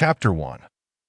Chapter 1.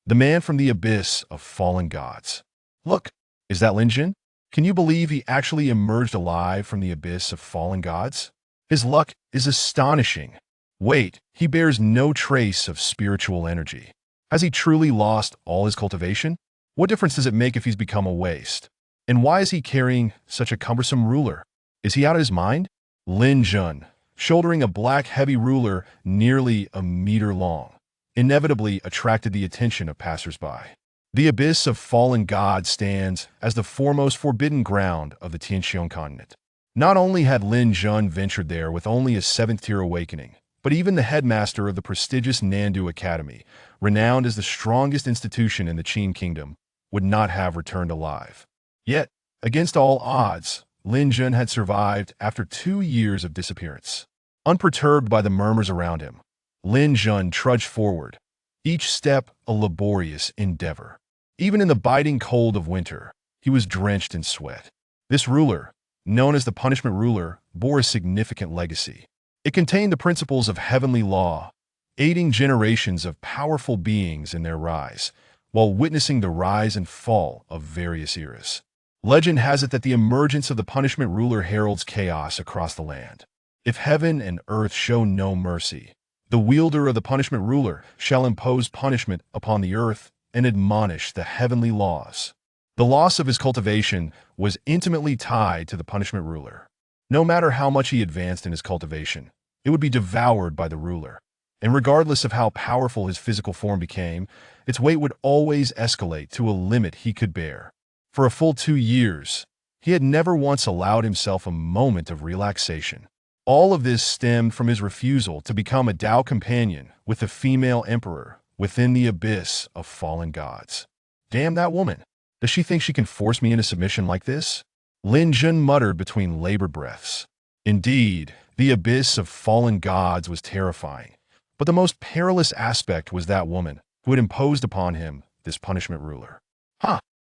The Man from the Abyss of Fallen Gods. Look, is that Lin Jun? Can you believe he actually emerged alive from the abyss of fallen gods? His luck is astonishing. Wait, he bears no trace of spiritual energy. Has he truly lost all his cultivation? What difference does it make if he's become a waste? And why is he carrying such a cumbersome ruler? Is he out of his mind? Lin Jun, shouldering a black heavy ruler nearly a meter long, inevitably attracted the attention of passers-by. The abyss of fallen gods stands as the foremost forbidden ground of the Tianxiong continent. Not only had Lin Jun ventured there with only a 7th-tier awakening, but even the headmaster of the prestigious Nandu Academy, renowned as the strongest institution in the Qin kingdom, would not have returned alive. Yet, against all odds, Lin Jun had survived after 2 years of disappearance. Unperturbed by the murmurs around him, Lin Jun trudged forward, each step a laborious endeavor. Even in the biting cold of winter, he was drenched in sweat. This ruler, known as the Punishment Ruler, bore a significant legacy. It contained the principles of heavenly law, aiding generations of powerful beings in their rise, while witnessing the rise and fall of various eras. Legend has it that the emergence of the Punishment Ruler heralds chaos across the land. If heaven and earth show no mercy, the wielder of the Punishment Ruler shall impose punishment upon the earth and admonish the heavenly laws. The loss of his cultivation was intimately tied to the Punishment Ruler. No matter how much he advanced in his cultivation, it would be devoured by the ruler. And regardless of how powerful his physical form became, its weight would always escalate to a limit he could bear. For a full 2 years, he had never once allowed himself a moment of relaxation. All of this stemmed from his refusal to become a Dao companion with the female emperor within the abyss of fallen gods. Damn that woman! Does she think she can force me into submission like this? Lin Jun muttered between labored breaths. Indeed, the abyss of fallen gods was terrifying, but the most perilous aspect was that woman who had imposed upon him this punishment ruler.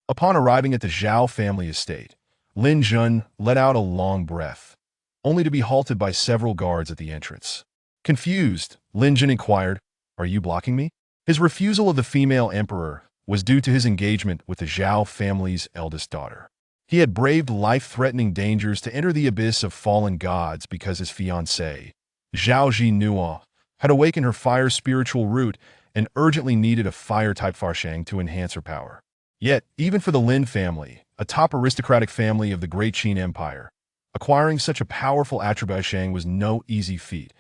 Upon arriving at the Zhao family estate, Lin Jun let out a long breath, only to be halted by several guards at the entrance. Confused, Lin Jun inquired, "Are you blocking me?" His refusal of the female emperor was due to his engagement with the Zhao family's eldest daughter. He had braved life-threatening dangers to enter the abyss of fallen gods because his fiancée, Zhao Jinua, had awakened her fire spiritual root and urgently needed a fire-type Farshang to enhance her power. Yet, even for the Lin family, a top aristocratic family of the Great Qin Empire, acquiring such a powerful attribute Shang was no easy feat,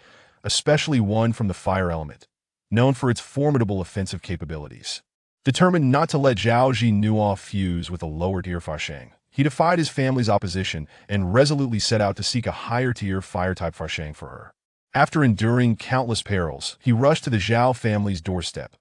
especially one from the fire element, known for its formidable offensive capabilities. Determined not to let Zhao Jinua fuse with a lower-tier Farshang, he defied his family's opposition and resolutely set out to seek a higher-tier fire-type Farshang for her. After enduring countless perils, he rushed to the Zhao family's doorstep,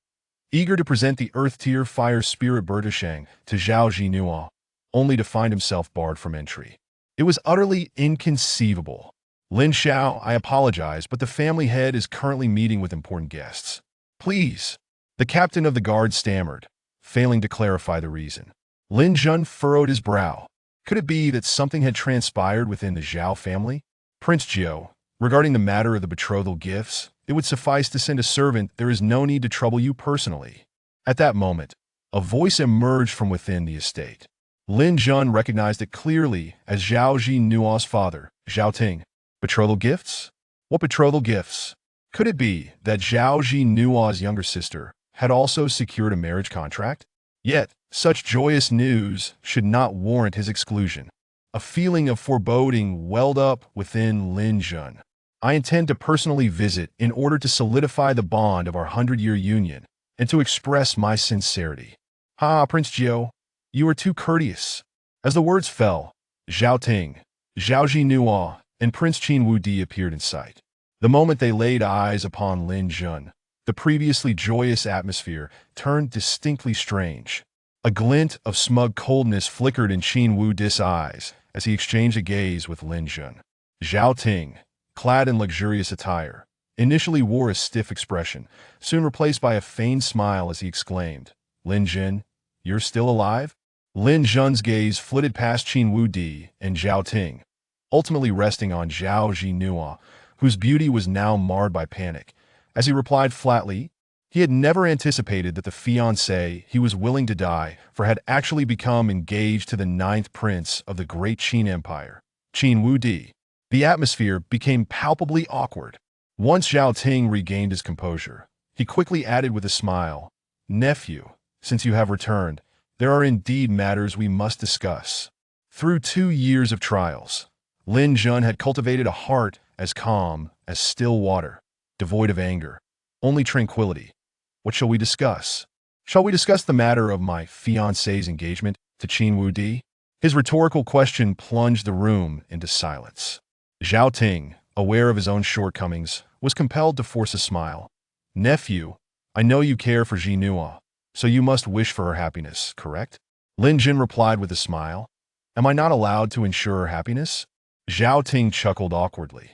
eager to present the Earth-tier fire spirit Bertashang to Zhao Jinua, only to find himself barred from entry. It was utterly inconceivable. "Lin Xiao, I apologize, but the family head is currently meeting with important guests. Please." The captain of the guard stammered, failing to clarify the reason. Lin Jun furrowed his brow. Could it be that something had transpired within the Zhao family? "Prince Jiao, regarding the matter of the betrothal gifts, it would suffice to send a servant. There is no need to trouble you personally." At that moment, a voice emerged from within the estate. Lin Jun recognized it clearly as Zhao Jinua's father, Zhao Ting. Betrothal gifts? What betrothal gifts? Could it be that Zhao Jinua's younger sister had also secured a marriage contract? Yet, such joyous news should not warrant his exclusion. A feeling of foreboding welled up within Lin Jun. "I intend to personally visit in order to solidify the bond of our 100-year union and to express my sincerity." Prince Jiao, you are too courteous." As the words fell, Zhao Ting, Zhao Jinua, and Prince Qin Wudi appeared in sight. The moment they laid eyes upon Lin Jun, the previously joyous atmosphere turned distinctly strange. A glint of smug coldness flickered in Qin Wudi's eyes as he exchanged a gaze with Lin Jun. Zhao Ting, clad in luxurious attire, initially wore a stiff expression, soon replaced by a feigned smile as he exclaimed, "Lin Jun, you're still alive?" Lin Jun's gaze flitted past Qin Wudi and Zhao Ting, ultimately resting on Zhao Jinua, whose beauty was now marred by panic, as he replied flatly, He had never anticipated that the fiancé he was willing to die for had actually become engaged to the ninth prince of the great Qin Empire, Qin Wudi. The atmosphere became palpably awkward. Once Zhao Ting regained his composure, he quickly added with a smile, "Nephew, since you have returned, there are indeed matters we must discuss." Through 2 years of trials, Lin Jun had cultivated a heart as calm as still water, devoid of anger, only tranquility. What shall we discuss? Shall we discuss the matter of my fiancé's engagement to Qin Wudi? His rhetorical question plunged the room into silence. Zhao Ting, aware of his own shortcomings, was compelled to force a smile. "Nephew, I know you care for Ji Nua, so you must wish for her happiness, correct?" Lin Jun replied with a smile. "Am I not allowed to ensure her happiness?" Zhao Ting chuckled awkwardly.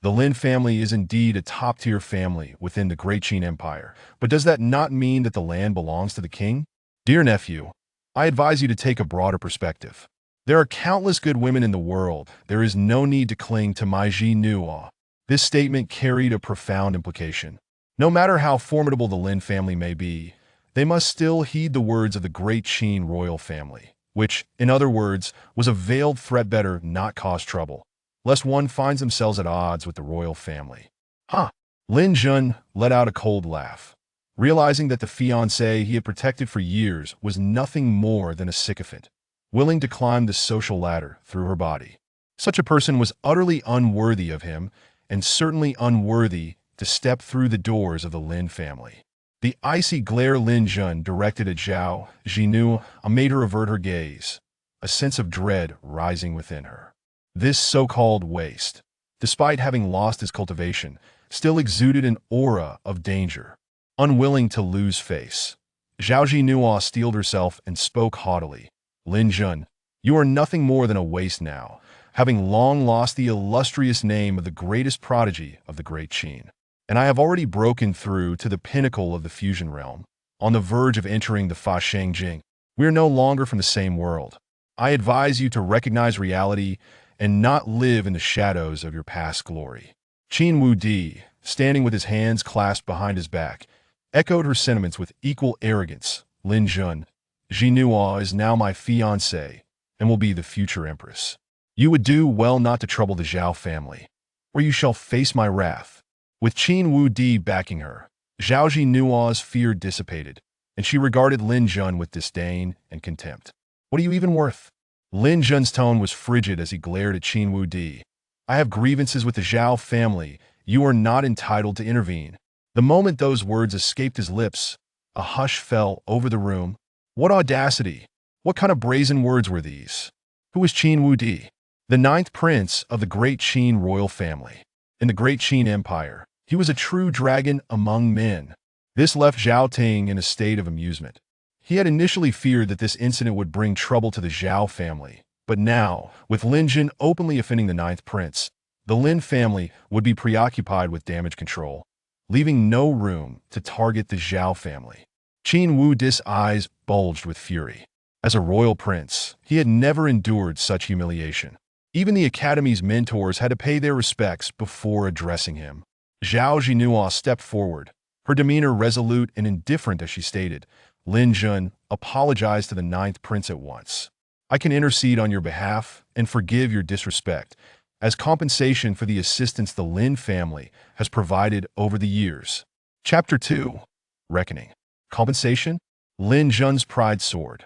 The Lin family is indeed a top-tier family within the Great Qin Empire, but does that not mean that the land belongs to the king? Dear nephew, I advise you to take a broader perspective. There are countless good women in the world. There is no need to cling to my Ji Nua. This statement carried a profound implication. No matter how formidable the Lin family may be, they must still heed the words of the Great Qin royal family, which, in other words, was a veiled threat better not cause trouble, lest one finds themselves at odds with the royal family. Huh. Lin Jun let out a cold laugh, realizing that the fiancé he had protected for years was nothing more than a sycophant, willing to climb the social ladder through her body. Such a person was utterly unworthy of him, and certainly unworthy to step through the doors of the Lin family. The icy glare Lin Jun directed at Zhao Jinnu made her avert her gaze, a sense of dread rising within her. This so-called waste, despite having lost his cultivation, still exuded an aura of danger. Unwilling to lose face, Zhao Jinnu steeled herself and spoke haughtily. "Lin Jun, you are nothing more than a waste now, having long lost the illustrious name of the greatest prodigy of the Great Qin. And I have already broken through to the pinnacle of the fusion realm, on the verge of entering the Fa Sheng Jing. We are no longer from the same world. I advise you to recognize reality and not live in the shadows of your past glory." Qin Wudi, standing with his hands clasped behind his back, echoed her sentiments with equal arrogance. "Lin Jun, Ji Nua is now my fiancée and will be the future empress. You would do well not to trouble the Zhao family, or you shall face my wrath." With Qin Wudi backing her, Zhao Jinua's fear dissipated, and she regarded Lin Jun with disdain and contempt. "What are you even worth?" Lin Jun's tone was frigid as he glared at Qin Wudi. "I have grievances with the Zhao family. You are not entitled to intervene." The moment those words escaped his lips, a hush fell over the room. What audacity! What kind of brazen words were these? Who was Qin Wudi? The ninth prince of the Great Qin royal family. In the Great Qin Empire, he was a true dragon among men. This left Zhao Ting in a state of amusement. He had initially feared that this incident would bring trouble to the Zhao family, but now, with Lin Jun openly offending the ninth prince, the Lin family would be preoccupied with damage control, leaving no room to target the Zhao family. Qin Wudi's eyes bulged with fury. As a royal prince, he had never endured such humiliation. Even the academy's mentors had to pay their respects before addressing him. Zhao Jinua stepped forward, her demeanor resolute and indifferent as she stated, "Lin Jun, apologize to the ninth prince at once. I can intercede on your behalf and forgive your disrespect as compensation for the assistance the Lin family has provided over the years." Chapter 2. Reckoning. Compensation? Lin Jun's pride soared.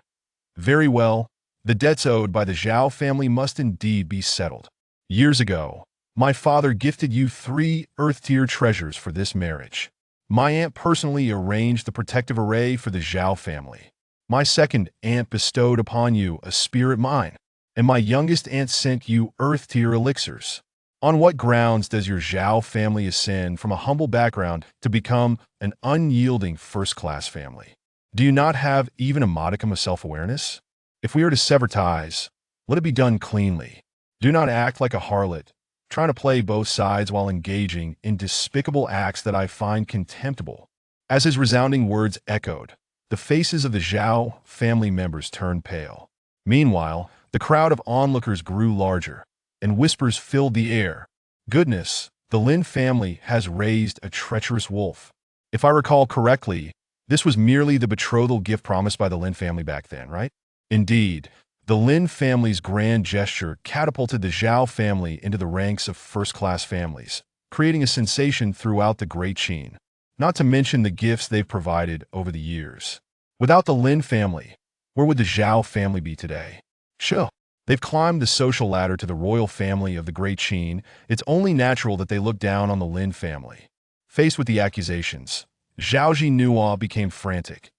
"Very well. The debts owed by the Zhao family must indeed be settled. Years ago, my father gifted you 3 Earth-tier treasures for this marriage. My aunt personally arranged the protective array for the Zhao family. My second aunt bestowed upon you a spirit mine, and my youngest aunt sent you Earth-tier elixirs. On what grounds does your Zhao family ascend from a humble background to become an unyielding first-class family? Do you not have even a modicum of self-awareness? If we are to sever ties, let it be done cleanly. Do not act like a harlot, trying to play both sides while engaging in despicable acts that I find contemptible." As his resounding words echoed, the faces of the Zhao family members turned pale. Meanwhile, the crowd of onlookers grew larger, and whispers filled the air. "Goodness, the Lin family has raised a treacherous wolf. If I recall correctly, this was merely the betrothal gift promised by the Lin family back then, right? Indeed, the Lin family's grand gesture catapulted the Zhao family into the ranks of first-class families, creating a sensation throughout the Great Qin, not to mention the gifts they've provided over the years. Without the Lin family, where would the Zhao family be today? Sure. They've climbed the social ladder to the royal family of the Great Qin. It's only natural that they look down on the Lin family. Faced with the accusations, Zhao Jinhua became frantic.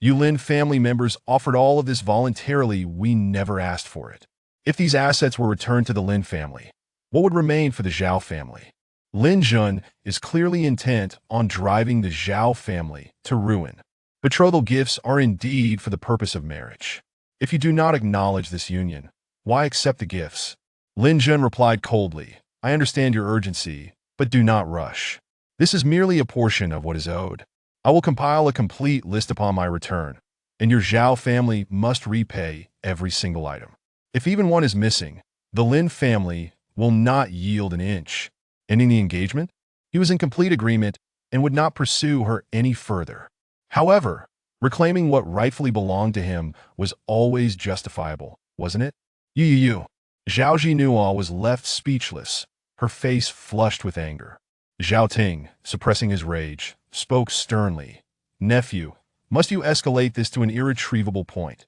You Lin family members offered all of this voluntarily. We never asked for it. If these assets were returned to the Lin family, what would remain for the Zhao family? Lin Jun is clearly intent on driving the Zhao family to ruin. Betrothal gifts are indeed for the purpose of marriage. If you do not acknowledge this union, why accept the gifts? Lin Jun replied coldly, I understand your urgency, but do not rush. This is merely a portion of what is owed. I will compile a complete list upon my return, and your Zhao family must repay every single item. If even one is missing, the Lin family will not yield an inch. Ending the engagement, he was in complete agreement and would not pursue her any further. However, reclaiming what rightfully belonged to him was always justifiable, wasn't it? You. Zhao Jinhua was left speechless, her face flushed with anger. Zhao Ting, suppressing his rage, spoke sternly. Nephew, must you escalate this to an irretrievable point?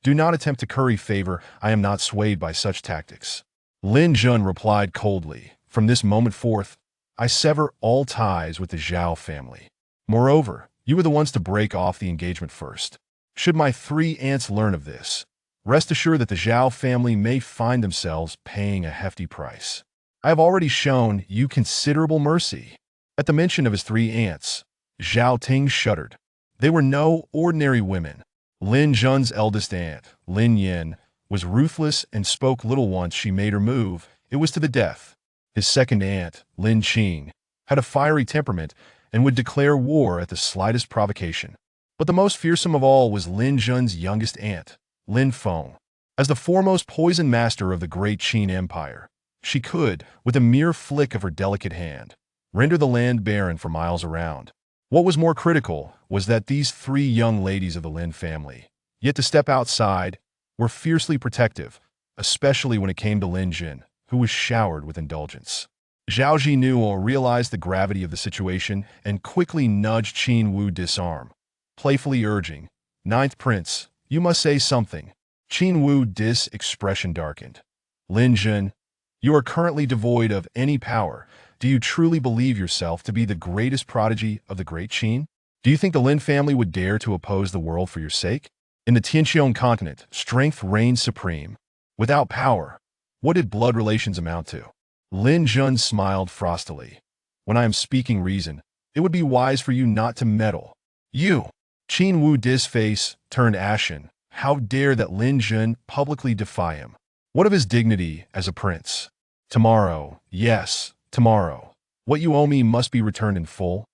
Do not attempt to curry favor. I am not swayed by such tactics. Lin Jun replied coldly. From this moment forth, I sever all ties with the Zhao family. Moreover, you were the ones to break off the engagement first. Should my three aunts learn of this, rest assured that the Zhao family may find themselves paying a hefty price. I have already shown you considerable mercy. At the mention of his three aunts, Zhao Ting shuddered. They were no ordinary women. Lin Jun's eldest aunt, Lin Yin, was ruthless and spoke little once she made her move. It was to the death. His second aunt, Lin Qing, had a fiery temperament and would declare war at the slightest provocation. But the most fearsome of all was Lin Jun's youngest aunt, Lin Feng. As the foremost poison master of the Great Qin Empire, she could, with a mere flick of her delicate hand, render the land barren for miles around. What was more critical was that these three young ladies of the Lin family, yet to step outside, were fiercely protective, especially when it came to Lin Jin, who was showered with indulgence. Zhao Jinhua realized the gravity of the situation and quickly nudged Qin Wu disarm, playfully urging, Ninth Prince, you must say something. Qin Wu dis expression darkened. Lin Jin, you are currently devoid of any power. Do you truly believe yourself to be the greatest prodigy of the Great Qin? Do you think the Lin family would dare to oppose the world for your sake? In the Tianqiong continent, strength reigns supreme. Without power, what did blood relations amount to? Lin Jun smiled frostily. When I am speaking reason, it would be wise for you not to meddle. You! Qin Wu Di's face turned ashen. How dare that Lin Jun publicly defy him? What of his dignity as a prince? Tomorrow, yes, tomorrow, what you owe me must be returned in full,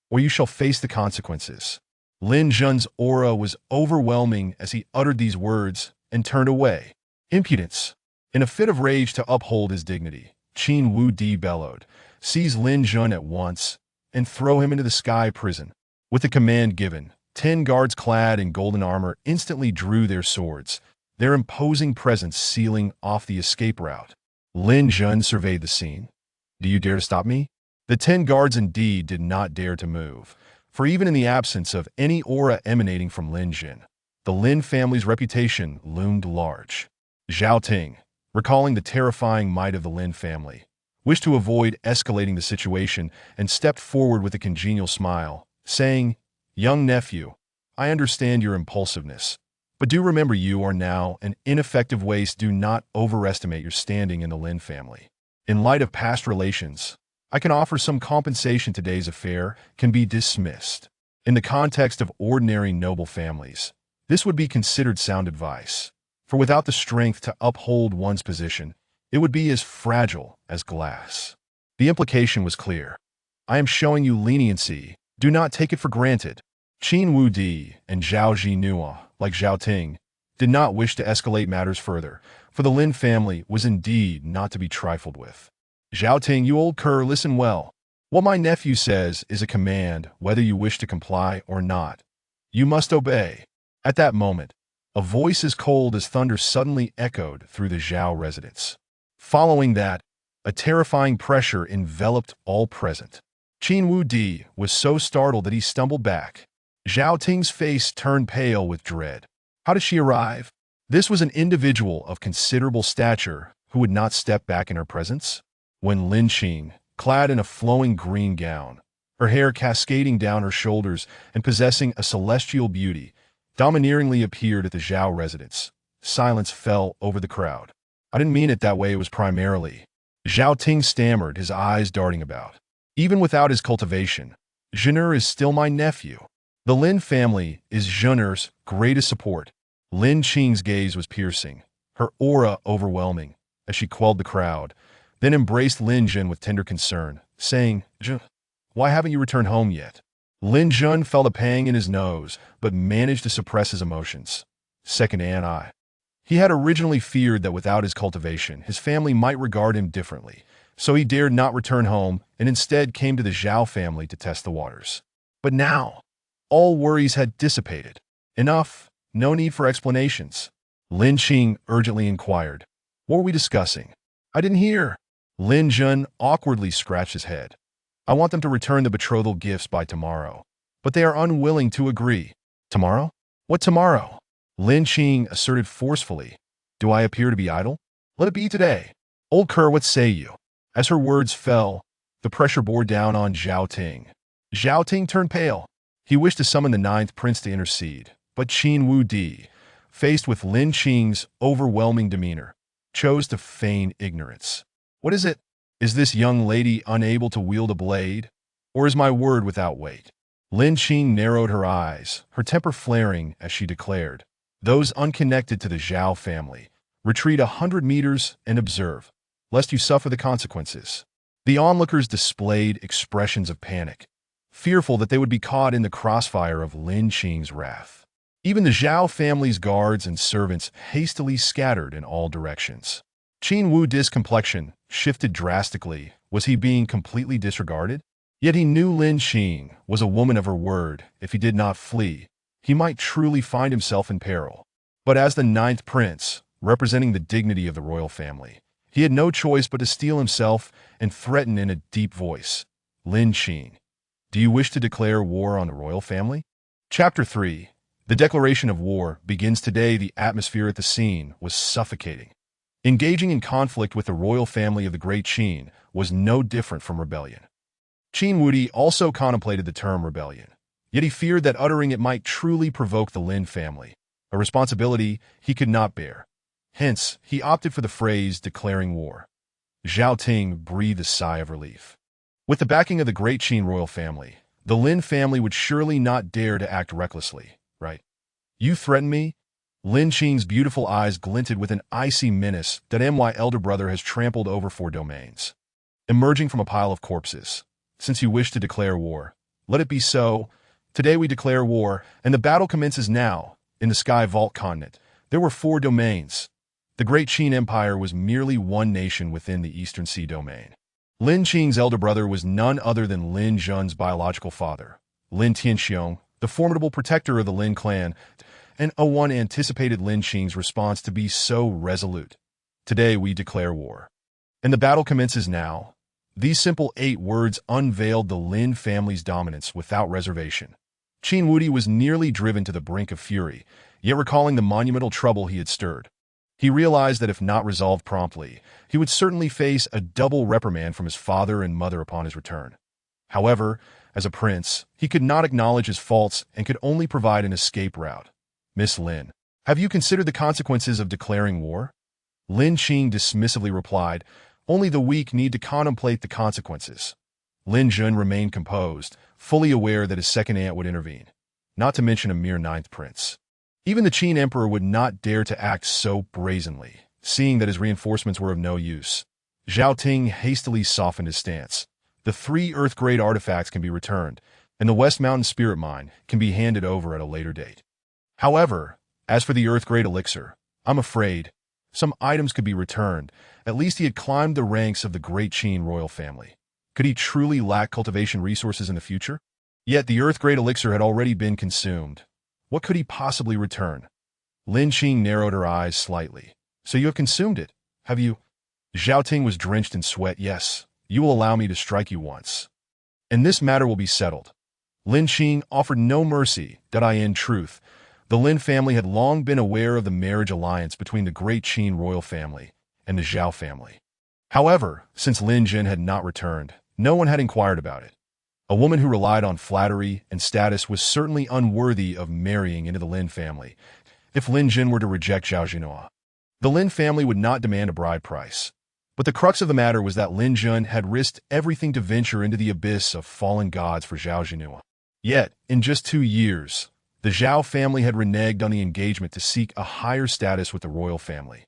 or you shall face the consequences. Lin Jun's aura was overwhelming as he uttered these words and turned away. Impudence! In a fit of rage to uphold his dignity, Qin Wu Di bellowed, seize Lin Jun at once and throw him into the sky prison. With the command given, 10 guards clad in golden armor instantly drew their swords, their imposing presence sealing off the escape route. Lin Jun surveyed the scene. Do you dare to stop me? The 10 guards indeed did not dare to move, for even in the absence of any aura emanating from Lin Jun, the Lin family's reputation loomed large. Zhao Ting, recalling the terrifying might of the Lin family, wished to avoid escalating the situation and stepped forward with a congenial smile, saying, Young nephew, I understand your impulsiveness, but do remember you are now an ineffective waste. Do not overestimate your standing in the Lin family. In light of past relations, I can offer some compensation. Today's affair can be dismissed. In the context of ordinary noble families, this would be considered sound advice, for without the strength to uphold one's position, it would be as fragile as glass. The implication was clear. I am showing you leniency. Do not take it for granted. Qin Wu Di and Zhao Jinhua, like Zhao Ting, did not wish to escalate matters further, for the Lin family was indeed not to be trifled with. Zhao Ting, you old cur, listen well. What my nephew says is a command, whether you wish to comply or not. You must obey. At that moment, a voice as cold as thunder suddenly echoed through the Zhao residence. Following that, a terrifying pressure enveloped all present. Qin Wu Di was so startled that he stumbled back. Zhao Ting's face turned pale with dread. How did she arrive? This was an individual of considerable stature who would not step back in her presence. When Lin Qing, clad in a flowing green gown, her hair cascading down her shoulders and possessing a celestial beauty, domineeringly appeared at the Zhao residence, silence fell over the crowd. I didn't mean it that way, it was primarily. Zhao Ting stammered, his eyes darting about. Even without his cultivation, Zhen'er is still my nephew. The Lin family is Zhen'er's greatest support. Lin Qing's gaze was piercing, her aura overwhelming, as she quelled the crowd, then embraced Lin Zhen with tender concern, saying, "Zhen, why haven't you returned home yet?" Lin Zhen felt a pang in his nose, but managed to suppress his emotions. Second An. He had originally feared that without his cultivation, his family might regard him differently, so he dared not return home and instead came to the Zhao family to test the waters. But now, all worries had dissipated. Enough, no need for explanations. Lin Qing urgently inquired, "What were we discussing?" "I didn't hear." Lin Zhen awkwardly scratched his head. "I want them to return the betrothal gifts by tomorrow, but they are unwilling to agree." "Tomorrow? What tomorrow?" Lin Qing asserted forcefully. "Do I appear to be idle? Let it be today. Old Kerr, what say you?" As her words fell, the pressure bore down on Zhao Ting. Zhao Ting turned pale. He wished to summon the ninth prince to intercede, but Qin Wu Di, faced with Lin Qing's overwhelming demeanor, chose to feign ignorance. "What is it? Is this young lady unable to wield a blade? Or is my word without weight?" Lin Qing narrowed her eyes, her temper flaring as she declared, "Those unconnected to the Zhao family, retreat 100 meters and observe, lest you suffer the consequences." The onlookers displayed expressions of panic, fearful that they would be caught in the crossfire of Lin Qing's wrath. Even the Zhao family's guards and servants hastily scattered in all directions. Qin Wu Di's complexion shifted drastically. Was he being completely disregarded? Yet he knew Lin Qing was a woman of her word. If he did not flee, he might truly find himself in peril. But as the ninth prince, representing the dignity of the royal family, he had no choice but to steel himself and threaten in a deep voice, "Lin Qing, do you wish to declare war on the royal family?" Chapter 3. The declaration of war begins today. The atmosphere at the scene was suffocating. Engaging in conflict with the royal family of the Great Qin was no different from rebellion. Qin Wu Di also contemplated the term rebellion, yet he feared that uttering it might truly provoke the Lin family, a responsibility he could not bear. Hence, he opted for the phrase declaring war. Zhao Ting breathed a sigh of relief. With the backing of the Great Qin royal family, the Lin family would surely not dare to act recklessly, right? "You threaten me?" Lin Qing's beautiful eyes glinted with an icy menace that my elder brother has trampled over 4 domains. Emerging from a pile of corpses, "Since you wish to declare war, let it be so. Today we declare war, and the battle commences now." In the Sky Vault continent, there were 4 domains. The Great Qin Empire was merely one nation within the Eastern Sea domain. Lin Qing's elder brother was none other than Lin Zhen's biological father, Lin Tianxiong, the formidable protector of the Lin clan, and one anticipated Lin Qing's response to be so resolute. "Today we declare war, and the battle commences now." These simple 8 words unveiled the Lin family's dominance without reservation. Qin Wu Di was nearly driven to the brink of fury, yet recalling the monumental trouble he had stirred, he realized that if not resolved promptly, he would certainly face a double reprimand from his father and mother upon his return. However, as a prince, he could not acknowledge his faults and could only provide an escape route. "Miss Lin, have you considered the consequences of declaring war?" Lin Qing dismissively replied, "Only the weak need to contemplate the consequences." Lin Zhen remained composed, fully aware that his second aunt would intervene, not to mention a mere 9th prince. Even the Qin emperor would not dare to act so brazenly, seeing that his reinforcements were of no use. Zhao Ting hastily softened his stance. The 3 Earth-grade artifacts can be returned, and the West Mountain Spirit Mine can be handed over at a later date. However, as for the Earth-grade elixir, I'm afraid some items could be returned. At least he had climbed the ranks of the Great Qin royal family. Could he truly lack cultivation resources in the future? Yet the Earth-grade elixir had already been consumed. What could he possibly return? Lin Qing narrowed her eyes slightly. So you have consumed it, have you? Zhao Ting was drenched in sweat. Yes, you will allow me to strike you once. And this matter will be settled. Lin Qing offered no mercy. In truth, the Lin family had long been aware of the marriage alliance between the great Qin royal family and the Zhao family. However, since Lin Jin had not returned, no one had inquired about it. A woman who relied on flattery and status was certainly unworthy of marrying into the Lin family. If Lin Jin were to reject Zhao Jinhua, the Lin family would not demand a bride price. But the crux of the matter was that Lin Jun had risked everything to venture into the abyss of fallen gods for Zhao Jinhua. Yet, in just 2 years, the Zhao family had reneged on the engagement to seek a higher status with the royal family.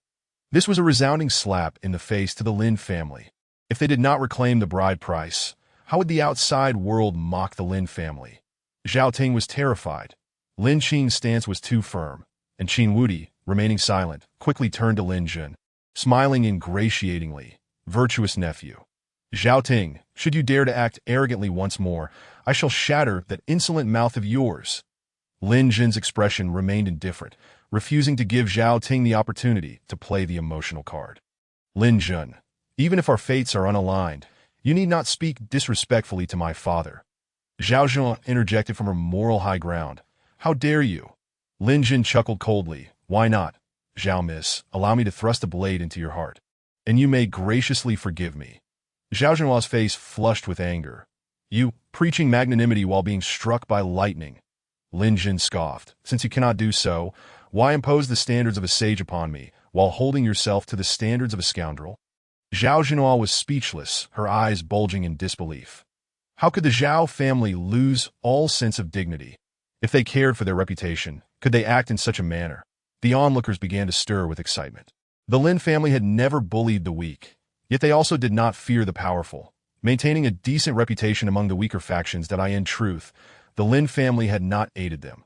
This was a resounding slap in the face to the Lin family. If they did not reclaim the bride price, how would the outside world mock the Lin family? Zhao Ting was terrified. Lin Qing's stance was too firm, and Qin Wudi, remaining silent, quickly turned to Lin Jun, smiling ingratiatingly. Virtuous nephew. Zhao Ting, should you dare to act arrogantly once more, I shall shatter that insolent mouth of yours. Lin Jun's expression remained indifferent, refusing to give Zhao Ting the opportunity to play the emotional card. Lin Jun, even if our fates are unaligned, you need not speak disrespectfully to my father. Zhao Zhan interjected from her moral high ground. How dare you? Lin Jun chuckled coldly. Why not? Zhao Miss, allow me to thrust a blade into your heart, and you may graciously forgive me. Zhao Zhenhua's face flushed with anger. You, preaching magnanimity while being struck by lightning. Lin Jun scoffed. Since you cannot do so, why impose the standards of a sage upon me, while holding yourself to the standards of a scoundrel? Zhao Zhenhua was speechless, her eyes bulging in disbelief. How could the Zhao family lose all sense of dignity? If they cared for their reputation, could they act in such a manner? The onlookers began to stir with excitement. The Lin family had never bullied the weak, yet they also did not fear the powerful. Maintaining a decent reputation among the weaker factions in truth, the Lin family had not aided them.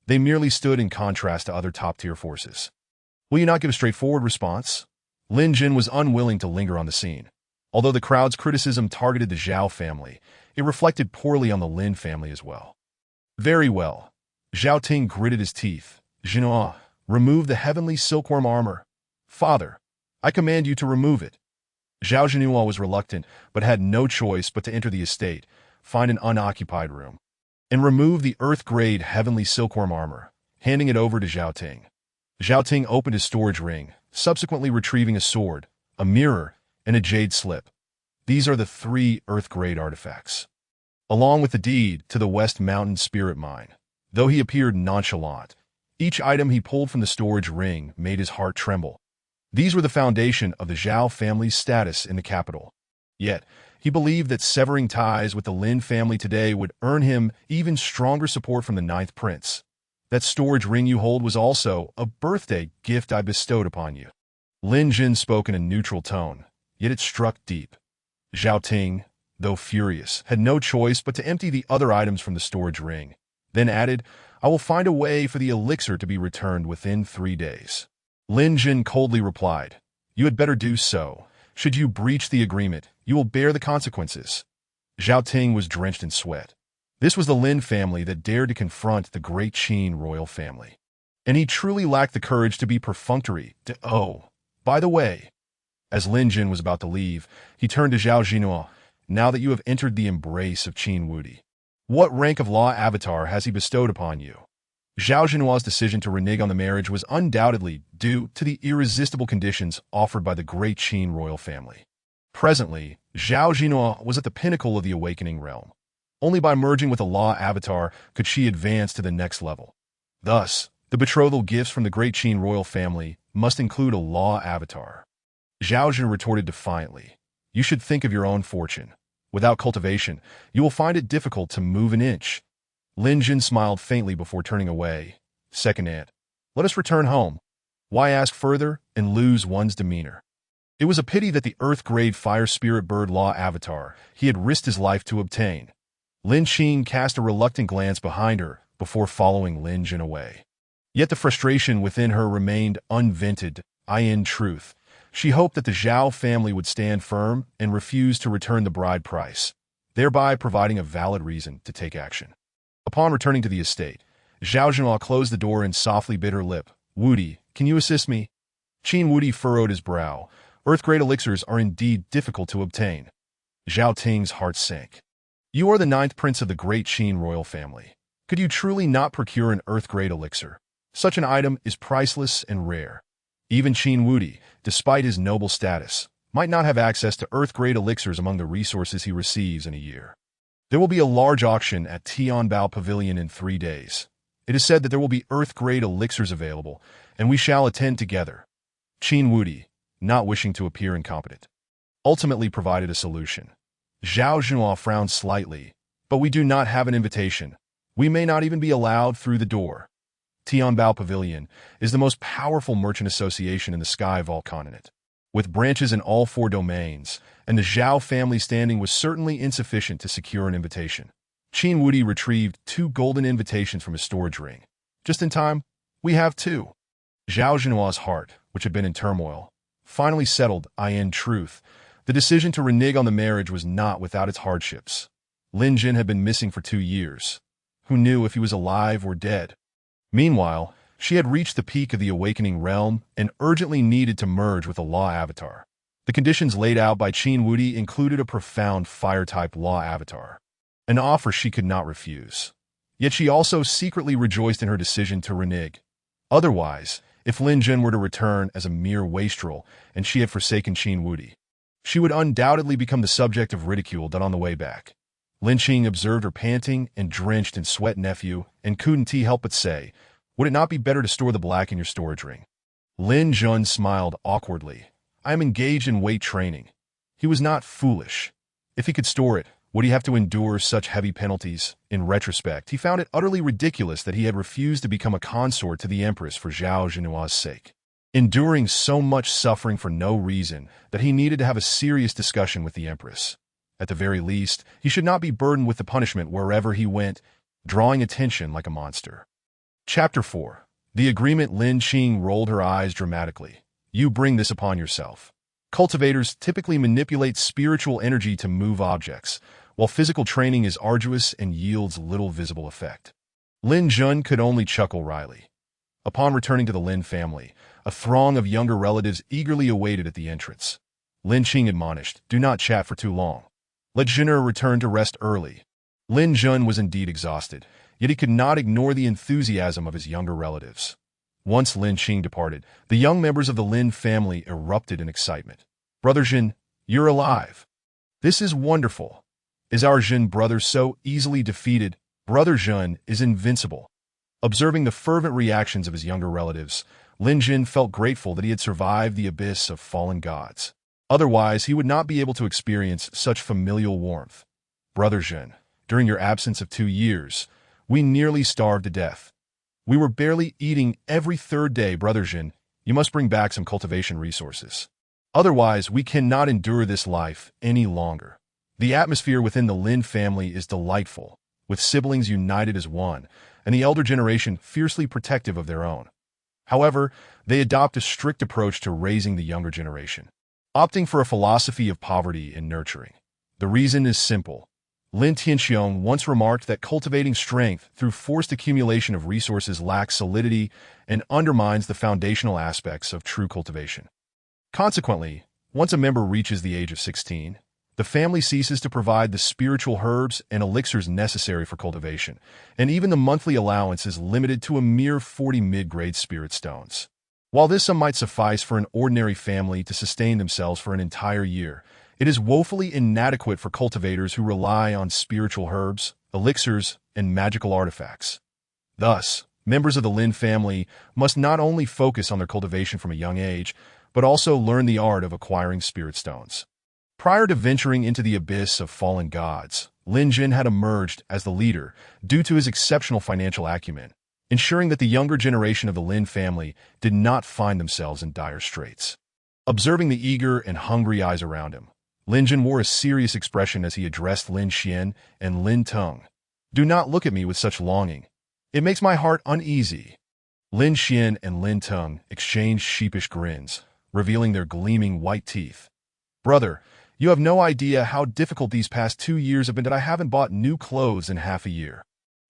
They merely stood in contrast to other top-tier forces. Will you not give a straightforward response? Lin Jin was unwilling to linger on the scene. Although the crowd's criticism targeted the Zhao family, it reflected poorly on the Lin family as well. Very well. Zhao Ting gritted his teeth. Jinhua, remove the heavenly silkworm armor. Father, I command you to remove it. Zhao Jinhua was reluctant, but had no choice but to enter the estate, find an unoccupied room, and remove the earth-grade heavenly silkworm armor, handing it over to Zhao Ting. Zhao Ting opened his storage ring, subsequently retrieving a sword, a mirror, and a jade slip. These are the 3 earth-grade artifacts, along with the deed to the West Mountain Spirit Mine. Though he appeared nonchalant, each item he pulled from the storage ring made his heart tremble. These were the foundation of the Zhao family's status in the capital. Yet, he believed that severing ties with the Lin family today would earn him even stronger support from the 9th prince. That storage ring you hold was also a birthday gift I bestowed upon you. Lin Jin spoke in a neutral tone, yet it struck deep. Zhao Ting, though furious, had no choice but to empty the other items from the storage ring, then added, I will find a way for the elixir to be returned within 3 days. Lin Jin coldly replied, You had better do so. Should you breach the agreement, you will bear the consequences. Zhao Ting was drenched in sweat. This was the Lin family that dared to confront the great Qin royal family. And he truly lacked the courage to be perfunctory. Oh, by the way, as Lin Jin was about to leave, he turned to Zhao Jinhua. Now that you have entered the embrace of Qin Wudi, what rank of law avatar has he bestowed upon you? Zhao Jinhua's decision to renege on the marriage was undoubtedly due to the irresistible conditions offered by the great Qin royal family. Presently, Zhao Jinhua was at the pinnacle of the awakening realm. Only by merging with a law avatar could she advance to the next level. Thus, the betrothal gifts from the great Qin royal family must include a law avatar. Zhao Jin retorted defiantly, You should think of your own fortune. Without cultivation, you will find it difficult to move an inch. Lin Jin smiled faintly before turning away. Second Ant, let us return home. Why ask further and lose one's demeanor? It was a pity that the earth-grade fire spirit bird law avatar he had risked his life to obtain. Lin Qing cast a reluctant glance behind her before following Lin Jin away. Yet the frustration within her remained unvented. In truth, She hoped that the Zhao family would stand firm and refuse to return the bride price, thereby providing a valid reason to take action. Upon returning to the estate, Zhao Zhenhua closed the door and softly bit her lip. "Wudi, can you assist me?" Qin Wudi furrowed his brow. Earth-grade elixirs are indeed difficult to obtain. Zhao Ting's heart sank. "You are the ninth prince of the great Qin royal family. Could you truly not procure an earth-grade elixir? Such an item is priceless and rare. Even Qin Wudi, despite his noble status, might not have access to earth-grade elixirs among the resources he receives in a year. There will be a large auction at Tianbao Pavilion in 3 days. It is said that there will be earth-grade elixirs available, and we shall attend together." Qin Wudi, not wishing to appear incompetent, ultimately provided a solution. Zhao Zhenhua frowned slightly. "But we do not have an invitation. We may not even be allowed through the door." Tianbao Pavilion is the most powerful merchant association in the Sky Vault continent, with branches in all 4 domains, and the Zhao family standing was certainly insufficient to secure an invitation. Qin Wudi retrieved 2 golden invitations from his storage ring. "Just in time, we have 2. Zhao Zhenhua's heart, which had been in turmoil, finally settled. In truth, the decision to renege on the marriage was not without its hardships. Lin Jin had been missing for 2 years. Who knew if he was alive or dead? Meanwhile, she had reached the peak of the awakening realm and urgently needed to merge with a law avatar. The conditions laid out by Qin Wudi included a profound fire-type law avatar, an offer she could not refuse. Yet she also secretly rejoiced in her decision to renege. Otherwise, if Lin Jin were to return as a mere wastrel and she had forsaken Qin Wudi, she would undoubtedly become the subject of ridicule done on the way back. Lin Qing observed her panting and drenched in sweat nephew and couldn't help but say, "Would it not be better to store the black in your storage ring?" Lin Jun smiled awkwardly. "I am engaged in weight training." He was not foolish. If he could store it, would he have to endure such heavy penalties? In retrospect, he found it utterly ridiculous that he had refused to become a consort to the Empress for Zhao Zhenhua's sake, enduring so much suffering for no reason that he needed to have a serious discussion with the Empress. At the very least, he should not be burdened with the punishment wherever he went, drawing attention like a monster. Chapter 4. The Agreement. Lin Qing rolled her eyes dramatically. "You bring this upon yourself." Cultivators typically manipulate spiritual energy to move objects, while physical training is arduous and yields little visible effect. Lin Jun could only chuckle wryly. Upon returning to the Lin family, a throng of younger relatives eagerly awaited at the entrance. Lin Qing admonished, "Do not chat for too long. Let Zhen'er return to rest early." Lin Jun was indeed exhausted, yet he could not ignore the enthusiasm of his younger relatives. Once Lin Qing departed, the young members of the Lin family erupted in excitement. "Brother Zhen, you're alive. This is wonderful. Is our Zhen brother so easily defeated? Brother Zhen is invincible." Observing the fervent reactions of his younger relatives, Lin Jin felt grateful that he had survived the abyss of fallen gods. Otherwise, he would not be able to experience such familial warmth. "Brother Zhen, during your absence of 2 years, we nearly starved to death. We were barely eating every 3rd day. Brother Zhen, you must bring back some cultivation resources. Otherwise, we cannot endure this life any longer." The atmosphere within the Lin family is delightful, with siblings united as one, and the elder generation fiercely protective of their own. However, they adopt a strict approach to raising the younger generation, opting for a philosophy of poverty and nurturing. The reason is simple. Lin Tianxiong once remarked that cultivating strength through forced accumulation of resources lacks solidity and undermines the foundational aspects of true cultivation. Consequently, once a member reaches the age of 16, the family ceases to provide the spiritual herbs and elixirs necessary for cultivation, and even the monthly allowance is limited to a mere 40 mid-grade spirit stones. While this sum might suffice for an ordinary family to sustain themselves for an entire year, it is woefully inadequate for cultivators who rely on spiritual herbs, elixirs, and magical artifacts. Thus, members of the Lin family must not only focus on their cultivation from a young age, but also learn the art of acquiring spirit stones. Prior to venturing into the abyss of fallen gods, Lin Jin had emerged as the leader due to his exceptional financial acumen, ensuring that the younger generation of the Lin family did not find themselves in dire straits. Observing the eager and hungry eyes around him, Lin Jin wore a serious expression as he addressed Lin Xian and Lin Teng. "Do not look at me with such longing. It makes my heart uneasy." Lin Xian and Lin Teng exchanged sheepish grins. revealing their gleaming white teeth. "Brother, you have no idea how difficult these past 2 years have been that I haven't bought new clothes in half a year."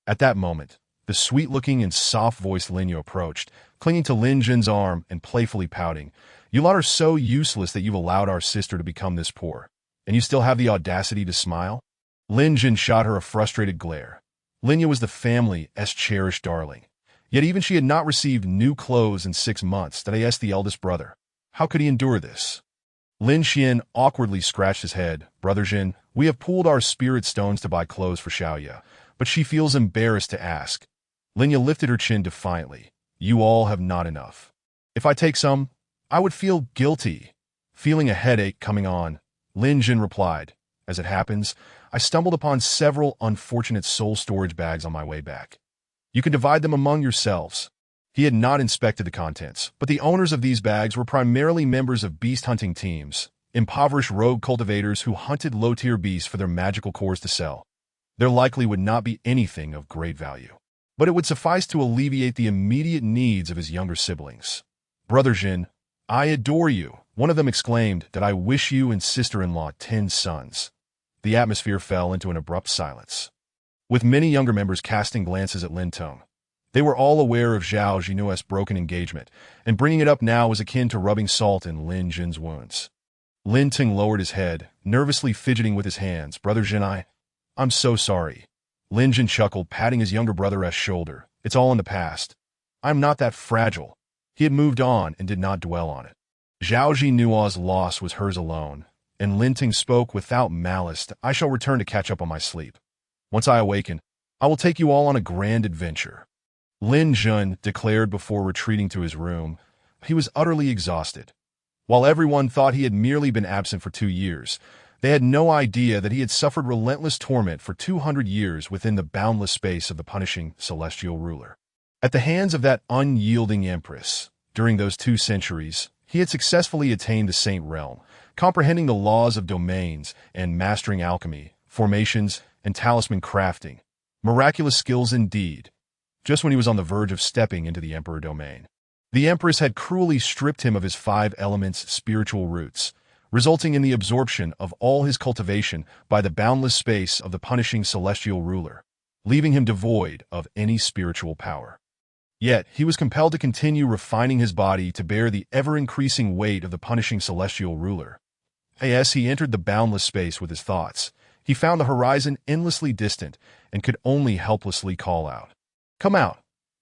At that moment, the sweet-looking and soft-voiced Linyo approached, clinging to Lin Jun's arm and playfully pouting. "You lot are so useless that you've allowed our sister to become this poor. And you still have the audacity to smile?" Lin Jun shot her a frustrated glare. Linyo was the family's cherished darling. Yet even she had not received new clothes in 6 months, that asked the eldest brother. How could he endure this? Lin Xian awkwardly scratched his head. "Brother Jin, we have pooled our spirit stones to buy clothes for Xiaoya, but she feels embarrassed to ask." Linyo lifted her chin defiantly. "You all have not enough. If I take some, I would feel guilty." Feeling a headache coming on, Lin Jin replied, "As it happens, I stumbled upon several unfortunate soul storage bags on my way back. You can divide them among yourselves." He had not inspected the contents, but the owners of these bags were primarily members of beast hunting teams, impoverished rogue cultivators who hunted low-tier beasts for their magical cores to sell. There likely would not be anything of great value, but it would suffice to alleviate the immediate needs of his younger siblings. "Brother Jin, I adore you," one of them exclaimed, "that I wish you and sister-in-law 10 sons." The atmosphere fell into an abrupt silence, with many younger members casting glances at Lin Tong. They were all aware of Zhao Jinu's broken engagement, and bringing it up now was akin to rubbing salt in Lin Jun's wounds. Lin Tong lowered his head, nervously fidgeting with his hands. "Brother Jin, I'm so sorry." Lin Jun chuckled, patting his younger brother's shoulder. "It's all in the past. I'm not that fragile." He had moved on and did not dwell on it. Zhao Jinu's loss was hers alone, and Lin Tong spoke without malice. "I shall return to catch up on my sleep. Once I awaken, I will take you all on a grand adventure." Lin Jun declared before retreating to his room. He was utterly exhausted. While everyone thought he had merely been absent for 2 years, they had no idea that he had suffered relentless torment for 200 years within the boundless space of the punishing celestial ruler. At the hands of that unyielding empress, during those 2 centuries, he had successfully attained the Saint Realm, comprehending the laws of domains and mastering alchemy, formations, and talisman crafting. Miraculous skills indeed. Just when he was on the verge of stepping into the Emperor domain, the Empress had cruelly stripped him of his 5 elements' spiritual roots, resulting in the absorption of all his cultivation by the boundless space of the punishing celestial ruler, leaving him devoid of any spiritual power. Yet, he was compelled to continue refining his body to bear the ever-increasing weight of the punishing celestial ruler. As he entered the boundless space with his thoughts, he found the horizon endlessly distant and could only helplessly call out, "Come out.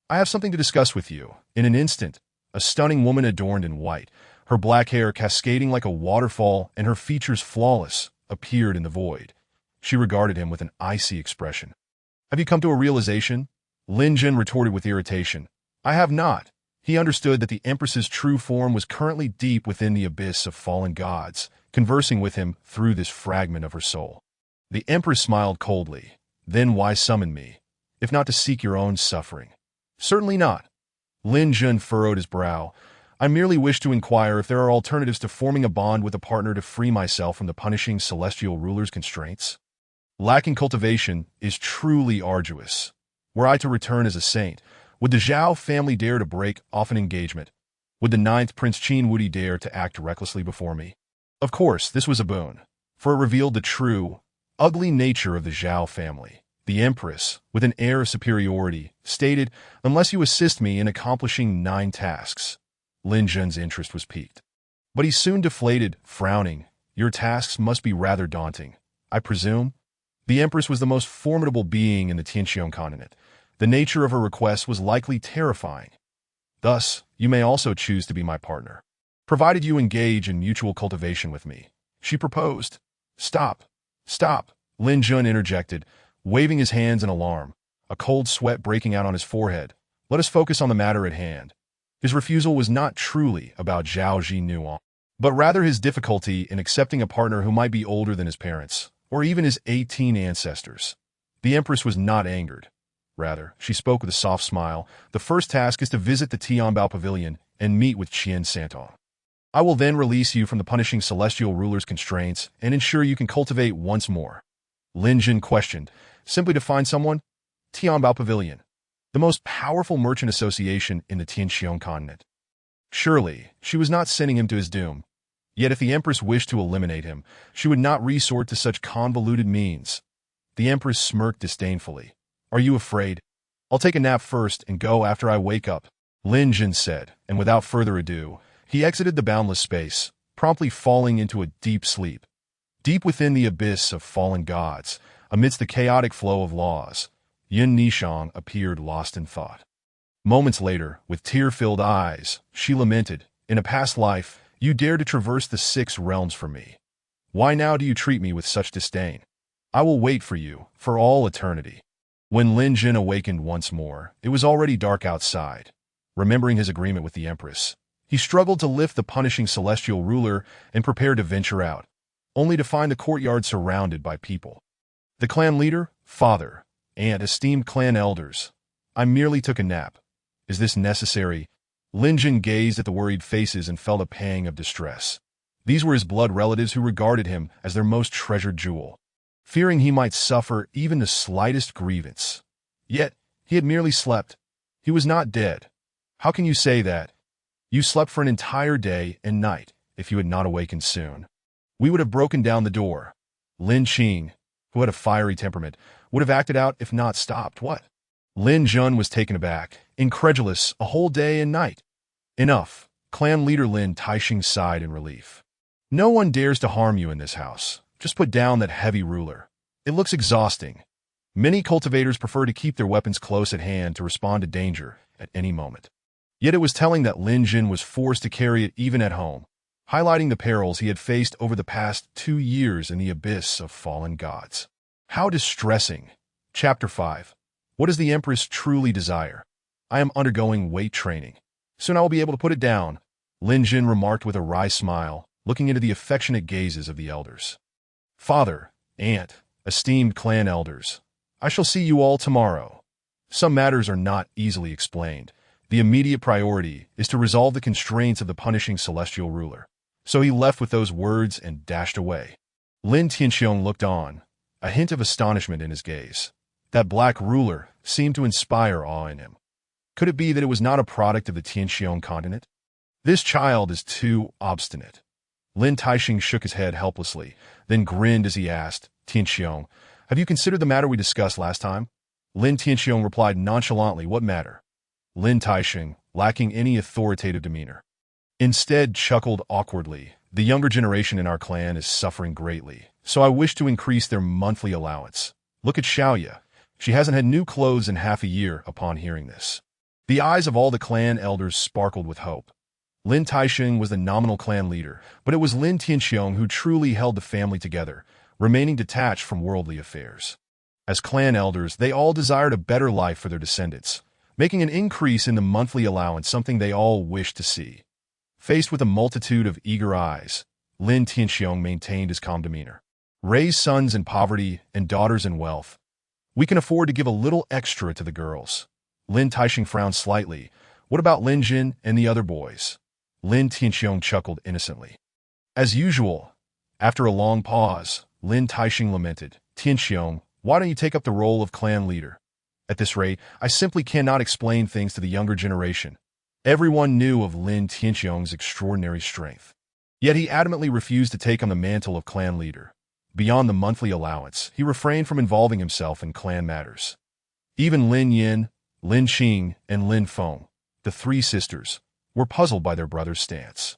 I have something to discuss with you." In an instant, a stunning woman adorned in white, her black hair cascading like a waterfall and her features flawless, appeared in the void. She regarded him with an icy expression. "Have you come to a realization?" Lin Jun retorted with irritation. "I have not." He understood that the Empress's true form was currently deep within the abyss of fallen gods, conversing with him through this fragment of her soul. The Empress smiled coldly. "Then why summon me, if not to seek your own suffering?" "Certainly not." Lin Jun furrowed his brow. "I merely wish to inquire if there are alternatives to forming a bond with a partner to free myself from the punishing celestial ruler's constraints. Lacking cultivation is truly arduous. Were I to return as a saint, would the Zhao family dare to break off an engagement? Would the 9th Prince Qin Wudi dare to act recklessly before me?" Of course, this was a boon, for it revealed the true, ugly nature of the Zhao family. The Empress, with an air of superiority, stated, "Unless you assist me in accomplishing 9 tasks." Lin Jun's interest was piqued. But he soon deflated, frowning. "Your tasks must be rather daunting, I presume?" The Empress was the most formidable being in the Tianqiong continent. The nature of her request was likely terrifying. "Thus, you may also choose to be my partner, provided you engage in mutual cultivation with me," she proposed. "Stop! Stop!" Lin Jun interjected, waving his hands in alarm, a cold sweat breaking out on his forehead. "Let us focus on the matter at hand." His refusal was not truly about Zhao Jinu, but rather his difficulty in accepting a partner who might be older than his parents, or even his 18 ancestors. The Empress was not angered. Rather, she spoke with a soft smile. "The first task is to visit the Tianbao Pavilion and meet with Qian Santong. I will then release you from the punishing celestial ruler's constraints and ensure you can cultivate once more." Lin Jun questioned, "Simply to find someone?" "Tianbao Pavilion, the most powerful merchant association in the Tianqiong continent. Surely, she was not sending him to his doom. Yet if the Empress wished to eliminate him, she would not resort to such convoluted means. The Empress smirked disdainfully. Are you afraid? I'll take a nap first and go after I wake up, Lin Jin said, and without further ado, he exited the boundless space, promptly falling into a deep sleep. Deep within the abyss of fallen gods, amidst the chaotic flow of laws, Yin Nishang appeared lost in thought. Moments later, with tear-filled eyes, she lamented, in a past life, you dared to traverse the 6 realms for me. Why now do you treat me with such disdain? I will wait for you, for all eternity. When Lin Jin awakened once more, it was already dark outside. Remembering his agreement with the Empress, he struggled to lift the punishing celestial ruler and prepared to venture out, only to find the courtyard surrounded by people. The clan leader, father, and esteemed clan elders. I merely took a nap. Is this necessary? Lin Jin gazed at the worried faces and felt a pang of distress. These were his blood relatives who regarded him as their most treasured jewel, fearing he might suffer even the slightest grievance. Yet, he had merely slept. He was not dead. How can you say that? You slept for an entire day and night. If you had not awakened soon, we would have broken down the door. Lin Qing, who had a fiery temperament, would have acted out if not stopped. What? Lin Jun was taken aback, incredulous, a whole day and night. Enough, clan leader Lin Taixing sighed in relief. No one dares to harm you in this house. Just put down that heavy ruler. It looks exhausting. Many cultivators prefer to keep their weapons close at hand to respond to danger at any moment. Yet it was telling that Lin Jin was forced to carry it even at home, highlighting the perils he had faced over the past 2 years in the abyss of fallen gods. How distressing. Chapter 5. What does the Empress truly desire? I am undergoing weight training. Soon I will be able to put it down, Lin Jin remarked with a wry smile, looking into the affectionate gazes of the elders. Father, aunt, esteemed clan elders, I shall see you all tomorrow. Some matters are not easily explained. The immediate priority is to resolve the constraints of the punishing celestial ruler. So he left with those words and dashed away. Lin Tianxiong looked on, a hint of astonishment in his gaze. That black ruler seemed to inspire awe in him. Could it be that it was not a product of the Tianxiong continent? This child is too obstinate. Lin Taixing shook his head helplessly, then grinned as he asked, Tianxiong, have you considered the matter we discussed last time? Lin Tianxiong replied nonchalantly, what matter? Lin Taixing, lacking any authoritative demeanor, instead chuckled awkwardly. The younger generation in our clan is suffering greatly, so I wish to increase their monthly allowance. Look at Xiaoya. She hasn't had new clothes in half a year upon hearing this. The eyes of all the clan elders sparkled with hope. Lin Taixing was the nominal clan leader, but it was Lin Tianxiong who truly held the family together, remaining detached from worldly affairs. As clan elders, they all desired a better life for their descendants, making an increase in the monthly allowance something they all wished to see. Faced with a multitude of eager eyes, Lin Tianxiong maintained his calm demeanor. Raise sons in poverty and daughters in wealth. We can afford to give a little extra to the girls. Lin Taixing frowned slightly. What about Lin Jin and the other boys? Lin Tianxiong chuckled innocently. As usual, after a long pause, Lin Taixing lamented, Tianxiong, why don't you take up the role of clan leader? At this rate, I simply cannot explain things to the younger generation. Everyone knew of Lin Tianxiong's extraordinary strength. Yet he adamantly refused to take on the mantle of clan leader. Beyond the monthly allowance, he refrained from involving himself in clan matters. Even Lin Yin, Lin Qing, and Lin Feng, the 3 sisters, were puzzled by their brother's stance.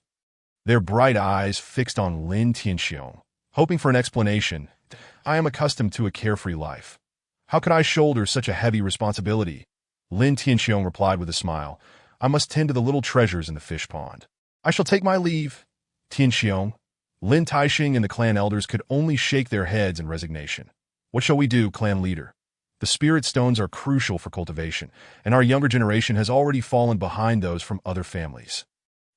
Their bright eyes fixed on Lin Tianxiong, hoping for an explanation. I am accustomed to a carefree life. How could I shoulder such a heavy responsibility? Lin Tianxiong replied with a smile. I must tend to the little treasures in the fish pond. I shall take my leave. Tianxiong, Lin Taixing and the clan elders could only shake their heads in resignation. What shall we do, clan leader? The spirit stones are crucial for cultivation, and our younger generation has already fallen behind those from other families.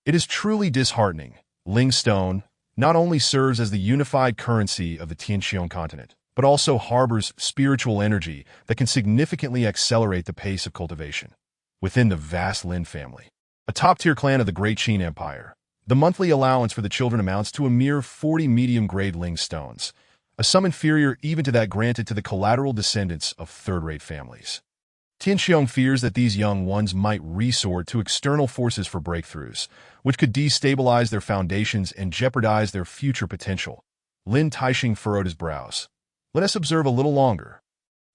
It is truly disheartening. Ling Stone not only serves as the unified currency of the Tianxiong continent, but also harbors spiritual energy that can significantly accelerate the pace of cultivation. Within the vast Lin family, a top-tier clan of the Great Qin Empire, the monthly allowance for the children amounts to a mere 40 medium-grade Ling stones, a sum inferior even to that granted to the collateral descendants of third-rate families. Tianxiong fears that these young ones might resort to external forces for breakthroughs, which could destabilize their foundations and jeopardize their future potential. Lin Taixing furrowed his brows. Let us observe a little longer.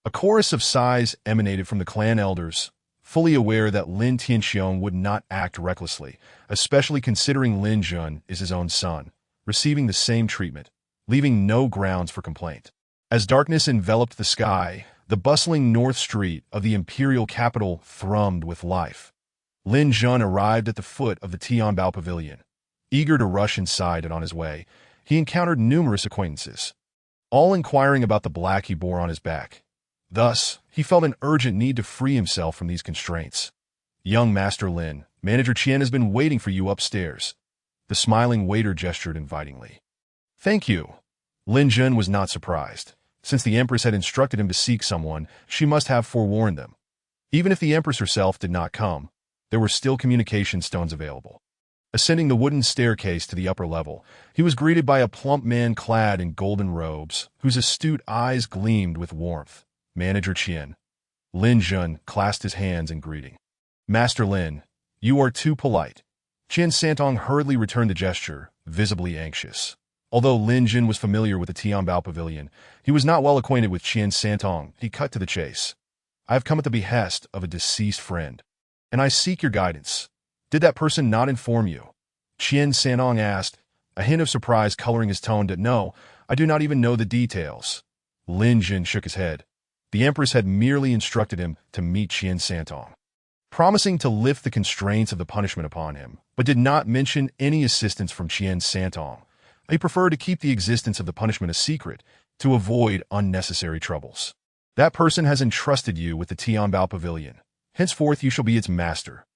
A chorus of sighs emanated from the clan elders, fully aware that Lin Tianxiong would not act recklessly, especially considering Lin Jun is his own son, receiving the same treatment, leaving no grounds for complaint. As darkness enveloped the sky, the bustling North Street of the imperial capital thrummed with life. Lin Jun arrived at the foot of the Tianbao Pavilion. Eager to rush inside and on his way, he encountered numerous acquaintances, all inquiring about the black he bore on his back. Thus, he felt an urgent need to free himself from these constraints. Young Master Lin, Manager Qian has been waiting for you upstairs. The smiling waiter gestured invitingly. Thank you. Lin Jun was not surprised. Since the Empress had instructed him to seek someone, she must have forewarned them. Even if the Empress herself did not come, there were still communication stones available. Ascending the wooden staircase to the upper level, he was greeted by a plump man clad in golden robes, whose astute eyes gleamed with warmth. Manager Qian. Lin Jun clasped his hands in greeting. Master Lin, you are too polite. Qian Santong hurriedly returned the gesture, visibly anxious. Although Lin Jun was familiar with the Tianbao Pavilion, he was not well acquainted with Qian Santong. He cut to the chase. I have come at the behest of a deceased friend, and I seek your guidance. Did that person not inform you? Qian Santong asked, a hint of surprise coloring his tone. No, I do not even know the details. Lin Jun shook his head. The Empress had merely instructed him to meet Qian Santong, promising to lift the constraints of the punishment upon him, but did not mention any assistance from Qian Santong. He preferred to keep the existence of the punishment a secret, to avoid unnecessary troubles. That person has entrusted you with the Tianbao Pavilion. Henceforth you shall be its master,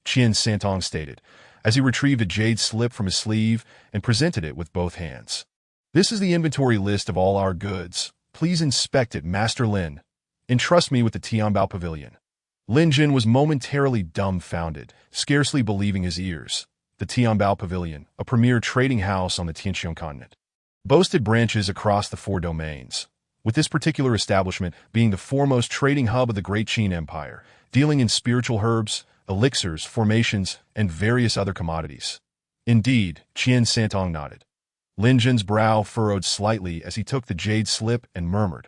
Qian Santong stated, as he retrieved a jade slip from his sleeve and presented it with both hands. This is the inventory list of all our goods. Please inspect it, Master Lin. Entrust me with the Tianbao Pavilion. Lin Jun was momentarily dumbfounded, scarcely believing his ears. The Tianbao Pavilion, a premier trading house on the Tianxiong continent, boasted branches across the 4 domains, with this particular establishment being the foremost trading hub of the Great Qin Empire, dealing in spiritual herbs, elixirs, formations, and various other commodities. Indeed, Qian Santong nodded. Lin Jun's brow furrowed slightly as he took the jade slip and murmured,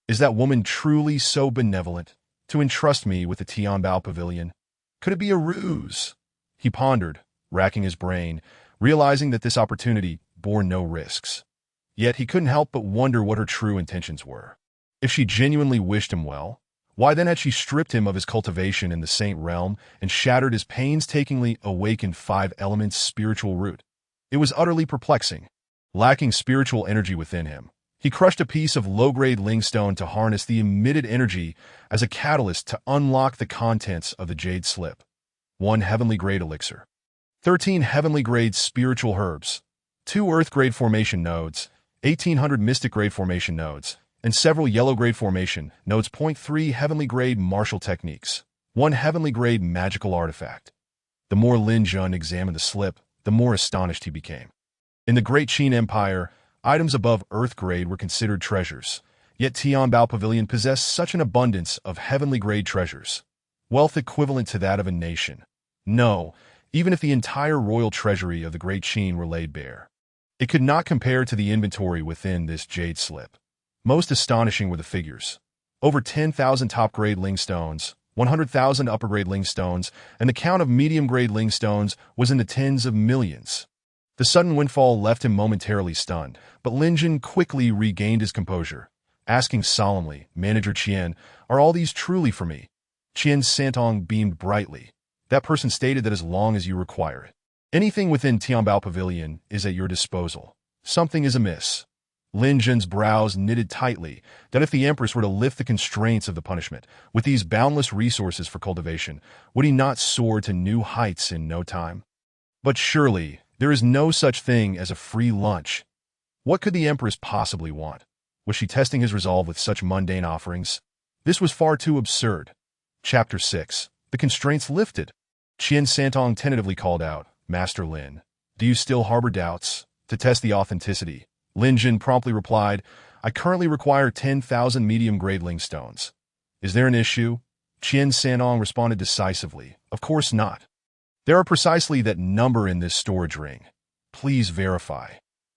Is that woman truly so benevolent to entrust me with the Tianbao Pavilion? Could it be a ruse? He pondered, racking his brain, realizing that this opportunity bore no risks. Yet he couldn't help but wonder what her true intentions were. If she genuinely wished him well, why then had she stripped him of his cultivation in the Saint Realm and shattered his painstakingly awakened 5 elements spiritual root? It was utterly perplexing. Lacking spiritual energy within him, he crushed a piece of low-grade lingstone to harness the emitted energy as a catalyst to unlock the contents of the jade slip. 1 heavenly-grade elixir. 13 heavenly-grade spiritual herbs, 2 earth-grade formation nodes, 1,800 mystic-grade formation nodes, and several yellow-grade formation nodes. 3 heavenly-grade martial techniques, 1 heavenly-grade magical artifact. The more Lin Jun examined the slip, the more astonished he became. In the Great Qin Empire, items above earth-grade were considered treasures, yet Tianbao Pavilion possessed such an abundance of heavenly-grade treasures, wealth equivalent to that of a nation. No, even if the entire royal treasury of the Great Qin were laid bare, it could not compare to the inventory within this jade slip. Most astonishing were the figures. Over 10,000 top-grade lingstones, 100,000 upper-grade lingstones, and the count of medium-grade lingstones was in the tens of millions. The sudden windfall left him momentarily stunned, but Lin Jun quickly regained his composure, asking solemnly, Manager Qian, are all these truly for me? Qian Santong beamed brightly. That person stated that as long as you require it, anything within Tianbao Pavilion is at your disposal. Something is amiss. Lin Jun's brows knitted tightly, that if the Empress were to lift the constraints of the punishment, with these boundless resources for cultivation, would he not soar to new heights in no time? But surely, there is no such thing as a free lunch. What could the Empress possibly want? Was she testing his resolve with such mundane offerings? This was far too absurd. Chapter 6. The constraints lifted. Qian Santong tentatively called out, Master Lin, do you still harbor doubts? To test the authenticity, Lin Jun promptly replied, I currently require 10,000 medium-grade lingstones. Is there an issue? Qian Sanong responded decisively. Of course not. There are precisely that number in this storage ring. Please verify.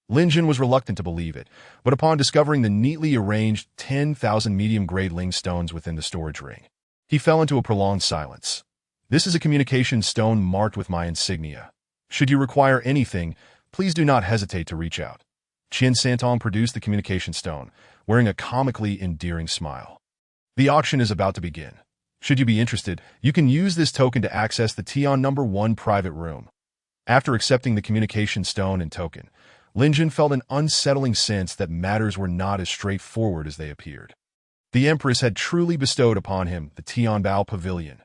Lin Jun was reluctant to believe it, but upon discovering the neatly arranged 10,000 medium-grade Ling stones within the storage ring, he fell into a prolonged silence. This is a communication stone marked with my insignia. Should you require anything, please do not hesitate to reach out. Qian Santong produced the communication stone, wearing a comically endearing smile. The auction is about to begin. Should you be interested, you can use this token to access the Tian number 1 private room. After accepting the communication stone and token, Lin Jun felt an unsettling sense that matters were not as straightforward as they appeared. The Empress had truly bestowed upon him the Tianbao Pavilion.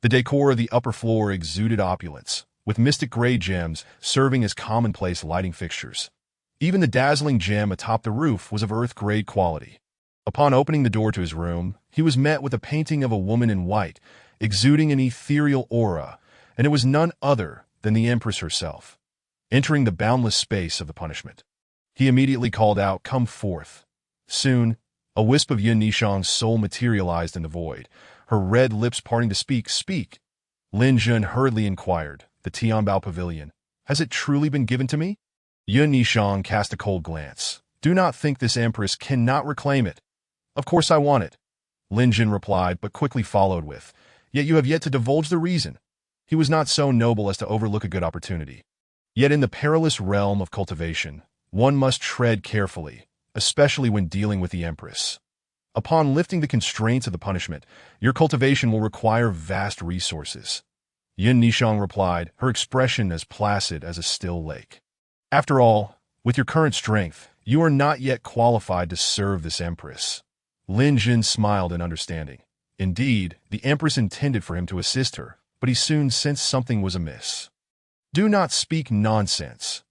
The decor of the upper floor exuded opulence, with mystic gray gems serving as commonplace lighting fixtures. Even the dazzling gem atop the roof was of earth-grade quality. Upon opening the door to his room, he was met with a painting of a woman in white, exuding an ethereal aura, and it was none other than the Empress herself. Entering the boundless space of the punishment, he immediately called out, "Come forth." Soon, a wisp of Yun Nishang's soul materialized in the void, her red lips parting to speak. "Speak." Lin Jun hurriedly inquired, "The Tianbao Pavilion, has it truly been given to me?" Yun Nishang cast a cold glance. "Do not think this Empress cannot reclaim it. Of course I want it." Lin Jun replied, but quickly followed with, "Yet you have yet to divulge the reason." He was not so noble as to overlook a good opportunity. Yet in the perilous realm of cultivation, one must tread carefully, especially when dealing with the Empress. Upon lifting the constraints of the punishment, your cultivation will require vast resources. Yun Nishang replied, her expression as placid as a still lake. "After all, with your current strength, you are not yet qualified to serve this Empress." Lin Jun smiled in understanding. Indeed, the Empress intended for him to assist her, but he soon sensed something was amiss. "Do not speak nonsense.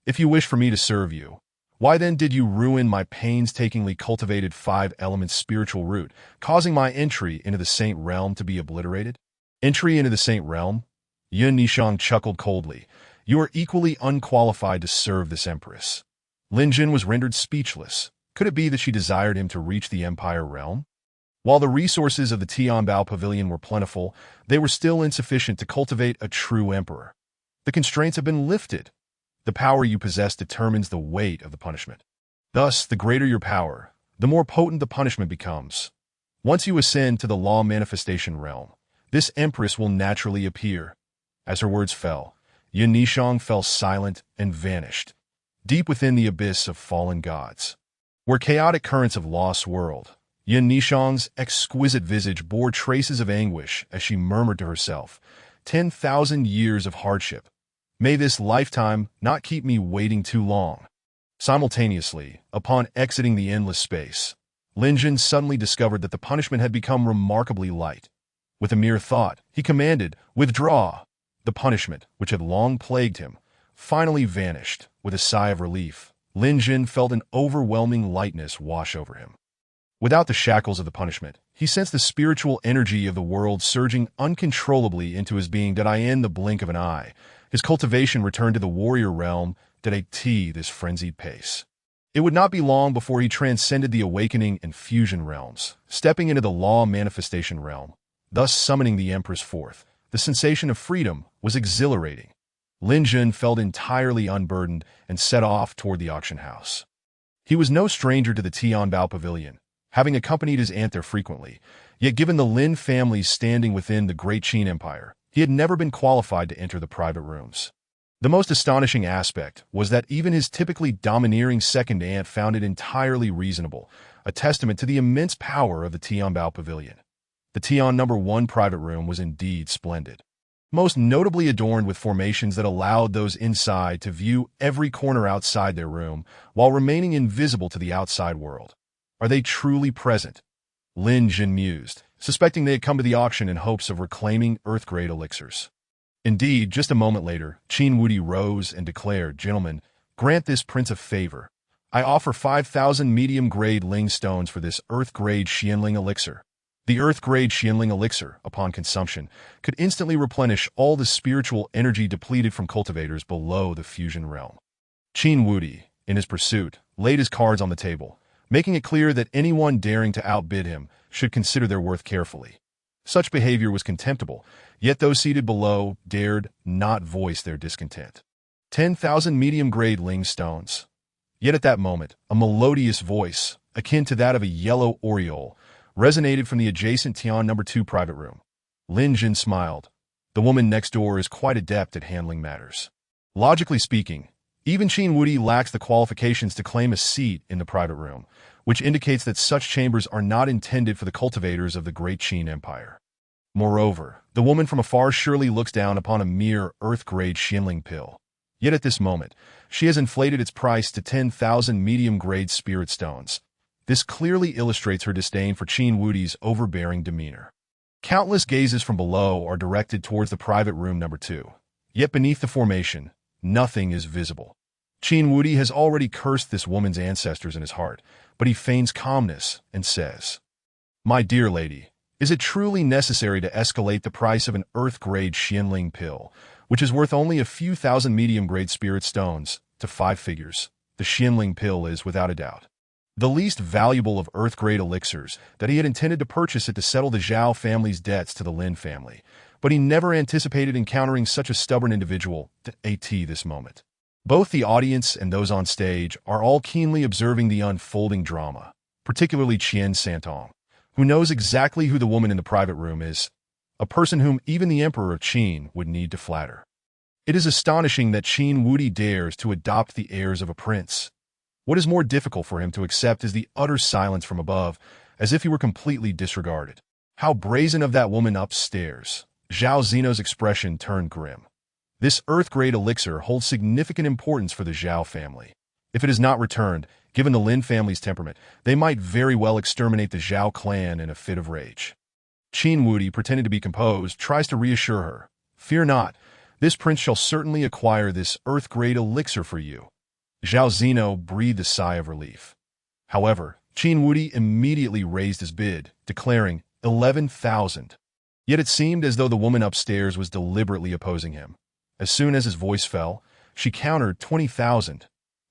If you wish for me to serve you, why then did you ruin my painstakingly cultivated 5-element spiritual root, causing my entry into the Saint Realm to be obliterated?" "Entry into the Saint Realm?" Yun Nishang chuckled coldly. "You are equally unqualified to serve this Empress." Lin Jun was rendered speechless. Could it be that she desired him to reach the Empire Realm? While the resources of the Tianbao Pavilion were plentiful, they were still insufficient to cultivate a true emperor. The constraints have been lifted. The power you possess determines the weight of the punishment. Thus, the greater your power, the more potent the punishment becomes. Once you ascend to the law manifestation realm, this Empress will naturally appear. As her words fell, Yun Nishang fell silent and vanished, deep within the abyss of fallen gods. Where chaotic currents of law swirled, Yun Nishang's exquisite visage bore traces of anguish as she murmured to herself, 10,000 years of hardship. May this lifetime not keep me waiting too long. Simultaneously, upon exiting the endless space, Lin Jun suddenly discovered that the punishment had become remarkably light. With a mere thought, he commanded, "Withdraw." The punishment, which had long plagued him, finally vanished. With a sigh of relief, Lin Jun felt an overwhelming lightness wash over him. Without the shackles of the punishment, he sensed the spiritual energy of the world surging uncontrollably into his being. Did I in the blink of an eye, his cultivation returned to the warrior realm. Did I this frenzied pace? It would not be long before he transcended the awakening and fusion realms, stepping into the law manifestation realm, thus summoning the Empress forth. The sensation of freedom was exhilarating. Lin Jun felt entirely unburdened and set off toward the auction house. He was no stranger to the Tianbao Pavilion, having accompanied his aunt there frequently, yet given the Lin family's standing within the Great Qin Empire, he had never been qualified to enter the private rooms. The most astonishing aspect was that even his typically domineering second aunt found it entirely reasonable, a testament to the immense power of the Tianbao Pavilion. The Tian number 1 private room was indeed splendid, most notably adorned with formations that allowed those inside to view every corner outside their room while remaining invisible to the outside world. Are they truly present? Lin Jun mused, suspecting they had come to the auction in hopes of reclaiming Earth-grade elixirs. Indeed, just a moment later, Qin Wudi rose and declared, "Gentlemen, grant this prince a favor. I offer 5,000 medium-grade Ling stones for this Earth-grade Xianling elixir. The Earth-grade Xianling elixir, upon consumption, could instantly replenish all the spiritual energy depleted from cultivators below the fusion realm." Qin Wudi, in his pursuit, laid his cards on the table, making it clear that anyone daring to outbid him should consider their worth carefully. Such behavior was contemptible, yet those seated below dared not voice their discontent. 10,000 medium-grade Ling stones. Yet at that moment, a melodious voice, akin to that of a yellow oriole, resonated from the adjacent Tian No. 2 private room. Lin Jin smiled. The woman next door is quite adept at handling matters. Logically speaking, even Qin Wudi lacks the qualifications to claim a seat in the private room, which indicates that such chambers are not intended for the cultivators of the great Qin Empire. Moreover, the woman from afar surely looks down upon a mere earth-grade Xianling pill. Yet at this moment, she has inflated its price to 10,000 medium-grade spirit stones. This clearly illustrates her disdain for Qin Wudi's overbearing demeanor. Countless gazes from below are directed towards the private room No. 2. Yet beneath the formation, nothing is visible. Qin Wudi has already cursed this woman's ancestors in his heart, but he feigns calmness and says, "My dear lady, is it truly necessary to escalate the price of an earth-grade Xianling pill, which is worth only a few thousand medium-grade spirit stones, to 5 figures? The Xianling pill is, without a doubt, the least valuable of earth-grade elixirs that he had intended to purchase it to settle the Zhao family's debts to the Lin family, but he never anticipated encountering such a stubborn individual at this moment." Both the audience and those on stage are all keenly observing the unfolding drama, particularly Qian Santong, who knows exactly who the woman in the private room is, a person whom even the Emperor of Qin would need to flatter. It is astonishing that Qin Wudi dares to adopt the airs of a prince. What is more difficult for him to accept is the utter silence from above, as if he were completely disregarded. How brazen of that woman upstairs! Zhao Zeno's expression turned grim. This earth-grade elixir holds significant importance for the Zhao family. If it is not returned, given the Lin family's temperament, they might very well exterminate the Zhao clan in a fit of rage. Qin Wudi, pretending to be composed, tries to reassure her. "Fear not, this prince shall certainly acquire this earth-grade elixir for you." Zhao Zeno breathed a sigh of relief. However, Qin Wudi immediately raised his bid, declaring 11,000. Yet it seemed as though the woman upstairs was deliberately opposing him. As soon as his voice fell, she countered 20,000.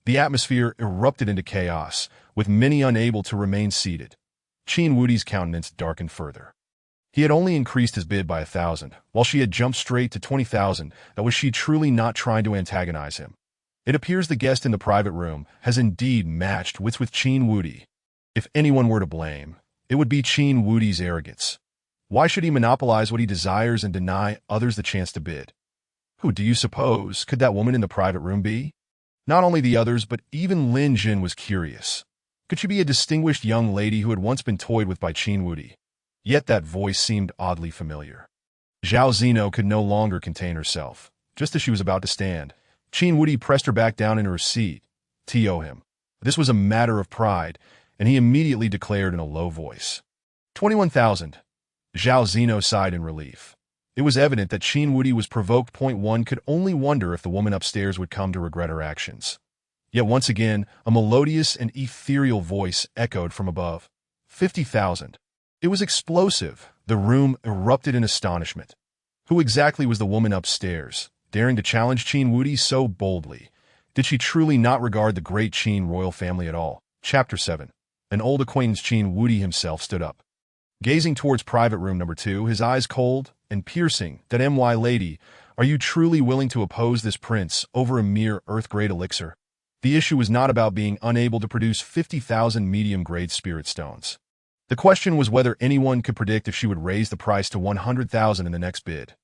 The atmosphere erupted into chaos, with many unable to remain seated. Qin Wudi's countenance darkened further. He had only increased his bid by 1,000, while she had jumped straight to 20,000. That was she truly not trying to antagonize him. It appears the guest in the private room has indeed matched wits with Qin Wudi. If anyone were to blame, it would be Qin Wudi's arrogance. Why should he monopolize what he desires and deny others the chance to bid? Who do you suppose could that woman in the private room be? Not only the others, but even Lin Jin was curious. Could she be a distinguished young lady who had once been toyed with by Qin Wudi? Yet that voice seemed oddly familiar. Zhao Zeno could no longer contain herself. Just as she was about to stand, Qin Wudi pressed her back down into her seat. "To him." This was a matter of pride, and he immediately declared in a low voice, 21,000. Zhao Zeno sighed in relief. It was evident that Qin Wudi was provoked. One could only wonder if the woman upstairs would come to regret her actions. Yet once again, a melodious and ethereal voice echoed from above. 50,000. It was explosive. The room erupted in astonishment. Who exactly was the woman upstairs, daring to challenge Qin Wudi so boldly? Did she truly not regard the great Qin royal family at all? Chapter 7. An old acquaintance. Qin Wudi himself stood up. Gazing towards private room No. 2, his eyes cold and piercing. "That my lady, are you truly willing to oppose this prince over a mere earth-grade elixir?" The issue was not about being unable to produce 50,000 medium-grade spirit stones. The question was whether anyone could predict if she would raise the price to 100,000 in the next bid.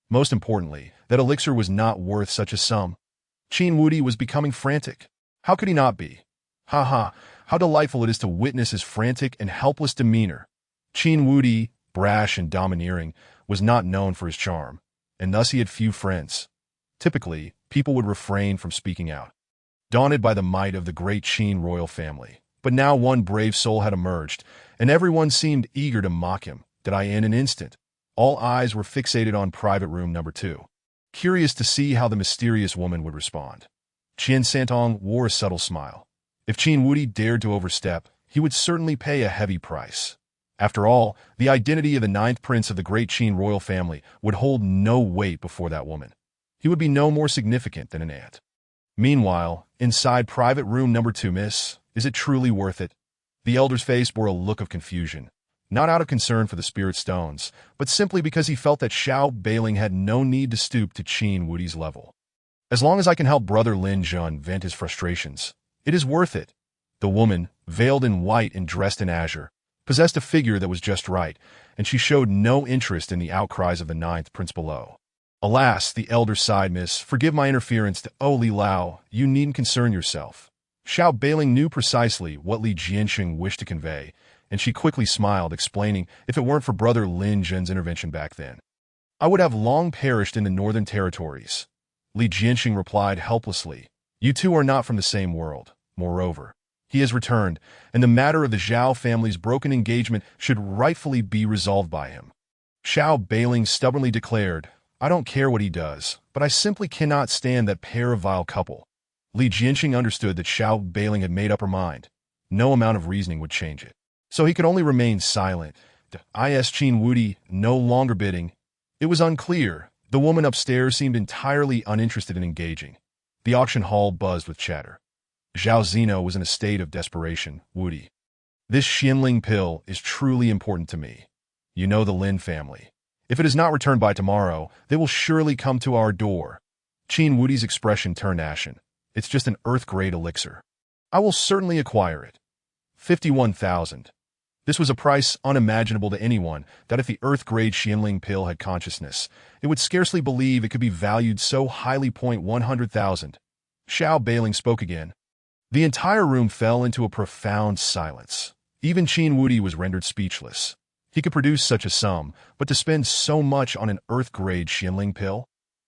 Most importantly, that elixir was not worth such a sum. Qin Wudi was becoming frantic. How could he not be? Ha ha, how delightful it is to witness his frantic and helpless demeanor. Qin Wudi, brash and domineering, was not known for his charm, and thus he had few friends. Typically, people would refrain from speaking out, daunted by the might of the great Qin royal family. But now one brave soul had emerged, and everyone seemed eager to mock him. In an instant, all eyes were fixated on private room No. 2, curious to see how the mysterious woman would respond. Qian Santong wore a subtle smile. If Qin Wudi dared to overstep, he would certainly pay a heavy price. After all, the identity of the 9th prince of the great Qin royal family would hold no weight before that woman. He would be no more significant than an ant. Meanwhile, inside private room No. 2, "Miss, is it truly worth it?" The elder's face bore a look of confusion. not out of concern for the spirit stones, but simply because he felt that Xiao Bailing had no need to stoop to Qin Wudi's level. As long as I can help Brother Lin Jun vent his frustrations, it is worth it. The woman, veiled in white and dressed in azure, possessed a figure that was just right, and she showed no interest in the outcries of the ninth prince below. Alas, the elder sighed, Miss, forgive my interference to Li Lao, you needn't concern yourself. Xiao Bailing knew precisely what Li Jianxing wished to convey, and she quickly smiled, explaining, if it weren't for Brother Lin Jun's intervention back then, I would have long perished in the northern territories. Li Jianxing replied helplessly, you two are not from the same world. Moreover, he has returned, and the matter of the Zhao family's broken engagement should rightfully be resolved by him. Xiao Bailing stubbornly declared, I don't care what he does, but I simply cannot stand that pair of vile couple. Li Jianxing understood that Xiao Bailing had made up her mind. No amount of reasoning would change it. So he could only remain silent. Is Qin Wudi no longer bidding? It was unclear. The woman upstairs seemed entirely uninterested in engaging. The auction hall buzzed with chatter. Zhao Zino was in a state of desperation. Wudi, this Xianling pill is truly important to me. You know the Lin family. If it is not returned by tomorrow, they will surely come to our door. Qin Wudi's expression turned ashen. It's just an earth-grade elixir. I will certainly acquire it. 51,000. This was a price unimaginable to anyone that if the earth-grade Xianling pill had consciousness, it would scarcely believe it could be valued so highly. 100,000. Xiao Bailing spoke again. The entire room fell into a profound silence. Even Qin Wudi was rendered speechless. He could produce such a sum, but to spend so much on an earth-grade Xianling pill?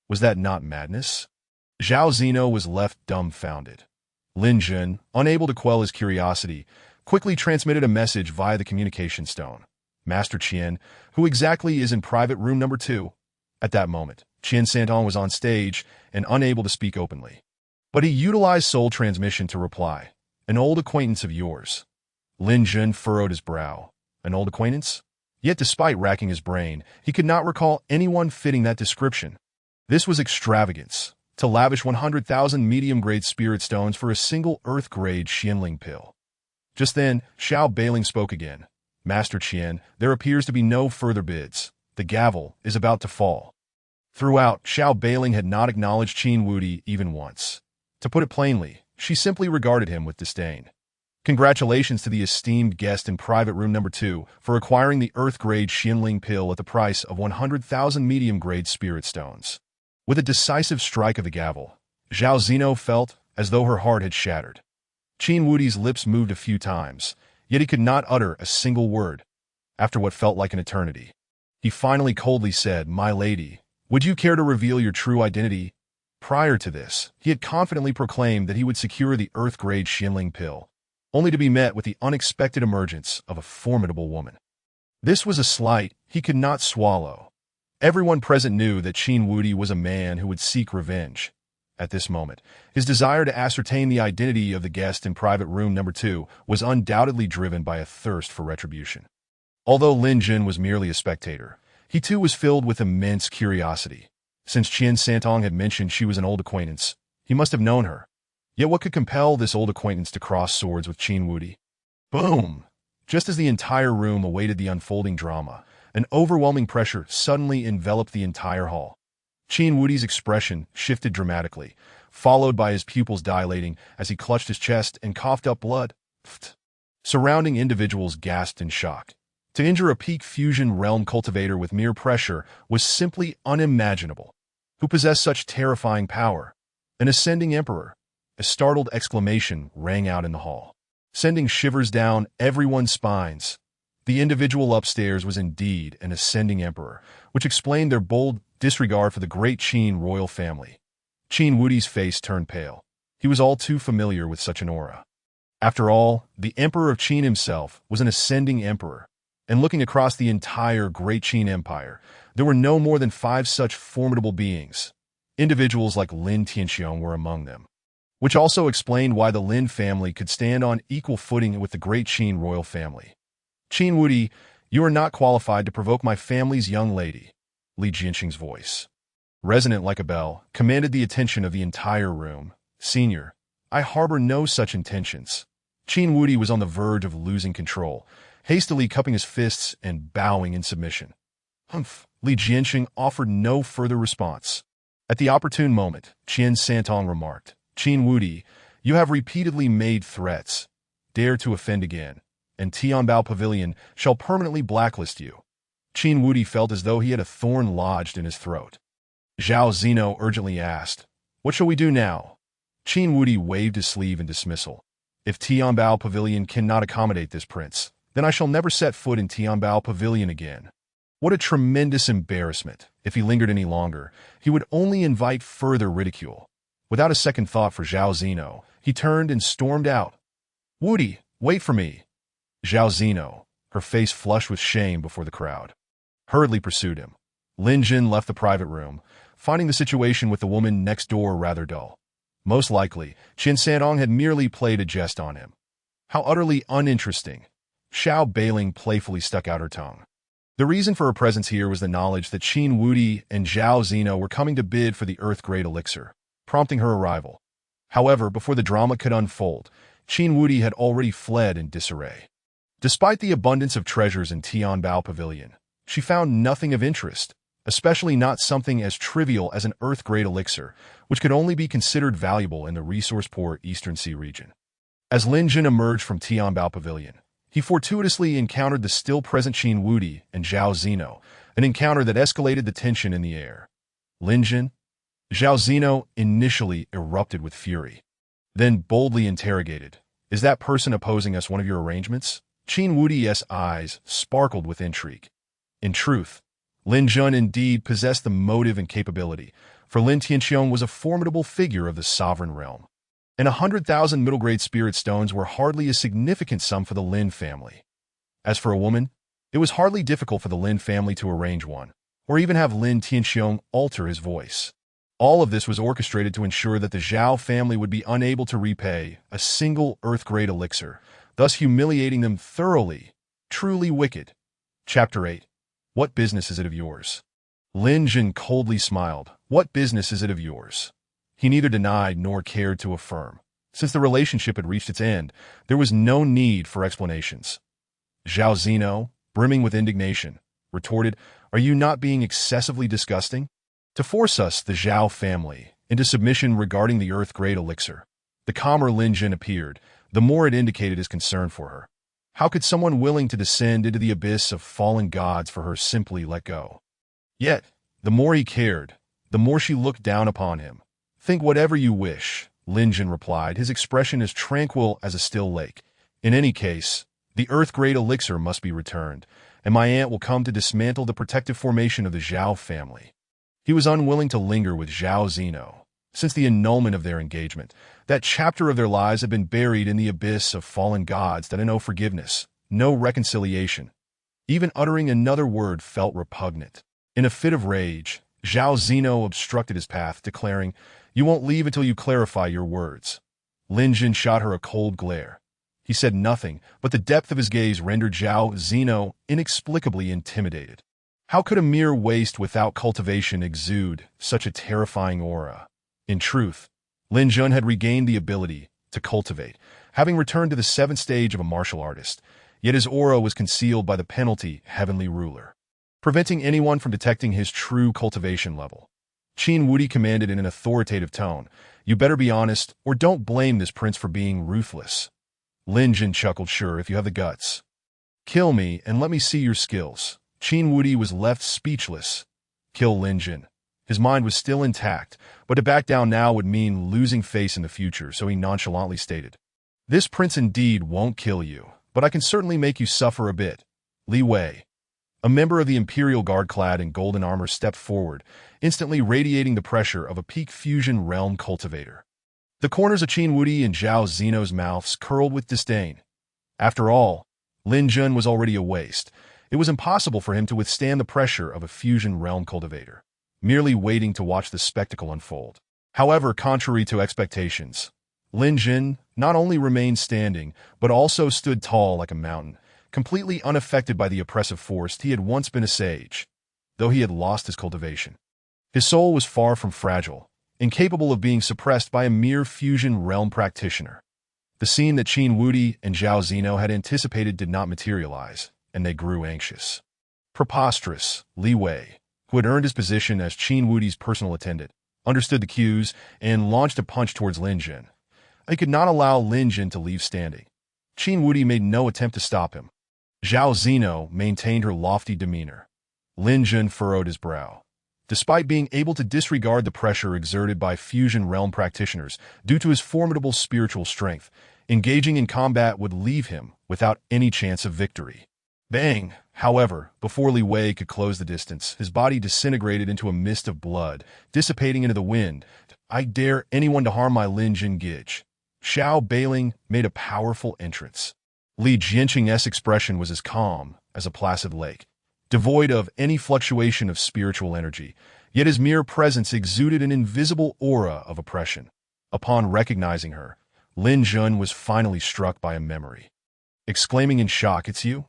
Was that not madness? Zhao Zino was left dumbfounded. Lin Jun, unable to quell his curiosity, quickly transmitted a message via the communication stone. Master Qian, who exactly is in private room number 2? At that moment, Qian Santong was on stage and unable to speak openly. But he utilized soul transmission to reply. An old acquaintance of yours. Lin Jun furrowed his brow. An old acquaintance? Yet despite racking his brain, he could not recall anyone fitting that description. This was extravagance, to lavish 100,000 medium-grade spirit stones for a single earth-grade Xianling pill. Just then, Xiao Bailing spoke again. Master Qian, there appears to be no further bids. The gavel is about to fall. Throughout, Xiao Bailing had not acknowledged Qin Wudi even once. To put it plainly, she simply regarded him with disdain. Congratulations to the esteemed guest in private room number 2 for acquiring the earth-grade Xianling pill at the price of 100,000 medium-grade spirit stones. With a decisive strike of the gavel, Zhao Zino felt as though her heart had shattered. Qin Wudi's lips moved a few times, yet he could not utter a single word. After what felt like an eternity, he finally coldly said, My lady, would you care to reveal your true identity? Prior to this, he had confidently proclaimed that he would secure the earth-grade Xianling pill, only to be met with the unexpected emergence of a formidable woman. This was a slight he could not swallow. Everyone present knew that Qin Wudi was a man who would seek revenge. At this moment, his desire to ascertain the identity of the guest in private room number 2 was undoubtedly driven by a thirst for retribution. Although Lin Jun was merely a spectator, he too was filled with immense curiosity. Since Qian Santong had mentioned she was an old acquaintance, he must have known her. Yet what could compel this old acquaintance to cross swords with Qin Wudi? Boom! Just as the entire room awaited the unfolding drama, an overwhelming pressure suddenly enveloped the entire hall. Qin Wudi's expression shifted dramatically, followed by his pupils dilating as he clutched his chest and coughed up blood. Surrounding individuals gasped in shock. To injure a peak fusion realm cultivator with mere pressure was simply unimaginable. Who possessed such terrifying power? An ascending emperor. A startled exclamation rang out in the hall, sending shivers down everyone's spines. The individual upstairs was indeed an ascending emperor, which explained their bold disregard for the great Qin royal family. Qin Wudi's face turned pale. He was all too familiar with such an aura. After all, the Emperor of Qin himself was an ascending emperor, and looking across the entire great Qin Empire, there were no more than 5 such formidable beings. Individuals like Lin Tianxiong were among them, which also explained why the Lin family could stand on equal footing with the great Qin royal family. Qin Wudi, you are not qualified to provoke my family's young lady. Li Jianxing's voice, resonant like a bell, commanded the attention of the entire room. Senior, I harbor no such intentions. Qin Wudi was on the verge of losing control, hastily cupping his fists and bowing in submission. Humph! Li Jianxing offered no further response. At the opportune moment, Qian Santong remarked, "Qin Wudi, you have repeatedly made threats. Dare to offend again, and Tianbao Pavilion shall permanently blacklist you." Qin Wudi felt as though he had a thorn lodged in his throat. Zhao Zino urgently asked, "What shall we do now?" Qin Wudi waved his sleeve in dismissal. "If Tianbao Pavilion cannot accommodate this prince, then I shall never set foot in Tianbao Pavilion again." What a tremendous embarrassment. If he lingered any longer, he would only invite further ridicule. Without a second thought for Zhao Zino, he turned and stormed out. "Wudi, wait for me." Zhao Zino, her face flushed with shame before the crowd, hurriedly pursued him. Lin Jin left the private room, finding the situation with the woman next door rather dull. Most likely, Qian Santong had merely played a jest on him. How utterly uninteresting. Xiao Beiling playfully stuck out her tongue. The reason for her presence here was the knowledge that Qin Wudi and Zhao Zino were coming to bid for the Earth-Grade Elixir, prompting her arrival. However, before the drama could unfold, Qin Wudi had already fled in disarray. Despite the abundance of treasures in Tianbao Pavilion, she found nothing of interest, especially not something as trivial as an Earth-Grade Elixir, which could only be considered valuable in the resource-poor Eastern Sea region. As Lin Jin emerged from Tianbao Pavilion, he fortuitously encountered the still-present Qin Wudi and Zhao Zino, an encounter that escalated the tension in the air. Lin Jin? Zhao Zino initially erupted with fury, then boldly interrogated, "Is that person opposing us one of your arrangements?" Qin Wudi's eyes sparkled with intrigue. In truth, Lin Jun indeed possessed the motive and capability, for Lin Tianxiong was a formidable figure of the sovereign realm. And 100,000 middle-grade spirit stones were hardly a significant sum for the Lin family. As for a woman, it was hardly difficult for the Lin family to arrange one, or even have Lin Tianxiong alter his voice. All of this was orchestrated to ensure that the Zhao family would be unable to repay a single Earth-grade elixir, thus humiliating them thoroughly. Truly wicked. Chapter 8. What business is it of yours? Lin Jin coldly smiled. What business is it of yours? He neither denied nor cared to affirm. Since the relationship had reached its end, there was no need for explanations. Zhao Zino, brimming with indignation, retorted, "Are you not being excessively disgusting? To force us, the Zhao family, into submission regarding the Earth-grade elixir." The calmer Lin Jin appeared, the more it indicated his concern for her. How could someone willing to descend into the abyss of fallen gods for her simply let go? Yet, the more he cared, the more she looked down upon him. "Think whatever you wish," Lin Jin replied, his expression as tranquil as a still lake. "In any case, the Earth-grade elixir must be returned, and my aunt will come to dismantle the protective formation of the Zhao family." He was unwilling to linger with Zhao Zino. Since the annulment of their engagement, that chapter of their lives had been buried in the abyss of fallen gods that had no forgiveness, no reconciliation. Even uttering another word felt repugnant. In a fit of rage, Zhao Zino obstructed his path, declaring, "You won't leave until you clarify your words." Lin Jin shot her a cold glare. He said nothing, but the depth of his gaze rendered Zhao Zino inexplicably intimidated. How could a mere waste without cultivation exude such a terrifying aura? In truth, Lin Jun had regained the ability to cultivate, having returned to the 7th stage of a martial artist, yet his aura was concealed by the penalty Heavenly Ruler, preventing anyone from detecting his true cultivation level. Qin Wudi commanded in an authoritative tone, "You better be honest, or don't blame this prince for being ruthless." Lin Jin chuckled, "Sure, if you have the guts. Kill me and let me see your skills." Qin Wudi was left speechless. Kill Lin Jin. His mind was still intact, but to back down now would mean losing face in the future, so he nonchalantly stated, "This prince indeed won't kill you, but I can certainly make you suffer a bit." Li Wei, a member of the Imperial Guard clad in golden armor, stepped forward, instantly radiating the pressure of a peak fusion realm cultivator. The corners of Qin Wudi and Zhao Zino's mouths curled with disdain. After all, Lin Jun was already a waste. It was impossible for him to withstand the pressure of a fusion realm cultivator, merely waiting to watch the spectacle unfold. However, contrary to expectations, Lin Jin not only remained standing, but also stood tall like a mountain, completely unaffected by the oppressive force. He had once been a sage, though he had lost his cultivation. His soul was far from fragile, incapable of being suppressed by a mere fusion realm practitioner. The scene that Qin Wudi and Zhao Zeno had anticipated did not materialize, and they grew anxious. Preposterous, Li Wei, who had earned his position as Qin Wudi's personal attendant, understood the cues and launched a punch towards Lin Jin. He could not allow Lin Jin to leave standing. Qin Wudi made no attempt to stop him. Zhao Zeno maintained her lofty demeanor. Lin Jin furrowed his brow. Despite being able to disregard the pressure exerted by fusion realm practitioners due to his formidable spiritual strength, engaging in combat would leave him without any chance of victory. Bang! However, before Li Wei could close the distance, his body disintegrated into a mist of blood, dissipating into the wind. I dare anyone to harm my Lin Jin Gij. Xiao Beiling made a powerful entrance. Li Jianqing's expression was as calm as a placid lake, devoid of any fluctuation of spiritual energy, yet his mere presence exuded an invisible aura of oppression. Upon recognizing her, Lin Jun was finally struck by a memory. Exclaiming in shock, "It's you?"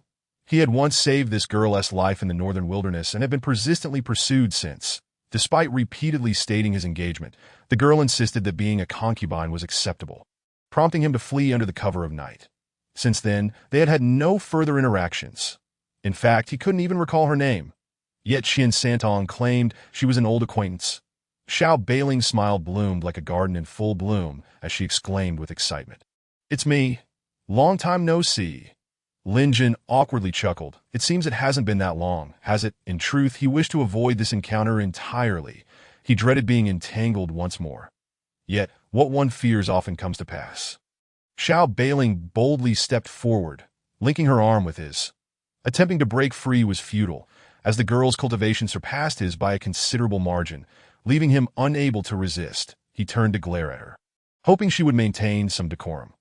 He had once saved this girl's life in the northern wilderness and had been persistently pursued since. Despite repeatedly stating his engagement, the girl insisted that being a concubine was acceptable, prompting him to flee under the cover of night. Since then, they had had no further interactions. In fact, he couldn't even recall her name. Yet Qian Santong claimed she was an old acquaintance. Xiao Beiling's smile bloomed like a garden in full bloom as she exclaimed with excitement, "It's me. Long time no see." Lin Jin awkwardly chuckled. It seems it hasn't been that long, has it? In truth, he wished to avoid this encounter entirely. He dreaded being entangled once more. Yet, what one fears often comes to pass. Xiao Beiling boldly stepped forward, linking her arm with his. Attempting to break free was futile, as the girl's cultivation surpassed his by a considerable margin, leaving him unable to resist. He turned to glare at her, hoping she would maintain some decorum.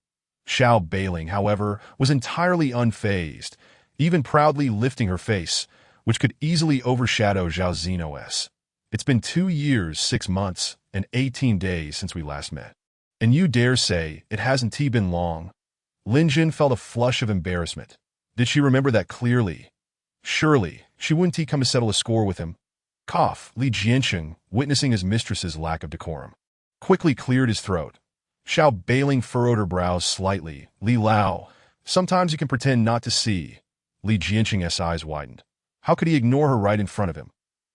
Xiao Beiling, however, was entirely unfazed, even proudly lifting her face, which could easily overshadow Zhao Zeno's. "It's been 2 years, 6 months, and 18 days since we last met. And you dare say it hasn't been long?" Lin Jin felt a flush of embarrassment. Did she remember that clearly? Surely, she wouldn't come to settle a score with him. Cough. Li Jianqing, witnessing his mistress's lack of decorum, quickly cleared his throat. Xiao Beiling furrowed her brows slightly. "Li Lao, sometimes you can pretend not to see." Li Jianqing's eyes widened. How could he ignore her right in front of him?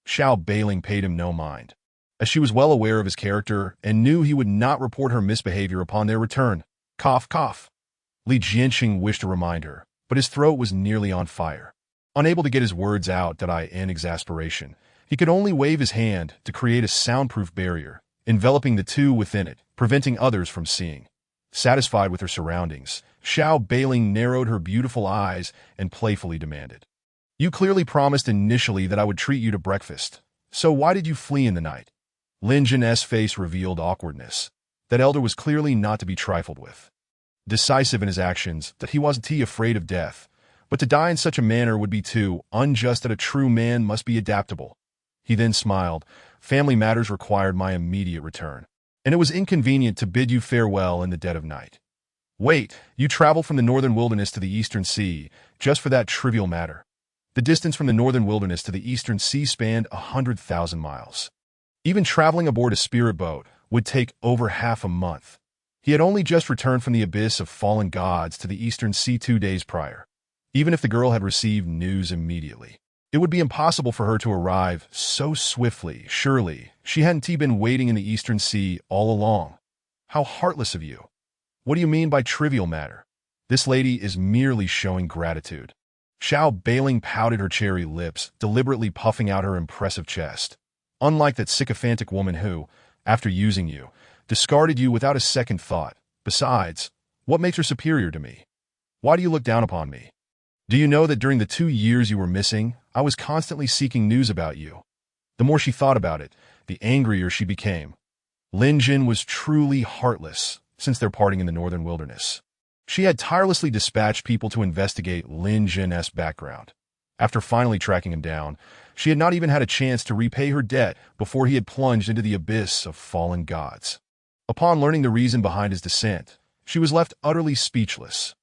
Xiao Beiling paid him no mind, as she was well aware of his character and knew he would not report her misbehavior upon their return. Cough, cough. Li Jianqing wished to remind her, but his throat was nearly on fire. Unable to get his words out in exasperation, he could only wave his hand to create a soundproof barrier, enveloping the two within it, preventing others from seeing. Satisfied with her surroundings, Xiao Beiling narrowed her beautiful eyes and playfully demanded, "You clearly promised initially that I would treat you to breakfast. So why did you flee in the night?" Lin Jin's face revealed awkwardness. That elder was clearly not to be trifled with. Decisive in his actions, that he wasn't afraid of death, but to die in such a manner would be too unjust. That a true man must be adaptable. He then smiled. "Family matters required my immediate return, and it was inconvenient to bid you farewell in the dead of night." "Wait, you traveled from the northern wilderness to the eastern sea, just for that trivial matter?" The distance from the northern wilderness to the eastern sea spanned 100,000 miles. Even traveling aboard a spirit boat would take over half a month. He had only just returned from the abyss of fallen gods to the eastern sea 2 days prior. Even if the girl had received news immediately, it would be impossible for her to arrive so swiftly. Surely, she hadn't been waiting in the eastern sea all along. How heartless of you. What do you mean by trivial matter? This lady is merely showing gratitude. Xiao Beiling pouted her cherry lips, deliberately puffing out her impressive chest. Unlike that sycophantic woman who, after using you, discarded you without a second thought. Besides, what makes her superior to me? Why do you look down upon me? Do you know that during the 2 years you were missing, I was constantly seeking news about you? The more she thought about it, the angrier she became. Lin Jin was truly heartless since their parting in the northern wilderness. She had tirelessly dispatched people to investigate Lin Jin's background. After finally tracking him down, she had not even had a chance to repay her debt before he had plunged into the abyss of fallen gods. Upon learning the reason behind his descent, she was left utterly speechless.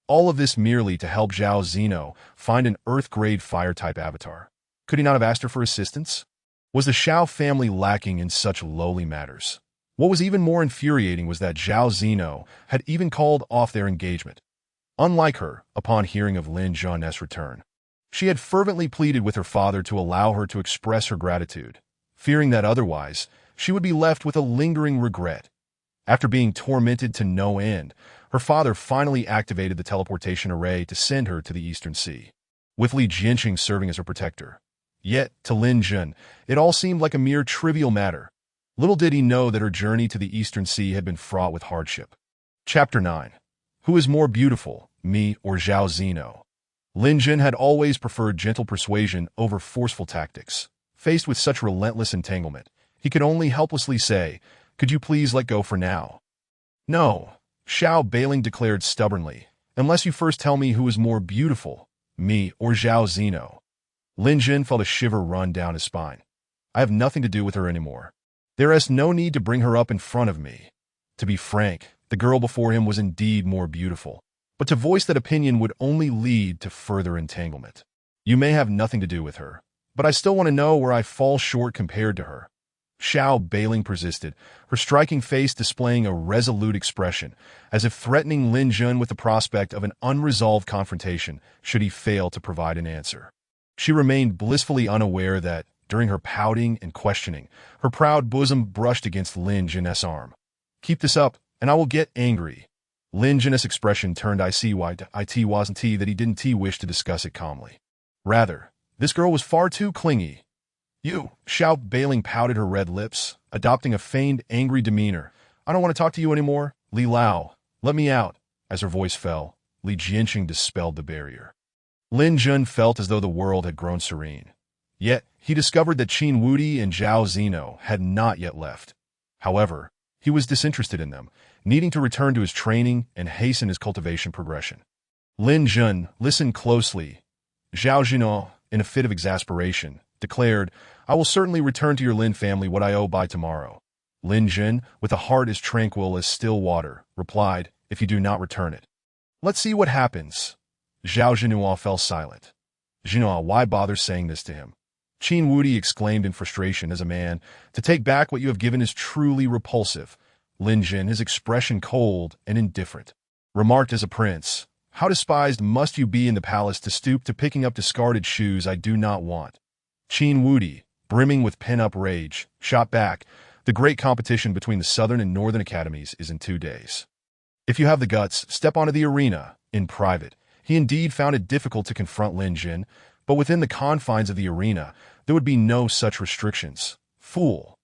All of this merely to help Zhao Zeno find an Earth-grade fire-type avatar. Could he not have asked her for assistance? Was the Xiao family lacking in such lowly matters? What was even more infuriating was that Zhao Zino had even called off their engagement. Unlike her, upon hearing of Lin Zhan's return, she had fervently pleaded with her father to allow her to express her gratitude, fearing that otherwise she would be left with a lingering regret. After being tormented to no end, her father finally activated the teleportation array to send her to the Eastern Sea, with Li Jianqing serving as her protector. Yet, to Lin Zhan, it all seemed like a mere trivial matter. Little did he know that her journey to the Eastern Sea had been fraught with hardship. Chapter 9. Who is more beautiful, me or Zhao Zino? Lin Zhan had always preferred gentle persuasion over forceful tactics. Faced with such relentless entanglement, he could only helplessly say, "Could you please let go for now?" "No," Xiao Bailing declared stubbornly, "unless you first tell me who is more beautiful, me or Zhao Zino." Lin Zhan felt a shiver run down his spine. "I have nothing to do with her anymore. There is no need to bring her up in front of me." To be frank, the girl before him was indeed more beautiful, but to voice that opinion would only lead to further entanglement. "You may have nothing to do with her, but I still want to know where I fall short compared to her." Xiao Bailing persisted, her striking face displaying a resolute expression, as if threatening Lin Zhan with the prospect of an unresolved confrontation should he fail to provide an answer. She remained blissfully unaware that, during her pouting and questioning, her proud bosom brushed against Lin Zhan's arm. "Keep this up, and I will get angry." Lin Zhan's expression turned it wasn't that he didn't wish to discuss it calmly. Rather, this girl was far too clingy. "You," Xiao Bailing pouted her red lips, adopting a feigned angry demeanor. "I don't want to talk to you anymore. Li Lao, let me out." As her voice fell, Li Jianqing dispelled the barrier. Lin Zhan felt as though the world had grown serene. Yet, he discovered that Qin Wudi and Zhao Zino had not yet left. However, he was disinterested in them, needing to return to his training and hasten his cultivation progression. Lin Zhan listened closely. Zhao Zino, in a fit of exasperation, declared, "I will certainly return to your Lin family what I owe by tomorrow." Lin Zhan, with a heart as tranquil as still water, replied, "If you do not return it, let's see what happens." Zhao Zhinua fell silent. "Zhinua, why bother saying this to him?" Qin Wudi exclaimed in frustration as a man, "To take back what you have given is truly repulsive." Lin Zhan, his expression cold and indifferent, remarked as a prince, "How despised must you be in the palace to stoop to picking up discarded shoes I do not want?" Qin Wudi, brimming with pent-up rage, shot back, "The great competition between the Southern and Northern Academies is in 2 days. If you have the guts, step onto the arena." In private, he indeed found it difficult to confront Lin Zhan, but within the confines of the arena, there would be no such restrictions. "Fool."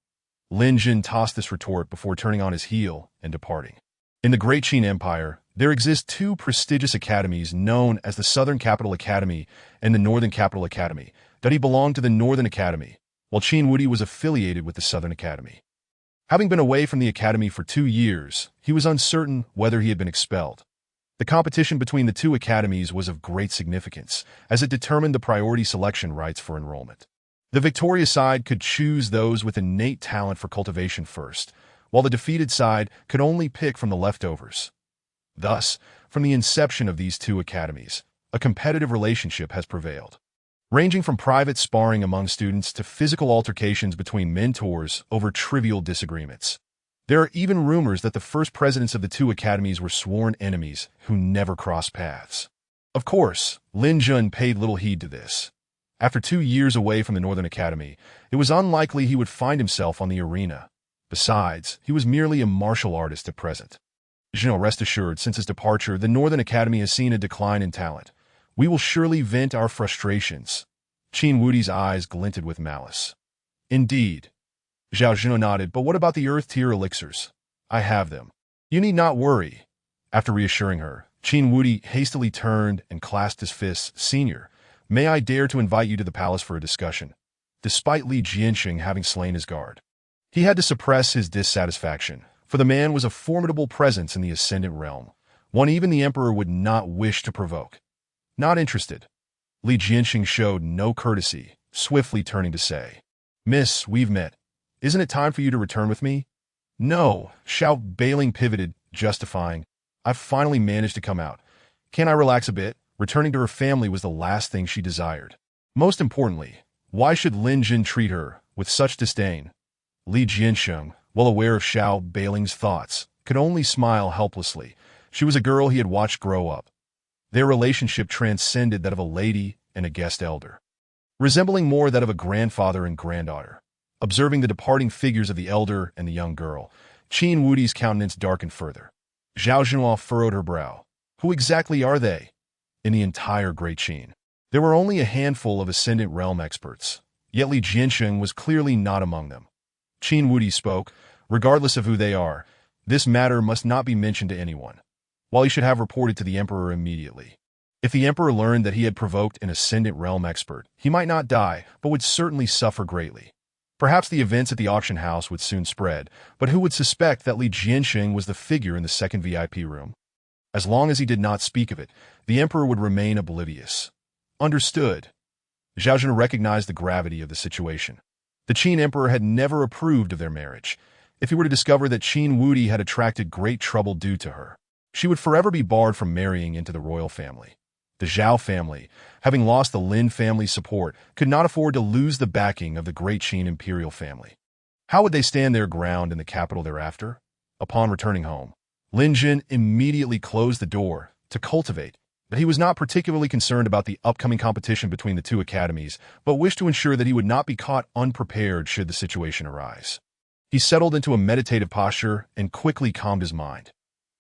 Lin Zhan tossed this retort before turning on his heel and departing. In the Great Qin Empire, there exist 2 prestigious academies known as the Southern Capital Academy and the Northern Capital Academy. That he belonged to the Northern Academy, while Qin Wudi was affiliated with the Southern Academy. Having been away from the academy for 2 years, he was uncertain whether he had been expelled. The competition between the 2 academies was of great significance, as it determined the priority selection rights for enrollment. The victorious side could choose those with innate talent for cultivation first, while the defeated side could only pick from the leftovers. Thus, from the inception of these 2 academies, a competitive relationship has prevailed, ranging from private sparring among students to physical altercations between mentors over trivial disagreements. There are even rumors that the first presidents of the 2 academies were sworn enemies who never crossed paths. Of course, Lin Zhan paid little heed to this. After 2 years away from the Northern Academy, it was unlikely he would find himself on the arena. Besides, he was merely a martial artist at present. Rest assured, since his departure, the Northern Academy has seen a decline in talent. We will surely vent our frustrations. Qin Wudi's eyes glinted with malice. "Indeed." Zhao Zhino nodded, "But what about the Earth-tier elixirs? I have them. You need not worry." After reassuring her, Qin Wudi hastily turned and clasped his fists. "Senior, may I dare to invite you to the palace for a discussion?" Despite Li Jianqing having slain his guard, he had to suppress his dissatisfaction, for the man was a formidable presence in the Ascendant Realm, one even the Emperor would not wish to provoke. "Not interested." Li Jianqing showed no courtesy, swiftly turning to say, "Miss, we've met. Isn't it time for you to return with me?" "No," Xiao Bailing pivoted, justifying, "I've finally managed to come out. Can't I relax a bit?" Returning to her family was the last thing she desired. Most importantly, why should Lin Zhan treat her with such disdain? Li Jianqing, Well aware of Xiao Beiling's thoughts, could only smile helplessly. She was a girl he had watched grow up. Their relationship transcended that of a lady and a guest elder, resembling more that of a grandfather and granddaughter. Observing the departing figures of the elder and the young girl, Qin Wudi's countenance darkened further. Zhao Junhua furrowed her brow. Who exactly are they? In the entire Great Qin, there were only a handful of Ascendant Realm experts, yet Li Jiansheng was clearly not among them. Qin Wudi spoke, regardless of who they are, this matter must not be mentioned to anyone, while he should have reported to the Emperor immediately. If the Emperor learned that he had provoked an Ascendant Realm expert, he might not die, but would certainly suffer greatly. Perhaps the events at the auction house would soon spread, but who would suspect that Li Jiansheng was the figure in the second VIP room? As long as he did not speak of it, the Emperor would remain oblivious. Understood. Zhao Jun recognized the gravity of the situation. The Qin Emperor had never approved of their marriage. If he were to discover that Qin Wudi had attracted great trouble due to her, she would forever be barred from marrying into the royal family. The Zhao family, having lost the Lin family's support, could not afford to lose the backing of the great Qin imperial family. How would they stand their ground in the capital thereafter? Upon returning home, Lin Jin immediately closed the door to cultivate that he was not particularly concerned about the upcoming competition between the two academies, but wished to ensure that he would not be caught unprepared should the situation arise. He settled into a meditative posture and quickly calmed his mind.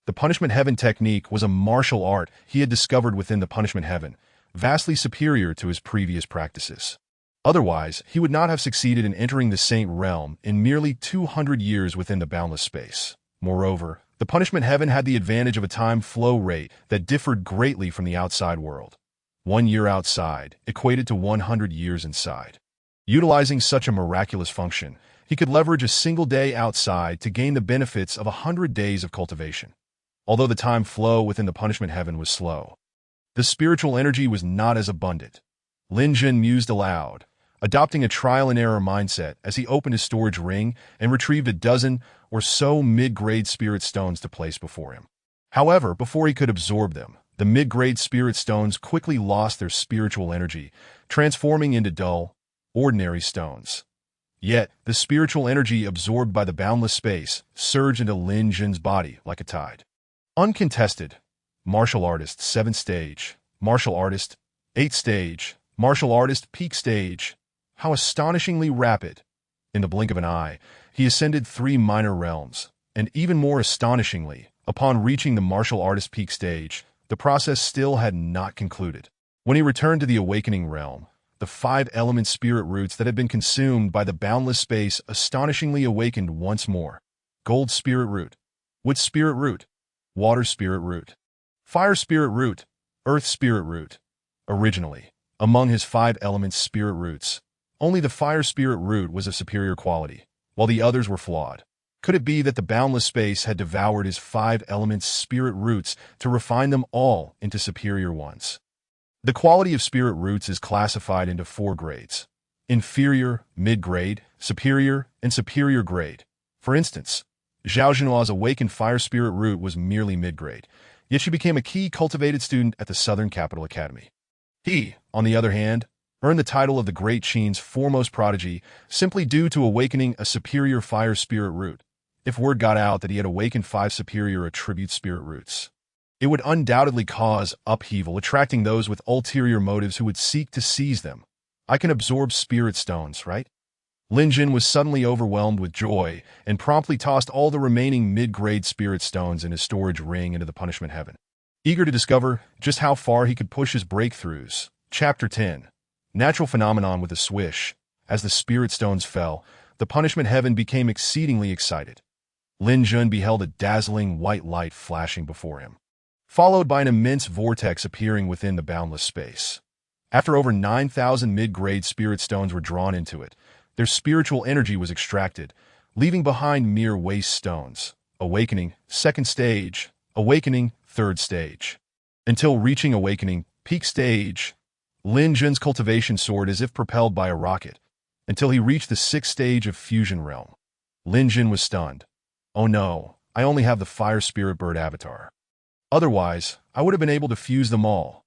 The Punishment Heaven technique was a martial art he had discovered within the Punishment Heaven, vastly superior to his previous practices. Otherwise, he would not have succeeded in entering the Saint Realm in merely 200 years within the boundless space. Moreover, the Punishment Heaven had the advantage of a time flow rate that differed greatly from the outside world. 1 year outside equated to 100 years inside. Utilizing such a miraculous function, he could leverage a single day outside to gain the benefits of 100 days of cultivation. Although the time flow within the Punishment Heaven was slow, the spiritual energy was not as abundant. Lin Jin mused aloud, adopting a trial-and-error mindset as he opened his storage ring and retrieved a dozen or so mid-grade spirit stones to place before him. However, before he could absorb them, the mid-grade spirit stones quickly lost their spiritual energy, transforming into dull, ordinary stones. Yet, the spiritual energy absorbed by the boundless space surged into Lin Jin's body like a tide. Uncontested. Martial Artist 7th Stage. Martial Artist 8th Stage. Martial Artist Peak Stage. How astonishingly rapid. In the blink of an eye, he ascended 3 minor realms, and even more astonishingly, upon reaching the Martial Artist Peak Stage, the process still had not concluded. When he returned to the Awakening Realm, the 5 element spirit roots that had been consumed by the boundless space astonishingly awakened once more. Gold Spirit Root, Wood Spirit Root, Water Spirit Root, Fire Spirit Root, Earth Spirit Root. Originally, among his 5 elements spirit roots, only the Fire Spirit Root was of superior quality, while the others were flawed. Could it be that the boundless space had devoured his 5 elements spirit roots to refine them all into superior ones? The quality of spirit roots is classified into 4 grades: inferior, mid-grade, superior, and superior grade. For instance, Zhao Junhua's awakened fire spirit root was merely mid-grade, yet she became a key cultivated student at the Southern Capital Academy. He, on the other hand, earned the title of the Great Qin's foremost prodigy simply due to awakening a superior fire spirit root. If word got out that he had awakened 5 superior attribute spirit roots, it would undoubtedly cause upheaval, attracting those with ulterior motives who would seek to seize them. I can absorb spirit stones, right? Lin Jin was suddenly overwhelmed with joy and promptly tossed all the remaining mid-grade spirit stones in his storage ring into the Punishment Heaven. Eager to discover just how far he could push his breakthroughs, Chapter 10. Natural Phenomenon with a swish. As the spirit stones fell, the Punishment Heaven became exceedingly excited. Lin Jin beheld a dazzling white light flashing before him, followed by an immense vortex appearing within the boundless space. After over 9,000 mid-grade spirit stones were drawn into it, their spiritual energy was extracted, leaving behind mere waste stones. Awakening, 2nd Stage. Awakening, 3rd Stage. Until reaching Awakening, Peak Stage, Lin Jin's cultivation soared as if propelled by a rocket, until he reached the 6th Stage of Fusion Realm. Lin Jin was stunned. Oh no, I only have the Fire Spirit Bird avatar. Otherwise, I would have been able to fuse them all.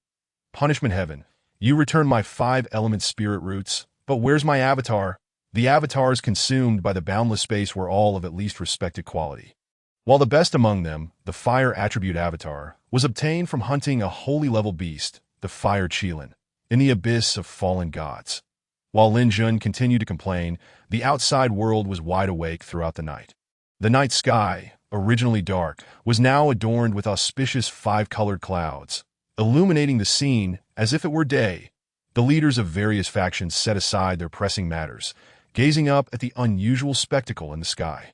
Punishment Heaven, you returned my 5 element spirit roots, but where's my avatar? The avatars consumed by the boundless space were all of at least respected quality. While the best among them, the fire attribute avatar, was obtained from hunting a holy level beast, the fire Qilin, in the abyss of fallen gods. While Lin Jun continued to complain, the outside world was wide awake throughout the night. The night sky, originally dark, was now adorned with auspicious five-colored clouds, illuminating the scene as if it were day. The leaders of various factions set aside their pressing matters, gazing up at the unusual spectacle in the sky.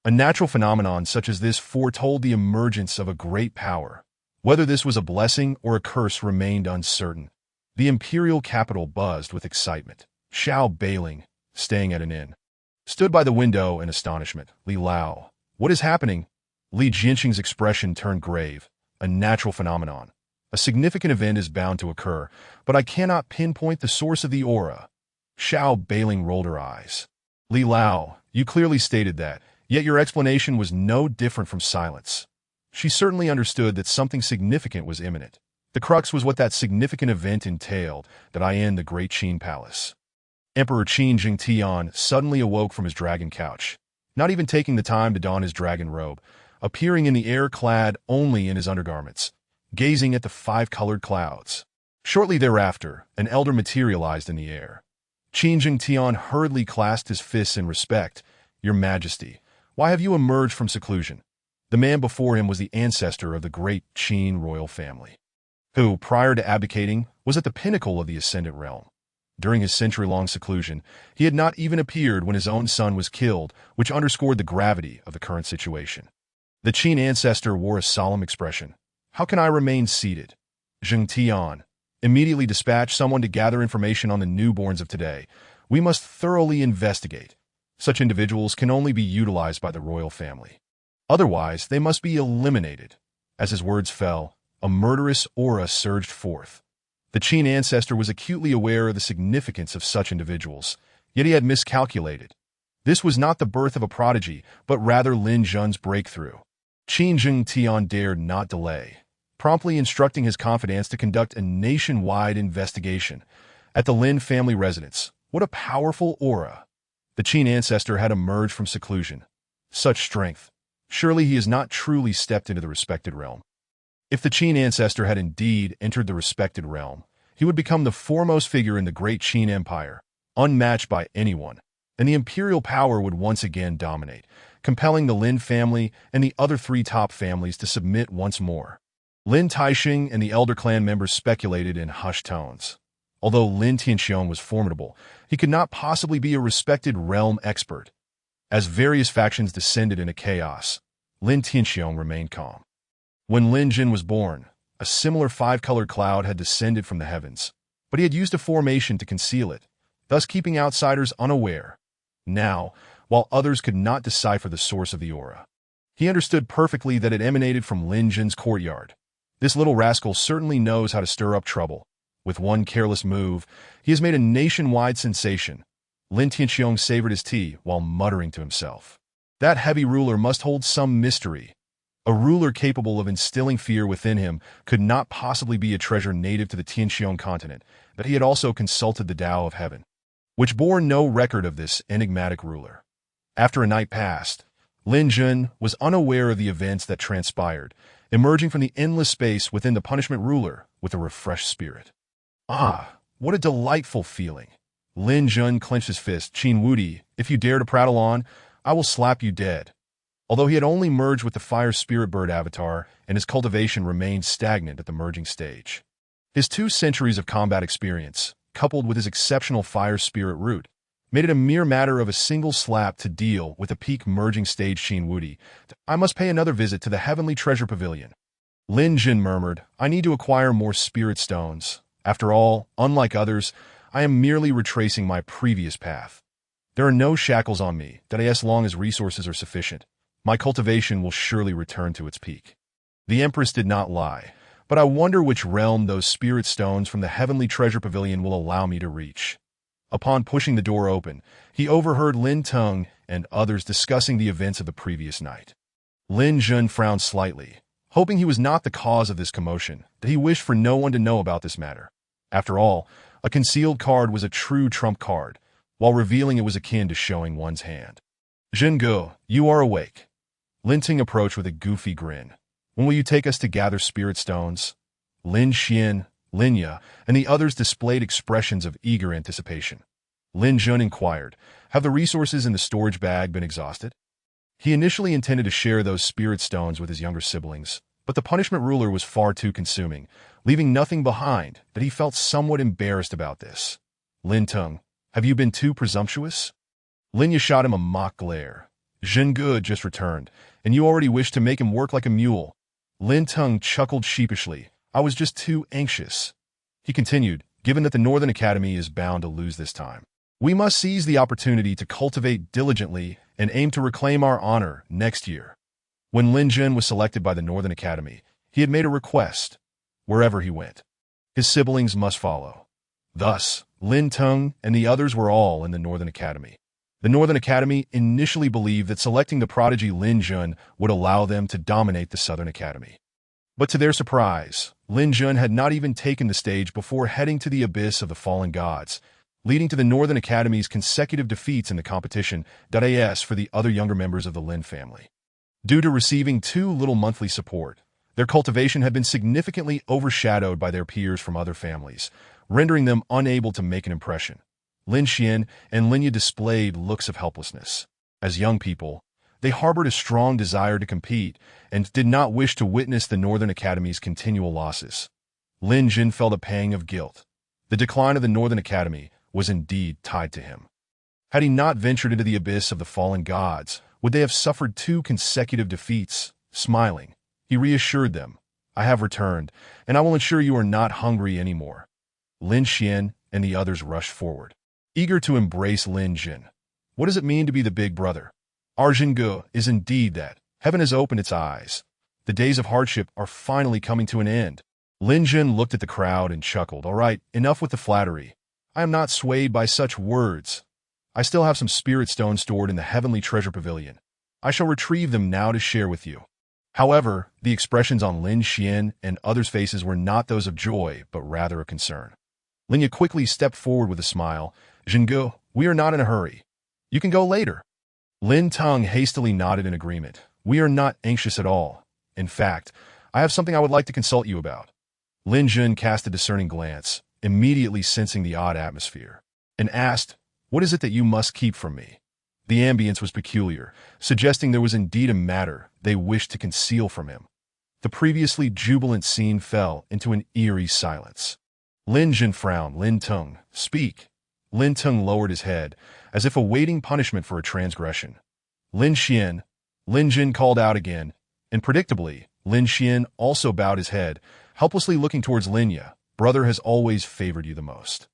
A natural phenomenon such as this foretold the emergence of a great power. Whether this was a blessing or a curse remained uncertain. The imperial capital buzzed with excitement. Xiao Beiling, staying at an inn, stood by the window in astonishment. Li Lao, what is happening? Li Jinxing's expression turned grave. A natural phenomenon. A significant event is bound to occur, but I cannot pinpoint the source of the aura. Xiao Beiling rolled her eyes. Li Lao, you clearly stated that, yet your explanation was no different from silence. She certainly understood that something significant was imminent. The crux was what that significant event entailed, that I in the Great Qin Palace. Emperor Qin Jingtian suddenly awoke from his dragon couch, not even taking the time to don his dragon robe, appearing in the air clad only in his undergarments, gazing at the five-colored clouds. Shortly thereafter, an elder materialized in the air. Qin Jingtian hurriedly clasped his fists in respect. Your Majesty, why have you emerged from seclusion? The man before him was the ancestor of the great Qin royal family, who, prior to abdicating, was at the pinnacle of the Ascendant Realm. During his century-long seclusion, he had not even appeared when his own son was killed, which underscored the gravity of the current situation. The Qin ancestor wore a solemn expression. How can I remain seated? Zheng Tian, immediately dispatch someone to gather information on the newborns of today. We must thoroughly investigate. Such individuals can only be utilized by the royal family. Otherwise, they must be eliminated. As his words fell, a murderous aura surged forth. The Qin ancestor was acutely aware of the significance of such individuals, yet he had miscalculated. This was not the birth of a prodigy, but rather Lin Jun's breakthrough. Qin Jingtian dared not delay, promptly instructing his confidants to conduct a nationwide investigation. At the Lin family residence, what a powerful aura! The Qin ancestor had emerged from seclusion. Such strength. Surely he has not truly stepped into the respected realm. If the Qin ancestor had indeed entered the respected realm, he would become the foremost figure in the great Qin Empire, unmatched by anyone, and the imperial power would once again dominate, compelling the Lin family and the other three top families to submit once more. Lin Taixing and the elder clan members speculated in hushed tones. Although Lin Tianxiong was formidable, he could not possibly be a respected realm expert. As various factions descended into chaos, Lin Tianxiong remained calm. When Lin Jin was born, a similar five-colored cloud had descended from the heavens, but he had used a formation to conceal it, thus keeping outsiders unaware. Now, while others could not decipher the source of the aura, he understood perfectly that it emanated from Lin Jin's courtyard. This little rascal certainly knows how to stir up trouble. With one careless move, he has made a nationwide sensation. Lin Tianxiong savored his tea while muttering to himself. That heavy ruler must hold some mystery. A ruler capable of instilling fear within him could not possibly be a treasure native to the Tianxiong continent, but he had also consulted the Tao of Heaven, which bore no record of this enigmatic ruler. After a night passed, Lin Jun was unaware of the events that transpired, emerging from the endless space within the punishment ruler with a refreshed spirit. Ah, what a delightful feeling. Lin Jun clenched his fist. Qin Wudi, if you dare to prattle on, I will slap you dead. Although he had only merged with the fire spirit bird avatar and his cultivation remained stagnant at the merging stage, his 2 centuries of combat experience, coupled with his exceptional fire spirit root, made it a mere matter of a single slap to deal with the peak merging stage. Qin Wudi, I must pay another visit to the Heavenly Treasure Pavilion. Lin Jin murmured, I need to acquire more spirit stones. After all, unlike others, I am merely retracing my previous path. There are no shackles on me, that as long as resources are sufficient, my cultivation will surely return to its peak. The Empress did not lie, but I wonder which realm those spirit stones from the Heavenly Treasure Pavilion will allow me to reach. Upon pushing the door open, he overheard Lin Teng and others discussing the events of the previous night. Lin Jun frowned slightly, hoping he was not the cause of this commotion, that he wished for no one to know about this matter. After all, a concealed card was a true trump card. while revealing it was akin to showing one's hand. Zhengge, you are awake. Lin Ting approached with a goofy grin. When will you take us to gather spirit stones? Lin Xian, Linya, and the others displayed expressions of eager anticipation. Lin Jun inquired, have the resources in the storage bag been exhausted? He initially intended to share those spirit stones with his younger siblings, but the punishment ruler was far too consuming, leaving nothing behind, that he felt somewhat embarrassed about this. Lin Tung, have you been too presumptuous? Linya shot him a mock glare. Zhengge just returned, and you already wish to make him work like a mule. Lin Tung chuckled sheepishly. I was just too anxious. He continued, given that the Northern Academy is bound to lose this time, we must seize the opportunity to cultivate diligently and aim to reclaim our honor next year. When Lin Jun was selected by the Northern Academy, he had made a request. Wherever he went, his siblings must follow. Thus, Lin Tung and the others were all in the Northern Academy. The Northern Academy initially believed that selecting the prodigy Lin Jun would allow them to dominate the Southern Academy. But to their surprise, Lin Jun had not even taken the stage before heading to the abyss of the fallen gods, leading to the Northern Academy's consecutive defeats in the competition .as for the other younger members of the Lin family. Due to receiving too little monthly support, their cultivation had been significantly overshadowed by their peers from other families, rendering them unable to make an impression. Lin Xian and Linya displayed looks of helplessness. As young people, they harbored a strong desire to compete and did not wish to witness the Northern Academy's continual losses. Lin Jin felt a pang of guilt. The decline of the Northern Academy was indeed tied to him. Had he not ventured into the abyss of the fallen gods, would they have suffered 2 consecutive defeats? Smiling, he reassured them, I have returned, and I will ensure you are not hungry anymore. Lin Xian and the others rushed forward, eager to embrace Lin Jin. What does it mean to be the big brother? Our Zhengge is indeed that. Heaven has opened its eyes. The days of hardship are finally coming to an end. Lin Jin looked at the crowd and chuckled. All right, enough with the flattery. I am not swayed by such words. I still have some spirit stones stored in the Heavenly Treasure Pavilion. I shall retrieve them now to share with you. However, the expressions on Lin Xian and others' faces were not those of joy, but rather of concern. Linya quickly stepped forward with a smile. Zhengge, we are not in a hurry. You can go later. Lin Tung hastily nodded in agreement. We are not anxious at all. In fact, I have something I would like to consult you about. Lin Jun cast a discerning glance, immediately sensing the odd atmosphere, and asked, what is it that you must keep from me? The ambience was peculiar, suggesting there was indeed a matter they wished to conceal from him. The previously jubilant scene fell into an eerie silence. Lin Jun frowned. Lin Tung, speak. Lin Tung lowered his head, as if awaiting punishment for a transgression. Lin Xian, Lin Jin called out again, and predictably, Lin Xian also bowed his head, helplessly looking towards Linya. Brother has always favored you the most.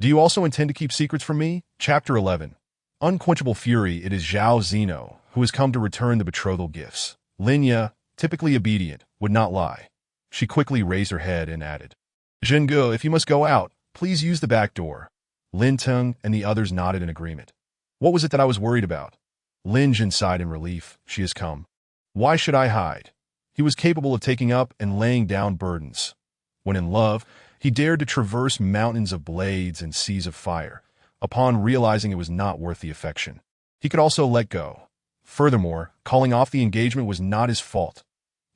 Do you also intend to keep secrets from me? Chapter 11. Unquenchable fury. It is Zhao Zeno, who has come to return the betrothal gifts. Linya, typically obedient, would not lie. She quickly raised her head and added, Zhengge, if you must go out, please use the back door. Lin Tung and the others nodded in agreement. What was it that I was worried about? Lin Jin sighed in relief. She has come. Why should I hide? He was capable of taking up and laying down burdens. When in love, he dared to traverse mountains of blades and seas of fire. Upon realizing it was not worth the affection, he could also let go. Furthermore, calling off the engagement was not his fault.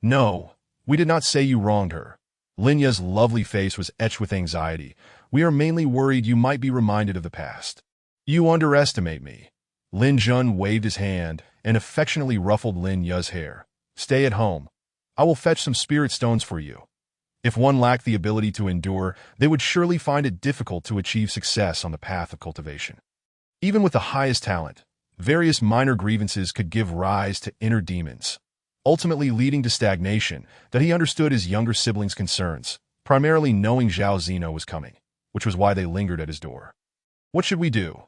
No, we did not say you wronged her. Linya's lovely face was etched with anxiety. We are mainly worried you might be reminded of the past. You underestimate me. Lin Jun waved his hand and affectionately ruffled Lin Ya's hair. Stay at home. I will fetch some spirit stones for you. If one lacked the ability to endure, they would surely find it difficult to achieve success on the path of cultivation. Even with the highest talent, various minor grievances could give rise to inner demons, ultimately leading to stagnation. That he understood his younger siblings' concerns, primarily knowing Zhao Zeno was coming, which was why they lingered at his door. What should we do?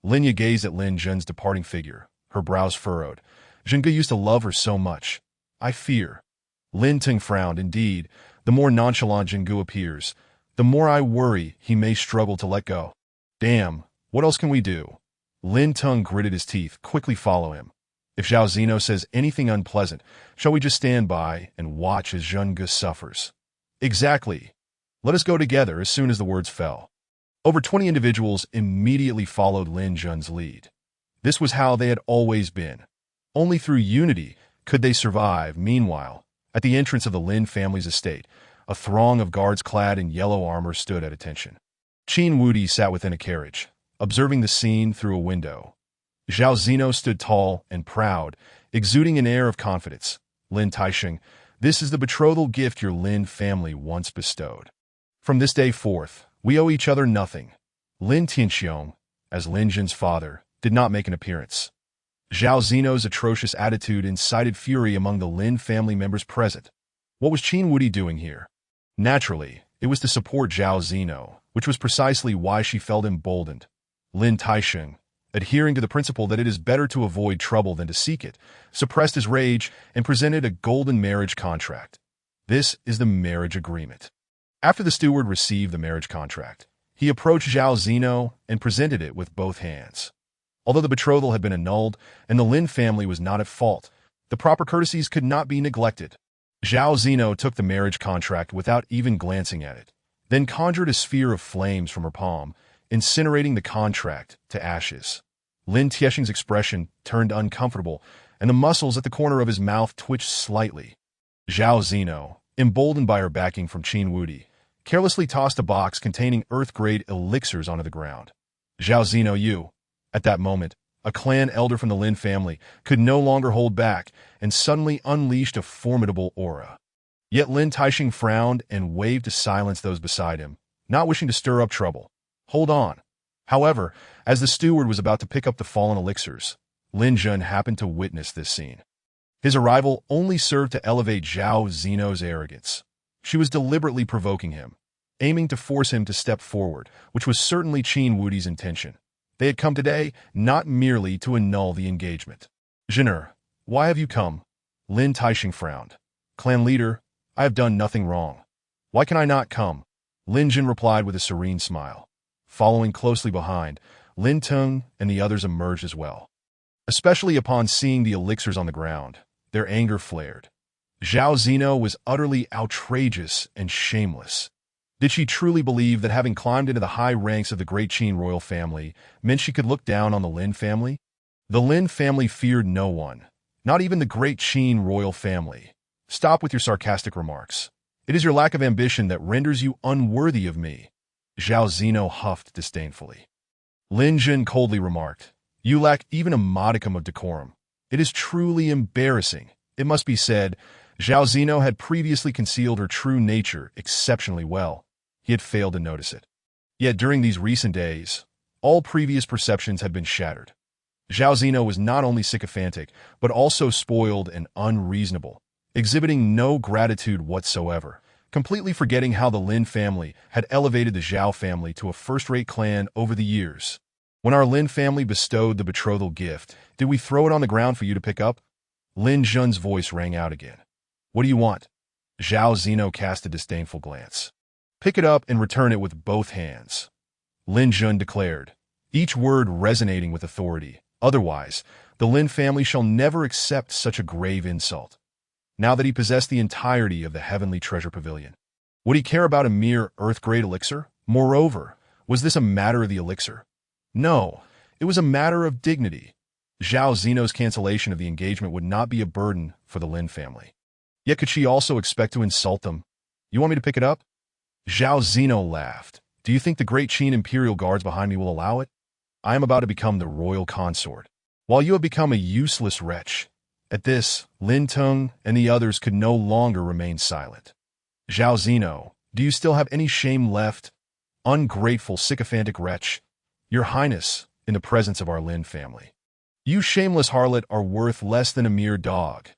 Linya gazed at Lin Jun's departing figure, her brows furrowed. Zhengge used to love her so much. I fear. Lin Ting frowned. Indeed, the more nonchalant Zhengge appears, the more I worry he may struggle to let go. Damn, what else can we do? Lin Tung gritted his teeth. Quickly follow him. If Zhao Zeno says anything unpleasant, shall we just stand by and watch as Zhengge suffers? Exactly. Let us go together. As soon as the words fell, Over 20 individuals immediately followed Lin Jun's lead. This was how they had always been. Only through unity could they survive. Meanwhile, at the entrance of the Lin family's estate, a throng of guards clad in yellow armor stood at attention. Qin Wudi sat within a carriage, observing the scene through a window. Zhao Zino stood tall and proud, exuding an air of confidence. Lin Taisheng, this is the betrothal gift your Lin family once bestowed. From this day forth, we owe each other nothing. Lin Tianxiong, as Lin Jun's father, did not make an appearance. Zhao Zino's atrocious attitude incited fury among the Lin family members present. What was Qin Wudi doing here? Naturally, it was to support Zhao Zino, which was precisely why she felt emboldened. Lin Taisheng, adhering to the principle that it is better to avoid trouble than to seek it, suppressed his rage and presented a golden marriage contract. This is the marriage agreement. After the steward received the marriage contract, he approached Zhao Zino and presented it with both hands. Although the betrothal had been annulled and the Lin family was not at fault, the proper courtesies could not be neglected. Zhao Zino took the marriage contract without even glancing at it, then conjured a sphere of flames from her palm, incinerating the contract to ashes. Lin Tiesheng's expression turned uncomfortable, and the muscles at the corner of his mouth twitched slightly. Zhao Zino, emboldened by her backing from Qin Wudi, carelessly tossed a box containing Earth-grade elixirs onto the ground. Zhao Zino, you. At that moment, a clan elder from the Lin family could no longer hold back and suddenly unleashed a formidable aura. Yet Lin Taisheng frowned and waved to silence those beside him, not wishing to stir up trouble. Hold on. However, as the steward was about to pick up the fallen elixirs, Lin Jun happened to witness this scene. His arrival only served to elevate Zhao Zino's arrogance. She was deliberately provoking him, aiming to force him to step forward, which was certainly Qin Wudi's intention. They had come today not merely to annul the engagement. Zhener, why have you come? Lin Taisheng frowned. Clan leader, I have done nothing wrong. Why can I not come? Lin Jun replied with a serene smile. Following closely behind, Lin Teng and the others emerged as well. Especially upon seeing the elixirs on the ground, their anger flared. Zhao Zino was utterly outrageous and shameless. Did she truly believe that having climbed into the high ranks of the great Qin royal family meant she could look down on the Lin family? The Lin family feared no one, not even the great Qin royal family. Stop with your sarcastic remarks. It is your lack of ambition that renders you unworthy of me. Zhao Zino huffed disdainfully. Lin Jun coldly remarked, you lack even a modicum of decorum. It is truly embarrassing. It must be said, Zhao Zino had previously concealed her true nature exceptionally well. He had failed to notice it. Yet during these recent days, all previous perceptions had been shattered. Zhao Zino was not only sycophantic, but also spoiled and unreasonable, exhibiting no gratitude whatsoever, completely forgetting how the Lin family had elevated the Zhao family to a first-rate clan over the years. When our Lin family bestowed the betrothal gift, did we throw it on the ground for you to pick up? Lin Jun's voice rang out again. What do you want? Zhao Zino cast a disdainful glance. Pick it up and return it with both hands. Lin Jun declared, each word resonating with authority. Otherwise, the Lin family shall never accept such a grave insult. Now that he possessed the entirety of the heavenly treasure pavilion, would he care about a mere earth-grade elixir? Moreover, was this a matter of the elixir? No, it was a matter of dignity. Zhao Zino's cancellation of the engagement would not be a burden for the Lin family. Yet could she also expect to insult them? You want me to pick it up? Zhao Zino laughed. Do you think the great Qin Imperial Guards behind me will allow it? I am about to become the royal consort, while you have become a useless wretch. At this, Lin Teng and the others could no longer remain silent. Zhao Zino, do you still have any shame left? Ungrateful, sycophantic wretch. Your Highness, in the presence of our Lin family. You shameless harlot are worth less than a mere dog.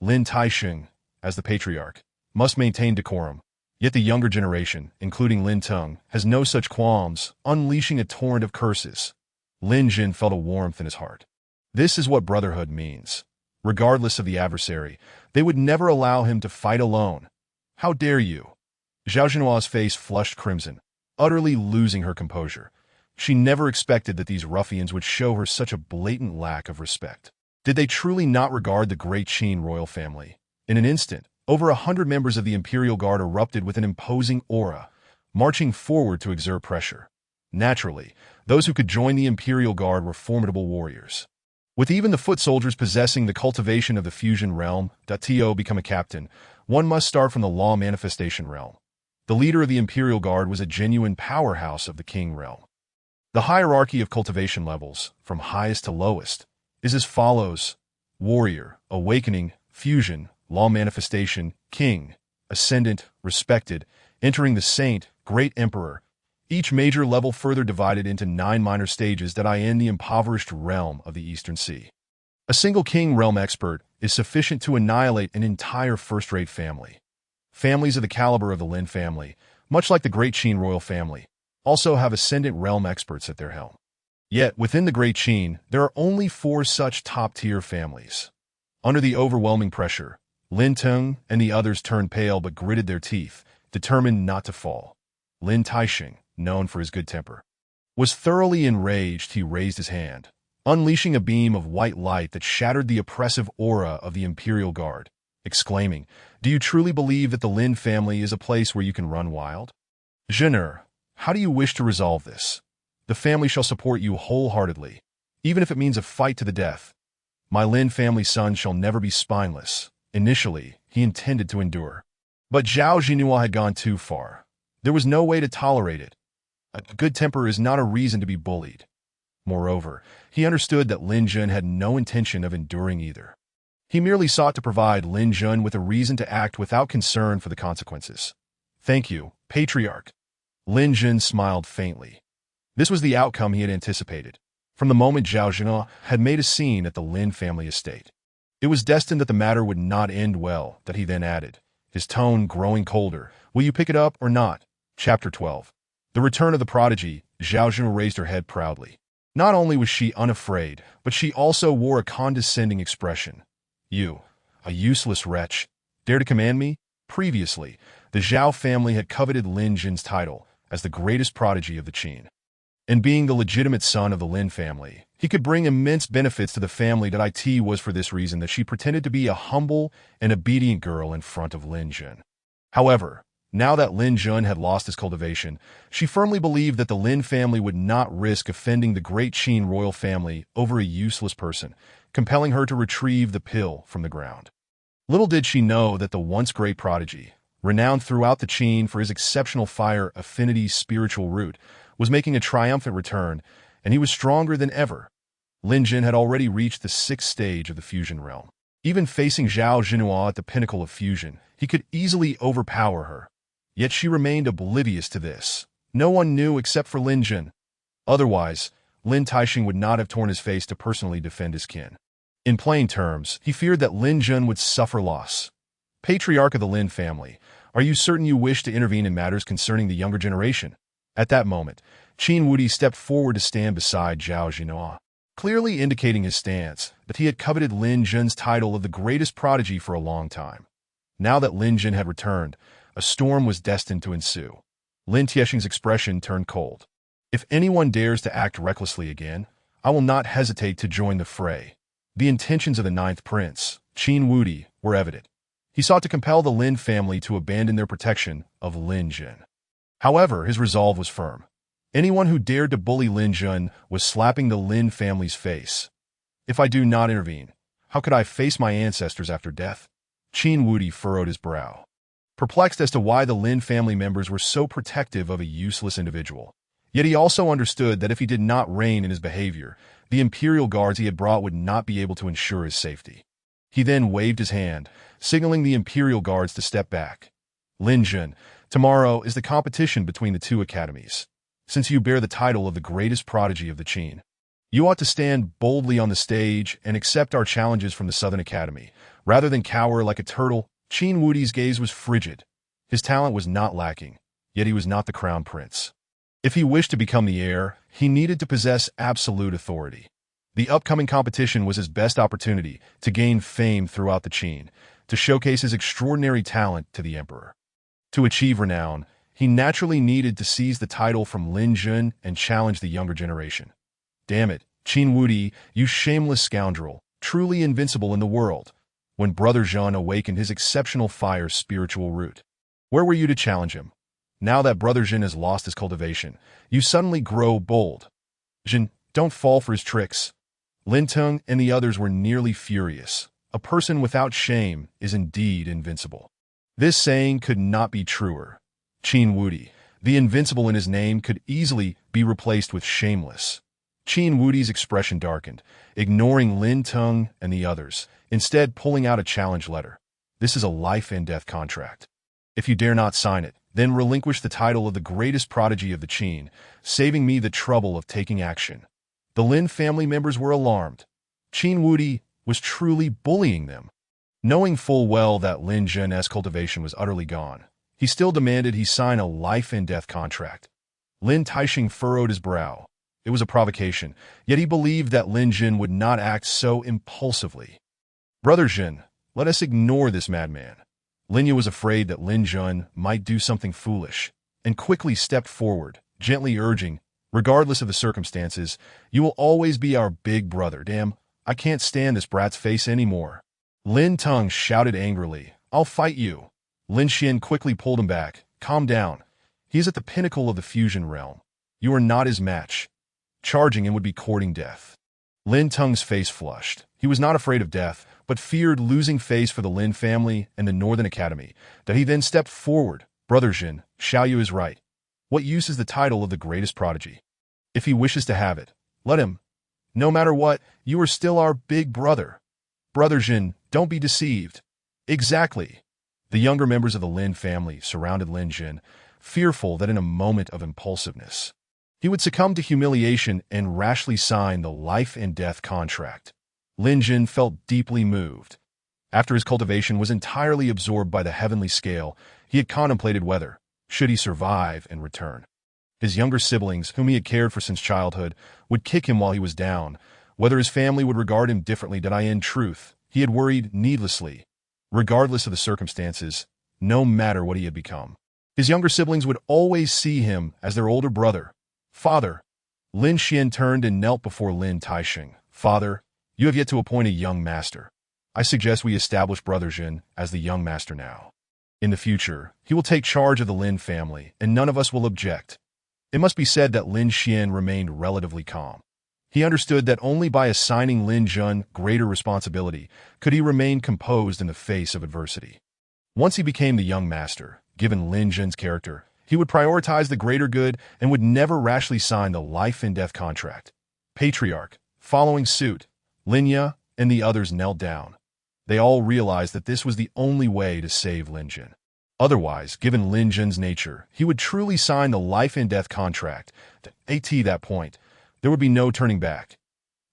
Lin Taisheng, as the patriarch, must maintain decorum. Yet the younger generation, including Lin Teng, has no such qualms, unleashing a torrent of curses. Lin Jun felt a warmth in his heart. This is what brotherhood means. Regardless of the adversary, they would never allow him to fight alone. How dare you? Zhao Zhenhua's face flushed crimson, utterly losing her composure. She never expected that these ruffians would show her such a blatant lack of respect. Did they truly not regard the great Qin royal family? In an instant, over 100 members of the Imperial Guard erupted with an imposing aura, marching forward to exert pressure. Naturally, those who could join the Imperial Guard were formidable warriors. With even the foot soldiers possessing the cultivation of the fusion realm, to become a captain, one must start from the law manifestation realm. The leader of the Imperial Guard was a genuine powerhouse of the King realm. The hierarchy of cultivation levels, from highest to lowest, is as follows: warrior, awakening, fusion, law manifestation, king, ascendant, respected, entering the saint, great emperor. Each major level further divided into 9 minor stages that are in the impoverished realm of the Eastern Sea. A single king realm expert is sufficient to annihilate an entire first-rate family. Families of the caliber of the Lin family, much like the Great Qin royal family, also have ascendant realm experts at their helm. Yet, within the Great Qin, there are only 4 such top-tier families. Under the overwhelming pressure, Lin Teng and the others turned pale but gritted their teeth, determined not to fall. Lin Taixing, known for his good temper, was thoroughly enraged. He raised his hand, unleashing a beam of white light that shattered the oppressive aura of the Imperial Guard, exclaiming, "Do you truly believe that the Lin family is a place where you can run wild? Zhen'er, how do you wish to resolve this? The family shall support you wholeheartedly, even if it means a fight to the death. My Lin family son shall never be spineless." Initially, he intended to endure. But Zhao Jinhua had gone too far. There was no way to tolerate it. A good temper is not a reason to be bullied. Moreover, he understood that Lin Jun had no intention of enduring either. He merely sought to provide Lin Jun with a reason to act without concern for the consequences. "Thank you, Patriarch." Lin Jun smiled faintly. This was the outcome he had anticipated. From the moment Zhao Jinhua had made a scene at the Lin family estate, it was destined that the matter would not end well. That he then added, his tone growing colder, "Will you pick it up or not?" Chapter 12. The return of the prodigy. Zhao Jinhua raised her head proudly. Not only was she unafraid, but she also wore a condescending expression. "You, a useless wretch, dare to command me?" Previously, the Zhao family had coveted Lin Jun's title as the greatest prodigy of the Qin. And being the legitimate son of the Lin family, he could bring immense benefits to the family. That it was for this reason that she pretended to be a humble and obedient girl in front of Lin Jun. However, now that Lin Jun had lost his cultivation, she firmly believed that the Lin family would not risk offending the Great Qin royal family over a useless person, compelling her to retrieve the pill from the ground. Little did she know that the once great prodigy, renowned throughout the Qin for his exceptional fire affinity spiritual root, was making a triumphant return, and he was stronger than ever. Lin Jun had already reached the 6th stage of the fusion realm. Even facing Zhao Jinhua at the pinnacle of fusion, he could easily overpower her. Yet she remained oblivious to this. No one knew except for Lin Jun. Otherwise, Lin Taixing would not have torn his face to personally defend his kin. In plain terms, he feared that Lin Jun would suffer loss. "Patriarch of the Lin family, are you certain you wish to intervene in matters concerning the younger generation?" At that moment, Qin Wudi stepped forward to stand beside Zhao Jinhua, clearly indicating his stance that he had coveted Lin Jun's title of the greatest prodigy for a long time. Now that Lin Jun had returned, a storm was destined to ensue. Lin Taixing's expression turned cold. "If anyone dares to act recklessly again, I will not hesitate to join the fray." The intentions of the 9th prince, Qin Wudi, were evident. He sought to compel the Lin family to abandon their protection of Lin Jun. However, his resolve was firm. Anyone who dared to bully Lin Jun was slapping the Lin family's face. "If I do not intervene, how could I face my ancestors after death?" Qin Wudi furrowed his brow, perplexed as to why the Lin family members were so protective of a useless individual. Yet he also understood that if he did not rein in his behavior, the Imperial Guards he had brought would not be able to ensure his safety. He then waved his hand, signaling the Imperial Guards to step back. "Lin Jun, tomorrow is the competition between the 2 academies. Since you bear the title of the greatest prodigy of the Qin, you ought to stand boldly on the stage and accept our challenges from the Southern Academy, rather than cower like a turtle." Qin Wudi's gaze was frigid. His talent was not lacking, yet he was not the crown prince. If he wished to become the heir, he needed to possess absolute authority. The upcoming competition was his best opportunity to gain fame throughout the Qin, to showcase his extraordinary talent to the emperor. To achieve renown, he naturally needed to seize the title from Lin Jun and challenge the younger generation. "Damn it, Qin Wudi, you shameless scoundrel, truly invincible in the world," when Brother Zhan awakened his exceptional fire spiritual root. "Where were you to challenge him? Now that Brother Jin has lost his cultivation, you suddenly grow bold. Jin, don't fall for his tricks. Lin Teng and the others were nearly furious. A person without shame is indeed invincible. This saying could not be truer. Qin Wudi, the invincible in his name, could easily be replaced with shameless. Qin Wudi's expression darkened, ignoring Lin Teng and the others, instead pulling out a challenge letter. This is a life and death contract. If you dare not sign it, then relinquish the title of the greatest prodigy of the Qin, saving me the trouble of taking action. The Lin family members were alarmed. Qin Wudi was truly bullying them. Knowing full well that Lin Jun's cultivation was utterly gone, he still demanded he sign a life and death contract. Lin Taixing furrowed his brow. It was a provocation, yet he believed that Lin Jun would not act so impulsively. Brother Jin, let us ignore this madman. Lin Yu was afraid that Lin Jun might do something foolish, and quickly stepped forward, gently urging, regardless of the circumstances, you will always be our big brother. Damn, I can't stand this brat's face anymore. Lin Teng shouted angrily, I'll fight you. Lin Xian quickly pulled him back. Calm down. He is at the pinnacle of the fusion realm. You are not his match. Charging him would be courting death. Lin Teng's face flushed. He was not afraid of death, but feared losing face for the Lin family and the Northern Academy. That he then stepped forward. Brother Jin, Xiaoyu is right. What use is the title of the greatest prodigy? If he wishes to have it, let him. No matter what, you are still our big brother. Brother Jin, don't be deceived. Exactly. The younger members of the Lin family surrounded Lin Jin, fearful that in a moment of impulsiveness, he would succumb to humiliation and rashly sign the life and death contract. Lin Jin felt deeply moved. After his cultivation was entirely absorbed by the heavenly scale, he had contemplated whether, should he survive and return, his younger siblings, whom he had cared for since childhood, would kick him while he was down, whether his family would regard him differently. That in truth, he had worried needlessly. Regardless of the circumstances, no matter what he had become, his younger siblings would always see him as their older brother. Father. Lin Xian turned and knelt before Lin Taixing. Father, you have yet to appoint a young master. I suggest we establish Brother Jin as the young master now. In the future, he will take charge of the Lin family, and none of us will object. It must be said that Lin Xian remained relatively calm. He understood that only by assigning Lin Jun greater responsibility could he remain composed in the face of adversity. Once he became the young master, given Lin Jun's character, he would prioritize the greater good and would never rashly sign the life and death contract. Patriarch, following suit, Lin Ye and the others knelt down. They all realized that this was the only way to save Lin Jun. Otherwise, given Lin Jun's nature, he would truly sign the life and death contract. At that point, there would be no turning back.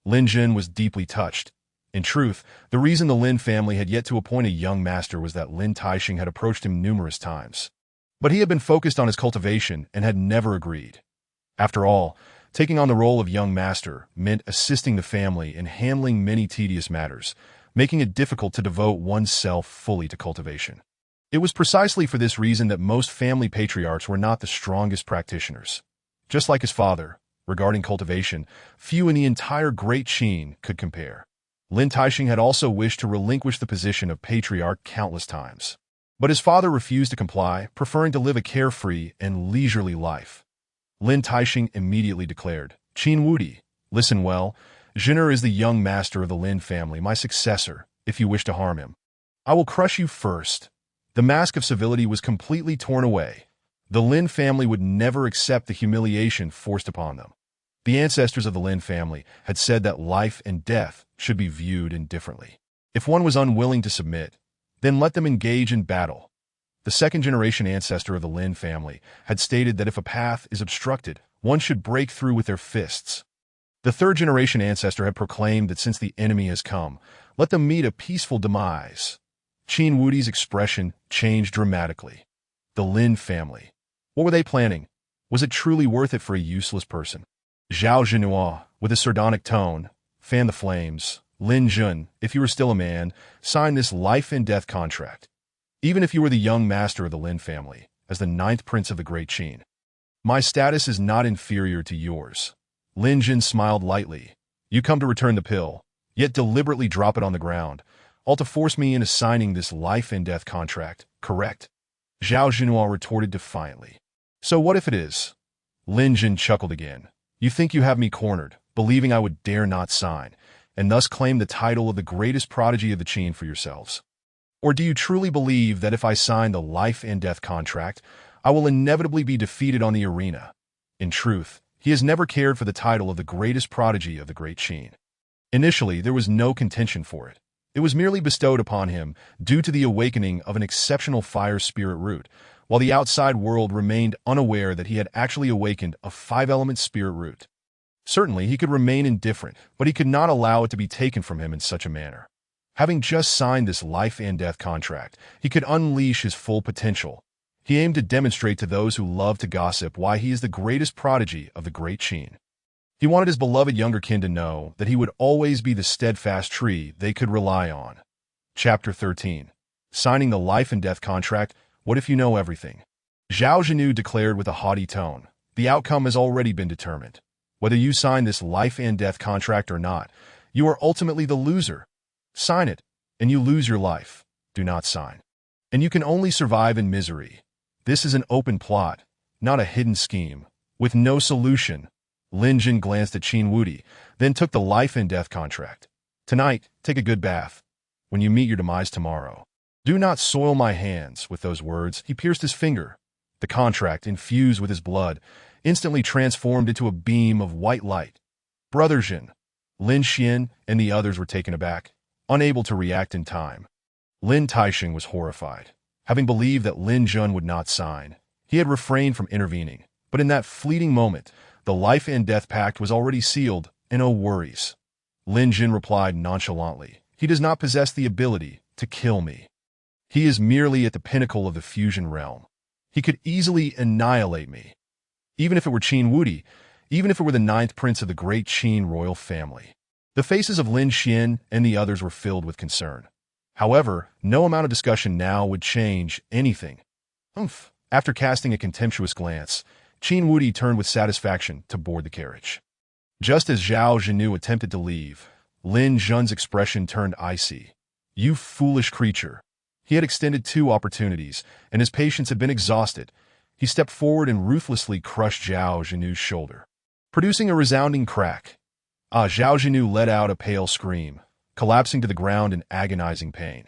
Lin Jun was deeply touched. In truth, the reason the Lin family had yet to appoint a young master was that Lin Taixing had approached him numerous times. But he had been focused on his cultivation and had never agreed. After all, taking on the role of young master meant assisting the family in handling many tedious matters, making it difficult to devote oneself fully to cultivation. It was precisely for this reason that most family patriarchs were not the strongest practitioners. Just like his father, regarding cultivation, few in the entire Great Qin could compare. Lin Taixing had also wished to relinquish the position of patriarch countless times. But his father refused to comply, preferring to live a carefree and leisurely life. Lin Taixing immediately declared, Qin Wudi, listen well, Jin'er is the young master of the Lin family, my successor. If you wish to harm him, I will crush you first. The mask of civility was completely torn away. The Lin family would never accept the humiliation forced upon them. The ancestors of the Lin family had said that life and death should be viewed indifferently. If one was unwilling to submit, then let them engage in battle. The second-generation ancestor of the Lin family had stated that if a path is obstructed, one should break through with their fists. The third-generation ancestor had proclaimed that since the enemy has come, let them meet a peaceful demise. Qin Wudi's expression changed dramatically. The Lin family. What were they planning? Was it truly worth it for a useless person? Zhao Zhenhua, with a sardonic tone, fanned the flames. Lin Jun, if you were still a man, sign this life and death contract. Even if you were the young master of the Lin family, as the 9th prince of the Great Qin. My status is not inferior to yours. Lin Jun smiled lightly. You come to return the pill, yet deliberately drop it on the ground, all to force me into signing this life and death contract, correct? Zhao Zhenhua retorted defiantly. So what if it is? Lin Jin chuckled again. You think you have me cornered, believing I would dare not sign, and thus claim the title of the greatest prodigy of the Qin for yourselves? Or do you truly believe that if I sign the life and death contract, I will inevitably be defeated on the arena? In truth, he has never cared for the title of the greatest prodigy of the great Qin. Initially, there was no contention for it. It was merely bestowed upon him due to the awakening of an exceptional fire spirit root, while the outside world remained unaware that he had actually awakened a five-element spirit root. Certainly, he could remain indifferent, but he could not allow it to be taken from him in such a manner. Having just signed this life and death contract, he could unleash his full potential. He aimed to demonstrate to those who love to gossip why he is the greatest prodigy of the great Qin. He wanted his beloved younger kin to know that he would always be the steadfast tree they could rely on. Chapter 13. Signing the life and death contract. What if you know everything? Zhao Zhenu declared with a haughty tone. The outcome has already been determined. Whether you sign this life and death contract or not, you are ultimately the loser. Sign it, and you lose your life. Do not sign, and you can only survive in misery. This is an open plot, not a hidden scheme. With no solution, Lin Jin glanced at Qin Wudi, then took the life and death contract. Tonight, take a good bath. When you meet your demise tomorrow, do not soil my hands. With those words, he pierced his finger. The contract, infused with his blood, instantly transformed into a beam of white light. Brother Jin, Lin Xian, and the others were taken aback, unable to react in time. Lin Taixing was horrified. Having believed that Lin Jun would not sign, he had refrained from intervening, but in that fleeting moment, the life and death pact was already sealed, and no worries. Lin Jin replied nonchalantly, he does not possess the ability to kill me. He is merely at the pinnacle of the fusion realm. He could easily annihilate me. Even if it were Qin Wudi, even if it were the ninth prince of the great Qin royal family. The faces of Lin Xian and the others were filled with concern. However, no amount of discussion now would change anything. After casting a contemptuous glance, Qin Wudi turned with satisfaction to board the carriage. Just as Zhao Zhenu attempted to leave, Lin Zhun's expression turned icy. You foolish creature. He had extended 2 opportunities, and his patience had been exhausted. He stepped forward and ruthlessly crushed Zhao Zhenu's shoulder, producing a resounding crack. Zhao Zhenu let out a pale scream, collapsing to the ground in agonizing pain.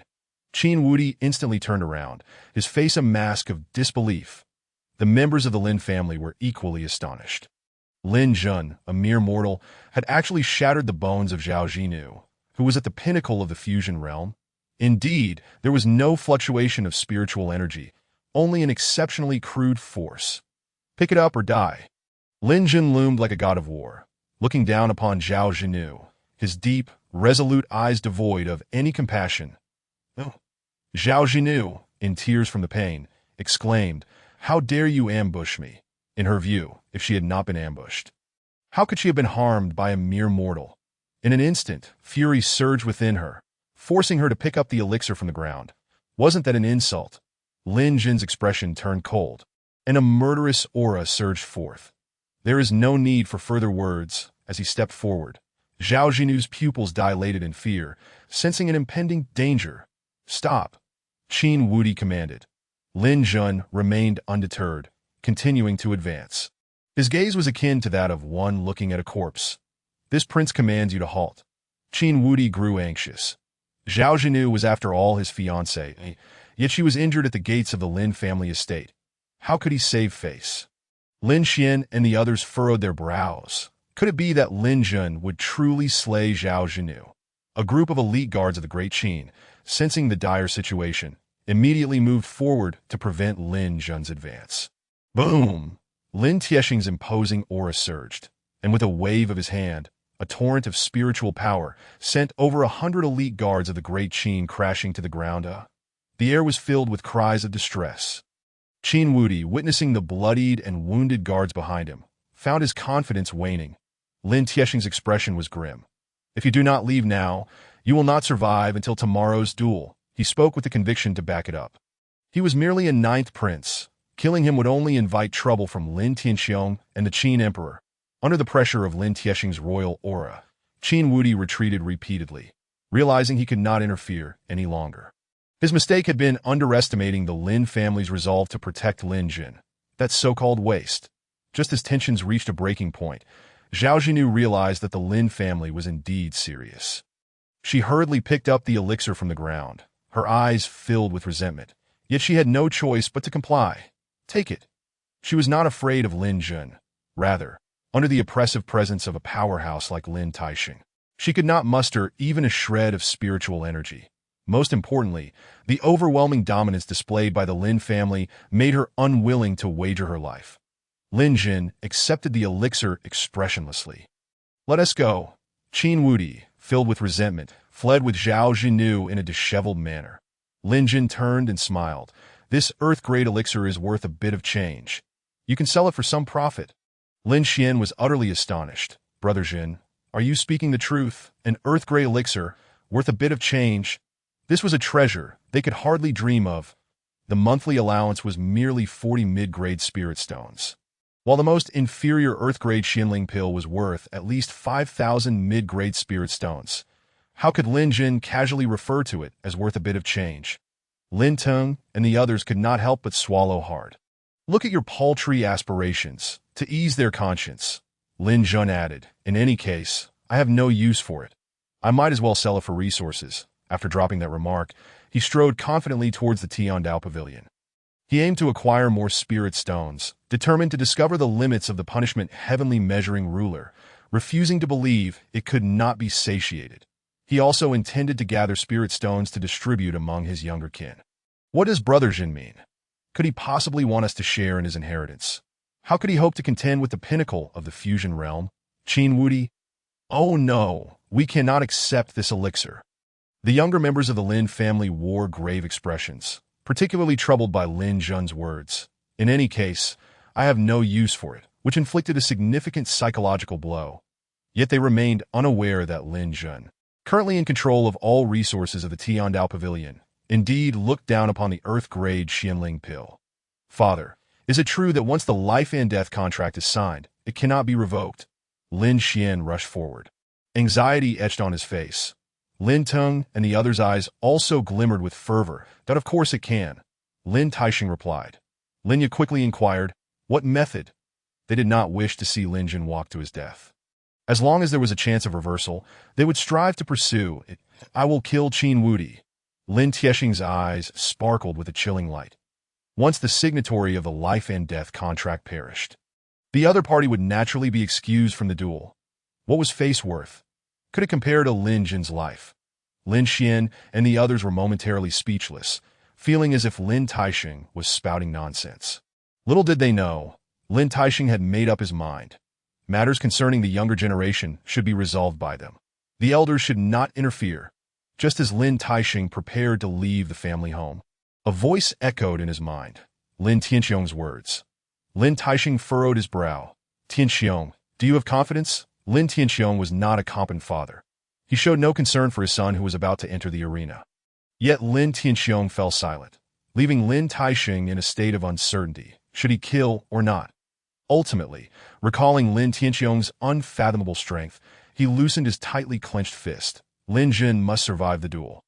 Qin Wudi instantly turned around, his face a mask of disbelief. The members of the Lin family were equally astonished. Lin Jun, a mere mortal, had actually shattered the bones of Zhao Zhenu, who was at the pinnacle of the fusion realm. Indeed, there was no fluctuation of spiritual energy, only an exceptionally crude force. Pick it up or die. Lin Jun loomed like a god of war, looking down upon Zhao Zhenu, his deep, resolute eyes devoid of any compassion. Oh. Zhao Zhenu, in tears from the pain, exclaimed, how dare you ambush me? In her view, if she had not been ambushed, how could she have been harmed by a mere mortal? In an instant, fury surged within her, forcing her to pick up the elixir from the ground. Wasn't that an insult? Lin Jin's expression turned cold, and a murderous aura surged forth. There is no need for further words. As he stepped forward, Zhao Zhenu's pupils dilated in fear, sensing an impending danger. Stop, Qin Wudi commanded. Lin Jun remained undeterred, continuing to advance. His gaze was akin to that of one looking at a corpse. This prince commands you to halt. Qin Wudi grew anxious. Zhao Zhenu was after all his fiancée, yet she was injured at the gates of the Lin family estate. How could he save face? Lin Xian and the others furrowed their brows. Could it be that Lin Jun would truly slay Zhao Zhenu? A group of elite guards of the Great Qin, sensing the dire situation, immediately moved forward to prevent Lin Jun's advance. Boom! Lin Tiexing's imposing aura surged, and with a wave of his hand, a torrent of spiritual power sent over 100 elite guards of the Great Qin crashing to the ground. The air was filled with cries of distress. Qin Wudi, witnessing the bloodied and wounded guards behind him, found his confidence waning. Lin Tiexing's expression was grim. If you do not leave now, you will not survive until tomorrow's duel. He spoke with the conviction to back it up. He was merely a ninth prince. Killing him would only invite trouble from Lin Tianxiong and the Qin Emperor. Under the pressure of Lin Tiexing's royal aura, Qin Wudi retreated repeatedly, realizing he could not interfere any longer. His mistake had been underestimating the Lin family's resolve to protect Lin Jin. that so-called waste. Just as tensions reached a breaking point, Zhao Jinyu realized that the Lin family was indeed serious. She hurriedly picked up the elixir from the ground, her eyes filled with resentment. Yet she had no choice but to comply. Take it. She was not afraid of Lin Jun. Rather, under the oppressive presence of a powerhouse like Lin Taixing, she could not muster even a shred of spiritual energy. Most importantly, the overwhelming dominance displayed by the Lin family made her unwilling to wager her life. Lin Jin accepted the elixir expressionlessly. Let us go. Qin Wudi, filled with resentment, fled with Zhao Jinyu in a disheveled manner. Lin Jin turned and smiled. This earth-grade elixir is worth a bit of change. You can sell it for some profit. Lin Xian was utterly astonished. Brother Jin, are you speaking the truth? An earth-grade elixir, worth a bit of change? This was a treasure they could hardly dream of. The monthly allowance was merely 40 mid-grade spirit stones, while the most inferior earth-grade Xianling pill was worth at least 5,000 mid-grade spirit stones. How could Lin Jin casually refer to it as worth a bit of change? Lin Teng and the others could not help but swallow hard. Look at your paltry aspirations, to ease their conscience. Lin Jun added, in any case, I have no use for it. I might as well sell it for resources. After dropping that remark, he strode confidently towards the Tiandao Pavilion. He aimed to acquire more spirit stones, determined to discover the limits of the punishment heavenly measuring ruler, refusing to believe it could not be satiated. He also intended to gather spirit stones to distribute among his younger kin. What does Brother Jin mean? Could he possibly want us to share in his inheritance? How could he hope to contend with the pinnacle of the fusion realm? Qin Wudi? Oh no, we cannot accept this elixir. The younger members of the Lin family wore grave expressions, particularly troubled by Lin Jun's words. In any case, I have no use for it, which inflicted a significant psychological blow. Yet they remained unaware that Lin Jun, currently in control of all resources of the Tiandao Pavilion, indeed looked down upon the earth-grade Xianling pill. Father, is it true that once the life and death contract is signed, it cannot be revoked? Lin Xian rushed forward. Anxiety etched on his face. Lin Teng and the others' eyes also glimmered with fervor. That of course it can. Lin Taixing replied. Lin Ye quickly inquired, what method? They did not wish to see Lin Jin walk to his death. As long as there was a chance of reversal, they would strive to pursue it. I will kill Qin Wudi. Lin Tiexing's eyes sparkled with a chilling light. Once the signatory of the life and death contract perished, the other party would naturally be excused from the duel. What was face worth? Could it compare to Lin Jin's life? Lin Xian and the others were momentarily speechless, feeling as if Lin Taixing was spouting nonsense. Little did they know, Lin Taixing had made up his mind. Matters concerning the younger generation should be resolved by them. The elders should not interfere. Just as Lin Taixing prepared to leave the family home, a voice echoed in his mind. Lin Tianxiong's words. Lin Taixing furrowed his brow. Tianxiong, do you have confidence? Lin Tianxiong was not a competent father. He showed no concern for his son who was about to enter the arena. Yet Lin Tianxiong fell silent, leaving Lin Taixing in a state of uncertainty. Should he kill or not? Ultimately, recalling Lin Tianxiong's unfathomable strength, he loosened his tightly clenched fist. Lin Jin must survive the duel.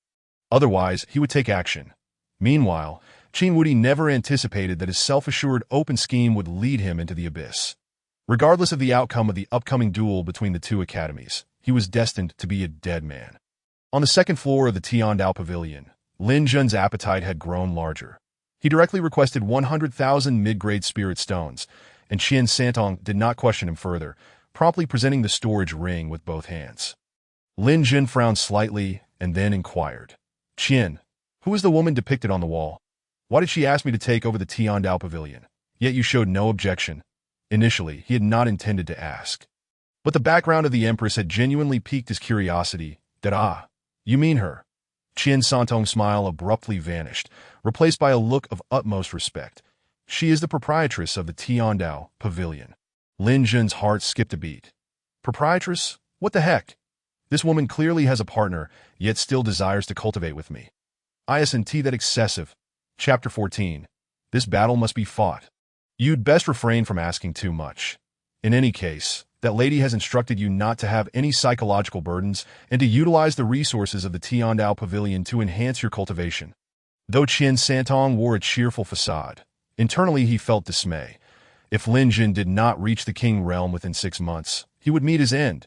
Otherwise, he would take action. Meanwhile, Qin Wudi never anticipated that his self-assured open scheme would lead him into the abyss. Regardless of the outcome of the upcoming duel between the two academies, he was destined to be a dead man. On the second floor of the Tiandao Pavilion, Lin Jun's appetite had grown larger. He directly requested 100,000 mid-grade spirit stones, and Qian Santong did not question him further, promptly presenting the storage ring with both hands. Lin Jin frowned slightly and then inquired, Qian, who is the woman depicted on the wall? Why did she ask me to take over the Tiandao Pavilion? Yet you showed no objection. Initially, he had not intended to ask. But the background of the Empress had genuinely piqued his curiosity. You mean her? Qian Santong's smile abruptly vanished, replaced by a look of utmost respect. She is the proprietress of the Tiandao Pavilion. Lin Jun's heart skipped a beat. Proprietress? What the heck? This woman clearly has a partner, yet still desires to cultivate with me. Isn't that excessive? Chapter 14. This battle must be fought. You'd best refrain from asking too much. In any case, that lady has instructed you not to have any psychological burdens and to utilize the resources of the Tiandao Pavilion to enhance your cultivation. Though Qian Santong wore a cheerful facade, internally he felt dismay, If Lin Jun did not reach the King realm within 6 months, he would meet his end.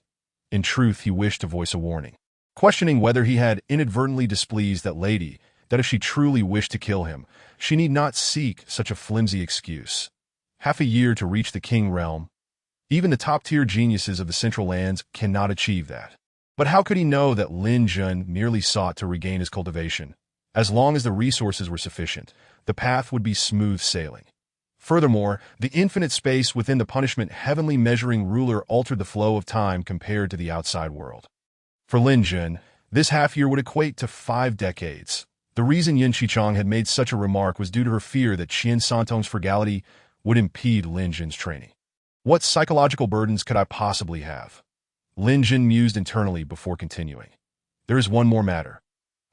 In truth, he wished to voice a warning, questioning whether he had inadvertently displeased that lady, that if she truly wished to kill him, she need not seek such a flimsy excuse. Half a year to reach the King realm. Even the top-tier geniuses of the Central Lands cannot achieve that. But how could he know that Lin Jun merely sought to regain his cultivation? As long as the resources were sufficient, the path would be smooth sailing. Furthermore, the infinite space within the punishment heavenly measuring ruler altered the flow of time compared to the outside world. For Lin Jun, this half-year would equate to 5 decades. The reason Yin Qichang had made such a remark was due to her fear that Qian Santong's frugality would impede Lin Jun's training. What psychological burdens could I possibly have? Lin Jun mused internally before continuing. There is one more matter.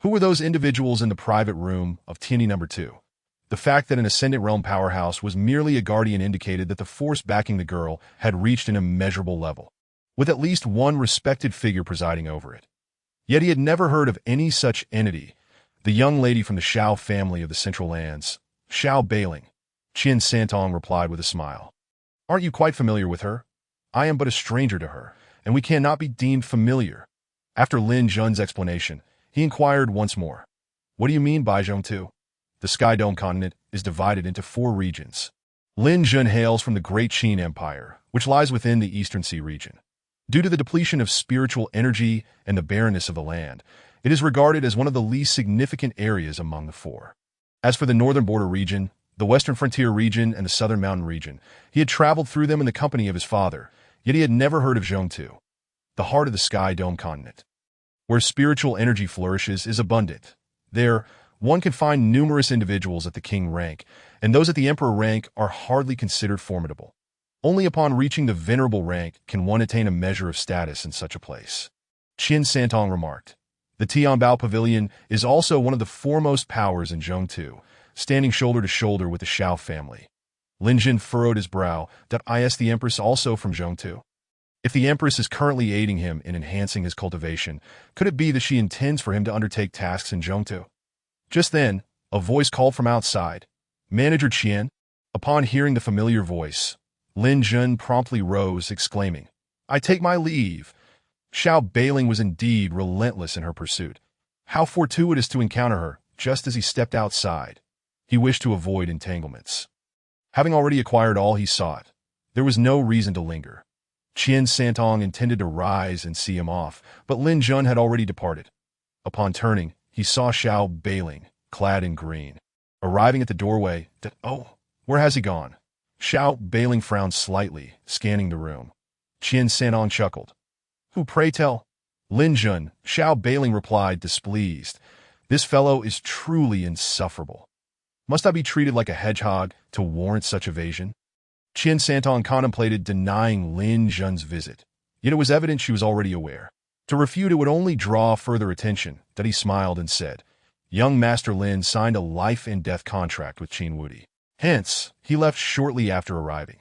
Who were those individuals in the private room of Tianyi No. 2? The fact that an Ascendant Realm powerhouse was merely a guardian indicated that the force backing the girl had reached an immeasurable level, with at least one respected figure presiding over it. Yet he had never heard of any such entity. The young lady from the Shao family of the Central Lands, Shao Beiling. Qian Santong replied with a smile. Aren't you quite familiar with her? I am but a stranger to her, and we cannot be deemed familiar. After Lin Jun's explanation, he inquired once more. What do you mean by Zhongtu? The Sky Dome continent is divided into 4 regions. Lin Jun hails from the Great Qin Empire, which lies within the Eastern Sea region. Due to the depletion of spiritual energy and the barrenness of the land, it is regarded as one of the least significant areas among the 4. As for the northern border region, the western frontier region, and the southern mountain region, he had traveled through them in the company of his father, yet he had never heard of Zhongtu, the heart of the Sky Dome continent. Where spiritual energy flourishes is abundant. There, one can find numerous individuals at the king rank, and those at the emperor rank are hardly considered formidable. Only upon reaching the venerable rank can one attain a measure of status in such a place. Qian Santong remarked. The Tianbao Pavilion is also one of the foremost powers in Zhongtu, standing shoulder to shoulder with the Shao family. Lin Jun furrowed his brow. Is the Empress also from Zhongtu? If the Empress is currently aiding him in enhancing his cultivation, could it be that she intends for him to undertake tasks in Zhongtu? Just then, a voice called from outside. Manager Qian. Upon hearing the familiar voice, Lin Jun promptly rose, exclaiming, I take my leave. Shao Beiling was indeed relentless in her pursuit. How fortuitous to encounter her, just as he stepped outside. He wished to avoid entanglements. Having already acquired all he sought, there was no reason to linger. Qian Santong intended to rise and see him off, but Lin Jun had already departed. Upon turning, he saw Shao Beiling, clad in green. Arriving at the doorway, where has he gone? Shao Beiling frowned slightly, scanning the room. Qian Santong chuckled. Who, pray tell? Lin Jun, Shao Beiling replied, displeased. This fellow is truly insufferable. Must I be treated like a hedgehog to warrant such evasion? Qian Santong contemplated denying Lin Jun's visit, yet it was evident she was already aware. To refute it would only draw further attention, that he smiled and said, Young Master Lin signed a life-and-death contract with Qin Wudi. Hence, he left shortly after arriving.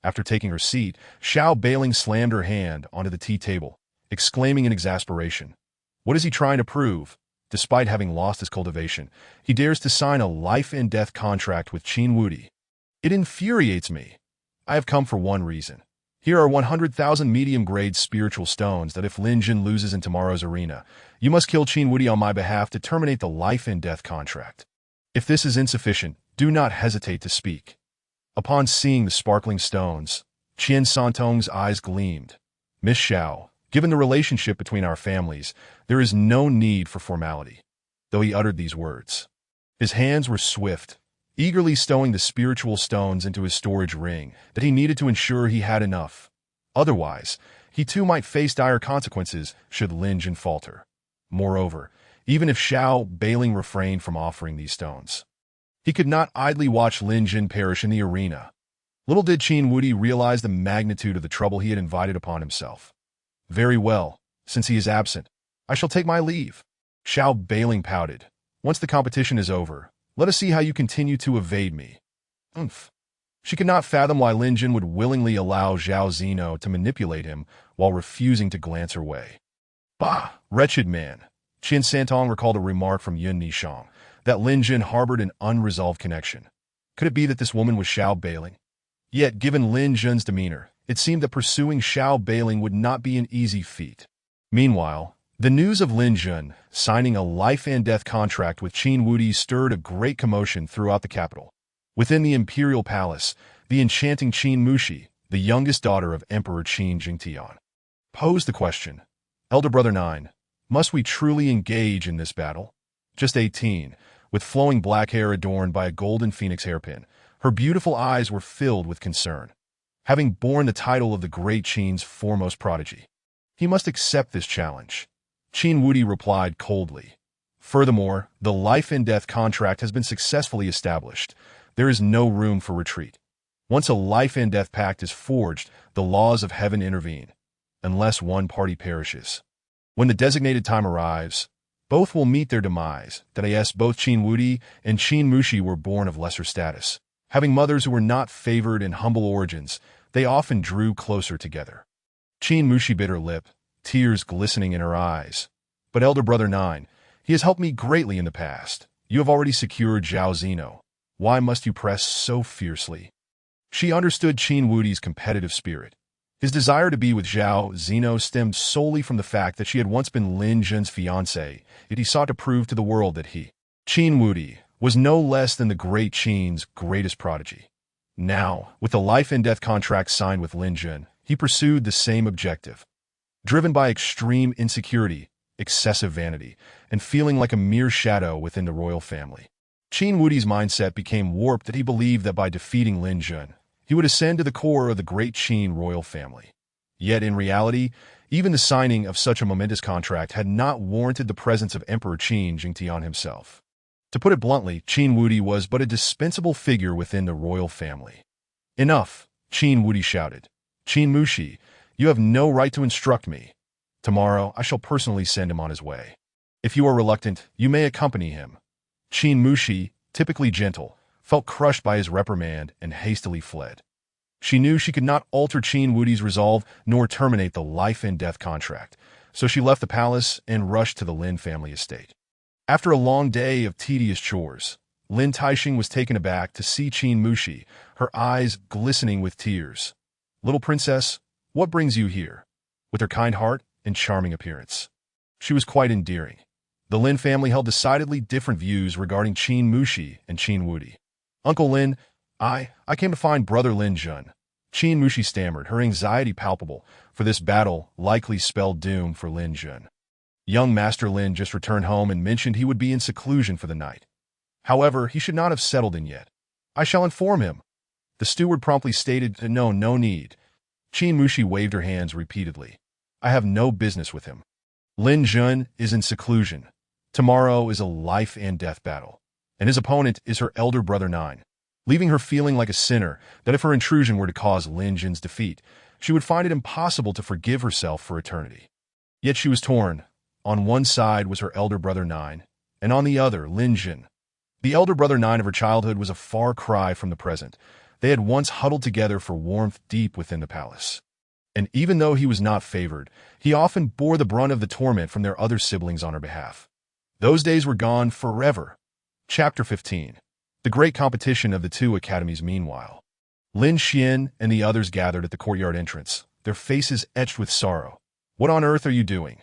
After taking her seat, Shao Beiling slammed her hand onto the tea table, exclaiming in exasperation, What is he trying to prove? Despite having lost his cultivation, he dares to sign a life-and-death contract with Qin Wudi. It infuriates me. I have come for one reason. Here are 100,000 medium-grade spiritual stones that if Lin Jun loses in tomorrow's arena, you must kill Qin Wudi on my behalf to terminate the life-and-death contract. If this is insufficient, do not hesitate to speak. Upon seeing the sparkling stones, Qian Santong's eyes gleamed. Miss Shao, given the relationship between our families, there is no need for formality. Though he uttered these words, his hands were swift, eagerly stowing the spiritual stones into his storage ring, that he needed to ensure he had enough. Otherwise, he too might face dire consequences should Lin Jun falter. Moreover, even if Shao Beiling refrained from offering these stones, he could not idly watch Lin Jun perish in the arena. Little did Qin Wudi realize the magnitude of the trouble he had invited upon himself. Very well, since he is absent, I shall take my leave. Shao Beiling pouted. Once the competition is over, let us see how you continue to evade me. She could not fathom why Lin Jun would willingly allow Zhao Zino to manipulate him while refusing to glance her way. Bah, wretched man. Qian Santong recalled a remark from Yun Nishang, that Lin Jun harbored an unresolved connection. Could it be that this woman was Shao Beiling? Yet, given Lin Jun's demeanor, it seemed that pursuing Xiao Beiling would not be an easy feat. Meanwhile, the news of Lin Jun signing a life-and-death contract with Qin Wudi stirred a great commotion throughout the capital. Within the imperial palace, the enchanting Qin Mushi, the youngest daughter of Emperor Qin Jingtian, posed the question, "Elder Brother 9, must we truly engage in this battle?" Just 18, with flowing black hair adorned by a golden phoenix hairpin, her beautiful eyes were filled with concern. Having borne the title of the great Qin's foremost prodigy, he must accept this challenge. Qin Wudi replied coldly. Furthermore, the life-and-death contract has been successfully established. There is no room for retreat. Once a life-and-death pact is forged, the laws of heaven intervene, unless one party perishes. When the designated time arrives, both will meet their demise. That both Qin Wudi and Qin Mushi were born of lesser status. Having mothers who were not favored in humble origins, they often drew closer together. Qin Mushi bit her lip, tears glistening in her eyes. "But Elder Brother 9, he has helped me greatly in the past. You have already secured Zhao Zeno. Why must you press so fiercely?" She understood Qin Wudi's competitive spirit. His desire to be with Zhao Zeno stemmed solely from the fact that she had once been Lin Jun's fiancée, yet he sought to prove to the world that he, Qin Wudi, was no less than the great Qin's greatest prodigy. Now, with the life-and-death contract signed with Lin Jun, he pursued the same objective. Driven by extreme insecurity, excessive vanity, and feeling like a mere shadow within the royal family, Qin Wudi's mindset became warped that he believed that by defeating Lin Jun, he would ascend to the core of the great Qin royal family. Yet in reality, even the signing of such a momentous contract had not warranted the presence of Emperor Qin Jingtian himself. To put it bluntly, Qin Wudi was but a dispensable figure within the royal family. "Enough!" Qin Wudi shouted. "Qin Mushi, you have no right to instruct me. Tomorrow I shall personally send him on his way. If you are reluctant, you may accompany him." Qin Mushi, typically gentle, felt crushed by his reprimand and hastily fled. She knew she could not alter Qin Wudi's resolve nor terminate the life-and-death contract, so she left the palace and rushed to the Lin family estate. After a long day of tedious chores, Lin Taixing was taken aback to see Qin Mushi, her eyes glistening with tears. "Little princess, what brings you here?" With her kind heart and charming appearance, she was quite endearing. The Lin family held decidedly different views regarding Qin Mushi and Qin Wudi. "Uncle Lin, I came to find Brother Lin Jun." Qin Mushi stammered, her anxiety palpable, for this battle likely spelled doom for Lin Jun. Young Master Lin just returned home and mentioned he would be in seclusion for the night. However, he should not have settled in yet. "I shall inform him." The steward promptly stated, No need." Qin Mushi waved her hands repeatedly. "I have no business with him. Lin Jun is in seclusion. Tomorrow is a life-and-death battle, and his opponent is her elder brother 9, leaving her feeling like a sinner that if her intrusion were to cause Lin Jun's defeat, she would find it impossible to forgive herself for eternity. Yet she was torn. On one side was her elder brother 9, and on the other, Lin Jun. The elder brother 9 of her childhood was a far cry from the present. They had once huddled together for warmth deep within the palace. And even though he was not favored, he often bore the brunt of the torment from their other siblings on her behalf. Those days were gone forever. Chapter 15. The great competition of the two academies. Meanwhile, Lin Xian and the others gathered at the courtyard entrance, their faces etched with sorrow. "What on earth are you doing?"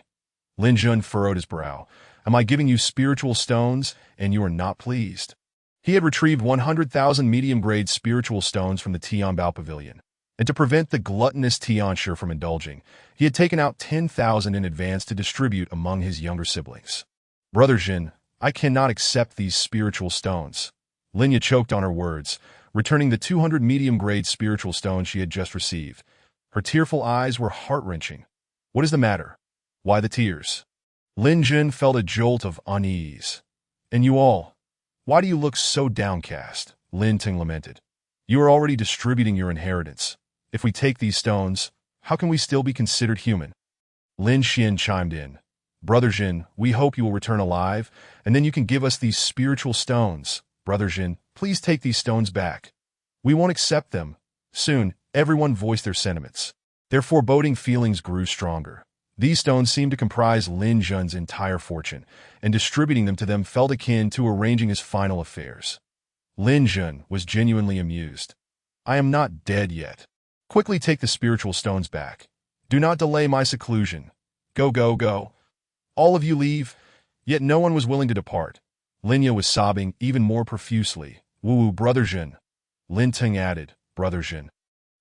Lin Jun furrowed his brow. "Am I giving you spiritual stones, and you are not pleased?" He had retrieved 100,000 medium-grade spiritual stones from the Tianbao Pavilion, and to prevent the gluttonous Tianshi from indulging, he had taken out 10,000 in advance to distribute among his younger siblings. "Brother Jin, I cannot accept these spiritual stones." Linya choked on her words, returning the 200 medium-grade spiritual stones she had just received. Her tearful eyes were heart-wrenching. "What is the matter? Why the tears?" Lin Jun felt a jolt of unease. "And you all, why do you look so downcast?" Lin Ting lamented. "You are already distributing your inheritance. If we take these stones, how can we still be considered human?" Lin Xian chimed in. "Brother Jin, we hope you will return alive, and then you can give us these spiritual stones. Brother Jin, please take these stones back. We won't accept them." Soon, everyone voiced their sentiments. Their foreboding feelings grew stronger. These stones seemed to comprise Lin Jun's entire fortune, and distributing them to them felt akin to arranging his final affairs. Lin Jun was genuinely amused. I am not dead yet. Quickly take the spiritual stones back. Do not delay my seclusion. Go, go, go. All of you leave. Yet no one was willing to depart. Linya was sobbing even more profusely. Woo, Brother Jin. Lin Teng added, Brother Jin.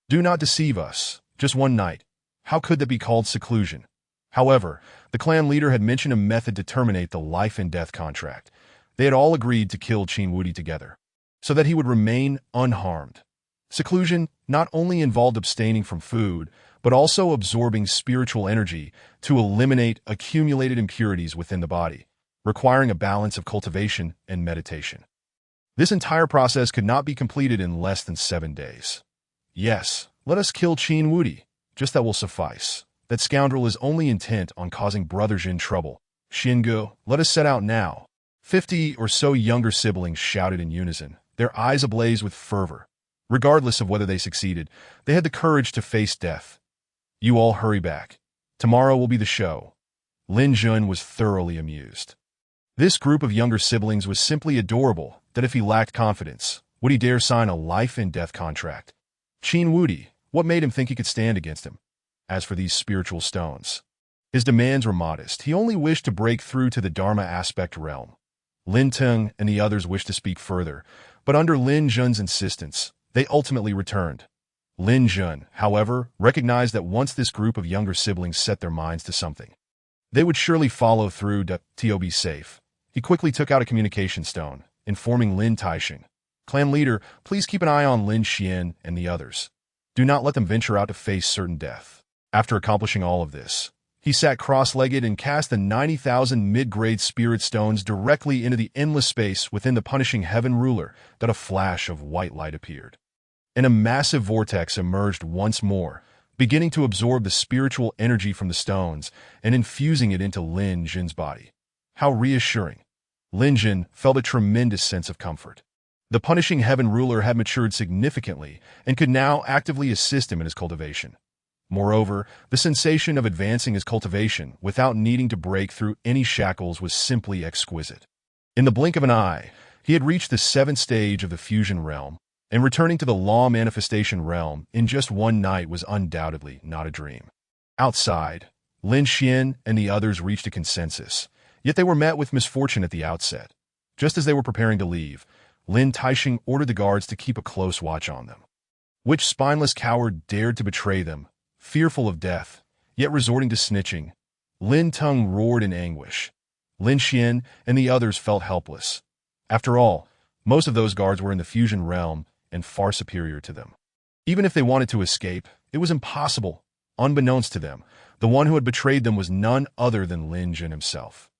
Do not deceive us. Just one night. How could that be called seclusion? However, the clan leader had mentioned a method to terminate the life and death contract. They had all agreed to kill Qin Wudi together, so that he would remain unharmed. Seclusion not only involved abstaining from food, but also absorbing spiritual energy to eliminate accumulated impurities within the body, requiring a balance of cultivation and meditation. This entire process could not be completed in less than 7 days. Yes, let us kill Qin Wudi. Just that will suffice. That scoundrel is only intent on causing Brother Jin trouble. Xingu, let us set out now. 50 or so younger siblings shouted in unison, their eyes ablaze with fervor. Regardless of whether they succeeded, they had the courage to face death. You all hurry back. Tomorrow will be the show. Lin Jun was thoroughly amused. This group of younger siblings was simply adorable that if he lacked confidence, would he dare sign a life and death contract? Qin Wudi, what made him think he could stand against him? As for these spiritual stones, his demands were modest. He only wished to break through to the Dharma aspect realm. Lin Teng and the others wished to speak further, but under Lin Jun's insistence, they ultimately returned. Lin Jun, however, recognized that once this group of younger siblings set their minds to something, they would surely follow through to be safe. He quickly took out a communication stone, informing Lin Taixing, Clan leader, please keep an eye on Lin Xian and the others. Do not let them venture out to face certain death. After accomplishing all of this, he sat cross-legged and cast the 90,000 mid-grade spirit stones directly into the endless space within the punishing heaven ruler that a flash of white light appeared. And a massive vortex emerged once more, beginning to absorb the spiritual energy from the stones and infusing it into Lin Jin's body. How reassuring. Lin Jin felt a tremendous sense of comfort. The punishing heaven ruler had matured significantly and could now actively assist him in his cultivation. Moreover, the sensation of advancing his cultivation without needing to break through any shackles was simply exquisite. In the blink of an eye, he had reached the 7th stage of the fusion realm, and returning to the law manifestation realm in just one night was undoubtedly not a dream. Outside, Lin Xian and the others reached a consensus, yet they were met with misfortune at the outset. Just as they were preparing to leave, Lin Taixing ordered the guards to keep a close watch on them. Which spineless coward dared to betray them? Fearful of death, yet resorting to snitching, Lin Teng roared in anguish. Lin Xian and the others felt helpless. After all, most of those guards were in the fusion realm and far superior to them. Even if they wanted to escape, it was impossible. Unbeknownst to them, the one who had betrayed them was none other than Lin Jin himself.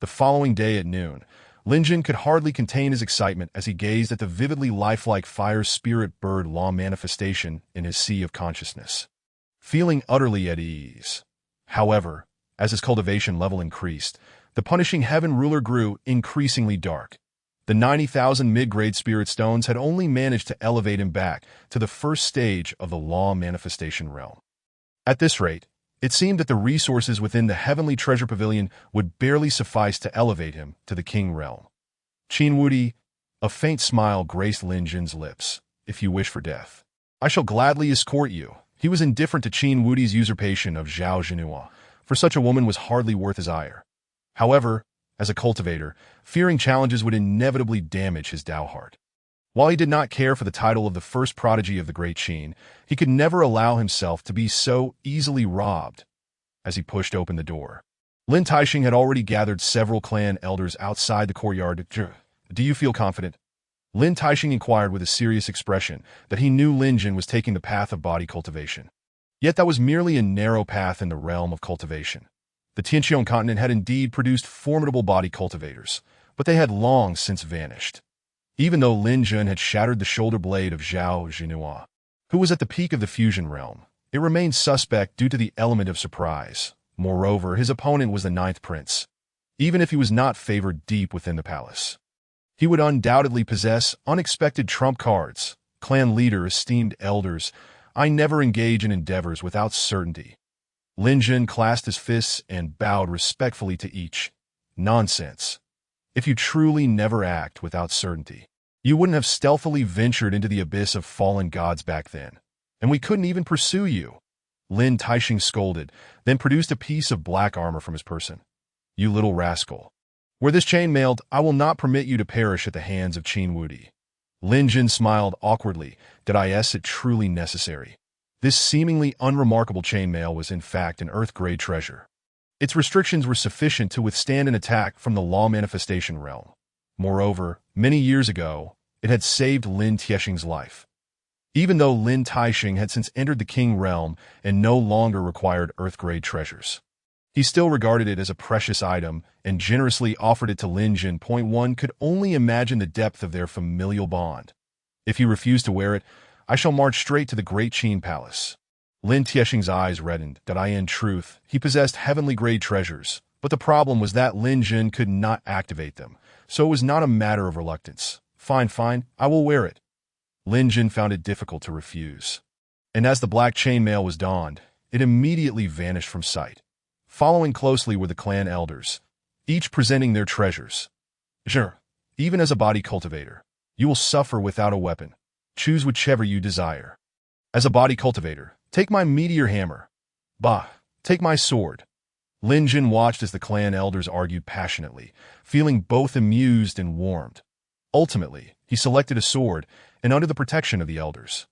The following day at noon, Lin Jin could hardly contain his excitement as he gazed at the vividly lifelike fire spirit bird law manifestation in his sea of consciousness, feeling utterly at ease. However, as his cultivation level increased, the punishing heaven ruler grew increasingly dark. The 90,000 mid-grade spirit stones had only managed to elevate him back to the 1st stage of the law manifestation realm. At this rate, it seemed that the resources within the heavenly treasure pavilion would barely suffice to elevate him to the king realm. Qin Wudi, a faint smile graced Lin Jin's lips. If you wish for death, I shall gladly escort you. He was indifferent to Qin Wudi's usurpation of Zhao Zhenhua, for such a woman was hardly worth his ire. However, as a cultivator, fearing challenges would inevitably damage his Dao heart. While he did not care for the title of the first prodigy of the Great Qin, he could never allow himself to be so easily robbed. As he pushed open the door, Lin Taixing had already gathered several clan elders outside the courtyard. Do you feel confident? Lin Taixing inquired with a serious expression that he knew Lin Jin was taking the path of body cultivation. Yet that was merely a narrow path in the realm of cultivation. The Tianqiong continent had indeed produced formidable body cultivators, but they had long since vanished. Even though Lin Jun had shattered the shoulder blade of Zhao Zhenhua, who was at the peak of the fusion realm, it remained suspect due to the element of surprise. Moreover, his opponent was the 9th prince. Even if he was not favored deep within the palace, he would undoubtedly possess unexpected trump cards. Clan leader, esteemed elders, I never engage in endeavors without certainty. Lin Jun clasped his fists and bowed respectfully to each. Nonsense. If you truly never act without certainty, You wouldn't have stealthily ventured into the abyss of fallen gods back then, and we couldn't even pursue you. Lin Taixing scolded, then produced a piece of black armor from his person. You little rascal. Were this chain-mailed, I will not permit you to perish at the hands of Qin Wudi. Lin Jin smiled awkwardly. Did it truly necessary? This seemingly unremarkable chainmail was in fact an Earth-grade treasure. Its restrictions were sufficient to withstand an attack from the Law Manifestation realm. Moreover, many years ago, it had saved Lin Tiexing's life. Even though Lin Taixing had since entered the King realm and no longer required Earth-grade treasures, he still regarded it as a precious item and generously offered it to Lin Jin. One could only imagine the depth of their familial bond. If he refused to wear it, I shall march straight to the Great Qin Palace. Lin Tiexing's eyes reddened. In truth, he possessed heavenly-grade treasures, but the problem was that Lin Jin could not activate them, so it was not a matter of reluctance. Fine, I will wear it. Lin Jin found it difficult to refuse. And as the black chainmail was donned, it immediately vanished from sight. Following closely were the clan elders, each presenting their treasures. Sure, even as a body cultivator, you will suffer without a weapon. Choose whichever you desire. As a body cultivator, take my meteor hammer. Bah, take my sword. Lin Jin watched as the clan elders argued passionately, feeling both amused and warmed. Ultimately, he selected a sword, and under the protection of the elders,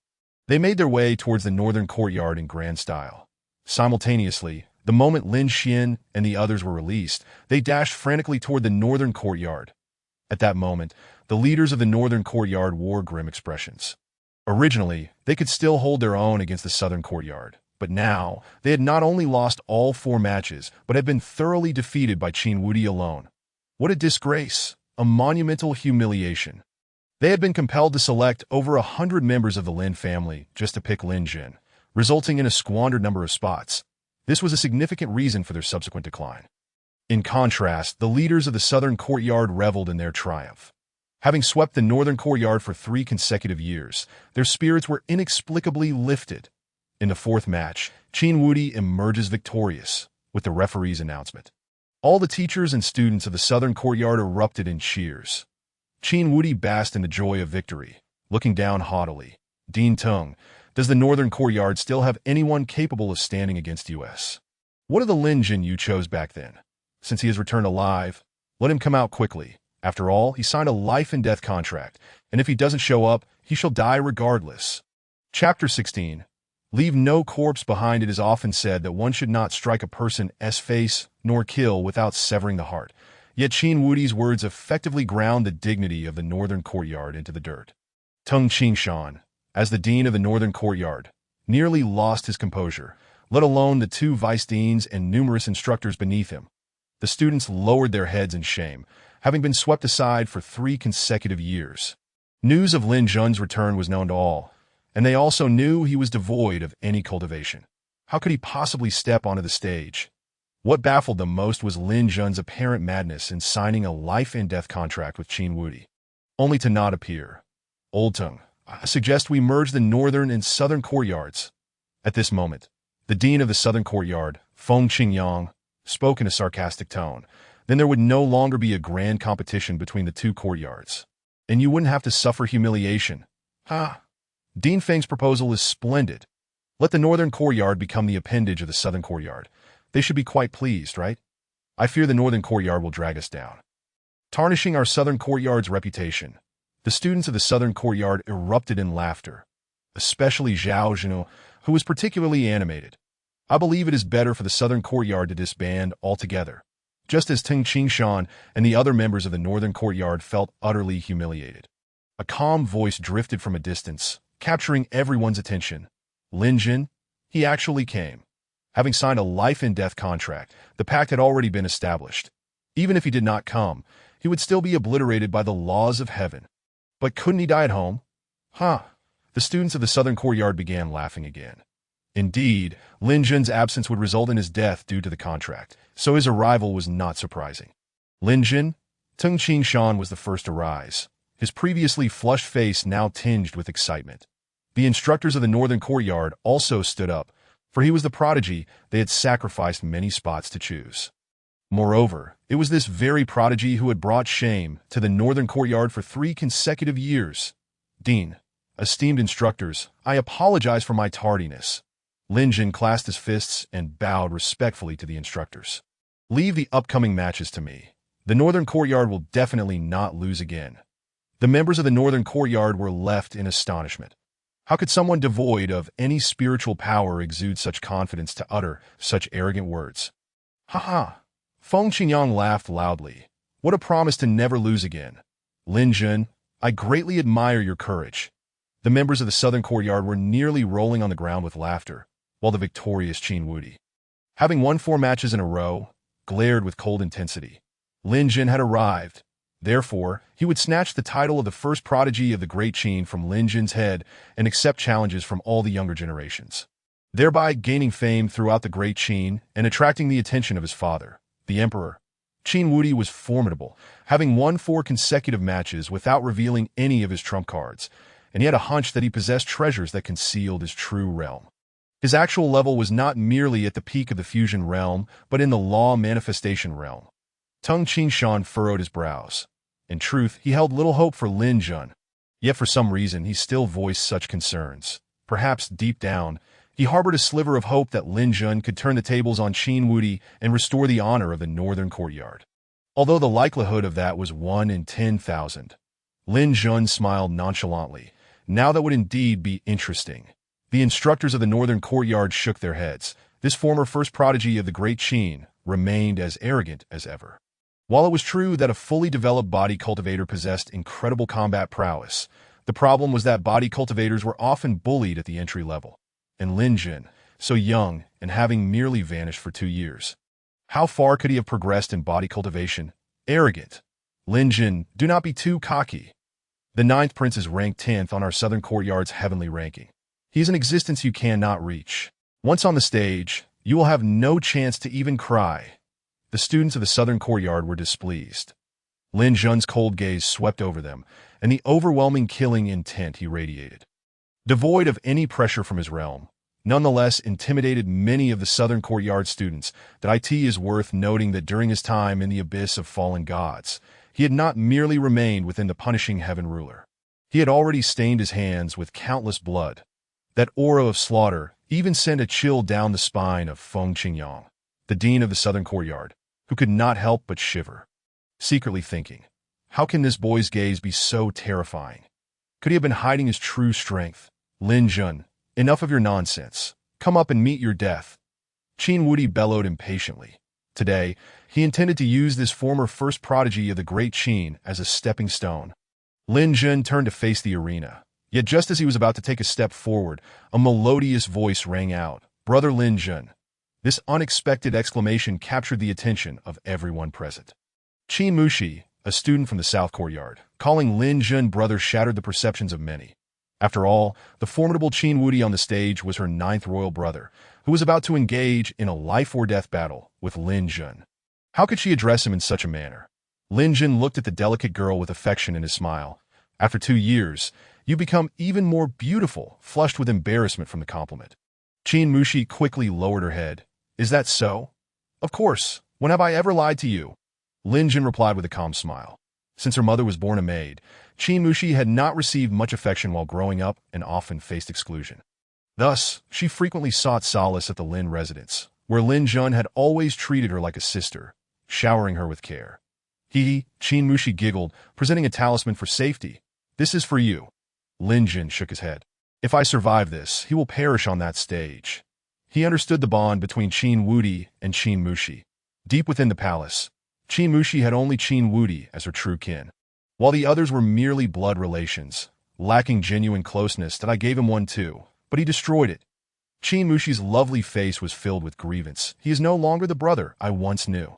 they made their way towards the northern courtyard in grand style. Simultaneously, the moment Lin Xian and the others were released, they dashed frantically toward the northern courtyard. At that moment, the leaders of the northern courtyard wore grim expressions. Originally, they could still hold their own against the southern courtyard, but now they had not only lost all 4 matches, but had been thoroughly defeated by Qin Wudi alone. What a disgrace! A monumental humiliation. They had been compelled to select over 100 members of the Lin family just to pick Lin Jin, resulting in a squandered number of spots. This was a significant reason for their subsequent decline. In contrast, the leaders of the southern courtyard reveled in their triumph. Having swept the northern courtyard for 3 consecutive years, their spirits were inexplicably lifted. In the 4th match, Qin Wudi emerges victorious, with the referee's announcement. All the teachers and students of the southern courtyard erupted in cheers. Qin Wudi basked in the joy of victory, looking down haughtily. Dean Tung, does the northern courtyard still have anyone capable of standing against us? What of the Lin Jin you chose back then? Since he has returned alive, let him come out quickly. After all, he signed a life-and-death contract, and if he doesn't show up, he shall die regardless. Chapter 16. Leave no corpse behind. It is often said that one should not strike a person's face nor kill without severing the heart. Yet Qin Wudi's words effectively ground the dignity of the northern courtyard into the dirt. Tung Qingshan, as the dean of the northern courtyard, nearly lost his composure, let alone the 2 vice deans and numerous instructors beneath him. The students lowered their heads in shame, having been swept aside for 3 consecutive years. News of Lin Jun's return was known to all, and they also knew he was devoid of any cultivation. How could he possibly step onto the stage? What baffled them most was Lin Jun's apparent madness in signing a life-and-death contract with Qin Wudi, only to not appear. Old Tung, I suggest we merge the northern and southern courtyards. At this moment, the dean of the southern courtyard, Feng Qingyang, spoke in a sarcastic tone. Then there would no longer be a grand competition between the 2 courtyards, and you wouldn't have to suffer humiliation. Dean Feng's proposal is splendid. Let the northern courtyard become the appendage of the southern courtyard. They should be quite pleased, right? I fear the northern courtyard will drag us down, tarnishing our southern courtyard's reputation. The students of the southern courtyard erupted in laughter, especially Zhao Zhino, who was particularly animated. I believe it is better for the southern courtyard to disband altogether, just as Tung Qingshan and the other members of the northern courtyard felt utterly humiliated. A calm voice drifted from a distance, capturing everyone's attention. Lin Jin, he actually came. Having signed a life-and-death contract, the pact had already been established. Even if he did not come, he would still be obliterated by the laws of heaven. But couldn't he die at home? The students of the southern courtyard began laughing again. Indeed, Lin Jun's absence would result in his death due to the contract, so his arrival was not surprising. Lin Jin, Tung Qingshan was the first to rise, his previously flushed face now tinged with excitement. The instructors of the northern courtyard also stood up, for he was the prodigy they had sacrificed many spots to choose. Moreover, it was this very prodigy who had brought shame to the northern courtyard for 3 consecutive years. Dean, esteemed instructors, I apologize for my tardiness. Lin Jun clasped his fists and bowed respectfully to the instructors. Leave the upcoming matches to me. The northern courtyard will definitely not lose again. The members of the northern courtyard were left in astonishment. How could someone devoid of any spiritual power exude such confidence to utter such arrogant words? Ha ha! Feng Qingyang laughed loudly. What a promise to never lose again. Lin Jun, I greatly admire your courage. The members of the southern courtyard were nearly rolling on the ground with laughter, while the victorious Qin Wudi, having won 4 matches in a row, glared with cold intensity. Lin Jun had arrived. Therefore, he would snatch the title of the first prodigy of the Great Qin from Lin Jun's head and accept challenges from all the younger generations, thereby gaining fame throughout the Great Qin and attracting the attention of his father, the Emperor. Qin Wudi was formidable, having won 4 consecutive matches without revealing any of his trump cards, and he had a hunch that he possessed treasures that concealed his true realm. His actual level was not merely at the peak of the fusion realm, but in the law manifestation realm. Tung Qinshan furrowed his brows. In truth, he held little hope for Lin Jun. Yet for some reason, he still voiced such concerns. Perhaps deep down, he harbored a sliver of hope that Lin Jun could turn the tables on Qin Wudi and restore the honor of the northern courtyard. Although the likelihood of that was 1 in 10,000. Lin Jun smiled nonchalantly. Now that would indeed be interesting. The instructors of the northern courtyard shook their heads. This former first prodigy of the Great Qin remained as arrogant as ever. While it was true that a fully developed body cultivator possessed incredible combat prowess, the problem was that body cultivators were often bullied at the entry level. And Lin Jun, so young and having merely vanished for 2 years. How far could he have progressed in body cultivation? Arrogant. Lin Jun, do not be too cocky. The 9th prince is ranked 10th on our southern courtyard's heavenly ranking. He is an existence you cannot reach. Once on the stage, you will have no chance to even cry. The students of the southern courtyard were displeased. Lin Jun's cold gaze swept over them, and the overwhelming killing intent he radiated, devoid of any pressure from his realm, nonetheless intimidated many of the southern courtyard students. That it is worth noting that during his time in the abyss of fallen gods, he had not merely remained within the punishing heaven ruler. He had already stained his hands with countless blood. That aura of slaughter even sent a chill down the spine of Feng Qingyang, the dean of the southern courtyard, who could not help but shiver, secretly thinking, how can this boy's gaze be so terrifying? Could he have been hiding his true strength? Lin Jun, enough of your nonsense. Come up and meet your death. Qin Wudi bellowed impatiently. Today, he intended to use this former first prodigy of the Great Qin as a stepping stone. Lin Jun turned to face the arena. Yet just as he was about to take a step forward, a melodious voice rang out, Brother Lin Jun. This unexpected exclamation captured the attention of everyone present. Qin Mushi, a student from the south courtyard, calling Lin Jun brother shattered the perceptions of many. After all, the formidable Qin Wudi on the stage was her 9th royal brother, who was about to engage in a life-or-death battle with Lin Jun. How could she address him in such a manner? Lin Jun looked at the delicate girl with affection in his smile. After 2 years, you become even more beautiful, flushed with embarrassment from the compliment. Qin Mushi quickly lowered her head. Is that so? Of course. When have I ever lied to you? Lin Jun replied with a calm smile. Since her mother was born a maid, Qin Mushi had not received much affection while growing up and often faced exclusion. Thus, she frequently sought solace at the Lin residence, where Lin Jun had always treated her like a sister, showering her with care. Qin Mushi giggled, presenting a talisman for safety. This is for you. Lin Jun shook his head. If I survive this, he will perish on that stage. He understood the bond between Qin Wudi and Qin Mushi. Deep within the palace, Qin Mushi had only Qin Wudi as her true kin, while the others were merely blood relations, lacking genuine closeness. That I gave him one too, but he destroyed it. Qin Mushi's lovely face was filled with grievance. He is no longer the brother I once knew.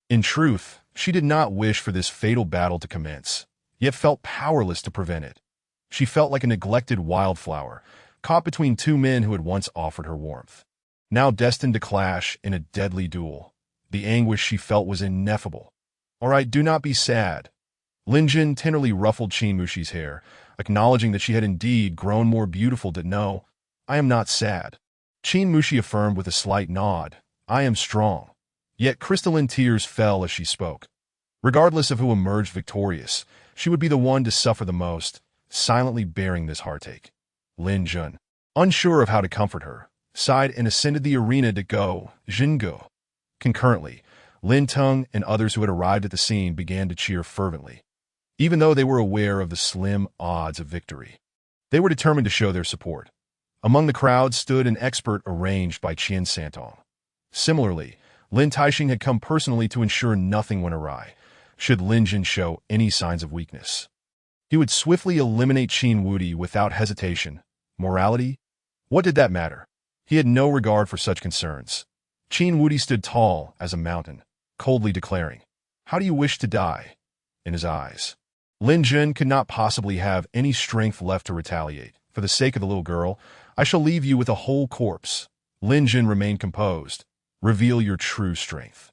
In truth, she did not wish for this fatal battle to commence, yet felt powerless to prevent it. She felt like a neglected wildflower, caught between 2 men who had once offered her warmth, now destined to clash in a deadly duel. The anguish she felt was ineffable. All right, do not be sad. Lin Jun tenderly ruffled Qin Mushi's hair, acknowledging that she had indeed grown more beautiful. No, I am not sad. Qin Mushi affirmed with a slight nod. I am strong. Yet crystalline tears fell as she spoke. Regardless of who emerged victorious, she would be the one to suffer the most, silently bearing this heartache. Lin Jun, unsure of how to comfort her, sighed and ascended the arena to go, Jingo. Concurrently, Lin Tung and others who had arrived at the scene began to cheer fervently. Even though they were aware of the slim odds of victory, they were determined to show their support. Among the crowd stood an expert arranged by Qian Santong. Similarly, Lin Taixing had come personally to ensure nothing went awry, should Lin Jun show any signs of weakness. He would swiftly eliminate Qin Wudi without hesitation. Morality? What did that matter? He had no regard for such concerns. Qin Wudi stood tall as a mountain, coldly declaring, "How do you wish to die?" In his eyes, Lin Jun could not possibly have any strength left to retaliate. For the sake of the little girl, I shall leave you with a whole corpse. Lin Jun remained composed. Reveal your true strength.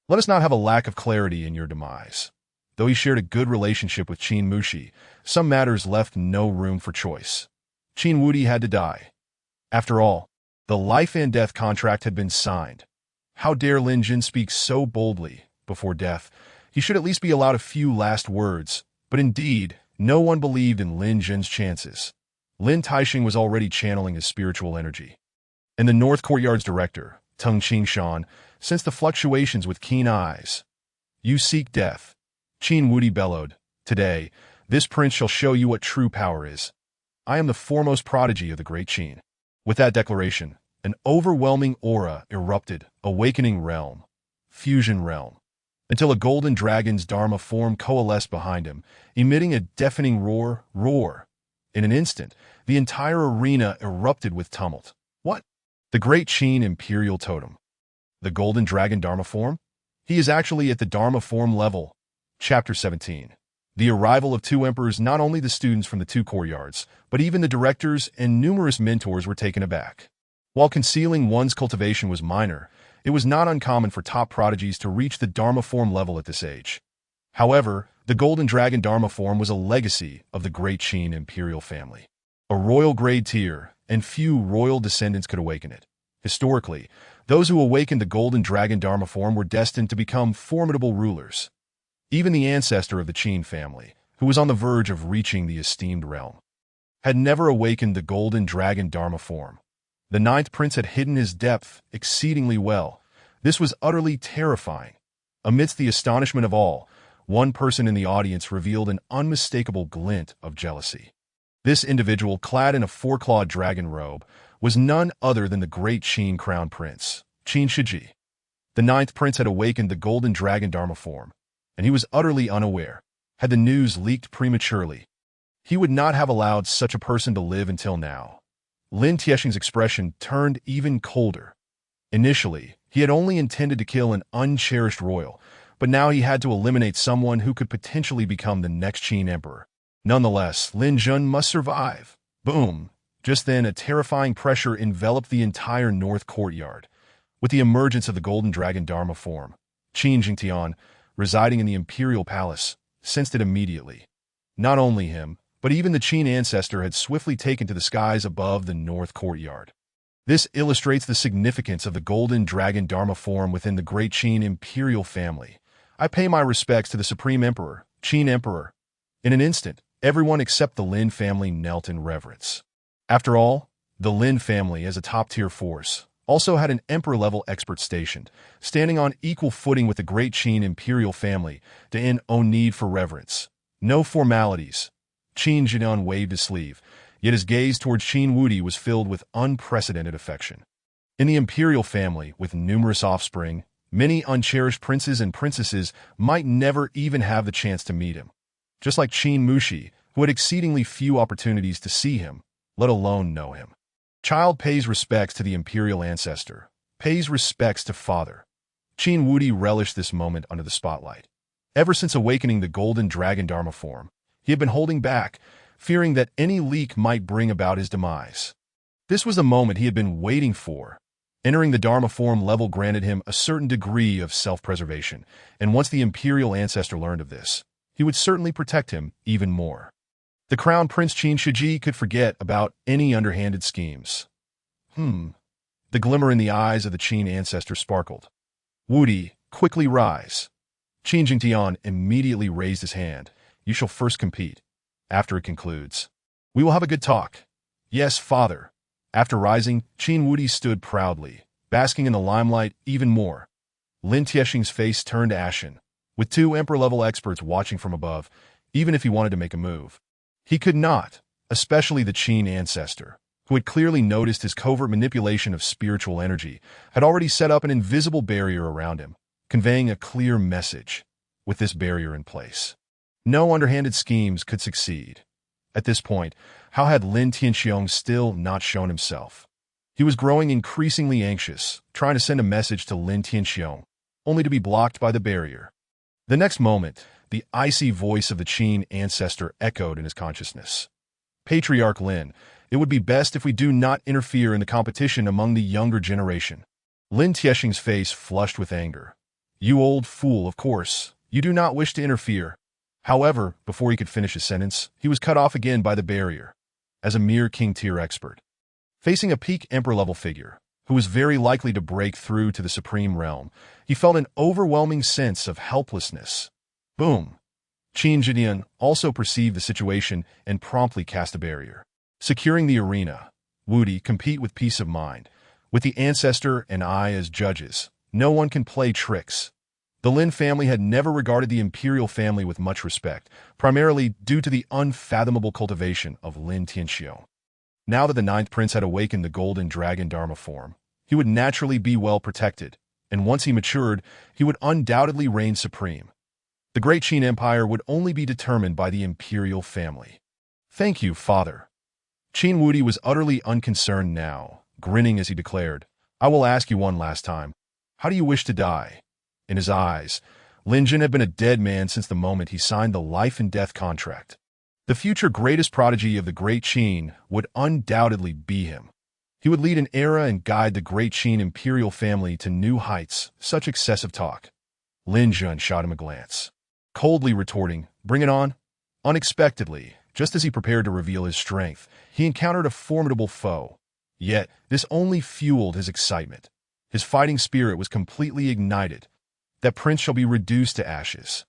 Let us not have a lack of clarity in your demise. Though he shared a good relationship with Qin Mushi, some matters left no room for choice. Qin Wudi had to die. After all, the life and death contract had been signed. How dare Lin Jun speak so boldly? Before death, he should at least be allowed a few last words. But indeed, no one believed in Lin Jun's chances. Lin Taixing was already channeling his spiritual energy. And the North Courtyard's director, Tung Qingshan, sensed the fluctuations with keen eyes. You seek death. Qin Wudi bellowed. Today, this prince shall show you what true power is. I am the foremost prodigy of the great Qin. With that declaration, an overwhelming aura erupted, awakening realm, fusion realm, until a golden dragon's Dharma form coalesced behind him, emitting a deafening roar. In an instant, the entire arena erupted with tumult. What? The great Qin imperial totem. The golden dragon Dharma form? He is actually at the Dharma form level. Chapter 17. The arrival of two emperors. Not only the students from the two courtyards, but even the directors and numerous mentors were taken aback. While concealing one's cultivation was minor, it was not uncommon for top prodigies to reach the Dharma form level at this age. However, the golden dragon Dharma form was a legacy of the great Qin imperial family. A royal grade tier, and few royal descendants could awaken it. Historically, those who awakened the golden dragon Dharma form were destined to become formidable rulers. Even the ancestor of the Qin family, who was on the verge of reaching the esteemed realm, had never awakened the golden dragon Dharma form. The ninth prince had hidden his depth exceedingly well. This was utterly terrifying. Amidst the astonishment of all, one person in the audience revealed an unmistakable glint of jealousy. This individual, clad in a four-clawed dragon robe, was none other than the great Qin crown prince, Qin Shiji. The ninth prince had awakened the golden dragon Dharma form, and he was utterly unaware. Had the news leaked prematurely, he would not have allowed such a person to live until now. Lin Tiexing's expression turned even colder. Initially, he had only intended to kill an uncherished royal, but now he had to eliminate someone who could potentially become the next Qin emperor. Nonetheless, Lin Jun must survive. Boom! Just then, a terrifying pressure enveloped the entire North Courtyard. With the emergence of the golden dragon Dharma form, Qin Jingtian, residing in the imperial palace, sensed it immediately. Not only him, but even the Qin ancestor had swiftly taken to the skies above the North Courtyard. This illustrates the significance of the golden dragon Dharma form within the great Qin imperial family. I pay my respects to the Supreme Emperor, Qin Emperor. In an instant, everyone except the Lin family knelt in reverence. After all, the Lin family, as a top-tier force, also had an emperor-level expert stationed, standing on equal footing with the great Qin imperial family, to end no need for reverence. No formalities. Qin Jidan waved his sleeve, yet his gaze towards Qin Wudi was filled with unprecedented affection. In the imperial family, with numerous offspring, many uncherished princes and princesses might never even have the chance to meet him. Just like Qin Mushi, who had exceedingly few opportunities to see him, let alone know him. Child pays respects to the imperial ancestor, pays respects to father. Qin Wudi relished this moment under the spotlight. Ever since awakening the golden dragon Dharma form, he had been holding back, fearing that any leak might bring about his demise. This was the moment he had been waiting for. Entering the Dharma form level granted him a certain degree of self-preservation, and once the imperial ancestor learned of this, he would certainly protect him even more. The crown prince Qin Shiji could forget about any underhanded schemes. The glimmer in the eyes of the Qin ancestor sparkled. Wudi, quickly rise. Qin Jingtian immediately raised his hand. You shall first compete. After it concludes, we will have a good talk. Yes, father. After rising, Qin Wudi stood proudly, basking in the limelight even more. Lin Tiexing's face turned ashen, with two emperor-level experts watching from above, even if he wanted to make a move. He could not, especially the Qin ancestor, who had clearly noticed his covert manipulation of spiritual energy, had already set up an invisible barrier around him, conveying a clear message. With this barrier in place, no underhanded schemes could succeed. At this point, how had Lin Tianxiong still not shown himself? He was growing increasingly anxious, trying to send a message to Lin Tianxiong, only to be blocked by the barrier. The next moment, the icy voice of the Qin ancestor echoed in his consciousness. Patriarch Lin, it would be best if we do not interfere in the competition among the younger generation. Lin Tiexing's face flushed with anger. You old fool, of course. You do not wish to interfere. However, before he could finish his sentence, he was cut off again by the barrier. As a mere king-tier expert, facing a peak emperor-level figure, who was very likely to break through to the supreme realm, he felt an overwhelming sense of helplessness. Boom! Qin Jingtian also perceived the situation and promptly cast a barrier. Securing the arena, Wudi compete with peace of mind. With the ancestor and I as judges, no one can play tricks. The Lin family had never regarded the imperial family with much respect, primarily due to the unfathomable cultivation of Lin Tianxiong. Now that the ninth prince had awakened the golden dragon Dharma form, he would naturally be well protected, and once he matured, he would undoubtedly reign supreme. The great Qin Empire would only be determined by the imperial family. Thank you, father. Qin Wudi was utterly unconcerned now, grinning as he declared, I will ask you one last time. How do you wish to die? In his eyes, Lin Jun had been a dead man since the moment he signed the life-and-death contract. The future greatest prodigy of the Great Qin would undoubtedly be him. He would lead an era and guide the Great Qin imperial family to new heights. Such excessive talk. Lin Jun shot him a glance, coldly retorting, Bring it on. Unexpectedly, just as he prepared to reveal his strength, he encountered a formidable foe. Yet, this only fueled his excitement. His fighting spirit was completely ignited. That prince shall be reduced to ashes.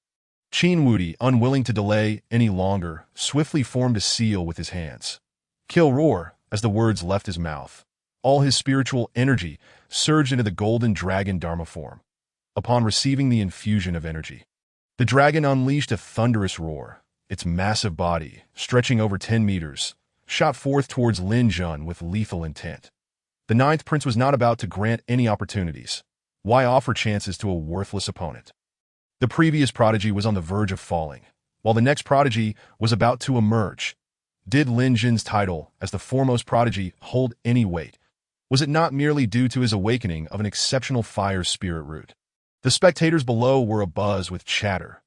Qin Wudi, unwilling to delay any longer, swiftly formed a seal with his hands. Kill roar, as the words left his mouth. All his spiritual energy surged into the golden dragon Dharma form. Upon receiving the infusion of energy, the dragon unleashed a thunderous roar. Its massive body, stretching over 10 meters, shot forth towards Lin Jun with lethal intent. The ninth prince was not about to grant any opportunities. Why offer chances to a worthless opponent? The previous prodigy was on the verge of falling, while the next prodigy was about to emerge. Did Lin Jun's title as the foremost prodigy hold any weight? Was it not merely due to his awakening of an exceptional fire spirit root? The spectators below were abuzz with chatter.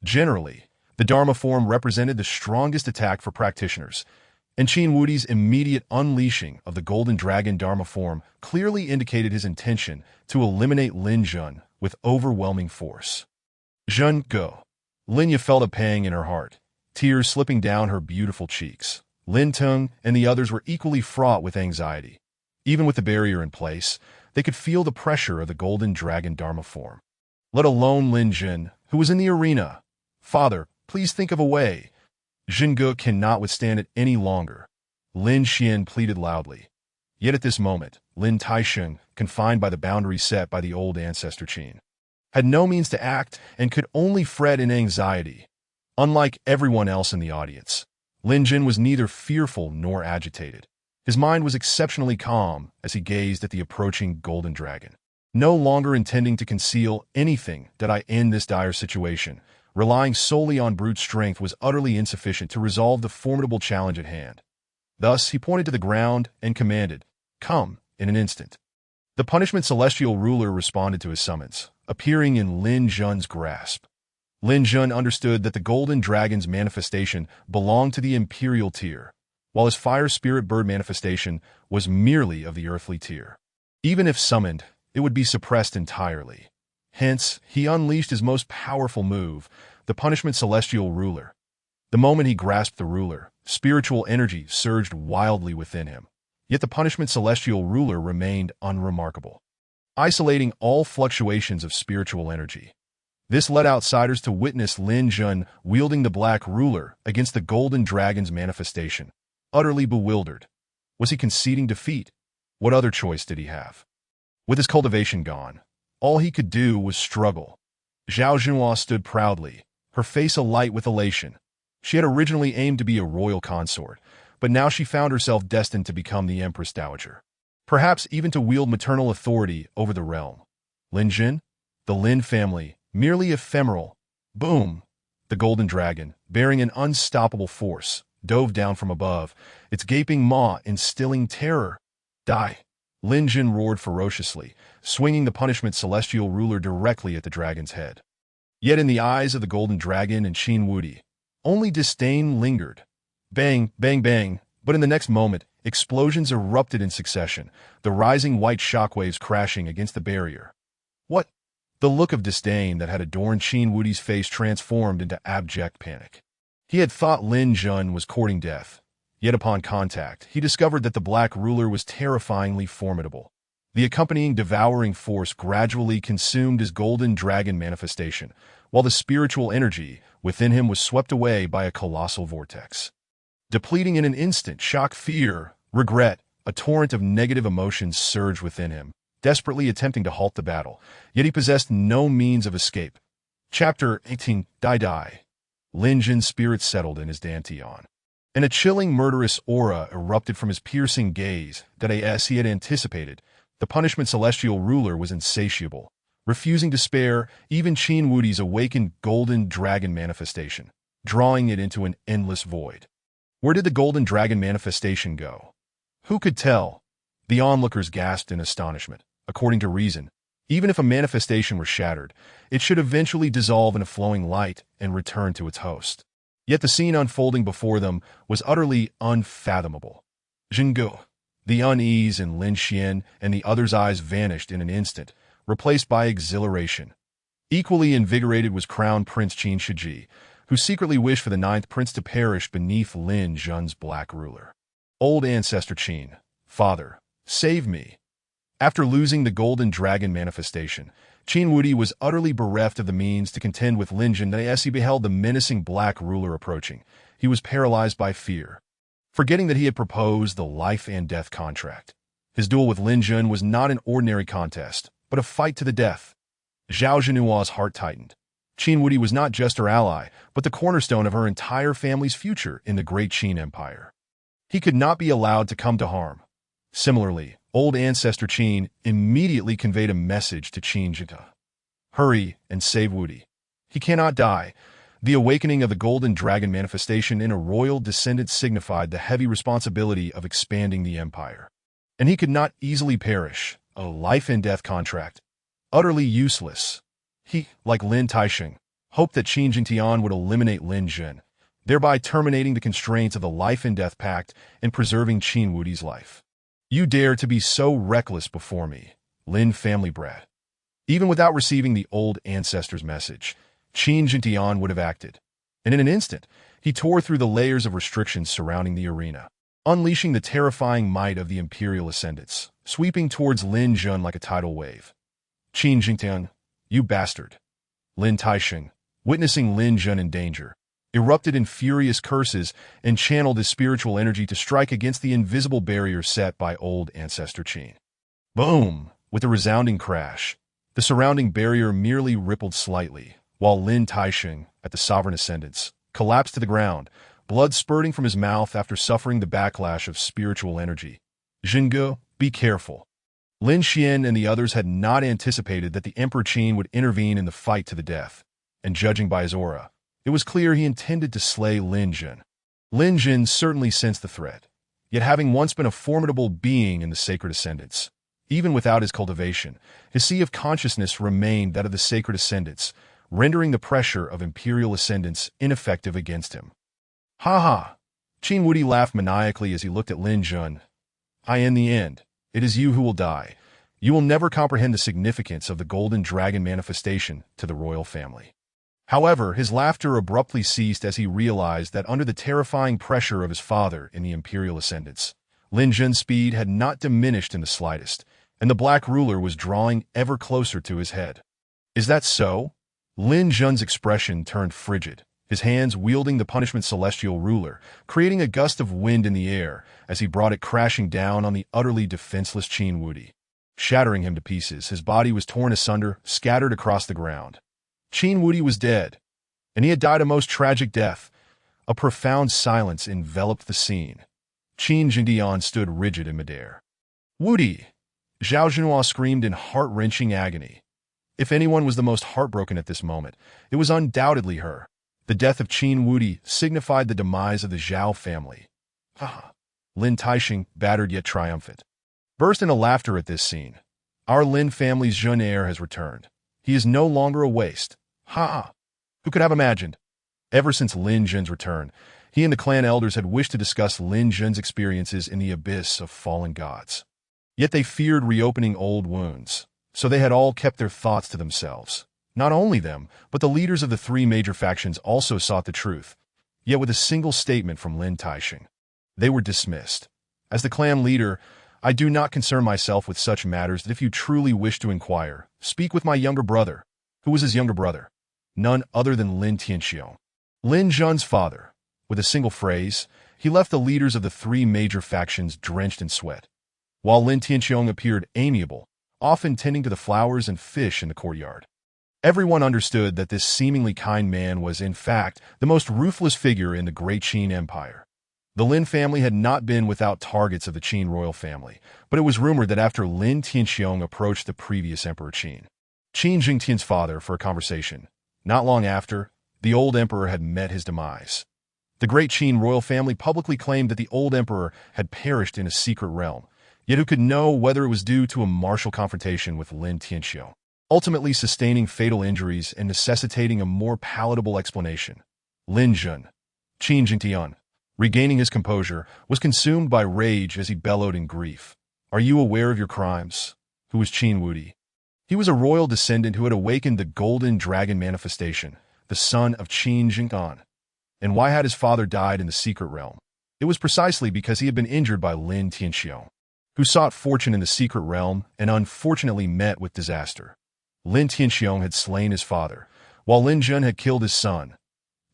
Generally, the Dharma form represented the strongest attack for practitioners, and Qin Wudi's immediate unleashing of the Golden Dragon Dharma form clearly indicated his intention to eliminate Lin Jun with overwhelming force. Jun go. Linya felt a pang in her heart, tears slipping down her beautiful cheeks. Lin Tung and the others were equally fraught with anxiety. Even with the barrier in place, they could feel the pressure of the Golden Dragon Dharma form. Let alone Lin Jun, who was in the arena. Father, please think of a way. Jinge cannot withstand it any longer. Lin Xian pleaded loudly. Yet at this moment, Lin Taisheng, confined by the boundary set by the old ancestor Qin, had no means to act and could only fret in anxiety. Unlike everyone else in the audience, Lin Jun was neither fearful nor agitated. His mind was exceptionally calm as he gazed at the approaching golden dragon. No longer intending to conceal anything that I end this dire situation, relying solely on brute strength was utterly insufficient to resolve the formidable challenge at hand. Thus, he pointed to the ground and commanded, Come, in an instant. The punishment celestial ruler responded to his summons, appearing in Lin Jun's grasp. Lin Jun understood that the golden dragon's manifestation belonged to the imperial tier, while his fire spirit bird manifestation was merely of the earthly tier. Even if summoned, it would be suppressed entirely. Hence, he unleashed his most powerful move, the punishment celestial ruler. The moment he grasped the ruler, spiritual energy surged wildly within him. Yet the punishment celestial ruler remained unremarkable. isolating all fluctuations of spiritual energy. This led outsiders to witness Lin Jun wielding the Black Ruler against the Golden Dragon's manifestation, utterly bewildered. Was he conceding defeat? What other choice did he have? With his cultivation gone, all he could do was struggle. Zhao Junhua stood proudly, her face alight with elation. She had originally aimed to be a royal consort, but now she found herself destined to become the Empress Dowager. Perhaps even to wield maternal authority over the realm. Lin Jun, the Lin family, merely ephemeral. Boom! The Golden Dragon, bearing an unstoppable force, dove down from above, its gaping maw instilling terror. Die! Lin Jun roared ferociously, swinging the punishment celestial ruler directly at the dragon's head. Yet in the eyes of the Golden Dragon and Qin Wudi, only disdain lingered. Bang, bang, bang, but in the next moment, explosions erupted in succession, the rising white shockwaves crashing against the barrier. What? The look of disdain that had adorned Qin Wudi's face transformed into abject panic. He had thought Lin Jun was courting death, yet upon contact, he discovered that the Black Ruler was terrifyingly formidable. The accompanying devouring force gradually consumed his Golden Dragon manifestation, while the spiritual energy within him was swept away by a colossal vortex. Depleting in an instant, shock, fear, regret, a torrent of negative emotions surged within him, desperately attempting to halt the battle, yet he possessed no means of escape. Chapter 18 Die. Lin Jun's spirit settled in his dantian, and a chilling murderous aura erupted from his piercing gaze that, as he had anticipated, the punishment celestial ruler was insatiable, refusing to spare even Qin Wudi's awakened Golden Dragon manifestation, drawing it into an endless void. Where did the Golden Dragon manifestation go? Who could tell? The onlookers gasped in astonishment. According to reason, even if a manifestation were shattered, it should eventually dissolve in a flowing light and return to its host. Yet the scene unfolding before them was utterly unfathomable. Jingu, the unease in Lin Xian and the other's eyes vanished in an instant, replaced by exhilaration. Equally invigorated was Crown Prince Qin Shiji, who secretly wished for the ninth prince to perish beneath Lin Jun's Black Ruler. Old Ancestor Qin, father, save me. After losing the Golden Dragon manifestation, Qin Wudi was utterly bereft of the means to contend with Lin Jun as he beheld the menacing Black Ruler approaching. He was paralyzed by fear, forgetting that he had proposed the life and death contract. His duel with Lin Jun was not an ordinary contest, but a fight to the death. Zhao Zhenhua's heart tightened. Qin Wudi was not just her ally, but the cornerstone of her entire family's future in the great Qin Empire. He could not be allowed to come to harm. Similarly, Old Ancestor Qin immediately conveyed a message to Qin Jita. Hurry and save Wudi. He cannot die. The awakening of the Golden Dragon manifestation in a royal descendant signified the heavy responsibility of expanding the empire. And he could not easily perish, a life and death contract. Utterly useless. He, like Lin Taisheng, hoped that Qin Jingtian would eliminate Lin Jun, thereby terminating the constraints of the life and death pact and preserving Qin Wudi's life. You dare to be so reckless before me, Lin family brat. Even without receiving the old ancestor's message, Qin Jingtian would have acted. And in an instant, he tore through the layers of restrictions surrounding the arena, unleashing the terrifying might of the imperial ascendants, sweeping towards Lin Jun like a tidal wave. Qin Jingtian, you bastard. Lin Taisheng, witnessing Lin Jun in danger, erupted in furious curses and channeled his spiritual energy to strike against the invisible barrier set by Old Ancestor Qin. Boom! With a resounding crash, the surrounding barrier merely rippled slightly, while Lin Taisheng, at the sovereign ascendance, collapsed to the ground, blood spurting from his mouth after suffering the backlash of spiritual energy. Jingu, be careful. Lin Xian and the others had not anticipated that the Emperor Qin would intervene in the fight to the death, and judging by his aura, it was clear he intended to slay Lin Jun. Lin Jun certainly sensed the threat, yet having once been a formidable being in the sacred ascendants, even without his cultivation, his sea of consciousness remained that of the sacred ascendants, rendering the pressure of imperial ascendants ineffective against him. Ha ha! Qin Wudi laughed maniacally as he looked at Lin Jun. In the end, it is you who will die. You will never comprehend the significance of the Golden Dragon manifestation to the royal family. However, his laughter abruptly ceased as he realized that under the terrifying pressure of his father in the imperial ascendants, Lin Jun's speed had not diminished in the slightest, and the Black Ruler was drawing ever closer to his head. Is that so? Lin Jun's expression turned frigid, his hands wielding the punishment celestial ruler, creating a gust of wind in the air as he brought it crashing down on the utterly defenseless Qin Wudi. Shattering him to pieces, his body was torn asunder, scattered across the ground. Qin Wudi was dead, and he had died a most tragic death. A profound silence enveloped the scene. Qin Jingdian stood rigid in midair. Wudi! Zhao Zhenhua screamed in heart-wrenching agony. If anyone was the most heartbroken at this moment, it was undoubtedly her. The death of Qin Wudi signified the demise of the Zhao family. Lin Taixing, battered yet triumphant, burst into laughter at this scene. Our Lin family's jeune heir has returned. He is no longer a waste. Who could have imagined? Ever since Lin Jun's return, he and the clan elders had wished to discuss Lin Jun's experiences in the abyss of fallen gods. Yet they feared reopening old wounds, so they had all kept their thoughts to themselves. Not only them, but the leaders of the three major factions also sought the truth, yet with a single statement from Lin Taixing, they were dismissed. As the clan leader, I do not concern myself with such matters that if you truly wish to inquire, speak with my younger brother. Who was his younger brother? None other than Lin Tianxiong, Lin Jun's father. With a single phrase, he left the leaders of the three major factions drenched in sweat. While Lin Tianxiong appeared amiable, often tending to the flowers and fish in the courtyard, everyone understood that this seemingly kind man was, in fact, the most ruthless figure in the great Qin Empire. The Lin family had not been without targets of the Qin royal family, but it was rumored that after Lin Tianxiong approached the previous Emperor Qin Jingtian's father, for a conversation, not long after, the old emperor had met his demise. The great Qin royal family publicly claimed that the old emperor had perished in a secret realm, yet who could know whether it was due to a martial confrontation with Lin Tianxiong, ultimately sustaining fatal injuries and necessitating a more palatable explanation. Lin Jun, Qin Jingtian, regaining his composure, was consumed by rage as he bellowed in grief. Are you aware of your crimes? Who was Qin Wudi? He was a royal descendant who had awakened the Golden Dragon manifestation, the son of Qin Jingdian. And why had his father died in the secret realm? It was precisely because he had been injured by Lin Tianxiong, who sought fortune in the secret realm and unfortunately met with disaster. Lin Tianxiong had slain his father, while Lin Jun had killed his son.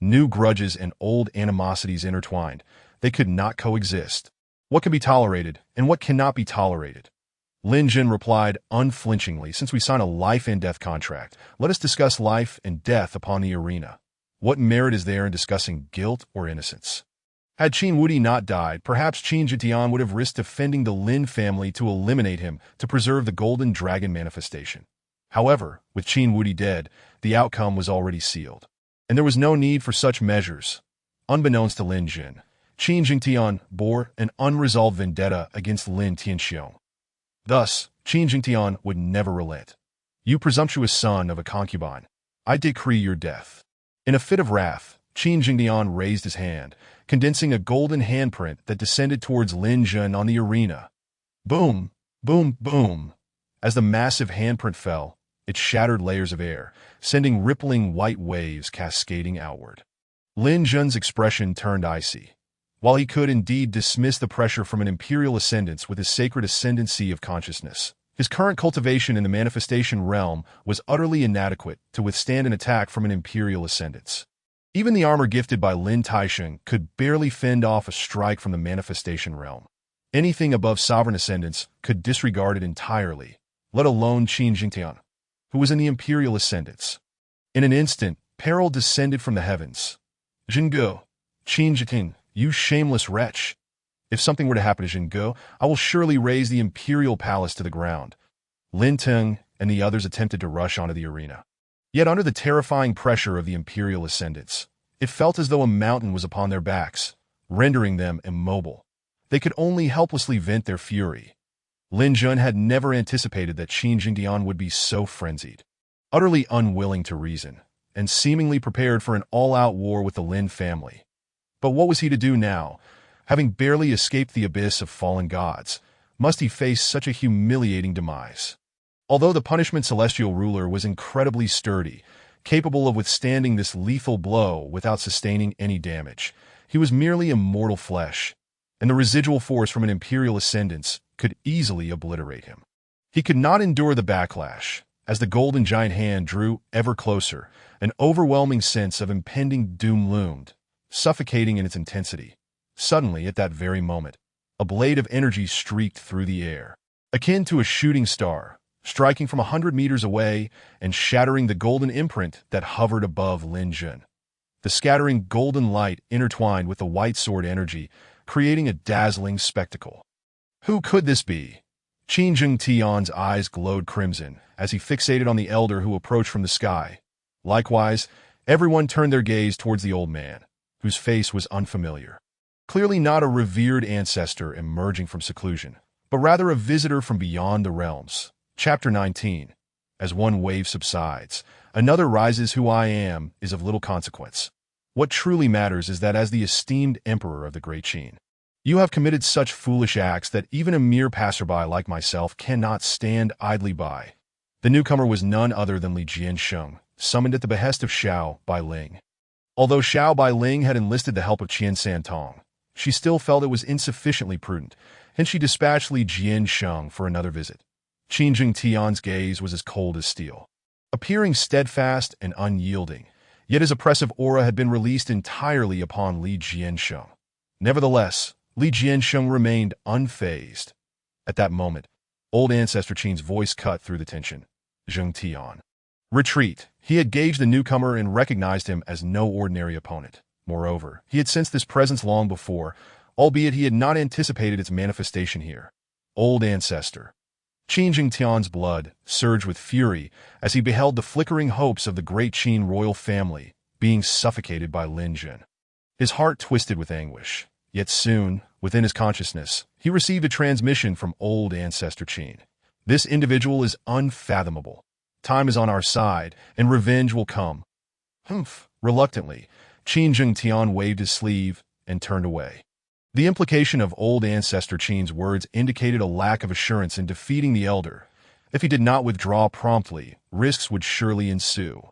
New grudges and old animosities intertwined. They could not coexist. What can be tolerated and what cannot be tolerated? Lin Jun replied unflinchingly, since we sign a life and death contract, let us discuss life and death upon the arena. What merit is there in discussing guilt or innocence? Had Qin Wudi not died, perhaps Qin Jingtian would have risked defending the Lin family to eliminate him to preserve the Golden Dragon manifestation. However, with Qin Wudi dead, the outcome was already sealed, and there was no need for such measures. Unbeknownst to Lin Jun, Qin Jingtian bore an unresolved vendetta against Lin Tianxiong. Thus, Qin Jingtian would never relent. You presumptuous son of a concubine, I decree your death. In a fit of wrath, Qin Jingdian raised his hand, condensing a golden handprint that descended towards Lin Jun on the arena. Boom, boom, boom. As the massive handprint fell, it shattered layers of air, sending rippling white waves cascading outward. Lin Jun's expression turned icy. While he could indeed dismiss the pressure from an imperial ascendance with his sacred ascendancy of consciousness, his current cultivation in the manifestation realm was utterly inadequate to withstand an attack from an imperial ascendance. Even the armor gifted by Lin Taixing could barely fend off a strike from the manifestation realm. Anything above sovereign ascendance could disregard it entirely, let alone Qin Jingtian, who was in the imperial ascendance. In an instant, peril descended from the heavens. Jingo, Qin Jingtian, you shameless wretch! If something were to happen to Jingo, I will surely raise the imperial palace to the ground. Lin Teng and the others attempted to rush onto the arena. Yet under the terrifying pressure of the imperial ascendants, it felt as though a mountain was upon their backs, rendering them immobile. They could only helplessly vent their fury. Lin Jun had never anticipated that Qin Jingdian would be so frenzied. Utterly unwilling to reason, and seemingly prepared for an all-out war with the Lin family. But what was he to do now? Having barely escaped the abyss of fallen gods, must he face such a humiliating demise? Although the punishment celestial ruler was incredibly sturdy, capable of withstanding this lethal blow without sustaining any damage, he was merely immortal flesh, and the residual force from an imperial ascendance could easily obliterate him. He could not endure the backlash. As the golden giant hand drew ever closer, an overwhelming sense of impending doom loomed, suffocating in its intensity. Suddenly, at that very moment, a blade of energy streaked through the air, akin to a shooting star, striking from 100 meters away and shattering the golden imprint that hovered above Lin Jun. The scattering golden light intertwined with the white sword energy, creating a dazzling spectacle. Who could this be? Qin Jing Tian's eyes glowed crimson as he fixated on the elder who approached from the sky. Likewise, everyone turned their gaze towards the old man, whose face was unfamiliar. Clearly not a revered ancestor emerging from seclusion, but rather a visitor from beyond the realms. Chapter 19. As one wave subsides, another rises. Who I am is of little consequence. What truly matters is that as the esteemed emperor of the Great Qin, you have committed such foolish acts that even a mere passerby like myself cannot stand idly by. The newcomer was none other than Li Jiansheng, summoned at the behest of Xiao Bailing. Although Xiao Bailing had enlisted the help of Qian Santong, she still felt it was insufficiently prudent, and she dispatched Li Jiansheng for another visit. Qin Jing Tian's gaze was as cold as steel, appearing steadfast and unyielding, yet his oppressive aura had been released entirely upon Li Jiansheng. Nevertheless, Li Jiansheng remained unfazed. At that moment, old ancestor Qin's voice cut through the tension. Zheng Tian. Retreat. He had gauged the newcomer and recognized him as no ordinary opponent. Moreover, he had sensed this presence long before, albeit he had not anticipated its manifestation here. Old ancestor. Qin Jing Tian's blood surged with fury as he beheld the flickering hopes of the great Qin royal family being suffocated by Lin Jun. His heart twisted with anguish. Yet soon, within his consciousness, he received a transmission from old ancestor Qin. This individual is unfathomable. Time is on our side, and revenge will come. Humph. Reluctantly, Qin Jing Tian waved his sleeve and turned away. The implication of old ancestor Qin's words indicated a lack of assurance in defeating the elder. If he did not withdraw promptly, risks would surely ensue.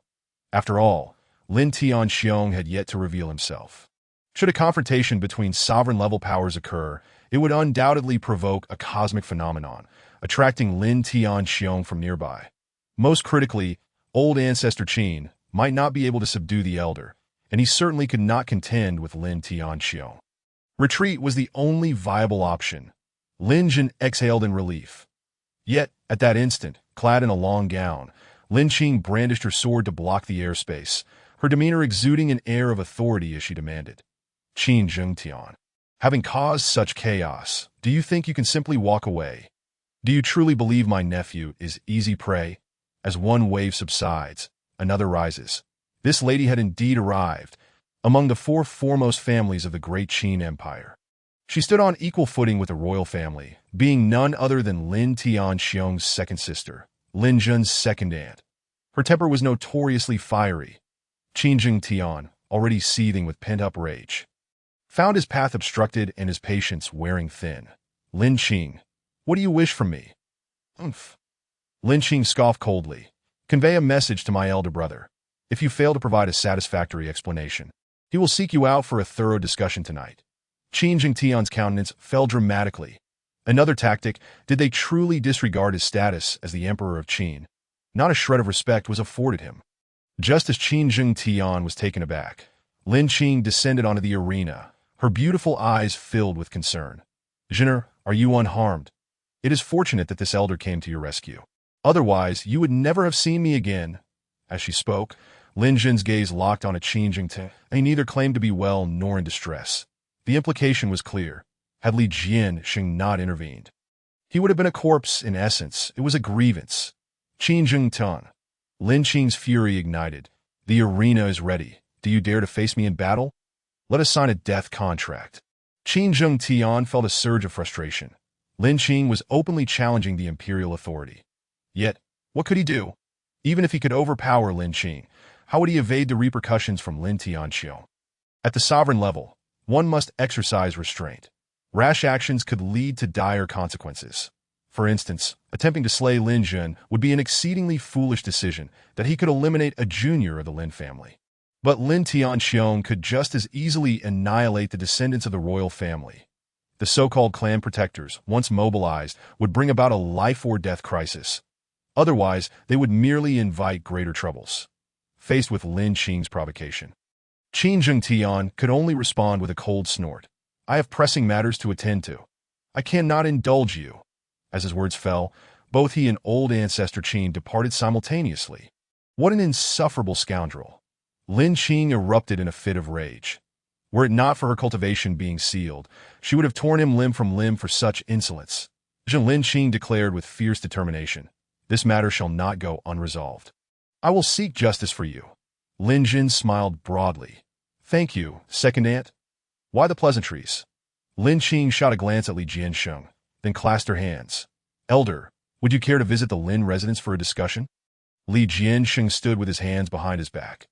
After all, Lin Tianxiong had yet to reveal himself. Should a confrontation between sovereign-level powers occur, it would undoubtedly provoke a cosmic phenomenon, attracting Lin Tianxiong from nearby. Most critically, old ancestor Qin might not be able to subdue the elder, and he certainly could not contend with Lin Tianxiong. Retreat was the only viable option. Lin Jun exhaled in relief. Yet, at that instant, clad in a long gown, Lin Qing brandished her sword to block the airspace, her demeanor exuding an air of authority as she demanded. Qin Jing Tian. Having caused such chaos, do you think you can simply walk away? Do you truly believe my nephew is easy prey? As one wave subsides, another rises. This lady had indeed arrived, among the four foremost families of the great Qin Empire. She stood on equal footing with the royal family, being none other than Lin Tianxiong's second sister, Lin Jun's second aunt. Her temper was notoriously fiery. Qin Jing Tian, already seething with pent-up rage, found his path obstructed and his patience wearing thin. Lin Qing, what do you wish from me? Umph. Lin Qing scoffed coldly. Convey a message to my elder brother. If you fail to provide a satisfactory explanation, he will seek you out for a thorough discussion tonight. Qin Jing Tian's countenance fell dramatically. Another tactic, did they truly disregard his status as the emperor of Qin? Not a shred of respect was afforded him. Just as Qin Jing Tian was taken aback, Lin Qing descended onto the arena, her beautiful eyes filled with concern. Jinner, are you unharmed? It is fortunate that this elder came to your rescue. Otherwise, you would never have seen me again. As she spoke, Lin Jun's gaze locked on a Qin Jing Tian. He neither claimed to be well nor in distress. The implication was clear. Had Li Jiansheng not intervened, he would have been a corpse in essence. It was a grievance. Qin Jing Tian. Lin Qing's fury ignited. The arena is ready. Do you dare to face me in battle? Let us sign a death contract. Qin Jing Tian felt a surge of frustration. Lin Qing was openly challenging the imperial authority. Yet, what could he do? Even if he could overpower Lin Qing, how would he evade the repercussions from Lin Tianxiong? At the sovereign level, one must exercise restraint. Rash actions could lead to dire consequences. For instance, attempting to slay Lin Jun would be an exceedingly foolish decision that he could eliminate a junior of the Lin family. But Lin Tianxiong could just as easily annihilate the descendants of the royal family. The so-called clan protectors, once mobilized, would bring about a life-or-death crisis. Otherwise, they would merely invite greater troubles. Faced with Lin Qing's provocation, Qin Zhengtian could only respond with a cold snort. I have pressing matters to attend to. I cannot indulge you. As his words fell, both he and old ancestor Qin departed simultaneously. What an insufferable scoundrel! Lin Qing erupted in a fit of rage. Were it not for her cultivation being sealed, she would have torn him limb from limb for such insolence. Lin Qing declared with fierce determination, "This matter shall not go unresolved. I will seek justice for you." Lin Jin smiled broadly. "Thank you, second aunt. Why the pleasantries?" Lin Qing shot a glance at Li Jiansheng, then clasped her hands. "Elder, would you care to visit the Lin residence for a discussion?" Li Jiansheng stood with his hands behind his back.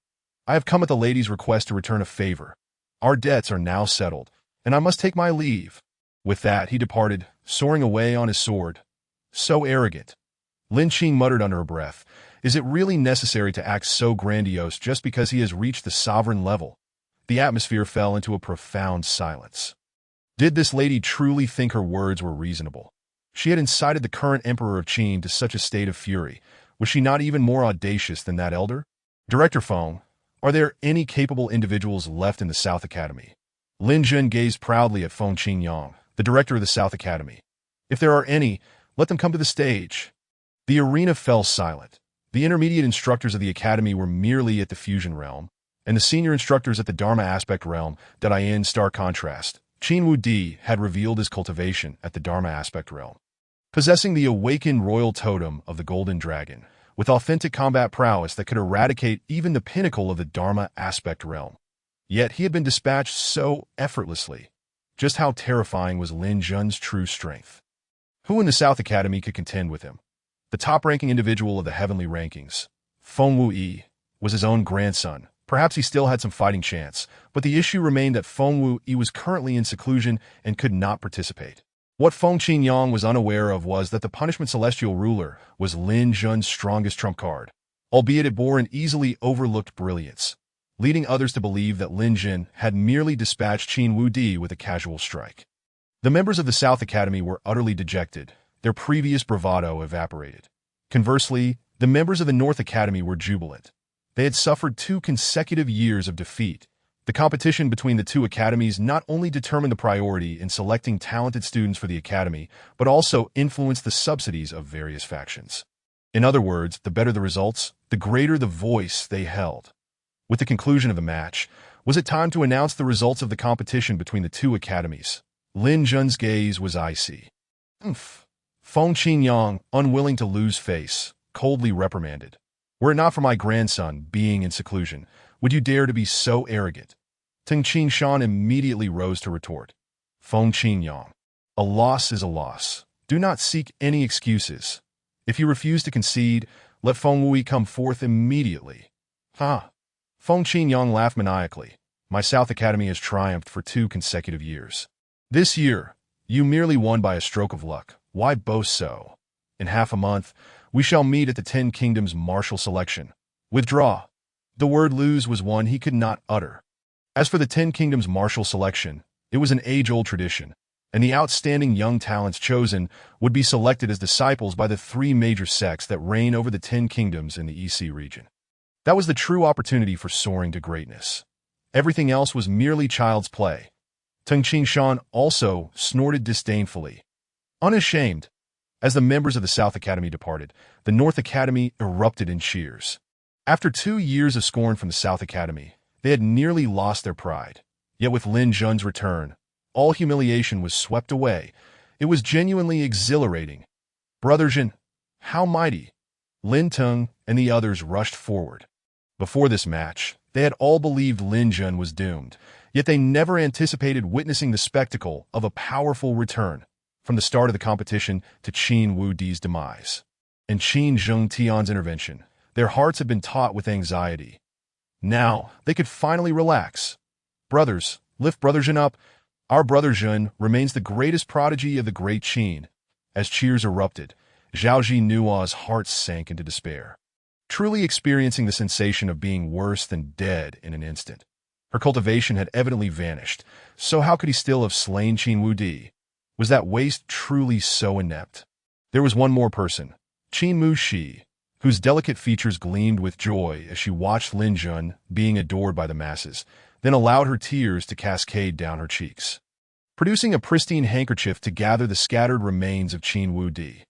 "I have come at the lady's request to return a favor. Our debts are now settled, and I must take my leave." With that, he departed, soaring away on his sword. So arrogant. Lin Qing muttered under her breath, "Is it really necessary to act so grandiose just because he has reached the sovereign level?" The atmosphere fell into a profound silence. Did this lady truly think her words were reasonable? She had incited the current emperor of Qin to such a state of fury. Was she not even more audacious than that elder? Director Feng, are there any capable individuals left in the South Academy? Lin Jun gazed proudly at Feng Qingyang, the director of the South Academy. If there are any, let them come to the stage. The arena fell silent. The intermediate instructors of the academy were merely at the fusion realm, and the senior instructors at the Dharma aspect realm that I in stark contrast. Qin Wu Di had revealed his cultivation at the Dharma aspect realm. Possessing the awakened royal totem of the Golden Dragon, with authentic combat prowess that could eradicate even the pinnacle of the Dharma aspect realm. Yet he had been dispatched so effortlessly. Just how terrifying was Lin Jun's true strength? Who in the South Academy could contend with him? The top-ranking individual of the heavenly rankings, Feng Wu-Yi, was his own grandson. Perhaps he still had some fighting chance, but the issue remained that Feng Wu-Yi was currently in seclusion and could not participate. What Feng Qingyang was unaware of was that the Punishment Celestial Ruler was Lin Jun's strongest trump card, albeit it bore an easily overlooked brilliance, leading others to believe that Lin Jun had merely dispatched Qin Wu Di with a casual strike. The members of the South Academy were utterly dejected, their previous bravado evaporated. Conversely, the members of the North Academy were jubilant. They had suffered 2 consecutive years of defeat. The competition between the 2 academies not only determined the priority in selecting talented students for the academy, but also influenced the subsidies of various factions. In other words, the better the results, the greater the voice they held. With the conclusion of the match, was it time to announce the results of the competition between the 2 academies? Lin Jun's gaze was icy. Feng Qingyang, unwilling to lose face, coldly reprimanded. "Were it not for my grandson being in seclusion, would you dare to be so arrogant?" Teng Qinshan immediately rose to retort. "Feng Qingyang, a loss is a loss. Do not seek any excuses. If you refuse to concede, let Feng Wui come forth immediately." "Ha!" Feng Qingyang laughed maniacally. "My South Academy has triumphed for 2 consecutive years. This year, you merely won by a stroke of luck. Why boast so? In half a month, we shall meet at the 10 Kingdoms martial selection. Withdraw." The word lose was one he could not utter. As for the 10 Kingdoms martial selection, it was an age-old tradition, and the outstanding young talents chosen would be selected as disciples by the 3 major sects that reign over the 10 Kingdoms in the EC region. That was the true opportunity for soaring to greatness. Everything else was merely child's play. Teng Qinshan also snorted disdainfully. Unashamed. As the members of the South Academy departed, the North Academy erupted in cheers. After 2 years of scorn from the South Academy, they had nearly lost their pride. Yet with Lin Jun's return, all humiliation was swept away. It was genuinely exhilarating. "Brother Jin, how mighty!" Lin Teng and the others rushed forward. Before this match, they had all believed Lin Jun was doomed, yet they never anticipated witnessing the spectacle of a powerful return, from the start of the competition to Qin Wu Di's demise. And Qin Zhengtian's intervention. Their hearts had been taut with anxiety. Now, they could finally relax. "Brothers, lift Brother Jun up. Our Brother Jun remains the greatest prodigy of the great Qin." As cheers erupted, Zhaoji Nua's heart sank into despair, truly experiencing the sensation of being worse than dead in an instant. Her cultivation had evidently vanished, so how could he still have slain Qin Wu Di? Was that waste truly so inept? There was one more person, Qin Mu-shi, whose delicate features gleamed with joy as she watched Lin Jun being adored by the masses, then allowed her tears to cascade down her cheeks, producing a pristine handkerchief to gather the scattered remains of Qin Wu-di.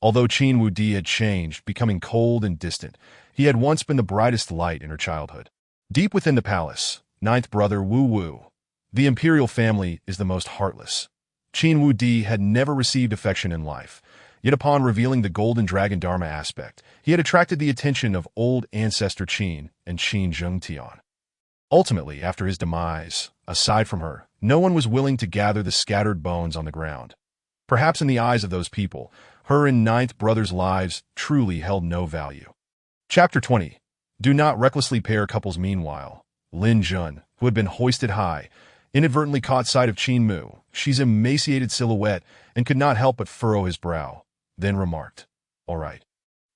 Although Qin Wu-di had changed, becoming cold and distant, he had once been the brightest light in her childhood. Deep within the palace, ninth brother Wu-wu, the imperial family is the most heartless. Qin Wu-di had never received affection in life, yet upon revealing the Golden Dragon Dharma aspect, he had attracted the attention of old ancestor Qin and Qin Zhengtian. Ultimately, after his demise, aside from her, no one was willing to gather the scattered bones on the ground. Perhaps in the eyes of those people, her and ninth brother's lives truly held no value. Chapter 20. Do not recklessly pair couples. Meanwhile, Lin Jun, who had been hoisted high, inadvertently caught sight of Qin Mu-shi's emaciated silhouette and could not help but furrow his brow, then remarked, "All right.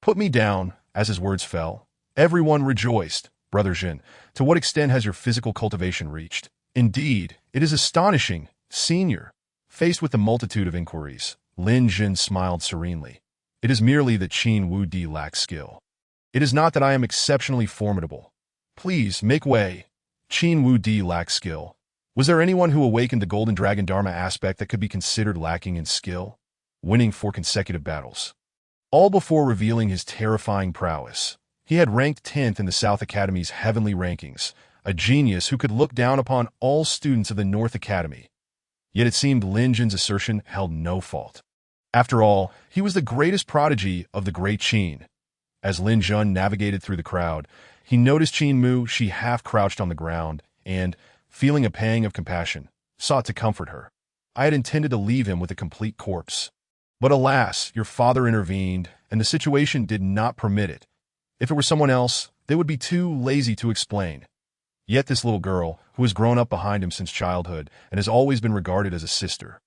Put me down." As his words fell, everyone rejoiced. "Brother Jin, to what extent has your physical cultivation reached?" "Indeed, it is astonishing, senior." Faced with the multitude of inquiries, Lin Jun smiled serenely. "It is merely that Qin Wu-di lacks skill. It is not that I am exceptionally formidable. Please, make way." Qin Wu-di lacks skill. Was there anyone who awakened the Golden Dragon Dharma aspect that could be considered lacking in skill? Winning 4 consecutive battles. All before revealing his terrifying prowess. He had ranked 10th in the South Academy's heavenly rankings, a genius who could look down upon all students of the North Academy. Yet it seemed Lin Jun's assertion held no fault. After all, he was the greatest prodigy of the great Qin. As Lin Jun navigated through the crowd, he noticed Qin Mu-shi half crouched on the ground and, feeling a pang of compassion, sought to comfort her. "I had intended to leave him with a complete corpse. But alas, your father intervened, and the situation did not permit it. If it were someone else, they would be too lazy to explain." Yet this little girl, who has grown up behind him since childhood and has always been regarded as a sister,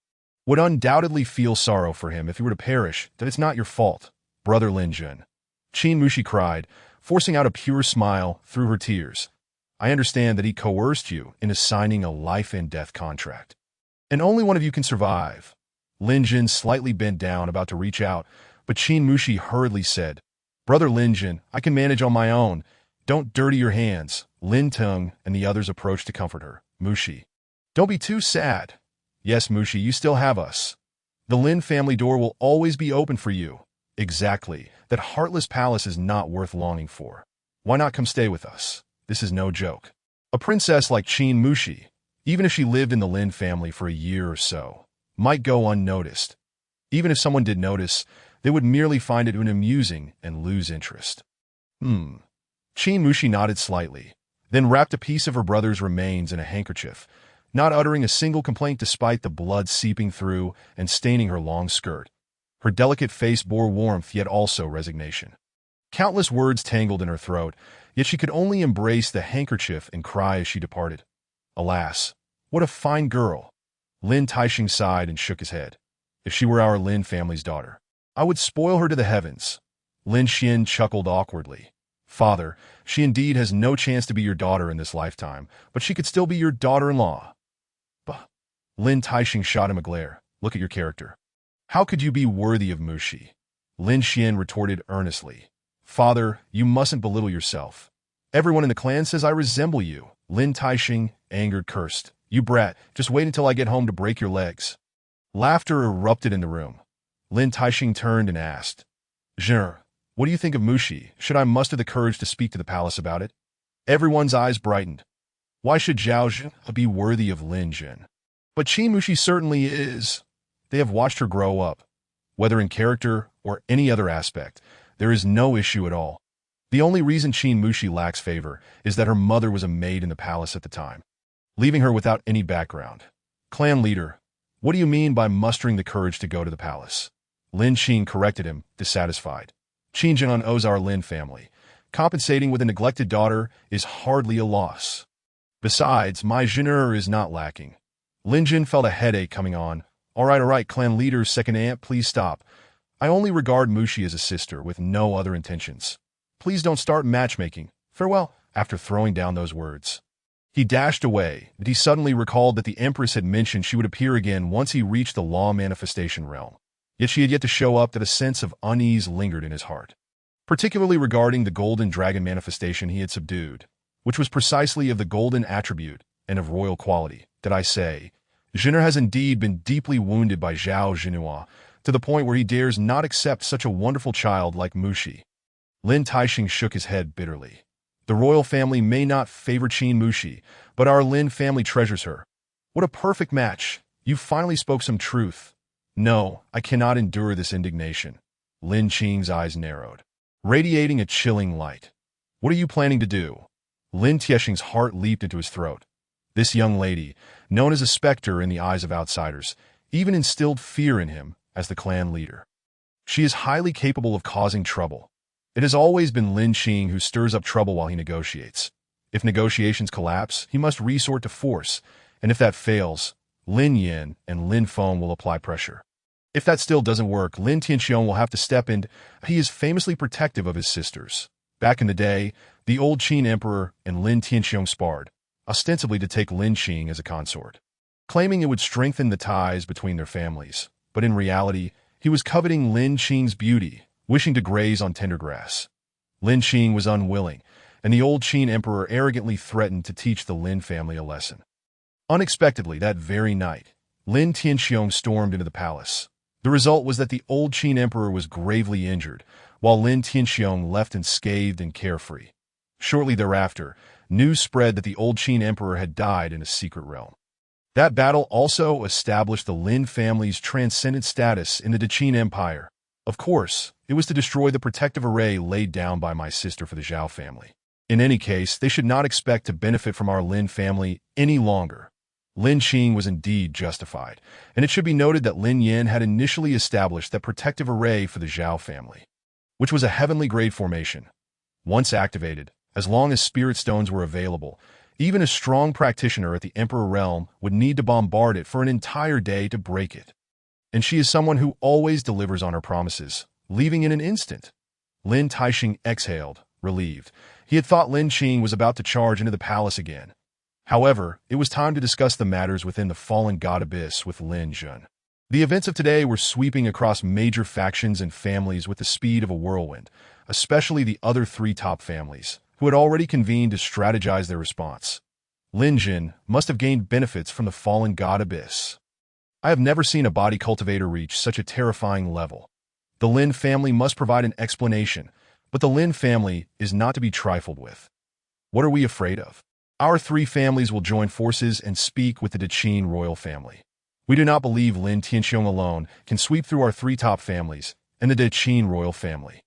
would undoubtedly feel sorrow for him if he were to perish. "That it's not your fault, brother Lin Jun," Qin Mu-shi cried, forcing out a pure smile through her tears. "I understand that he coerced you into signing a life-and-death contract. And only one of you can survive." Lin Jun slightly bent down, about to reach out, but Qin Mu-shi hurriedly said, "Brother Lin Jun, I can manage on my own. Don't dirty your hands." Lin Tung and the others approached to comfort her. "Mu-shi, don't be too sad." "Yes, Mu-shi, you still have us. The Lin family door will always be open for you." "Exactly. That heartless palace is not worth longing for. Why not come stay with us? This is no joke." A princess like Qin Mu-shi, even if she lived in the Lin family for a year or so, might go unnoticed. Even if someone did notice, they would merely find it amusing and lose interest. Qin Mu-shi nodded slightly, then wrapped a piece of her brother's remains in a handkerchief, not uttering a single complaint despite the blood seeping through and staining her long skirt. Her delicate face bore warmth yet also resignation. Countless words tangled in her throat, yet she could only embrace the handkerchief and cry as she departed. Alas, what a fine girl! Lin Taixing sighed and shook his head. "If she were our Lin family's daughter, I would spoil her to the heavens." Lin Xian chuckled awkwardly. "Father, she indeed has no chance to be your daughter in this lifetime, but she could still be your daughter-in-law." "Bah!" Lin Taixing shot him a glare. "Look at your character. How could you be worthy of Mu-shi?" Lin Xian retorted earnestly. "Father, you mustn't belittle yourself. Everyone in the clan says I resemble you." Lin Taixing, angered, cursed. "You brat, just wait until I get home to break your legs." Laughter erupted in the room. Lin Taixing turned and asked, "Zheng, what do you think of Mu-shi? Should I muster the courage to speak to the palace about it?" Everyone's eyes brightened. Why should Zhao Zhen be worthy of Lin Jun? But Qin Mu-shi certainly is. They have watched her grow up. Whether in character or any other aspect, there is no issue at all. The only reason Qin Mu-shi lacks favor is that her mother was a maid in the palace at the time, leaving her without any background. "Clan leader, what do you mean by mustering the courage to go to the palace?" Lin Qin corrected him, dissatisfied. "Qin Jian owes our Lin family. Compensating with a neglected daughter is hardly a loss. Besides, my Zhener is not lacking." Lin Jin felt a headache coming on. All right, clan leader's second aunt, please stop. I only regard Mu-shi as a sister with no other intentions. Please don't start matchmaking. Farewell." After throwing down those words, He dashed away, but he suddenly recalled that the Empress had mentioned she would appear again once he reached the law manifestation realm. Yet she had yet to show up, that a sense of unease lingered in his heart, particularly regarding the golden dragon manifestation he had subdued, which was precisely of the golden attribute and of royal quality. Did I say? Jenner has indeed been deeply wounded by Zhao Jinhua, to the point where he dares not accept such a wonderful child like Mushi. Lin Taixing shook his head bitterly. The royal family may not favor Qin Mushi, but our Lin family treasures her. What a perfect match! You finally spoke some truth. No, I cannot endure this indignation. Lin Qing's eyes narrowed, radiating a chilling light. What are you planning to do? Lin Tiexing's heart leaped into his throat. This young lady, known as a specter in the eyes of outsiders, even instilled fear in him as the clan leader. She is highly capable of causing trouble. It has always been Lin Qing who stirs up trouble while he negotiates. If negotiations collapse, he must resort to force, and if that fails, Lin Yin and Lin Feng will apply pressure. If that still doesn't work, Lin Tianxiong will have to step in. He is famously protective of his sisters. Back in the day, the old Qin emperor and Lin Tianxiong sparred, ostensibly to take Lin Qing as a consort, claiming it would strengthen the ties between their families. But in reality, he was coveting Lin Qing's beauty, wishing to graze on tender grass. Lin Qing was unwilling, and the old Qin emperor arrogantly threatened to teach the Lin family a lesson. Unexpectedly, that very night, Lin Tianxiong stormed into the palace. The result was that the old Qin emperor was gravely injured, while Lin Tianxiong left unscathed and carefree. Shortly thereafter, news spread that the old Qin emperor had died in a secret realm. That battle also established the Lin family's transcendent status in the Qin Empire. Of course, it was to destroy the protective array laid down by my sister for the Zhao family. In any case, they should not expect to benefit from our Lin family any longer. Lin Qing was indeed justified, and it should be noted that Lin Yin had initially established that protective array for the Zhao family, which was a heavenly grade formation. Once activated, as long as spirit stones were available, even a strong practitioner at the Emperor realm would need to bombard it for an entire day to break it. And she is someone who always delivers on her promises, leaving in an instant. Lin Taixing exhaled, relieved. He had thought Lin Qing was about to charge into the palace again. However, it was time to discuss the matters within the fallen god abyss with Lin Jun. The events of today were sweeping across major factions and families with the speed of a whirlwind, especially the other three top families, who had already convened to strategize their response. Lin Jun must have gained benefits from the fallen god abyss. I have never seen a body cultivator reach such a terrifying level. The Lin family must provide an explanation, but the Lin family is not to be trifled with. What are we afraid of? Our three families will join forces and speak with the Qin royal family. We do not believe Lin Tianxiong alone can sweep through our three top families and the Qin royal family.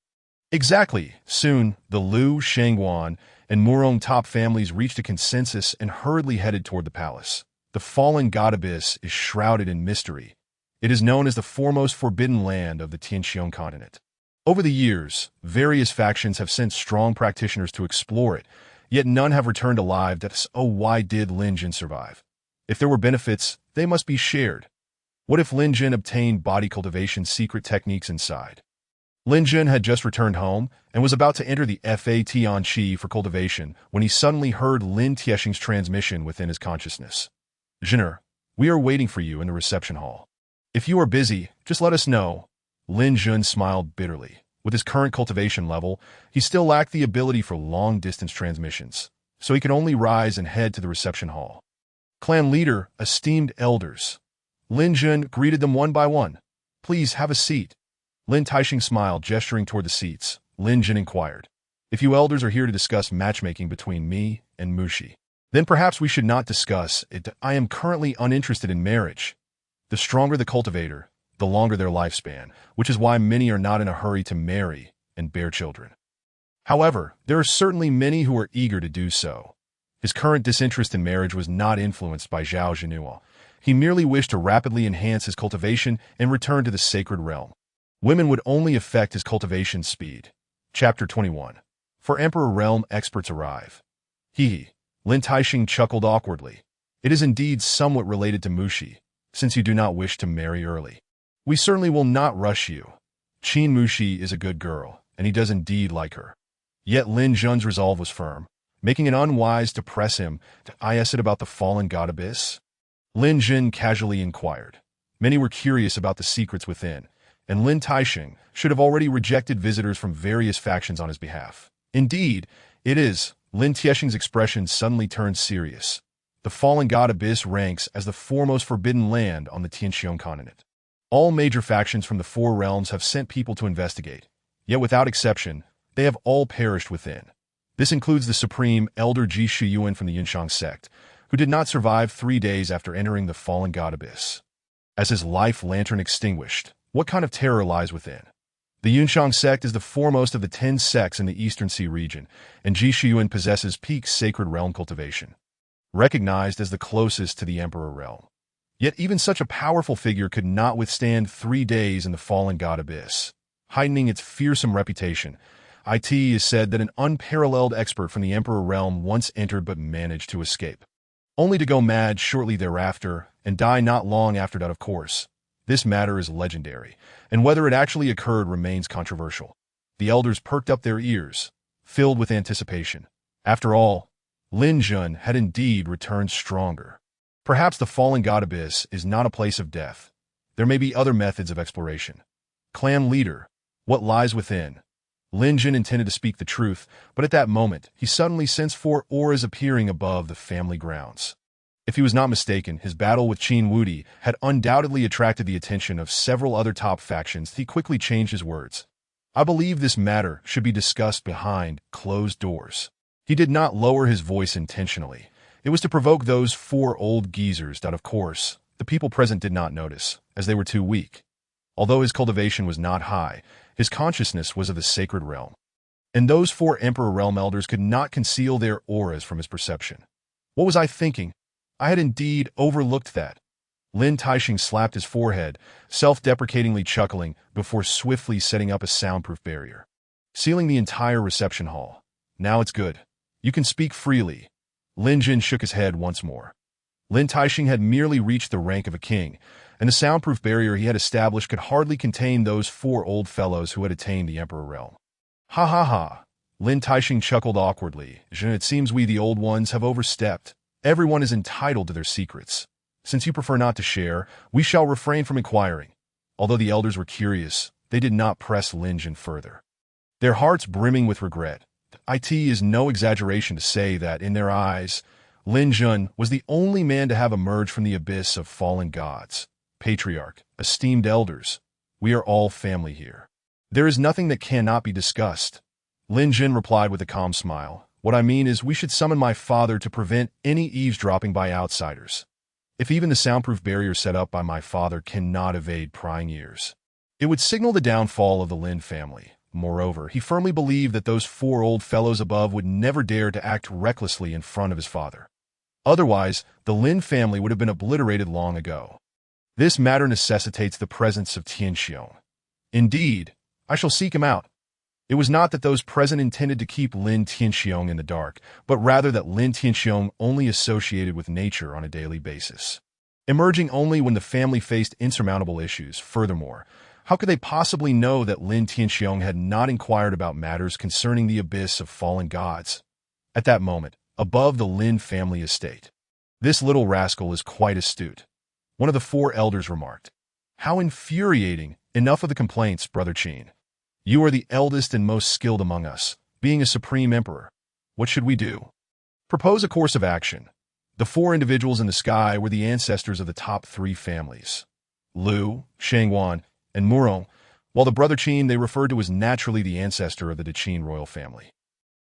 Exactly. Soon, the Liu, Shangguan, and Murong top families reached a consensus and hurriedly headed toward the palace. The fallen god abyss is shrouded in mystery. It is known as the foremost forbidden land of the Tianxiong continent. Over the years, various factions have sent strong practitioners to explore it, yet none have returned alive. Why did Lin Jun survive? If there were benefits, they must be shared. What if Lin Jun obtained body cultivation secret techniques inside? Lin Jun had just returned home and was about to enter the Fa Tianqi for cultivation when he suddenly heard Lin Tiexing's transmission within his consciousness. Jenner, we are waiting for you in the reception hall. If you are busy, just let us know. Lin Jun smiled bitterly. With his current cultivation level, he still lacked the ability for long-distance transmissions, so he could only rise and head to the reception hall. Clan leader, esteemed elders. Lin Jun greeted them one by one. Please have a seat. Lin Taixing smiled, gesturing toward the seats. Lin Jun inquired, if you elders are here to discuss matchmaking between me and Mushi, then perhaps we should not discuss it. I am currently uninterested in marriage. The stronger the cultivator, the longer their lifespan, which is why many are not in a hurry to marry and bear children. However, there are certainly many who are eager to do so. His current disinterest in marriage was not influenced by Zhao Jinhua. He merely wished to rapidly enhance his cultivation and return to the sacred realm. Women would only affect his cultivation speed. Chapter 21. For Emperor Realm experts arrive. Hee. Lin Taixing chuckled awkwardly. It is indeed somewhat related to Mushi, since you do not wish to marry early. We certainly will not rush you. Qin Mushi is a good girl, and he does indeed like her. Yet Lin Jun's resolve was firm. making it unwise to press him to ask it about the fallen god Abyss? Lin Jun casually inquired. Many were curious about the secrets within, and Lin Taixing should have already rejected visitors from various factions on his behalf. Indeed, it is. Lin Taixing's expression suddenly turned serious. The fallen god Abyss ranks as the foremost forbidden land on the Tianxiong continent. All major factions from the Four Realms have sent people to investigate, yet without exception, they have all perished within. This includes the Supreme Elder Ji Shiyuan from the Yunshang sect, who did not survive 3 days after entering the fallen god Abyss. As his life lantern extinguished, what kind of terror lies within? The Yunshang sect is the foremost of the 10 sects in the Eastern Sea region, and Ji Shiyuan possesses peak sacred realm cultivation, recognized as the closest to the Emperor realm. Yet even such a powerful figure could not withstand 3 days in the fallen god Abyss, heightening its fearsome reputation. It is said that an unparalleled expert from the Emperor realm once entered but managed to escape, only to go mad shortly thereafter and die not long after that, of course. This matter is legendary, and whether it actually occurred remains controversial. The elders perked up their ears, filled with anticipation. After all, Lin Jun had indeed returned stronger. Perhaps the fallen god Abyss is not a place of death. There may be other methods of exploration. Clan leader, what lies within? Lin Jun intended to speak the truth, but at that moment, he suddenly sensed 4 auras appearing above the family grounds. If he was not mistaken, his battle with Qin Wudi had undoubtedly attracted the attention of several other top factions. He quickly changed his words. I believe this matter should be discussed behind closed doors. He did not lower his voice intentionally. It was to provoke those 4 old geezers that, of course, the people present did not notice, as they were too weak. Although his cultivation was not high, his consciousness was of the sacred realm. And those 4 Emperor Realm elders could not conceal their auras from his perception. What was I thinking? I had indeed overlooked that. Lin Taixing slapped his forehead, self-deprecatingly chuckling before swiftly setting up a soundproof barrier, sealing the entire reception hall. Now it's good. You can speak freely. Lin Jun shook his head once more. Lin Taixing had merely reached the rank of a king, and the soundproof barrier he had established could hardly contain those 4 old fellows who had attained the Emperor realm. Ha ha ha. Lin Taixing chuckled awkwardly. It seems we the old ones have overstepped. Everyone is entitled to their secrets. Since you prefer not to share, we shall refrain from inquiring. Although the elders were curious, they did not press Lin Jun further, their hearts brimming with regret. It is no exaggeration to say that, in their eyes, Lin Jun was the only man to have emerged from the abyss of fallen gods. Patriarch, esteemed elders, we are all family here. There is nothing that cannot be discussed. Lin Jun replied with a calm smile. What I mean is we should summon my father to prevent any eavesdropping by outsiders. If even the soundproof barrier set up by my father cannot evade prying ears, it would signal the downfall of the Lin family. Moreover, he firmly believed that those 4 old fellows above would never dare to act recklessly in front of his father. Otherwise, the Lin family would have been obliterated long ago. This matter necessitates the presence of Tianxiong. Indeed, I shall seek him out. It was not that those present intended to keep Lin Tianxiong in the dark, but rather that Lin Tianxiong only associated with nature on a daily basis, emerging only when the family faced insurmountable issues. Furthermore, how could they possibly know that Lin Tianxiong had not inquired about matters concerning the abyss of fallen gods? At that moment, above the Lin family estate, this little rascal is quite astute. One of the 4 elders remarked. How infuriating! Enough of the complaints, Brother Qin. You are the eldest and most skilled among us, being a supreme emperor. What should we do? Propose a course of action. The 4 individuals in the sky were the ancestors of the top 3 families, Lu, Shangwan, and Murong, while the Brother Qin they referred to as naturally the ancestor of the Deqin royal family.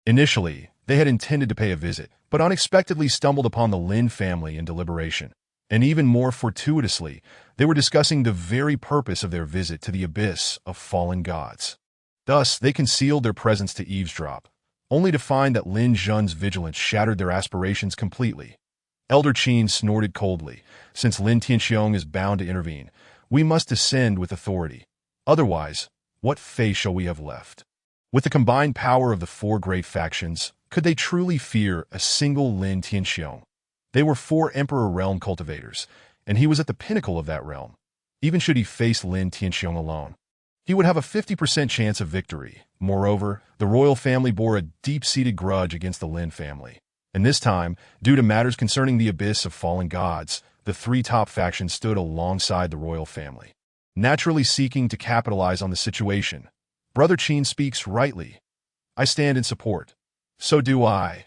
Initially, they had intended to pay a visit, but unexpectedly stumbled upon the Lin family in deliberation. And even more fortuitously, they were discussing the very purpose of their visit to the abyss of fallen gods. Thus, they concealed their presence to eavesdrop, only to find that Lin Jun's vigilance shattered their aspirations completely. Elder Qin snorted coldly. Since Lin Tianxiong is bound to intervene, we must descend with authority. Otherwise, what face shall we have left? With the combined power of the 4 great factions, could they truly fear a single Lin Tianxiong? They were 4 Emperor realm cultivators, and he was at the pinnacle of that realm. Even should he face Lin Tianxiong alone, he would have a 50% chance of victory. Moreover, the royal family bore a deep-seated grudge against the Lin family. And this time, due to matters concerning the abyss of fallen gods, the three top factions stood alongside the royal family, naturally seeking to capitalize on the situation. Brother Qin speaks rightly. I stand in support. So do I.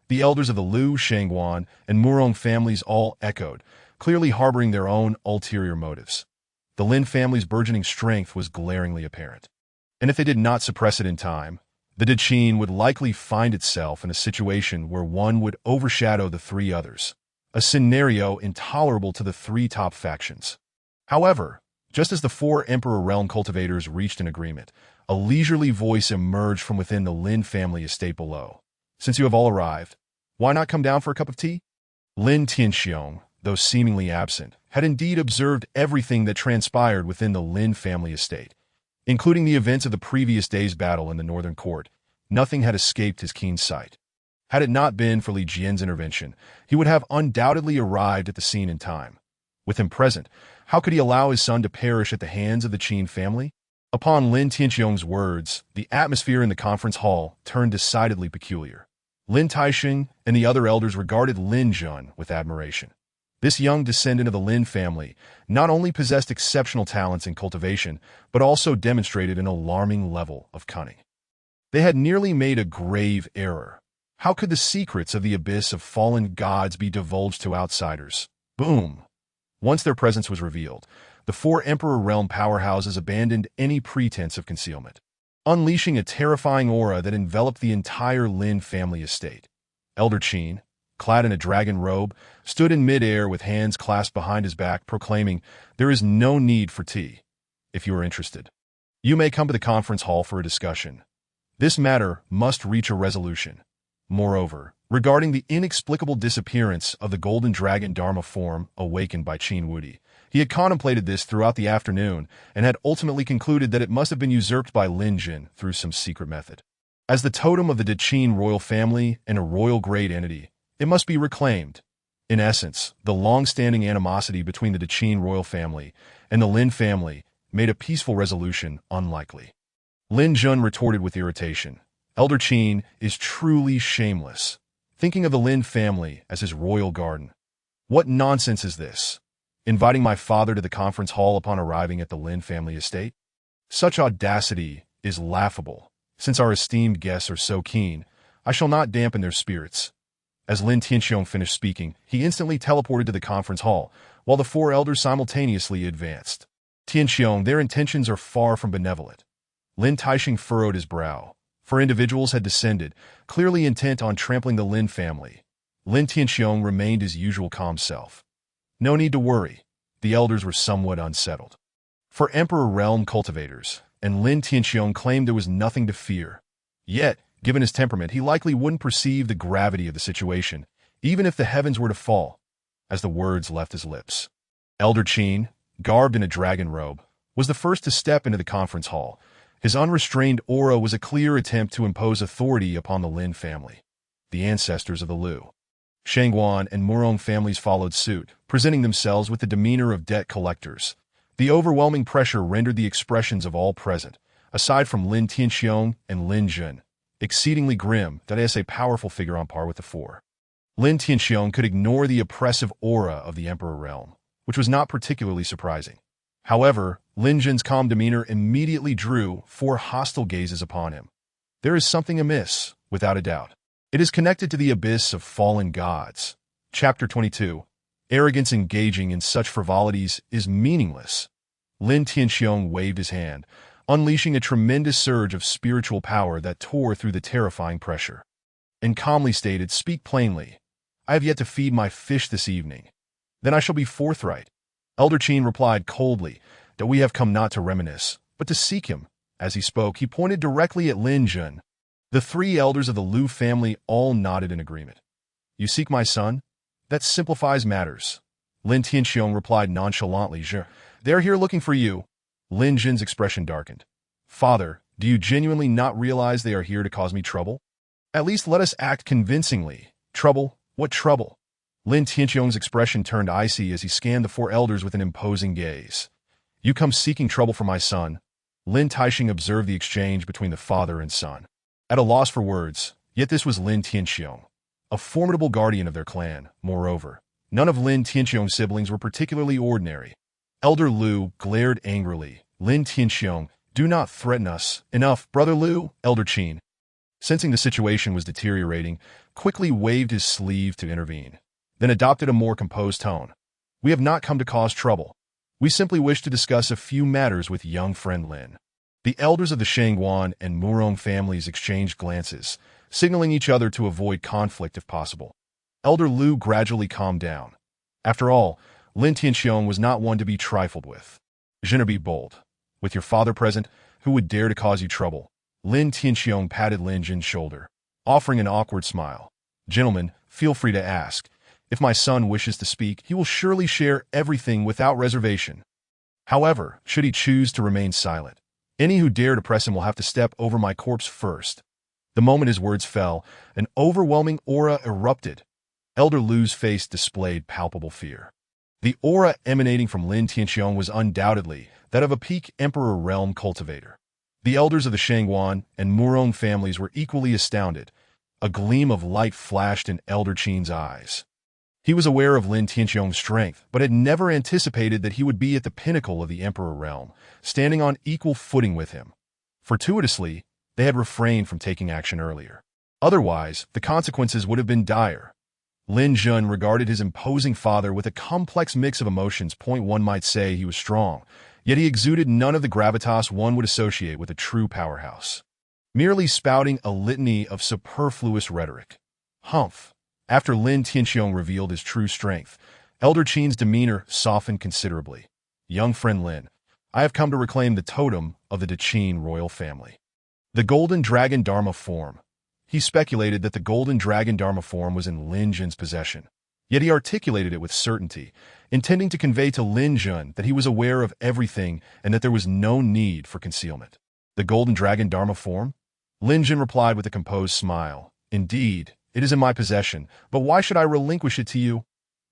The elders of the Liu, Shangguan, and Murong families all echoed, clearly harboring their own ulterior motives. The Lin family's burgeoning strength was glaringly apparent. And if they did not suppress it in time, the De Qin would likely find itself in a situation where one would overshadow the three others, a scenario intolerable to the three top factions. However, just as the four Emperor Realm cultivators reached an agreement, a leisurely voice emerged from within the Lin family estate below. Since you have all arrived, why not come down for a cup of tea? Lin Tianxiong, though seemingly absent, had indeed observed everything that transpired within the Lin family estate, including the events of the previous day's battle in the northern court. Nothing had escaped his keen sight. Had it not been for Li Jian's intervention, he would have undoubtedly arrived at the scene in time. With him present, how could he allow his son to perish at the hands of the Qin family? Upon Lin Tianxiong's words, the atmosphere in the conference hall turned decidedly peculiar. Lin Taixing and the other elders regarded Lin Jun with admiration. This young descendant of the Lin family not only possessed exceptional talents in cultivation, but also demonstrated an alarming level of cunning. They had nearly made a grave error. How could the secrets of the abyss of fallen gods be divulged to outsiders? Boom! Once their presence was revealed, the four Emperor Realm powerhouses abandoned any pretense of concealment, unleashing a terrifying aura that enveloped the entire Lin family estate. Elder Qin, clad in a dragon robe, stood in mid-air with hands clasped behind his back, proclaiming, "There is no need for tea. If you are interested, you may come to the conference hall for a discussion. This matter must reach a resolution." Moreover, regarding the inexplicable disappearance of the golden dragon Dharma form awakened by Qin Wudi, he had contemplated this throughout the afternoon and had ultimately concluded that it must have been usurped by Lin Jin through some secret method. As the totem of the De Qin royal family and a royal-grade entity, it must be reclaimed. In essence, the long-standing animosity between the De Qin royal family and the Lin family made a peaceful resolution unlikely. Lin Jun retorted with irritation. Elder Qin is truly shameless, thinking of the Lin family as his royal garden. What nonsense is this? Inviting my father to the conference hall upon arriving at the Lin family estate? Such audacity is laughable. Since our esteemed guests are so keen, I shall not dampen their spirits. As Lin Tianxiong finished speaking, he instantly teleported to the conference hall, while the four elders simultaneously advanced. Tianxiong, their intentions are far from benevolent. Lin Taixing furrowed his brow. Four individuals had descended, clearly intent on trampling the Lin family. Lin Tianxiong remained his usual calm self. No need to worry. The elders were somewhat unsettled. For Emperor Realm cultivators, and Lin Tianxiong claimed there was nothing to fear. Yet, given his temperament, he likely wouldn't perceive the gravity of the situation, even if the heavens were to fall, as the words left his lips. Elder Qin, garbed in a dragon robe, was the first to step into the conference hall. His unrestrained aura was a clear attempt to impose authority upon the Lin family, the ancestors of the Liu. Shangguan and Murong families followed suit, presenting themselves with the demeanor of debt collectors. The overwhelming pressure rendered the expressions of all present, aside from Lin Tianxiong and Lin Jun, exceedingly grim, that is a powerful figure on par with the four. Lin Tianxiong could ignore the oppressive aura of the Emperor Realm, which was not particularly surprising. However, Lin Jun's calm demeanor immediately drew four hostile gazes upon him. There is something amiss, without a doubt. It is connected to the abyss of fallen gods. Chapter 22. Arrogance engaging in such frivolities is meaningless. Lin Tianxiong waved his hand, unleashing a tremendous surge of spiritual power that tore through the terrifying pressure, and calmly stated, "Speak plainly. I have yet to feed my fish this evening. Then I shall be forthright." Elder Qin replied coldly that we have come not to reminisce, but to seek him. As he spoke, he pointed directly at Lin Jun. The three elders of the Liu family all nodded in agreement. "You seek my son? That simplifies matters." Lin Tianxiong replied nonchalantly, "They're here looking for you." Lin Jun's expression darkened. "Father, do you genuinely not realize they are here to cause me trouble? At least let us act convincingly. Trouble? What trouble?" Lin Tianxiong's expression turned icy as he scanned the four elders with an imposing gaze. "You come seeking trouble for my son. Lin Taixing observed the exchange between the father and son. At a loss for words, yet this was Lin Tianxiong, a formidable guardian of their clan. Moreover, none of Lin Tianxiong's siblings were particularly ordinary. Elder Lu glared angrily. Lin Tianxiong, do not threaten us. Enough, Brother Lu. Elder Qin, sensing the situation was deteriorating, quickly waved his sleeve to intervene, then adopted a more composed tone. We have not come to cause trouble. We simply wish to discuss a few matters with young friend Lin. The elders of the Shangguan and Murong families exchanged glances, signaling each other to avoid conflict if possible. Elder Lu gradually calmed down. After all, Lin Tianxiong was not one to be trifled with. "Jinner, be bold. With your father present, who would dare to cause you trouble?" Lin Tianxiong patted Lin Jin's shoulder, offering an awkward smile. "Gentlemen, feel free to ask. If my son wishes to speak, he will surely share everything without reservation. However, should he choose to remain silent, any who dare to press him will have to step over my corpse first." The moment his words fell, an overwhelming aura erupted. Elder Lu's face displayed palpable fear. The aura emanating from Lin Tianxiong was undoubtedly that of a peak Emperor realm cultivator. The elders of the Shangguan and Murong families were equally astounded. A gleam of light flashed in Elder Qin's eyes. He was aware of Lin Tianxiong's strength, but had never anticipated that he would be at the pinnacle of the Emperor realm, standing on equal footing with him. Fortuitously, they had refrained from taking action earlier. Otherwise, the consequences would have been dire. Lin Jun regarded his imposing father with a complex mix of emotions. One might say he was strong, yet he exuded none of the gravitas one would associate with a true powerhouse. Merely spouting a litany of superfluous rhetoric. Humph. After Lin Tianxiong revealed his true strength, Elder Qin's demeanor softened considerably. "Young friend Lin, I have come to reclaim the totem of the Deqin royal family. The Golden Dragon Dharma form." He speculated that the Golden Dragon Dharma form was in Lin Jun's possession, yet he articulated it with certainty, intending to convey to Lin Jun that he was aware of everything and that there was no need for concealment. "The Golden Dragon Dharma form?" Lin Jun replied with a composed smile. "Indeed, it is in my possession, but why should I relinquish it to you?"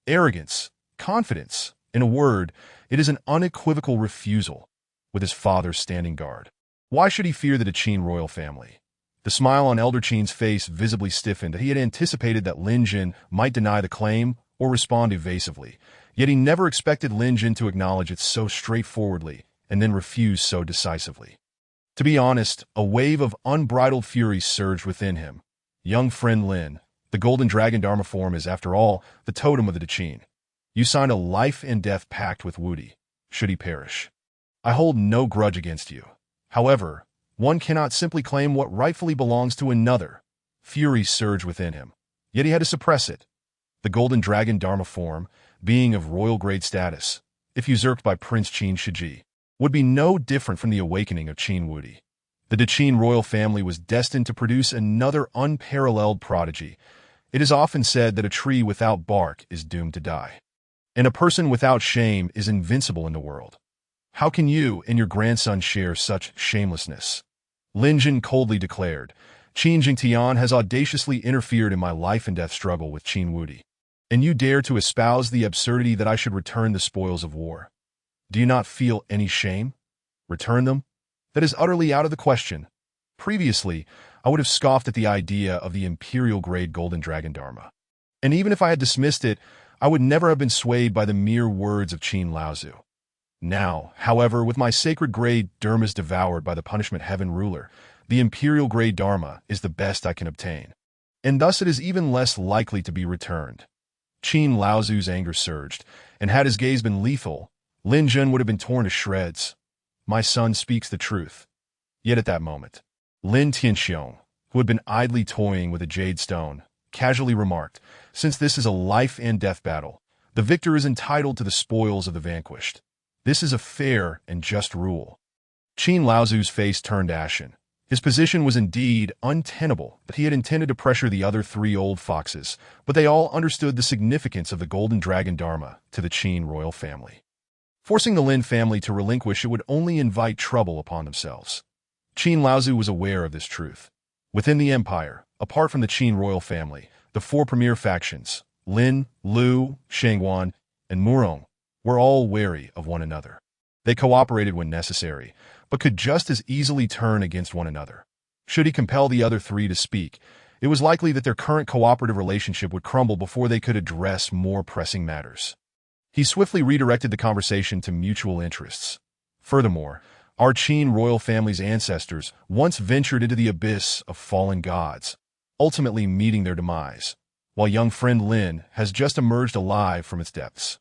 Arrogance, confidence, in a word, it is an unequivocal refusal, with his father standing guard. Why should he fear the Deqin royal family? The smile on Elder Qin's face visibly stiffened. He had anticipated that Lin Jun might deny the claim or respond evasively, yet he never expected Lin Jun to acknowledge it so straightforwardly and then refuse so decisively. To be honest, a wave of unbridled fury surged within him. "Young friend Lin, the Golden Dragon Dharma form is, after all, the totem of the Deqin. You signed a life and death pact with Wudi, should he perish. I hold no grudge against you. However, one cannot simply claim what rightfully belongs to another." Fury surged within him, yet he had to suppress it. The Golden Dragon Dharma form, being of royal grade status, if usurped by Prince Qin Shiji, would be no different from the awakening of Qin Wudi. The Deqin royal family was destined to produce another unparalleled prodigy. It is often said that a tree without bark is doomed to die, and a person without shame is invincible in the world. How can you and your grandson share such shamelessness? Lin Jun coldly declared. "Qin Jingtian has audaciously interfered in my life and death struggle with Qin Wudi, and you dare to espouse the absurdity that I should return the spoils of war. Do you not feel any shame? Return them? That is utterly out of the question. Previously, I would have scoffed at the idea of the imperial-grade Golden Dragon Dharma. And even if I had dismissed it, I would never have been swayed by the mere words of Qin Laozu. Now, however, with my sacred-grade Dharmas devoured by the punishment heaven ruler, the imperial-grade Dharma is the best I can obtain, and thus it is even less likely to be returned." Qin Laozu's anger surged, and had his gaze been lethal, Lin Jun would have been torn to shreds. "My son speaks the truth." Yet at that moment, Lin Tianxiong, who had been idly toying with a jade stone, casually remarked, "Since this is a life-and-death battle, the victor is entitled to the spoils of the vanquished. This is a fair and just rule." Qin Laozu's face turned ashen. His position was indeed untenable, but he had intended to pressure the other three old foxes, but they all understood the significance of the Golden Dragon Dharma to the Qin royal family. Forcing the Lin family to relinquish it would only invite trouble upon themselves. Qin Laozu was aware of this truth. Within the empire, apart from the Qin royal family, the four premier factions, Lin, Lu, Shangguan, and Murong, were all wary of one another. They cooperated when necessary, but could just as easily turn against one another. Should he compel the other three to speak, it was likely that their current cooperative relationship would crumble before they could address more pressing matters. He swiftly redirected the conversation to mutual interests. Furthermore, our Qin royal family's ancestors once ventured into the abyss of fallen gods, ultimately meeting their demise, while young friend Lin has just emerged alive from its depths.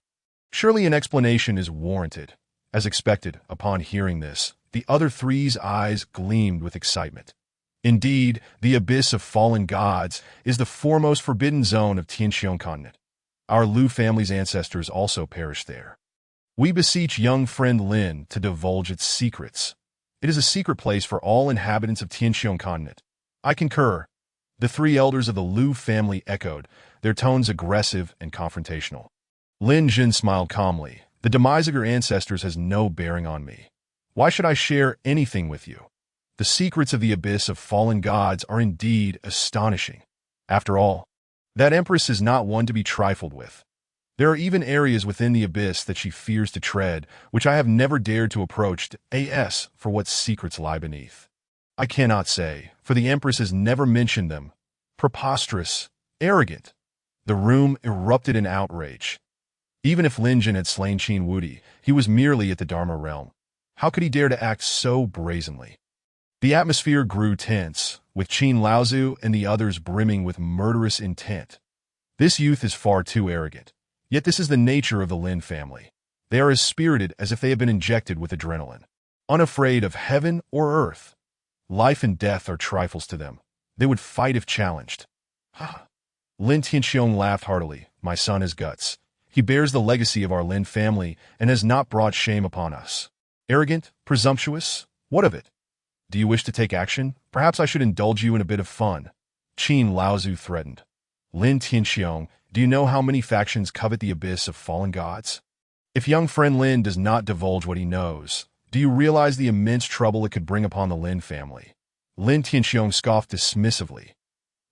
Surely an explanation is warranted. As expected, upon hearing this, the other three's eyes gleamed with excitement. Indeed, the abyss of fallen gods is the foremost forbidden zone of Tianxiong continent. Our Lu family's ancestors also perished there. We beseech young friend Lin to divulge its secrets. It is a secret place for all inhabitants of Tianxiong continent. I concur. The three elders of the Lu family echoed, their tones aggressive and confrontational. Lin Jin smiled calmly. The demise of your ancestors has no bearing on me. Why should I share anything with you? The secrets of the abyss of fallen gods are indeed astonishing. After all, that empress is not one to be trifled with. There are even areas within the abyss that she fears to tread, which I have never dared to approach as for what secrets lie beneath. I cannot say, for the empress has never mentioned them. Preposterous, arrogant. The room erupted in outrage. Even if Lin Jin had slain Qin Wudi, he was merely at the Dharma realm. How could he dare to act so brazenly? The atmosphere grew tense, with Qin Laozu and the others brimming with murderous intent. This youth is far too arrogant. Yet this is the nature of the Lin family. They are as spirited as if they have been injected with adrenaline. Unafraid of heaven or earth. Life and death are trifles to them. They would fight if challenged. Lin Tianxiong laughed heartily. My son has guts. He bears the legacy of our Lin family and has not brought shame upon us. Arrogant? Presumptuous? What of it? Do you wish to take action? Perhaps I should indulge you in a bit of fun. Qin Laozu threatened. Lin Tianxiong, do you know how many factions covet the abyss of fallen gods? If young friend Lin does not divulge what he knows, do you realize the immense trouble it could bring upon the Lin family? Lin Tianxiong scoffed dismissively.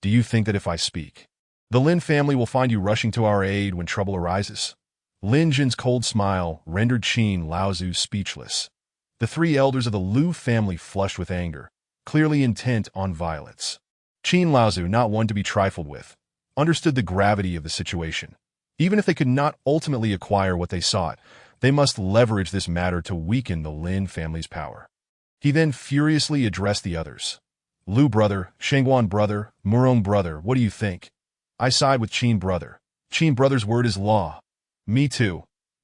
Do you think that if I speak, the Lin family will find you rushing to our aid when trouble arises? Lin Jin's cold smile rendered Qin Laozu speechless. The three elders of the Lu family flushed with anger, clearly intent on violence. Qin Laozu, not one to be trifled with, understood the gravity of the situation. Even if they could not ultimately acquire what they sought, they must leverage this matter to weaken the Lin family's power. He then furiously addressed the others. Lu brother, Shengguan brother, Murong brother, what do you think? I side with Qin brother. Qin brother's word is law. Me too.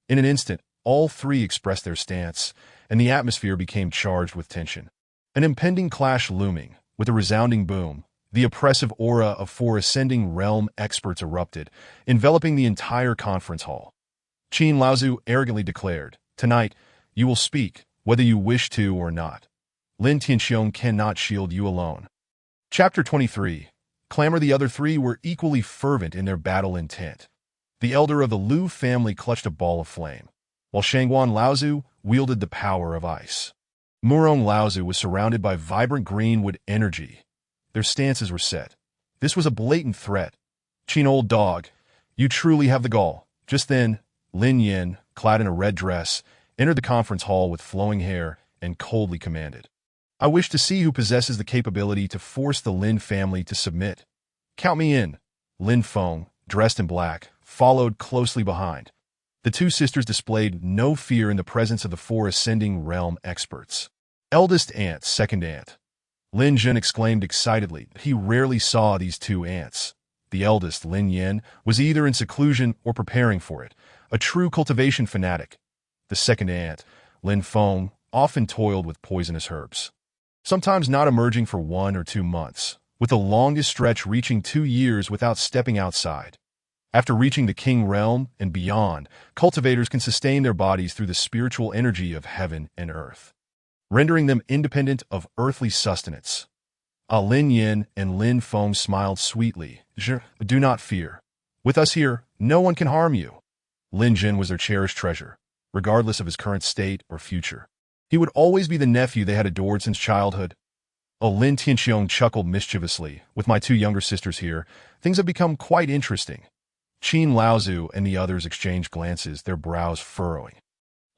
In an instant, all three expressed their stance, and the atmosphere became charged with tension. An impending clash looming, with a resounding boom, the oppressive aura of four ascending realm experts erupted, enveloping the entire conference hall. Qin Laozu arrogantly declared, Tonight, you will speak, whether you wish to or not. Lin Tianxiong cannot shield you alone. Chapter 23. Clamor. The other three were equally fervent in their battle intent. The elder of the Lu family clutched a ball of flame, while Shengguan Laozu wielded the power of ice. Murong Laozu was surrounded by vibrant greenwood energy. Their stances were set. This was a blatant threat. Qin old dog, you truly have the gall. Just then, Lin Yin, clad in a red dress, entered the conference hall with flowing hair and coldly commanded. I wish to see who possesses the capability to force the Lin family to submit. Count me in. Lin Feng, dressed in black, followed closely behind. The two sisters displayed no fear in the presence of the four ascending realm experts. Eldest aunt, second aunt. Lin Jin exclaimed excitedly that he rarely saw these two aunts. The eldest, Lin Yin, was either in seclusion or preparing for it, a true cultivation fanatic. The second aunt, Lin Feng, often toiled with poisonous herbs, sometimes not emerging for 1 or 2 months, with the longest stretch reaching 2 years without stepping outside. After reaching the King realm and beyond, cultivators can sustain their bodies through the spiritual energy of heaven and earth, rendering them independent of earthly sustenance. Lin Yin and Lin Feng smiled sweetly. Do not fear. With us here, no one can harm you. Lin Jin was their cherished treasure, regardless of his current state or future. He would always be the nephew they had adored since childhood. Lin Tianxiong chuckled mischievously. With my 2 younger sisters here, things have become quite interesting. Qin Laozu and the others exchanged glances, their brows furrowing.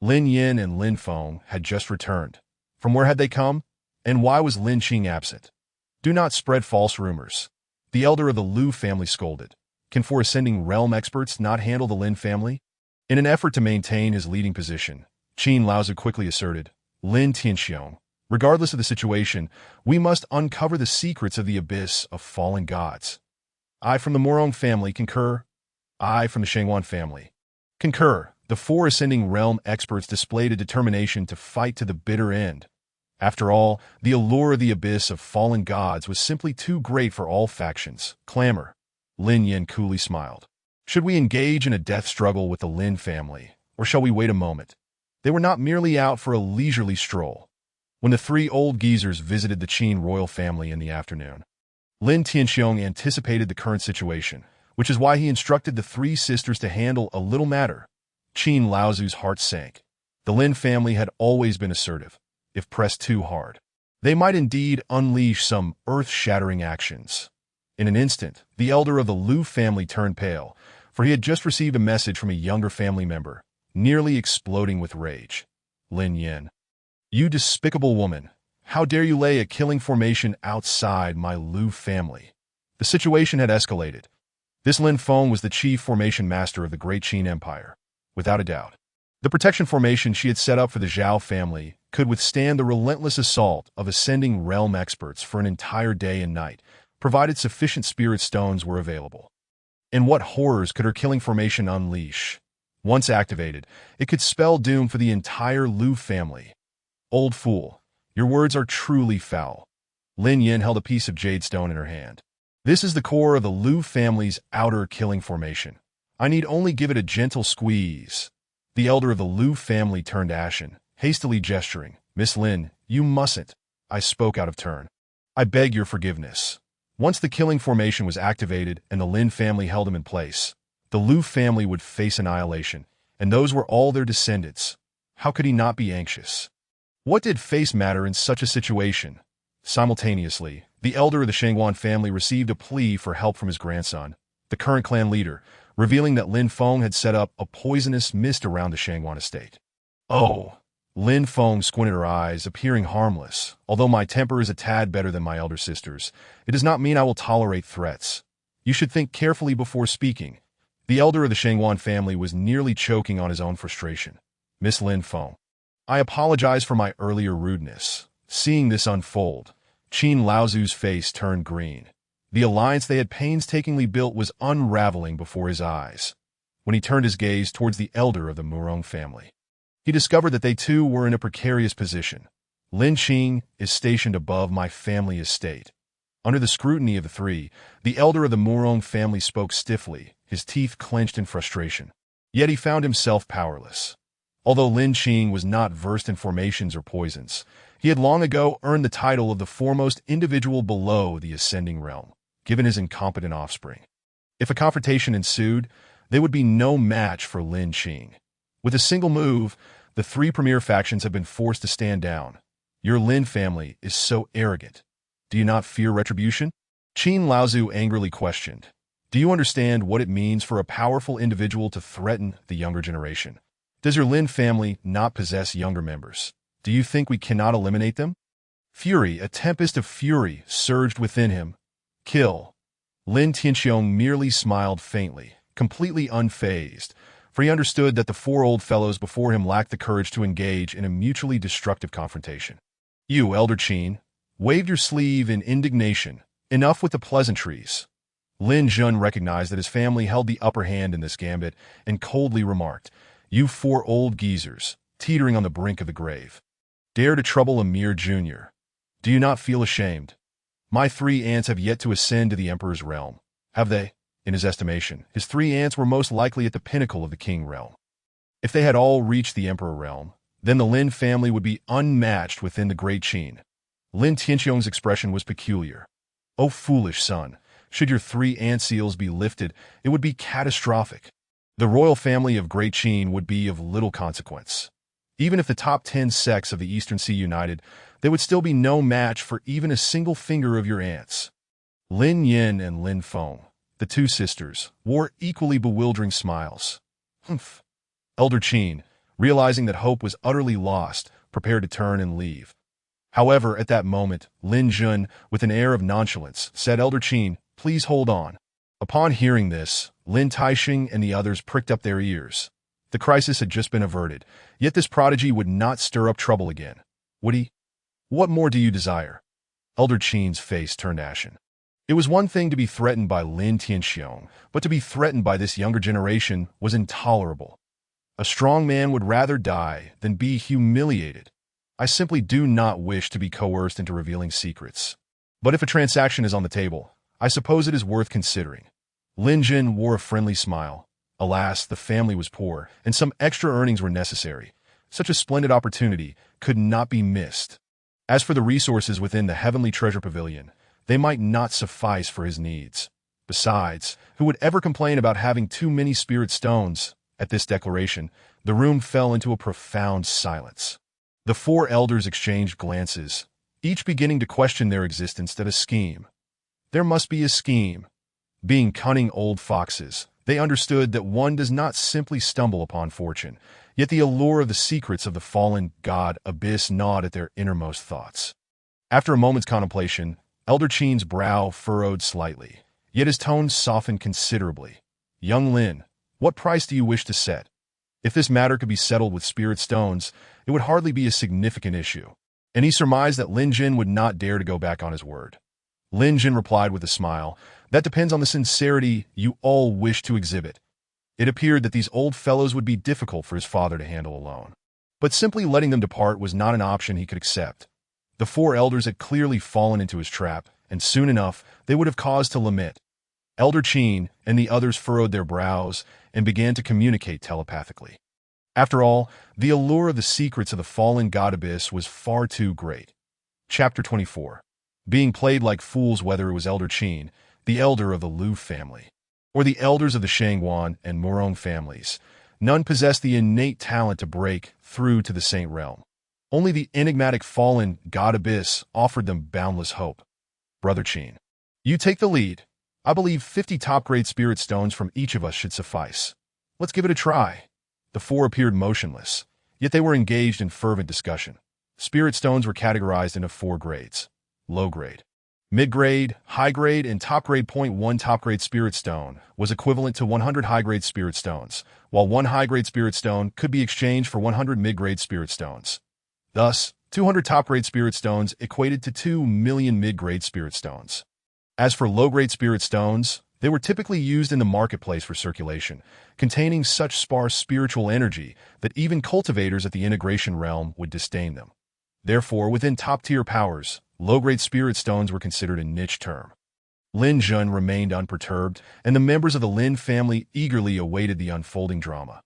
Lin Yin and Lin Feng had just returned. From where had they come? And why was Lin Qing absent? Do not spread false rumors. The elder of the Lu family scolded. Can four ascending realm experts not handle the Lin family? In an effort to maintain his leading position, Qin Laozu quickly asserted, Lin Tianxiong, regardless of the situation, we must uncover the secrets of the abyss of fallen gods. I from the Murong family concur. I from the Shangwan family concur. The four ascending realm experts displayed a determination to fight to the bitter end. After all, the allure of the abyss of fallen gods was simply too great for all factions. Clamor. Lin Yin coolly smiled. Should we engage in a death struggle with the Lin family, or shall we wait a moment? They were not merely out for a leisurely stroll. When the three old geezers visited the Qin royal family in the afternoon, Lin Tianxiong anticipated the current situation, which is why he instructed the three sisters to handle a little matter. Qin Laozu's heart sank. The Lin family had always been assertive. If pressed too hard, they might indeed unleash some earth-shattering actions. In an instant, the elder of the Lu family turned pale, for he had just received a message from a younger family member, nearly exploding with rage. Lin Yin. You despicable woman! How dare you lay a killing formation outside my Lu family? The situation had escalated. This Lin Feng was the chief formation master of the Great Qin Empire, without a doubt. The protection formation she had set up for the Zhao family could withstand the relentless assault of ascending realm experts for an entire day and night, provided sufficient spirit stones were available. And what horrors could her killing formation unleash? Once activated, it could spell doom for the entire Lu family. Old fool, your words are truly foul. Lin Yin held a piece of jade stone in her hand. This is the core of the Lu family's outer killing formation. I need only give it a gentle squeeze. The elder of the Lu family turned ashen, hastily gesturing. Miss Lin, you mustn't. I spoke out of turn. I beg your forgiveness. Once the killing formation was activated and the Lin family held him in place, the Lu family would face annihilation, and those were all their descendants. How could he not be anxious? What did face matter in such a situation? Simultaneously, the elder of the Shangwan family received a plea for help from his grandson, the current clan leader, revealing that Lin Feng had set up a poisonous mist around the Shangwan estate. Oh! Lin Feng squinted her eyes, appearing harmless. Although my temper is a tad better than my elder sister's, it does not mean I will tolerate threats. You should think carefully before speaking. The elder of the Shangwan family was nearly choking on his own frustration. Miss Lin Feng, I apologize for my earlier rudeness. Seeing this unfold, Qin Laozu's face turned green. The alliance they had painstakingly built was unraveling before his eyes. When he turned his gaze towards the elder of the Murong family, he discovered that they too were in a precarious position. Lin Qing is stationed above my family estate. Under the scrutiny of the three, the elder of the Murong family spoke stiffly, his teeth clenched in frustration. Yet he found himself powerless. Although Lin Qing was not versed in formations or poisons, he had long ago earned the title of the foremost individual below the ascending realm, given his incompetent offspring. If a confrontation ensued, they would be no match for Lin Qing. With a single move, the three premier factions have been forced to stand down. Your Lin family is so arrogant. Do you not fear retribution? Qin Laozu angrily questioned. Do you understand what it means for a powerful individual to threaten the younger generation? Does your Lin family not possess younger members? Do you think we cannot eliminate them? Fury, a tempest of fury, surged within him. Kill. Lin Tianxiong merely smiled faintly, completely unfazed, for he understood that the four old fellows before him lacked the courage to engage in a mutually destructive confrontation. You, Elder Qin, waved your sleeve in indignation. Enough with the pleasantries. Lin Jun recognized that his family held the upper hand in this gambit and coldly remarked, You four old geezers, teetering on the brink of the grave. Dare to trouble Emir Jr. Do you not feel ashamed? My three aunts have yet to ascend to the Emperor's realm. Have they? In his estimation, his three aunts were most likely at the pinnacle of the King realm. If they had all reached the Emperor realm, then the Lin family would be unmatched within the Great Qin. Lin Tianxiong's expression was peculiar. O foolish son, should your three ant seals be lifted, it would be catastrophic. The royal family of Great Qin would be of little consequence. Even if the top 10 sects of the Eastern Sea united, there would still be no match for even a single finger of your aunts. Lin Yin and Lin Feng, the two sisters, wore equally bewildering smiles. Humph. Elder Qin, realizing that hope was utterly lost, prepared to turn and leave. However, at that moment, Lin Jun, with an air of nonchalance, said, "Elder Qin, please hold on." Upon hearing this, Lin Taixing and the others pricked up their ears. The crisis had just been averted, yet this prodigy would not stir up trouble again. Would he? What more do you desire? Elder Qin's face turned ashen. It was one thing to be threatened by Lin Tianxiong, but to be threatened by this younger generation was intolerable. A strong man would rather die than be humiliated. I simply do not wish to be coerced into revealing secrets. But if a transaction is on the table, I suppose it is worth considering. Lin Jun wore a friendly smile. Alas, the family was poor, and some extra earnings were necessary. Such a splendid opportunity could not be missed. As for the resources within the Heavenly Treasure Pavilion, they might not suffice for his needs. Besides, who would ever complain about having too many spirit stones? At this declaration, the room fell into a profound silence. The four elders exchanged glances, each beginning to question their existence that a scheme. There must be a scheme. Being cunning old foxes, they understood that one does not simply stumble upon fortune, yet the allure of the secrets of the fallen god Abyss gnawed at their innermost thoughts. After a moment's contemplation, Elder Qin's brow furrowed slightly, yet his tone softened considerably. "Young Lin, what price do you wish to set? If this matter could be settled with spirit stones, it would hardly be a significant issue." And he surmised that Lin Jun would not dare to go back on his word. Lin Jun replied with a smile, "That depends on the sincerity you all wish to exhibit." It appeared that these old fellows would be difficult for his father to handle alone. But simply letting them depart was not an option he could accept. The four elders had clearly fallen into his trap, and soon enough they would have cause to lament. Elder Qin and the others furrowed their brows and began to communicate telepathically. After all, the allure of the secrets of the fallen god Abyss was far too great. Chapter 24. Being played like fools, whether it was Elder Qin, the elder of the Liu family, or the elders of the Shangguan and Murong families, none possessed the innate talent to break through to the Saint Realm. Only the enigmatic fallen god Abyss offered them boundless hope. "Brother Qin, you take the lead. I believe 50 top-grade spirit stones from each of us should suffice. Let's give it a try." The four appeared motionless, yet they were engaged in fervent discussion. Spirit stones were categorized into 4 grades: low grade, mid-grade, high-grade, and top-grade. 1 top-grade spirit stone was equivalent to 100 high-grade spirit stones, while 1 high-grade spirit stone could be exchanged for 100 mid-grade spirit stones. Thus, 200 top-grade spirit stones equated to 2 million mid-grade spirit stones. As for low-grade spirit stones, they were typically used in the marketplace for circulation, containing such sparse spiritual energy that even cultivators at the integration realm would disdain them. Therefore, within top-tier powers, low-grade spirit stones were considered a niche term. Lin Jun remained unperturbed, and the members of the Lin family eagerly awaited the unfolding drama.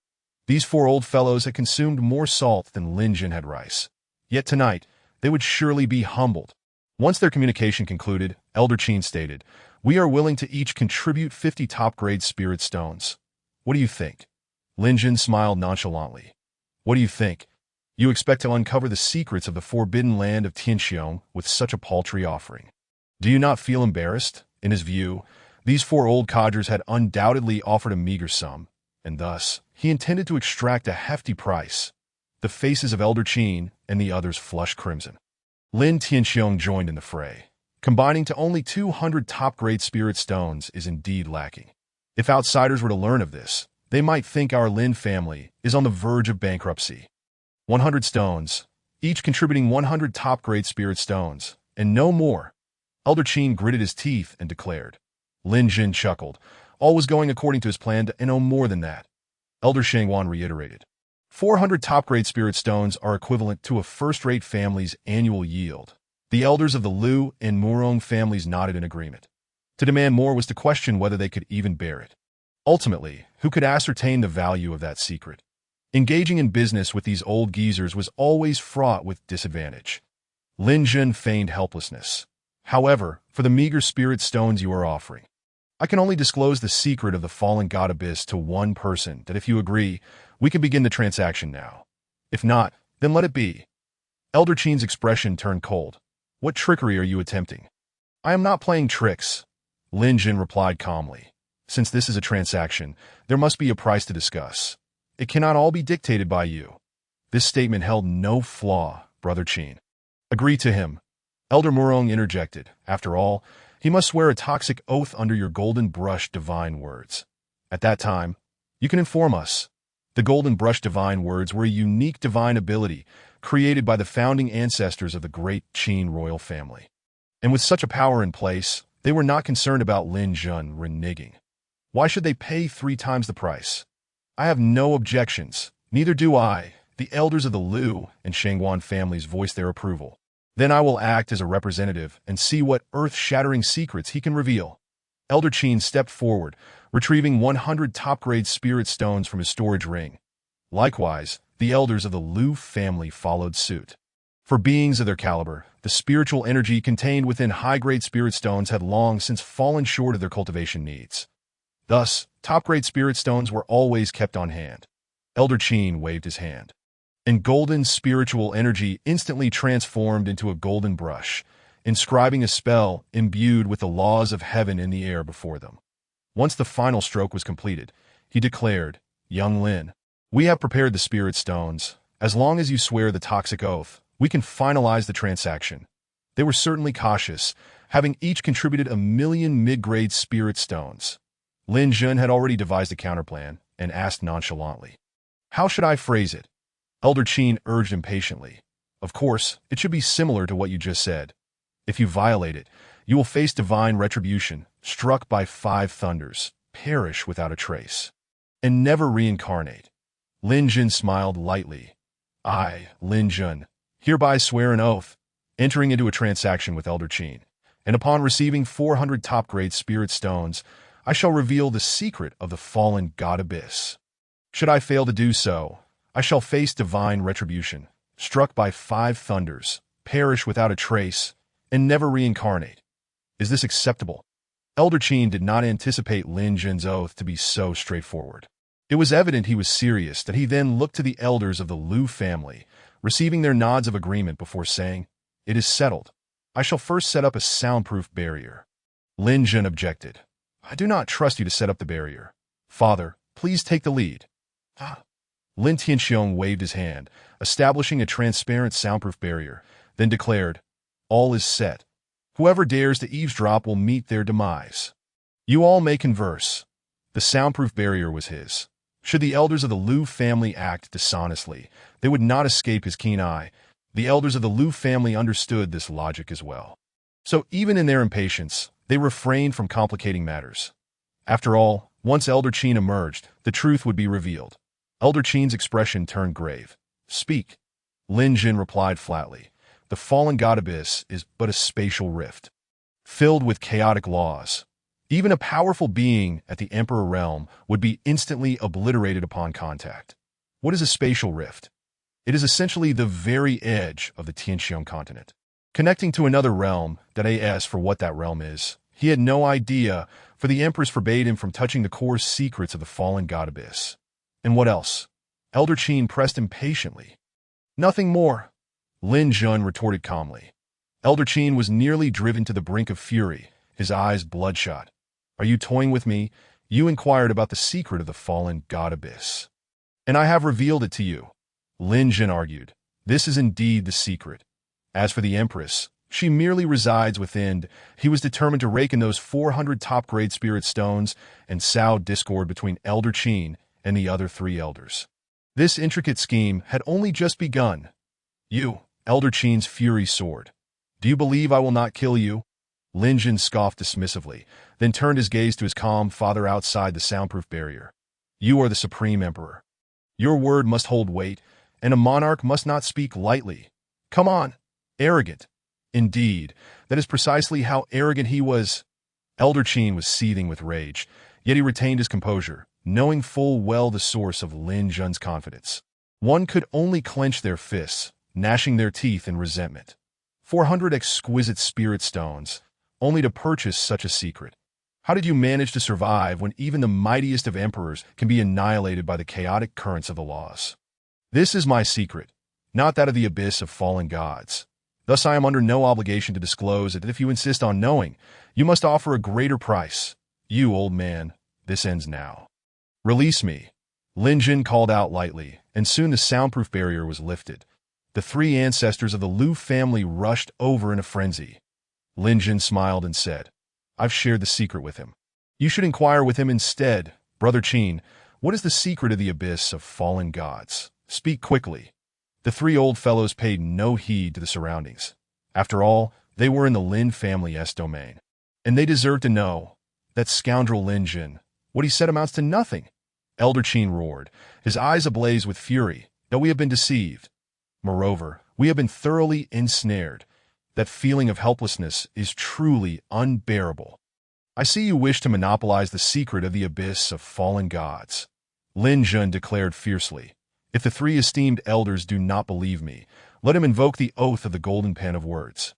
These 4 old fellows had consumed more salt than Lin Jun had rice. Yet tonight, they would surely be humbled. Once their communication concluded, Elder Qin stated, "We are willing to each contribute 50 top-grade spirit stones. What do you think?" Lin Jun smiled nonchalantly. "What do you think? You expect to uncover the secrets of the forbidden land of Tianxiong with such a paltry offering. Do you not feel embarrassed?" In his view, these 4 old codgers had undoubtedly offered a meager sum, and thus he intended to extract a hefty price. The faces of Elder Qin and the others flushed crimson. Lin Tianxiong joined in the fray. Combining to only 200 top-grade spirit stones is indeed lacking. If outsiders were to learn of this, they might think our Lin family is on the verge of bankruptcy. 100 stones, each contributing 100 top-grade spirit stones, and no more. Elder Qin gritted his teeth and declared. Lin Jun chuckled. All was going according to his plan, and no more than that. Elder Shangguan reiterated. 400 top-grade spirit stones are equivalent to a first-rate family's annual yield. The elders of the Liu and Murong families nodded in agreement. To demand more was to question whether they could even bear it. Ultimately, who could ascertain the value of that secret? Engaging in business with these old geezers was always fraught with disadvantage. Lin Jun feigned helplessness. "However, for the meager spirit stones you are offering, I can only disclose the secret of the fallen god Abyss to one person, that if you agree, we can begin the transaction now. If not, then let it be." Elder Qin's expression turned cold. "What trickery are you attempting?" "I am not playing tricks," Lin Jun replied calmly. "Since this is a transaction, there must be a price to discuss. It cannot all be dictated by you." This statement held no flaw, Brother Qin. Agree to him. Elder Murong interjected. After all, he must swear a toxic oath under your golden brush divine words. At that time, you can inform us. The golden brush divine words were a unique divine ability created by the founding ancestors of the great Qin royal family. And with such a power in place, they were not concerned about Lin Jun reneging. Why should they pay 3 times the price? I have no objections. Neither do I. The elders of the Liu and Shangguan families voiced their approval. Then I will act as a representative and see what earth-shattering secrets he can reveal. Elder Qin stepped forward, retrieving 100 top-grade spirit stones from his storage ring. Likewise, the elders of the Liu family followed suit. For beings of their caliber, the spiritual energy contained within high-grade spirit stones had long since fallen short of their cultivation needs. Thus, top-grade spirit stones were always kept on hand. Elder Qin waved his hand, and golden spiritual energy instantly transformed into a golden brush, inscribing a spell imbued with the laws of heaven in the air before them. Once the final stroke was completed, he declared, "Young Lin, we have prepared the spirit stones. As long as you swear the toxic oath, we can finalize the transaction." They were certainly cautious, having each contributed 1,000,000 mid-grade spirit stones. Lin Jun had already devised a counterplan and asked nonchalantly, "How should I phrase it?" Elder Qin urged impatiently. "Of course, it should be similar to what you just said. If you violate it, you will face divine retribution, struck by 5 thunders, perish without a trace, and never reincarnate." Lin Jun smiled lightly. "I, Lin Jun, hereby swear an oath, entering into a transaction with Elder Qin, and upon receiving 400 top-grade spirit stones, I shall reveal the secret of the fallen god Abyss. Should I fail to do so, I shall face divine retribution, struck by 5 thunders, perish without a trace, and never reincarnate. Is this acceptable?" Elder Qin did not anticipate Lin Jun's oath to be so straightforward. It was evident he was serious that he then looked to the elders of the Liu family, receiving their nods of agreement before saying, "It is settled. I shall first set up a soundproof barrier." Lin Jun objected. "I do not trust you to set up the barrier. Father, please take the lead." Lin Tianxiong waved his hand, establishing a transparent soundproof barrier, then declared, "All is set. Whoever dares to eavesdrop will meet their demise. You all may converse." The soundproof barrier was his. Should the elders of the Liu family act dishonestly, they would not escape his keen eye. The elders of the Liu family understood this logic as well. So even in their impatience, they refrained from complicating matters. After all, once Elder Qin emerged, the truth would be revealed. Elder Qin's expression turned grave. "Speak." Lin Jun replied flatly. "The fallen god Abyss is but a spatial rift, filled with chaotic laws. Even a powerful being at the Emperor realm would be instantly obliterated upon contact. What is a spatial rift? It is essentially the very edge of the Tianxiong continent, connecting to another realm. That is for what that realm is. He had no idea, for the Empress forbade him from touching the core secrets of the fallen god Abyss. And what else? Elder Qin pressed impatiently. "Nothing more," Lin Jun retorted calmly. Elder Qin was nearly driven to the brink of fury, his eyes bloodshot. "Are you toying with me? You inquired about the secret of the fallen god Abyss, and I have revealed it to you," Lin Jun argued. "This is indeed the secret. As for the Empress, she merely resides within." He was determined to rake in those 400 top-grade spirit stones and sow discord between Elder Qin and the other 3 elders. This intricate scheme had only just begun. "You," Elder Qin's fury soared. "Do you believe I will not kill you?" Lin Jun scoffed dismissively, then turned his gaze to his calm father outside the soundproof barrier. "You are the supreme emperor. Your word must hold weight, and a monarch must not speak lightly. Come on, arrogant." Indeed, that is precisely how arrogant he was. Elder Qin was seething with rage, yet he retained his composure, knowing full well the source of Lin Jun's confidence. One could only clench their fists, gnashing their teeth in resentment. 400 exquisite spirit stones, only to purchase such a secret. How did you manage to survive when even the mightiest of emperors can be annihilated by the chaotic currents of the laws? This is my secret, not that of the abyss of fallen gods. Thus I am under no obligation to disclose it. If you insist on knowing, you must offer a greater price. You, old man, this ends now. "Release me," Lin Jun called out lightly, and soon the soundproof barrier was lifted. The three ancestors of the Liu family rushed over in a frenzy. Lin Jun smiled and said, "I've shared the secret with him. You should inquire with him instead. Brother Qin, what is the secret of the abyss of fallen gods? Speak quickly." The three old fellows paid no heed to the surroundings. After all, they were in the Lin family's domain, and they deserved to know. That scoundrel Lin Jun, what he said amounts to nothing. Elder Qin roared, his eyes ablaze with fury. "That we have been deceived. Moreover, we have been thoroughly ensnared. That feeling of helplessness is truly unbearable. I see you wish to monopolize the secret of the abyss of fallen gods." Lin Jun declared fiercely, "If the three esteemed elders do not believe me, let him invoke the oath of the golden pen of words.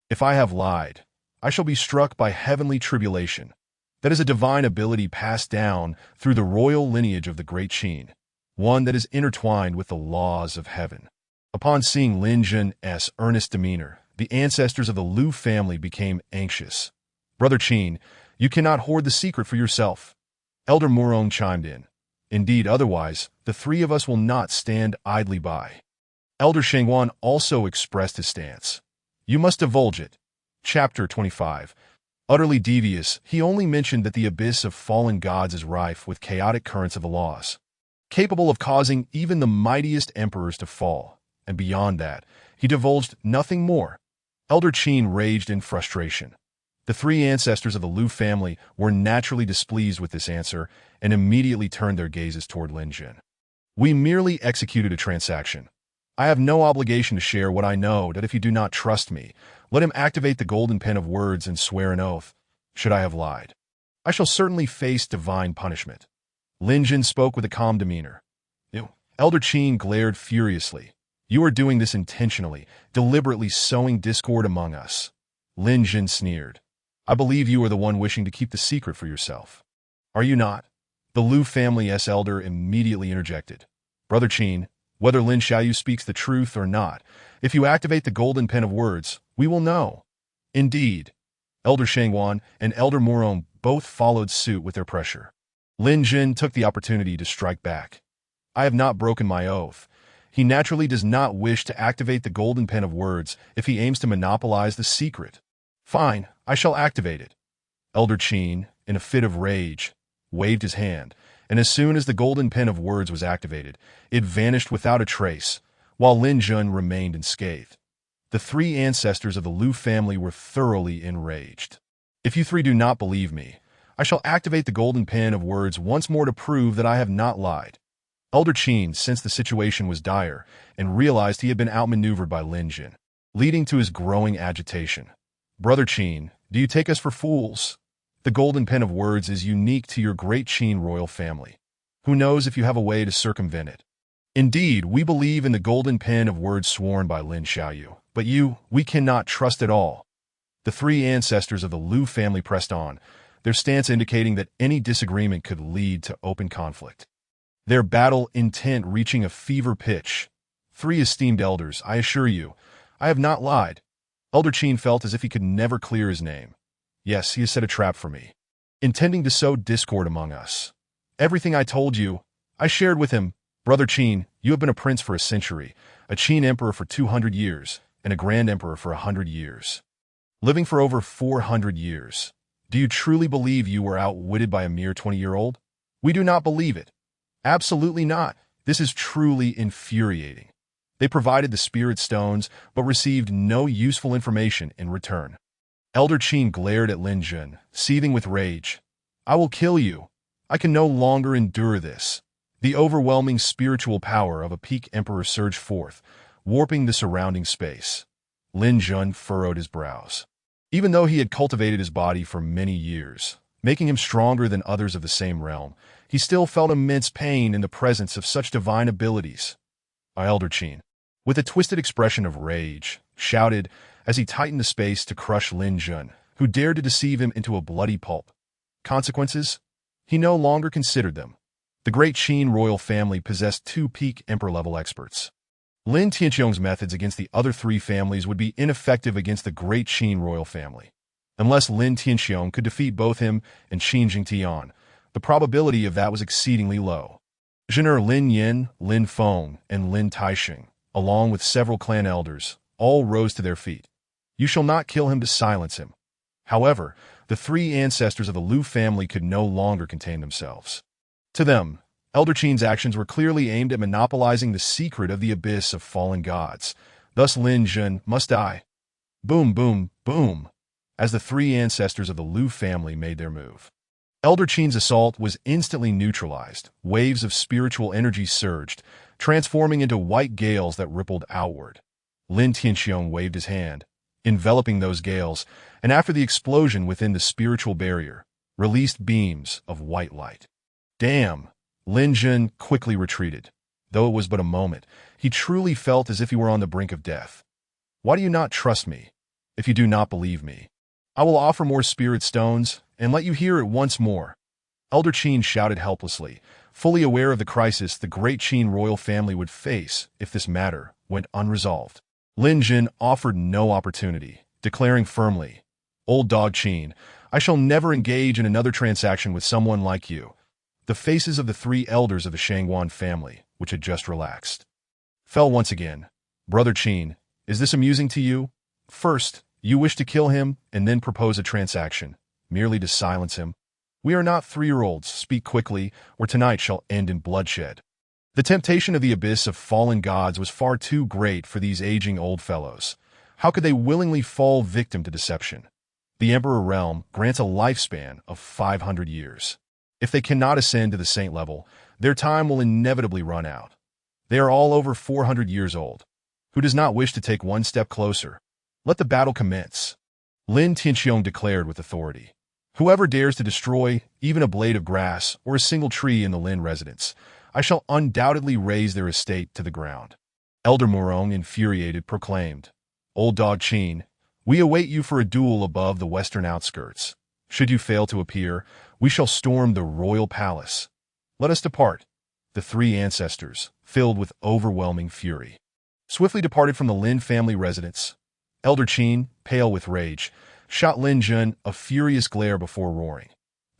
If I have lied, I shall be struck by heavenly tribulation. That is a divine ability passed down through the royal lineage of the great Qin, one that is intertwined with the laws of heaven." Upon seeing Lin Jun's earnest demeanor, the ancestors of the Liu family became anxious. "Brother Qin, you cannot hoard the secret for yourself." Elder Murong chimed in. "Indeed, otherwise, the three of us will not stand idly by." Elder Shengguan also expressed his stance. "You must divulge it." Chapter 25. Utterly devious, he only mentioned that the abyss of fallen gods is rife with chaotic currents of the laws, capable of causing even the mightiest emperors to fall, and beyond that, he divulged nothing more. Elder Qin raged in frustration. The three ancestors of the Liu family were naturally displeased with this answer and immediately turned their gazes toward Lin Jun. "We merely executed a transaction. I have no obligation to share what I know. That if you do not trust me, let him activate the golden pen of words and swear an oath. Should I have lied, I shall certainly face divine punishment." Lin Jun spoke with a calm demeanor. Elder Qin glared furiously. "You are doing this intentionally, deliberately sowing discord among us." Lin Jun sneered. "I believe you are the one wishing to keep the secret for yourself. Are you not?" The Liu family's elder immediately interjected. "Brother Qin, whether Lin Xiaoyu speaks the truth or not, if you activate the golden pen of words, we will know." "Indeed." Elder Shengguan and Elder Murong both followed suit with their pressure. Lin Jun took the opportunity to strike back. "I have not broken my oath. He naturally does not wish to activate the golden pen of words if he aims to monopolize the secret. Fine, I shall activate it." Elder Qin, in a fit of rage, waved his hand, and as soon as the golden pen of words was activated, it vanished without a trace, while Lin Jun remained unscathed. The three ancestors of the Liu family were thoroughly enraged. "If you three do not believe me, I shall activate the golden pen of words once more to prove that I have not lied." Elder Qin sensed the situation was dire and realized he had been outmaneuvered by Lin Jun, leading to his growing agitation. "Brother Qin, do you take us for fools? The golden pen of words is unique to your great Qin royal family. Who knows if you have a way to circumvent it? Indeed, we believe in the golden pen of words sworn by Lin Xiaoyu, but you, we cannot trust at all." The three ancestors of the Liu family pressed on, their stance indicating that any disagreement could lead to open conflict. Their battle intent reaching a fever pitch. "Three esteemed elders, I assure you, I have not lied." Elder Qin felt as if he could never clear his name. "Yes, he has set a trap for me, intending to sow discord among us. Everything I told you, I shared with him. Brother Qin, you have been a prince for a century, a Qin emperor for 200 years, and a grand emperor for 100 years. Living for over 400 years. Do you truly believe you were outwitted by a mere 20-year-old? We do not believe it. Absolutely not. This is truly infuriating." They provided the spirit stones, but received no useful information in return. Elder Qin glared at Lin Jun, seething with rage. "I will kill you. I can no longer endure this." The overwhelming spiritual power of a peak emperor surged forth, warping the surrounding space. Lin Jun furrowed his brows. Even though he had cultivated his body for many years, making him stronger than others of the same realm, he still felt immense pain in the presence of such divine abilities. Elder Qin, with a twisted expression of rage, shouted as he tightened the space to crush Lin Jun, who dared to deceive him into a bloody pulp. Consequences? He no longer considered them. The great Qin royal family possessed two peak emperor-level experts. Lin Tianqiong's methods against the other three families would be ineffective against the great Qin royal family. Unless Lin Tianqiong could defeat both him and Qin Jingtian, the probability of that was exceedingly low. Zhener Lin Yin, Lin Feng, and Lin Taixing, along with several clan elders, all rose to their feet. You shall not kill him to silence him. However, the three ancestors of the Liu family could no longer contain themselves. To them, Elder Qin's actions were clearly aimed at monopolizing the secret of the abyss of fallen gods. Thus Lin Jun must die. Boom, boom, boom, as the three ancestors of the Liu family made their move. Elder Qin's assault was instantly neutralized. Waves of spiritual energy surged, transforming into white gales that rippled outward. Lin Tianxiong waved his hand, enveloping those gales, and after the explosion within the spiritual barrier, released beams of white light. Damn! Lin Jun quickly retreated. Though it was but a moment, he truly felt as if he were on the brink of death. Why do you not trust me? If you do not believe me, I will offer more spirit stones and let you hear it once more. Elder Qin shouted helplessly, fully aware of the crisis the great Qin royal family would face if this matter went unresolved. Lin Jun offered no opportunity, declaring firmly, "Old dog Qin, I shall never engage in another transaction with someone like you." The faces of the three elders of the Shangguan family, which had just relaxed, fell once again. Brother Qin, is this amusing to you? First, you wish to kill him and then propose a transaction, merely to silence him. We are not 3-year-olds. Speak quickly, or tonight shall end in bloodshed. The temptation of the abyss of fallen gods was far too great for these aging old fellows. How could they willingly fall victim to deception? The Emperor Realm grants a lifespan of 500 years. If they cannot ascend to the saint level, their time will inevitably run out. They are all over 400 years old. Who does not wish to take one step closer? Let the battle commence. Lin Tianxiong declared with authority. Whoever dares to destroy even a blade of grass or a single tree in the Lin residence, I shall undoubtedly raze their estate to the ground. Elder Murong, infuriated, proclaimed, "Old dog Qin, we await you for a duel above the western outskirts. Should you fail to appear, we shall storm the royal palace. Let us depart." The three ancestors, filled with overwhelming fury, swiftly departed from the Lin family residence. Elder Qin, pale with rage, shot Lin Jun a furious glare before roaring,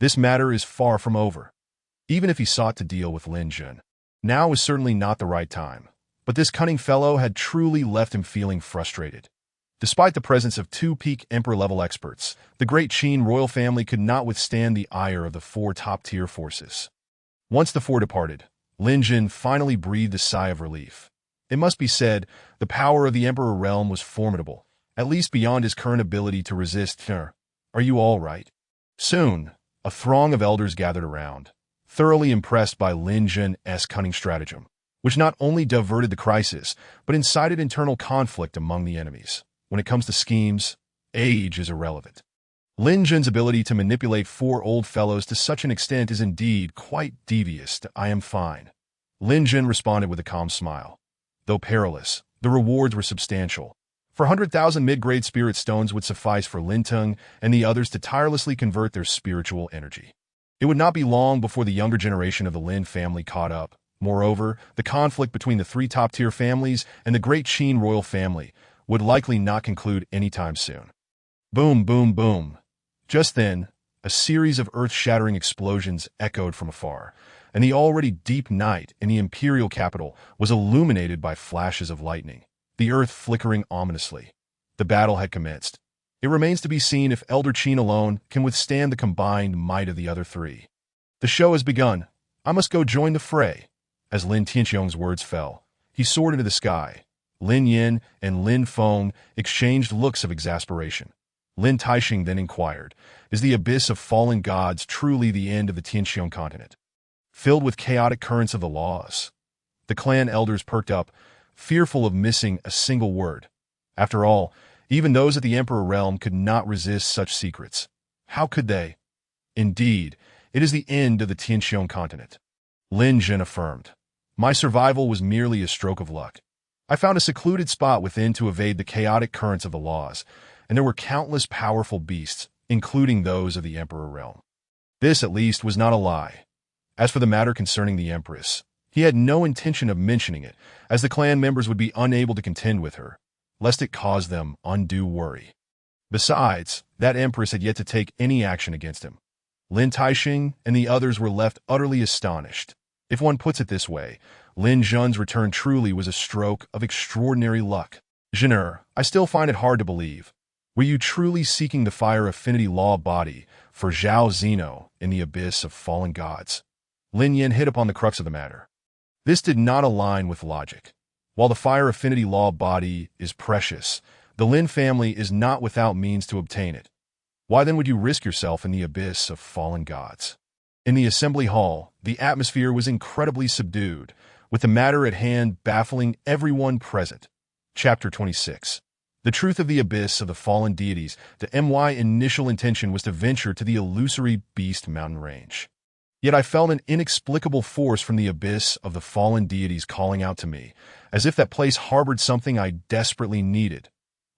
"This matter is far from over." Even if he sought to deal with Lin Jun, now was certainly not the right time. But this cunning fellow had truly left him feeling frustrated. Despite the presence of 2 peak Emperor-level experts, the great Qin royal family could not withstand the ire of the 4 top-tier forces. Once the 4 departed, Lin Jun finally breathed a sigh of relief. It must be said, the power of the Emperor realm was formidable, at least beyond his current ability to resist. Are you all right? Soon, a throng of elders gathered around, thoroughly impressed by Lin Jun's cunning stratagem, which not only diverted the crisis, but incited internal conflict among the enemies. When it comes to schemes, age is irrelevant. Lin Jun's ability to manipulate 4 old fellows to such an extent is indeed quite devious. I am fine. Lin Jun responded with a calm smile. Though perilous, the rewards were substantial. 400,000 mid-grade spirit stones would suffice for Lin Teng and the others to tirelessly convert their spiritual energy. It would not be long before the younger generation of the Lin family caught up. Moreover, the conflict between the 3 top-tier families and the great Qin royal family would likely not conclude anytime soon. Boom, boom, boom. Just then, a series of earth-shattering explosions echoed from afar, and the already deep night in the imperial capital was illuminated by flashes of lightning, the earth flickering ominously. The battle had commenced. It remains to be seen if Elder Qin alone can withstand the combined might of the other 3. The show has begun. I must go join the fray. As Lin Tianxiong's words fell, he soared into the sky. Lin Yin and Lin Feng exchanged looks of exasperation. Lin Taixing then inquired, "Is the abyss of fallen gods truly the end of the Tianxiong continent, filled with chaotic currents of the laws?" The clan elders perked up, fearful of missing a single word. After all, even those at the Emperor realm could not resist such secrets. How could they? Indeed, it is the end of the Tianxiong continent. Lin Jun affirmed, "My survival was merely a stroke of luck. I found a secluded spot within to evade the chaotic currents of the laws, and there were countless powerful beasts, including those of the Emperor realm." This, at least, was not a lie. As for the matter concerning the Empress, he had no intention of mentioning it, as the clan members would be unable to contend with her, lest it cause them undue worry. Besides, that Empress had yet to take any action against him. Lin Taixing and the others were left utterly astonished. If one puts it this way, Lin Jun's return truly was a stroke of extraordinary luck. Zhen'er, I still find it hard to believe. Were you truly seeking the Fire Affinity Law body for Zhao Zeno in the abyss of fallen gods? Lin Yin hit upon the crux of the matter. This did not align with logic. While the Fire Affinity Law body is precious, the Lin family is not without means to obtain it. Why then would you risk yourself in the abyss of fallen gods? In the assembly hall, the atmosphere was incredibly subdued, with the matter at hand baffling everyone present. Chapter 26. The truth of the abyss of the fallen deities. The MY initial intention was to venture to the illusory Beast Mountain range. Yet I felt an inexplicable force from the abyss of the fallen deities calling out to me, as if that place harbored something I desperately needed.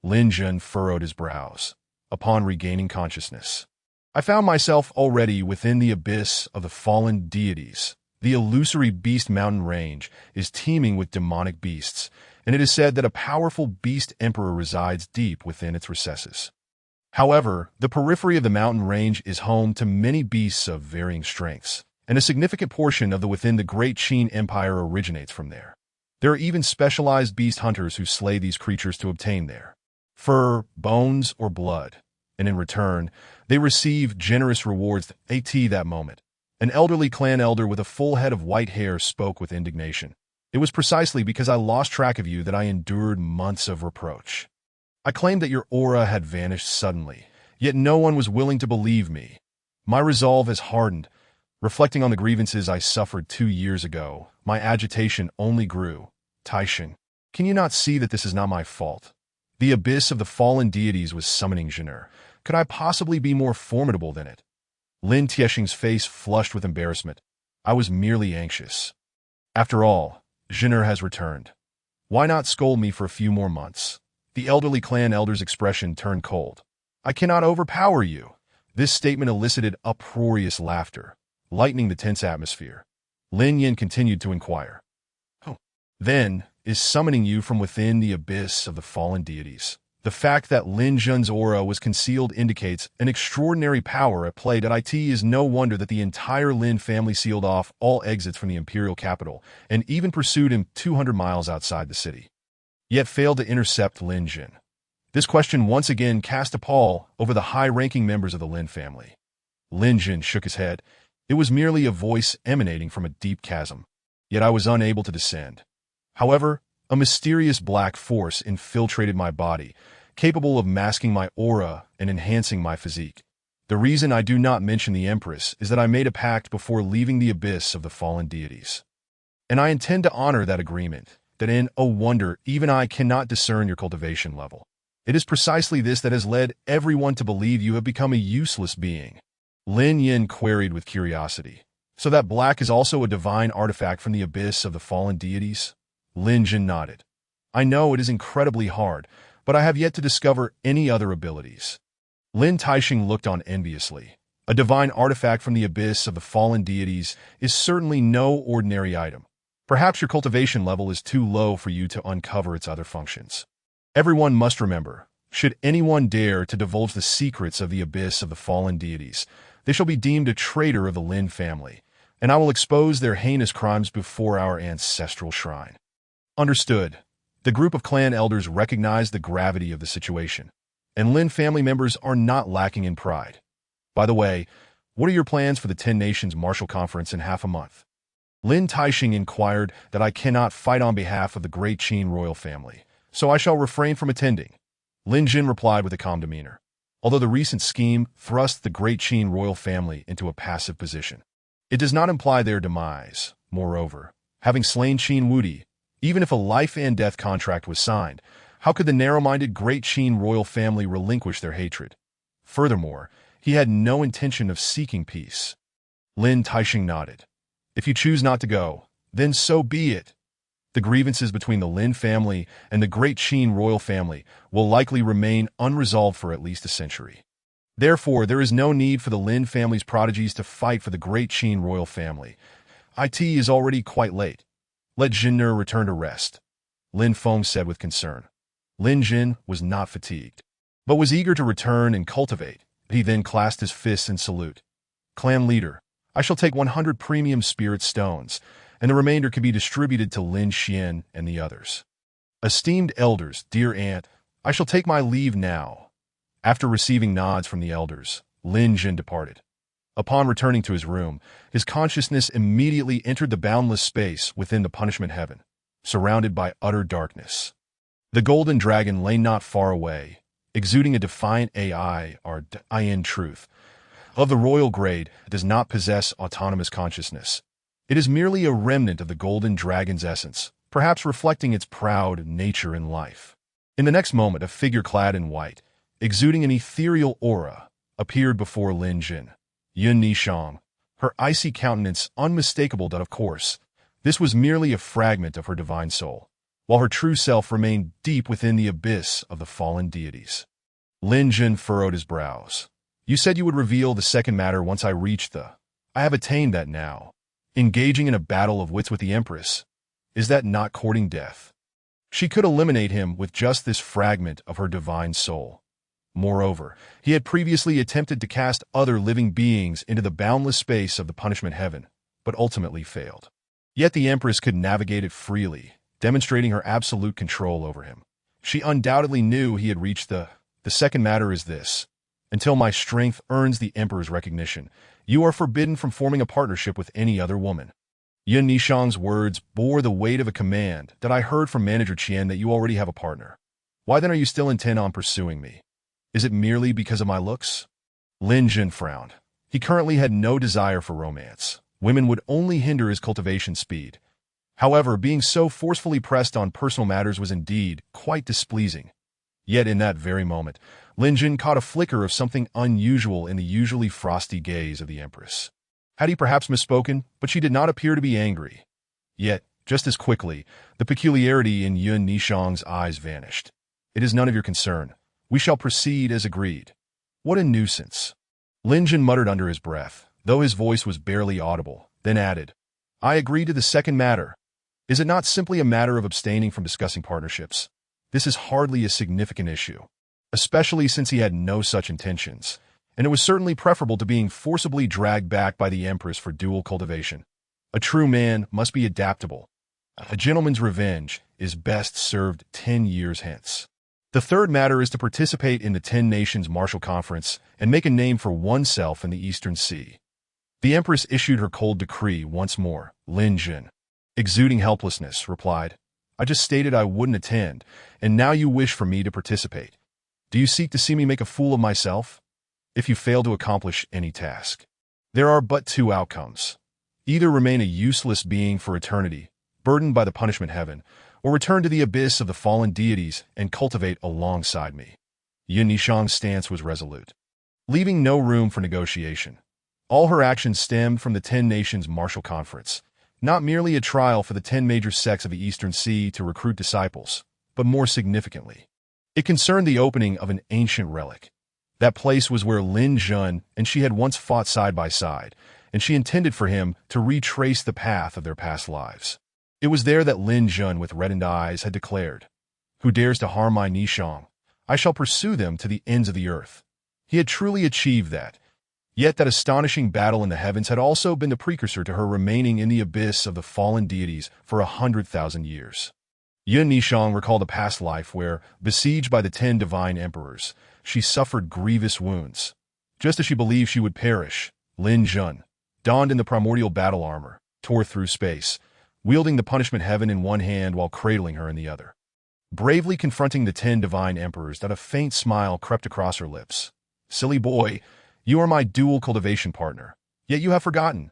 Lin Jun furrowed his brows. Upon regaining consciousness, I found myself already within the abyss of the fallen deities. The illusory Beast Mountain range is teeming with demonic beasts, and it is said that a powerful beast emperor resides deep within its recesses. However, the periphery of the mountain range is home to many beasts of varying strengths, and a significant portion of the within the Great Qin Empire originates from there. There are even specialized beast hunters who slay these creatures to obtain their fur, bones, or blood, and in return, they receive generous rewards. At that moment, an elderly clan elder with a full head of white hair spoke with indignation. It was precisely because I lost track of you that I endured months of reproach. I claimed that your aura had vanished suddenly, yet no one was willing to believe me. My resolve has hardened. Reflecting on the grievances I suffered 2 years ago, my agitation only grew. Taishin, can you not see that this is not my fault? The abyss of the fallen deities was summoning Zhen'er. Could I possibly be more formidable than it? Lin Tiexing's face flushed with embarrassment. I was merely anxious. After all, Zhen'er has returned. Why not scold me for a few more months? The elderly clan elder's expression turned cold. I cannot overpower you. This statement elicited uproarious laughter, lightening the tense atmosphere. Lin Yin continued to inquire. Oh, then, is summoning you from within the abyss of the fallen deities. The fact that Lin Jun's aura was concealed indicates an extraordinary power at play. It is no wonder that the entire Lin family sealed off all exits from the imperial capital and even pursued him 200 miles outside the city, yet failed to intercept Lin Jun. This question once again cast a pall over the high-ranking members of the Lin family. Lin Jun shook his head. It was merely a voice emanating from a deep chasm, yet I was unable to descend. However, a mysterious black force infiltrated my body, capable of masking my aura and enhancing my physique. The reason I do not mention the Empress is that I made a pact before leaving the abyss of the fallen deities, and I intend to honor that agreement. Oh wonder, even I cannot discern your cultivation level. It is precisely this that has led everyone to believe you have become a useless being. Lin Yin queried with curiosity. So that black is also a divine artifact from the abyss of the fallen deities? Lin Jun nodded. I know it is incredibly hard, but I have yet to discover any other abilities. Lin Taixing looked on enviously. A divine artifact from the abyss of the fallen deities is certainly no ordinary item. Perhaps your cultivation level is too low for you to uncover its other functions. Everyone must remember, should anyone dare to divulge the secrets of the abyss of the fallen deities, they shall be deemed a traitor of the Lin family, and I will expose their heinous crimes before our ancestral shrine. Understood. The group of clan elders recognized the gravity of the situation, and Lin family members are not lacking in pride. By the way, what are your plans for the 10 Nations Martial Conference in half a month? Lin Taixing inquired. That I cannot fight on behalf of the Great Qin royal family, so I shall refrain from attending. Lin Jin replied with a calm demeanor. Although the recent scheme thrust the Great Qin royal family into a passive position, it does not imply their demise. Moreover, having slain Qin Wudi, even if a life and death contract was signed, how could the narrow-minded Great Qin royal family relinquish their hatred? Furthermore, he had no intention of seeking peace. Lin Taixing nodded. If you choose not to go, then so be it. The grievances between the Lin family and the Great Qin royal family will likely remain unresolved for at least a century. Therefore, there is no need for the Lin family's prodigies to fight for the Great Qin royal family. It is already quite late. Let Zhen'er return to rest, Lin Feng said with concern. Lin Jin was not fatigued, but was eager to return and cultivate. He then clasped his fists in salute. Clan leader, I shall take 100 premium spirit stones, and the remainder could be distributed to Lin Xian and the others. Esteemed elders, dear aunt, I shall take my leave now. After receiving nods from the elders, Lin Jin departed. Upon returning to his room, his consciousness immediately entered the boundless space within the punishment heaven, surrounded by utter darkness. The golden dragon lay not far away, exuding a defiant AI or in truth. Of the royal grade, it does not possess autonomous consciousness. It is merely a remnant of the golden dragon's essence, perhaps reflecting its proud nature in life. In the next moment, a figure clad in white, exuding an ethereal aura, appeared before Lin Jin. Yun Nishang, her icy countenance unmistakable that, of course, this was merely a fragment of her divine soul, while her true self remained deep within the abyss of the fallen deities. Lin Jin furrowed his brows. You said you would reveal the second matter once I reached the... I have attained that now. Engaging in a battle of wits with the Empress. Is that not courting death? She could eliminate him with just this fragment of her divine soul. Moreover, he had previously attempted to cast other living beings into the boundless space of the punishment heaven, but ultimately failed. Yet the Empress could navigate it freely, demonstrating her absolute control over him. She undoubtedly knew he had reached the second matter is this. Until my strength earns the Emperor's recognition, you are forbidden from forming a partnership with any other woman. Yun Nishang's words bore the weight of a command that I heard from Manager Qian that you already have a partner. Why then are you still intent on pursuing me? Is it merely because of my looks? Lin Jin frowned. He currently had no desire for romance. Women would only hinder his cultivation speed. However, being so forcefully pressed on personal matters was indeed quite displeasing. Yet in that very moment, Lin Jin caught a flicker of something unusual in the usually frosty gaze of the Empress. Had he perhaps misspoken, but she did not appear to be angry. Yet, just as quickly, the peculiarity in Yun Nishang's eyes vanished. It is none of your concern. We shall proceed as agreed. What a nuisance. Lin Jin muttered under his breath, though his voice was barely audible, then added, I agree to the second matter. Is it not simply a matter of abstaining from discussing partnerships? This is hardly a significant issue, especially since he had no such intentions, and it was certainly preferable to being forcibly dragged back by the Empress for dual cultivation. A true man must be adaptable. A gentleman's revenge is best served 10 years hence. The third matter is to participate in the 10 Nations Martial Conference and make a name for oneself in the Eastern Sea. The Empress issued her cold decree once more. Lin Jin, exuding helplessness, replied, I just stated I wouldn't attend, and now you wish for me to participate. Do you seek to see me make a fool of myself? If you fail to accomplish any task, there are but two outcomes. Either remain a useless being for eternity, burdened by the punishment heaven, or return to the abyss of the fallen deities and cultivate alongside me. Yun Nishang's stance was resolute, leaving no room for negotiation. All her actions stemmed from the 10 Nations Martial Conference, not merely a trial for the 10 major sects of the Eastern Sea to recruit disciples, but more significantly, it concerned the opening of an ancient relic. That place was where Lin Jun and she had once fought side by side, and she intended for him to retrace the path of their past lives. It was there that Lin Jun with reddened eyes had declared, Who dares to harm my Nishang? I shall pursue them to the ends of the earth. He had truly achieved that. Yet that astonishing battle in the heavens had also been the precursor to her remaining in the abyss of the fallen deities for 100,000 years. Yun Nishang recalled a past life where, besieged by the 10 divine emperors, she suffered grievous wounds. Just as she believed she would perish, Lin Jun, donned in the primordial battle armor, tore through space, wielding the punishment heaven in one hand while cradling her in the other. Bravely confronting the 10 divine emperors, that a faint smile crept across her lips. Silly boy, you are my dual cultivation partner, yet you have forgotten.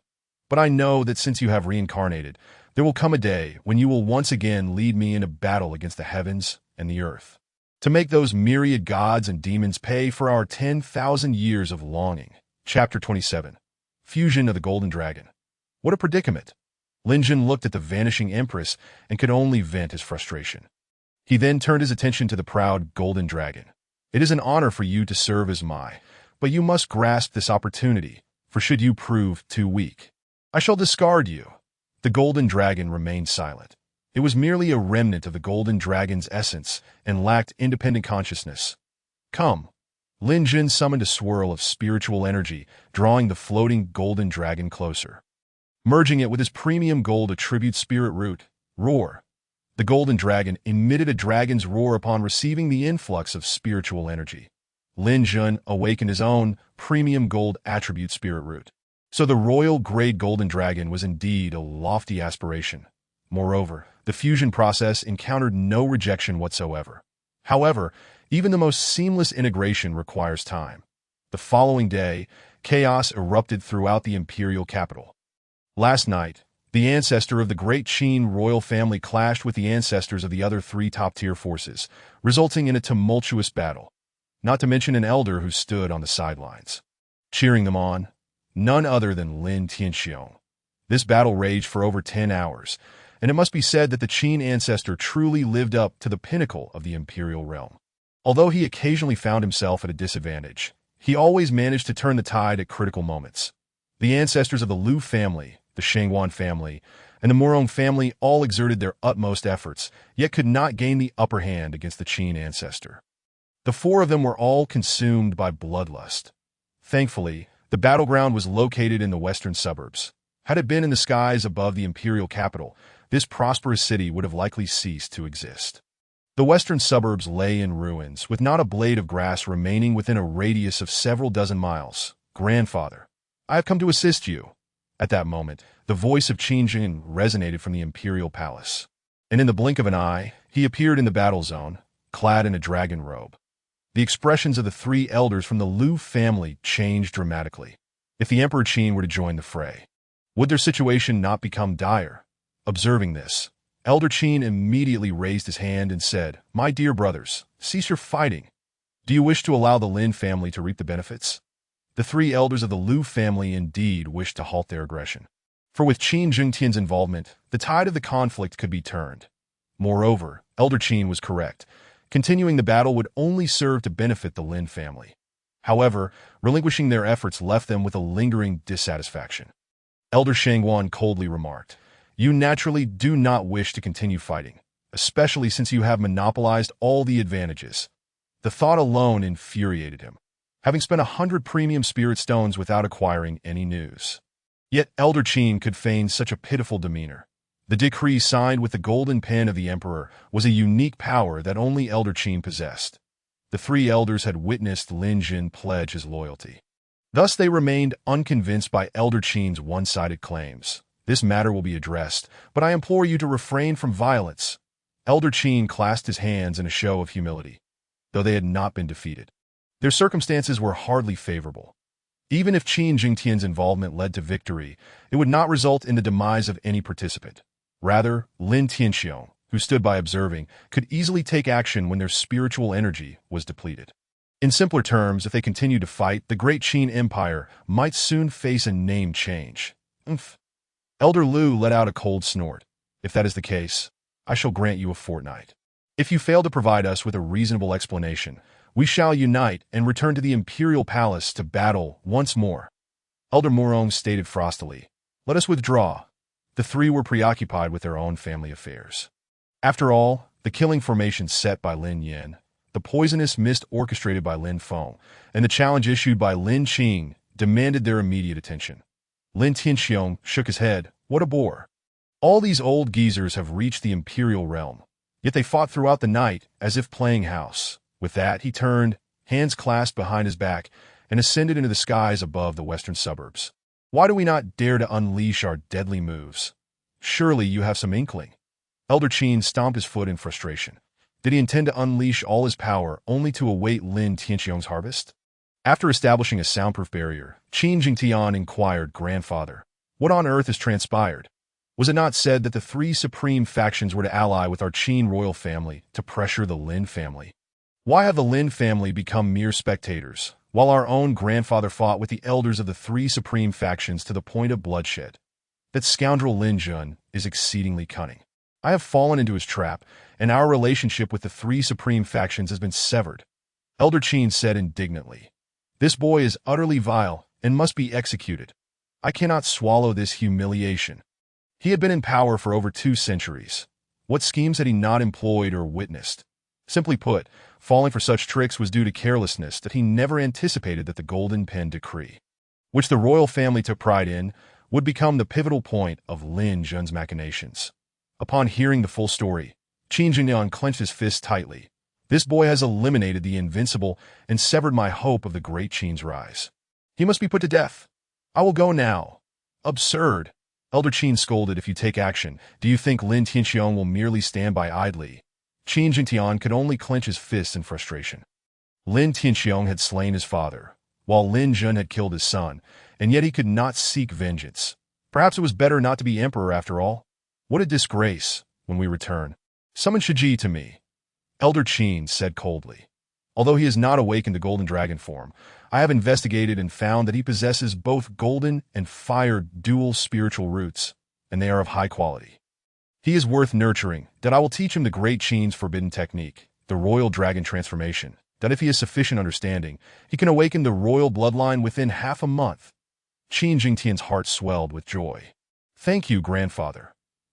But I know that since you have reincarnated, there will come a day when you will once again lead me in a battle against the heavens and the earth, to make those myriad gods and demons pay for our 10,000 years of longing. Chapter 27. Fusion of the Golden Dragon. What a predicament! Lin Jin looked at the vanishing Empress and could only vent his frustration. He then turned his attention to the proud Golden Dragon. It is an honor for you to serve as but you must grasp this opportunity, for should you prove too weak, I shall discard you. The Golden Dragon remained silent. It was merely a remnant of the Golden Dragon's essence and lacked independent consciousness. Come. Lin Jin summoned a swirl of spiritual energy, drawing the floating Golden Dragon closer. merging it with his premium gold attribute spirit root, Roar. The golden dragon emitted a dragon's roar upon receiving the influx of spiritual energy. Lin Jun awakened his own premium gold attribute spirit root. So the royal grade golden dragon was indeed a lofty aspiration. Moreover, the fusion process encountered no rejection whatsoever. However, even the most seamless integration requires time. The following day, chaos erupted throughout the imperial capital. Last night, the ancestor of the great Qin royal family clashed with the ancestors of the other three top-tier forces, resulting in a tumultuous battle. Not to mention an elder who stood on the sidelines, cheering them on, none other than Lin Tianxiong. This battle raged for over 10 hours, and it must be said that the Qin ancestor truly lived up to the pinnacle of the imperial realm. Although he occasionally found himself at a disadvantage, he always managed to turn the tide at critical moments. The ancestors of the Lu family, the Shangguan family, and the Morong family all exerted their utmost efforts, yet could not gain the upper hand against the Qin ancestor. The four of them were all consumed by bloodlust. Thankfully, the battleground was located in the western suburbs. Had it been in the skies above the imperial capital, this prosperous city would have likely ceased to exist. The western suburbs lay in ruins, with not a blade of grass remaining within a radius of several dozen miles. "Grandfather, I have come to assist you." At that moment, the voice of Qin Jin resonated from the imperial palace. And in the blink of an eye, he appeared in the battle zone, clad in a dragon robe. The expressions of the three elders from the Lu family changed dramatically. If the Emperor Qin were to join the fray, would their situation not become dire? Observing this, Elder Qin immediately raised his hand and said, "My dear brothers, cease your fighting. Do you wish to allow the Lin family to reap the benefits?" The three elders of the Lu family indeed wished to halt their aggression. For with Qin Jingtian's involvement, the tide of the conflict could be turned. Moreover, Elder Qin was correct. Continuing the battle would only serve to benefit the Lin family. However, relinquishing their efforts left them with a lingering dissatisfaction. Elder Shangguan coldly remarked, "You naturally do not wish to continue fighting, especially since you have monopolized all the advantages." The thought alone infuriated him, having spent 100 premium spirit stones without acquiring any news. Yet Elder Qin could feign such a pitiful demeanor. The decree signed with the golden pen of the emperor was a unique power that only Elder Qin possessed. The three elders had witnessed Lin Jin pledge his loyalty. Thus they remained unconvinced by Elder Qin's one-sided claims. "This matter will be addressed, but I implore you to refrain from violence." Elder Qin clasped his hands in a show of humility, though they had not been defeated. Their circumstances were hardly favorable. Even if Qin Jingtian's involvement led to victory, it would not result in the demise of any participant. Rather, Lin Tianxiong, who stood by observing, could easily take action when their spiritual energy was depleted. In simpler terms, if they continued to fight, the great Qin Empire might soon face a name change. Elder Lu let out a cold snort. "If that is the case, I shall grant you a fortnight. If you fail to provide us with a reasonable explanation, we shall unite and return to the imperial palace to battle once more." Elder Morong stated frostily, "Let us withdraw." The three were preoccupied with their own family affairs. After all, the killing formation set by Lin Yin, the poisonous mist orchestrated by Lin Feng, and the challenge issued by Lin Qing demanded their immediate attention. Lin Tianxiong shook his head. "What a bore. All these old geezers have reached the imperial realm, yet they fought throughout the night as if playing house." With that, he turned, hands clasped behind his back, and ascended into the skies above the western suburbs. "Why do we not dare to unleash our deadly moves? Surely you have some inkling." Elder Qin stomped his foot in frustration. Did he intend to unleash all his power only to await Lin Tianxiong's harvest? After establishing a soundproof barrier, Qin Jingtian inquired, "Grandfather, what on earth has transpired? Was it not said that the three supreme factions were to ally with our Qin royal family to pressure the Lin family? Why have the Lin family become mere spectators, while our own grandfather fought with the elders of the three supreme factions to the point of bloodshed? That scoundrel Lin Jun is exceedingly cunning. I have fallen into his trap, and our relationship with the three supreme factions has been severed." Elder Qin said indignantly, "This boy is utterly vile and must be executed. I cannot swallow this humiliation." He had been in power for over 2 centuries. What schemes had he not employed or witnessed? Simply put, falling for such tricks was due to carelessness that he never anticipated that the Golden Pen decree, which the royal family took pride in, would become the pivotal point of Lin Jun's machinations. Upon hearing the full story, Qin Jinyan clenched his fist tightly. This boy has eliminated the invincible and severed my hope of the great Qin's rise. He must be put to death. I will go now. Absurd. Elder Qin scolded. If you take action, do you think Lin Tianxiong will merely stand by idly? Qin Jintian could only clench his fists in frustration. Lin Tianxiong had slain his father, while Lin Jun had killed his son, and yet he could not seek vengeance. Perhaps it was better not to be emperor after all. What a disgrace. When we return, summon Shiji to me. Elder Qin said coldly. Although he has not awakened the golden dragon form, I have investigated and found that he possesses both golden and fire dual spiritual roots, and they are of high quality. He is worth nurturing, that I will teach him the great Qin's forbidden technique, the royal dragon transformation, that if he has sufficient understanding, he can awaken the royal bloodline within half a month. Qin Jingtian's heart swelled with joy. Thank you, grandfather.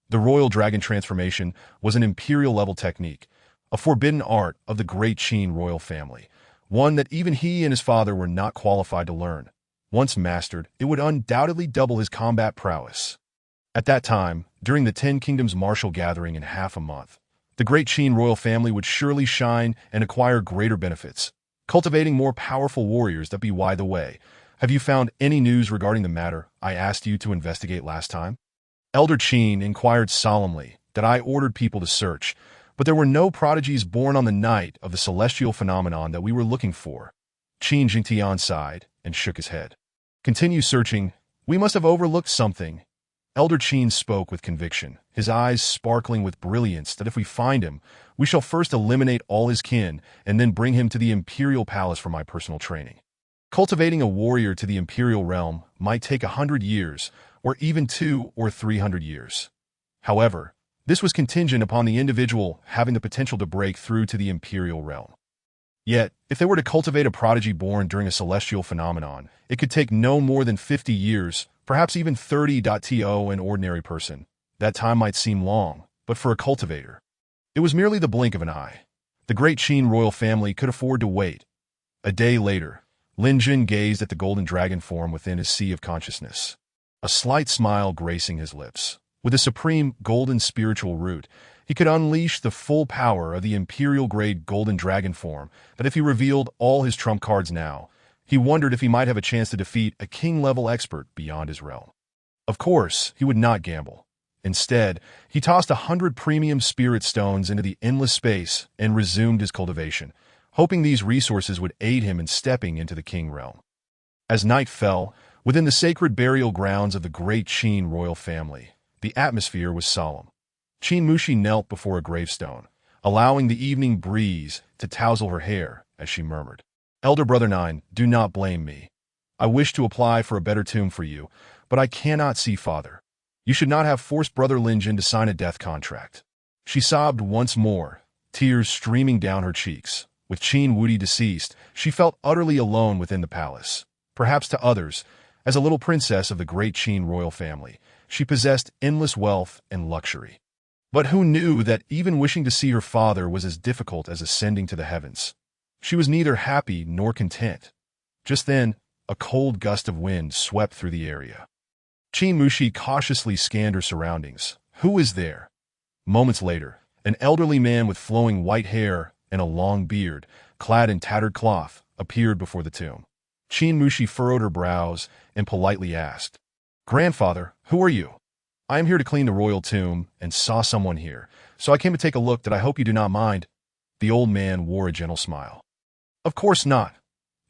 The royal dragon transformation was an imperial-level technique, a forbidden art of the great Qin royal family, one that even he and his father were not qualified to learn. Once mastered, it would undoubtedly double his combat prowess. At that time, during the Ten Kingdoms martial gathering in half a month, the great Qin royal family would surely shine and acquire greater benefits, cultivating more powerful warriors that be wide the way. Have you found any news regarding the matter I asked you to investigate last time? Elder Qin inquired solemnly that I ordered people to search, but there were no prodigies born on the night of the celestial phenomenon that we were looking for. Qin Jingtian sighed and shook his head. Continue searching. We must have overlooked something. Elder Qin spoke with conviction, his eyes sparkling with brilliance that if we find him, we shall first eliminate all his kin and then bring him to the imperial palace for my personal training. Cultivating a warrior to the imperial realm might take 100 years, or even 200 or 300 years. However, this was contingent upon the individual having the potential to break through to the imperial realm. Yet, if they were to cultivate a prodigy born during a celestial phenomenon, it could take no more than 50 years, perhaps even 30. To an ordinary person, that time might seem long, but for a cultivator, it was merely the blink of an eye. The great Qin royal family could afford to wait. A day later, Lin Jun gazed at the golden dragon form within his sea of consciousness, a slight smile gracing his lips. With a supreme golden spiritual root, he could unleash the full power of the imperial-grade golden dragon form that if he revealed all his trump cards now, he wondered if he might have a chance to defeat a king-level expert beyond his realm. Of course, he would not gamble. Instead, he tossed 100 premium spirit stones into the endless space and resumed his cultivation, hoping these resources would aid him in stepping into the king realm. As night fell, within the sacred burial grounds of the great Qin royal family, the atmosphere was solemn. Qin Mushi knelt before a gravestone, allowing the evening breeze to tousle her hair as she murmured, "Elder Brother Nine, do not blame me. I wish to apply for a better tomb for you, but I cannot see Father. You should not have forced Brother Lin Jun to sign a death contract." She sobbed once more, tears streaming down her cheeks. With Qin Wudi deceased, she felt utterly alone within the palace. Perhaps to others, as a little princess of the great Qin royal family, she possessed endless wealth and luxury. But who knew that even wishing to see her father was as difficult as ascending to the heavens? She was neither happy nor content. Just then, a cold gust of wind swept through the area. Qin Mushi cautiously scanned her surroundings. Who is there? Moments later, an elderly man with flowing white hair and a long beard, clad in tattered cloth, appeared before the tomb. Qin Mushi furrowed her brows and politely asked, "Grandfather, who are you? I am here to clean the royal tomb and saw someone here, so I came to take a look that I hope you do not mind." The old man wore a gentle smile. "Of course not."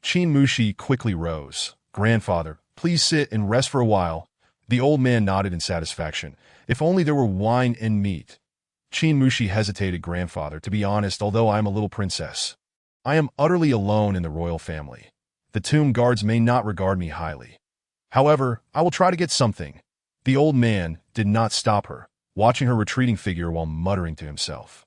Qin Mushi quickly rose. "Grandfather, please sit and rest for a while." The old man nodded in satisfaction. "If only there were wine and meat." Qin Mushi hesitated. "Grandfather, to be honest, although I am a little princess, I am utterly alone in the royal family. The tomb guards may not regard me highly. However, I will try to get something." The old man did not stop her, watching her retreating figure while muttering to himself.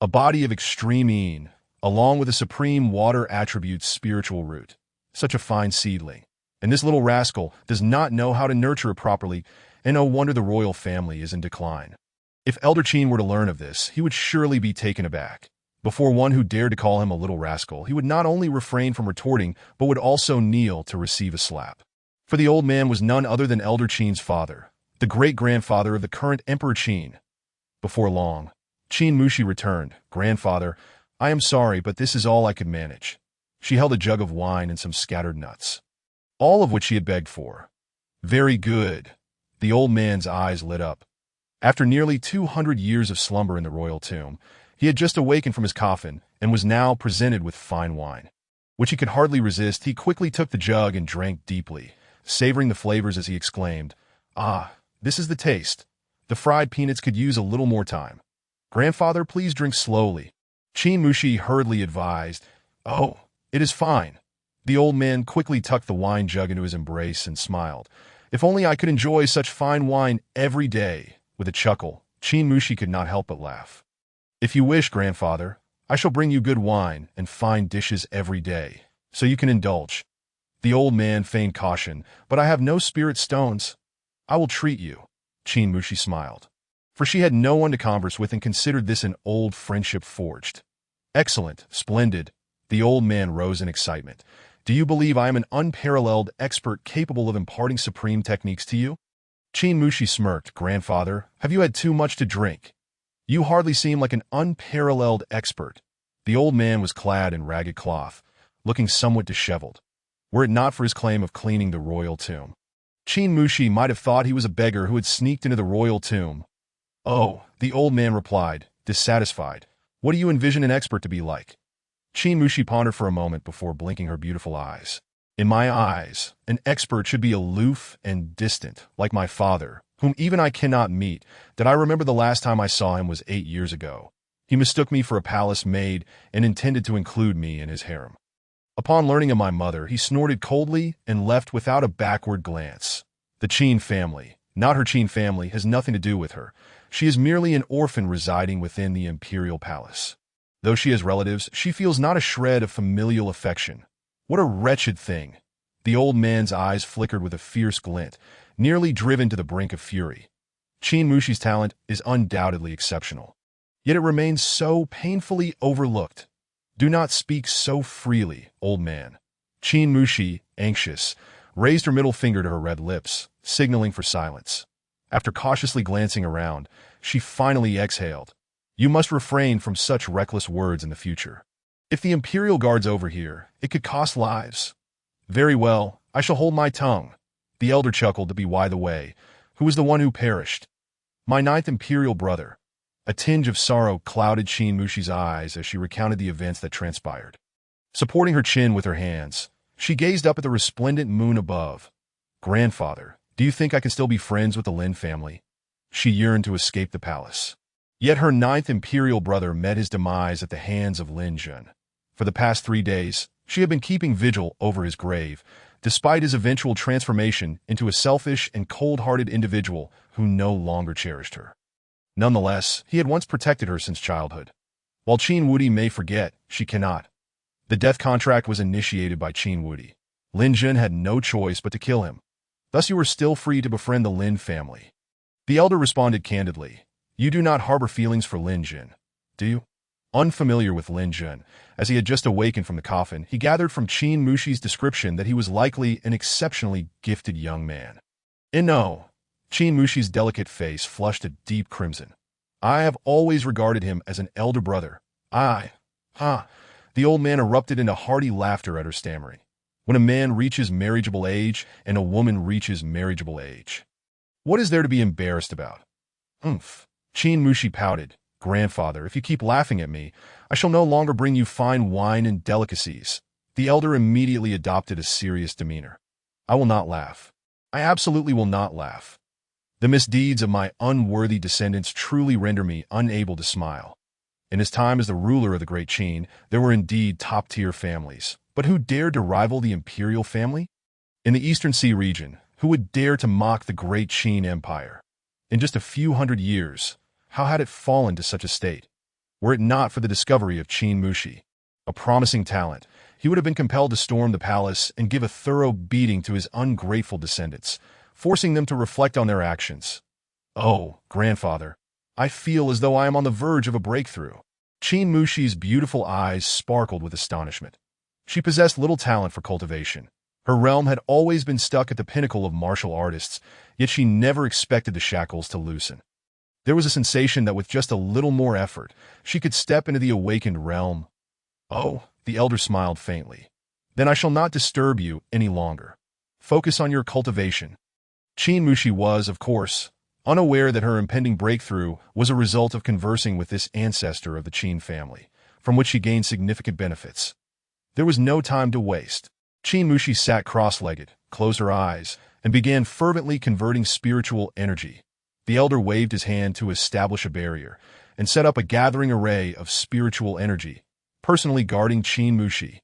A body of extreme Yin, along with a supreme water attribute's spiritual root. Such a fine seedling. And this little rascal does not know how to nurture it properly, and no wonder the royal family is in decline. If Elder Qin were to learn of this, he would surely be taken aback. Before one who dared to call him a little rascal, he would not only refrain from retorting, but would also kneel to receive a slap. For the old man was none other than Elder Qin's father, the great-grandfather of the current Emperor Qin. Before long, Qin Mushi returned. "Grandfather, I am sorry, but this is all I could manage." She held a jug of wine and some scattered nuts, all of which she had begged for. "Very good." The old man's eyes lit up. After nearly 200 years of slumber in the royal tomb, he had just awakened from his coffin and was now presented with fine wine, which he could hardly resist. He quickly took the jug and drank deeply, savoring the flavors as he exclaimed, "Ah, this is the taste. The fried peanuts could use a little more time. Grandfather, please drink slowly." Qin Mushi hurriedly advised, "Oh, it is fine." The old man quickly tucked the wine jug into his embrace and smiled. "If only I could enjoy such fine wine every day." With a chuckle, Qin Mushi could not help but laugh. "If you wish, grandfather, I shall bring you good wine and fine dishes every day, so you can indulge." The old man feigned caution, "But I have no spirit stones." "I will treat you." Qin Mushi smiled, for she had no one to converse with and considered this an old friendship forged. "Excellent, splendid." The old man rose in excitement. "Do you believe I am an unparalleled expert capable of imparting supreme techniques to you?" Qin Mushi smirked. "Grandfather, have you had too much to drink? You hardly seem like an unparalleled expert." The old man was clad in ragged cloth, looking somewhat disheveled, were it not for his claim of cleaning the royal tomb. Qin Mushi might have thought he was a beggar who had sneaked into the royal tomb. "Oh," the old man replied, dissatisfied. "What do you envision an expert to be like?" Qin Mushi pondered for a moment before blinking her beautiful eyes. "In my eyes, an expert should be aloof and distant, like my father, whom even I cannot meet. Did I remember the last time I saw him was 8 years ago. He mistook me for a palace maid and intended to include me in his harem. Upon learning of my mother, he snorted coldly and left without a backward glance. The Qin family, not her Qin family, has nothing to do with her. She is merely an orphan residing within the imperial palace. Though she has relatives, she feels not a shred of familial affection. What a wretched thing." The old man's eyes flickered with a fierce glint, nearly driven to the brink of fury. Qin Mushi's talent is undoubtedly exceptional, yet it remains so painfully overlooked. "Do not speak so freely, old man." Qin Mushi, anxious, raised her middle finger to her red lips, signaling for silence. After cautiously glancing around, she finally exhaled. "You must refrain from such reckless words in the future. If the Imperial Guard's over here, it could cost lives." "Very well, I shall hold my tongue." The elder chuckled to be by the way. "Who was the one who perished?" "My 9th Imperial brother." A tinge of sorrow clouded Qin Mushi's eyes as she recounted the events that transpired. Supporting her chin with her hands, she gazed up at the resplendent moon above. "Grandfather, do you think I can still be friends with the Lin family?" She yearned to escape the palace. Yet her 9th Imperial brother met his demise at the hands of Lin Jun. For the past 3 days, she had been keeping vigil over his grave, despite his eventual transformation into a selfish and cold-hearted individual who no longer cherished her. Nonetheless, he had once protected her since childhood. While Qin Wudi may forget, she cannot. The death contract was initiated by Qin Wudi. Lin Jun had no choice but to kill him. Thus you are still free to befriend the Lin family. The elder responded candidly. "You do not harbor feelings for Lin Jun, do you?" Unfamiliar with Lin Jun, as he had just awakened from the coffin, he gathered from Qin Mushi's description that he was likely an exceptionally gifted young man. No. Qin Mushi's delicate face flushed a deep crimson. "I have always regarded him as an elder brother. Ha." The old man erupted into hearty laughter at her stammering. "When a man reaches marriageable age and a woman reaches marriageable age, what is there to be embarrassed about?" "Humph." Qin Mushi pouted. "Grandfather, if you keep laughing at me, I shall no longer bring you fine wine and delicacies." The elder immediately adopted a serious demeanor. "I will not laugh. I absolutely will not laugh. The misdeeds of my unworthy descendants truly render me unable to smile. In his time as the ruler of the great Qin, there were indeed top-tier families, but who dared to rival the imperial family? In the Eastern Sea region, who would dare to mock the great Qin Empire? In just a few hundred years, how had it fallen to such a state? Were it not for the discovery of Qin Mushi, a promising talent, he would have been compelled to storm the palace and give a thorough beating to his ungrateful descendants, forcing them to reflect on their actions. "Oh, grandfather, I feel as though I am on the verge of a breakthrough." Qin Mushi's beautiful eyes sparkled with astonishment. She possessed little talent for cultivation. Her realm had always been stuck at the pinnacle of martial artists, yet she never expected the shackles to loosen. There was a sensation that with just a little more effort, she could step into the awakened realm. "Oh," the elder smiled faintly. "Then I shall not disturb you any longer. Focus on your cultivation." Qin Mushi was, of course, unaware that her impending breakthrough was a result of conversing with this ancestor of the Qin family, from which she gained significant benefits. There was no time to waste. Qin Mushi sat cross-legged, closed her eyes, and began fervently converting spiritual energy. The elder waved his hand to establish a barrier and set up a gathering array of spiritual energy, personally guarding Qin Mushi.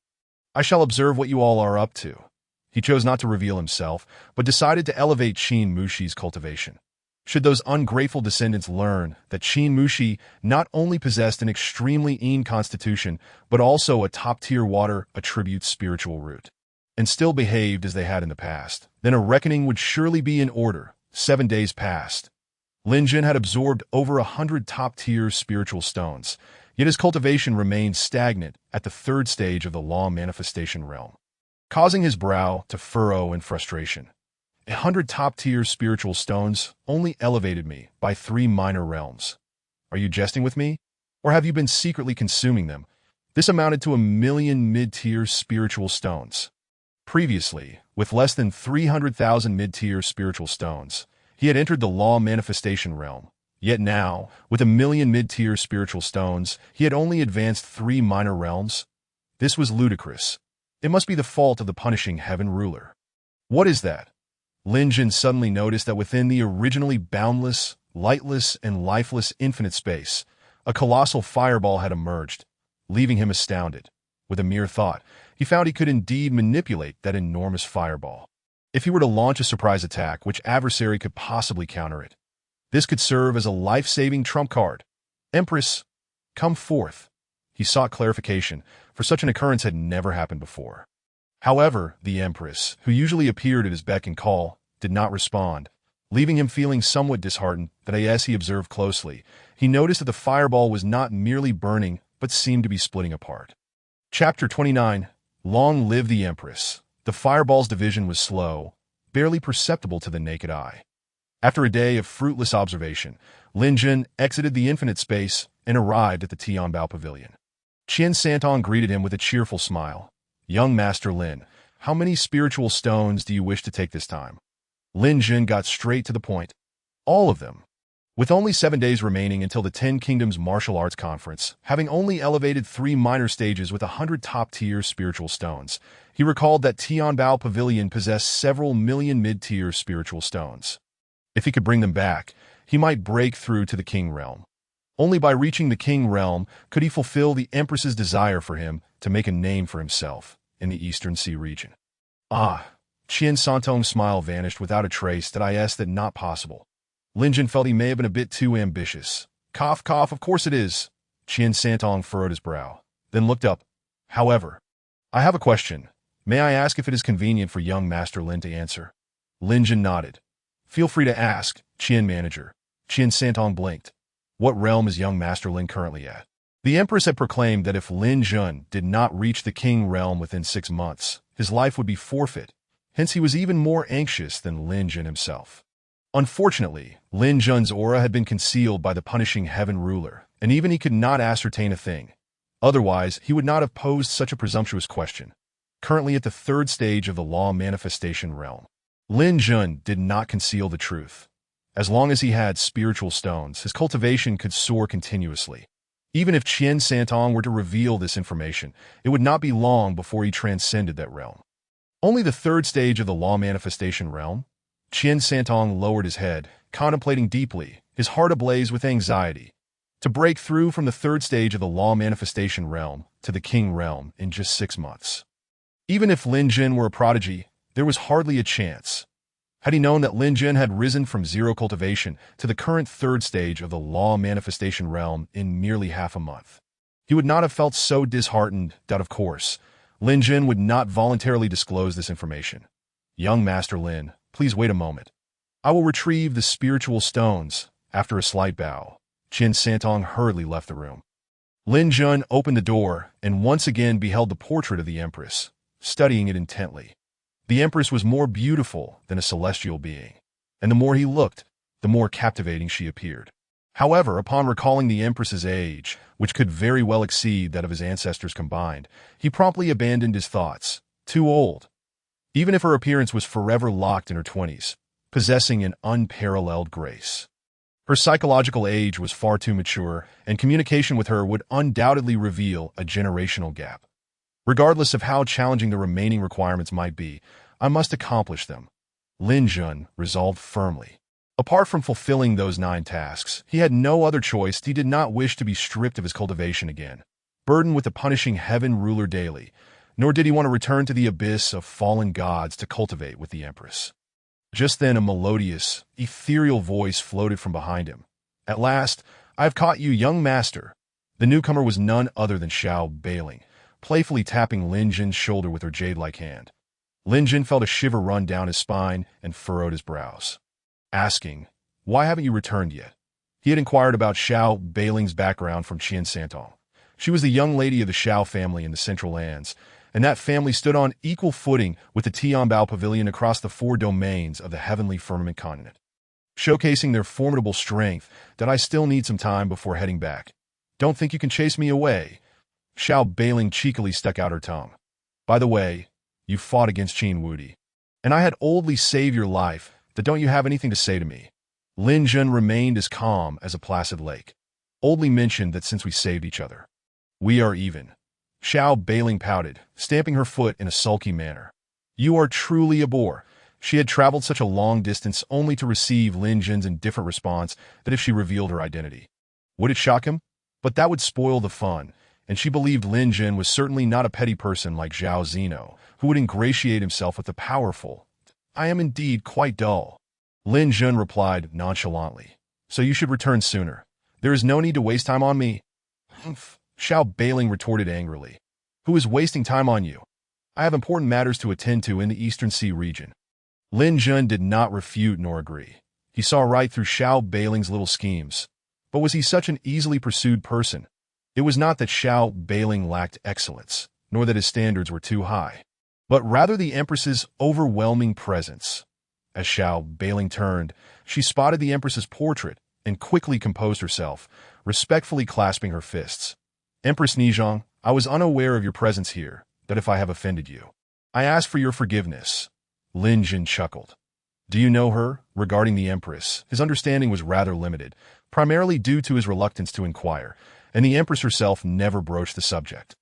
"I shall observe what you all are up to." He chose not to reveal himself, but decided to elevate Qin Mushi's cultivation. Should those ungrateful descendants learn that Qin Mushi not only possessed an extremely keen constitution, but also a top-tier water attribute spiritual root, and still behaved as they had in the past, then a reckoning would surely be in order. 7 days passed. Lin Jun had absorbed over 100 top-tier spiritual stones, yet his cultivation remained stagnant at the third stage of the law manifestation realm, causing his brow to furrow in frustration. 100 top-tier spiritual stones only elevated me by 3 minor realms. Are you jesting with me? Or have you been secretly consuming them? This amounted to 1,000,000 mid-tier spiritual stones. Previously, with less than 300,000 mid-tier spiritual stones, he had entered the law manifestation realm. Yet now, with 1,000,000 mid-tier spiritual stones, he had only advanced 3 minor realms. This was ludicrous. It must be the fault of the punishing heaven ruler. What is that? Lin Jun suddenly noticed that within the originally boundless, lightless, and lifeless infinite space, a colossal fireball had emerged, leaving him astounded. With a mere thought, he found he could indeed manipulate that enormous fireball. If he were to launch a surprise attack, which adversary could possibly counter it? This could serve as a life-saving trump card. "Empress, come forth." He sought clarification, for such an occurrence had never happened before. However, the Empress, who usually appeared at his beck and call, did not respond, leaving him feeling somewhat disheartened. That as he observed closely, he noticed that the fireball was not merely burning, but seemed to be splitting apart. Chapter 29. Long live the Empress. The fireball's division was slow, barely perceptible to the naked eye. After a day of fruitless observation, Lin Jun exited the infinite space and arrived at the Tianbao Pavilion. Qian Santong greeted him with a cheerful smile. "Young Master Lin, how many spiritual stones do you wish to take this time?" Lin Jun got straight to the point. "All of them." With only 7 days remaining until the 10 Kingdoms Martial Arts Conference, having only elevated 3 minor stages with 100 top-tier spiritual stones, he recalled that Tianbao Pavilion possessed several million mid-tier spiritual stones. If he could bring them back, he might break through to the King Realm. Only by reaching the King Realm could he fulfill the Empress's desire for him to make a name for himself in the Eastern Sea region. "Ah," Qian Santong's smile vanished without a trace. That not possible. Lin Jun felt he may have been a bit too ambitious. Cough, cough, of course it is." Qian Santong furrowed his brow, then looked up. "However, I have a question. May I ask if it is convenient for young Master Lin to answer?" Lin Jun nodded. "Feel free to ask, Qian Manager." Qian Santong blinked. What realm is young Master Lin currently at? The Empress had proclaimed that if Lin Jun did not reach the King Realm within 6 months, his life would be forfeit. Hence he was even more anxious than Lin Jun himself. Unfortunately, Lin Jun's aura had been concealed by the punishing heaven ruler, and even he could not ascertain a thing. Otherwise, he would not have posed such a presumptuous question. Currently at the 3rd stage of the law manifestation realm, Lin Jun did not conceal the truth. As long as he had spiritual stones, his cultivation could soar continuously. Even if Qian Santong were to reveal this information, it would not be long before he transcended that realm. Only the 3rd stage of the law manifestation realm? Qian Santong lowered his head, contemplating deeply, his heart ablaze with anxiety. To break through from the 3rd stage of the law manifestation realm to the King Realm in just 6 months. Even if Lin Jun were a prodigy, there was hardly a chance. Had he known that Lin Jun had risen from 0 cultivation to the current 3rd stage of the law manifestation realm in merely half a month, he would not have felt so disheartened. Of course, Lin Jun would not voluntarily disclose this information. "Young Master Lin, please wait a moment. I will retrieve the spiritual stones." After a slight bow, Qian Santong hurriedly left the room. Lin Jun opened the door and once again beheld the portrait of the Empress, studying it intently. The Empress was more beautiful than a celestial being, and the more he looked, the more captivating she appeared. However, upon recalling the Empress's age, which could very well exceed that of his ancestors combined, he promptly abandoned his thoughts. Too old. Even if her appearance was forever locked in her 20s, possessing an unparalleled grace. Her psychological age was far too mature, and communication with her would undoubtedly reveal a generational gap. Regardless of how challenging the remaining requirements might be, I must accomplish them. Lin Jun resolved firmly. Apart from fulfilling those 9 tasks, he had no other choice. He did not wish to be stripped of his cultivation again, burdened with the punishing heaven ruler daily, nor did he want to return to the abyss of fallen gods to cultivate with the Empress. Just then a melodious, ethereal voice floated from behind him. At last, I have caught you, young master. The newcomer was none other than Xiao Bailing, playfully tapping Lin Jun's shoulder with her jade-like hand. Lin Jun felt a shiver run down his spine and furrowed his brows, asking, "Why haven't you returned yet?" He had inquired about Xiao Bailing's background from Qian Santong. She was the young lady of the Xiao family in the Central Lands, and that family stood on equal footing with the Tianbao Pavilion across the 4 domains of the heavenly firmament continent, showcasing their formidable strength. That I still need some time before heading back. Don't think you can chase me away. Xiao Bailing cheekily stuck out her tongue. By the way, you fought against Qin Wudi, and I had oldly saved your life. That don't you have anything to say to me? Lin Jun remained as calm as a placid lake. Oldly mentioned that since we saved each other, we are even. Xiao Bailing pouted, stamping her foot in a sulky manner. You are truly a bore. She had traveled such a long distance only to receive Lin Jun's indifferent response that if she revealed her identity, would it shock him? But that would spoil the fun, and she believed Lin Jun was certainly not a petty person like Zhao Zeno, who would ingratiate himself with the powerful. I am indeed quite dull. Lin Jun replied nonchalantly. So you should return sooner. There is no need to waste time on me. Humph. Xiao Bailing retorted angrily. Who is wasting time on you? I have important matters to attend to in the Eastern Sea region. Lin Jun did not refute nor agree. He saw right through Xiao Bailing's little schemes. But was he such an easily pursued person? It was not that Xiao Bailing lacked excellence, nor that his standards were too high, but rather the Empress's overwhelming presence. As Xiao Bailing turned, she spotted the Empress's portrait and quickly composed herself, respectfully clasping her fists. Empress Nizhong, I was unaware of your presence here, that if I have offended you, I ask for your forgiveness. Lin Jun chuckled. Do you know her? Regarding the Empress, his understanding was rather limited, primarily due to his reluctance to inquire, and the Empress herself never broached the subject.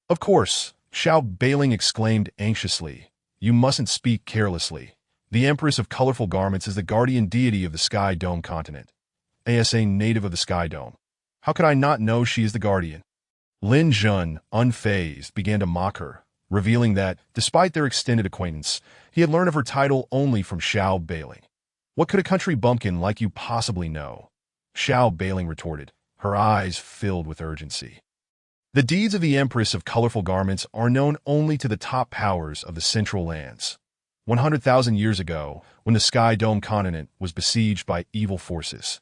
Of course, Xiao Bailing exclaimed anxiously. You mustn't speak carelessly. The Empress of Colorful Garments is the guardian deity of the Sky Dome continent. A native of the Sky Dome. How could I not know she is the guardian? Lin Jun, unfazed, began to mock her, revealing that, despite their extended acquaintance, he had learned of her title only from Xiao Bailing. What could a country bumpkin like you possibly know? Xiao Bailing retorted, her eyes filled with urgency. The deeds of the Empress of Colorful Garments are known only to the top powers of the Central Lands. 100,000 years ago, when the Sky Dome continent was besieged by evil forces,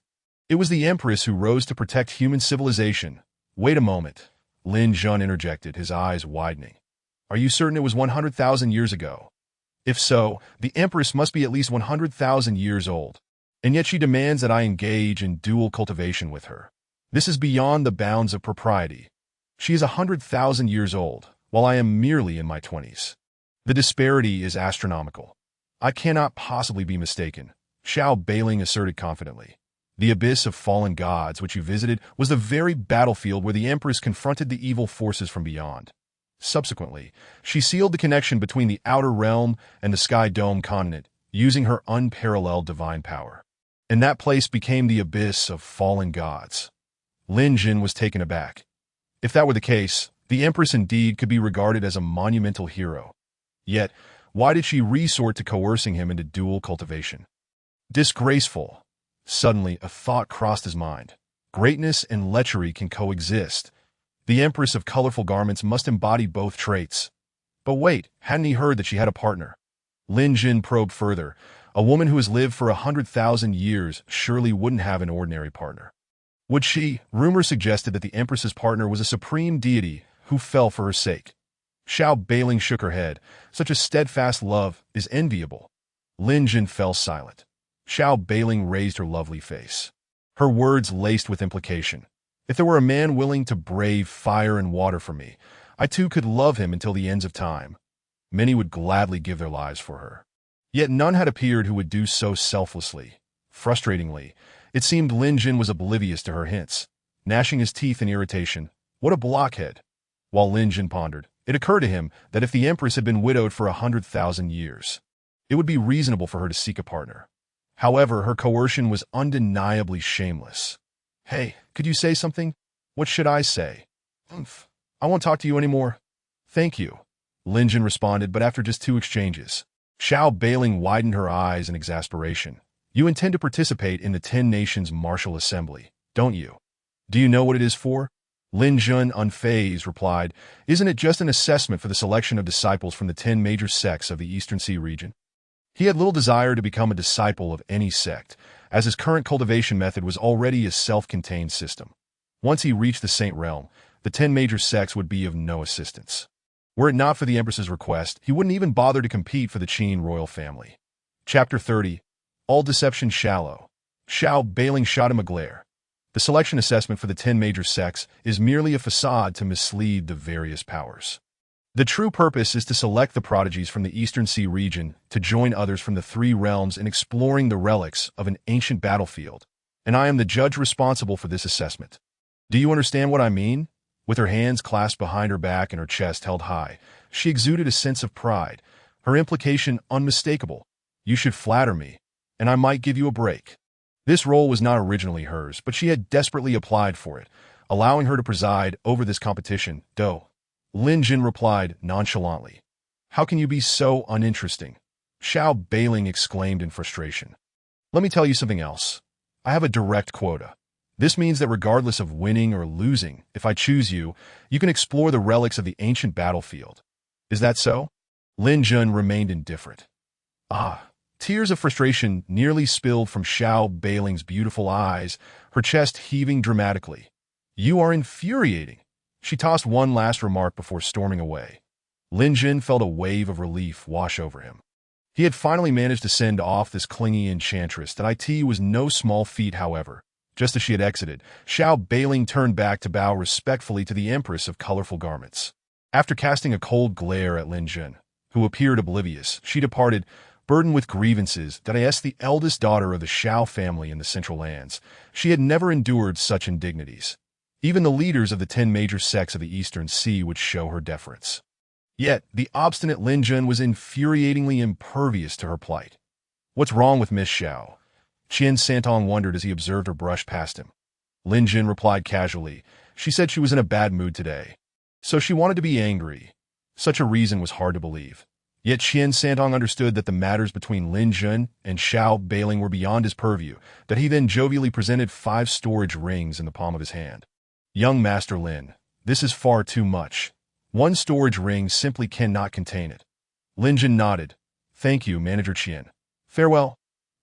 it was the Empress who rose to protect human civilization. Wait a moment, Lin Jun interjected, his eyes widening. Are you certain it was 100,000 years ago? If so, the Empress must be at least 100,000 years old, and yet she demands that I engage in dual cultivation with her. This is beyond the bounds of propriety. She is 100,000 years old, while I am merely in my 20s. The disparity is astronomical. I cannot possibly be mistaken, Xiao Bailing asserted confidently. The abyss of fallen gods which you visited was the very battlefield where the Empress confronted the evil forces from beyond. Subsequently, she sealed the connection between the outer realm and the Sky Dome continent, using her unparalleled divine power. And that place became the abyss of fallen gods. Lin Jun was taken aback. If that were the case, the Empress indeed could be regarded as a monumental hero. Yet, why did she resort to coercing him into dual cultivation? Disgraceful. Suddenly, a thought crossed his mind. Greatness and lechery can coexist. The Empress of Colorful Garments must embody both traits. But wait, hadn't he heard that she had a partner? Lin Jun probed further. A woman who has lived for 100,000 years surely wouldn't have an ordinary partner. Would she? Rumor suggested that the Empress's partner was a supreme deity who fell for her sake. Xiao Beiling shook her head. Such a steadfast love is enviable. Lin Jun fell silent. Xiao Beiling raised her lovely face. Her words laced with implication. If there were a man willing to brave fire and water for me, I too could love him until the ends of time. Many would gladly give their lives for her. Yet none had appeared who would do so selflessly. Frustratingly, it seemed Lin Jun was oblivious to her hints, gnashing his teeth in irritation. What a blockhead! While Lin Jun pondered, it occurred to him that if the Empress had been widowed for 100,000 years, it would be reasonable for her to seek a partner. However, her coercion was undeniably shameless. Hey, could you say something? What should I say? I won't talk to you anymore. Thank you. Lin Jun responded, but after just 2 exchanges. Xiao Beiling widened her eyes in exasperation. You intend to participate in the 10 Nations Martial Assembly, don't you? Do you know what it is for? Lin Jun, unfazed, replied, Isn't it just an assessment for the selection of disciples from the 10 major sects of the Eastern Sea region? He had little desire to become a disciple of any sect, as his current cultivation method was already a self-contained system. Once he reached the Saint Realm, the 10 major sects would be of no assistance. Were it not for the Empress's request, he wouldn't even bother to compete for the Qin royal family. Chapter 30. All Deception Shallow. Xiao Beiling shot him a glare. The selection assessment for the 10 major sects is merely a facade to mislead the various powers. The true purpose is to select the prodigies from the Eastern Sea region to join others from the 3 realms in exploring the relics of an ancient battlefield, and I am the judge responsible for this assessment. Do you understand what I mean? With her hands clasped behind her back and her chest held high, she exuded a sense of pride, her implication unmistakable. You should flatter me, and I might give you a break. This role was not originally hers, but she had desperately applied for it, allowing her to preside over this competition. Lin Jun replied nonchalantly. How can you be so uninteresting? Xiao Beiling exclaimed in frustration. Let me tell you something else. I have a direct quota. This means that regardless of winning or losing, if I choose you, you can explore the relics of the ancient battlefield. Is that so? Lin Jun remained indifferent. Tears of frustration nearly spilled from Xiao Beiling's beautiful eyes, her chest heaving dramatically. You are infuriating. She tossed one last remark before storming away. Lin Jun felt a wave of relief wash over him. He had finally managed to send off this clingy enchantress. That it was no small feat, however. Just as she had exited, Xiao Beiling turned back to bow respectfully to the Empress of Colorful Garments. After casting a cold glare at Lin Jun, who appeared oblivious, she departed, burdened with grievances. The eldest daughter of the Xiao family in the Central Lands, she had never endured such indignities. Even the leaders of the 10 major sects of the Eastern Sea would show her deference. Yet, the obstinate Lin Jun was infuriatingly impervious to her plight. What's wrong with Miss Xiao? Qian Santong wondered as he observed her brush past him. Lin Jun replied casually. She said she was in a bad mood today. So she wanted to be angry. Such a reason was hard to believe. Yet Qian Santong understood that the matters between Lin Jun and Xiao Beiling were beyond his purview, that he then jovially presented 5 storage rings in the palm of his hand. Young Master Lin, this is far too much. 1 storage ring simply cannot contain it. Lin Jun nodded. Thank you, Manager Qian. Farewell.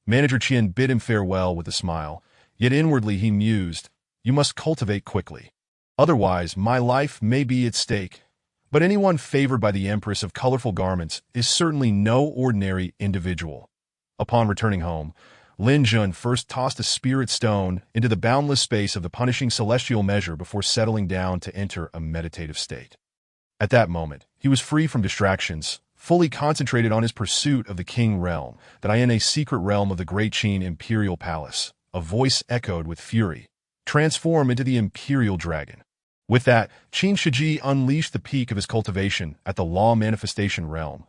Manager Qian bid him farewell with a smile, yet inwardly he mused, you must cultivate quickly. Otherwise, my life may be at stake. But anyone favored by the Empress of Colorful Garments is certainly no ordinary individual. Upon returning home, Lin Jun first tossed a spirit stone into the boundless space of the punishing celestial measure before settling down to enter a meditative state. At that moment, he was free from distractions, fully concentrated on his pursuit of the King Realm, that in a secret realm of the Great Qin Imperial Palace. A voice echoed with fury. Transform into the Imperial Dragon. With that, Qin Shiji unleashed the peak of his cultivation at the Law Manifestation Realm.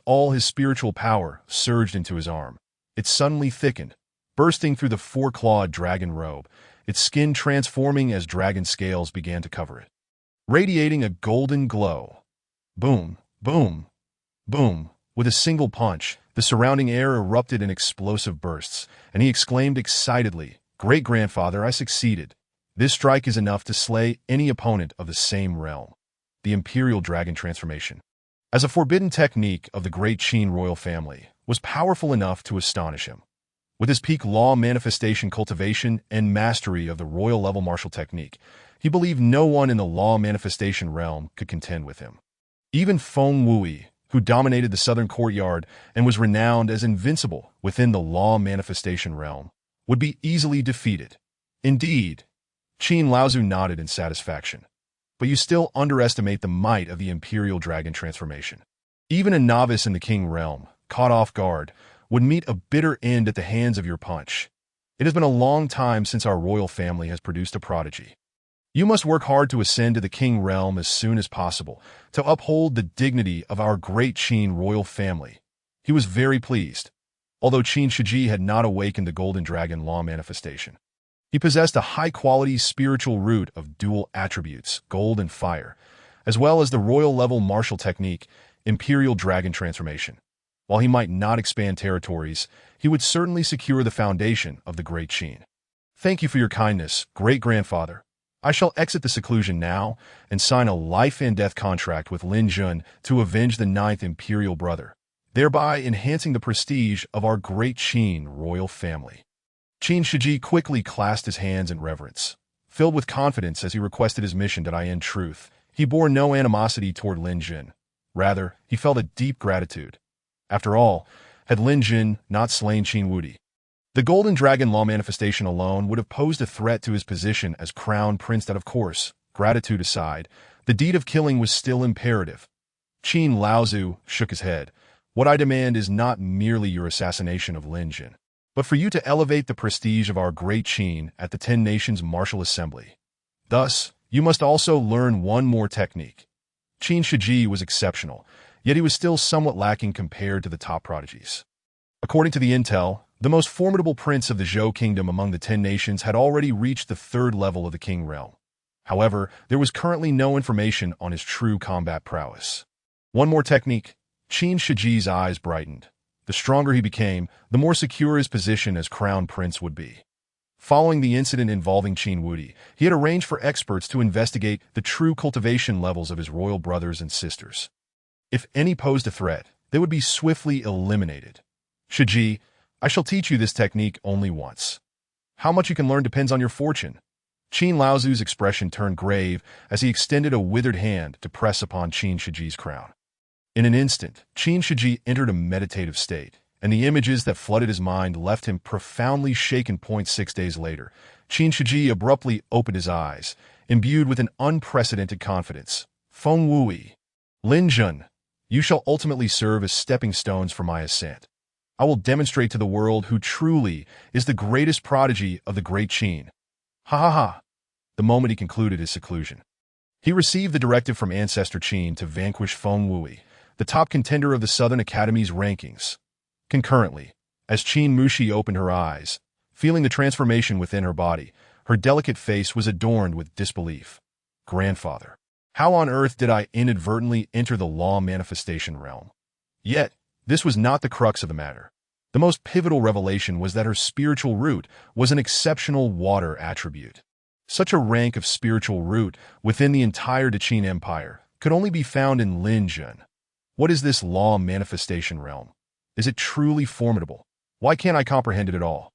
All his spiritual power surged into his arm. It suddenly thickened, bursting through the 4-clawed dragon robe, its skin transforming as dragon scales began to cover it, radiating a golden glow. Boom, boom, boom. With a single punch, the surrounding air erupted in explosive bursts, and he exclaimed excitedly, Great-grandfather, I succeeded. This strike is enough to slay any opponent of the same realm. The Imperial Dragon Transformation, as a forbidden technique of the Great Qin royal family, was powerful enough to astonish him. With his peak law manifestation cultivation and mastery of the royal-level martial technique, he believed no one in the law manifestation realm could contend with him. Even Feng Wui, who dominated the southern courtyard and was renowned as invincible within the law manifestation realm, would be easily defeated. Indeed, Qin Laozu nodded in satisfaction. But you still underestimate the might of the Imperial Dragon transformation. Even a novice in the King realm, caught off guard, would meet a bitter end at the hands of your punch. It has been a long time since our royal family has produced a prodigy. You must work hard to ascend to the King realm as soon as possible, to uphold the dignity of our great Qin royal family. He was very pleased, although Qin Shiji had not awakened the Golden Dragon law manifestation. He possessed a high-quality spiritual root of dual attributes, gold and fire, as well as the royal-level martial technique, Imperial Dragon Transformation. While he might not expand territories, he would certainly secure the foundation of the Great Qin. Thank you for your kindness, great-grandfather. I shall exit the seclusion now and sign a life-and-death contract with Lin Jun to avenge the ninth Imperial brother, thereby enhancing the prestige of our Great Qin royal family. Qin Shiji quickly clasped his hands in reverence. Filled with confidence as he requested his mission that I end truth, he bore no animosity toward Lin Jun. Rather, he felt a deep gratitude. After all, had Lin Jun not slain Qin Wudi, the Golden Dragon law manifestation alone would have posed a threat to his position as crown prince that, of course, gratitude aside, the deed of killing was still imperative. Qin Laozu shook his head. What I demand is not merely your assassination of Lin Jun, but for you to elevate the prestige of our Great Qin at the Ten Nations Martial Assembly. Thus, you must also learn one more technique. Qin Shiji was exceptional, yet he was still somewhat lacking compared to the top prodigies. According to the intel, the most formidable prince of the Zhou Kingdom among the 10 nations had already reached the third level of the King realm. However, there was currently no information on his true combat prowess. One more technique. Qin Shiji's eyes brightened. The stronger he became, the more secure his position as crown prince would be. Following the incident involving Qin Wudi, he had arranged for experts to investigate the true cultivation levels of his royal brothers and sisters. If any posed a threat, they would be swiftly eliminated. Shiji, I shall teach you this technique only once. How much you can learn depends on your fortune. Qin Laozu's expression turned grave as he extended a withered hand to press upon Qin Shiji's crown. In an instant, Qin Shiji entered a meditative state, and the images that flooded his mind left him profoundly shaken. 6 days later, Qin Shiji abruptly opened his eyes, imbued with an unprecedented confidence. Feng Wui, Lin Jun, you shall ultimately serve as stepping stones for my ascent. I will demonstrate to the world who truly is the greatest prodigy of the Great Qin. Ha ha ha! The moment he concluded his seclusion, he received the directive from Ancestor Qin to vanquish Feng Wui, the top contender of the Southern Academy's rankings. Concurrently, as Qin Mushi opened her eyes, feeling the transformation within her body, her delicate face was adorned with disbelief. Grandfather, how on earth did I inadvertently enter the law manifestation realm? Yet, this was not the crux of the matter. The most pivotal revelation was that her spiritual root was an exceptional water attribute. Such a rank of spiritual root within the entire Qin Empire could only be found in Lin Jun. What is this law manifestation realm? Is it truly formidable? Why can't I comprehend it at all?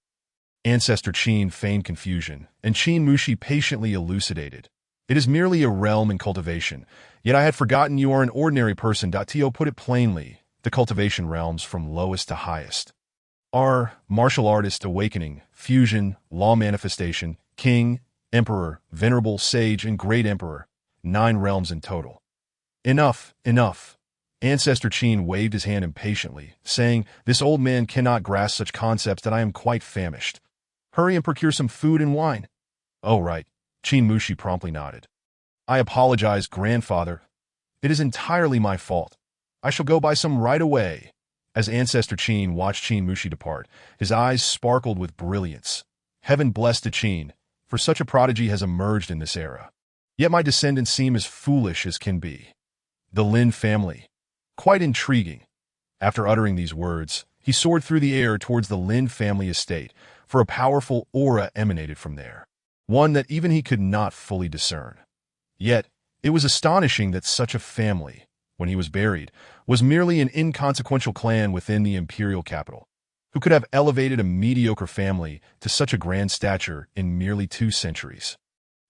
Ancestor Qin feigned confusion, and Qin Mushi patiently elucidated. It is merely a realm in cultivation, yet I had forgotten you are an ordinary person. To put it plainly, the cultivation realms from lowest to highest are martial artist, awakening, fusion, law manifestation, king, emperor, venerable, sage, and great emperor. 9 realms in total. Enough, enough. Ancestor Qin waved his hand impatiently, saying, this old man cannot grasp such concepts that I am quite famished. Hurry and procure some food and wine. Oh, right. Qin Mushi promptly nodded. I apologize, grandfather. It is entirely my fault. I shall go buy some right away. As Ancestor Qin watched Qin Mushi depart, his eyes sparkled with brilliance. Heaven bless the Qin, for such a prodigy has emerged in this era. Yet my descendants seem as foolish as can be. The Lin family. Quite intriguing. After uttering these words, he soared through the air towards the Lin family estate, for a powerful aura emanated from there, one that even he could not fully discern. Yet, it was astonishing that such a family, when he was buried, was merely an inconsequential clan within the imperial capital, who could have elevated a mediocre family to such a grand stature in merely 2 centuries.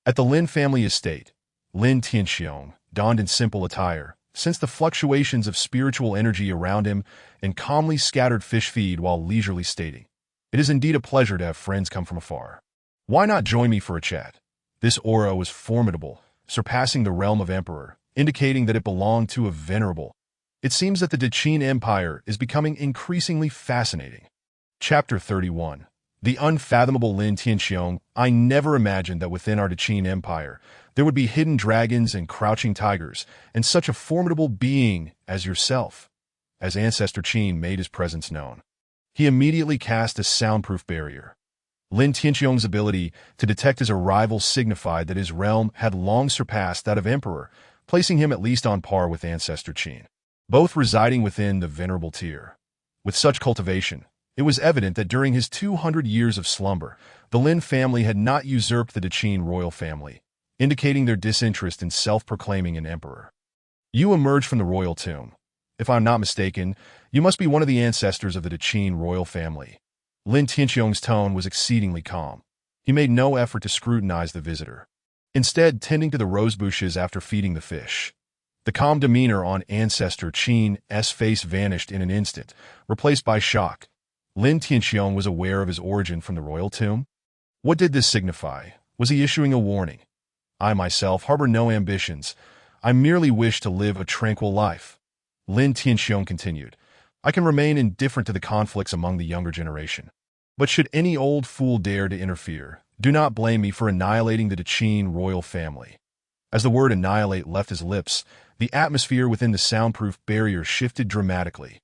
At the Lin family estate, Lin Tianxiong, donned in simple attire, sensed the fluctuations of spiritual energy around him, and calmly scattered fish feed while leisurely stating, "It is indeed a pleasure to have friends come from afar. Why not join me for a chat?" This aura was formidable, surpassing the realm of emperor, indicating that it belonged to a venerable. It seems that the Deqin Empire is becoming increasingly fascinating. Chapter 31. The unfathomable Lin Tianxiong. I never imagined that within our Deqin Empire there would be hidden dragons and crouching tigers, and such a formidable being as yourself. As Ancestor Qin made his presence known, he immediately cast a soundproof barrier. Lin Tianxiong's ability to detect his arrival signified that his realm had long surpassed that of Emperor, placing him at least on par with Ancestor Qin, both residing within the venerable tier. With such cultivation, it was evident that during his 200 years of slumber, the Lin family had not usurped the Deqin royal family, indicating their disinterest in self-proclaiming an emperor. You emerge from the royal tomb. If I'm not mistaken, you must be one of the ancestors of the Deqin royal family. Lin Tianxiong's tone was exceedingly calm. He made no effort to scrutinize the visitor, instead tending to the rose bushes after feeding the fish. The calm demeanor on Ancestor Qin's face vanished in an instant, replaced by shock. Lin Tianxiong was aware of his origin from the royal tomb. What did this signify? Was he issuing a warning? I myself harbor no ambitions. I merely wish to live a tranquil life. Lin Tianxiong continued. I can remain indifferent to the conflicts among the younger generation. But should any old fool dare to interfere, do not blame me for annihilating the Deqin royal family. As the word annihilate left his lips, the atmosphere within the soundproof barrier shifted dramatically.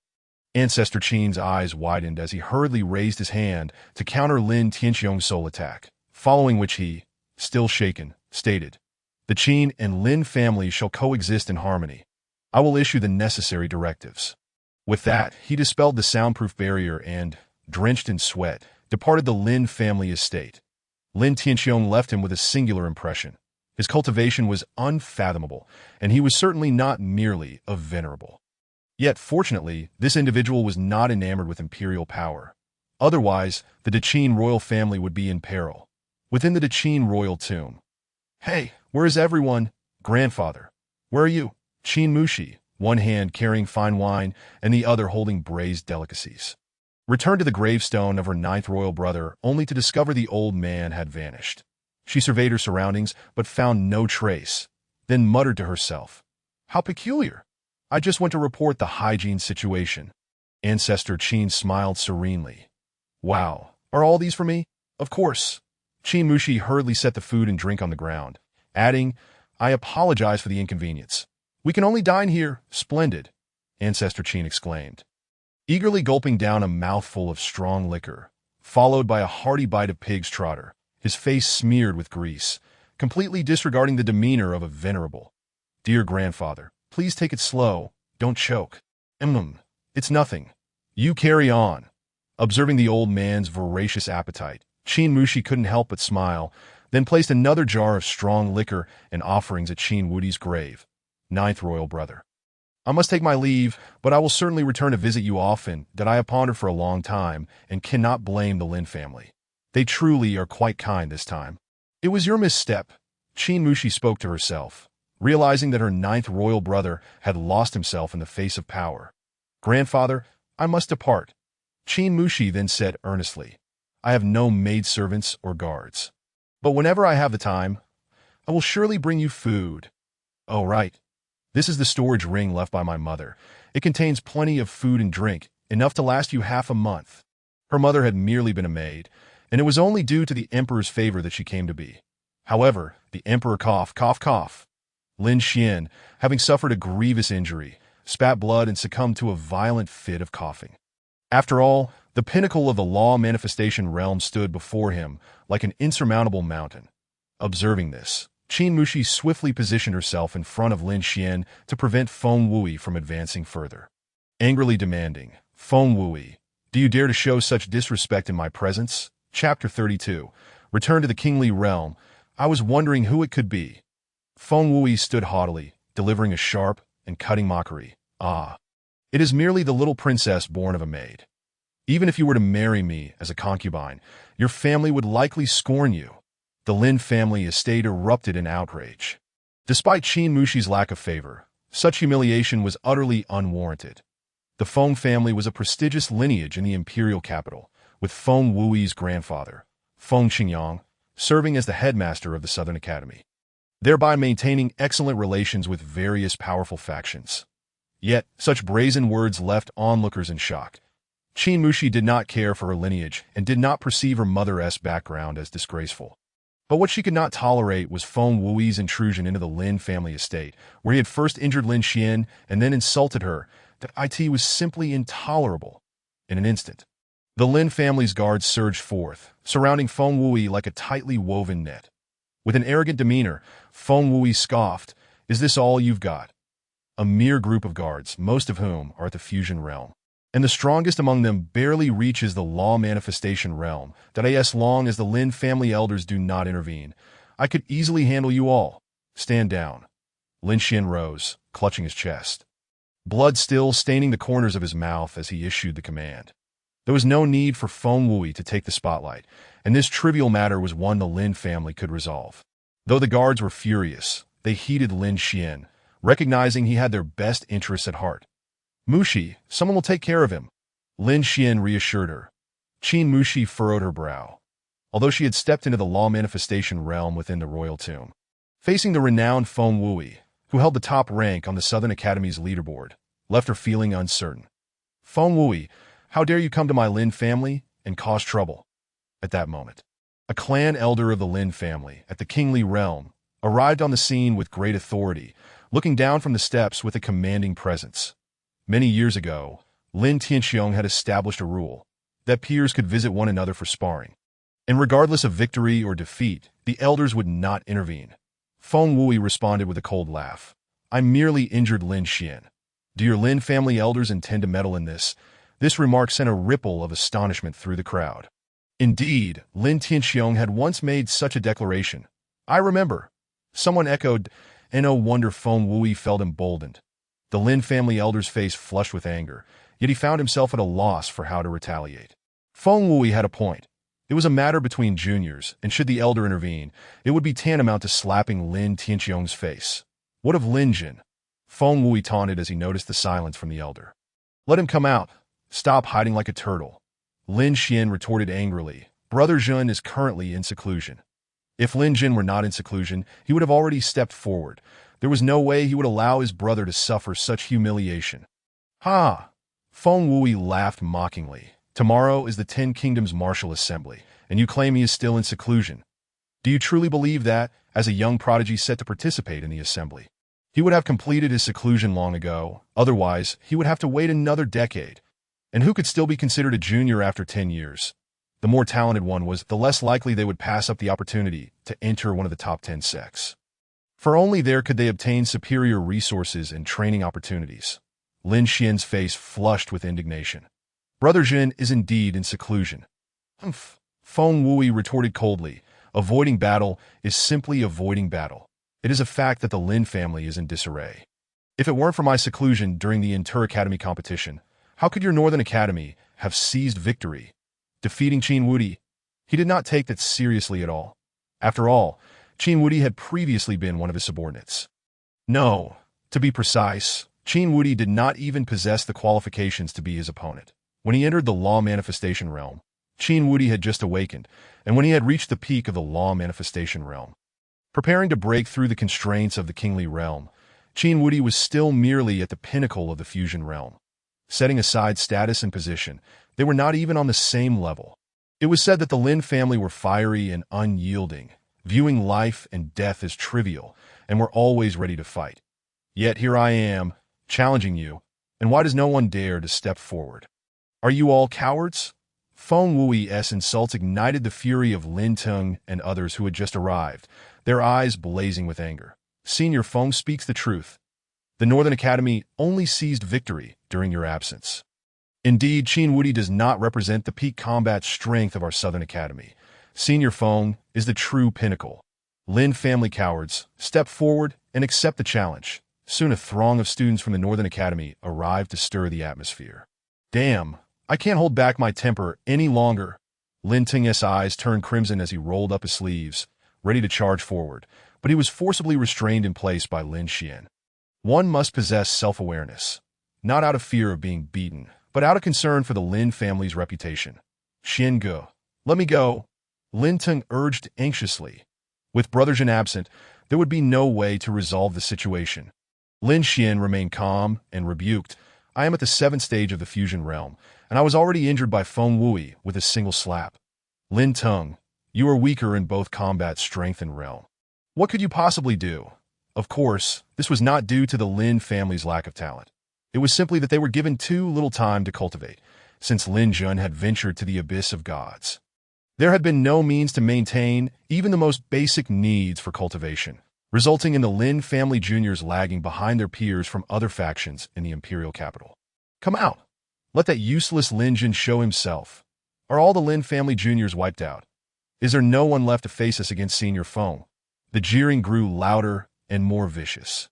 Ancestor Qin's eyes widened as he hurriedly raised his hand to counter Lin Tianxiong's soul attack, following which he, still shaken, stated, "The Qin and Lin families shall coexist in harmony. I will issue the necessary directives." With that, he dispelled the soundproof barrier and, drenched in sweat, departed the Lin family estate. Lin Tianxiong left him with a singular impression. His cultivation was unfathomable, and he was certainly not merely a venerable. Yet, fortunately, this individual was not enamored with imperial power. Otherwise, the Deqin royal family would be in peril. Within the Deqin royal tomb. "Hey, where is everyone? Grandfather, where are you?" Qin Mushi, one hand carrying fine wine and the other holding braised delicacies, returned to the gravestone of her ninth royal brother only to discover the old man had vanished. She surveyed her surroundings but found no trace, then muttered to herself, "How peculiar. I just went to report the hygiene situation." Ancestor Qin smiled serenely. "Wow, are all these for me?" "Of course." Qin Mushi hurriedly set the food and drink on the ground, adding, "I apologize for the inconvenience. We can only dine here." "Splendid," Ancestor Qin exclaimed, eagerly gulping down a mouthful of strong liquor, followed by a hearty bite of pig's trotter, his face smeared with grease, completely disregarding the demeanor of a venerable. "Dear grandfather, please take it slow, don't choke." It's nothing. You carry on." Observing the old man's voracious appetite, Qin Mushi couldn't help but smile, then placed another jar of strong liquor and offerings at Qin Wudi's grave. "Ninth royal brother, I must take my leave, but I will certainly return to visit you often. That I have pondered for a long time, and cannot blame the Lin family. They truly are quite kind this time." "It was your misstep," Qin Mushi spoke to herself, realizing that her ninth royal brother had lost himself in the face of power. "Grandfather, I must depart." Qin Mushi then said earnestly, "I have no maidservants or guards. But whenever I have the time, I will surely bring you food." "Oh, right. This is the storage ring left by my mother. It contains plenty of food and drink, enough to last you half a month." Her mother had merely been a maid, and it was only due to the emperor's favor that she came to be. However, the emperor cough. Lin Xian, having suffered a grievous injury, spat blood and succumbed to a violent fit of coughing. After all, the pinnacle of the law manifestation realm stood before him like an insurmountable mountain. Observing this, Qin Mushi swiftly positioned herself in front of Lin Xian to prevent Feng Wui from advancing further. Angrily demanding, "Feng Wui, do you dare to show such disrespect in my presence?" Chapter 32. Return to the kingly realm. I was wondering who it could be. Feng Wui stood haughtily, delivering a sharp and cutting mockery. "Ah, it is merely the little princess born of a maid. Even if you were to marry me as a concubine, your family would likely scorn you." The Lin family estate erupted in outrage. Despite Qin Mushi's lack of favor, Such humiliation was utterly unwarranted. The Feng family was a prestigious lineage in the imperial capital, with Feng Wuyi's grandfather, Feng Qingyang, serving as the headmaster of the Southern Academy, thereby maintaining excellent relations with various powerful factions. Yet, such brazen words left onlookers in shock. Qin Mushi did not care for her lineage and did not perceive her mother's background as disgraceful. But what she could not tolerate was Feng Wuyi's intrusion into the Lin family estate, where he had first injured Lin Xian and then insulted her. It was simply intolerable. In an instant, the Lin family's guards surged forth, surrounding Feng Wuyi like a tightly woven net. With an arrogant demeanor, Feng Wuyi scoffed, "Is this all you've got?" A mere group of guards, most of whom are at the fusion realm, and the strongest among them barely reaches the law manifestation realm. As long as the Lin family elders do not intervene, I could easily handle you all. Stand down. Lin Xian rose, clutching his chest, blood still staining the corners of his mouth as he issued the command. There was no need for Feng Wuyi to take the spotlight, and this trivial matter was one the Lin family could resolve. Though the guards were furious, they heeded Lin Xian, recognizing he had their best interests at heart. "Mushi, someone will take care of him," Lin Xian reassured her. Qin Mushi furrowed her brow. Although she had stepped into the law manifestation realm within the royal tomb, facing the renowned Feng Wuyi, who held the top rank on the Southern Academy's leaderboard, left her feeling uncertain. "Feng Wuyi, how dare you come to my Lin family and cause trouble?" At that moment, a clan elder of the Lin family at the kingly realm arrived on the scene with great authority, looking down from the steps with a commanding presence. Many years ago, Lin Tianxiong had established a rule that peers could visit one another for sparring, and regardless of victory or defeat, the elders would not intervene. Feng Wuyi responded with a cold laugh. "I merely injured Lin Xian. Do your Lin family elders intend to meddle in this?" This remark sent a ripple of astonishment through the crowd. Indeed, Lin Tianxiong had once made such a declaration. "I remember." Someone echoed, and no wonder Feng Wuyi felt emboldened. The Lin family elder's face flushed with anger, yet he found himself at a loss for how to retaliate. Feng Wuyi had a point. It was a matter between juniors, and should the elder intervene, it would be tantamount to slapping Lin Tianxiong's face. "What of Lin Jin?" Feng Wuyi taunted as he noticed the silence from the elder. "Let him come out. Stop hiding like a turtle." Lin Xian retorted angrily. "Brother Jun is currently in seclusion." If Lin Jin were not in seclusion, he would have already stepped forward. There was no way he would allow his brother to suffer such humiliation. "Ha!" Feng Wuyi laughed mockingly. "Tomorrow is the Ten Kingdoms Martial Assembly, and you claim he is still in seclusion. Do you truly believe that, as a young prodigy set to participate in the assembly, he would have completed his seclusion long ago? Otherwise, he would have to wait another decade. And who could still be considered a junior after 10 years? The more talented one was, the less likely they would pass up the opportunity to enter one of the top 10 sects. For only there could they obtain superior resources and training opportunities." Lin Xian's face flushed with indignation. "Brother Jin is indeed in seclusion." "Humph," Feng Wuyi retorted coldly. "Avoiding battle is simply avoiding battle. It is a fact that the Lin family is in disarray. If it weren't for my seclusion during the inter-academy competition, how could your Northern Academy have seized victory, defeating Qin Wuyi?" He did not take that seriously at all. After all, Qin Wuyi had previously been one of his subordinates. No, to be precise, Qin Wuyi did not even possess the qualifications to be his opponent. When he entered the law manifestation realm, Qin Wuyi had just awakened, and when he had reached the peak of the law manifestation realm, preparing to break through the constraints of the kingly realm, Qin Wuyi was still merely at the pinnacle of the fusion realm. Setting aside status and position, they were not even on the same level. It was said that the Lin family were fiery and unyielding, viewing life and death as trivial, and were always ready to fight. Yet here I am, challenging you, and why does no one dare to step forward? Are you all cowards? Feng Wuyi's insults ignited the fury of Lin Teng and others who had just arrived, their eyes blazing with anger. Senior Feng speaks the truth. The Northern Academy only seized victory during your absence. Indeed, Qin Wuyi does not represent the peak combat strength of our Southern Academy. Senior Feng is the true pinnacle. Lin family cowards, step forward and accept the challenge. Soon a throng of students from the Northern Academy arrived to stir the atmosphere. Damn, I can't hold back my temper any longer. Lin Teng's eyes turned crimson as he rolled up his sleeves, ready to charge forward, but he was forcibly restrained in place by Lin Xian. One must possess self-awareness, not out of fear of being beaten, but out of concern for the Lin family's reputation. Xian Ge, let me go, Lin Teng urged anxiously. With Brother Jin absent, there would be no way to resolve the situation. Lin Xian remained calm and rebuked. I am at the 7th stage of the fusion realm, and I was already injured by Feng Wui with a single slap. Lin Teng, you are weaker in both combat strength and realm. What could you possibly do? Of course, this was not due to the Lin family's lack of talent. It was simply that they were given too little time to cultivate, since Lin Jun had ventured to the abyss of gods. There had been no means to maintain even the most basic needs for cultivation, resulting in the Lin family juniors lagging behind their peers from other factions in the imperial capital. Come out! Let that useless Lin Jun show himself. Are all the Lin family juniors wiped out? Is there no one left to face us against Senior Feng? The jeering grew louder and more vicious.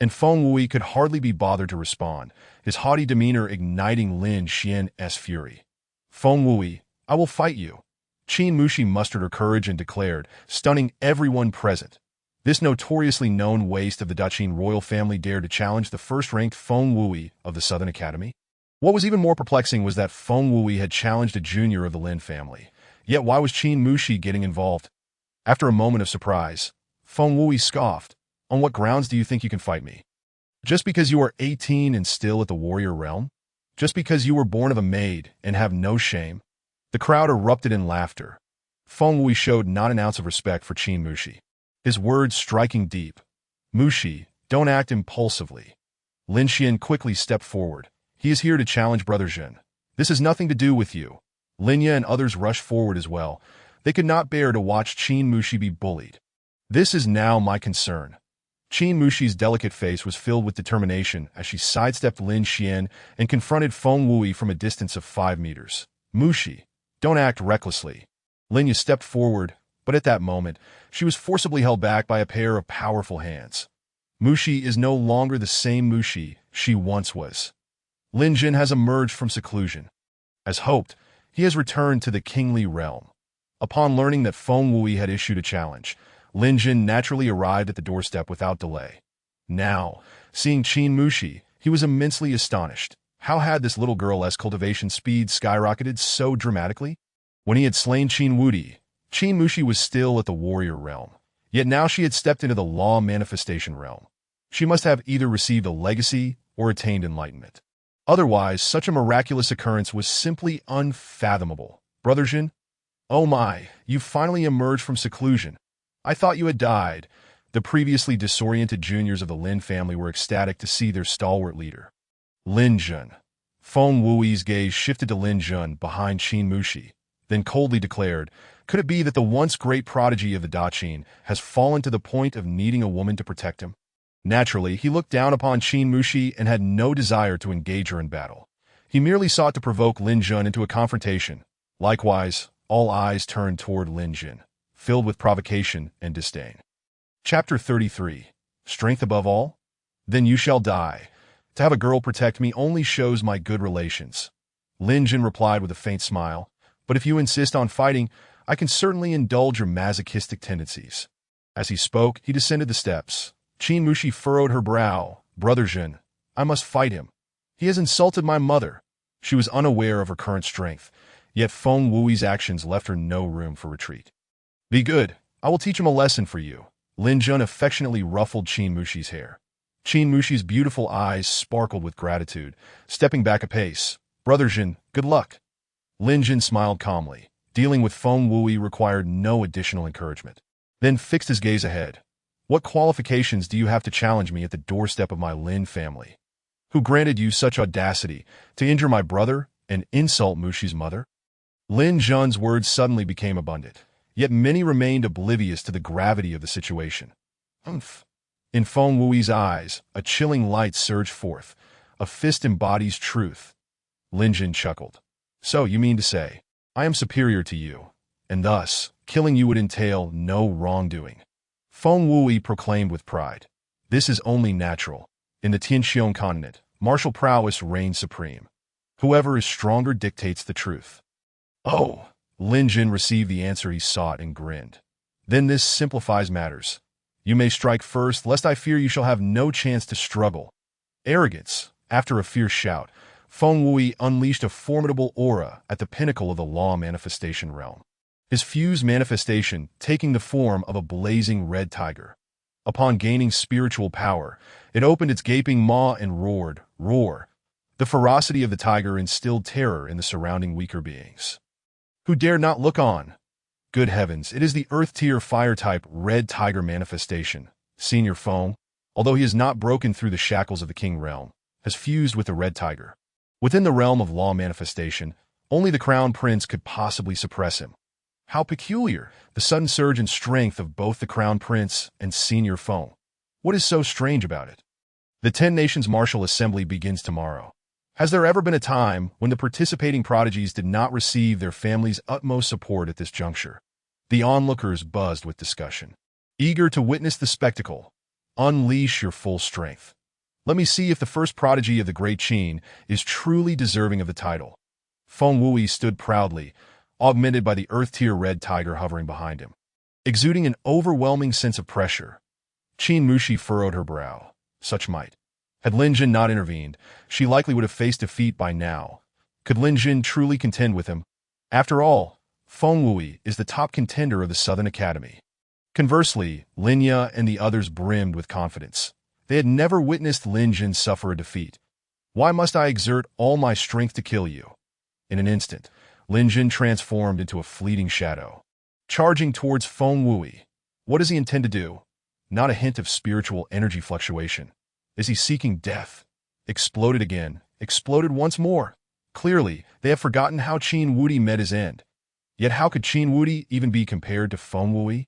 And Feng Wui could hardly be bothered to respond, his haughty demeanor igniting Lin Xian's fury. Feng Wui, I will fight you. Qin Mushi mustered her courage and declared, stunning everyone present. This notoriously known waste of the Daqin royal family dared to challenge the first-ranked Feng Wui of the Southern Academy? What was even more perplexing was that Feng Wui had challenged a junior of the Lin family. Yet why was Qin Mushi getting involved? After a moment of surprise, Feng Wui scoffed. On what grounds do you think you can fight me? Just because you are 18 and still at the warrior realm? Just because you were born of a maid and have no shame? The crowd erupted in laughter. Feng Wui showed not an ounce of respect for Qin Mushi, his words striking deep. Mushi, don't act impulsively. Lin Xian quickly stepped forward. He is here to challenge Brother Jin. This has nothing to do with you. Linya and others rushed forward as well. They could not bear to watch Qin Mushi be bullied. This is now my concern. Qin Mushi's delicate face was filled with determination as she sidestepped Lin Xian and confronted Feng Wui from a distance of 5 meters. Mushi, don't act recklessly. Linya stepped forward, but at that moment, she was forcibly held back by a pair of powerful hands. Mushi is no longer the same Mushi she once was. Lin Jin has emerged from seclusion. As hoped, he has returned to the kingly realm. Upon learning that Feng Wui had issued a challenge, Lin Jin naturally arrived at the doorstep without delay. Now, seeing Qin Mushi, he was immensely astonished. How had this little girl's cultivation speed skyrocketed so dramatically? When he had slain Qin Wudi, Qin Mushi was still at the warrior realm. Yet now she had stepped into the law manifestation realm. She must have either received a legacy or attained enlightenment. Otherwise, such a miraculous occurrence was simply unfathomable. Brother Jin? Oh my, you finally emerged from seclusion. I thought you had died. The previously disoriented juniors of the Lin family were ecstatic to see their stalwart leader. Lin Jun. Feng Wui's gaze shifted to Lin Jun behind Qin Mushi, then coldly declared, could it be that the once great prodigy of the Daqin has fallen to the point of needing a woman to protect him? Naturally, he looked down upon Qin Mushi and had no desire to engage her in battle. He merely sought to provoke Lin Jun into a confrontation. Likewise, all eyes turned toward Lin Jin, filled with provocation and disdain. Chapter 33. Strength above all? Then you shall die. To have a girl protect me only shows my good relations. Lin Jin replied with a faint smile, but if you insist on fighting, I can certainly indulge your masochistic tendencies. As he spoke, he descended the steps. Qin Mushi furrowed her brow. Brother Jin, I must fight him. He has insulted my mother. She was unaware of her current strength, yet Feng Wui's actions left her no room for retreat. Be good. I will teach him a lesson for you. Lin Jun affectionately ruffled Qin Mushi's hair. Qin Mushi's beautiful eyes sparkled with gratitude, stepping back a pace. Brother Jin, good luck. Lin Jin smiled calmly. Dealing with Feng Wui required no additional encouragement. Then fixed his gaze ahead. What qualifications do you have to challenge me at the doorstep of my Lin family? Who granted you such audacity to injure my brother and insult Mushi's mother? Lin Jun's words suddenly became abundant, yet many remained oblivious to the gravity of the situation. Umph. In Feng Wui's eyes, a chilling light surged forth. A fist embodies truth. Lin Jin chuckled. So you mean to say, I am superior to you, and thus, killing you would entail no wrongdoing. Feng Wui proclaimed with pride. This is only natural. In the Tianxiong continent, martial prowess reigns supreme. Whoever is stronger dictates the truth. Oh! Lin Jin received the answer he sought and grinned. Then this simplifies matters. You may strike first, lest I fear you shall have no chance to struggle. Arrogance. After a fierce shout, Feng Wui unleashed a formidable aura at the pinnacle of the law manifestation realm. His fused manifestation taking the form of a blazing red tiger. Upon gaining spiritual power, it opened its gaping maw and roared, roar. The ferocity of the tiger instilled terror in the surrounding weaker beings, who dared not look on. Good heavens, it is the Earth-tier fire-type red tiger manifestation. Senior Feng, although he has not broken through the shackles of the king realm, has fused with the red tiger. Within the realm of law manifestation, only the crown prince could possibly suppress him. How peculiar, the sudden surge in strength of both the crown prince and Senior Feng. What is so strange about it? The 10 Nations Martial Assembly begins tomorrow. Has there ever been a time when the participating prodigies did not receive their family's utmost support at this juncture? The onlookers buzzed with discussion, eager to witness the spectacle. Unleash your full strength. Let me see if the first prodigy of the Great Qin is truly deserving of the title. Feng Wui stood proudly, augmented by the Earth-tier red tiger hovering behind him, exuding an overwhelming sense of pressure. Qin Mushi furrowed her brow. Such might. Had Lin Jin not intervened, she likely would have faced defeat by now. Could Lin Jin truly contend with him? After all, Feng Wui is the top contender of the Southern Academy. Conversely, Lin Ye and the others brimmed with confidence. They had never witnessed Lin Jin suffer a defeat. Why must I exert all my strength to kill you? In an instant, Lin Jin transformed into a fleeting shadow, charging towards Feng Wui. What does he intend to do? Not a hint of spiritual energy fluctuation. Is he seeking death? Exploded again, exploded once more. Clearly, they have forgotten how Qin Wudi met his end. Yet how could Qin Wudi even be compared to Feng Wui?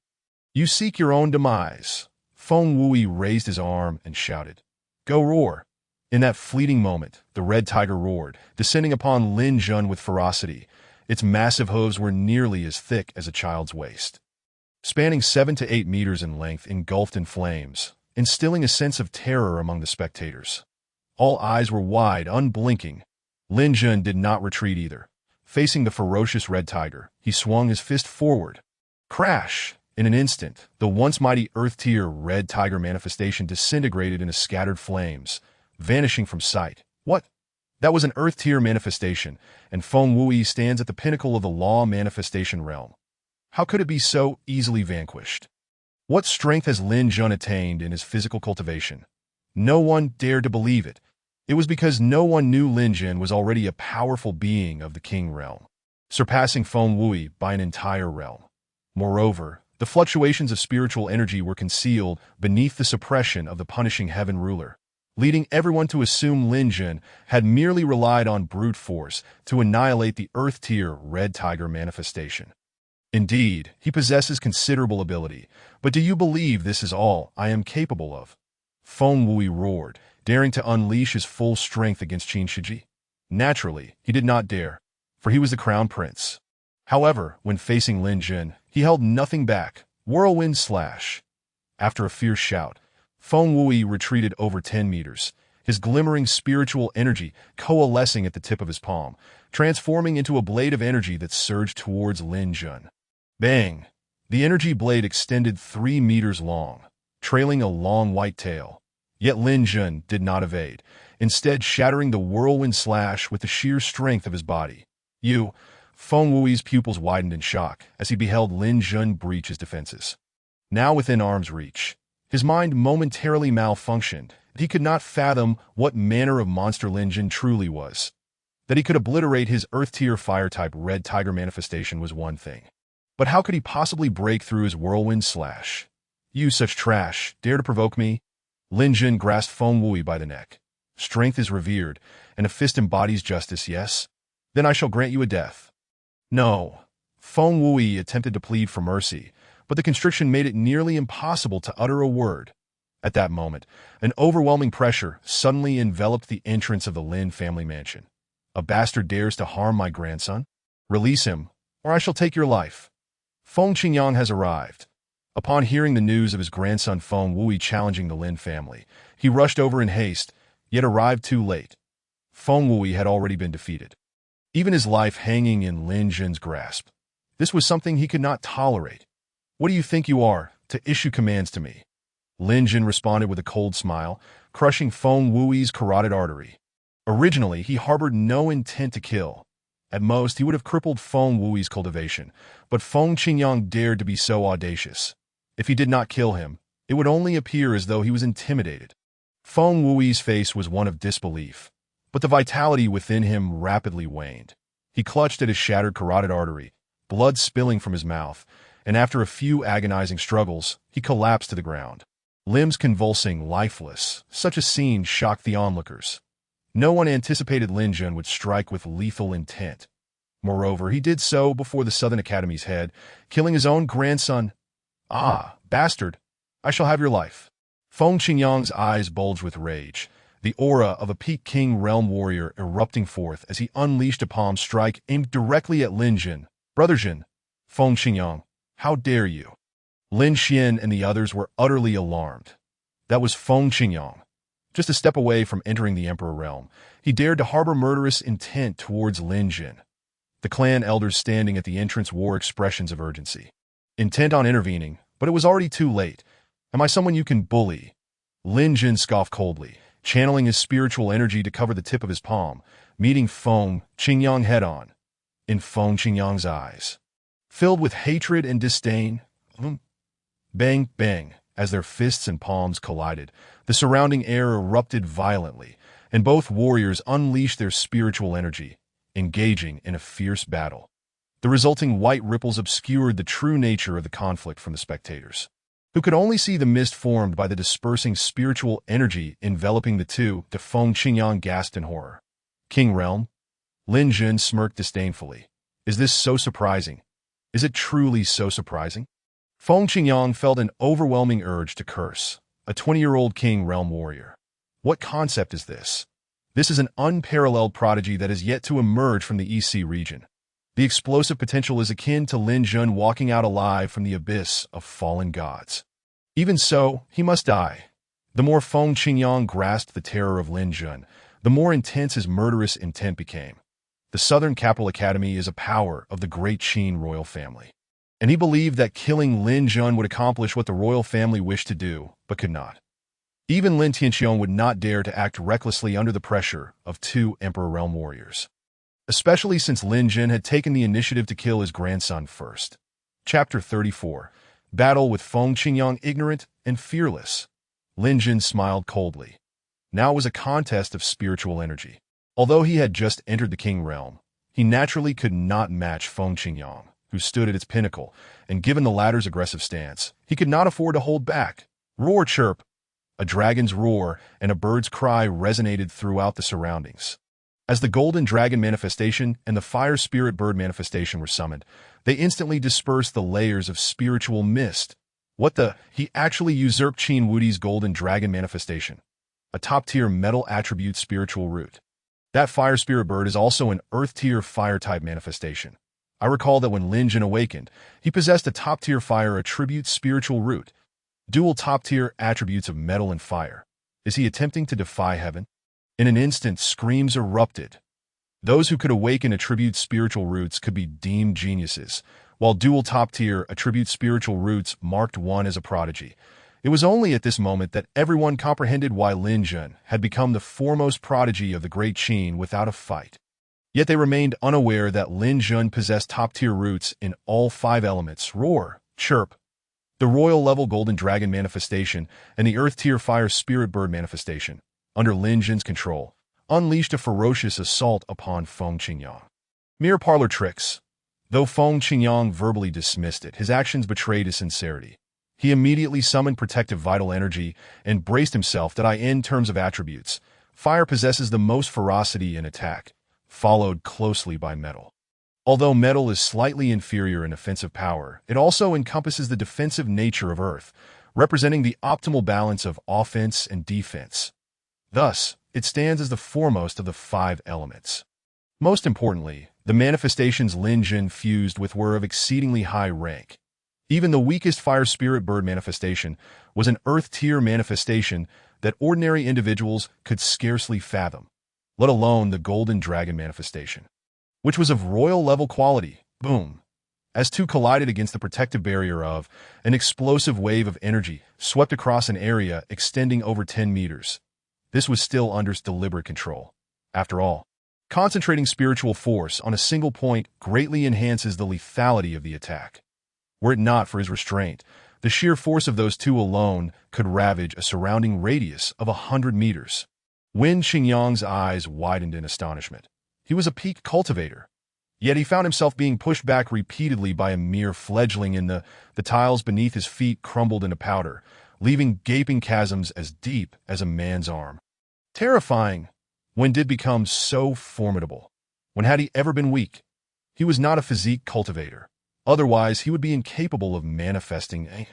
You seek your own demise. Feng Wui raised his arm and shouted, "Go roar!" In that fleeting moment, the red tiger roared, descending upon Lin Jun with ferocity. Its massive hooves were nearly as thick as a child's waist, spanning 7 to 8 meters in length, engulfed in flames, instilling a sense of terror among the spectators. All eyes were wide, unblinking. Lin Jun did not retreat either. Facing the ferocious red tiger, he swung his fist forward. Crash! In an instant, the once mighty Earth-tier red tiger manifestation disintegrated into scattered flames, vanishing from sight. What? That was an Earth-tier manifestation, and Feng Wui stands at the pinnacle of the law manifestation realm. How could it be so easily vanquished? What strength has Lin Jun attained in his physical cultivation? No one dared to believe it. It was because no one knew Lin Jun was already a powerful being of the king realm, surpassing Feng Wui by an entire realm. Moreover, the fluctuations of spiritual energy were concealed beneath the suppression of the punishing heaven ruler, leading everyone to assume Lin Jun had merely relied on brute force to annihilate the Earth-tier red tiger manifestation. Indeed, he possesses considerable ability, but do you believe this is all I am capable of? Feng Wui roared, daring to unleash his full strength against Qin Shiji. Naturally, he did not dare, for he was the crown prince. However, when facing Lin Jun, he held nothing back. Whirlwind slash. After a fierce shout, Feng Wui retreated over 10 meters, his glimmering spiritual energy coalescing at the tip of his palm, transforming into a blade of energy that surged towards Lin Jun. Bang! The energy blade extended 3 meters long, trailing a long white tail. Yet Lin Jun did not evade, instead shattering the whirlwind slash with the sheer strength of his body. Feng Wui's pupils widened in shock as he beheld Lin Jun breach his defenses. Now within arm's reach, his mind momentarily malfunctioned. He could not fathom what manner of monster Lin Jun truly was. That he could obliterate his Earth-tier fire-type red tiger manifestation was one thing. But how could he possibly break through his whirlwind slash? You such trash, dare to provoke me? Lin Jun grasped Feng Wui by the neck. Strength is revered, and a fist embodies justice, yes? Then I shall grant you a death. No. Feng Wui attempted to plead for mercy, but the constriction made it nearly impossible to utter a word. At that moment, an overwhelming pressure suddenly enveloped the entrance of the Lin family mansion. A bastard dares to harm my grandson? Release him, or I shall take your life. Feng Qingyang has arrived. Upon hearing the news of his grandson Feng Wui challenging the Lin family, he rushed over in haste, yet arrived too late. Feng Wui had already been defeated, even his life hanging in Lin Jun's grasp. This was something he could not tolerate. What do you think you are, to issue commands to me? Lin Jun responded with a cold smile, crushing Feng Wuyi's carotid artery. Originally, he harbored no intent to kill. At most, he would have crippled Feng Wuyi's cultivation, but Feng Qingyang dared to be so audacious. If he did not kill him, it would only appear as though he was intimidated. Feng Wuyi's face was one of disbelief, but the vitality within him rapidly waned. He clutched at his shattered carotid artery, blood spilling from his mouth, and after a few agonizing struggles, he collapsed to the ground. Limbs convulsing, lifeless, such a scene shocked the onlookers. No one anticipated Lin Jun would strike with lethal intent. Moreover, he did so before the Southern Academy's head, killing his own grandson. Ah, bastard! I shall have your life. Feng Qingyang's eyes bulged with rage, the aura of a Peak King realm warrior erupting forth as he unleashed a palm strike aimed directly at Lin Jun. Brother Jin, Feng Qingyang, how dare you? Lin Xian and the others were utterly alarmed. That was Feng Qingyang. Just a step away from entering the Emperor realm, he dared to harbor murderous intent towards Lin Jun. The clan elders standing at the entrance wore expressions of urgency, intent on intervening, but it was already too late. Am I someone you can bully? Lin Jun scoffed coldly, channeling his spiritual energy to cover the tip of his palm, meeting Feng Qingyang head-on. In Feng Qingyang's eyes, filled with hatred and disdain, bang, bang, as their fists and palms collided, the surrounding air erupted violently, and both warriors unleashed their spiritual energy, engaging in a fierce battle. The resulting white ripples obscured the true nature of the conflict from the spectators, who could only see the mist formed by the dispersing spiritual energy enveloping the two. The Feng Qingyang gasped in horror. King Realm? Lin Jun smirked disdainfully. Is this so surprising? Is it truly so surprising? Feng Qingyang felt an overwhelming urge to curse. A 20-year-old King Realm warrior. What concept is this? This is an unparalleled prodigy that is yet to emerge from the EC region. The explosive potential is akin to Lin Jun walking out alive from the abyss of fallen gods. Even so, he must die. The more Feng Qingyang grasped the terror of Lin Jun, the more intense his murderous intent became. The Southern Capital Academy is a power of the great Qin royal family, and he believed that killing Lin Jun would accomplish what the royal family wished to do, but could not. Even Lin Tianqiong would not dare to act recklessly under the pressure of two Emperor Realm warriors, especially since Lin Jun had taken the initiative to kill his grandson first. Chapter 34. Battle with Feng Qingyang ignorant and fearless. Lin Jun smiled coldly. Now it was a contest of spiritual energy. Although he had just entered the King Realm, he naturally could not match Feng Qingyang, who stood at its pinnacle, and given the latter's aggressive stance, he could not afford to hold back. Roar, chirp! A dragon's roar and a bird's cry resonated throughout the surroundings. As the Golden Dragon manifestation and the Fire Spirit Bird manifestation were summoned, they instantly dispersed the layers of spiritual mist. What the? He actually usurped Qin Wudi's Golden Dragon manifestation, a top-tier metal attribute spiritual root. That Fire Spirit Bird is also an Earth-tier Fire-type manifestation. I recall that when Lin Jun awakened, he possessed a top-tier Fire attribute spiritual root, dual top-tier attributes of metal and fire. Is he attempting to defy heaven? In an instant, screams erupted. Those who could awaken attribute spiritual roots could be deemed geniuses, while dual top-tier attribute spiritual roots marked one as a prodigy. It was only at this moment that everyone comprehended why Lin Jun had become the foremost prodigy of the Great Qin without a fight. Yet they remained unaware that Lin Jun possessed top-tier roots in all 5 elements: roar, chirp, the royal-level Golden Dragon manifestation, and the Earth-tier Fire Spirit Bird manifestation. Under Lin Jun's control, unleashed a ferocious assault upon Feng Qingyang. Mere parlor tricks. Though Feng Qingyang verbally dismissed it, his actions betrayed his sincerity. He immediately summoned protective vital energy and braced himself that in terms of attributes, fire possesses the most ferocity in attack, followed closely by metal. Although metal is slightly inferior in offensive power, it also encompasses the defensive nature of earth, representing the optimal balance of offense and defense. Thus, it stands as the foremost of the 5 elements. Most importantly, the manifestations Lin Jun fused with were of exceedingly high rank. Even the weakest Fire Spirit Bird manifestation was an Earth-tier manifestation that ordinary individuals could scarcely fathom, let alone the Golden Dragon manifestation, which was of royal-level quality. Boom! As two collided against the protective barrier of an explosive wave of energy swept across an area extending over 10 meters. This was still Under's deliberate control. After all, concentrating spiritual force on a single point greatly enhances the lethality of the attack. Were it not for his restraint, the sheer force of those two alone could ravage a surrounding radius of 100 meters. Wen Xingyang's eyes widened in astonishment. He was a peak cultivator. Yet he found himself being pushed back repeatedly by a mere fledgling, and the tiles beneath his feet crumbled into powder, leaving gaping chasms as deep as a man's arm. Terrifying. When did become so formidable? When had he ever been weak? He was not a physique cultivator. Otherwise, he would be incapable of manifesting a...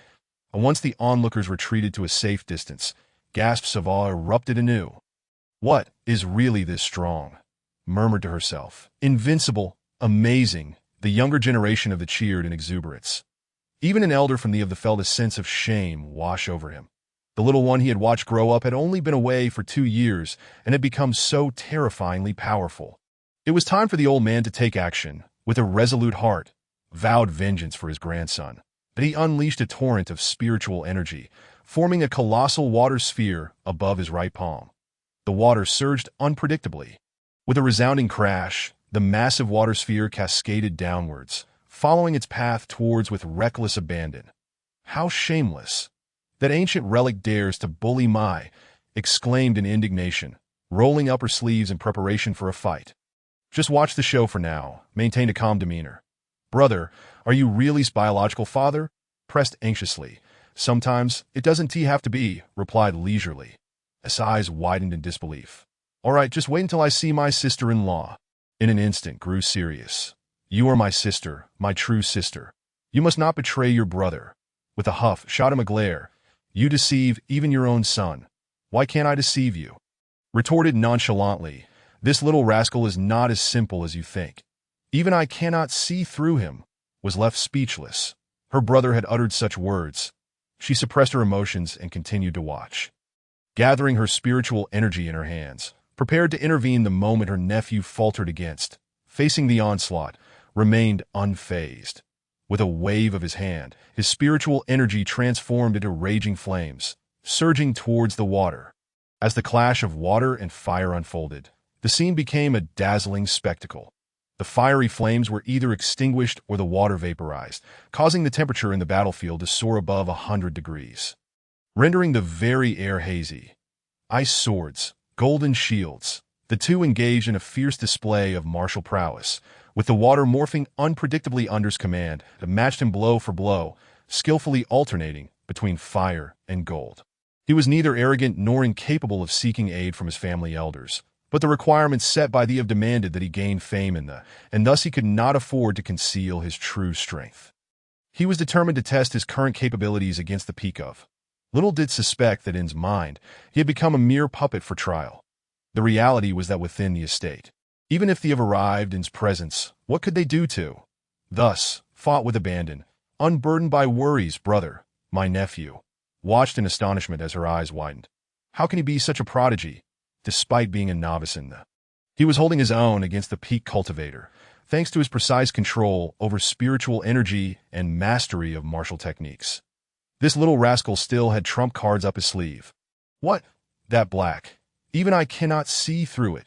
Once the onlookers retreated to a safe distance, gasps of awe erupted anew. What is really this strong? Murmured to herself. Invincible. Amazing. The younger generation of the cheered in exuberance. Even an elder from the of the felt a sense of shame wash over him. The little one he had watched grow up had only been away for 2 years and had become so terrifyingly powerful. It was time for the old man to take action. With a resolute heart, vowed vengeance for his grandson. But he unleashed a torrent of spiritual energy, forming a colossal water sphere above his right palm. The water surged unpredictably. With a resounding crash, the massive water sphere cascaded downwards, following its path towards with reckless abandon. How shameless! That ancient relic dares to bully Mai, exclaimed in indignation, rolling up her sleeves in preparation for a fight. Just watch the show for now, maintained a calm demeanor. Brother, are you really's biological father? Pressed anxiously. Sometimes it doesn't have to be, replied leisurely. His eyes widened in disbelief. All right, just wait until I see my sister-in-law. In an instant grew serious. You are my sister, my true sister. You must not betray your brother. With a huff, shot him a glare. You deceive even your own son. Why can't I deceive you? Retorted nonchalantly. This little rascal is not as simple as you think. Even I cannot see through him. Was left speechless. Her brother had uttered such words. She suppressed her emotions and continued to watch. Gathering her spiritual energy in her hands, prepared to intervene the moment her nephew faltered against, facing the onslaught, remained unfazed. With a wave of his hand, his spiritual energy transformed into raging flames, surging towards the water. As the clash of water and fire unfolded, the scene became a dazzling spectacle. The fiery flames were either extinguished or the water vaporized, causing the temperature in the battlefield to soar above 100 degrees, rendering the very air hazy. Ice swords, golden shields. The two engaged in a fierce display of martial prowess, with the water morphing unpredictably under's command that matched him blow for blow, skillfully alternating between fire and gold. He was neither arrogant nor incapable of seeking aid from his family elders, but the requirements set by the of demanded that he gain fame and thus he could not afford to conceal his true strength. He was determined to test his current capabilities against the peak of. Little did suspect that in his mind he had become a mere puppet for trial. The reality was that within the estate, even if they have arrived in his presence, what could they do to? Thus, fought with abandon, unburdened by worries, brother, my nephew, watched in astonishment as her eyes widened. How can he be such a prodigy, despite being a novice in the... He was holding his own against the peak cultivator, thanks to his precise control over spiritual energy and mastery of martial techniques. This little rascal still had trump cards up his sleeve. What? That black. Even I cannot see through it.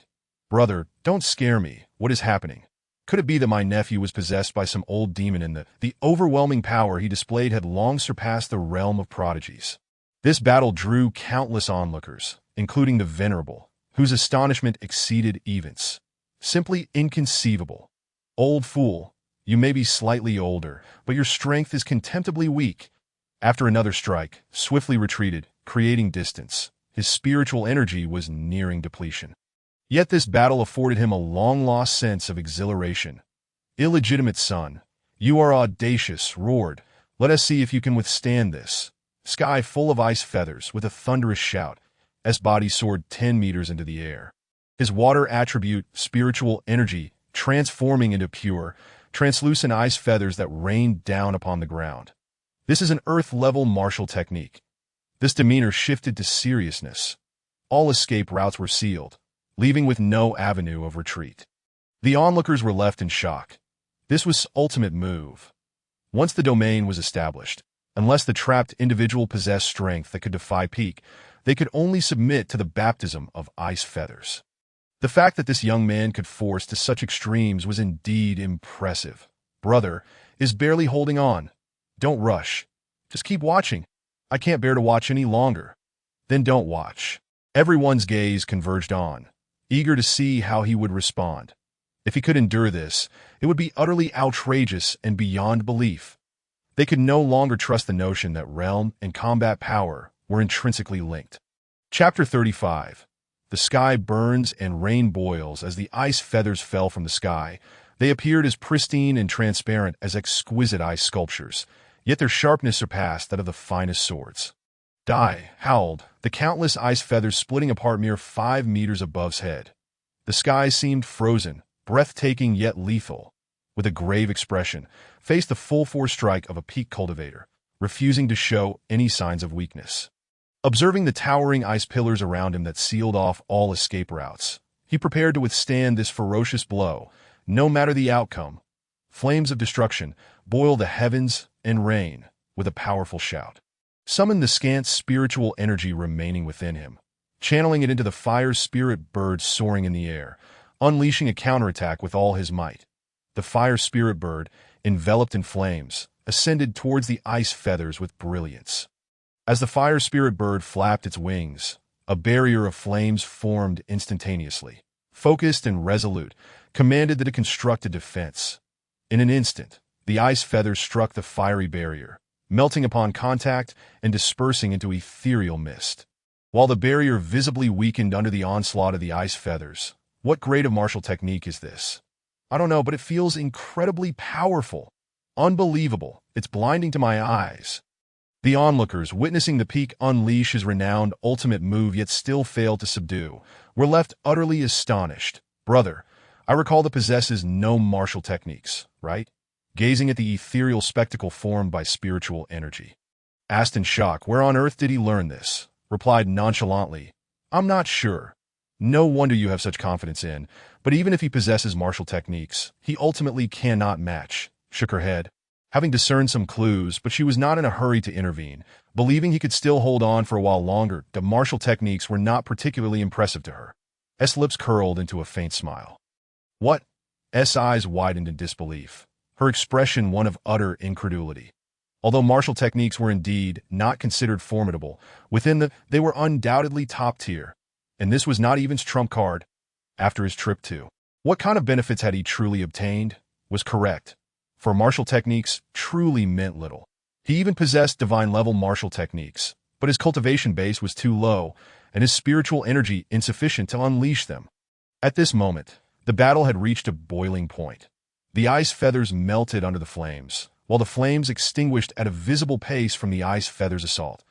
Brother, don't scare me. What is happening? Could it be that my nephew was possessed by some old demon and the overwhelming power he displayed had long surpassed the realm of prodigies? This battle drew countless onlookers, including the venerable, whose astonishment exceeded Evan's. Simply inconceivable. Old fool, you may be slightly older, but your strength is contemptibly weak. After another strike, swiftly retreated, creating distance. His spiritual energy was nearing depletion. Yet this battle afforded him a long-lost sense of exhilaration. Illegitimate son, you are audacious, roared. Let us see if you can withstand this. Sky full of ice feathers, with a thunderous shout, as body soared 10 meters into the air. His water attribute, spiritual energy, transforming into pure, translucent ice feathers that rained down upon the ground. This is an earth-level martial technique. This demeanor shifted to seriousness. All escape routes were sealed, leaving with no avenue of retreat. The onlookers were left in shock. This was ultimate move. Once the domain was established, unless the trapped individual possessed strength that could defy Peak, they could only submit to the baptism of ice feathers. The fact that this young man could force to such extremes was indeed impressive. Brother is barely holding on. Don't rush. Just keep watching. I can't bear to watch any longer. Then don't watch. Everyone's gaze converged on, eager to see how he would respond. If he could endure this, it would be utterly outrageous and beyond belief. They could no longer trust the notion that realm and combat power were intrinsically linked. Chapter 35. The sky burns and rain boils as the ice feathers fell from the sky. They appeared as pristine and transparent as exquisite ice sculptures, yet their sharpness surpassed that of the finest swords. Die howled, the countless ice feathers splitting apart mere 5 meters above his head. The sky seemed frozen, breathtaking yet lethal. With a grave expression, faced the full-force strike of a peak cultivator, refusing to show any signs of weakness. Observing the towering ice pillars around him that sealed off all escape routes, he prepared to withstand this ferocious blow, no matter the outcome. Flames of destruction boil the heavens and rain with a powerful shout. Summon the scant spiritual energy remaining within him, channeling it into the fire spirit bird soaring in the air, unleashing a counterattack with all his might. The fire spirit bird, enveloped in flames, ascended towards the ice feathers with brilliance. As the fire spirit bird flapped its wings, a barrier of flames formed instantaneously. Focused and resolute, commanded that it construct a defense. In an instant, the ice feathers struck the fiery barrier, melting upon contact and dispersing into ethereal mist. While the barrier visibly weakened under the onslaught of the ice feathers, what grade of martial technique is this? I don't know, but it feels incredibly powerful. Unbelievable. It's blinding to my eyes. The onlookers, witnessing the peak unleash his renowned ultimate move yet still failed to subdue, were left utterly astonished. Brother, I recall the possesses no martial techniques, right? Gazing at the ethereal spectacle formed by spiritual energy. Asked in shock, where on earth did he learn this? Replied nonchalantly, I'm not sure. No wonder you have such confidence in, but even if he possesses martial techniques, he ultimately cannot match. Shook her head, having discerned some clues, but she was not in a hurry to intervene, believing he could still hold on for a while longer. The martial techniques were not particularly impressive to her. S lips curled into a faint smile. What? S eyes widened in disbelief, her expression one of utter incredulity. Although martial techniques were indeed not considered formidable, they were undoubtedly top tier. And this was not even his trump card. After his trip to, what kind of benefits had he truly obtained? Was correct. For martial techniques truly meant little. He even possessed divine-level martial techniques, but his cultivation base was too low, and his spiritual energy insufficient to unleash them. At this moment, the battle had reached a boiling point. The ice feathers melted under the flames, while the flames extinguished at a visible pace from the ice feathers' assault,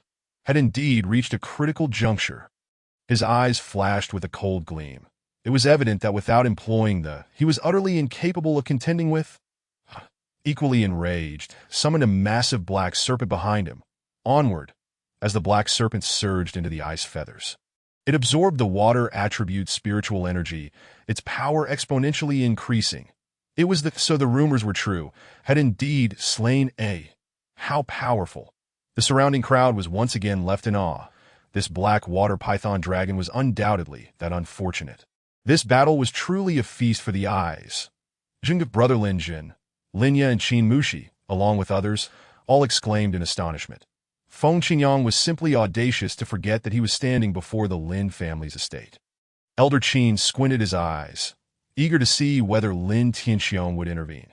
had indeed reached a critical juncture. His eyes flashed with a cold gleam. It was evident that without employing he was utterly incapable of contending with. Equally enraged, summoned a massive black serpent behind him, onward, as the black serpent surged into the ice feathers. It absorbed the water attribute's spiritual energy, its power exponentially increasing. It was so the rumors were true, had indeed slain A. How powerful. The surrounding crowd was once again left in awe. This black water python dragon was undoubtedly that unfortunate. This battle was truly a feast for the eyes. Zheng's brother Lin Jin, Linya and Qin Mushi, along with others, all exclaimed in astonishment. Feng Qingyang was simply audacious to forget that he was standing before the Lin family's estate. Elder Qin squinted his eyes, eager to see whether Lin Tianxiong would intervene.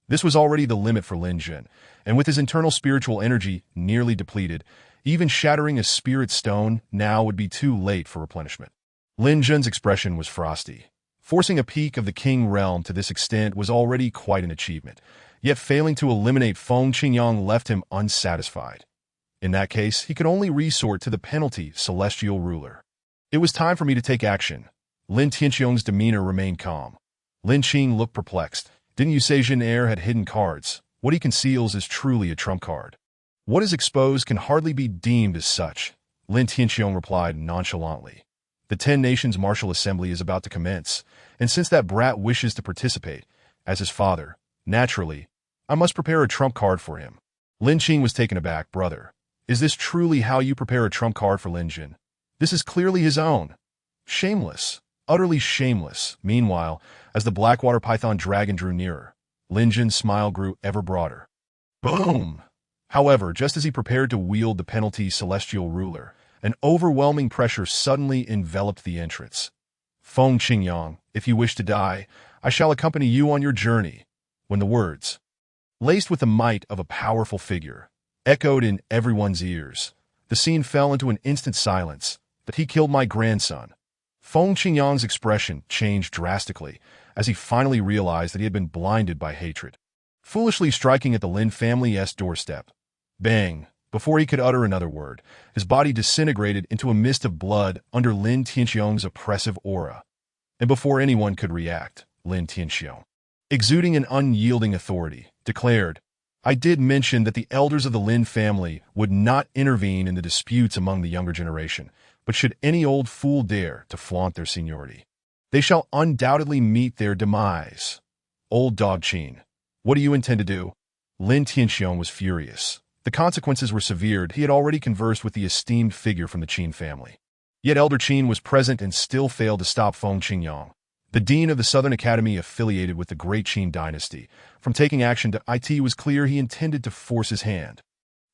This was already the limit for Lin Jin, and with his internal spiritual energy nearly depleted, even shattering a spirit stone now would be too late for replenishment. Lin Jin's expression was frosty. Forcing a peak of the King realm to this extent was already quite an achievement, yet failing to eliminate Feng Qingyang left him unsatisfied. In that case, he could only resort to the penalty celestial ruler. It was time for me to take action. Lin Tianxiong's demeanor remained calm. Lin Qing looked perplexed. Didn't you say Jin Air had hidden cards? What he conceals is truly a trump card. What is exposed can hardly be deemed as such, Lin Tianxiong replied nonchalantly. The 10 Nations Martial Assembly is about to commence, and since that brat wishes to participate, as his father, naturally, I must prepare a trump card for him. Lin Qing was taken aback. Brother, is this truly how you prepare a trump card for Lin Jun? This is clearly his own. Shameless. Utterly shameless. Meanwhile, as the Blackwater Python dragon drew nearer, Lin Jun's smile grew ever broader. Boom! However, just as he prepared to wield the penalty celestial ruler, an overwhelming pressure suddenly enveloped the entrance. Feng Qingyang, if you wish to die, I shall accompany you on your journey. When the words, laced with the might of a powerful figure, echoed in everyone's ears, the scene fell into an instant silence. But he killed my grandson. Feng Qingyang's expression changed drastically as he finally realized that he had been blinded by hatred. Foolishly striking at the Lin family's doorstep. Bang! Before he could utter another word, his body disintegrated into a mist of blood under Lin Tianxiong's oppressive aura. And before anyone could react, Lin Tianxiong, exuding an unyielding authority, declared, I did mention that the elders of the Lin family would not intervene in the disputes among the younger generation, but should any old fool dare to flaunt their seniority, they shall undoubtedly meet their demise. Old dog Qin, what do you intend to do? Lin Tianxiong was furious. The consequences were severe. He had already conversed with the esteemed figure from the Qin family. Yet Elder Qin was present and still failed to stop Feng Qingyang, the dean of the Southern Academy affiliated with the Great Qin dynasty, from taking action. To it was clear he intended to force his hand.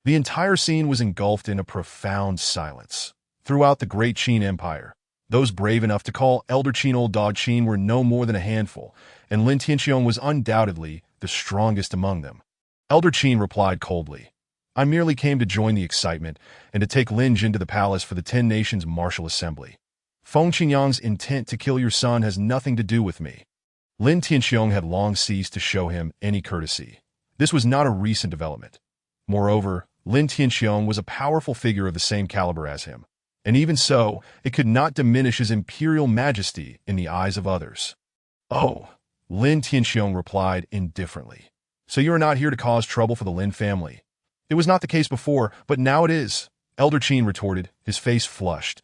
The entire scene was engulfed in a profound silence. Throughout the Great Qin Empire, those brave enough to call Elder Qin Old Dog Qin were no more than a handful, and Lin Tianxiong was undoubtedly the strongest among them. Elder Qin replied coldly, I merely came to join the excitement and to take Lin Jun to the palace for the 10 Nations Martial Assembly. Feng Qingyang's intent to kill your son has nothing to do with me. Lin Tianxiong had long ceased to show him any courtesy. This was not a recent development. Moreover, Lin Tianxiong was a powerful figure of the same caliber as him, and even so, it could not diminish his imperial majesty in the eyes of others. Oh, Lin Tianxiong replied indifferently. So you are not here to cause trouble for the Lin family? It was not the case before, but now it is, Elder Qin retorted, his face flushed.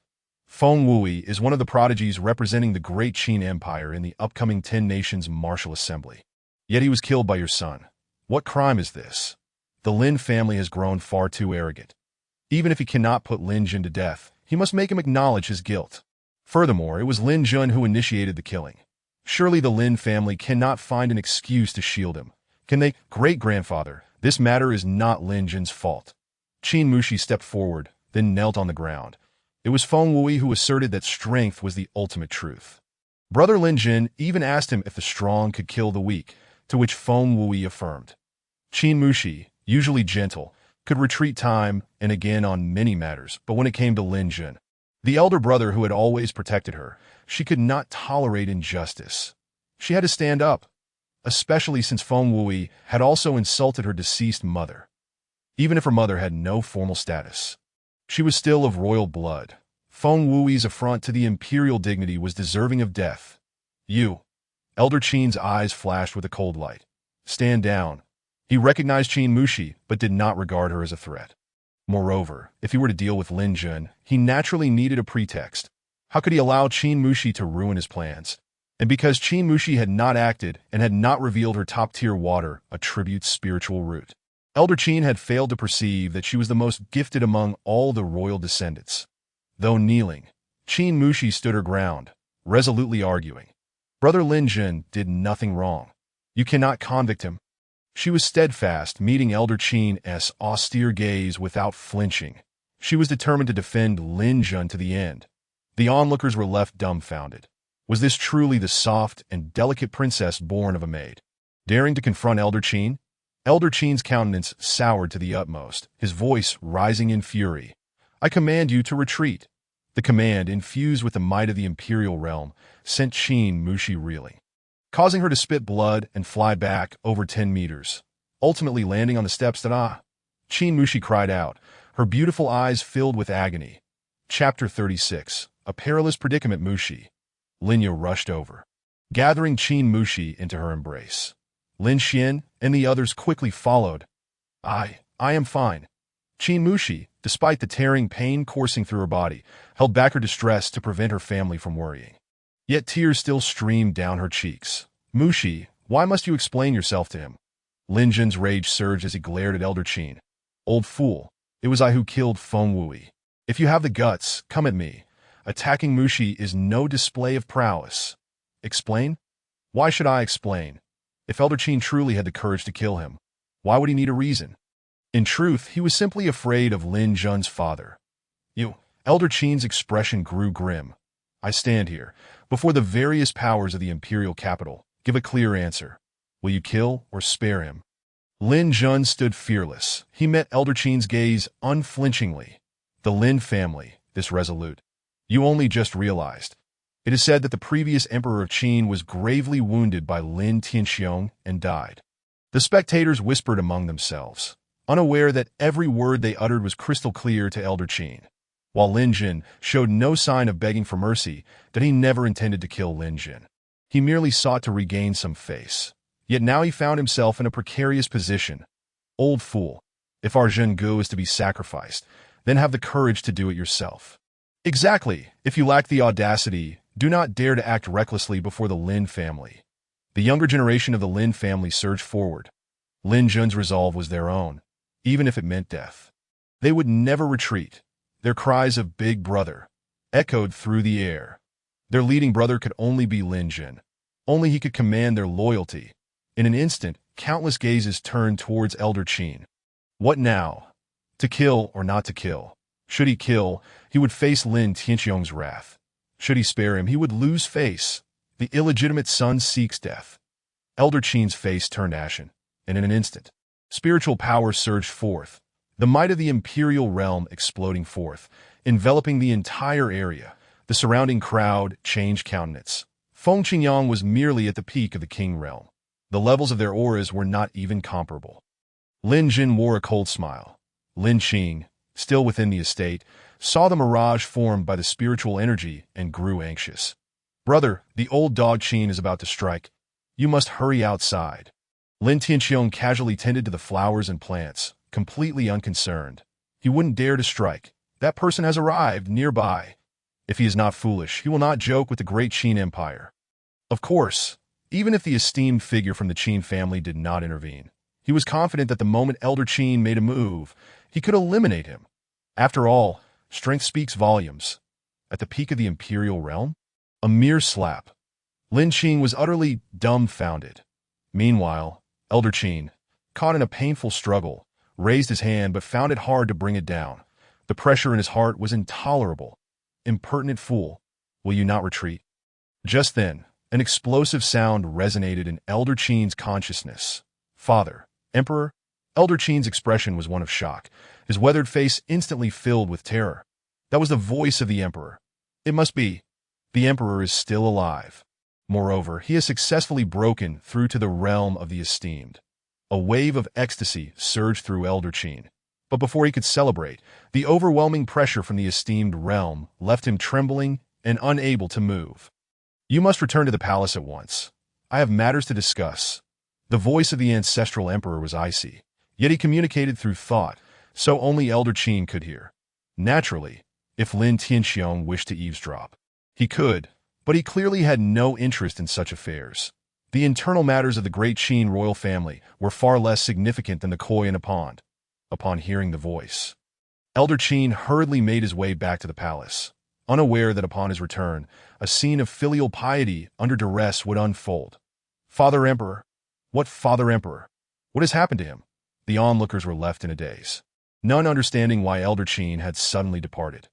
Feng Wui is one of the prodigies representing the Great Qin Empire in the upcoming 10 Nations Martial Assembly. Yet he was killed by your son. What crime is this? The Lin family has grown far too arrogant. Even if he cannot put Lin Jun to death, he must make him acknowledge his guilt. Furthermore, it was Lin Jun who initiated the killing. Surely the Lin family cannot find an excuse to shield him. Can they? Great-grandfather, this matter is not Lin Jun's fault. Qin Mushi stepped forward, then knelt on the ground. It was Feng Wui who asserted that strength was the ultimate truth. Brother Lin Jun even asked him if the strong could kill the weak, to which Feng Wui affirmed. Qin Mushi, usually gentle, could retreat time and again on many matters, but when it came to Lin Jun, the elder brother who had always protected her, she could not tolerate injustice. She had to stand up, especially since Feng Wui had also insulted her deceased mother. Even if her mother had no formal status, she was still of royal blood. Feng Wui's affront to the imperial dignity was deserving of death. You, Elder Qin's eyes flashed with a cold light. Stand down. He recognized Qin Mushi, but did not regard her as a threat. Moreover, if he were to deal with Lin Jun, he naturally needed a pretext. How could he allow Qin Mushi to ruin his plans? And because Qin Mushi had not acted and had not revealed her top-tier water, a tribute's spiritual root, Elder Qin had failed to perceive that she was the most gifted among all the royal descendants. Though kneeling, Qin Mushi stood her ground, resolutely arguing. Brother Lin Jun did nothing wrong. You cannot convict him. She was steadfast, meeting Elder Qin's austere gaze without flinching. She was determined to defend Lin Jun to the end. The onlookers were left dumbfounded. Was this truly the soft and delicate princess born of a maid? Daring to confront Elder Qin? Elder Qin's countenance soured to the utmost, his voice rising in fury. I command you to retreat. The command, infused with the might of the imperial realm, sent Qin Mushi reeling, causing her to spit blood and fly back over 10 meters, ultimately landing on the steps that Qin Mushi cried out, her beautiful eyes filled with agony. Chapter 36, A Perilous Predicament. Mushi. Linya rushed over, gathering Qin Mushi into her embrace. Lin Xian and the others quickly followed. I am fine. Qin Mushi, despite the tearing pain coursing through her body, held back her distress to prevent her family from worrying. Yet tears still streamed down her cheeks. Mushi, why must you explain yourself to him? Lin Jun's rage surged as he glared at Elder Qin. Old fool, it was I who killed Feng Wui. If you have the guts, come at me. Attacking Mushi is no display of prowess. Explain? Why should I explain? If Elder Qin truly had the courage to kill him, why would he need a reason? In truth, he was simply afraid of Lin Jun's father. Elder Qin's expression grew grim. I stand here, before the various powers of the imperial capital. Give a clear answer. Will you kill or spare him? Lin Jun stood fearless. He met Elder Qin's gaze unflinchingly. The Lin family, this resolute. You only just realized. It is said that the previous emperor of Qin was gravely wounded by Lin Tianxiong and died. The spectators whispered among themselves, unaware that every word they uttered was crystal clear to Elder Qin. While Lin Jun showed no sign of begging for mercy, that he never intended to kill Lin Jun. He merely sought to regain some face. Yet now he found himself in a precarious position. Old fool, if our Zhenggu is to be sacrificed, then have the courage to do it yourself. Exactly, if you lack the audacity, do not dare to act recklessly before the Lin family. The younger generation of the Lin family surged forward. Lin Jun's resolve was their own, even if it meant death. They would never retreat. Their cries of "Big Brother" echoed through the air. Their leading brother could only be Lin Jun. Only he could command their loyalty. In an instant, countless gazes turned towards Elder Qin. What now? To kill or not to kill? Should he kill, he would face Lin Tianxiong's wrath. Should he spare him, he would lose face. The illegitimate son seeks death. Elder Qin's face turned ashen, and in an instant, spiritual power surged forth. The might of the imperial realm exploding forth, enveloping the entire area. The surrounding crowd changed countenance. Feng Qingyang was merely at the peak of the king realm. The levels of their auras were not even comparable. Lin Jun wore a cold smile. Lin Qing, still within the estate, saw the mirage formed by the spiritual energy and grew anxious. Brother, the old dog Qin is about to strike. You must hurry outside. Lin Tianxiong casually tended to the flowers and plants, completely unconcerned. He wouldn't dare to strike. That person has arrived nearby. If he is not foolish, he will not joke with the great Qin Empire. Of course, even if the esteemed figure from the Qin family did not intervene, he was confident that the moment Elder Qin made a move, he could eliminate him. After all, strength speaks volumes. At the peak of the imperial realm? A mere slap. Lin Qing was utterly dumbfounded. Meanwhile, Elder Qin, caught in a painful struggle, raised his hand but found it hard to bring it down. The pressure in his heart was intolerable. Impertinent fool, will you not retreat? Just then, an explosive sound resonated in Elder Qin's consciousness. Father, Emperor? Elder Qin's expression was one of shock, his weathered face instantly filled with terror. That was the voice of the Emperor. It must be. The Emperor is still alive. Moreover, he has successfully broken through to the realm of the esteemed. A wave of ecstasy surged through Elder Qin. But before he could celebrate, the overwhelming pressure from the esteemed realm left him trembling and unable to move. You must return to the palace at once. I have matters to discuss. The voice of the ancestral emperor was icy, yet he communicated through thought, so only Elder Qin could hear. Naturally, if Lin Tianxiong wished to eavesdrop, he could, but he clearly had no interest in such affairs. The internal matters of the great Qin royal family were far less significant than the koi in a pond. Upon hearing the voice, Elder Qin hurriedly made his way back to the palace, unaware that upon his return, a scene of filial piety under duress would unfold. Father Emperor? What Father Emperor? What has happened to him? The onlookers were left in a daze, none understanding why Elder Qin had suddenly departed.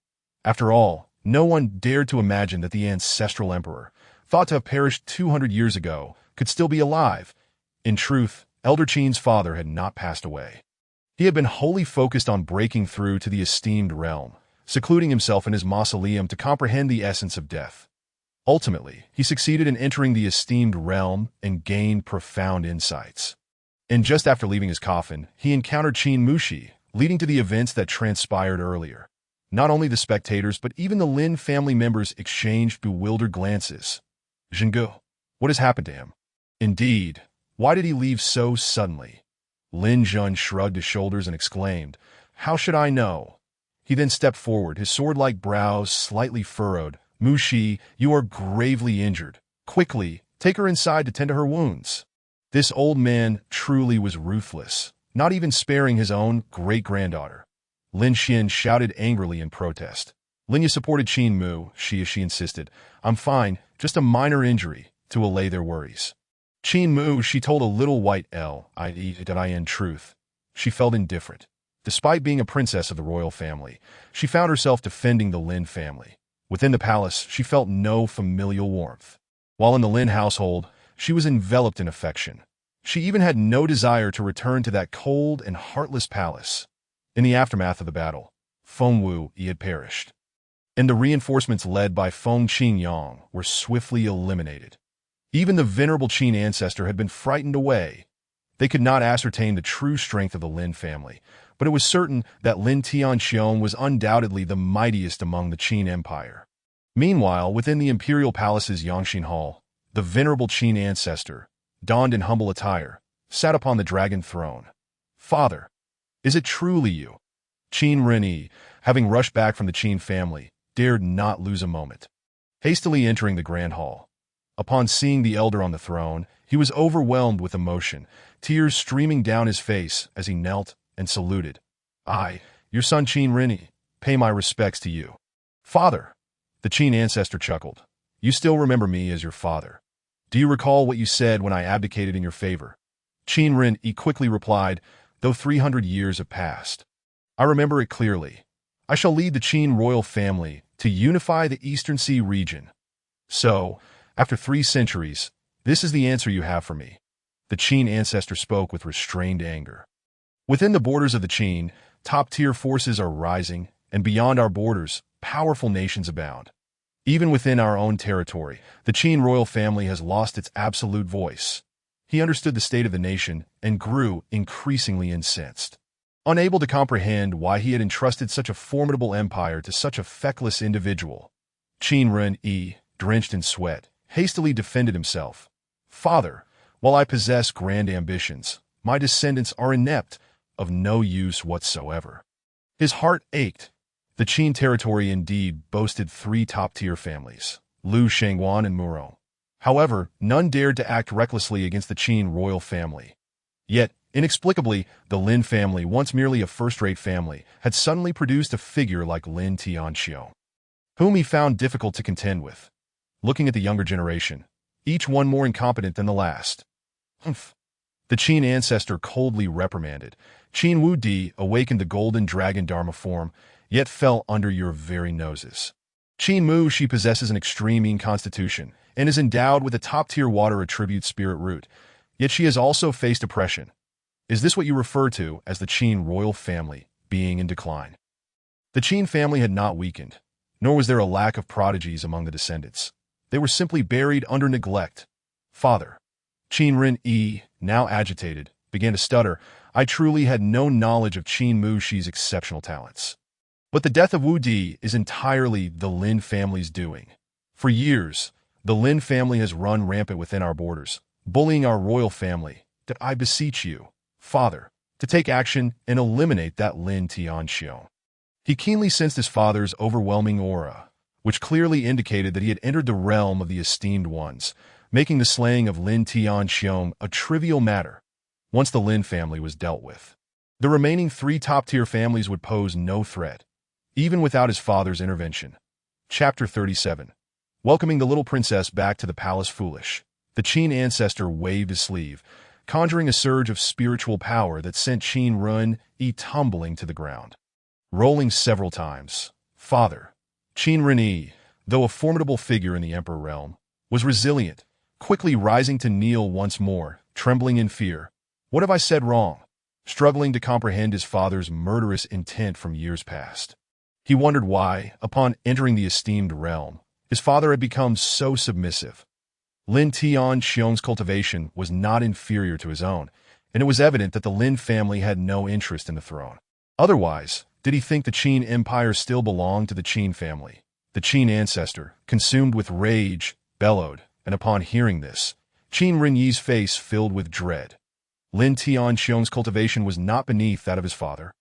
After all, no one dared to imagine that the ancestral emperor, thought to have perished 200 years ago, could still be alive. In truth, Elder Qin's father had not passed away. He had been wholly focused on breaking through to the esteemed realm, secluding himself in his mausoleum to comprehend the essence of death. Ultimately, he succeeded in entering the esteemed realm and gained profound insights. And just after leaving his coffin, he encountered Qin Mushi, leading to the events that transpired earlier. Not only the spectators, but even the Lin family members exchanged bewildered glances. Zhenggu, what has happened to him? Indeed, why did he leave so suddenly? Lin Jun shrugged his shoulders and exclaimed, How should I know? He then stepped forward, his sword-like brows slightly furrowed. Mushi, you are gravely injured. Quickly, take her inside to tend to her wounds. This old man truly was ruthless, not even sparing his own great-granddaughter. Lin Xian shouted angrily in protest. Linya supported Qin Mu, she insisted. I'm fine, just a minor injury, to allay their worries. Qin Mu, she told a little white in truth. She felt indifferent. Despite being a princess of the royal family, she found herself defending the Lin family. Within the palace, she felt no familial warmth. While in the Lin household, she was enveloped in affection. She even had no desire to return to that cold and heartless palace. In the aftermath of the battle, Feng Wu had perished, and the reinforcements led by Feng Qingyang were swiftly eliminated. Even the venerable Qin ancestor had been frightened away. They could not ascertain the true strength of the Lin family, but it was certain that Lin Tianxiong was undoubtedly the mightiest among the Qin Empire. Meanwhile, within the imperial palace's Yangxin Hall, the venerable Qin ancestor, donned in humble attire, sat upon the dragon throne. Father, is it truly you? Qin Renyi, having rushed back from the Qin family, dared not lose a moment. Hastily entering the grand hall, upon seeing the elder on the throne, he was overwhelmed with emotion, tears streaming down his face as he knelt and saluted. I, your son Qin Renyi, pay my respects to you. Father, the Qin ancestor chuckled. You still remember me as your father. Do you recall what you said when I abdicated in your favor? Qin Renyi quickly replied, though 300 years have passed. I remember it clearly. I shall lead the Qin royal family to unify the Eastern Sea region. So, after 3 centuries, this is the answer you have for me. The Qin ancestor spoke with restrained anger. Within the borders of the Qin, top-tier forces are rising, and beyond our borders, powerful nations abound. Even within our own territory, the Qin royal family has lost its absolute voice. He understood the state of the nation and grew increasingly incensed. Unable to comprehend why he had entrusted such a formidable empire to such a feckless individual, Qin Renyi, drenched in sweat, hastily defended himself. Father, while I possess grand ambitions, my descendants are inept, of no use whatsoever. His heart ached. The Qin territory indeed boasted 3 top-tier families, Lu Shangguan and Murong. However, none dared to act recklessly against the Qin royal family. Yet, inexplicably, the Lin family, once merely a first-rate family, had suddenly produced a figure like Lin Tianxiong, whom he found difficult to contend with. Looking at the younger generation, each one more incompetent than the last. Humph. The Qin ancestor coldly reprimanded. Qin Wu Di awakened the golden dragon Dharma form, yet fell under your very noses. Qin Mu, she possesses an extreme mean constitution, and is endowed with a top-tier water attribute spirit root, yet she has also faced oppression. Is this what you refer to as the Qin royal family being in decline? The Qin family had not weakened, nor was there a lack of prodigies among the descendants. They were simply buried under neglect. Father, Qin Renyi, now agitated, began to stutter. I truly had no knowledge of Qin Mushi's exceptional talents. But the death of Wu Di is entirely the Lin family's doing. For years, the Lin family has run rampant within our borders, bullying our royal family, that I beseech you, Father, to take action and eliminate that Lin Tianxiong. He keenly sensed his father's overwhelming aura, which clearly indicated that he had entered the realm of the esteemed ones, making the slaying of Lin Tianxiong a trivial matter. Once the Lin family was dealt with, the remaining 3 top-tier families would pose no threat, even without his father's intervention. Chapter 37. Welcoming the little princess back to the palace foolish, the Qin ancestor waved his sleeve, conjuring a surge of spiritual power that sent Qin Renyi tumbling to the ground. Rolling several times, Father, Qin Renyi, though a formidable figure in the emperor realm, was resilient, quickly rising to kneel once more, trembling in fear. What have I said wrong? Struggling to comprehend his father's murderous intent from years past. He wondered why, upon entering the esteemed realm, his father had become so submissive. Lin Tianxiong's cultivation was not inferior to his own, and it was evident that the Lin family had no interest in the throne. Otherwise, did he think the Qin Empire still belonged to the Qin family? The Qin ancestor, consumed with rage, bellowed, and upon hearing this, Qin Renyi's face filled with dread. Lin Tianxiong's cultivation was not beneath that of his father.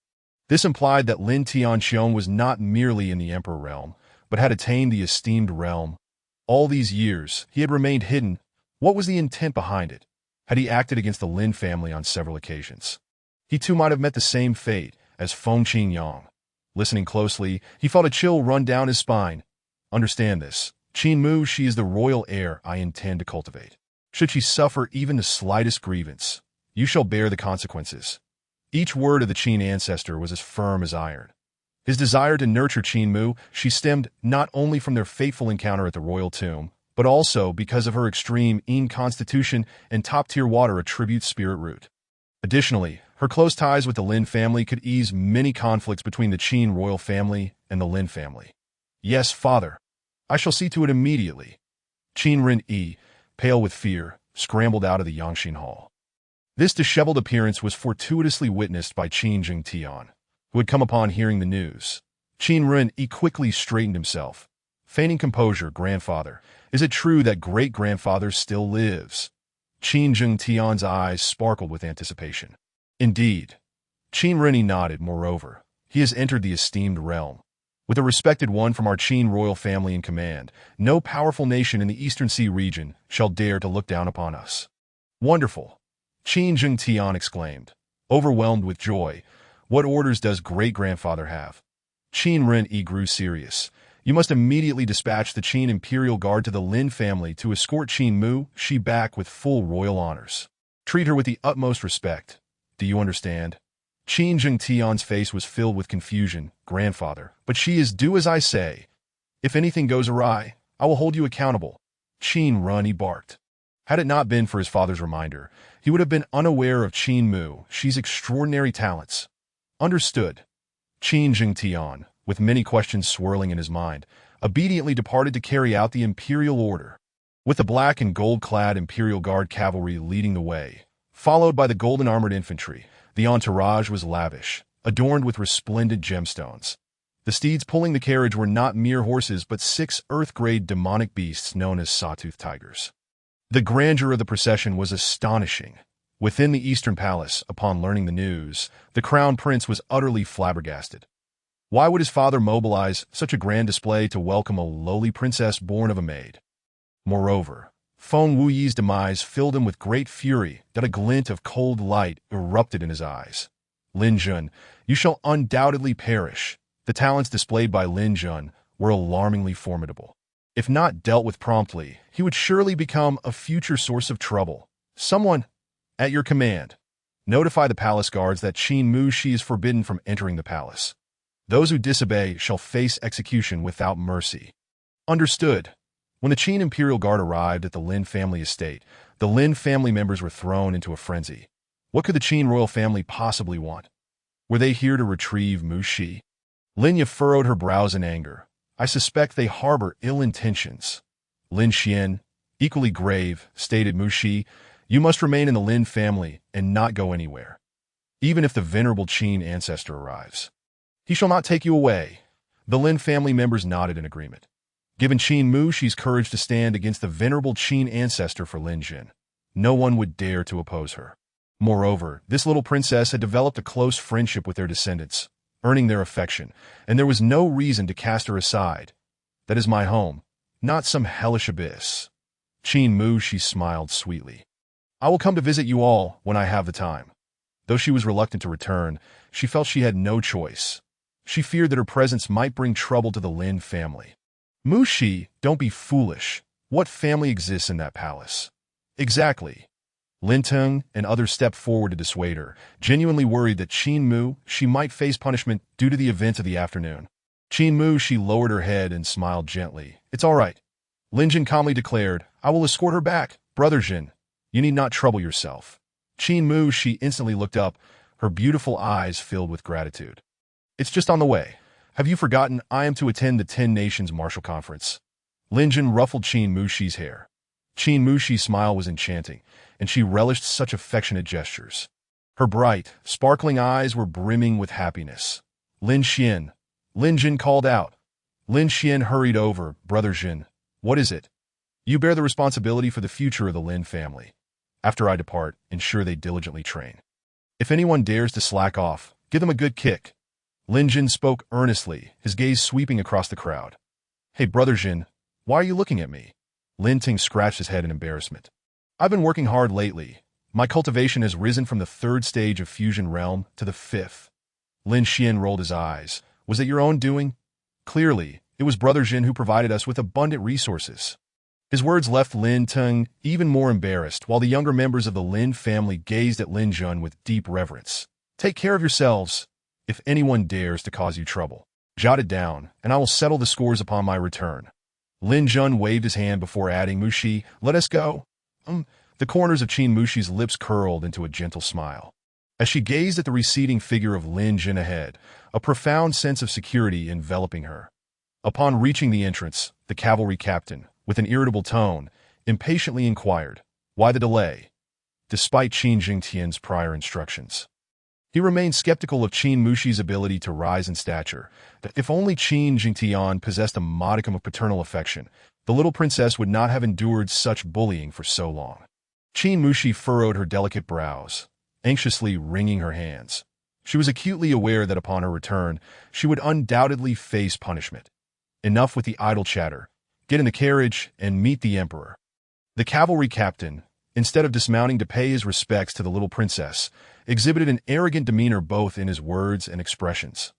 This implied that Lin Tianxiong was not merely in the emperor realm, but had attained the esteemed realm. All these years, he had remained hidden. What was the intent behind it? had he acted against the Lin family on several occasions. He too might have met the same fate as Feng Qingyang. Listening closely, he felt a chill run down his spine. Understand this. Qin Mu, she is the royal heir I intend to cultivate. Should she suffer even the slightest grievance, you shall bear the consequences. Each word of the Qin ancestor was as firm as iron. His desire to nurture Qin Mu, she stemmed not only from their fateful encounter at the royal tomb, but also because of her extreme Yin constitution and top-tier water attribute spirit root. Additionally, her close ties with the Lin family could ease many conflicts between the Qin royal family and the Lin family. Yes, father. I shall see to it immediately. Qin Ren Yi, pale with fear, scrambled out of the Yangxin Hall. This disheveled appearance was fortuitously witnessed by Qin Jingtian, who had come upon hearing the news. Qin Ren Yi quickly straightened himself. Feigning composure, grandfather, is it true that great-grandfather still lives? Qin Jingtian's eyes sparkled with anticipation. Indeed. Qin Ren Yi nodded. Moreover, he has entered the esteemed realm. With a respected one from our Qin royal family in command, no powerful nation in the Eastern Sea region shall dare to look down upon us. Wonderful! Qin Jingtian exclaimed, overwhelmed with joy. What orders does great-grandfather have? Qin Ren Yi grew serious. You must immediately dispatch the Qin Imperial Guard to the Lin family to escort Qin Mu, she back with full royal honors. Treat her with the utmost respect. Do you understand? Qin Jingtian's face was filled with confusion. Grandfather, but she is do as I say. If anything goes awry, I will hold you accountable. Qin Ren Yi barked. Had it not been for his father's reminder, he would have been unaware of Qin Mu, she's extraordinary talents. Understood. Qin Jingtian, with many questions swirling in his mind, obediently departed to carry out the imperial order. With the black and gold-clad Imperial Guard cavalry leading the way, followed by the golden-armored infantry, the entourage was lavish, adorned with resplendent gemstones. The steeds pulling the carriage were not mere horses but 6 Earth-grade demonic beasts known as sawtooth tigers. The grandeur of the procession was astonishing. Within the Eastern Palace, upon learning the news, the Crown Prince was utterly flabbergasted. Why would his father mobilize such a grand display to welcome a lowly princess born of a maid? Moreover, Feng Wuyi's demise filled him with great fury that a glint of cold light erupted in his eyes. Lin Jun, you shall undoubtedly perish. The talents displayed by Lin Jun were alarmingly formidable. If not dealt with promptly, he would surely become a future source of trouble. Someone, at your command, notify the palace guards that Qin Mu Shi is forbidden from entering the palace. Those who disobey shall face execution without mercy. Understood. When the Qin Imperial Guard arrived at the Lin family estate, the Lin family members were thrown into a frenzy. What could the Qin royal family possibly want? Were they here to retrieve Mu Shi? Lin Ye furrowed her brows in anger. I suspect they harbor ill intentions. Lin Xian, equally grave, stated Mu Shi, you must remain in the Lin family and not go anywhere, even if the venerable Qin ancestor arrives. He shall not take you away. The Lin family members nodded in agreement. Given Qin Mu Shi's courage to stand against the venerable Qin ancestor for Lin Jin, no one would dare to oppose her. Moreover, this little princess had developed a close friendship with their descendants, earning their affection, and there was no reason to cast her aside. That is my home, not some hellish abyss. Qin Mu Shi smiled sweetly. I will come to visit you all when I have the time. Though she was reluctant to return, she felt she had no choice. She feared that her presence might bring trouble to the Lin family. Mu Shi, don't be foolish. What family exists in that palace? Exactly. Lin Teng and others stepped forward to dissuade her, genuinely worried that Qin Mu Shi might face punishment due to the events of the afternoon. Qin Mu Shi lowered her head and smiled gently. It's all right. Lin Jin calmly declared, I will escort her back. Brother Jin, you need not trouble yourself. Qin Mu Shi instantly looked up, her beautiful eyes filled with gratitude. It's just on the way. Have you forgotten I am to attend the 10 Nations Martial Conference? Lin Jin ruffled Qin Mu Shi's hair. Qin Mu Shi's smile was enchanting, and she relished such affectionate gestures. Her bright, sparkling eyes were brimming with happiness. Lin Xian, Lin Jin called out. Lin Xian hurried over. Brother Jin, what is it? You bear the responsibility for the future of the Lin family. After I depart, ensure they diligently train. If anyone dares to slack off, give them a good kick. Lin Jin spoke earnestly, his gaze sweeping across the crowd. Hey, Brother Jin, why are you looking at me? Lin Ting scratched his head in embarrassment. I've been working hard lately. My cultivation has risen from the third stage of fusion realm to the fifth. Lin Xian rolled his eyes. Was it your own doing? Clearly, it was Brother Jin who provided us with abundant resources. His words left Lin Teng even more embarrassed, while the younger members of the Lin family gazed at Lin Jun with deep reverence. Take care of yourselves. If anyone dares to cause you trouble, jot it down, and I will settle the scores upon my return. Lin Jun waved his hand before adding, Mushi, let us go. The corners of Qin Mushi's lips curled into a gentle smile. As she gazed at the receding figure of Lin Jin ahead, a profound sense of security enveloping her. Upon reaching the entrance, the cavalry captain, with an irritable tone, impatiently inquired, why the delay? Despite Qin Jingtian's prior instructions, he remained skeptical of Qin Mushi's ability to rise in stature. That if only Qin Jingtian possessed a modicum of paternal affection, the little princess would not have endured such bullying for so long. Qin Mushi furrowed her delicate brows, anxiously wringing her hands. She was acutely aware that upon her return, she would undoubtedly face punishment. Enough with the idle chatter. Get in the carriage and meet the emperor. The cavalry captain, instead of dismounting to pay his respects to the little princess, exhibited an arrogant demeanor both in his words and expressions.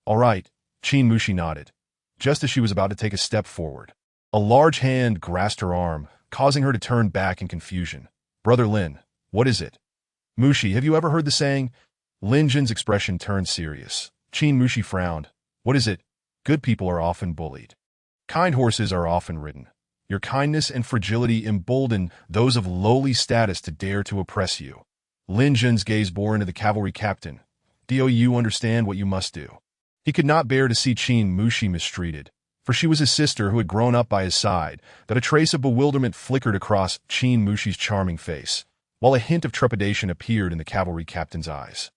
All right, Qin Mushi nodded. Just as she was about to take a step forward, a large hand grasped her arm, causing her to turn back in confusion. Brother Lin, what is it? Mushi, have you ever heard the saying? Lin Jin's expression turned serious. Qin Mushi frowned. What is it? Good people are often bullied. Kind horses are often ridden. Your kindness and fragility embolden those of lowly status to dare to oppress you. Lin Jin's gaze bore into the cavalry captain. Do you understand what you must do? He could not bear to see Qin Mushi mistreated, for she was his sister who had grown up by his side, that a trace of bewilderment flickered across Qin Mushi's charming face, while a hint of trepidation appeared in the cavalry captain's eyes.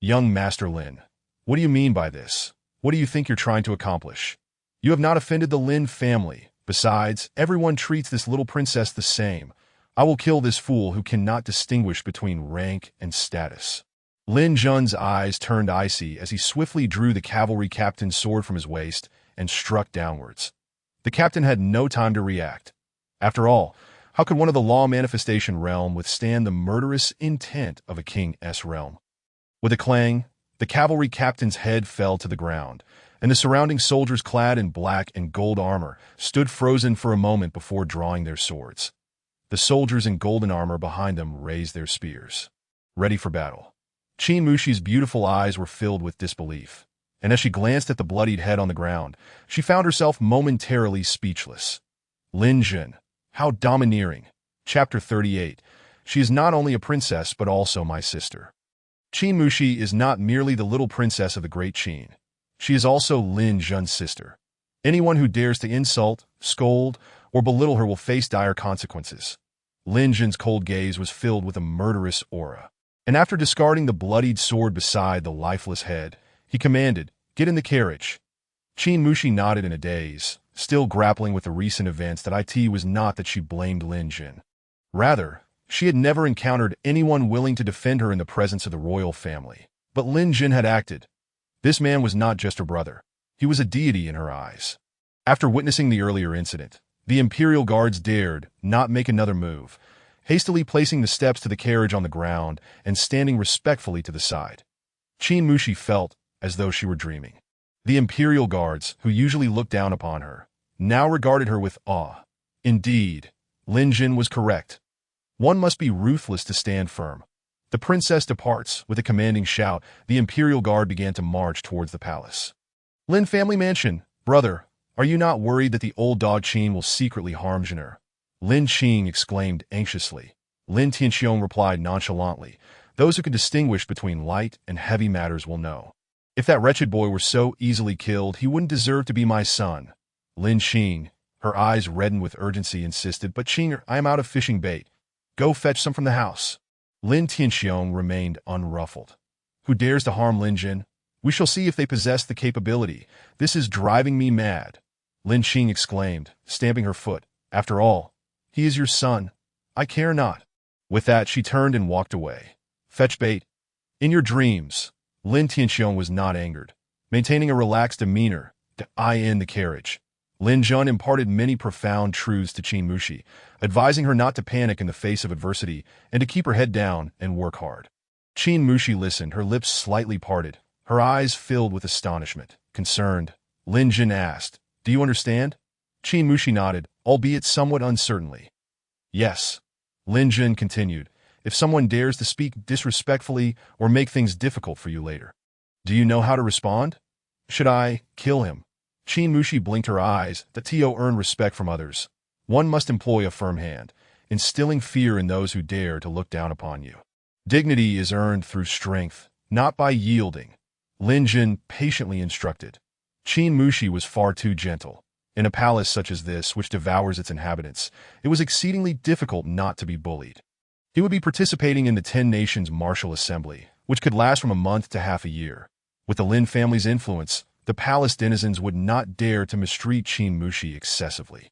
Young Master Lin, what do you mean by this? What do you think you're trying to accomplish? You have not offended the Lin family. Besides, everyone treats this little princess the same. I will kill this fool who cannot distinguish between rank and status. Lin Jun's eyes turned icy as he swiftly drew the cavalry captain's sword from his waist and struck downwards. The captain had no time to react. After all, how could one of the law manifestation realm withstand the murderous intent of a king's realm? With a clang, the cavalry captain's head fell to the ground, and the surrounding soldiers clad in black and gold armor stood frozen for a moment before drawing their swords. The soldiers in golden armor behind them raised their spears, ready for battle. Qin Mushi's beautiful eyes were filled with disbelief, and as she glanced at the bloodied head on the ground, she found herself momentarily speechless. Lin Jin, how domineering. Chapter 38. She is not only a princess but also my sister. Qin Mushi is not merely the little princess of the great Qin. She is also Lin Jun's sister. Anyone who dares to insult, scold, or belittle her will face dire consequences. Lin Jun's cold gaze was filled with a murderous aura, and after discarding the bloodied sword beside the lifeless head, he commanded, "Get in the carriage." Qin Mushi nodded in a daze, still grappling with the recent events. That it was not that she blamed Lin Jin. Rather, she had never encountered anyone willing to defend her in the presence of the royal family. But Lin Jin had acted. This man was not just her brother. He was a deity in her eyes. After witnessing the earlier incident, the Imperial Guards dared not make another move, hastily placing the steps to the carriage on the ground and standing respectfully to the side. Qin Mushi felt as though she were dreaming. The Imperial Guards, who usually looked down upon her, now regarded her with awe. Indeed, Lin Jin was correct. One must be ruthless to stand firm. The princess departs. With a commanding shout, the Imperial Guard began to march towards the palace. Lin family mansion. Brother, are you not worried that the old dog Qin will secretly harm Jin'er? Lin Qing exclaimed anxiously. Lin Tianxiong replied nonchalantly. Those who can distinguish between light and heavy matters will know. If that wretched boy were so easily killed, he wouldn't deserve to be my son. Lin Qing, her eyes reddened with urgency, insisted, but Qing, I am out of fishing bait. Go fetch some from the house. Lin Tianxiong remained unruffled. Who dares to harm Lin Jin? We shall see if they possess the capability. This is driving me mad. Lin Qing exclaimed, stamping her foot. After all, he is your son. I care not. With that, she turned and walked away. Fetch bait. In your dreams. Lin Tianxiong was not angered, maintaining a relaxed demeanor. I in the carriage. Lin Jun imparted many profound truths to Qin Mushi, advising her not to panic in the face of adversity and to keep her head down and work hard. Qin Mushi listened, her lips slightly parted, her eyes filled with astonishment. Concerned, Lin Jun asked, "Do you understand?" Qin Mushi nodded, albeit somewhat uncertainly. "Yes." Lin Jun continued, "If someone dares to speak disrespectfully or make things difficult for you later, do you know how to respond? Should I kill him?" Qin Mushi blinked her eyes. "That to earn respect from others, one must employ a firm hand, instilling fear in those who dare to look down upon you. Dignity is earned through strength, not by yielding," Lin Jun patiently instructed. Qin Mushi was far too gentle. In a palace such as this, which devours its inhabitants, it was exceedingly difficult not to be bullied. He would be participating in the 10 Nations Martial Assembly, which could last from a month to half a year. With the Lin family's influence, the palace denizens would not dare to mistreat Qin Mushi excessively.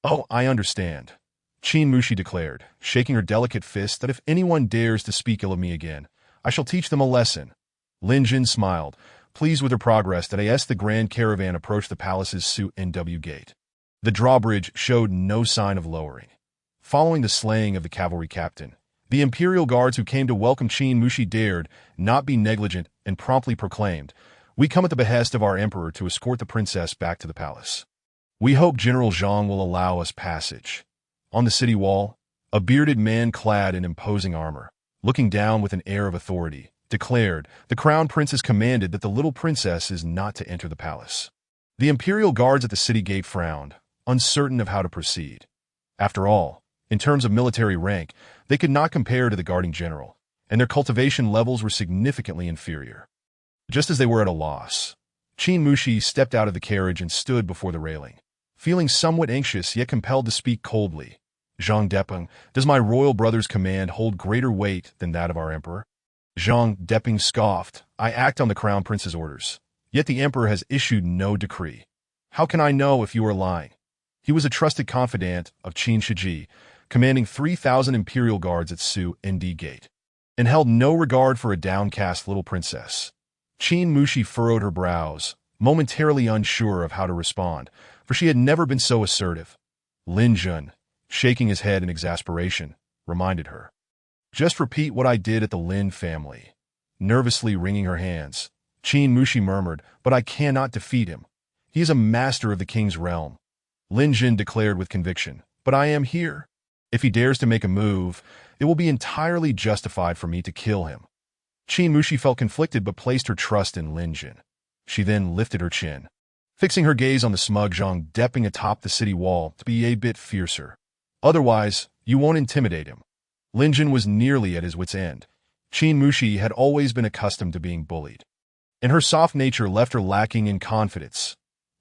"Oh, I understand," Qin Mushi declared, shaking her delicate fist, "that if anyone dares to speak ill of me again, I shall teach them a lesson." Lin Jun smiled, pleased with her progress, that as the grand caravan approached the palace's Su Nw gate. The drawbridge showed no sign of lowering. Following the slaying of the cavalry captain, the imperial guards who came to welcome Qin Mushi dared not be negligent and promptly proclaimed, "We come at the behest of our emperor to escort the princess back to the palace. We hope General Zhang will allow us passage." On the city wall, a bearded man clad in imposing armor, looking down with an air of authority, declared, "The crown prince has commanded that the little princess is not to enter the palace." The imperial guards at the city gate frowned, uncertain of how to proceed. After all, in terms of military rank, they could not compare to the guarding general, and their cultivation levels were significantly inferior. Just as they were at a loss, Qin Mushi stepped out of the carriage and stood before the railing, feeling somewhat anxious yet compelled to speak coldly. "Zhang Depeng, does my royal brother's command hold greater weight than that of our emperor?" Zhang Depeng scoffed, "I act on the crown prince's orders, yet the emperor has issued no decree. How can I know if you are lying?" He was a trusted confidant of Qin Shiji, commanding 3,000 imperial guards at Su Nd Gate, and held no regard for a downcast little princess. Qin Mushi furrowed her brows, momentarily unsure of how to respond, for she had never been so assertive. Lin Jun, shaking his head in exasperation, reminded her, "Just repeat what I did at the Lin family." Nervously wringing her hands, Qin Mushi murmured, "But I cannot defeat him. He is a master of the king's realm." Lin Jun declared with conviction, "But I am here. If he dares to make a move, it will be entirely justified for me to kill him." Qin Mushi felt conflicted but placed her trust in Lin Jun. She then lifted her chin, fixing her gaze on the smug Zhang Depeng atop the city wall to be a bit fiercer. "Otherwise, you won't intimidate him." Lin Jun was nearly at his wit's end. Qin Mushi had always been accustomed to being bullied, and her soft nature left her lacking in confidence.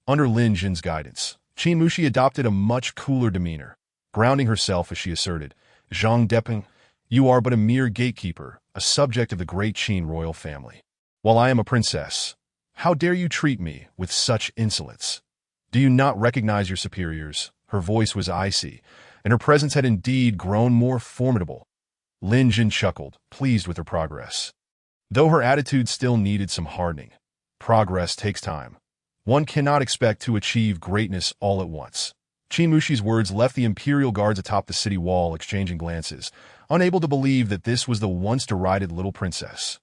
Under Lin Jun's guidance, Qin Mushi adopted a much cooler demeanor, grounding herself as she asserted, "Zhang Depeng, you are but a mere gatekeeper, a subject of the great Qin royal family. While I am a princess, how dare you treat me with such insolence? Do you not recognize your superiors?" Her voice was icy, and her presence had indeed grown more formidable. Lin Jun chuckled, pleased with her progress. Though her attitude still needed some hardening, progress takes time. One cannot expect to achieve greatness all at once. Qin Mushi's words left the imperial guards atop the city wall exchanging glances, unable to believe that this was the once derided little princess.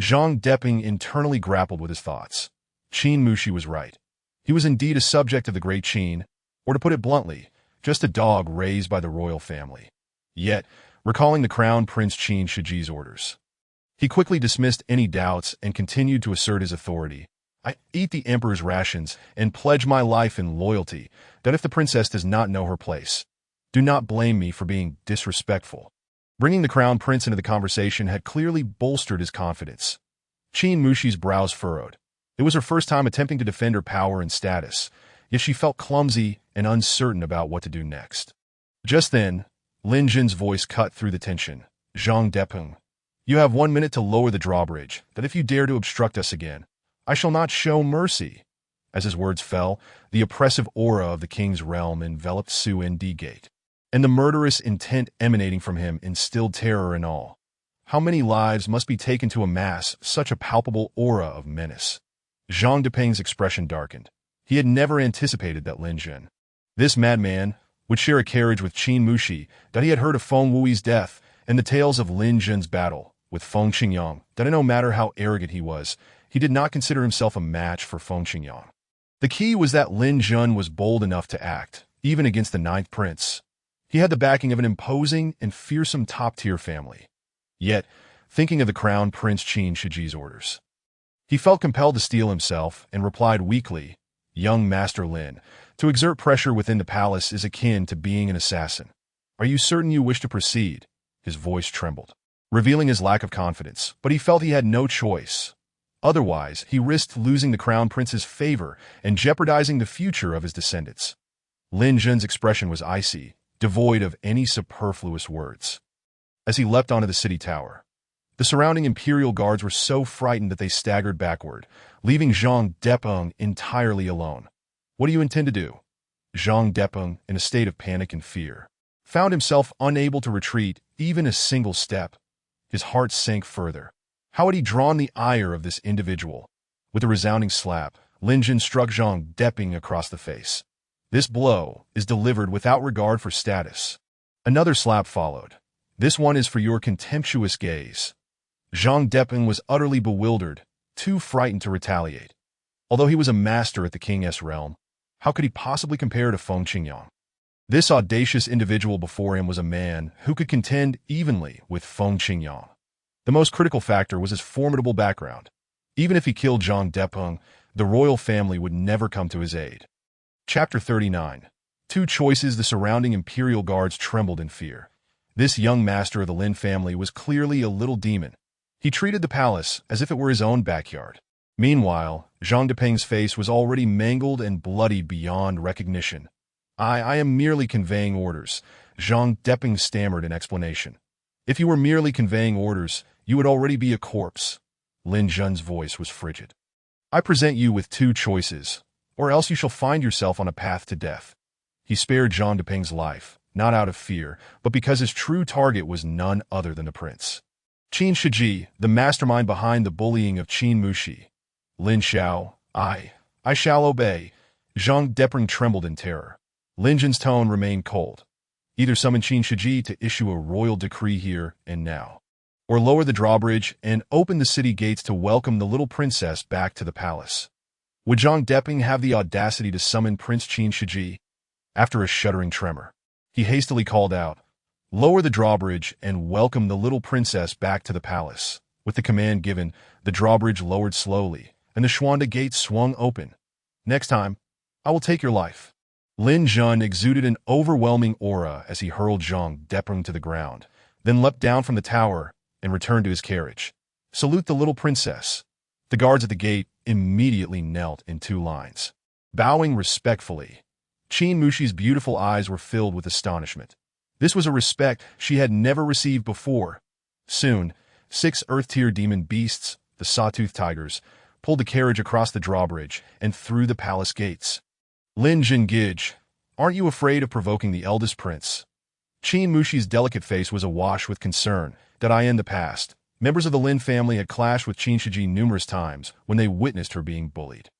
Zhang Depeng internally grappled with his thoughts. Qin Mushi was right. He was indeed a subject of the great Qin, or to put it bluntly, just a dog raised by the royal family. Yet, recalling the crown prince Qin Shiji's orders, he quickly dismissed any doubts and continued to assert his authority. "I eat the emperor's rations and pledge my life in loyalty that if the princess does not know her place, do not blame me for being disrespectful." Bringing the crown prince into the conversation had clearly bolstered his confidence. Qin Mushi's brows furrowed. It was her first time attempting to defend her power and status, yet she felt clumsy and uncertain about what to do next. Just then, Lin Jun's voice cut through the tension. "Zhang Depeng, you have 1 minute to lower the drawbridge, that if you dare to obstruct us again, I shall not show mercy." As his words fell, the oppressive aura of the king's realm enveloped Su Nd Gate, and the murderous intent emanating from him instilled terror in all. How many lives must be taken to amass such a palpable aura of menace? Zhang Depeng's expression darkened. He had never anticipated that Lin Jun, this madman, would share a carriage with Qin Mushi, that he had heard of Feng Wuyi's death and the tales of Lin Jun's battle with Feng Qingyang, that no matter how arrogant he was, he did not consider himself a match for Feng Qingyang. The key was that Lin Jun was bold enough to act, even against the ninth prince. He had the backing of an imposing and fearsome top-tier family. Yet, thinking of the crown Prince Qin Shiji's orders, he felt compelled to steel himself and replied weakly, "Young Master Lin, to exert pressure within the palace is akin to being an assassin. Are you certain you wish to proceed?" His voice trembled, revealing his lack of confidence, but he felt he had no choice. Otherwise, he risked losing the crown prince's favor and jeopardizing the future of his descendants. Lin Jun's expression was icy, devoid of any superfluous words. As he leapt onto the city tower, the surrounding imperial guards were so frightened that they staggered backward, leaving Zhang Depeng entirely alone. "What do you intend to do?" Zhang Depeng, in a state of panic and fear, found himself unable to retreat even a single step. His heart sank further. How had he drawn the ire of this individual? With a resounding slap, Lin Jun struck Zhang Depeng across the face. This blow is delivered without regard for status. Another slap followed. "This one is for your contemptuous gaze." Zhang Depeng was utterly bewildered, too frightened to retaliate. Although he was a master at the king's realm, how could he possibly compare to Feng Qingyang? This audacious individual before him was a man who could contend evenly with Feng Qingyang. The most critical factor was his formidable background. Even if he killed Zhang Depeng, the royal family would never come to his aid. Chapter 39. Two choices. The surrounding imperial guards trembled in fear. This young master of the Lin family was clearly a little demon. He treated the palace as if it were his own backyard. Meanwhile, Zhang Depeng's face was already mangled and bloodied beyond recognition. I am merely conveying orders," Zhang Depeng stammered in explanation. "If you were merely conveying orders, you would already be a corpse." Lin Jun's voice was frigid. "I present you with two choices, or else you shall find yourself on a path to death." He spared Zhang Depeng's life, not out of fear, but because his true target was none other than the prince. Qin Shiji, the mastermind behind the bullying of Qin Mushi. "Lin Xiao, I shall obey." Zhang Depeng trembled in terror. Lin Jun's tone remained cold. "Either summon Qin Shiji to issue a royal decree here and now, or lower the drawbridge and open the city gates to welcome the little princess back to the palace." Would Zhang Depeng have the audacity to summon Prince Qin Shiji? After a shuddering tremor, he hastily called out, "Lower the drawbridge and welcome the little princess back to the palace." With the command given, the drawbridge lowered slowly, and the Xuanda gate swung open. "Next time, I will take your life." Lin Jun exuded an overwhelming aura as he hurled Zhang Depeng to the ground, then leapt down from the tower and returned to his carriage. "Salute the little princess." The guards at the gate immediately knelt in two lines, bowing respectfully. Qin Mushi's beautiful eyes were filled with astonishment. This was a respect she had never received before. Soon, 6 earth-tier demon beasts, the Sawtooth Tigers, pulled the carriage across the drawbridge and through the palace gates. "Lin Jingij, aren't you afraid of provoking the eldest prince?" Qin Mushi's delicate face was awash with concern that in the past, members of the Lin family had clashed with Qin Shiji numerous times when they witnessed her being bullied.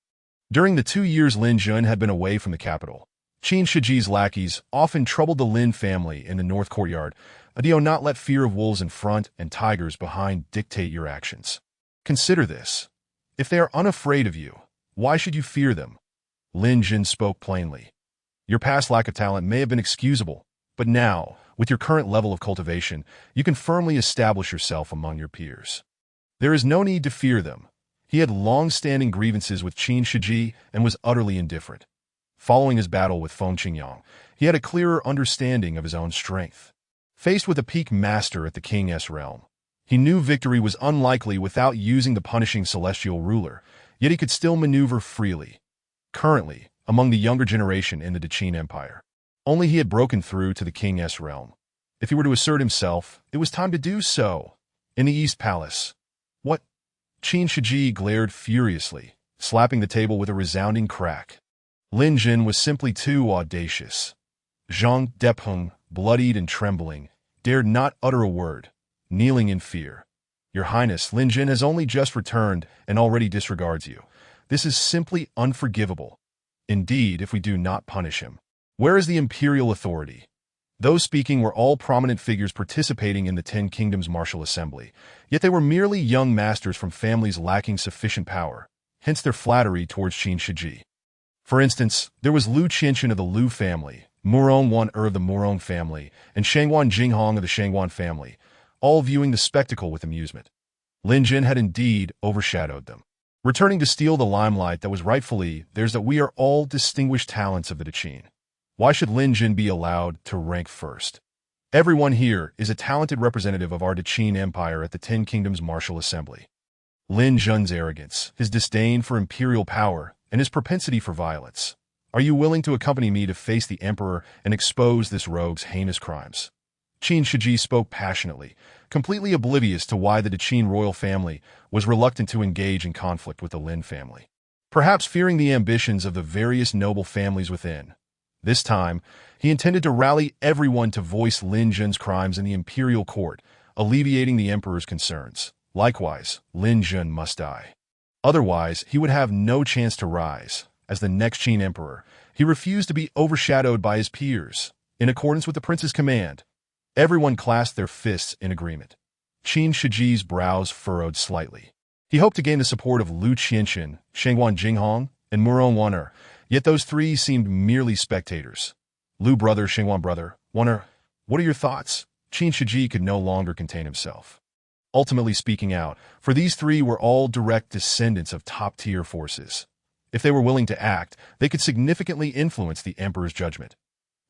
During the 2 years Lin Jun had been away from the capital, Qin Shiji's lackeys often troubled the Lin family in the north courtyard. "Do not let fear of wolves in front and tigers behind dictate your actions. Consider this. If they are unafraid of you, why should you fear them?" Lin Jun spoke plainly. "Your past lack of talent may have been excusable, but now, with your current level of cultivation, you can firmly establish yourself among your peers. There is no need to fear them." He had long-standing grievances with Qin Shiji and was utterly indifferent. Following his battle with Feng Qingyang, he had a clearer understanding of his own strength. Faced with a peak master at the king's realm, he knew victory was unlikely without using the punishing celestial ruler, yet he could still maneuver freely. Currently, among the younger generation in the Qin Empire, only he had broken through to the king's realm. If he were to assert himself, it was time to do so. In the East Palace. "What?" Qin Shiji glared furiously, slapping the table with a resounding crack. Lin Jun was simply too audacious. Zhang Depeng, bloodied and trembling, dared not utter a word, kneeling in fear. "Your Highness, Lin Jun has only just returned and already disregards you. This is simply unforgivable." Indeed, if we do not punish him. Where is the imperial authority? Those speaking were all prominent figures participating in the Ten Kingdoms Martial Assembly, yet they were merely young masters from families lacking sufficient power, hence their flattery towards Qin Shiji. For instance, there was Lu Qianqian of the Lu family, Murong Wan of the Murong family, and Shangguan Jinghong of the Shangguan family, all viewing the spectacle with amusement. Lin Jin had indeed overshadowed them. Returning to steal the limelight that was rightfully theirs, that we are all distinguished talents of the Qin. Why should Lin Jin be allowed to rank first? Everyone here is a talented representative of our Qin Empire at the Ten Kingdoms Martial Assembly. Lin Jun's arrogance, his disdain for imperial power, and his propensity for violence. Are you willing to accompany me to face the emperor and expose this rogue's heinous crimes? Qin Shiji spoke passionately, completely oblivious to why the Qin royal family was reluctant to engage in conflict with the Lin family. Perhaps fearing the ambitions of the various noble families within. This time, he intended to rally everyone to voice Lin Jun's crimes in the imperial court, alleviating the emperor's concerns. Likewise, Lin Jun must die. Otherwise, he would have no chance to rise. As the next Qin emperor, he refused to be overshadowed by his peers. In accordance with the prince's command, everyone clasped their fists in agreement. Qin Shiji's brows furrowed slightly. He hoped to gain the support of Lu Qianqian, Shangguan Jinghong, and Murong Wan, yet those three seemed merely spectators. Lu brother, Shangguan brother, Wan, what are your thoughts? Qin Shiji could no longer contain himself. Ultimately speaking out, for these three were all direct descendants of top-tier forces. If they were willing to act, they could significantly influence the emperor's judgment.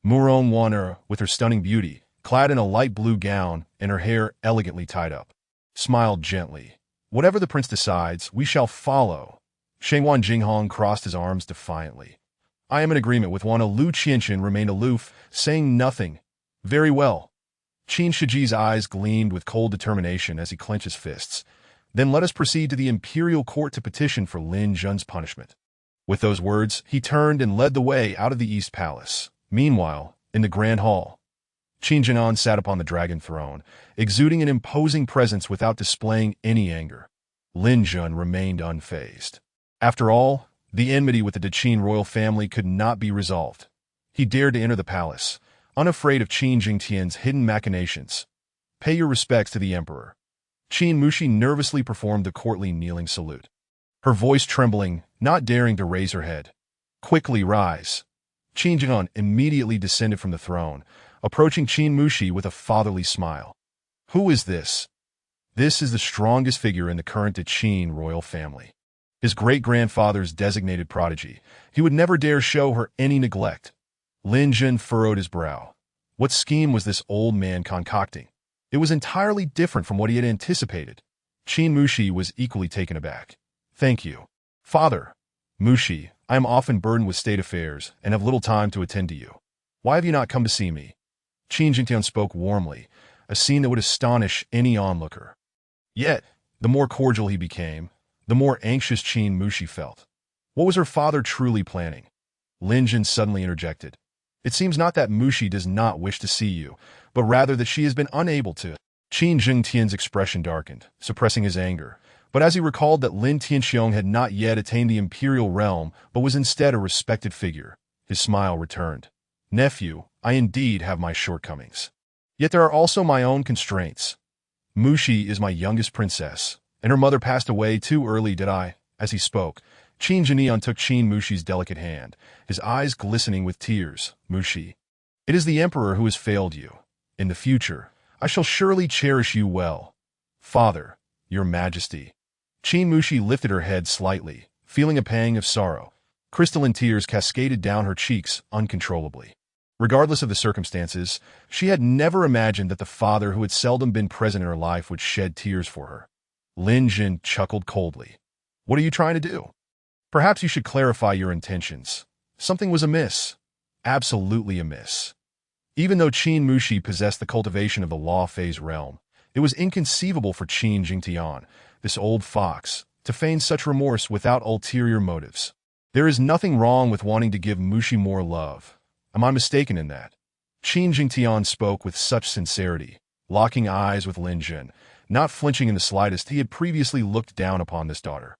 Murong Wan, with her stunning beauty, clad in a light blue gown and her hair elegantly tied up, smiled gently. Whatever the prince decides, we shall follow. Shangguan Jinghong crossed his arms defiantly. I am in agreement with Wan. Lu Qianqian remained aloof, saying nothing. Very well. Qin Shiji's eyes gleamed with cold determination as he clenched his fists. Then let us proceed to the imperial court to petition for Lin Jun's punishment. With those words, he turned and led the way out of the East Palace. Meanwhile, in the Grand Hall, Qin Jinan sat upon the dragon throne, exuding an imposing presence without displaying any anger. Lin Jun remained unfazed. After all, the enmity with the Qin royal family could not be resolved. He dared to enter the palace, unafraid of Qin Jingtian's hidden machinations. Pay your respects to the emperor. Qin Mushi nervously performed the courtly kneeling salute. Her voice trembling, not daring to raise her head. Quickly rise. Qin Jinan immediately descended from the throne, approaching Qin Mushi with a fatherly smile. Who is this? This is the strongest figure in the current Qin royal family. His great-grandfather's designated prodigy. He would never dare show her any neglect. Lin Jun furrowed his brow. What scheme was this old man concocting? It was entirely different from what he had anticipated. Qin Mushi was equally taken aback. Thank you. Father. Mushi, I am often burdened with state affairs and have little time to attend to you. Why have you not come to see me? Qin Jingtian spoke warmly, a scene that would astonish any onlooker. Yet, the more cordial he became, the more anxious Qin Mushi felt. What was her father truly planning? Lin Jun suddenly interjected. It seems not that Mushi does not wish to see you, but rather that she has been unable to. Qin Jingtian's expression darkened, suppressing his anger. But as he recalled that Lin Tianxiong had not yet attained the imperial realm, but was instead a respected figure, his smile returned. Nephew, I indeed have my shortcomings. Yet there are also my own constraints. Mushi is my youngest princess, and her mother passed away too early. As he spoke, Qin Jinan took Qin Mushi's delicate hand, his eyes glistening with tears. Mushi, it is the emperor who has failed you. In the future, I shall surely cherish you well. Father, your majesty. Qin Mushi lifted her head slightly, feeling a pang of sorrow. Crystalline tears cascaded down her cheeks uncontrollably. Regardless of the circumstances, she had never imagined that the father who had seldom been present in her life would shed tears for her. Lin Jun chuckled coldly. What are you trying to do? Perhaps you should clarify your intentions. Something was amiss. Absolutely amiss. Even though Qin Mushi possessed the cultivation of the law phase realm, it was inconceivable for Qin Jingtian, this old fox, to feign such remorse without ulterior motives. There is nothing wrong with wanting to give Mushi more love. Am I mistaken in that? Qin Jingtian spoke with such sincerity, locking eyes with Lin Jun, not flinching in the slightest. He had previously looked down upon this daughter.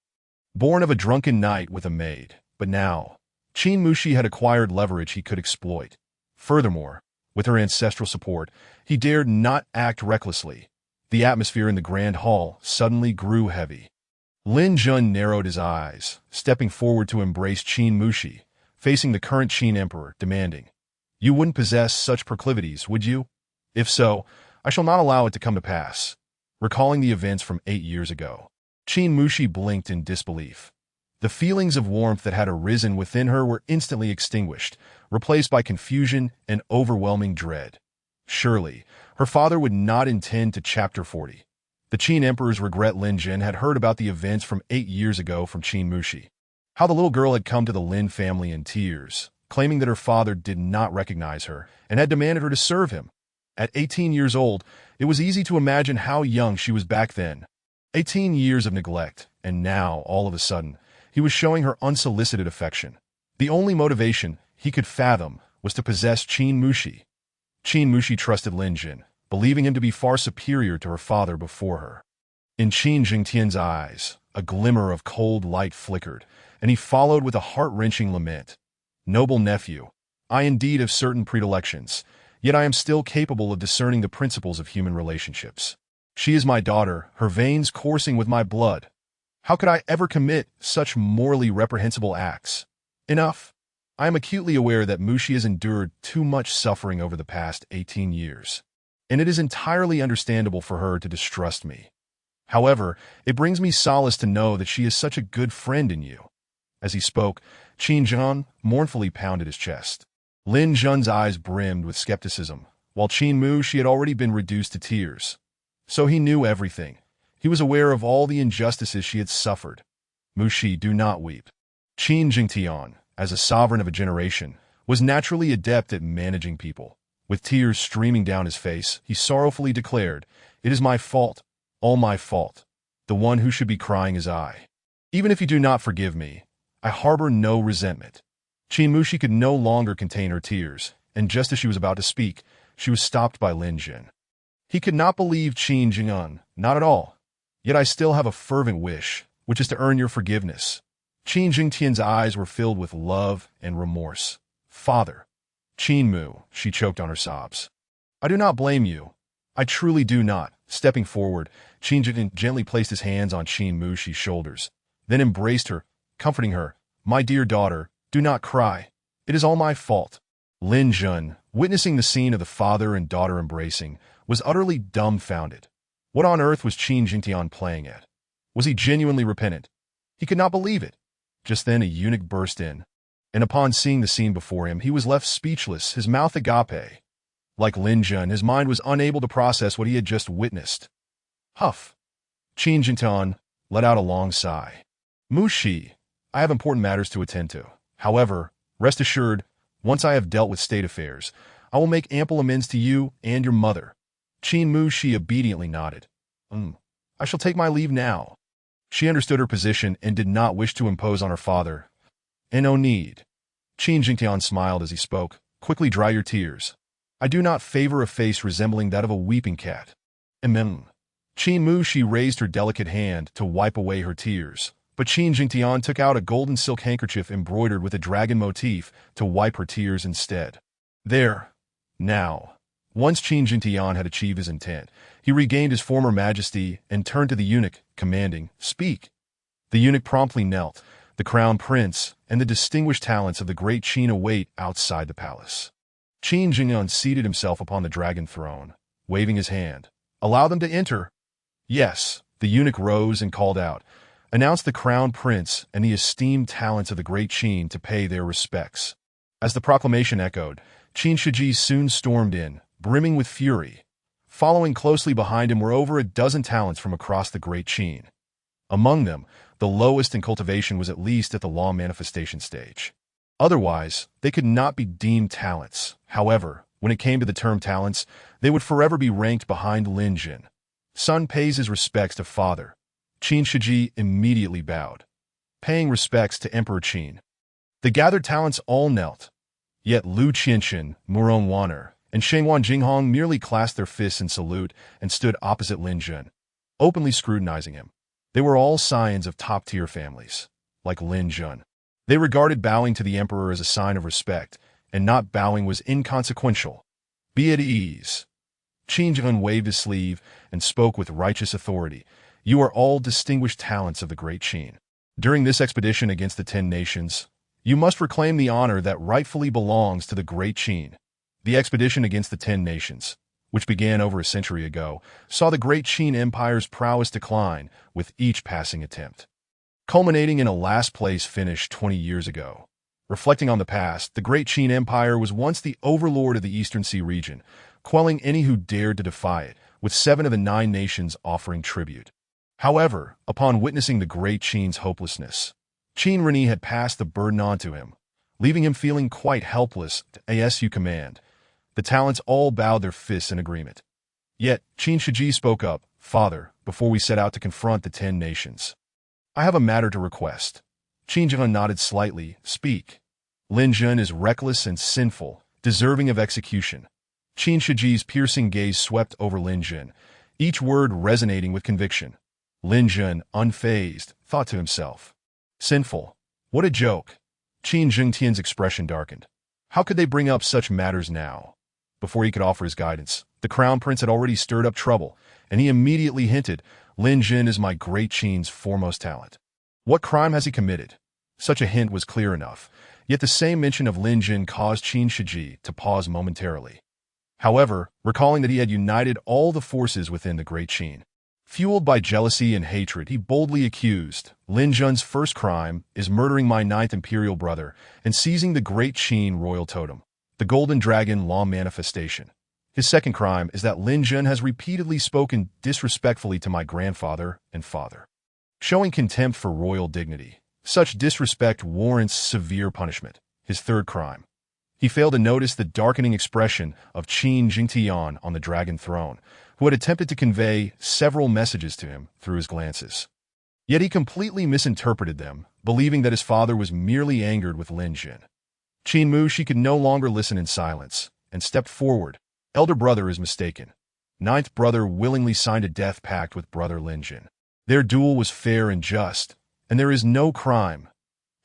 Born of a drunken night with a maid, but now, Qin Mushi had acquired leverage he could exploit. Furthermore, with her ancestral support, he dared not act recklessly. The atmosphere in the grand hall suddenly grew heavy. Lin Jun narrowed his eyes, stepping forward to embrace Qin Mushi, facing the current Qin emperor, demanding, "You wouldn't possess such proclivities, would you? If so, I shall not allow it to come to pass." Recalling the events from 8 years ago, Qin Mushi blinked in disbelief. The feelings of warmth that had arisen within her were instantly extinguished, replaced by confusion and overwhelming dread. Surely, her father would not intend to Chapter 40. The Qin Emperor's regret. Lin Jun had heard about the events from 8 years ago from Qin Mushi. How the little girl had come to the Lin family in tears, claiming that her father did not recognize her and had demanded her to serve him. At 18 years old, it was easy to imagine how young she was back then. 18 years of neglect, and now, all of a sudden, he was showing her unsolicited affection. The only motivation he could fathom was to possess Qin Mushi. Qin Mushi trusted Lin Jun, believing him to be far superior to her father before her. In Qin Jingtian's eyes, a glimmer of cold light flickered, and he followed with a heart-wrenching lament. "Noble nephew, I indeed have certain predilections, yet I am still capable of discerning the principles of human relationships. She is my daughter, her veins coursing with my blood. How could I ever commit such morally reprehensible acts? Enough. I am acutely aware that Mushi has endured too much suffering over the past 18 years, and it is entirely understandable for her to distrust me. However, it brings me solace to know that she is such a good friend in you." As he spoke, Qin Jun mournfully pounded his chest. Lin Jun's eyes brimmed with skepticism, while Qin Mushi had already been reduced to tears. So he knew everything. He was aware of all the injustices she had suffered. "Mushi, do not weep." Qin Jingtian, as a sovereign of a generation, was naturally adept at managing people. With tears streaming down his face, he sorrowfully declared, "It is my fault, all my fault. The one who should be crying is I. Even if you do not forgive me, I harbor no resentment." Qin Mushi could no longer contain her tears, and just as she was about to speak, she was stopped by Lin Jun. He could not believe Qin Jing'an, not at all. "Yet I still have a fervent wish, which is to earn your forgiveness." Qin Jingtian's eyes were filled with love and remorse. "Father." "Qin Mu," she choked on her sobs. "I do not blame you. I truly do not." Stepping forward, Qin Jingtian gently placed his hands on Qin Mushi's shoulders, then embraced her, comforting her. "My dear daughter, do not cry. It is all my fault." Lin Jun, witnessing the scene of the father and daughter embracing, was utterly dumbfounded. What on earth was Qin Jingtian playing at? Was he genuinely repentant? He could not believe it. Just then a eunuch burst in, and upon seeing the scene before him, he was left speechless, his mouth agape. Like Lin Jun, his mind was unable to process what he had just witnessed. Huff. Qin Jingtian let out a long sigh. "Mushi, I have important matters to attend to. However, rest assured, once I have dealt with state affairs, I will make ample amends to you and your mother." Qin Mushi obediently nodded. I shall take my leave now." She understood her position and did not wish to impose on her father. "And no need." Qin Jingtian smiled as he spoke. "Quickly dry your tears. I do not favor a face resembling that of a weeping cat." Qin Mushi raised her delicate hand to wipe away her tears, but Qin Jingtian took out a golden silk handkerchief embroidered with a dragon motif to wipe her tears instead. "There. Now." Once Qin Jingtian had achieved his intent, he regained his former majesty and turned to the eunuch, commanding, "Speak." The eunuch promptly knelt. The crown prince and the distinguished talents of the great Qin await outside the palace. Qin Jingtian seated himself upon the dragon throne, waving his hand. "Allow them to enter." "Yes." The eunuch rose and called out, "Announce the crown prince and the esteemed talents of the great Qin to pay their respects." As the proclamation echoed, Qin Shiji soon stormed in, brimming with fury. Following closely behind him were over a dozen talents from across the great Qin. Among them, the lowest in cultivation was at least at the law manifestation stage. Otherwise, they could not be deemed talents. However, when it came to the term talents, they would forever be ranked behind Lin Jun. Son pays his respects to father. Qin Shiji immediately bowed, paying respects to Emperor Qin. The gathered talents all knelt. Yet Lu Qianxin, Murong Waner, and Shengwan Jinghong merely clasped their fists in salute and stood opposite Lin Jun, openly scrutinizing him. They were all scions of top-tier families, like Lin Jun. They regarded bowing to the emperor as a sign of respect, and not bowing was inconsequential. Be at ease. Qin Zheng waved his sleeve and spoke with righteous authority. You are all distinguished talents of the great Qin. During this expedition against the 10 nations, you must reclaim the honor that rightfully belongs to the great Qin. The expedition against the 10 nations, which began over a century ago, saw the great Qin Empire's prowess decline with each passing attempt, culminating in a last-place finish 20 years ago. Reflecting on the past, the great Qin Empire was once the overlord of the Eastern Sea region, quelling any who dared to defy it, with 7 of the 9 nations offering tribute. However, upon witnessing the great Qin's hopelessness, Qin Reni had passed the burden on to him, leaving him feeling quite helpless. As you command. The talents all bowed their fists in agreement. Yet, Qin Shiji spoke up, Father, before we set out to confront the 10 nations, I have a matter to request. Qin Zheng nodded slightly. Speak. Lin Jun is reckless and sinful, deserving of execution. Qin Shiji's piercing gaze swept over Lin Jun, each word resonating with conviction. Lin Jun, unfazed, thought to himself. Sinful. What a joke. Qin Zhengtian's expression darkened. How could they bring up such matters now? Before he could offer his guidance, the crown prince had already stirred up trouble, and he immediately hinted, Lin Jun is my great Qin's foremost talent. What crime has he committed? Such a hint was clear enough, yet the same mention of Lin Jun caused Qin Shiji to pause momentarily. However, recalling that he had united all the forces within the great Qin, fueled by jealousy and hatred, he boldly accused, Lin Jun's first crime is murdering my 9th imperial brother and seizing the great Qin royal totem, the Golden Dragon Law Manifestation. His second crime is that Lin Jun has repeatedly spoken disrespectfully to my grandfather and father, showing contempt for royal dignity. Such disrespect warrants severe punishment. His third crime. He failed to notice the darkening expression of Qin Jingtian on the dragon throne, who had attempted to convey several messages to him through his glances. Yet he completely misinterpreted them, believing that his father was merely angered with Lin Jun. Qin Mushi could no longer listen in silence, and stepped forward. Elder brother is mistaken. 9th brother willingly signed a death pact with brother Lin Jun. Their duel was fair and just, and there is no crime.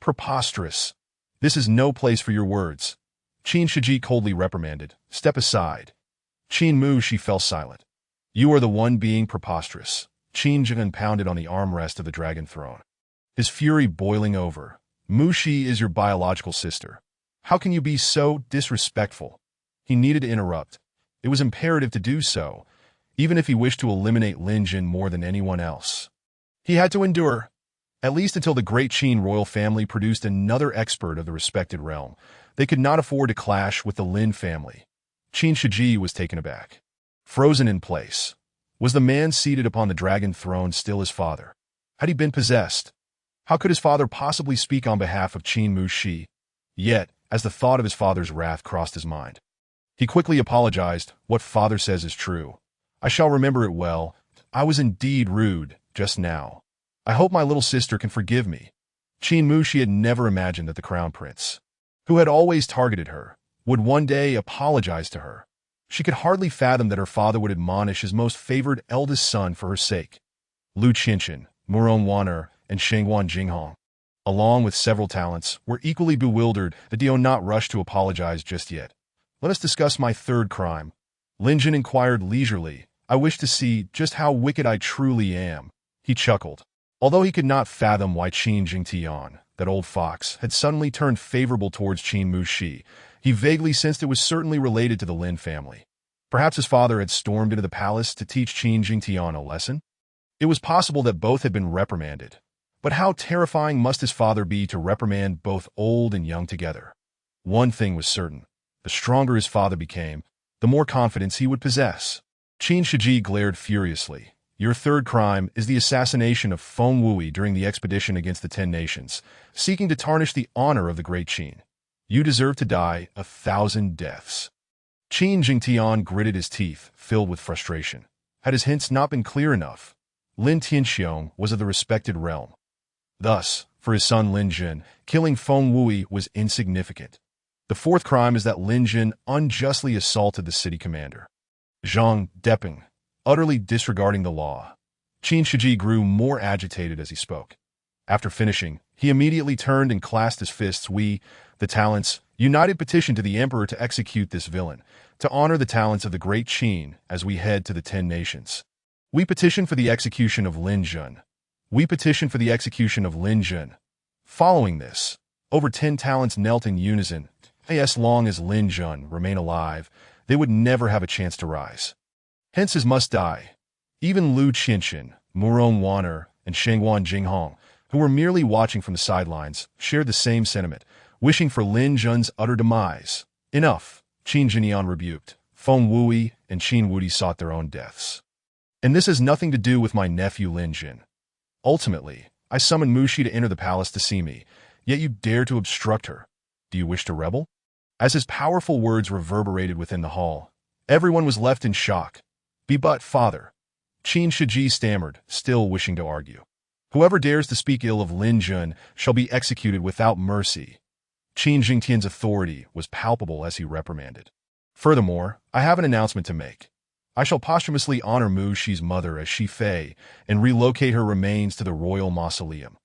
Preposterous. This is no place for your words. Qin Shiji coldly reprimanded. Step aside. Qin Mushi fell silent. You are the one being preposterous. Qin Zheng pounded on the armrest of the dragon throne, his fury boiling over. Mushi is your biological sister. How can you be so disrespectful? He needed to interrupt. It was imperative to do so, even if he wished to eliminate Lin Jun more than anyone else. He had to endure, at least until the great Qin royal family produced another expert of the respected realm. They could not afford to clash with the Lin family. Qin Shiji was taken aback. Frozen in place. Was the man seated upon the dragon throne still his father? Had he been possessed? How could his father possibly speak on behalf of Qin Mushi? Yet, as the thought of his father's wrath crossed his mind, he quickly apologized. What father says is true. I shall remember it well. I was indeed rude just now. I hope my little sister can forgive me. Qin Mushi had never imagined that the crown prince, who had always targeted her, would one day apologize to her. She could hardly fathom that her father would admonish his most favored eldest son for her sake. Lu Qinshan, Muron Waner, and Shengguan Jinghong, along with several talents, were equally bewildered that they would not rush to apologize just yet. Let us discuss my third crime. Lin Jun inquired leisurely. I wish to see just how wicked I truly am. He chuckled. Although he could not fathom why Qin Jingtian, that old fox, had suddenly turned favorable towards Qin Mushi, he vaguely sensed it was certainly related to the Lin family. Perhaps his father had stormed into the palace to teach Qin Jingtian a lesson? It was possible that both had been reprimanded. But how terrifying must his father be to reprimand both old and young together? One thing was certain. The stronger his father became, the more confidence he would possess. Qin Shiji glared furiously. Your third crime is the assassination of Feng Wui during the expedition against the 10 nations, seeking to tarnish the honor of the great Qin. You deserve to die 1,000 deaths. Qin Jingtian gritted his teeth, filled with frustration. Had his hints not been clear enough? Lin Tianxiong was of the respected realm. Thus, for his son Lin Jun, killing Feng Wui was insignificant. The fourth crime is that Lin Jun unjustly assaulted the city commander, Zhang Deping, utterly disregarding the law. Qin Shiji grew more agitated as he spoke. After finishing, he immediately turned and clasped his fists. We, the talents, united petition to the emperor to execute this villain, to honor the talents of the great Qin as we head to the 10 nations. We petition for the execution of Lin Jun. We petition for the execution of Lin Jun. Following this, over 10 talents knelt in unison. As long as Lin Jun remain alive, they would never have a chance to rise. Hence his must die. Even Lu Qianqun, Murong Waner, and Shenghuan Jinghong, who were merely watching from the sidelines, shared the same sentiment, wishing for Lin Jun's utter demise. Enough, Qin Jinian rebuked. Feng Wui and Qin Wudi sought their own deaths. And this has nothing to do with my nephew Lin Jun. Ultimately, I summoned Mushi to enter the palace to see me, yet you dare to obstruct her. Do you wish to rebel? As his powerful words reverberated within the hall, everyone was left in shock. But, father, Qin Shiji stammered, still wishing to argue. Whoever dares to speak ill of Lin Jun shall be executed without mercy. Qin Jingtian's authority was palpable as he reprimanded. Furthermore, I have an announcement to make. I shall posthumously honor Mu Shi's mother as Shi Fei and relocate her remains to the royal mausoleum.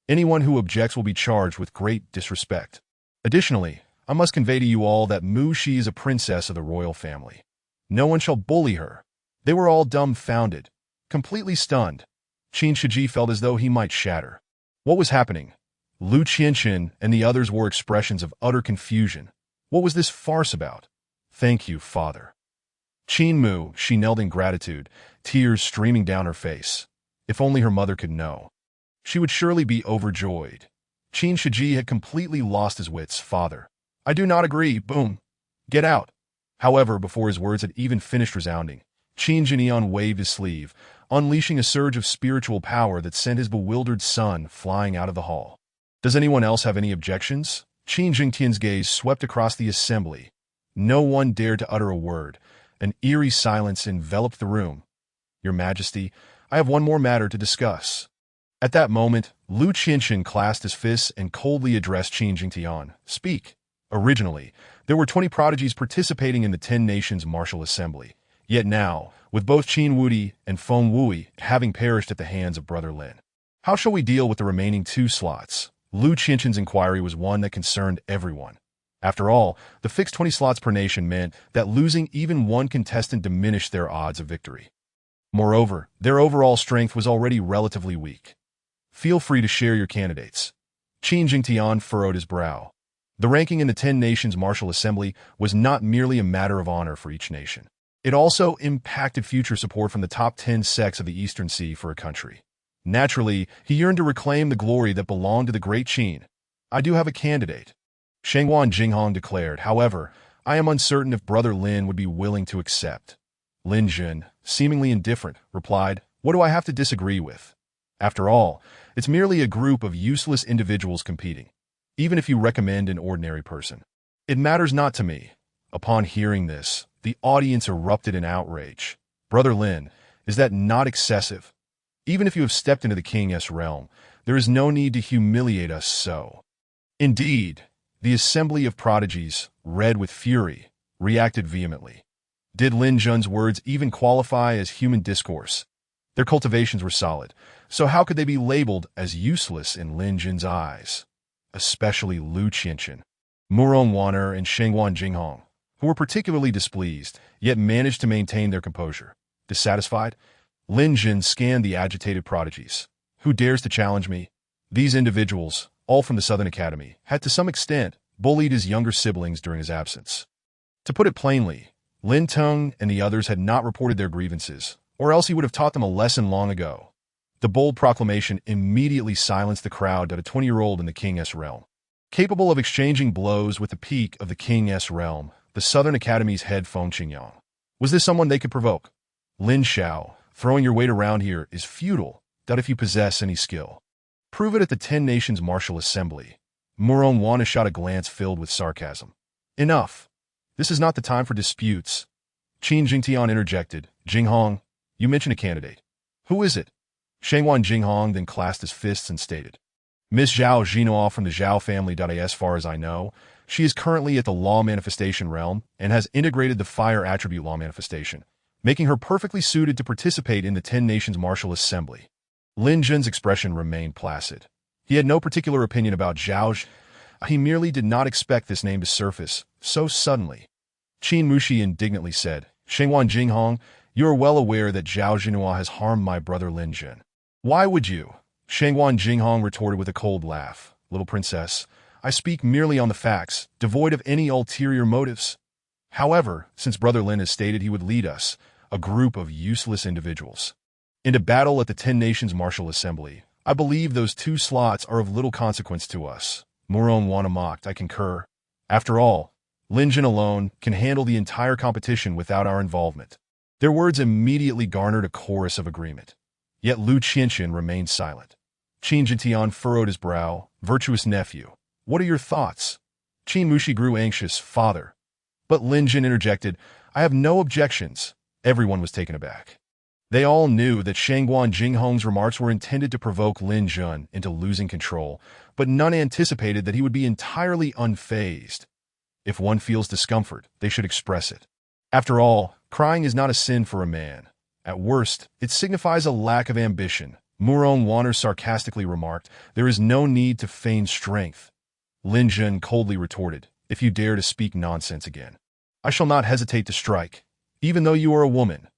Anyone who objects will be charged with great disrespect. Additionally, I must convey to you all that Mu Shi is a princess of the royal family. No one shall bully her. They were all dumbfounded, completely stunned. Qin Shiji felt as though he might shatter. What was happening? Lu Qianqun and the others wore expressions of utter confusion. What was this farce about? Thank you, father. Qin Mu, she knelt in gratitude, tears streaming down her face. If only her mother could know. She would surely be overjoyed. Qin Shiji had completely lost his wits. Father, I do not agree. Boom. Get out. However, before his words had even finished resounding, Qin Jinian waved his sleeve, unleashing a surge of spiritual power that sent his bewildered son flying out of the hall. Does anyone else have any objections? Qin Jingtian's gaze swept across the assembly. No one dared to utter a word. An eerie silence enveloped the room. Your Majesty, I have one more matter to discuss. At that moment, Lu Qianqun clasped his fists and coldly addressed Qin Jingtian. Speak. Originally, there were 20 prodigies participating in the 10 Nations Martial Assembly. Yet now, with both Qin Wudi and Feng Wui having perished at the hands of Brother Lin, how shall we deal with the remaining 2 slots? Lu Qianqun's inquiry was one that concerned everyone. After all, the fixed 20 slots per nation meant that losing even one contestant diminished their odds of victory. Moreover, their overall strength was already relatively weak. Feel free to share your candidates. Qin Jingtian furrowed his brow. The ranking in the 10 Nations Martial Assembly was not merely a matter of honor for each nation. It also impacted future support from the top 10 sects of the Eastern Sea for a country. Naturally, he yearned to reclaim the glory that belonged to the great Qin. I do have a candidate, Shenghuan Jinghong declared. However, I am uncertain if Brother Lin would be willing to accept. Lin Jun, seemingly indifferent, replied, What do I have to disagree with? After all, it's merely a group of useless individuals competing, even if you recommend an ordinary person. It matters not to me. Upon hearing this, the audience erupted in outrage. Brother Lin, is that not excessive? Even if you have stepped into the king's realm, there is no need to humiliate us so. Indeed, the assembly of prodigies, red with fury, reacted vehemently. Did Lin Jun's words even qualify as human discourse? Their cultivations were solid, so how could they be labeled as useless in Lin Jun's eyes? Especially Lu Qianqun, Murong Waner, and Shenghuan Jinghong, who were particularly displeased, yet managed to maintain their composure. Dissatisfied, Lin Jun scanned the agitated prodigies. Who dares to challenge me? These individuals, all from the Southern Academy, had to some extent bullied his younger siblings during his absence. To put it plainly, Lin Teng and the others had not reported their grievances, or else he would have taught them a lesson long ago. The bold proclamation immediately silenced the crowd at a 20-year-old in the king's realm. Capable of exchanging blows with the peak of the king's realm, the Southern Academy's head Feng Qingyang. Was this someone they could provoke? Lin Xiao, throwing your weight around here is futile, doubt if you possess any skill. Prove it at the 10 Nations Martial Assembly. Murong Wana shot a glance filled with sarcasm. Enough. This is not the time for disputes. Qin Jingtian interjected. Jinghong, you mentioned a candidate. Who is it? Shenghuan Jinghong then clasped his fists and stated, Miss Zhao Jinhua from the Zhao family. As far as I know, she is currently at the Law Manifestation realm and has integrated the Fire Attribute Law Manifestation, making her perfectly suited to participate in the 10 Nations Martial Assembly. Lin Jun's expression remained placid. He had no particular opinion about Zhao Zhi. He merely did not expect this name to surface so suddenly. Qin Mushi indignantly said, Shengwan Jinghong, you are well aware that Zhao Jinhua has harmed my brother Lin Jun. Why would you? Shengwan Jinghong retorted with a cold laugh. Little princess, I speak merely on the facts, devoid of any ulterior motives. However, since Brother Lin has stated he would lead us, a group of useless individuals, into battle at the Ten Nations Martial Assembly, I believe those 2 slots are of little consequence to us. Muron Wana mocked, I concur. After all, Lin Jun alone can handle the entire competition without our involvement. Their words immediately garnered a chorus of agreement. Yet Lu Qianqian remained silent. Qin Jintian furrowed his brow. Virtuous nephew, what are your thoughts? Qin Mushi grew anxious. Father. But Lin Jun interjected, I have no objections. Everyone was taken aback. They all knew that Shengwan Jinghong's remarks were intended to provoke Lin Jun into losing control, but none anticipated that he would be entirely unfazed. If one feels discomfort, they should express it. After all, crying is not a sin for a man. At worst, it signifies a lack of ambition. Muron Wanner sarcastically remarked, there is no need to feign strength. Lin Jun coldly retorted, if you dare to speak nonsense again, I shall not hesitate to strike, even though you are a woman.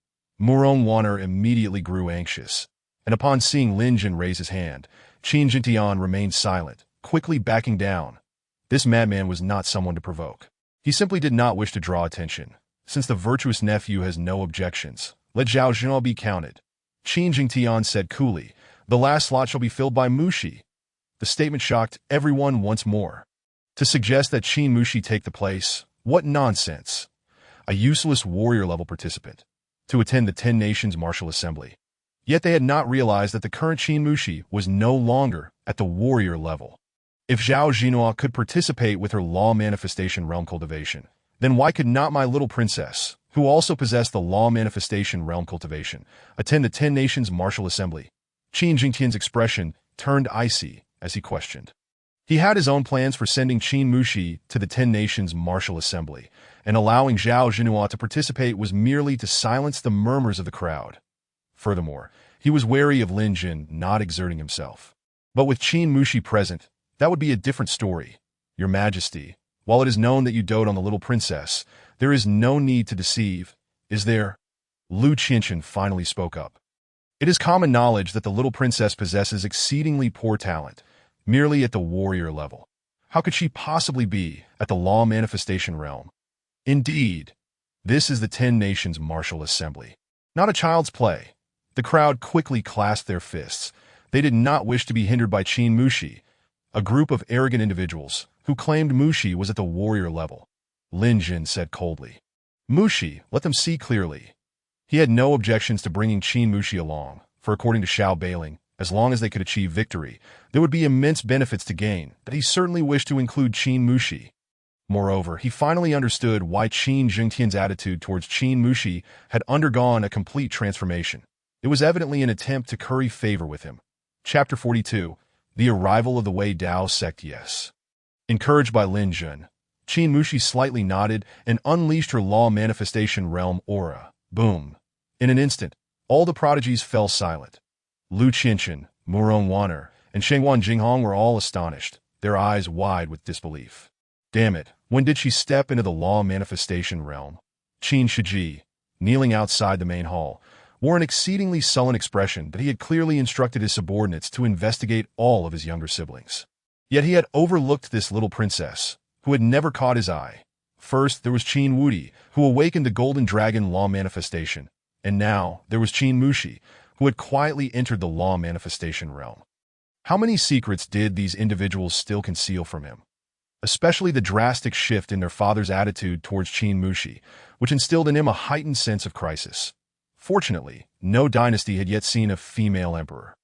Muron Wanner immediately grew anxious, and upon seeing Lin Jun raise his hand, Qin Jintian remained silent, quickly backing down. This madman was not someone to provoke. He simply did not wish to draw attention. Since the virtuous nephew has no objections, let Zhao Zhao be counted. Qin Jintian said coolly, the last slot shall be filled by Mushi. The statement shocked everyone once more. To suggest that Qin Mushi take the place, what nonsense. A useless warrior-level participant to attend the Ten Nations Martial Assembly. Yet they had not realized that the current Qin Mushi was no longer at the warrior level. If Zhao Jinhua could participate with her law manifestation realm cultivation, then why could not my little princess, who also possessed the law manifestation realm cultivation, attend the Ten Nations Martial Assembly? Qin Jingtian's expression turned icy as he questioned. He had his own plans for sending Qin Mushi to the Ten Nations Martial Assembly, and allowing Zhao Jinhua to participate was merely to silence the murmurs of the crowd. Furthermore, he was wary of Lin Jun not exerting himself. But with Qin Mushi present, that would be a different story. Your Majesty, while it is known that you dote on the little princess, there is no need to deceive, is there? Lu Qianqian finally spoke up. It is common knowledge that the little princess possesses exceedingly poor talent, merely at the warrior level. How could she possibly be at the law manifestation realm? Indeed, this is the Ten Nations Martial Assembly, not a child's play. The crowd quickly clasped their fists. They did not wish to be hindered by Qin Mushi, a group of arrogant individuals who claimed Mushi was at the warrior level. Lin Jun said coldly, Mushi, let them see clearly. He had no objections to bringing Qin Mushi along, for according to Xiao Beiling, as long as they could achieve victory, there would be immense benefits to gain, but he certainly wished to include Qin Mushi. Moreover, he finally understood why Qin Jingtian's attitude towards Qin Mushi had undergone a complete transformation. It was evidently an attempt to curry favor with him. Chapter 42, The Arrival of the Wei Dao Sect. Yes. Encouraged by Lin Jun, Qin Mushi slightly nodded and unleashed her law manifestation realm aura. Boom. In an instant, all the prodigies fell silent. Lu Qianqian, Muron Wanner, and Shengwan Jinghong were all astonished, their eyes wide with disbelief. Damn it, when did she step into the law manifestation realm? Qin Shiji, kneeling outside the main hall, wore an exceedingly sullen expression that he had clearly instructed his subordinates to investigate all of his younger siblings. Yet he had overlooked this little princess, who had never caught his eye. First, there was Qin Wudi, who awakened the Golden Dragon law manifestation, and now there was Qin Mushi, who had quietly entered the law manifestation realm. How many secrets did these individuals still conceal from him? Especially the drastic shift in their father's attitude towards Qin Mushi, which instilled in him a heightened sense of crisis. Fortunately, no dynasty had yet seen a female emperor.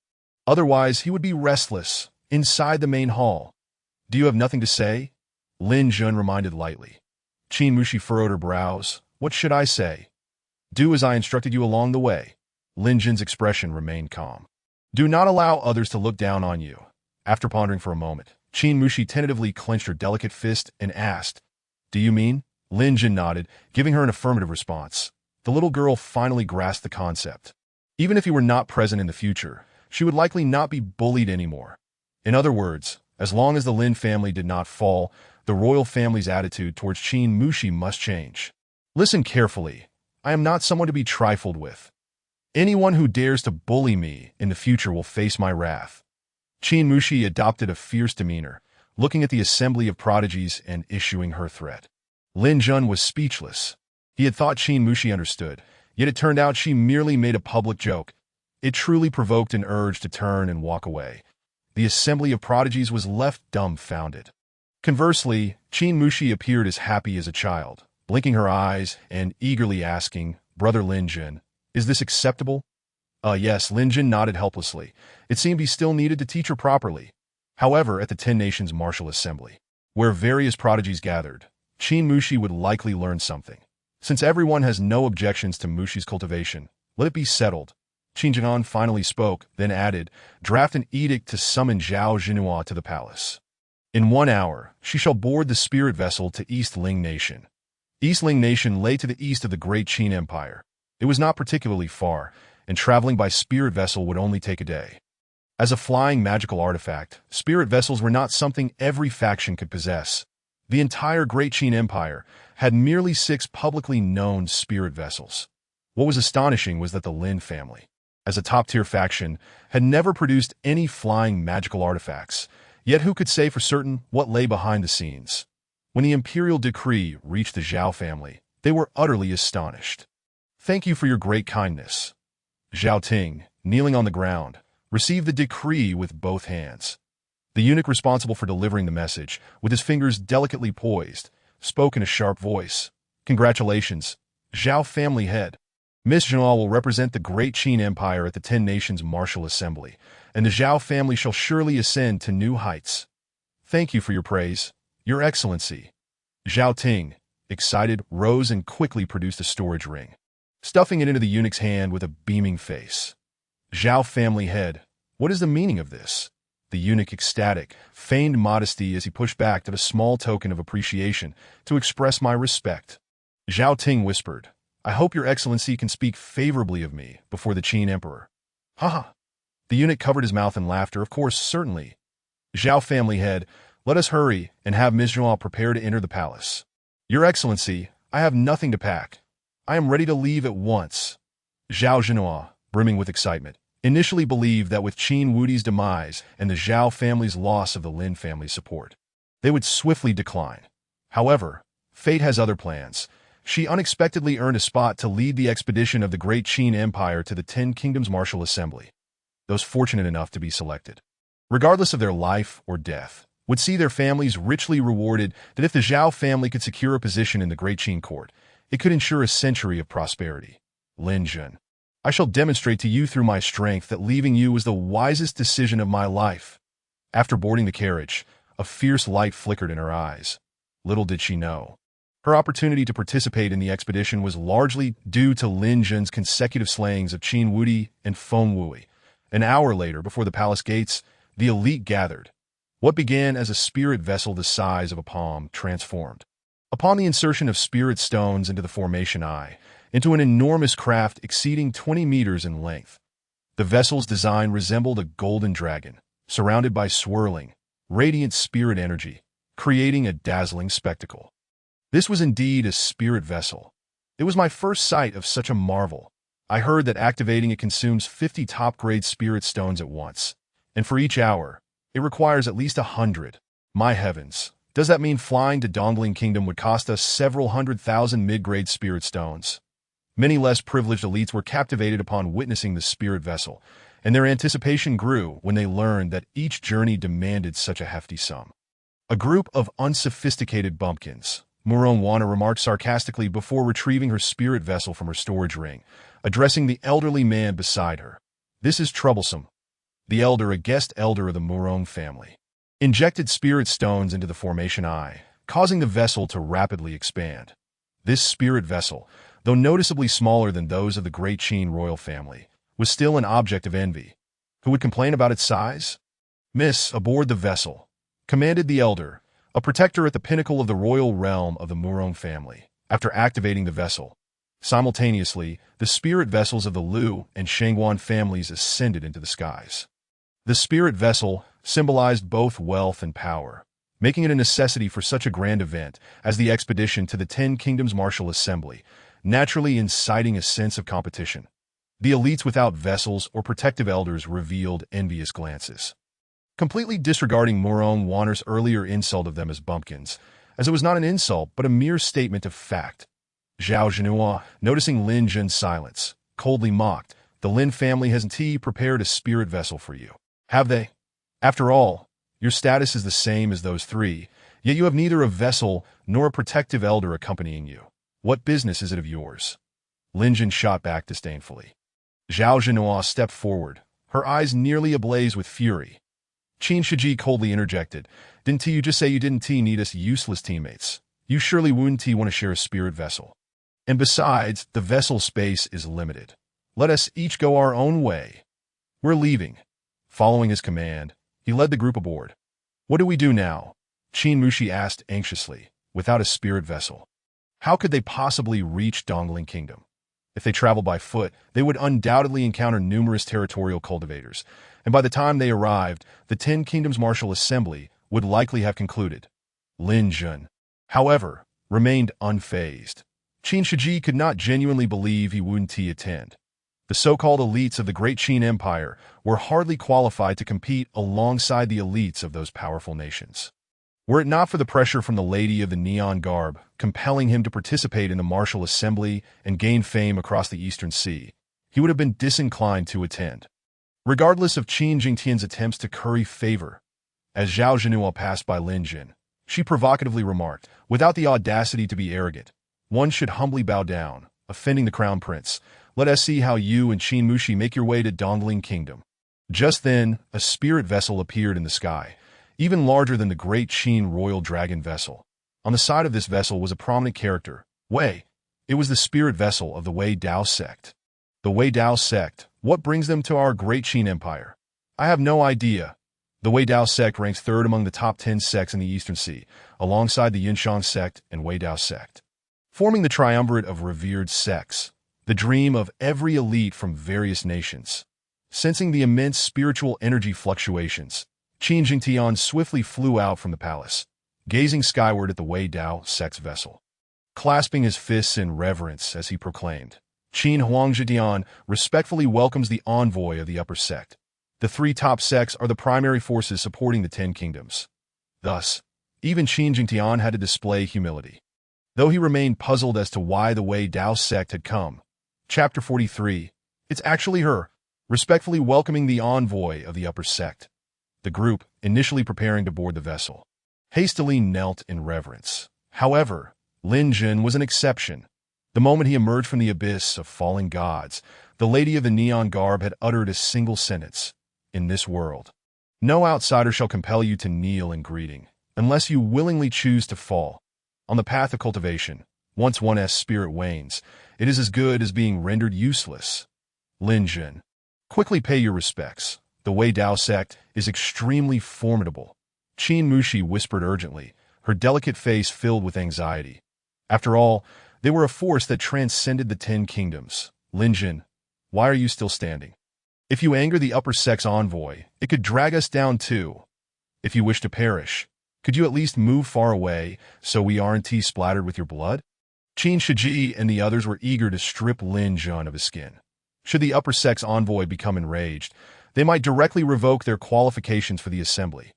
Otherwise, he would be restless, inside the main hall. Do you have nothing to say? Lin Jun reminded lightly. Qin Mushi furrowed her brows. What should I say? Do as I instructed you along the way. Lin Jun's expression remained calm. Do not allow others to look down on you. After pondering for a moment, Qin Mushi tentatively clenched her delicate fist and asked, Do you mean? Lin Jun nodded, giving her an affirmative response. The little girl finally grasped the concept. Even if he were not present in the future, she would likely not be bullied anymore. In other words, as long as the Lin family did not fall, the royal family's attitude towards Qin Mushi must change. Listen carefully. I am not someone to be trifled with. Anyone who dares to bully me in the future will face my wrath. Qin Mushi adopted a fierce demeanor, looking at the assembly of prodigies and issuing her threat. Lin Jun was speechless. He had thought Qin Mushi understood, yet it turned out she merely made a public joke. It truly provoked an urge to turn and walk away. The assembly of prodigies was left dumbfounded. Conversely, Qin Mushi appeared as happy as a child, blinking her eyes and eagerly asking, "Brother Lin Jun, is this acceptable?" Yes, Lin Jun nodded helplessly. It seemed he still needed to teach her properly. However, at the Ten Nations Martial Assembly, where various prodigies gathered, Qin Mushi would likely learn something. Since everyone has no objections to Mushi's cultivation, let it be settled. Qin Jian finally spoke, then added, "Draft an edict to summon Zhao Jinhua to the palace. In 1 hour, she shall board the spirit vessel to East Ling Nation." East Ling Nation lay to the east of the Great Qin Empire. It was not particularly far, and traveling by spirit vessel would only take a day. As a flying magical artifact, spirit vessels were not something every faction could possess. The entire Great Qin Empire had merely 6 publicly known spirit vessels. What was astonishing was that the Lin family, as a top-tier faction, had never produced any flying magical artifacts. Yet who could say for certain what lay behind the scenes? When the imperial decree reached the Zhao family, they were utterly astonished. "Thank you for your great kindness." Zhao Ting, kneeling on the ground, received the decree with both hands. The eunuch responsible for delivering the message, with his fingers delicately poised, spoke in a sharp voice. "Congratulations, Zhao family head. Miss Zhao will represent the Great Qin Empire at the Ten Nations Martial Assembly, and the Zhao family shall surely ascend to new heights. Thank you for your praise, Your Excellency." Zhao Ting, excited, rose and quickly produced a storage ring, stuffing it into the eunuch's hand with a beaming face. "Zhao family head, what is the meaning of this?" The eunuch, ecstatic, feigned modesty as he pushed back at a small token of appreciation to express my respect. Zhao Ting whispered, "I hope Your Excellency can speak favorably of me before the Qin Emperor." "Haha." The eunuch covered his mouth in laughter. "Of course, certainly. Zhao family head, let us hurry and have Ms. Zhao prepare to enter the palace." "Your Excellency, I have nothing to pack. I am ready to leave at once." Zhao Jinhua, brimming with excitement, initially believed that with Qin Wudi's demise and the Zhao family's loss of the Lin family's support, they would swiftly decline. However, fate has other plans. She unexpectedly earned a spot to lead the expedition of the Great Qin Empire to the Ten Kingdoms Martial Assembly. Those fortunate enough to be selected, regardless of their life or death, would see their families richly rewarded. That if the Zhao family could secure a position in the Great Qin court, it could ensure a century of prosperity. "Lin Jun, I shall demonstrate to you through my strength that leaving you was the wisest decision of my life." After boarding the carriage, a fierce light flickered in her eyes. Little did she know, her opportunity to participate in the expedition was largely due to Lin Jun's consecutive slayings of Qin Wudi and Feng Wui. An hour later, before the palace gates, the elite gathered. What began as a spirit vessel the size of a palm transformed, upon the insertion of spirit stones into the formation eye, into an enormous craft exceeding 20 meters in length. The vessel's design resembled a golden dragon, surrounded by swirling, radiant spirit energy, creating a dazzling spectacle. This was indeed a spirit vessel. It was my first sight of such a marvel. I heard that activating it consumes 50 top-grade spirit stones at once, and for each hour, it requires at least 100. My heavens, does that mean flying to Dongling Kingdom would cost us several 100,000 mid-grade spirit stones? Many less privileged elites were captivated upon witnessing the spirit vessel, and their anticipation grew when they learned that each journey demanded such a hefty sum. A group of unsophisticated bumpkins, Muron Wana remarked sarcastically before retrieving her spirit vessel from her storage ring, addressing the elderly man beside her. "This is troublesome." The elder, a guest elder of the Murong family, injected spirit stones into the formation eye, causing the vessel to rapidly expand. This spirit vessel, though noticeably smaller than those of the Great Qin royal family, was still an object of envy. Who would complain about its size? "Miss, aboard the vessel," commanded the elder, a protector at the pinnacle of the royal realm of the Murong family, after activating the vessel. Simultaneously, the spirit vessels of the Liu and Shangguan families ascended into the skies. The spirit vessel, symbolized both wealth and power, making it a necessity for such a grand event as the expedition to the Ten Kingdoms Martial Assembly, naturally inciting a sense of competition. The elites without vessels or protective elders revealed envious glances, completely disregarding Morong Wanner's earlier insult of them as bumpkins, as it was not an insult but a mere statement of fact. Zhao Zhenhua, noticing Lin Zhen's silence, coldly mocked, "The Lin family hasn't prepared a spirit vessel for you, have they? After all, your status is the same as those three, yet you have neither a vessel nor a protective elder accompanying you. What business is it of yours?" Lin Zhen shot back disdainfully. Zhao Zhenhua stepped forward, her eyes nearly ablaze with fury. Qin Shiji coldly interjected, "Didn't you just say you didn't need us useless teammates? You surely wouldn't want to share a spirit vessel. And besides, the vessel space is limited. Let us each go our own way. We're leaving." Following his command, he led the group aboard. "What do we do now?" Qin Mushi asked anxiously. "Without a spirit vessel, how could they possibly reach Dongling Kingdom? If they traveled by foot, they would undoubtedly encounter numerous territorial cultivators, and by the time they arrived, the Ten Kingdoms Martial Assembly would likely have concluded." Lin Zhen, however, remained unfazed. Qin Shiji could not genuinely believe he wouldn't attend. The so-called elites of the Great Qin Empire were hardly qualified to compete alongside the elites of those powerful nations. Were it not for the pressure from the Lady of the Neon Garb compelling him to participate in the Martial Assembly and gain fame across the Eastern Sea, he would have been disinclined to attend. Regardless of Qin Jingtian's attempts to curry favor, as Zhao Zhenhua passed by Lin Zhen, she provocatively remarked, "Without the audacity to be arrogant, one should humbly bow down, offending the Crown Prince. Let us see how you and Qin Mushi make your way to Dongling Kingdom." Just then, a spirit vessel appeared in the sky, even larger than the Great Qin Royal Dragon vessel. On the side of this vessel was a prominent character, Wei. It was the spirit vessel of the Wei Dao sect. The Wei Dao sect, what brings them to our Great Qin Empire? I have no idea. The Wei Dao sect ranks third among the top 10 sects in the Eastern Sea, alongside the Yinshang sect and Wei Dao sect, forming the triumvirate of revered sects, the dream of every elite from various nations. Sensing the immense spiritual energy fluctuations, Qin Jingtian swiftly flew out from the palace, gazing skyward at the Wei Dao sect's vessel, clasping his fists in reverence as he proclaimed, "Qin Huangzhidian respectfully welcomes the envoy of the upper sect. The three top sects are the primary forces supporting the 10 kingdoms." Thus, even Qin Jingtian had to display humility, though he remained puzzled as to why the Wei Dao sect had come. Chapter 43. It's actually her, respectfully welcoming the envoy of the upper sect. The group, initially preparing to board the vessel, hastily knelt in reverence. However, Lin Zhen was an exception. The moment he emerged from the abyss of fallen gods, the Lady of the Neon Garb had uttered a single sentence. "In this world, no outsider shall compel you to kneel in greeting, unless you willingly choose to fall. On the path of cultivation, once one's spirit wanes, it is as good as being rendered useless. Lin Zhen, quickly pay your respects. The Wei Dao sect is extremely formidable." Qin Mushi whispered urgently, her delicate face filled with anxiety. After all, they were a force that transcended the 10 kingdoms. "Lin Zhen, why are you still standing? If you anger the upper sect's envoy, it could drag us down too. If you wish to perish, could you at least move far away so we aren't splattered with your blood?" Qin Shiji and the others were eager to strip Lin Zhen of his skin. Should the upper sect's envoy become enraged, they might directly revoke their qualifications for the assembly.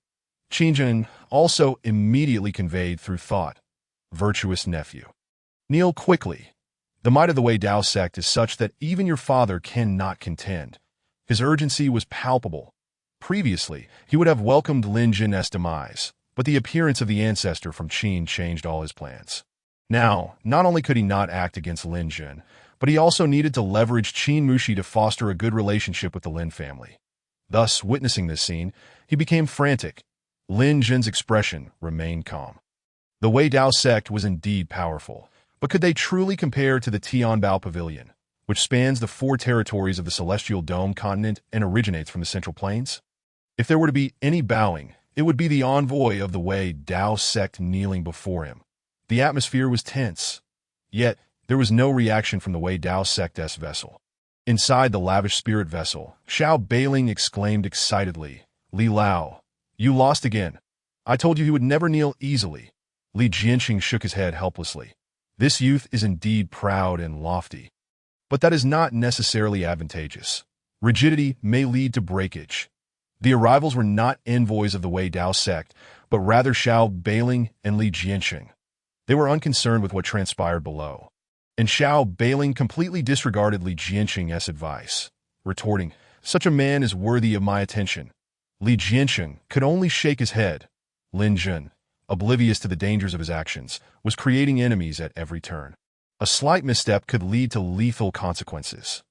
Qin Zhen also immediately conveyed through thought, "Virtuous nephew, kneel quickly. The might of the Wei Dao sect is such that even your father cannot contend." His urgency was palpable. Previously, he would have welcomed Lin Zhen's demise, but the appearance of the ancestor from Qin changed all his plans. Now, not only could he not act against Lin Zhen, but he also needed to leverage Qin Mushi to foster a good relationship with the Lin family. Thus, witnessing this scene, he became frantic. Lin Zhen's expression remained calm. The Wei Dao sect was indeed powerful, but could they truly compare to the Tianbao Pavilion, which spans the 4 territories of the Celestial Dome continent and originates from the Central Plains? If there were to be any bowing, it would be the envoy of the Wei Dao sect kneeling before him. The atmosphere was tense. Yet, there was no reaction from the Wei Dao sect's vessel. Inside the lavish spirit vessel, Xiao Beiling exclaimed excitedly, "Li Lao, You lost again. I told you he would never kneel easily. Li Jianqing shook his head helplessly. This youth is indeed proud and lofty. But that is not necessarily advantageous. Rigidity may lead to breakage. The arrivals were not envoys of the Wei Dao sect, but rather Xiao Beiling and Li Jianqing. They were unconcerned with what transpired below. And Xiao Beiling completely disregarded Li Jianqing's advice, retorting, "Such a man is worthy of my attention." Li Jianqing could only shake his head. Lin Jun, oblivious to the dangers of his actions, was creating enemies at every turn. A slight misstep could lead to lethal consequences.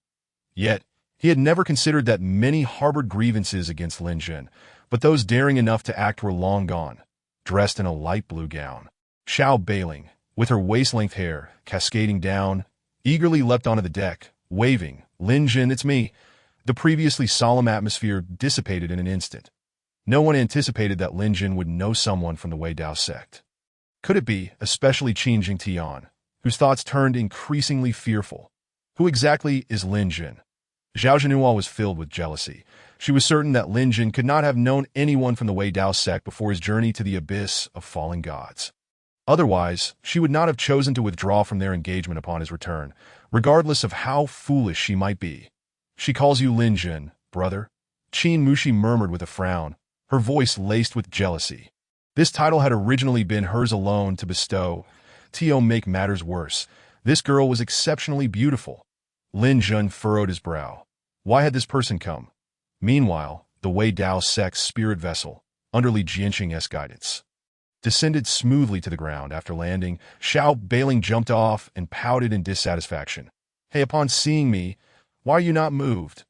Yet, he had never considered that many harbored grievances against Lin Jun, but those daring enough to act were long gone, dressed in a light blue gown. Xiao Beiling, with her waist-length hair cascading down, eagerly leapt onto the deck, waving, "Lin Jun, it's me." The previously solemn atmosphere dissipated in an instant. No one anticipated that Lin Jun would know someone from the Wei Dao sect. Could it be, especially Qin Jingtian, whose thoughts turned increasingly fearful? Who exactly is Lin Jun? Zhao Zhenhua was filled with jealousy. She was certain that Lin Jun could not have known anyone from the Wei Dao sect before his journey to the abyss of fallen gods. Otherwise, she would not have chosen to withdraw from their engagement upon his return, regardless of how foolish she might be. "She calls you Lin Jun, brother?" Qin Mushi murmured with a frown, her voice laced with jealousy. This title had originally been hers alone to bestow. To make matters worse, this girl was exceptionally beautiful. Lin Jun furrowed his brow. Why had this person come? Meanwhile, the Wei Dao sect's spirit vessel, under Li Jianqing's guidance, descended smoothly to the ground. After landing, Xiao Beiling jumped off and pouted in dissatisfaction. "Hey, upon seeing me, why are you not moved?"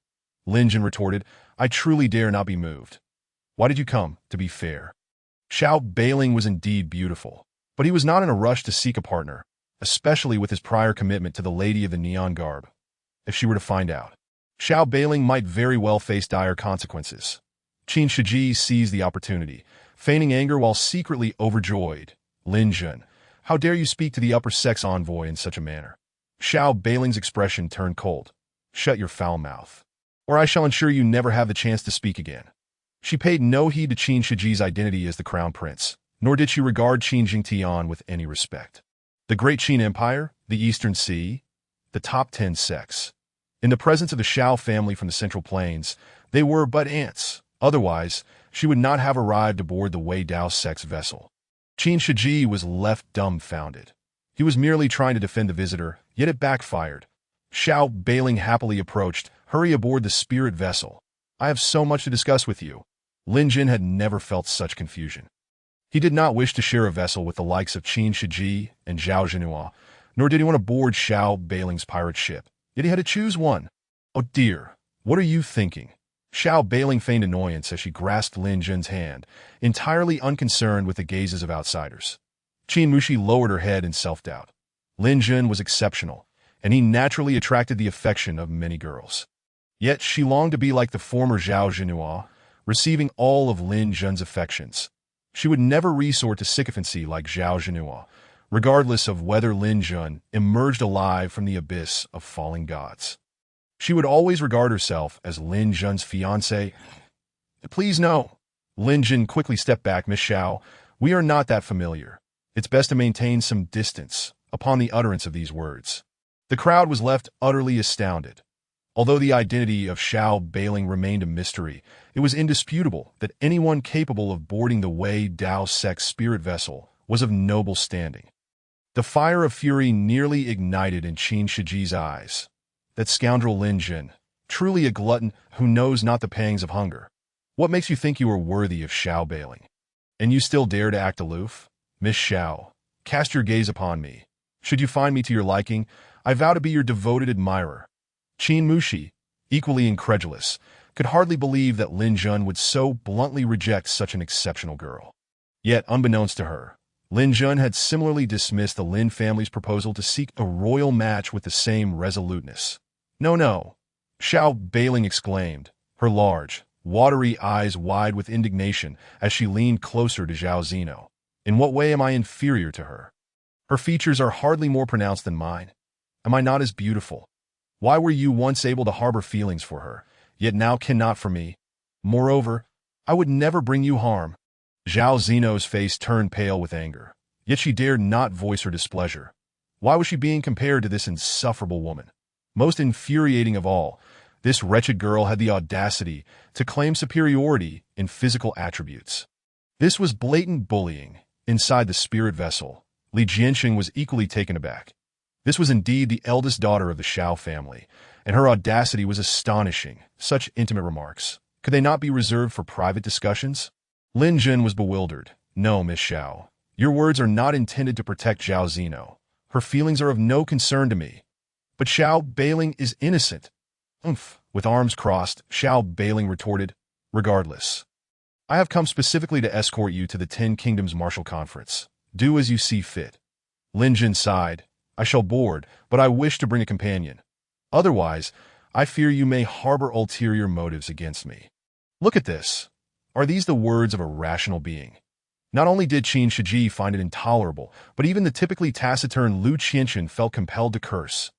Lin Jun retorted, "I truly dare not be moved." "Why did you come, to be fair?" Xiao Beiling was indeed beautiful, but he was not in a rush to seek a partner, especially with his prior commitment to the lady of the neon garb. If she were to find out, Xiao Beiling might very well face dire consequences. Qin Shiji seized the opportunity, feigning anger while secretly overjoyed. "Lin Jun, how dare you speak to the upper sex envoy in such a manner?" Xiao Beiling's expression turned cold. "Shut your foul mouth, or I shall ensure you never have the chance to speak again." She paid no heed to Qin Shiji's identity as the crown prince, nor did she regard Qin Jingtian with any respect. The Great Qin Empire, the Eastern Sea, the top 10 sects. In the presence of the Xiao family from the Central Plains, they were but ants. Otherwise, she would not have arrived aboard the Wei Dao sect's vessel. Qin Shiji was left dumbfounded. He was merely trying to defend the visitor, yet it backfired. Xiao Beiling happily approached. "Hurry aboard the spirit vessel. I have so much to discuss with you." Lin Jun had never felt such confusion. He did not wish to share a vessel with the likes of Qin Shiji and Zhao Zhenhua, nor did he want to board Xiao Beiling's pirate ship. Yet he had to choose one. "Oh dear, what are you thinking?" Xiao Beiling feigned annoyance as she grasped Lin Jun's hand, entirely unconcerned with the gazes of outsiders. Qin Mushi lowered her head in self-doubt. Lin Jun was exceptional, and he naturally attracted the affection of many girls. Yet she longed to be like the former Zhao Zhenhua, receiving all of Lin Jun's affections. She would never resort to sycophancy like Zhao Zhenhua, regardless of whether Lin Jun emerged alive from the abyss of fallen gods. She would always regard herself as Lin Jun's fiancé. "Please no." Lin Jun quickly stepped back. "Miss Xiao, we are not that familiar. It's best to maintain some distance." Upon the utterance of these words, the crowd was left utterly astounded. Although the identity of Xiao Beiling remained a mystery, it was indisputable that anyone capable of boarding the Wei Dao sect's spirit vessel was of noble standing. The fire of fury nearly ignited in Qin Shiji's eyes. That scoundrel Lin Jun, truly a glutton who knows not the pangs of hunger. What makes you think you are worthy of Xiao Beiling? And you still dare to act aloof? Miss Xiao, cast your gaze upon me. Should you find me to your liking, I vow to be your devoted admirer. Qin Mushi, equally incredulous, could hardly believe that Lin Jun would so bluntly reject such an exceptional girl. Yet, unbeknownst to her, Lin Jun had similarly dismissed the Lin family's proposal to seek a royal match with the same resoluteness. "No, no," Xiao Beiling exclaimed, her large, watery eyes wide with indignation as she leaned closer to Zhao Zeno. "In what way am I inferior to her? Her features are hardly more pronounced than mine. Am I not as beautiful? Why were you once able to harbor feelings for her, yet now cannot for me? Moreover, I would never bring you harm. Zhao Zeno's face turned pale with anger, yet she dared not voice her displeasure. Why was she being compared to this insufferable woman? Most infuriating of all, this wretched girl had the audacity to claim superiority in physical attributes. This was blatant bullying. Inside the spirit vessel, Li Jianxing was equally taken aback. This was indeed the eldest daughter of the Shao family, and her audacity was astonishing. Such intimate remarks, could they not be reserved for private discussions? Lin Jun was bewildered. No, Miss Shao. Your words are not intended to protect Zhao Zeno. Her feelings are of no concern to me. But Xiao Beiling is innocent. Umph. With arms crossed, Xiao Beiling retorted, regardless. I have come specifically to escort you to the Ten Kingdoms Martial Conference. Do as you see fit. Lin Jun sighed. I shall board, but I wish to bring a companion. Otherwise, I fear you may harbor ulterior motives against me. Look at this. Are these the words of a rational being? Not only did Qin Shiji find it intolerable, but even the typically taciturn Lu Qianchen felt compelled to curse.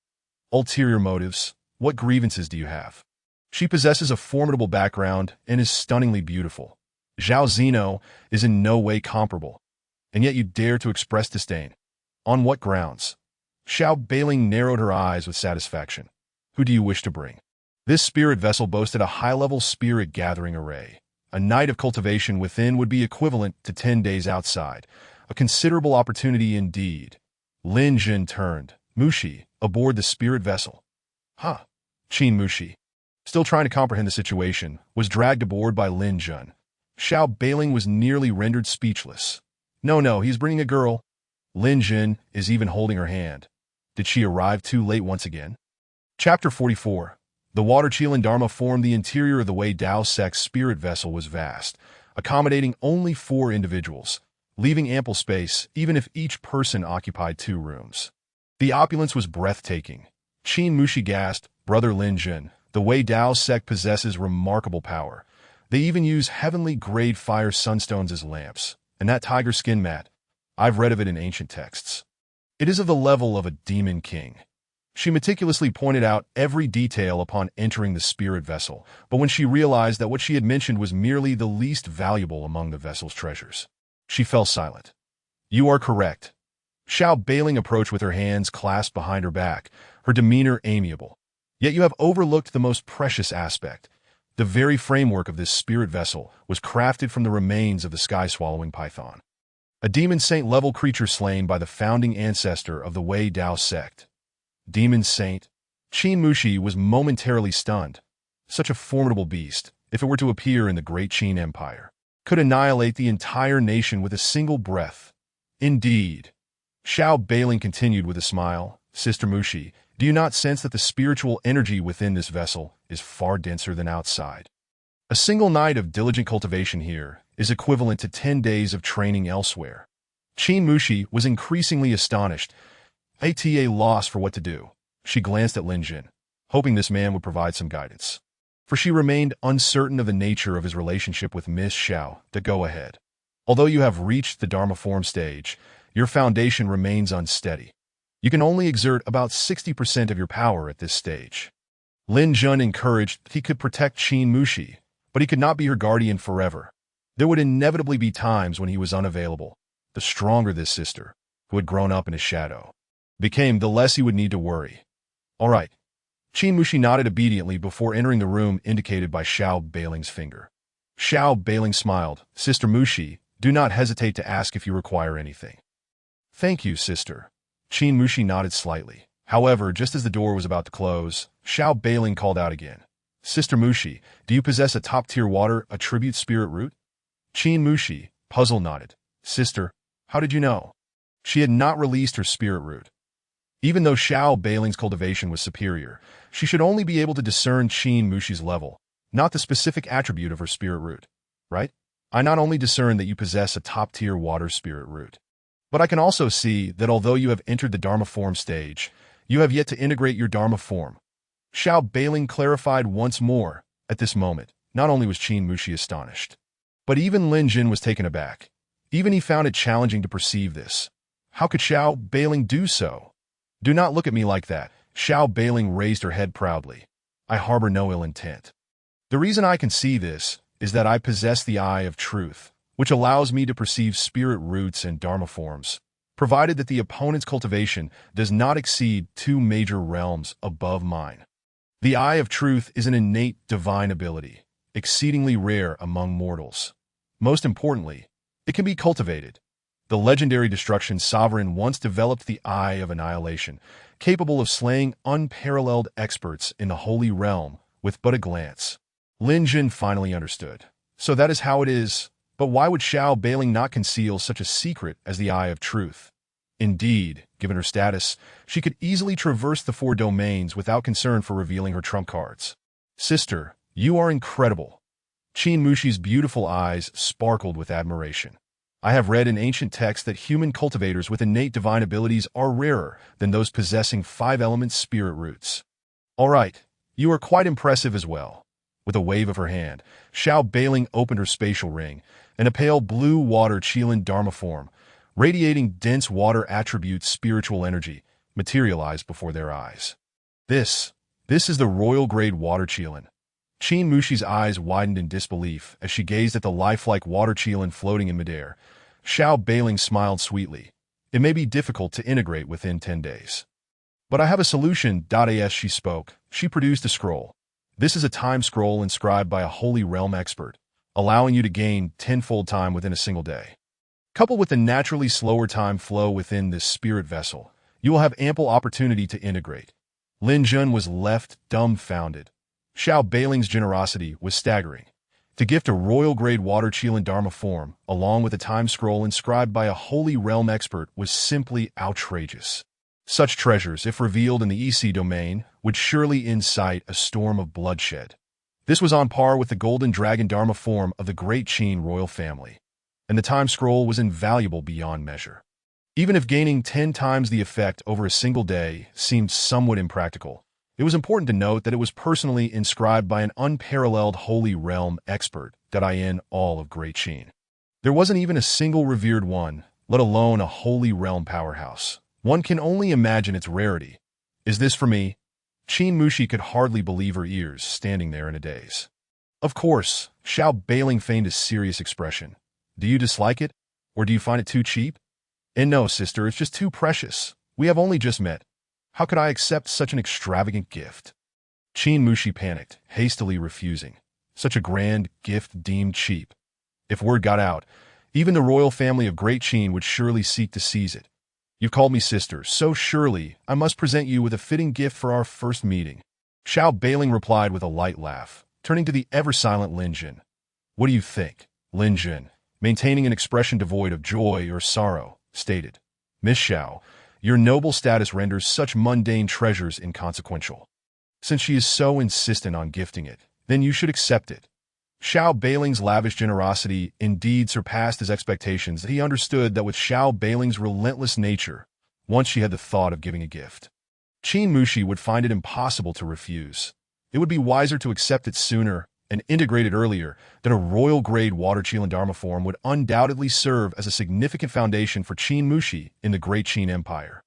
Ulterior motives? What grievances do you have? She possesses a formidable background and is stunningly beautiful. Zhao Zeno is in no way comparable, and yet you dare to express disdain. On what grounds? Xiao Beiling narrowed her eyes with satisfaction. Who do you wish to bring? This spirit vessel boasted a high-level spirit gathering array. A night of cultivation within would be equivalent to 10 days outside. A considerable opportunity indeed. Lin Jun turned. Mushi, aboard the spirit vessel. Huh. Qin Mushi, still trying to comprehend the situation, was dragged aboard by Lin Jun. Xiao Beiling was nearly rendered speechless. No, he's bringing a girl. Lin Jun is even holding her hand. Did she arrive too late once again? Chapter 44. The water Qilan Dharma formed. The interior of the Wei Dao sect's spirit vessel was vast, accommodating only 4 individuals, leaving ample space even if each person occupied 2 rooms. The opulence was breathtaking. Qin Mushi gasped, Brother Lin Jun, the Wei Dao sect possesses remarkable power. They even use heavenly-grade fire sunstones as lamps. And that tiger skin mat, I've read of it in ancient texts. It is of the level of a demon king. She meticulously pointed out every detail upon entering the spirit vessel, but when she realized that what she had mentioned was merely the least valuable among the vessel's treasures, she fell silent. You are correct. Xiao Beiling approached with her hands clasped behind her back, her demeanor amiable. Yet you have overlooked the most precious aspect. The very framework of this spirit vessel was crafted from the remains of the sky-swallowing python, a demon saint-level creature slain by the founding ancestor of the Wei Dao sect. Demon saint? Qin Mushi was momentarily stunned. Such a formidable beast, if it were to appear in the great Qin Empire, could annihilate the entire nation with a single breath. Indeed. Xiao Beiling continued with a smile. Sister Mushi, do you not sense that the spiritual energy within this vessel is far denser than outside? A single night of diligent cultivation here is equivalent to 10 days of training elsewhere. Qin Mushi was increasingly astonished, at a loss for what to do. She glanced at Lin Jun, hoping this man would provide some guidance, for she remained uncertain of the nature of his relationship with Miss Xiao. To go ahead. Although you have reached the Dharma form stage, your foundation remains unsteady. You can only exert about 60% of your power at this stage. Lin Jun encouraged he could protect Qin Mushi, but he could not be her guardian forever. There would inevitably be times when he was unavailable. The stronger this sister, who had grown up in his shadow, became, the less he would need to worry. All right. Qin Mushi nodded obediently before entering the room indicated by Xiao Beiling's finger. Xiao Beiling smiled. Sister Mushi, do not hesitate to ask if you require anything. Thank you, sister. Qin Mushi nodded slightly. However, just as the door was about to close, Xiao Beiling called out again. Sister Mushi, do you possess a top-tier water attribute spirit root? Qin Mushi, puzzled, nodded. Sister, how did you know? She had not released her spirit root. Even though Xiao Beiling's cultivation was superior, she should only be able to discern Qin Mushi's level, not the specific attribute of her spirit root. Right? I not only discern that you possess a top-tier water spirit root, but I can also see that although you have entered the Dharma form stage, you have yet to integrate your Dharma form. Xiao Beiling clarified once more. At this moment, not only was Qin Mushi astonished, but even Lin Jun was taken aback. Even he found it challenging to perceive this. How could Xiao Beiling do so? Do not look at me like that. Xiao Beiling raised her head proudly. I harbor no ill intent. The reason I can see this is that I possess the eye of truth, which allows me to perceive spirit roots and dharma forms, provided that the opponent's cultivation does not exceed 2 major realms above mine. The eye of truth is an innate divine ability, exceedingly rare among mortals. Most importantly, it can be cultivated. The legendary destruction sovereign once developed the Eye of Annihilation, capable of slaying unparalleled experts in the Holy Realm with but a glance. Lin Jun finally understood. So that is how it is, but why would Xiao Beiling not conceal such a secret as the Eye of Truth? Indeed, given her status, she could easily traverse the 4 domains without concern for revealing her trump cards. Sister, you are incredible. Qin Mushi's beautiful eyes sparkled with admiration. I have read in ancient texts that human cultivators with innate divine abilities are rarer than those possessing 5-element spirit roots. All right, you are quite impressive as well. With a wave of her hand, Xiao Beiling opened her spatial ring, and a pale blue water Qilin Dharma form, radiating dense water attribute spiritual energy, materialized before their eyes. This is the royal-grade water Qilin. Qin Mushi's eyes widened in disbelief as she gazed at the lifelike water Qilin floating in midair. Xiao Beiling smiled sweetly. It may be difficult to integrate within 10 days. But I have a solution. As she spoke, she produced a scroll. This is a time scroll inscribed by a Holy Realm expert, allowing you to gain 10-fold time within a single day. Coupled with the naturally slower time flow within this spirit vessel, you will have ample opportunity to integrate. Lin Jun was left dumbfounded. Xiao Beiling's generosity was staggering. To gift a royal-grade water Qilin Dharma form, along with a time scroll inscribed by a Holy Realm expert, was simply outrageous. Such treasures, if revealed in the EC domain, would surely incite a storm of bloodshed. This was on par with the Golden Dragon Dharma form of the Great Qin royal family, and the time scroll was invaluable beyond measure. Even if gaining 10 times the effect over a single day seemed somewhat impractical, it was important to note that it was personally inscribed by an unparalleled Holy Realm expert in all of Great Qin. There wasn't even a single revered one, let alone a Holy Realm powerhouse. One can only imagine its rarity. Is this for me? Qin Mushi could hardly believe her ears, standing there in a daze. Of course, Xiao Beiling feigned a serious expression. Do you dislike it? Or do you find it too cheap? And no, sister, it's just too precious. We have only just met. How could I accept such an extravagant gift? Qin Mushi panicked, hastily refusing. Such a grand gift deemed cheap. If word got out, even the royal family of Great Qin would surely seek to seize it. You've called me sister, so surely I must present you with a fitting gift for our first meeting. Xiao Beiling replied with a light laugh, turning to the ever-silent Lin Jun. What do you think? Lin Jun, maintaining an expression devoid of joy or sorrow, stated. Miss Xiao, your noble status renders such mundane treasures inconsequential. Since she is so insistent on gifting it, then you should accept it. Xiao Beiling's lavish generosity indeed surpassed his expectations. He understood that with Xiao Beiling's relentless nature, once she had the thought of giving a gift, Qin Mushi would find it impossible to refuse. It would be wiser to accept it sooner and integrate it earlier than a royal-grade water Qilin Dharma form would undoubtedly serve as a significant foundation for Qin Mushi in the Great Qin Empire.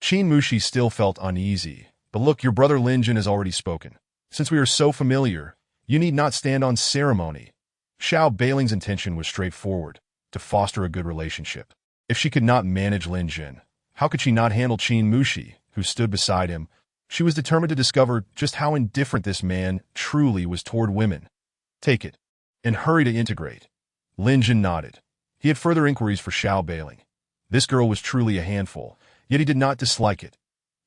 Qin Mushi still felt uneasy, but look, your brother Lin Jun has already spoken. Since we are so familiar, you need not stand on ceremony. Xiao Beiling's intention was straightforward, to foster a good relationship. If she could not manage Lin Jun, how could she not handle Qin Mushi, who stood beside him? She was determined to discover just how indifferent this man truly was toward women. Take it, and hurry to integrate. Lin Jun nodded. He had further inquiries for Xiao Beiling. This girl was truly a handful, yet he did not dislike it.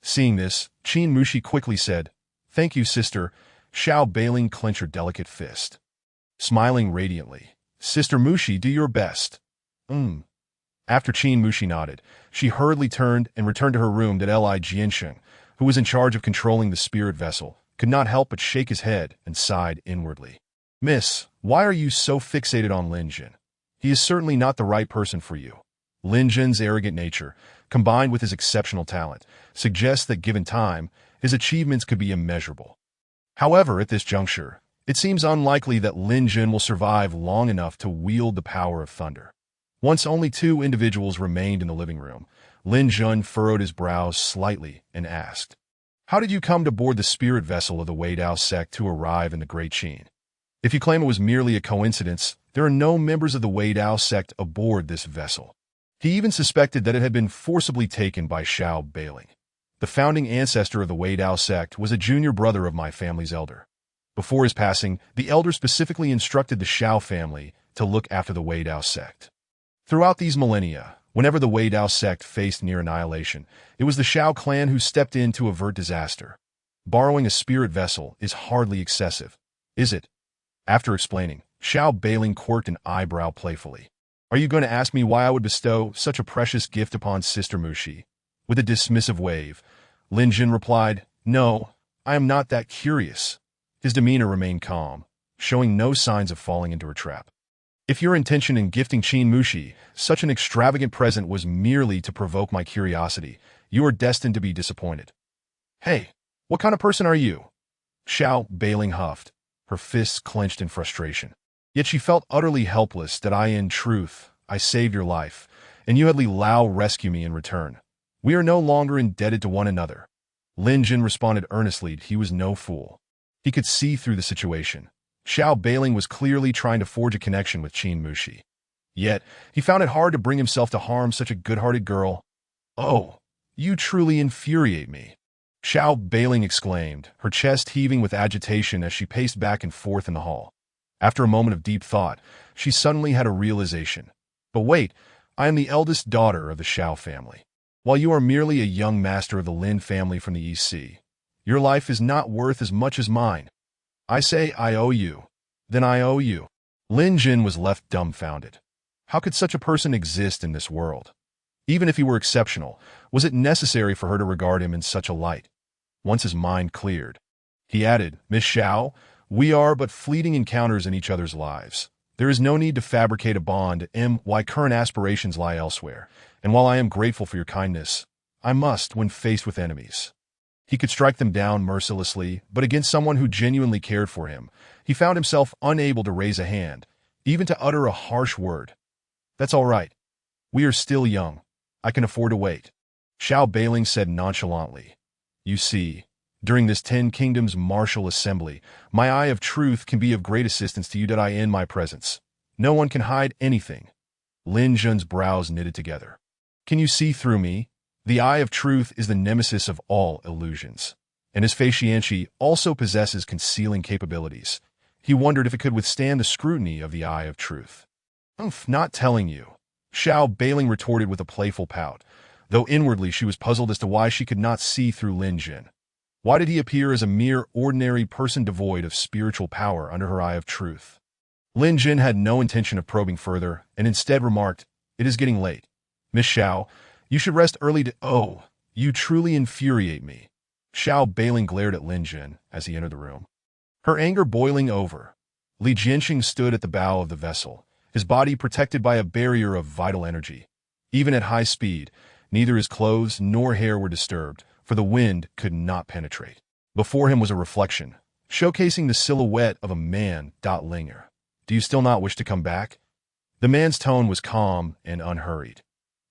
Seeing this, Qin Mushi quickly said, Thank you, sister. Xiao Beiling clenched her delicate fist. Smiling radiantly, Sister Mushi, do your best. After Qin Mushi nodded, she hurriedly turned and returned to her room. Li Jiansheng, who was in charge of controlling the spirit vessel, could not help but shake his head and sighed inwardly. Miss, why are you so fixated on Lin Jun? He is certainly not the right person for you. Lin Jun's arrogant nature, combined with his exceptional talent, suggests that given time, his achievements could be immeasurable. However, at this juncture, it seems unlikely that Lin Jun will survive long enough to wield the power of thunder. Once only 2 individuals remained in the living room, Lin Jun furrowed his brows slightly and asked, How did you come to board the spirit vessel of the Wei Dao sect to arrive in the Great Qin? If you claim it was merely a coincidence, there are no members of the Wei Dao sect aboard this vessel. He even suspected that it had been forcibly taken by Xiao Bailing. The founding ancestor of the Wei Dao sect was a junior brother of my family's elder. Before his passing, the elder specifically instructed the Xiao family to look after the Wei Dao sect. Throughout these millennia, whenever the Wei Dao sect faced near annihilation, it was the Xiao clan who stepped in to avert disaster. Borrowing a spirit vessel is hardly excessive, is it? After explaining, Xiao Bailing quirked an eyebrow playfully. Are you going to ask me why I would bestow such a precious gift upon Sister Mushi? With a dismissive wave, Lin Jin replied, No, I am not that curious. His demeanor remained calm, showing no signs of falling into her trap. If your intention in gifting Qin Mushi such an extravagant present was merely to provoke my curiosity, you are destined to be disappointed. Hey, what kind of person are you? Xiao Bailing huffed, her fists clenched in frustration. Yet she felt utterly helpless that in truth, I saved your life, and you had Li Lao rescue me in return. We are no longer indebted to one another. Lin Jin responded earnestly he was no fool. He could see through the situation. Xiao Bailing was clearly trying to forge a connection with Qin Mushi. Yet, he found it hard to bring himself to harm such a good-hearted girl. Oh, you truly infuriate me. Xiao Bailing exclaimed, her chest heaving with agitation as she paced back and forth in the hall. After a moment of deep thought, she suddenly had a realization. But wait, I am the eldest daughter of the Xiao family. While you are merely a young master of the Lin family from the East Sea, your life is not worth as much as mine. I say I owe you. Then I owe you. Lin Jin was left dumbfounded. How could such a person exist in this world? Even if he were exceptional, was it necessary for her to regard him in such a light? Once his mind cleared, he added, Miss Xiao, we are but fleeting encounters in each other's lives. There is no need to fabricate a bond. My current aspirations lie elsewhere, and while I am grateful for your kindness, I must, when faced with enemies. He could strike them down mercilessly, but against someone who genuinely cared for him, he found himself unable to raise a hand, even to utter a harsh word. That's all right. We are still young. I can afford to wait. Xiao Bailing said nonchalantly. You see, during this 10 Kingdoms martial assembly, my eye of truth can be of great assistance to you that I in my presence. No one can hide anything. Lin Jun's brows knitted together. Can you see through me? The eye of truth is the nemesis of all illusions, and his Fei Xianqi also possesses concealing capabilities. He wondered if it could withstand the scrutiny of the eye of truth. Not telling you, Xiao Bailing retorted with a playful pout, though inwardly she was puzzled as to why she could not see through Lin Jin. Why did he appear as a mere ordinary person devoid of spiritual power under her eye of truth? Lin Jin had no intention of probing further, and instead remarked, It is getting late. Miss Xiao, you should rest early to— Oh, you truly infuriate me. Xiao Bailing glared at Lin Jin as he entered the room. Her anger boiling over, Li Jianxing stood at the bow of the vessel, his body protected by a barrier of vital energy. Even at high speed, neither his clothes nor hair were disturbed, for the wind could not penetrate. Before him was a reflection, showcasing the silhouette of a man. Linger. Do you still not wish to come back? The man's tone was calm and unhurried.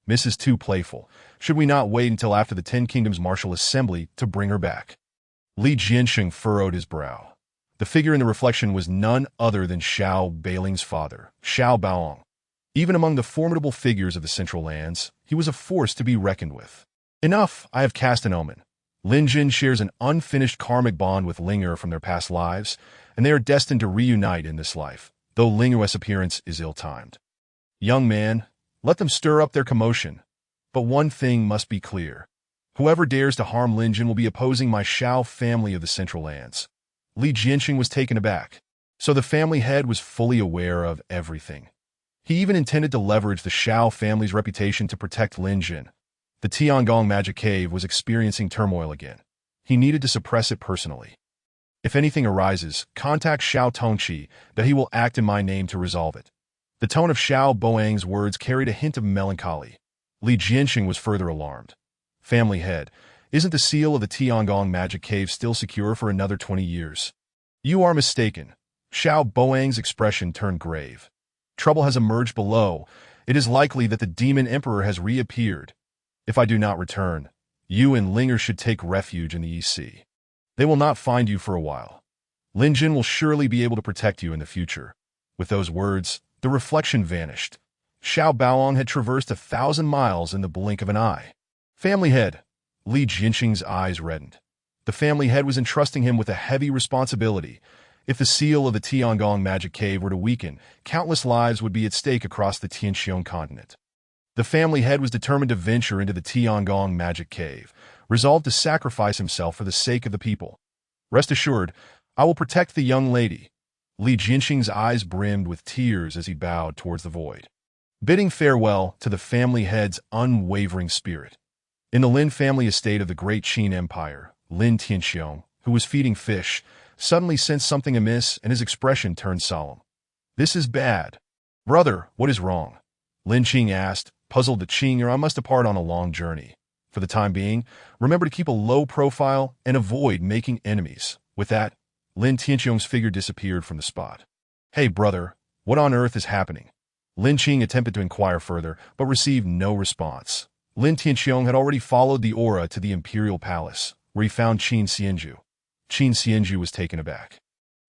Mrs. Too playful. Should we not wait until after the 10 Kingdoms martial assembly to bring her back? Li Jianxing furrowed his brow. The figure in the reflection was none other than Xiao Bailing's father, Xiao Baoong. Even among the formidable figures of the Central Lands, he was a force to be reckoned with. Enough, I have cast an omen. Lin Jin shares an unfinished karmic bond with Linger from their past lives, and they are destined to reunite in this life, though Linger's appearance is ill-timed. Young man, let them stir up their commotion. But one thing must be clear. Whoever dares to harm Lin Jin will be opposing my Xiao family of the Central Lands. Li Jianxing was taken aback, so the family head was fully aware of everything. He even intended to leverage the Xiao family's reputation to protect Lin Jin. The Tiangong Magic Cave was experiencing turmoil again. He needed to suppress it personally. If anything arises, contact Xiao Tongqi that he will act in my name to resolve it. The tone of Xiao Boang's words carried a hint of melancholy. Li Jianxing was further alarmed. Family head, isn't the seal of the Tiangong Magic Cave still secure for another 20 years? You are mistaken. Xiao Boang's expression turned grave. Trouble has emerged below. It is likely that the Demon Emperor has reappeared. If I do not return, you and Linger should take refuge in the East Sea. They will not find you for a while. Lin Jin will surely be able to protect you in the future." With those words, the reflection vanished. Xiao Baoong had traversed 1,000 miles in the blink of an eye. Family head. Li Jinxing's eyes reddened. The family head was entrusting him with a heavy responsibility. If the seal of the Tiangong magic cave were to weaken, countless lives would be at stake across the Tianqiong continent. The family head was determined to venture into the Tiangong magic cave, resolved to sacrifice himself for the sake of the people. "Rest assured, I will protect the young lady." Li Jinxing's eyes brimmed with tears as he bowed towards the void, bidding farewell to the family head's unwavering spirit. In the Lin family estate of the Great Qin Empire, Lin Tianqiong, who was feeding fish, suddenly sensed something amiss and his expression turned solemn. "This is bad." "Brother, what is wrong?" Lin Qing asked, puzzled that Qing or I must depart on a long journey. For the time being, remember to keep a low profile and avoid making enemies. With that, Lin Tianqiong's figure disappeared from the spot. "Hey, brother, what on earth is happening?" Lin Qing attempted to inquire further, but received no response. Lin Tianqiong had already followed the aura to the imperial palace, where he found Qin Xianju. Qin Xianju was taken aback.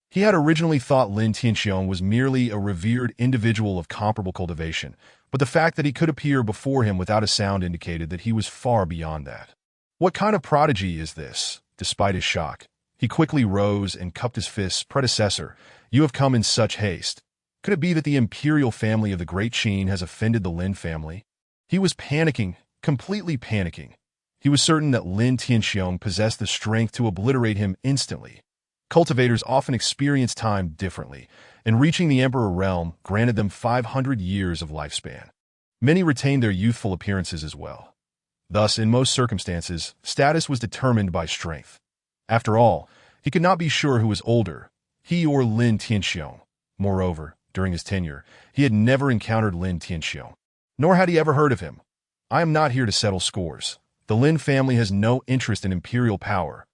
He had originally thought Lin Tianqiong was merely a revered individual of comparable cultivation, but the fact that he could appear before him without a sound indicated that he was far beyond that. "What kind of prodigy is this?" Despite his shock, he quickly rose and cupped his fists. "Predecessor, you have come in such haste. Could it be that the imperial family of the Great Qin has offended the Lin family?" He was panicking, completely panicking. He was certain that Lin Tianqiong possessed the strength to obliterate him instantly. Cultivators often experience time differently, and reaching the Emperor realm granted them 500 years of lifespan. Many retained their youthful appearances as well. Thus, in most circumstances, status was determined by strength. After all, he could not be sure who was older, he or Lin Tianqiong. Moreover, during his tenure, he had never encountered Lin Tianqiong, nor had he ever heard of him. "I am not here to settle scores. The Lin family has no interest in imperial power."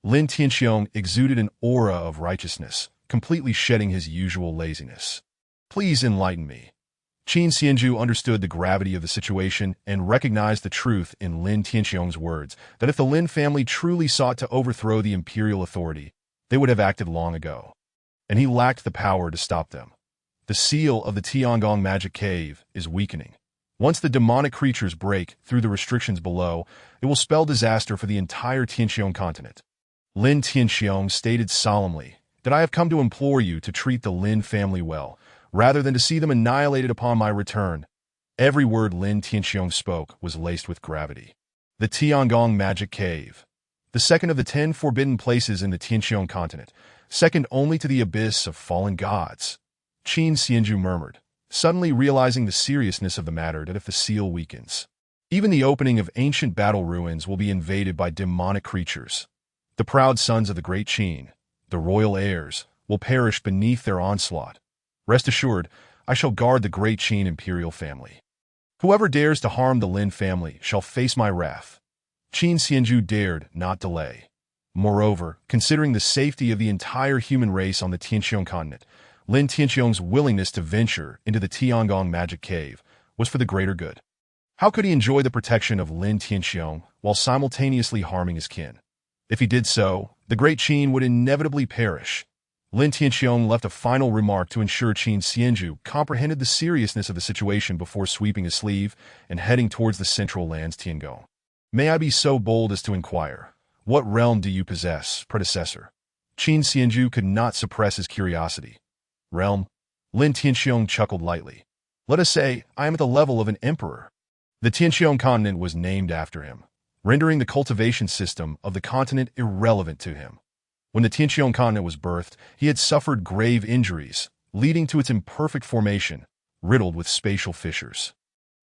Lin Tianqiong exuded an aura of righteousness, completely shedding his usual laziness. "Please enlighten me." Qin Xianju understood the gravity of the situation and recognized the truth in Lin Tianqiong's words that if the Lin family truly sought to overthrow the imperial authority, they would have acted long ago. And he lacked the power to stop them. The seal of the Tiangong magic cave is weakening. Once the demonic creatures break through the restrictions below, it will spell disaster for the entire Tianqiong continent. Lin Tianqiong stated solemnly that I have come to implore you to treat the Lin family well, rather than to see them annihilated upon my return. Every word Lin Tianqiong spoke was laced with gravity. The Tiangong magic cave. The second of the 10 forbidden places in the Tianqiong continent, second only to the abyss of fallen gods. Qin Xianju murmured, suddenly realizing the seriousness of the matter that if the seal weakens, even the opening of ancient battle ruins will be invaded by demonic creatures. The proud sons of the Great Qin, the royal heirs, will perish beneath their onslaught. Rest assured, I shall guard the Great Qin imperial family. Whoever dares to harm the Lin family shall face my wrath. Qin Xianju dared not delay. Moreover, considering the safety of the entire human race on the Tianqiong continent, Lin Tianqiong's willingness to venture into the Tiangong magic cave was for the greater good. How could he enjoy the protection of Lin Tianqiong while simultaneously harming his kin? If he did so, the Great Qin would inevitably perish. Lin Tianqiong left a final remark to ensure Qin Xianju comprehended the seriousness of the situation before sweeping his sleeve and heading towards the central lands Tiangong. "May I be so bold as to inquire, what realm do you possess, predecessor?" Qin Xianju could not suppress his curiosity. "Realm?" Lin Tianqiong chuckled lightly. "Let us say I am at the level of an emperor." The Tianqiong continent was named after him, rendering the cultivation system of the continent irrelevant to him. When the Tianqiong continent was birthed, he had suffered grave injuries, leading to its imperfect formation, riddled with spatial fissures.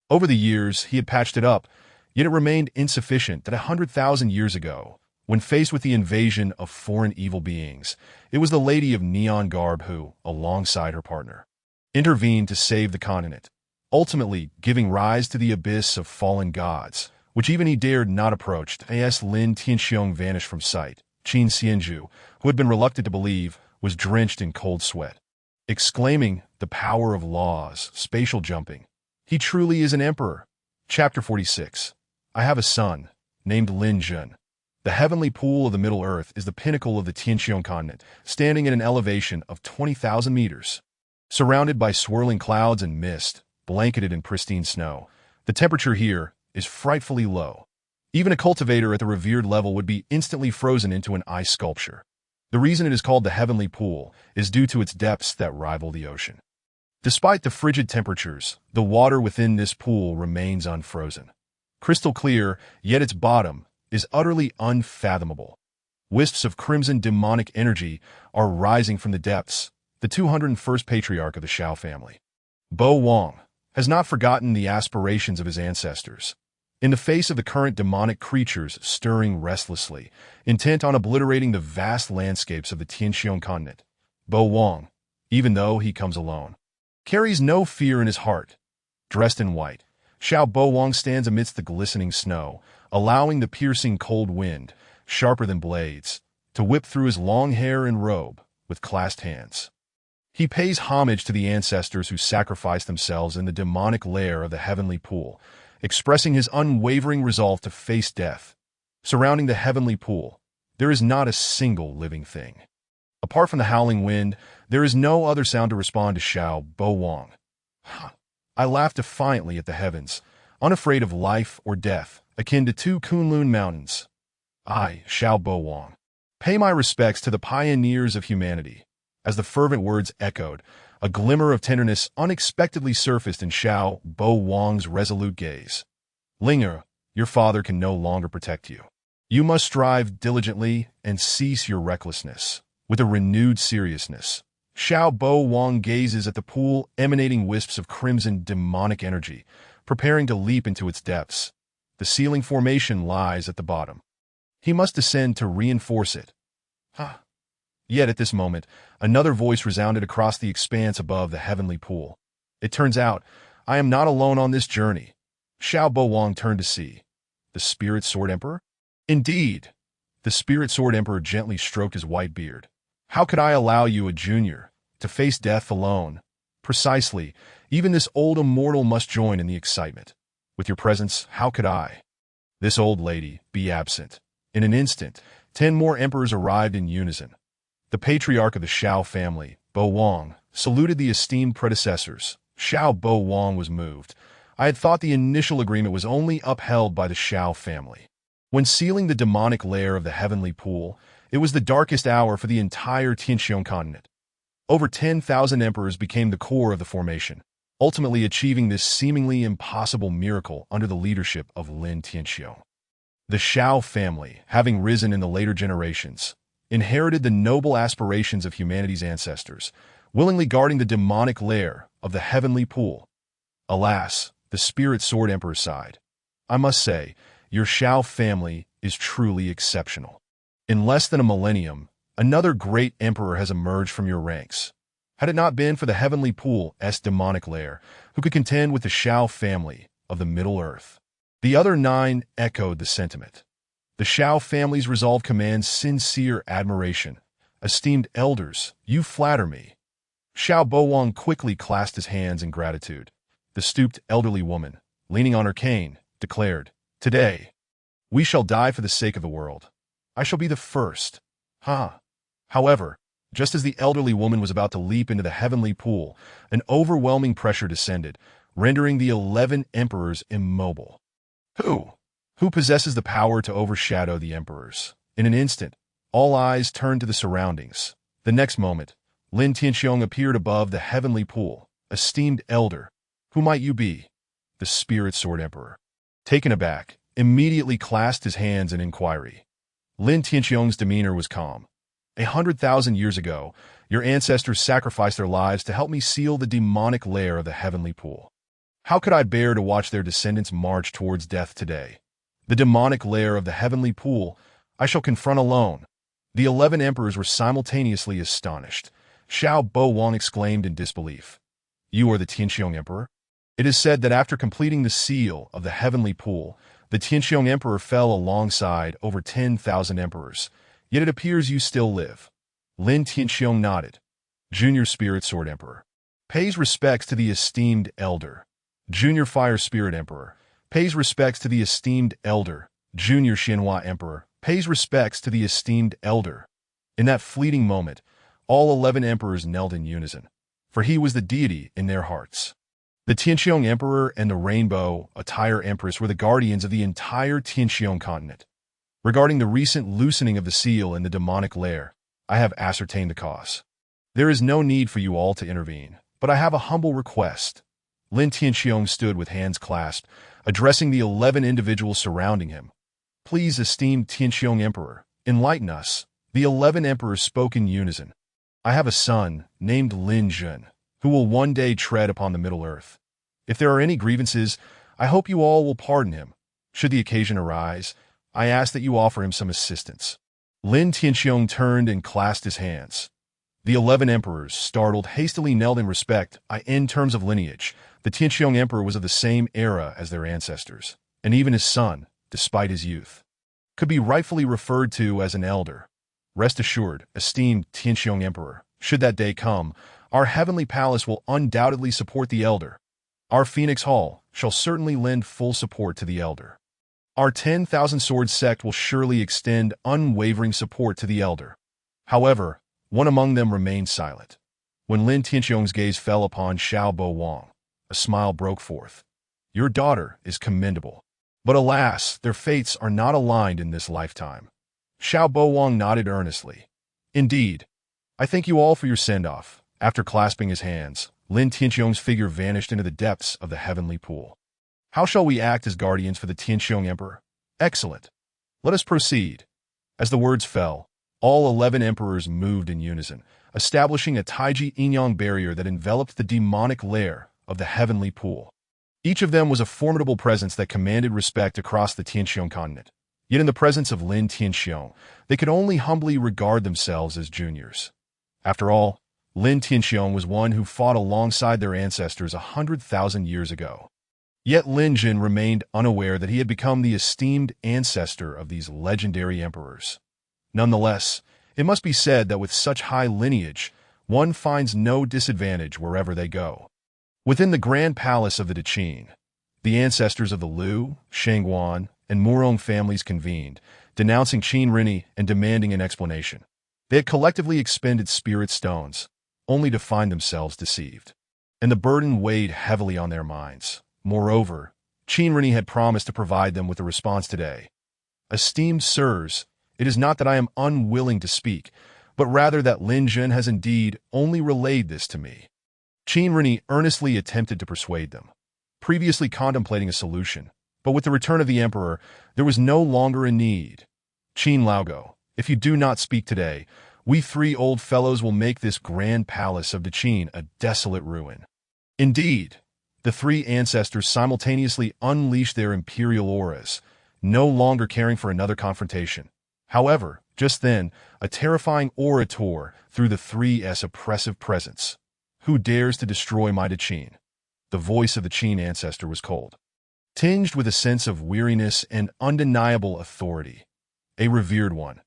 Over the years, he had patched it up, yet it remained insufficient that 100,000 years ago, when faced with the invasion of foreign evil beings, it was the Lady of Neon Garb who, alongside her partner, intervened to save the continent, ultimately giving rise to the abyss of fallen gods, which even he dared not approach. As Lin Tianqiong vanished from sight, Qin Xianju, who had been reluctant to believe, was drenched in cold sweat, exclaiming, "The power of laws, spatial jumping. He truly is an emperor." Chapter 46. I have a son, named Lin Jun. The heavenly pool of the Middle Earth is the pinnacle of the Tianqiong continent, standing at an elevation of 20,000 meters. Surrounded by swirling clouds and mist, blanketed in pristine snow, the temperature here is frightfully low. Even a cultivator at the revered level would be instantly frozen into an ice sculpture. The reason it is called the heavenly pool is due to its depths that rival the ocean. Despite the frigid temperatures, the water within this pool remains unfrozen. Crystal clear, yet its bottom is utterly unfathomable. Wisps of crimson demonic energy are rising from the depths. The 201st patriarch of the Shao family, Bo Wang, has not forgotten the aspirations of his ancestors. In the face of the current demonic creatures stirring restlessly, intent on obliterating the vast landscapes of the Tianqiong continent, Bo Wang, even though he comes alone, carries no fear in his heart. Dressed in white, Xiao Bo Wang stands amidst the glistening snow, allowing the piercing cold wind, sharper than blades, to whip through his long hair and robe with clasped hands. He pays homage to the ancestors who sacrificed themselves in the demonic lair of the heavenly pool, expressing his unwavering resolve to face death. Surrounding the heavenly pool, there is not a single living thing. Apart from the howling wind, there is no other sound to respond to Xiao Bo Wang. I laugh defiantly at the heavens, unafraid of life or death, akin to two Kunlun mountains. I, Xiao Bo Wang, pay my respects to the pioneers of humanity. As the fervent words echoed, a glimmer of tenderness unexpectedly surfaced in Xiao Bo Wang's resolute gaze. Linger, your father can no longer protect you. You must strive diligently and cease your recklessness. With a renewed seriousness, Xiao Bo Wang gazes at the pool emanating wisps of crimson demonic energy, preparing to leap into its depths. The sealing formation lies at the bottom. He must descend to reinforce it. Yet at this moment, another voice resounded across the expanse above the heavenly pool. It turns out, I am not alone on this journey. Xiao Bo Wang turned to see. The Spirit Sword Emperor? Indeed. The Spirit Sword Emperor gently stroked his white beard. How could I allow you, a junior, to face death alone? Precisely, even this old immortal must join in the excitement. With your presence, how could I? This old lady be absent. In an instant, 10 more emperors arrived in unison. The patriarch of the Shao family, Bo Wang, saluted the esteemed predecessors. Xiao Bo Wang was moved. I had thought the initial agreement was only upheld by the Shao family. When sealing the demonic lair of the heavenly pool, it was the darkest hour for the entire Tianqiong continent. Over 10,000 emperors became the core of the formation, ultimately achieving this seemingly impossible miracle under the leadership of Lin Tianqiong. The Shao family, having risen in the later generations, inherited the noble aspirations of humanity's ancestors, willingly guarding the demonic lair of the heavenly pool. Alas, the Spirit Sword Emperor sighed. I must say, your Shao family is truly exceptional. In less than a millennium, another great emperor has emerged from your ranks. Had it not been for the heavenly pool's demonic lair, who could contend with the Shao family of the Middle Earth? The other 9 echoed the sentiment. The Shao family's resolve commands sincere admiration. Esteemed elders, you flatter me. Xiao Bo Wang quickly clasped his hands in gratitude. The stooped elderly woman, leaning on her cane, declared, Today, we shall die for the sake of the world. I shall be the first. However, just as the elderly woman was about to leap into the heavenly pool, an overwhelming pressure descended, rendering the 11 emperors immobile. Who possesses the power to overshadow the emperors? In an instant, all eyes turned to the surroundings. The next moment, Lin Tianqiong appeared above the heavenly pool. Esteemed elder, who might you be? The Spirit Sword Emperor, taken aback, immediately clasped his hands in inquiry. Lin Tianqiong's demeanor was calm. 100,000 years ago, your ancestors sacrificed their lives to help me seal the demonic lair of the heavenly pool. How could I bear to watch their descendants march towards death today? The demonic lair of the heavenly pool I shall confront alone. The 11 emperors were simultaneously astonished. Xiao Bo Wang exclaimed in disbelief. You are the Tianqiong Emperor? It is said that after completing the seal of the heavenly pool, the Tianqiong Emperor fell alongside over 10,000 emperors, yet it appears you still live. Lin Tianqiong nodded. Junior Spirit Sword Emperor pays respects to the esteemed elder. Junior Fire Spirit Emperor pays respects to the esteemed elder. Junior Xinhua Emperor pays respects to the esteemed elder. In that fleeting moment, all 11 emperors knelt in unison, for he was the deity in their hearts. The Tianqiong Emperor and the Rainbow Attire Empress were the guardians of the entire Tianqiong continent. Regarding the recent loosening of the seal in the demonic lair, I have ascertained the cause. There is no need for you all to intervene, but I have a humble request. Lin Tianqiong stood with hands clasped, addressing the 11 individuals surrounding him. Please, esteemed Tianqiong Emperor, enlighten us. The 11 emperors spoke in unison. I have a son, named Lin Jun, who will one day tread upon the Middle Earth. If there are any grievances, I hope you all will pardon him. Should the occasion arise, I ask that you offer him some assistance. Lin Tianqiong turned and clasped his hands. The 11 emperors, startled, hastily knelt in respect. In terms of lineage, the Tianqiong Emperor was of the same era as their ancestors, and even his son, despite his youth, could be rightfully referred to as an elder. Rest assured, esteemed Tianqiong Emperor, should that day come, our heavenly palace will undoubtedly support the elder. Our Phoenix Hall shall certainly lend full support to the elder. Our 10,000 Sword sect will surely extend unwavering support to the elder. However, one among them remained silent. When Lin Tianqiong's gaze fell upon Xiao Bo Wang, a smile broke forth. Your daughter is commendable. But alas, their fates are not aligned in this lifetime. Xiao Bo Wang nodded earnestly. Indeed. I thank you all for your send-off. After clasping his hands, Lin Tianqiong's figure vanished into the depths of the heavenly pool. How shall we act as guardians for the Tianqiong Emperor? Excellent. Let us proceed. As the words fell, all 11 emperors moved in unison, establishing a Taiji Inyang barrier that enveloped the demonic lair of the heavenly pool. Each of them was a formidable presence that commanded respect across the Tianqiong continent. Yet in the presence of Lin Tianqiong, they could only humbly regard themselves as juniors. After all, Lin Tianqiong was one who fought alongside their ancestors 100,000 years ago. Yet Lin Jun remained unaware that he had become the esteemed ancestor of these legendary emperors. Nonetheless, it must be said that with such high lineage, one finds no disadvantage wherever they go. Within the grand palace of the Deqin, the ancestors of the Liu, Shangguan, and Murong families convened, denouncing Qin Rini and demanding an explanation. They had collectively expended spirit stones, only to find themselves deceived. And the burden weighed heavily on their minds. Moreover, Qin Rini had promised to provide them with a response today. Esteemed sirs, it is not that I am unwilling to speak, but rather that Lin Jun has indeed only relayed this to me. Qin Rini earnestly attempted to persuade them, previously contemplating a solution, but with the return of the emperor, there was no longer a need. Qin Laogo, if you do not speak today, we 3 old fellows will make this grand palace of Deqin a desolate ruin. Indeed, the 3 ancestors simultaneously unleashed their imperial auras, no longer caring for another confrontation. However, just then, a terrifying aura tore through the 3's oppressive presence. Who dares to destroy my Deqin? The voice of the Qin ancestor was cold, tinged with a sense of weariness and undeniable authority. A revered one.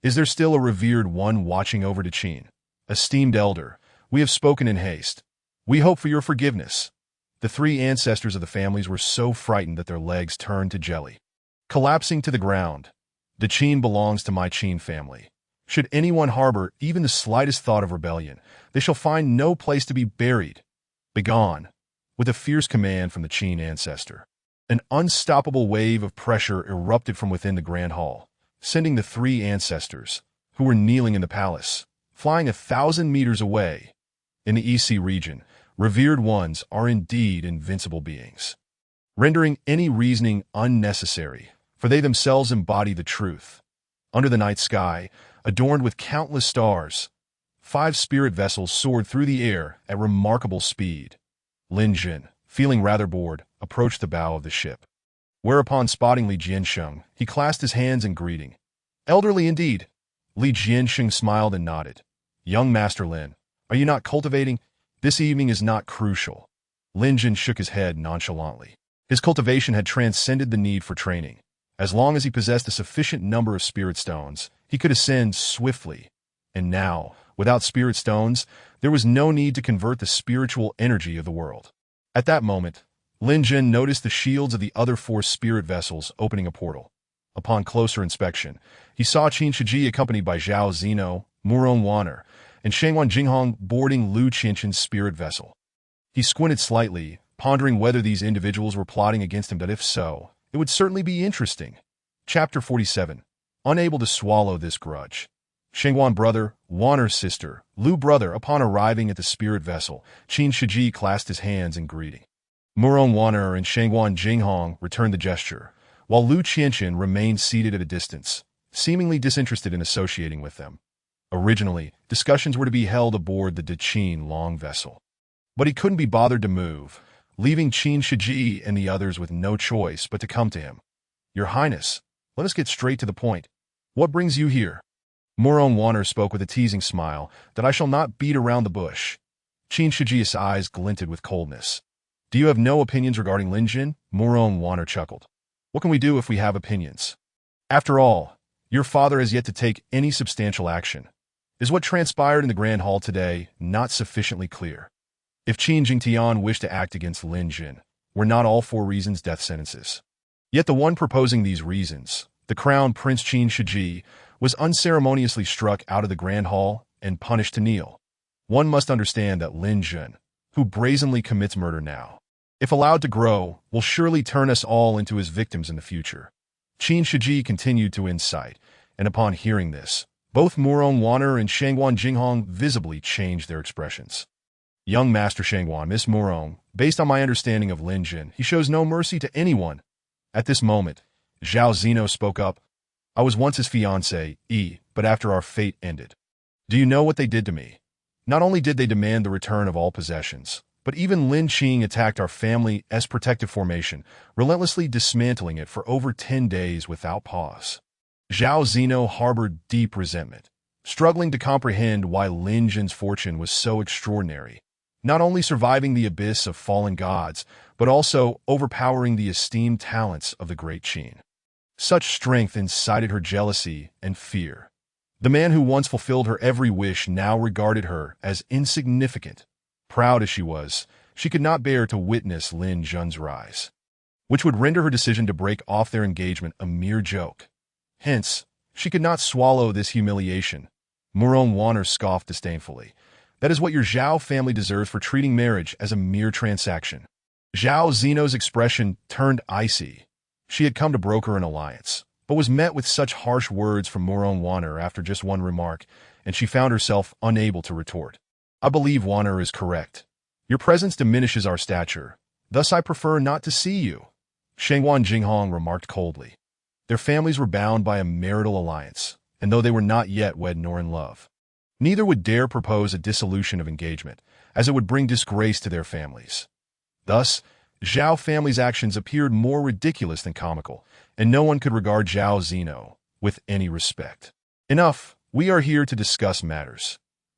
Is there still a revered one watching over Deqin? Esteemed elder, we have spoken in haste. We hope for your forgiveness. The 3 ancestors of the families were so frightened that their legs turned to jelly. Collapsing to the ground, Deqin belongs to my Qin family. Should anyone harbor even the slightest thought of rebellion, they shall find no place to be buried. Begone, with a fierce command from the Qin ancestor. An unstoppable wave of pressure erupted from within the grand hall, sending the 3 ancestors, who were kneeling in the palace, flying 1,000 meters away. In the EC region, revered ones are indeed invincible beings, rendering any reasoning unnecessary, for they themselves embody the truth. Under the night sky, adorned with countless stars, 5 spirit vessels soared through the air at remarkable speed. Lin Jun, feeling rather bored, approached the bow of the ship. Whereupon, spotting Li Jiansheng, he clasped his hands in greeting. Elderly indeed. Li Jiansheng smiled and nodded. Young Master Lin, are you not cultivating? This evening is not crucial. Lin Jun shook his head nonchalantly. His cultivation had transcended the need for training. As long as he possessed a sufficient number of spirit stones, he could ascend swiftly. And now, without spirit stones, there was no need to convert the spiritual energy of the world. At that moment, Lin Jun noticed the shields of the other 4 spirit vessels opening a portal. Upon closer inspection, he saw Qin Shiji accompanied by Zhao Zino, Murong Waner, and Shangwan Jinghong boarding Lu Qianqian's spirit vessel. He squinted slightly, pondering whether these individuals were plotting against him, but if so, it would certainly be interesting. Chapter 47. Unable to swallow this grudge. Shangwan brother, Waner's sister, Lu brother. Upon arriving at the spirit vessel, Qin Shiji clasped his hands in greeting. Murong Waner and Shangwan Jinghong returned the gesture, while Lu Qianqian remained seated at a distance, seemingly disinterested in associating with them. Originally, discussions were to be held aboard the Deqin Long vessel. But he couldn't be bothered to move, leaving Qin Shiji and the others with no choice but to come to him. Your Highness, let us get straight to the point. What brings you here? Murong Waner spoke with a teasing smile that I shall not beat around the bush. Qin Shiji's eyes glinted with coldness. Do you have no opinions regarding Lin Jin? Murong Waner chuckled. What can we do if we have opinions? After all, your father has yet to take any substantial action. Is what transpired in the Grand Hall today not sufficiently clear? If Qin Jingtian wished to act against Lin Jin, were not all 4 reasons death sentences? Yet the one proposing these reasons, the Crown Prince Qin Shiji, was unceremoniously struck out of the Grand Hall and punished to kneel. One must understand that Lin Jin, who brazenly commits murder now, if allowed to grow, will surely turn us all into his victims in the future. Qin Shiji continued to incite, and upon hearing this, both Murong Waner and Shangwan Jinghong visibly changed their expressions. Young Master Shangwan, Miss Murong, based on my understanding of Lin Jin, he shows no mercy to anyone. At this moment, Zhao Zino spoke up. I was once his fiancé, but after our fate ended. Do you know what they did to me? Not only did they demand the return of all possessions, but even Lin Qing attacked our family's protective formation, relentlessly dismantling it for over 10 days without pause. Zhao Zino harbored deep resentment, struggling to comprehend why Lin Jin's fortune was so extraordinary, not only surviving the abyss of fallen gods, but also overpowering the esteemed talents of the great Qin. Such strength incited her jealousy and fear. The man who once fulfilled her every wish now regarded her as insignificant. Proud as she was, she could not bear to witness Lin Jun's rise, which would render her decision to break off their engagement a mere joke. Hence, she could not swallow this humiliation. Murong Waner scoffed disdainfully. That is what your Zhao family deserves for treating marriage as a mere transaction. Zhao Zino's expression turned icy. She had come to broker an alliance, but was met with such harsh words from Murong Waner after just one remark, and she found herself unable to retort. I believe Waner is correct. Your presence diminishes our stature. Thus I prefer not to see you. Shangwan Jinghong remarked coldly. Their families were bound by a marital alliance, and though they were not yet wed nor in love, neither would dare propose a dissolution of engagement, as it would bring disgrace to their families. Thus, Zhao family's actions appeared more ridiculous than comical, and no one could regard Zhao Zino with any respect. Enough, we are here to discuss matters.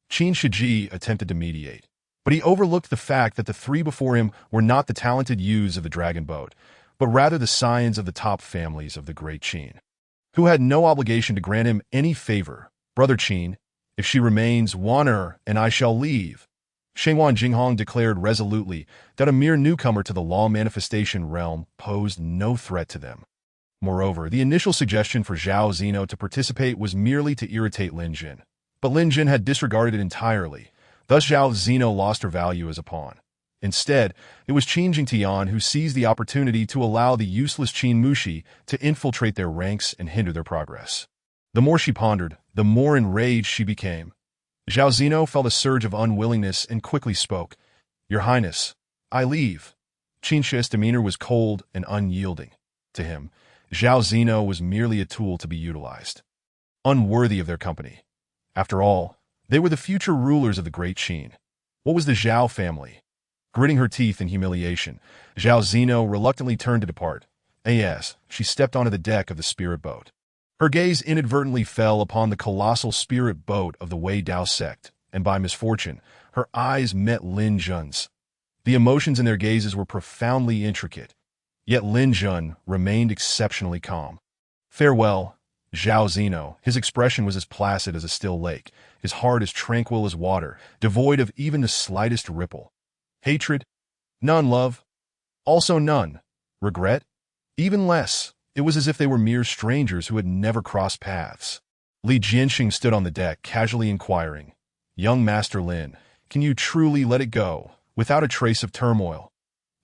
Qin Shiji attempted to mediate, but he overlooked the fact that the 3 before him were not the talented youths of the Dragon Boat, but rather the scions of the top families of the great Qin, who had no obligation to grant him any favor. Brother Qin, if she remains, Waner and I shall leave. Shangwan Jinghong declared resolutely that a mere newcomer to the law manifestation realm posed no threat to them. Moreover, the initial suggestion for Zhao Zino to participate was merely to irritate Lin Jin, but Lin Jin had disregarded it entirely. Thus Zhao Zino lost her value as a pawn. Instead, it was Qin Jingtian who seized the opportunity to allow the useless Qin Mushi to infiltrate their ranks and hinder their progress. The more she pondered, the more enraged she became. Zhao Zino felt a surge of unwillingness and quickly spoke. Your Highness, I leave. Qin Shi's demeanor was cold and unyielding. To him, Zhao Zino was merely a tool to be utilized, unworthy of their company. After all, they were the future rulers of the great Qin. What was the Zhao family? Gritting her teeth in humiliation, Zhao Zino reluctantly turned to depart. As she stepped onto the deck of the spirit boat, her gaze inadvertently fell upon the colossal spirit boat of the Wei Dao sect, and by misfortune, her eyes met Lin Jun's. The emotions in their gazes were profoundly intricate, yet Lin Jun remained exceptionally calm. Farewell, Zhao Zino. His expression was as placid as a still lake, his heart as tranquil as water, devoid of even the slightest ripple. Hatred? None. Love? Also none. Regret? Even less. It was as if they were mere strangers who had never crossed paths. Li Jianxing stood on the deck, casually inquiring, "Young Master Lin, can you truly let it go, without a trace of turmoil?"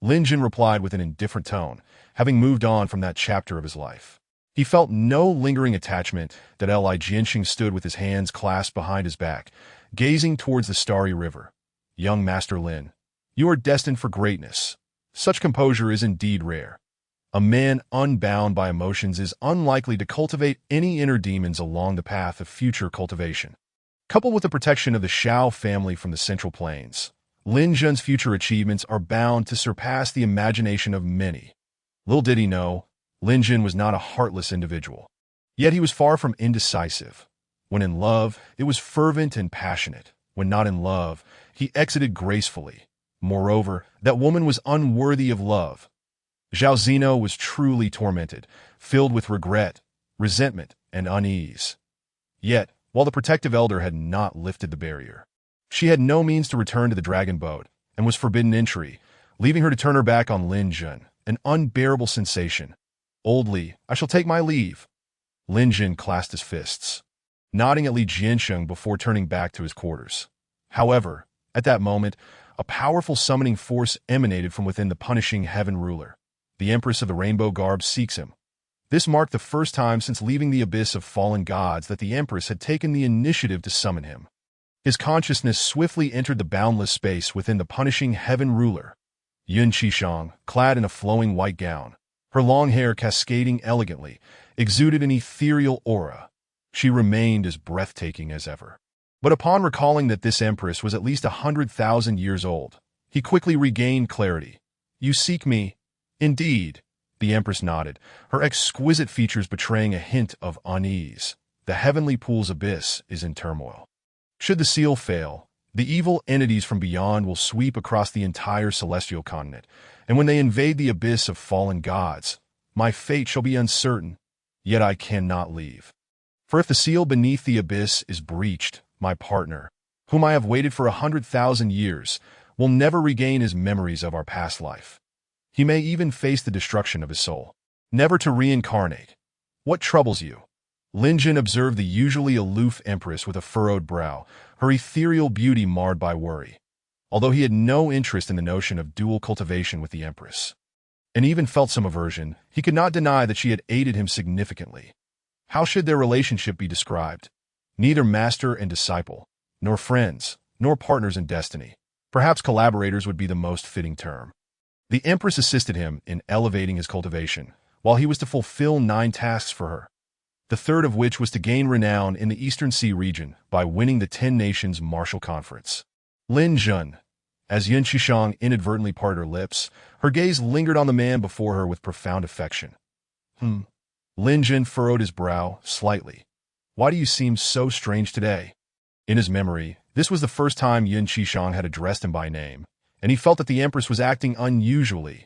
Lin Jun replied with an indifferent tone, having moved on from that chapter of his life. He felt no lingering attachment that Li Jianxing stood with his hands clasped behind his back, gazing towards the starry river. "Young Master Lin, you are destined for greatness. Such composure is indeed rare. A man unbound by emotions is unlikely to cultivate any inner demons along the path of future cultivation." Coupled with the protection of the Shao family from the Central Plains, Lin Jun's future achievements are bound to surpass the imagination of many. Little did he know, Lin Jun was not a heartless individual. Yet he was far from indecisive. When in love, it was fervent and passionate. When not in love, he exited gracefully. Moreover, that woman was unworthy of love. Zhao Zino was truly tormented, filled with regret, resentment, and unease. Yet, while the protective elder had not lifted the barrier, she had no means to return to the dragon boat and was forbidden entry, leaving her to turn her back on Lin Jun, an unbearable sensation. "Old Li, I shall take my leave." Lin Jun clasped his fists, nodding at Li Jianxing before turning back to his quarters. However, at that moment, a powerful summoning force emanated from within the punishing heaven ruler. The Empress of the Rainbow Garb seeks him. This marked the first time since leaving the abyss of fallen gods that the Empress had taken the initiative to summon him. His consciousness swiftly entered the boundless space within the punishing heaven ruler. Yun Qishang, clad in a flowing white gown, her long hair cascading elegantly, exuded an ethereal aura. She remained as breathtaking as ever. But upon recalling that this Empress was at least 100,000 years old, he quickly regained clarity. "You seek me?" "Indeed." The Empress nodded, her exquisite features betraying a hint of unease. "The heavenly pool's abyss is in turmoil. Should the seal fail, the evil entities from beyond will sweep across the entire celestial continent, and when they invade the abyss of fallen gods, my fate shall be uncertain, yet I cannot leave. For if the seal beneath the abyss is breached, my partner, whom I have waited for 100,000 years, will never regain his memories of our past life. He may even face the destruction of his soul, never to reincarnate. What troubles you?" Lin Jun observed the usually aloof Empress with a furrowed brow, her ethereal beauty marred by worry. Although he had no interest in the notion of dual cultivation with the Empress, and even felt some aversion, he could not deny that she had aided him significantly. How should their relationship be described? Neither master and disciple, nor friends, nor partners in destiny. Perhaps collaborators would be the most fitting term. The Empress assisted him in elevating his cultivation, while he was to fulfill 9 tasks for her, the third of which was to gain renown in the Eastern Sea region by winning the 10 Nations Martial Conference. Lin Jun. As Yun Qishang inadvertently parted her lips, her gaze lingered on the man before her with profound affection. Lin Jun furrowed his brow slightly. "Why do you seem so strange today?" In his memory, this was the first time Yun Qishang had addressed him by name, and he felt that the Empress was acting unusually.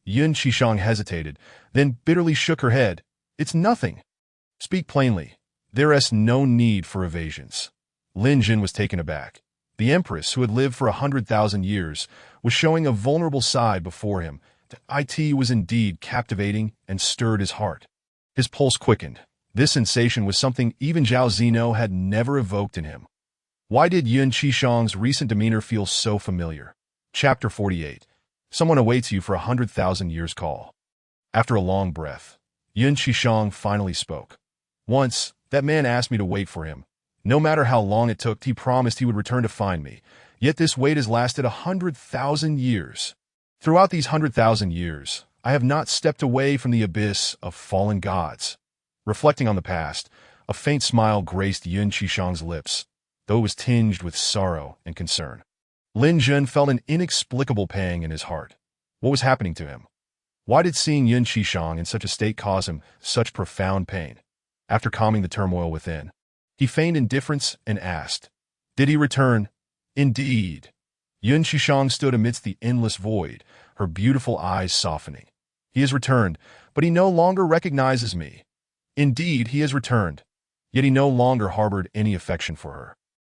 Yun Qishang hesitated, then bitterly shook her head. "It's nothing." "Speak plainly. There is no need for evasions." Lin Jun was taken aback. The Empress, who had lived for 100,000 years, was showing a vulnerable side before him. It was indeed captivating and stirred his heart. His pulse quickened. This sensation was something even Zhao Zino had never evoked in him. Why did Yun Qishang's recent demeanor feel so familiar? Chapter 48. Someone awaits you for 100,000 years call. After a long breath, Yun Qishang finally spoke. "Once, that man asked me to wait for him. No matter how long it took, he promised he would return to find me. Yet this wait has lasted 100,000 years. Throughout these 100,000 years, I have not stepped away from the abyss of fallen gods." Reflecting on the past, a faint smile graced Yun Qishang's lips, though it was tinged with sorrow and concern. Lin Jun felt an inexplicable pang in his heart. What was happening to him? Why did seeing Yun Qishang in such a state cause him such profound pain? After calming the turmoil within, he feigned indifference and asked, "Did he return?" "Indeed." Yun Qishang stood amidst the endless void, her beautiful eyes softening. "He has returned, but he no longer recognizes me." "Indeed, he has returned." Yet he no longer harbored any affection for her,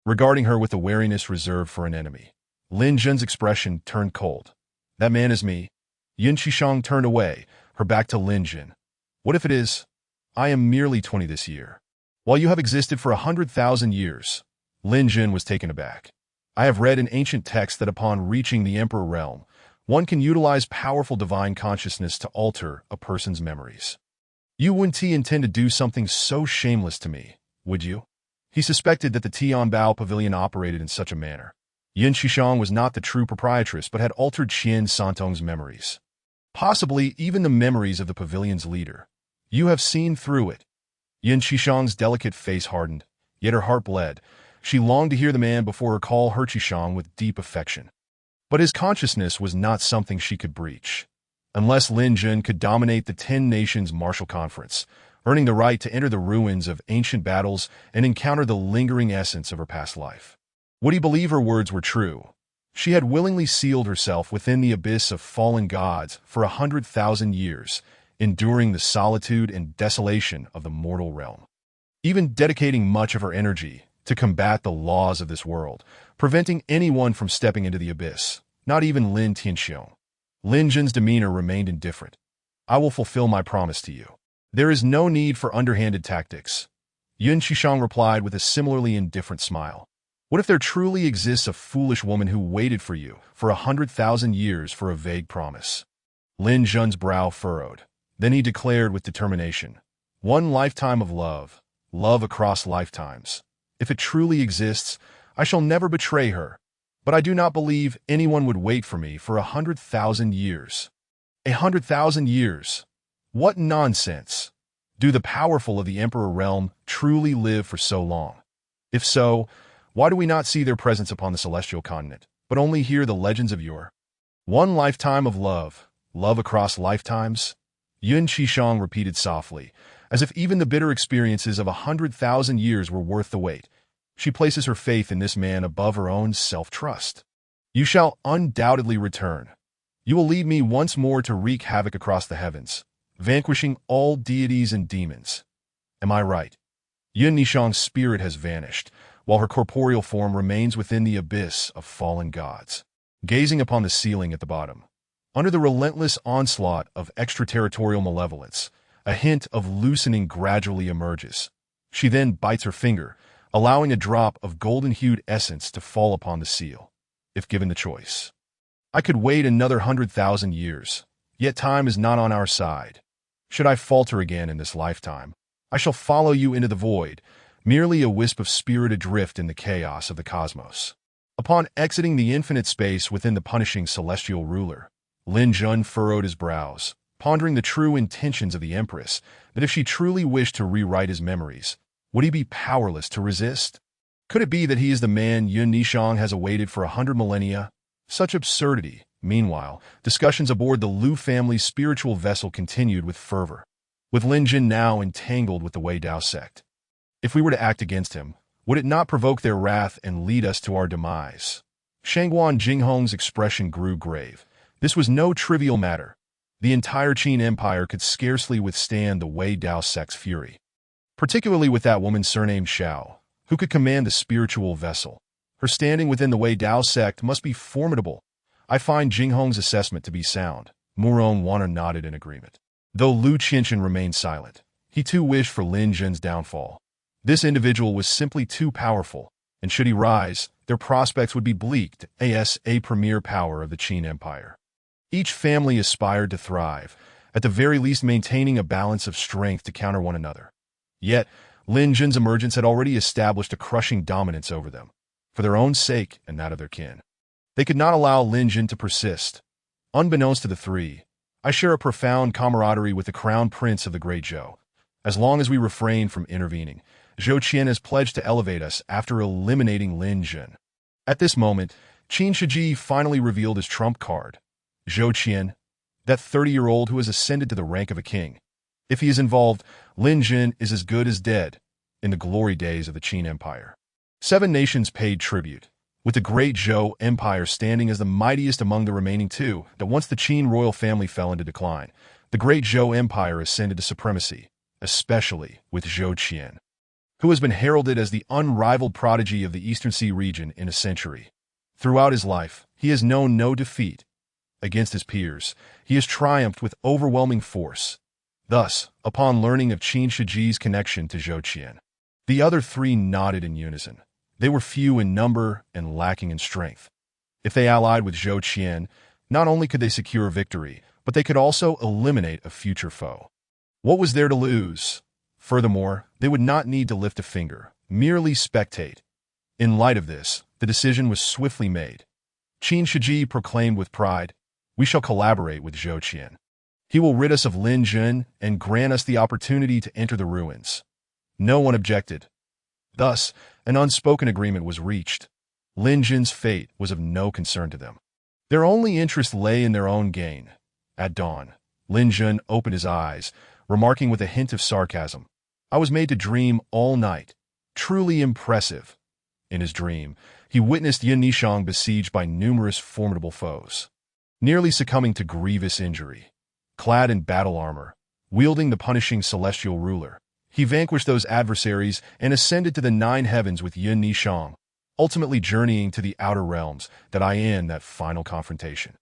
regarding her with the wariness reserved for an enemy. Lin Jun's expression turned cold. "That man is me." Yun Qishang turned away, her back to Lin Jin. What if it is? I am merely 20 this year. While you have existed for 100,000 years. Lin Jin was taken aback. I have read in ancient texts that upon reaching the Emperor realm, one can utilize powerful divine consciousness to alter a person's memories. You wouldn't intend to do something so shameless to me, would you? He suspected that the Tianbao pavilion operated in such a manner. Yin Shishang was not the true proprietress but had altered Qian Santong's memories. Possibly even the memories of the pavilion's leader. You have seen through it. Yin Shishang's delicate face hardened, yet her heart bled. She longed to hear the man before her call her Qishang with deep affection. But his consciousness was not something she could breach. Unless Lin Jin could dominate the 10 Nations Martial Conference, earning the right to enter the ruins of ancient battles and encounter the lingering essence of her past life. Would he believe her words were true? She had willingly sealed herself within the abyss of fallen gods for 100,000 years, enduring the solitude and desolation of the mortal realm. Even dedicating much of her energy to combat the laws of this world, preventing anyone from stepping into the abyss, not even Lin Tianxiong. Lin Jin's demeanor remained indifferent. I will fulfill my promise to you. There is no need for underhanded tactics. Yin Shishang replied with a similarly indifferent smile. What if there truly exists a foolish woman who waited for you for 100,000 years for a vague promise? Lin Jun's brow furrowed. Then he declared with determination, one lifetime of love, love across lifetimes. If it truly exists, I shall never betray her. But I do not believe anyone would wait for me for 100,000 years. 100,000 years? What nonsense! Do the powerful of the Emperor realm truly live for so long? If so, why do we not see their presence upon the celestial continent, but only hear the legends of yore? One lifetime of love, love across lifetimes? Yin Shishang repeated softly, as if even the bitter experiences of 100,000 years were worth the wait. She places her faith in this man above her own self-trust. You shall undoubtedly return. You will lead me once more to wreak havoc across the heavens, vanquishing all deities and demons. Am I right? Yin Nishang's spirit has vanished, while her corporeal form remains within the abyss of fallen gods. Gazing upon the ceiling at the bottom, under the relentless onslaught of extraterritorial malevolence, a hint of loosening gradually emerges. She then bites her finger, allowing a drop of golden-hued essence to fall upon the seal, if given the choice. I could wait another 100,000 years, yet time is not on our side. Should I falter again in this lifetime, I shall follow you into the void, merely a wisp of spirit adrift in the chaos of the cosmos. Upon exiting the infinite space within the punishing celestial ruler, Lin Jun furrowed his brows, pondering the true intentions of the Empress, that if she truly wished to rewrite his memories, would he be powerless to resist? Could it be that he is the man Yin Nishang has awaited for 100 millennia? Such absurdity. Meanwhile, discussions aboard the Lu family's spiritual vessel continued with fervor, with Lin Jin now entangled with the Wei Dao sect. If we were to act against him, would it not provoke their wrath and lead us to our demise? Shangguan Jinghong's expression grew grave. This was no trivial matter. The entire Qin Empire could scarcely withstand the Wei Dao sect's fury, particularly with that woman surnamed Xiao, who could command the spiritual vessel. Her standing within the Wei Dao sect must be formidable. I find Jinghong's assessment to be sound. Murong Wana nodded in agreement. Though Lu Qianchen remained silent, he too wished for Lin Jin's downfall. This individual was simply too powerful, and should he rise, their prospects would be bleak as a premier power of the Qin Empire. Each family aspired to thrive, at the very least maintaining a balance of strength to counter one another. Yet, Lin Jin's emergence had already established a crushing dominance over them, for their own sake and that of their kin. They could not allow Lin Jin to persist. Unbeknownst to the three, I share a profound camaraderie with the crown prince of the Great Zhou. As long as we refrain from intervening, Zhou Qian has pledged to elevate us after eliminating Lin Jin. At this moment, Qin Shiji finally revealed his trump card. Zhou Qian, that 30-year-old who has ascended to the rank of a king. If he is involved, Lin Jin is as good as dead in the glory days of the Qin Empire. 7 nations paid tribute, with the great Zhou Empire standing as the mightiest among the remaining 2, that once the Qin royal family fell into decline, the great Zhou Empire ascended to supremacy, especially with Zhou Qian, who has been heralded as the unrivaled prodigy of the Eastern Sea region in a century. Throughout his life, he has known no defeat. against his peers, he has triumphed with overwhelming force. Thus, upon learning of Qin Shiji's connection to Zhou Qian, the other three nodded in unison. They were few in number and lacking in strength. If they allied with Zhou Qian, not only could they secure a victory, but they could also eliminate a future foe. What was there to lose? Furthermore, they would not need to lift a finger, merely spectate. In light of this, the decision was swiftly made. Qin Shiji proclaimed with pride, "We shall collaborate with Zhou Qian. He will rid us of Lin Jun and grant us the opportunity to enter the ruins." No one objected. Thus, an unspoken agreement was reached. Lin Jun's fate was of no concern to them. Their only interest lay in their own gain. At dawn, Lin Jun opened his eyes, remarking with a hint of sarcasm, "I was made to dream all night. Truly impressive." In his dream, he witnessed Yin Nishang besieged by numerous formidable foes, nearly succumbing to grievous injury. Clad in battle armor, wielding the punishing celestial ruler, he vanquished those adversaries and ascended to the 9 heavens with Yin Nishang, ultimately journeying to the outer realms that end that final confrontation.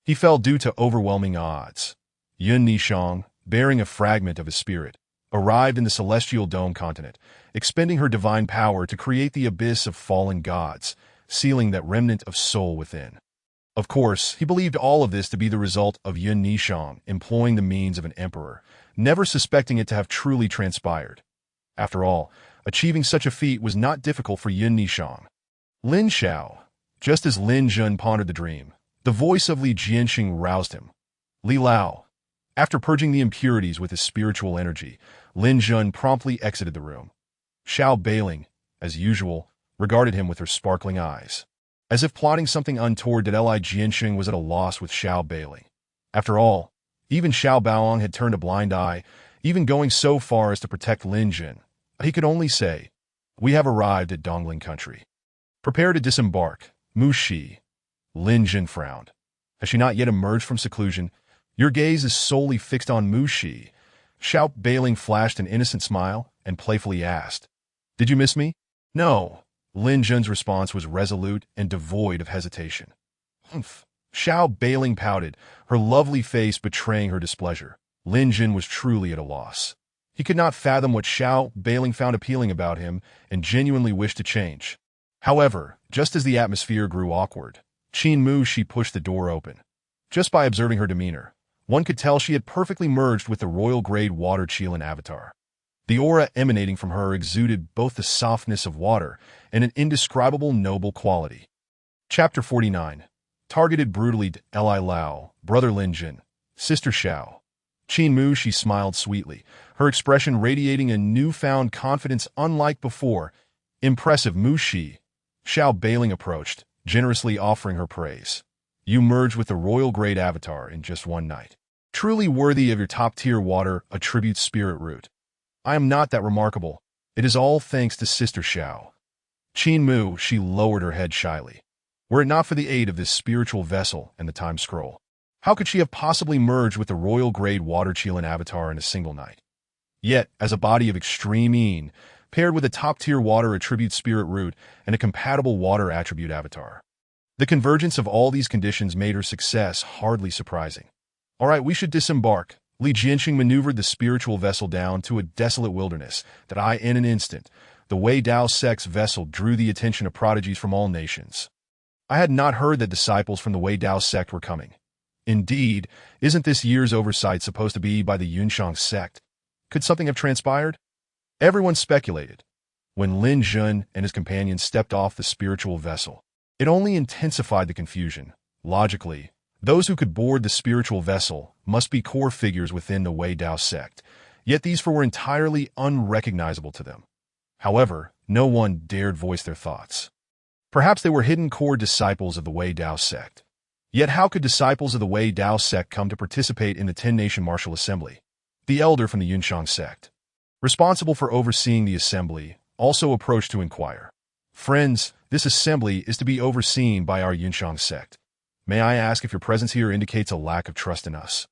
He fell due to overwhelming odds. Yin Nishang, bearing a fragment of his spirit, arrived in the celestial dome continent, expending her divine power to create the abyss of fallen gods, sealing that remnant of soul within. Of course, he believed all of this to be the result of Yin Nishang employing the means of an emperor, never suspecting it to have truly transpired. After all, achieving such a feat was not difficult for Yin Nishang. Lin Xiao. Just as Lin Jun pondered the dream, the voice of Li Jianxing roused him. Li Lao. After purging the impurities with his spiritual energy, Lin Jun promptly exited the room. Xiao Beiling, as usual, regarded him with her sparkling eyes. As if plotting something untoward that Li Jianxing was at a loss with Xiao Beiling. After all, even Xiao Baoang had turned a blind eye, even going so far as to protect Lin Jun. He could only say, "We have arrived at Dongling country. Prepare to disembark, Mu Shi." Lin Jun frowned. Has she not yet emerged from seclusion? Your gaze is solely fixed on Mu Shi. Xiao Beiling flashed an innocent smile and playfully asked, "Did you miss me?" "No." Lin Jun's response was resolute and devoid of hesitation. "Humph." Xiao Beiling pouted, her lovely face betraying her displeasure. Lin Jun was truly at a loss. He could not fathom what Xiao Beiling found appealing about him and genuinely wished to change. However, just as the atmosphere grew awkward, Qin Mu Shi pushed the door open. Just by observing her demeanor, one could tell she had perfectly merged with the royal-grade water Qilin avatar. The aura emanating from her exuded both the softness of water and an indescribable noble quality. Chapter 49. Targeted brutally to Li Lao, Brother Lin Jun, Sister Xiao. Qin Mu Shi smiled sweetly, her expression radiating a newfound confidence unlike before. "Impressive, Mu Shi." Xiao Beiling approached, generously offering her praise. "You merged with the royal-grade avatar in just one night. Truly worthy of your top-tier water attribute spirit root. I am not that remarkable. It is all thanks to Sister Xiao." Qin Mu Shi lowered her head shyly. Were it not for the aid of this spiritual vessel and the time scroll, how could she have possibly merged with the royal-grade water Qilin avatar in a single night? Yet, as a body of extreme Yin, paired with a top-tier water attribute spirit root and a compatible water attribute avatar, the convergence of all these conditions made her success hardly surprising. "All right, we should disembark." Li Jianxing maneuvered the spiritual vessel down to a desolate wilderness that in an instant, the Wei Dao sect's vessel drew the attention of prodigies from all nations. I had not heard that disciples from the Wei Dao sect were coming. Indeed, isn't this year's oversight supposed to be by the Yunshang sect? Could something have transpired? Everyone speculated. When Lin Jun and his companions stepped off the spiritual vessel, it only intensified the confusion. Logically, those who could board the spiritual vessel must be core figures within the Wei Dao sect, yet these four were entirely unrecognizable to them. However, no one dared voice their thoughts. Perhaps they were hidden core disciples of the Wei Dao sect. Yet how could disciples of the Wei Dao sect come to participate in the 10-Nation Martial Assembly? The elder from the Yunshang sect, responsible for overseeing the assembly, also approached to inquire. "Friends, this assembly is to be overseen by our Yunshang sect. May I ask if your presence here indicates a lack of trust in us?"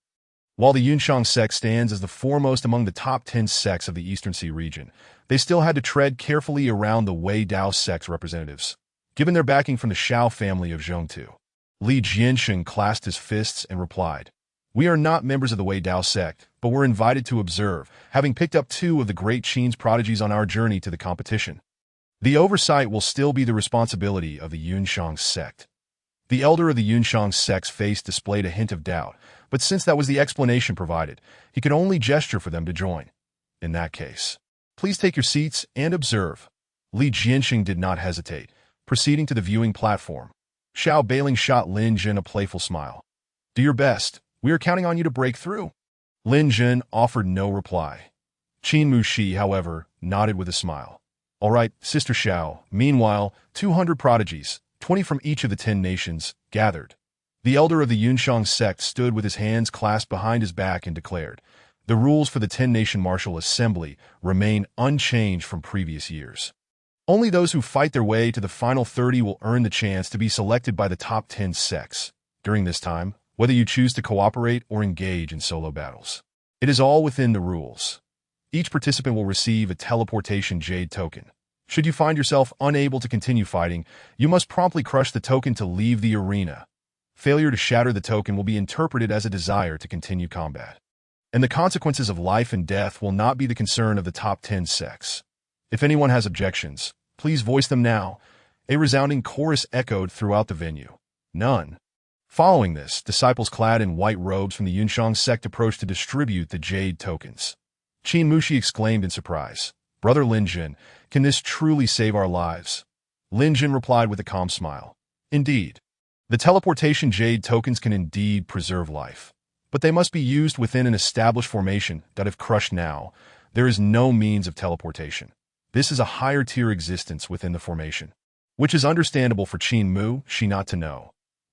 While the Yunshang sect stands as the foremost among the top 10 sects of the Eastern Sea region, they still had to tread carefully around the Wei Dao sect's representatives, given their backing from the Shao family of Zhongtu. Li Jiansheng clasped his fists and replied, "We are not members of the Wei Dao sect, but were invited to observe, having picked up 2 of the great Qin's prodigies on our journey to the competition. The oversight will still be the responsibility of the Yunshang sect." The elder of the Yunshang sect's face displayed a hint of doubt, but since that was the explanation provided, he could only gesture for them to join. "In that case, please take your seats and observe." Li Jianxing did not hesitate, proceeding to the viewing platform. Xiao Bailing shot Lin Jin a playful smile. "Do your best. We are counting on you to break through." Lin Jin offered no reply. Qin Mushi, however, nodded with a smile. "All right, Sister Xiao." Meanwhile, 200 prodigies, 20 from each of the 10 nations, gathered. The elder of the Yunshang sect stood with his hands clasped behind his back and declared, "The rules for the 10-nation martial assembly remain unchanged from previous years. Only those who fight their way to the final 30 will earn the chance to be selected by the top 10 sects. During this time, whether you choose to cooperate or engage in solo battles, it is all within the rules. Each participant will receive a teleportation jade token. Should you find yourself unable to continue fighting, you must promptly crush the token to leave the arena. Failure to shatter the token will be interpreted as a desire to continue combat. And the consequences of life and death will not be the concern of the top 10 sects. If anyone has objections, please voice them now." A resounding chorus echoed throughout the venue. "None." Following this, disciples clad in white robes from the Yunshang sect approached to distribute the jade tokens. Qin Mushi exclaimed in surprise, "Brother Lin Jin, can this truly save our lives?" Lin Jin replied with a calm smile, "Indeed. The teleportation jade tokens can indeed preserve life, but they must be used within an established formation that if crushed now, there is no means of teleportation. This is a higher-tier existence within the formation, which is understandable for Qin Mushi not to know."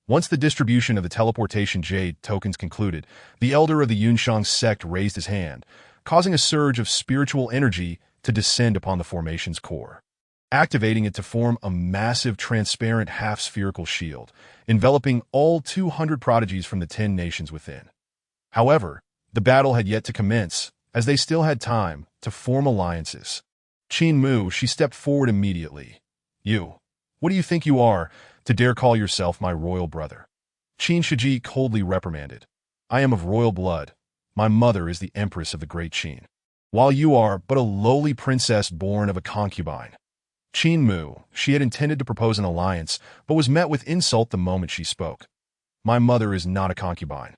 Once the distribution of the teleportation jade tokens concluded, the elder of the Yunshang sect raised his hand, causing a surge of spiritual energy to descend upon the formation's core, activating it to form a massive transparent half-spherical shield, enveloping all 200 prodigies from the 10 nations within. However, the battle had yet to commence, as they still had time to form alliances. Qin Mushi stepped forward immediately. "You, what do you think you are, to dare call yourself my royal brother?" Qin Shiji coldly reprimanded. "I am of royal blood. My mother is the empress of the great Qin, while you are but a lowly princess born of a concubine." Qin Mushi had intended to propose an alliance, but was met with insult the moment she spoke. "My mother is not a concubine.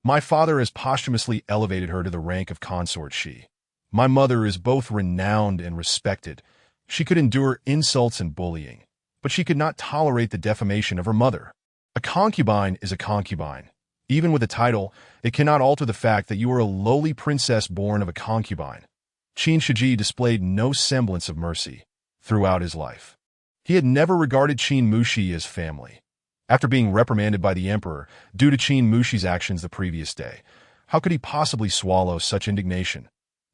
My father has posthumously elevated her to the rank of consort she. My mother is both renowned and respected. She could endure insults and bullying, but she could not tolerate the defamation of her mother. A concubine is a concubine. Even with a title, it cannot alter the fact that you are a lowly princess born of a concubine." Qin Shiji displayed no semblance of mercy throughout his life. He had never regarded Qin Mushi as family. After being reprimanded by the emperor due to Qin Mushi's actions the previous day, how could he possibly swallow such indignation?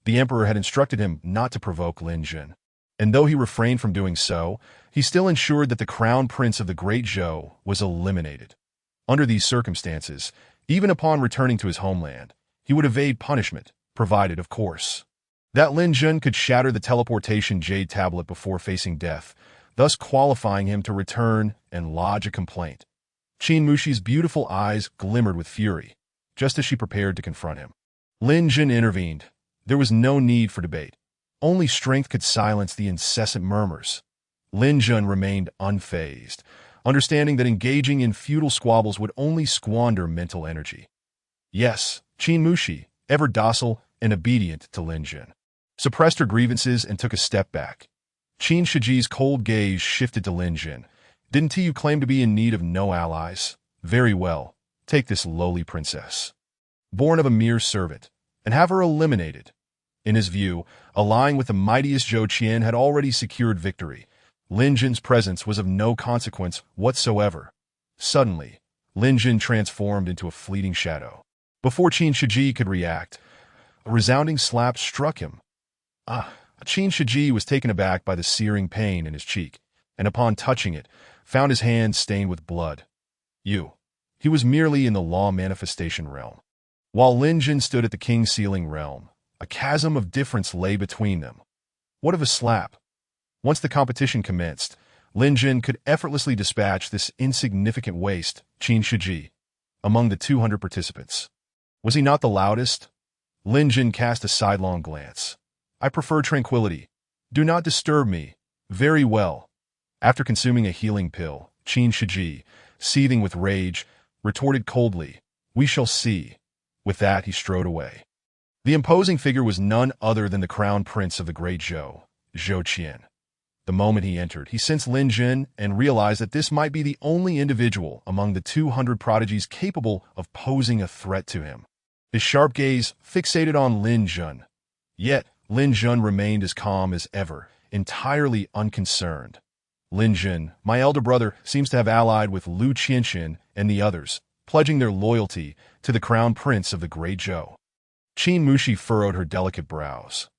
The emperor had instructed him not to provoke Lin Jin, and though he refrained from doing so, he still ensured that the crown prince of the Great Zhou was eliminated. Under these circumstances, even upon returning to his homeland, he would evade punishment, provided, of course, that Lin Jin could shatter the teleportation jade tablet before facing death, thus qualifying him to return and lodge a complaint. Qin Mushi's beautiful eyes glimmered with fury, just as she prepared to confront him. Lin Jin intervened. There was no need for debate. Only strength could silence the incessant murmurs. Lin Jin remained unfazed, understanding that engaging in futile squabbles would only squander mental energy. Yes, Qin Mushi, ever docile and obedient to Lin Jin, suppressed her grievances and took a step back. Qin Shiji's cold gaze shifted to Lin Jin. "Didn't you claim to be in need of no allies? Very well, take this lowly princess, born of a mere servant, and have her eliminated." In his view, allying with the mightiest Zhou Qian had already secured victory. Lin Jin's presence was of no consequence whatsoever. Suddenly, Lin Jin transformed into a fleeting shadow. Before Qin Shiji could react, a resounding slap struck him. Qin Shiji was taken aback by the searing pain in his cheek, and upon touching it, found his hand stained with blood. He was merely in the law manifestation realm, while Lin Jin stood at the king's sealing realm. A chasm of difference lay between them. What of a slap? Once the competition commenced, Lin Jun could effortlessly dispatch this insignificant waste, Qin Shiji, among the 200 participants. Was he not the loudest? Lin Jun cast a sidelong glance. I prefer tranquility. Do not disturb me. Very well. After consuming a healing pill, Qin Shiji, seething with rage, retorted coldly, We shall see. With that, he strode away. The imposing figure was none other than the crown prince of the great Zhou, Zhou Qian. The moment he entered, he sensed Lin Jun and realized that this might be the only individual among the 200 prodigies capable of posing a threat to him. His sharp gaze fixated on Lin Jun. Yet, Lin Jun remained as calm as ever, entirely unconcerned. Lin Jun, my elder brother, seems to have allied with Lu Qianxin and the others, pledging their loyalty to the crown prince of the great Zhou. Qin Mushi furrowed her delicate brows.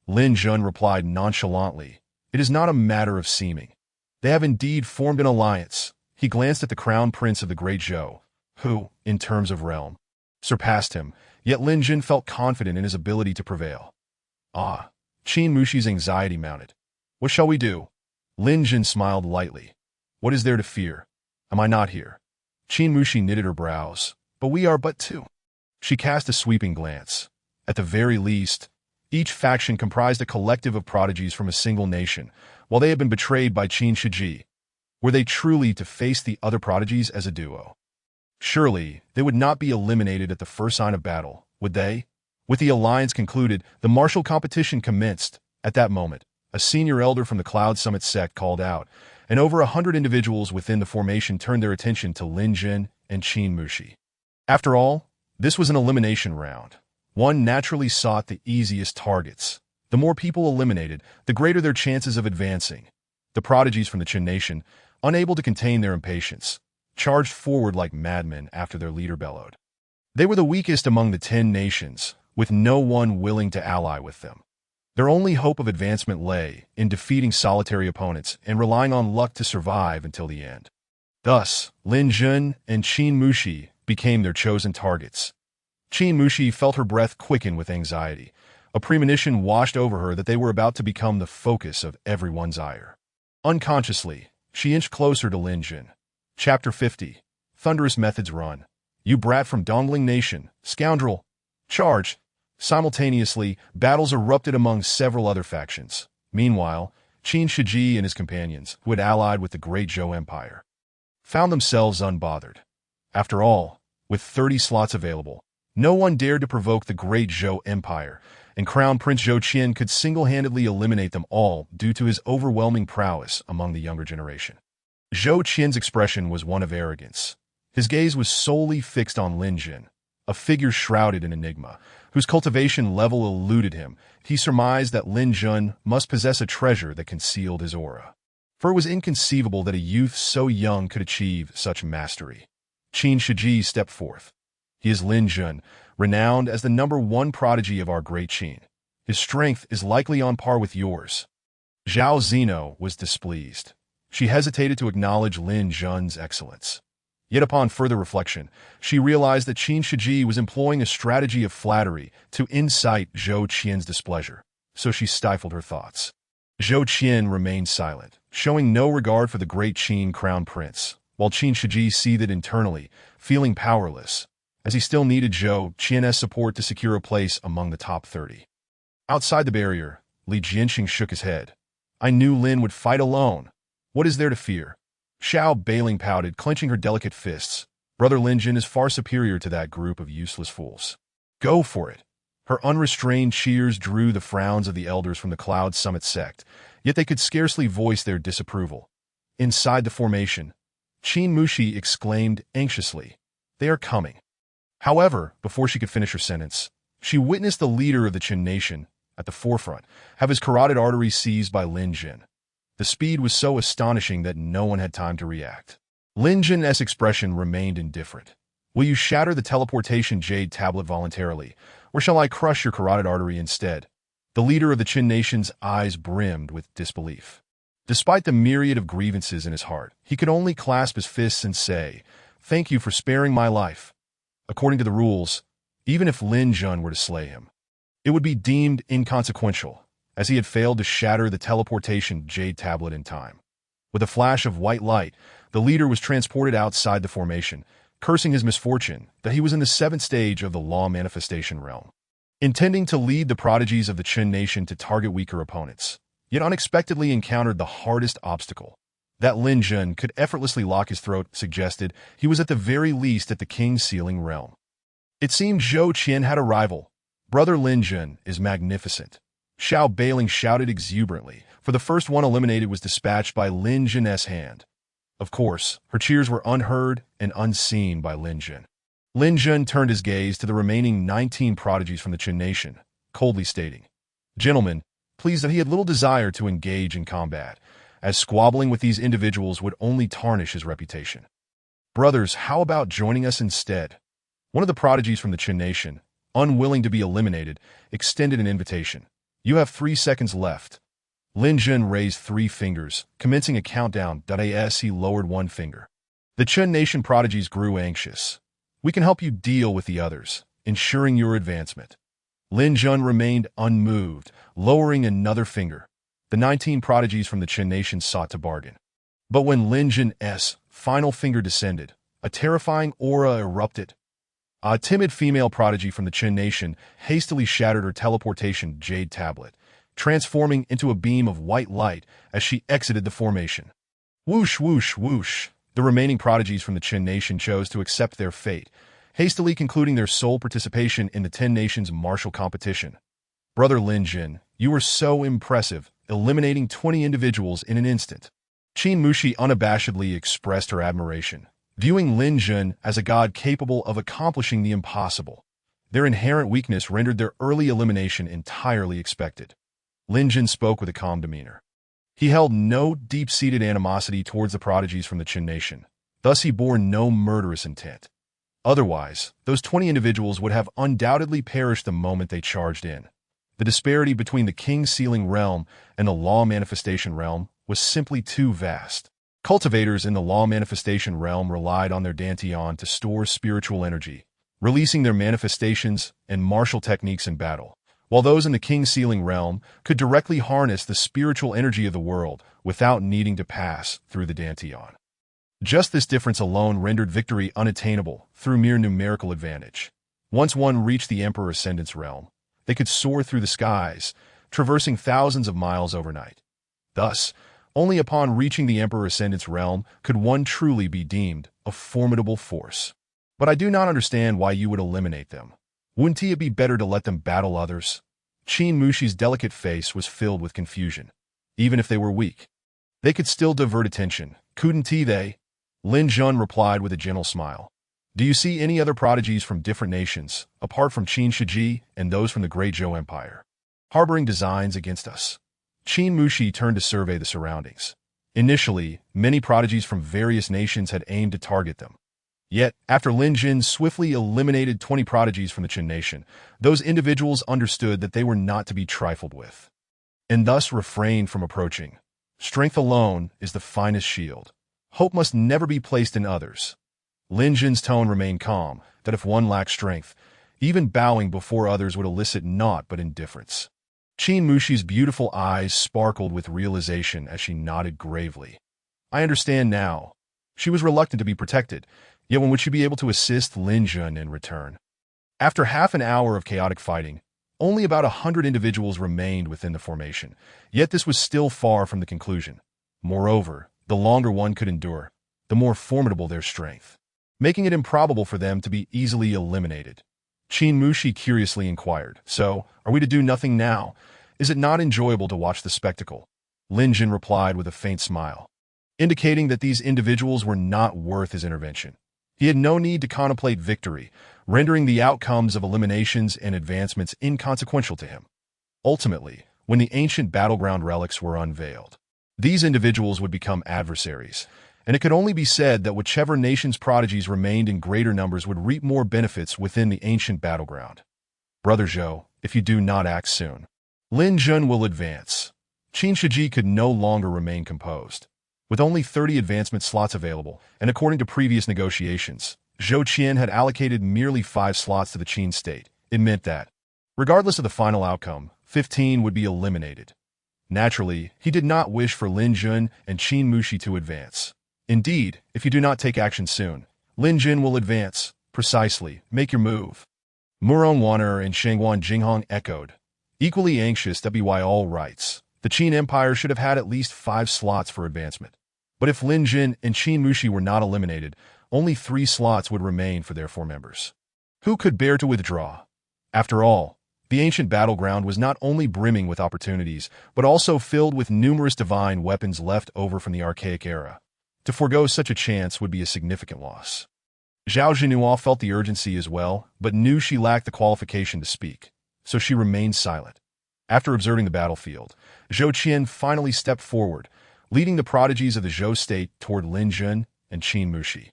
Lin Jun replied nonchalantly, It is not a matter of seeming. They have indeed formed an alliance. He glanced at the crown prince of the great Zhou, who, in terms of realm, surpassed him, yet Lin Jun felt confident in his ability to prevail. Ah, Qin Mushi's anxiety mounted. What shall we do? Lin Jun smiled lightly. What is there to fear? Am I not here? Qin Mushi knitted her brows. But we are but two. She cast a sweeping glance. At the very least, each faction comprised a collective of prodigies from a single nation, while they had been betrayed by Qin Shiji. Were they truly to face the other prodigies as a duo? Surely, they would not be eliminated at the first sign of battle, would they? With the alliance concluded, the martial competition commenced. At that moment, a senior elder from the Cloud Summit sect called out, and over 100 individuals within the formation turned their attention to Lin Jun and Qin Mushi. After all, this was an elimination round. One naturally sought the easiest targets. The more people eliminated, the greater their chances of advancing. The prodigies from the Qin nation, unable to contain their impatience, charged forward like madmen after their leader bellowed. They were the weakest among the 10 nations, with no one willing to ally with them. Their only hope of advancement lay in defeating solitary opponents and relying on luck to survive until the end. Thus, Lin Jun and Qin Mushi became their chosen targets. Qin Mushi felt her breath quicken with anxiety. A premonition washed over her that they were about to become the focus of everyone's ire. Unconsciously, she inched closer to Lin Jun. Chapter 50. Thunderous Methods Run. You brat from Dongling Nation, scoundrel! Charge! Simultaneously, battles erupted among several other factions. Meanwhile, Qin Shiji and his companions, who had allied with the great Zhou Empire, found themselves unbothered. After all, with 30 slots available, no one dared to provoke the great Zhou Empire, and Crown Prince Zhou Qian could single-handedly eliminate them all due to his overwhelming prowess among the younger generation. Zhou Qian's expression was one of arrogance. His gaze was solely fixed on Lin Jun, a figure shrouded in enigma, whose cultivation level eluded him. He surmised that Lin Jun must possess a treasure that concealed his aura. For it was inconceivable that a youth so young could achieve such mastery. Qin Shiji stepped forth. He is Lin Jun, renowned as the #1 prodigy of our great Qin. His strength is likely on par with yours. Zhao Zino was displeased. She hesitated to acknowledge Lin Jun's excellence. Yet upon further reflection, she realized that Qin Shiji was employing a strategy of flattery to incite Zhou Qian's displeasure, so she stifled her thoughts. Zhou Qian remained silent, showing no regard for the great Qin crown prince, while Qin Shiji seethed internally, feeling powerless, as he still needed Zhou Qian's support to secure a place among the top 30. Outside the barrier, Li Jianxing shook his head. I knew Lin would fight alone. What is there to fear? Xiao Bailing pouted, clenching her delicate fists. Brother Lin Jun is far superior to that group of useless fools. Go for it. Her unrestrained cheers drew the frowns of the elders from the Cloud Summit sect, yet they could scarcely voice their disapproval. Inside the formation, Qin Mushi exclaimed anxiously, They are coming. However, before she could finish her sentence, she witnessed the leader of the Qin nation, at the forefront, have his carotid artery seized by Lin Jun. The speed was so astonishing that no one had time to react. Lin Jun's expression remained indifferent. Will you shatter the teleportation jade tablet voluntarily, or shall I crush your carotid artery instead? The leader of the Qin nation's eyes brimmed with disbelief. Despite the myriad of grievances in his heart, he could only clasp his fists and say, Thank you for sparing my life. According to the rules, even if Lin Jun were to slay him, it would be deemed inconsequential, as he had failed to shatter the teleportation jade tablet in time. With a flash of white light, the leader was transported outside the formation, cursing his misfortune that he was in the 7th stage of the law manifestation realm. Intending to lead the prodigies of the Qin nation to target weaker opponents, yet unexpectedly encountered the hardest obstacle. That Lin Jun could effortlessly lock his throat suggested he was at the very least at the king's sealing realm. It seemed Zhou Qian had a rival. Brother Lin Jun is magnificent. Xiao Bailing shouted exuberantly, for the first one eliminated was dispatched by Lin Jun's hand. Of course, her cheers were unheard and unseen by Lin Jun. Lin Jun turned his gaze to the remaining 19 prodigies from the Qin nation, coldly stating, "Gentlemen, pleased that he had little desire to engage in combat, as squabbling with these individuals would only tarnish his reputation. Brothers, how about joining us instead?" One of the prodigies from the Qin nation, unwilling to be eliminated, extended an invitation. "You have 3 seconds left." Lin Jun raised 3 fingers, commencing a countdown. As he lowered 1 finger. The Qin nation prodigies grew anxious. "We can help you deal with the others, ensuring your advancement." Lin Jun remained unmoved, lowering another finger. The 19 prodigies from the Qin nation sought to bargain. But when Lin Jun's final finger descended, a terrifying aura erupted. A timid female prodigy from the Qin nation hastily shattered her teleportation jade tablet, transforming into a beam of white light as she exited the formation. Whoosh, whoosh, whoosh. The remaining prodigies from the Qin nation chose to accept their fate, hastily concluding their sole participation in the 10 nations martial competition. Brother Lin Jun, you were so impressive, eliminating 20 individuals in an instant. Qin Mushi unabashedly expressed her admiration, viewing Lin Jun as a god capable of accomplishing the impossible. Their inherent weakness rendered their early elimination entirely expected. Lin Jun spoke with a calm demeanor. He held no deep-seated animosity towards the prodigies from the Qin nation. Thus he bore no murderous intent. Otherwise, those 20 individuals would have undoubtedly perished the moment they charged in. The disparity between the king's sealing realm and the law manifestation realm was simply too vast. Cultivators in the law manifestation realm relied on their dantian to store spiritual energy, releasing their manifestations and martial techniques in battle, while those in the king's sealing realm could directly harness the spiritual energy of the world without needing to pass through the dantian. Just this difference alone rendered victory unattainable through mere numerical advantage. Once one reached the Emperor Ascendant's realm, they could soar through the skies, traversing thousands of miles overnight. Thus, only upon reaching the Emperor Ascendant's realm could one truly be deemed a formidable force. But I do not understand why you would eliminate them. Wouldn't it be better to let them battle others? Qin Mushi's delicate face was filled with confusion. Even if they were weak, they could still divert attention, couldn't they? Lin Jun replied with a gentle smile. Do you see any other prodigies from different nations, apart from Qin Shiji and those from the Great Zhou Empire, harboring designs against us? Qin Mushi turned to survey the surroundings. Initially, many prodigies from various nations had aimed to target them. Yet, after Lin Jun swiftly eliminated 20 prodigies from the Qin nation, those individuals understood that they were not to be trifled with, and thus refrained from approaching. Strength alone is the finest shield. Hope must never be placed in others. Lin Jun's tone remained calm, that if one lacked strength, even bowing before others would elicit naught but indifference. Qin Mushi's beautiful eyes sparkled with realization as she nodded gravely. I understand now. She was reluctant to be protected, yet when would she be able to assist Lin Jun in return? After half an hour of chaotic fighting, only about 100 individuals remained within the formation, yet this was still far from the conclusion. Moreover, the longer one could endure, the more formidable their strength, making it improbable for them to be easily eliminated. Qin Mushi curiously inquired, So, are we to do nothing now? Is it not enjoyable to watch the spectacle? Lin Jun replied with a faint smile, indicating that these individuals were not worth his intervention. He had no need to contemplate victory, rendering the outcomes of eliminations and advancements inconsequential to him. Ultimately, when the ancient battleground relics were unveiled, these individuals would become adversaries, and it could only be said that whichever nation's prodigies remained in greater numbers would reap more benefits within the ancient battleground. Brother Zhou, if you do not act soon, Lin Jun will advance. Qin Shiji could no longer remain composed. With only 30 advancement slots available, and according to previous negotiations, Zhou Qian had allocated merely 5 slots to the Qin state. It meant that, regardless of the final outcome, 15 would be eliminated. Naturally, he did not wish for Lin Jun and Qin Mushi to advance. Indeed, if you do not take action soon, Lin Jun will advance. Precisely, make your move. Murong Wan'er and Shangguan Jinghong echoed. Equally anxious that by all rights, the Qin Empire should have had at least 5 slots for advancement. But if Lin Jun and Qin Mushi were not eliminated, only 3 slots would remain for their 4 members. Who could bear to withdraw? After all, the ancient battleground was not only brimming with opportunities, but also filled with numerous divine weapons left over from the archaic era. To forego such a chance would be a significant loss. Zhao Zhenhua felt the urgency as well, but knew she lacked the qualification to speak, so she remained silent. After observing the battlefield, Zhou Qian finally stepped forward, leading the prodigies of the Zhou state toward Lin Jun and Qin Mushi.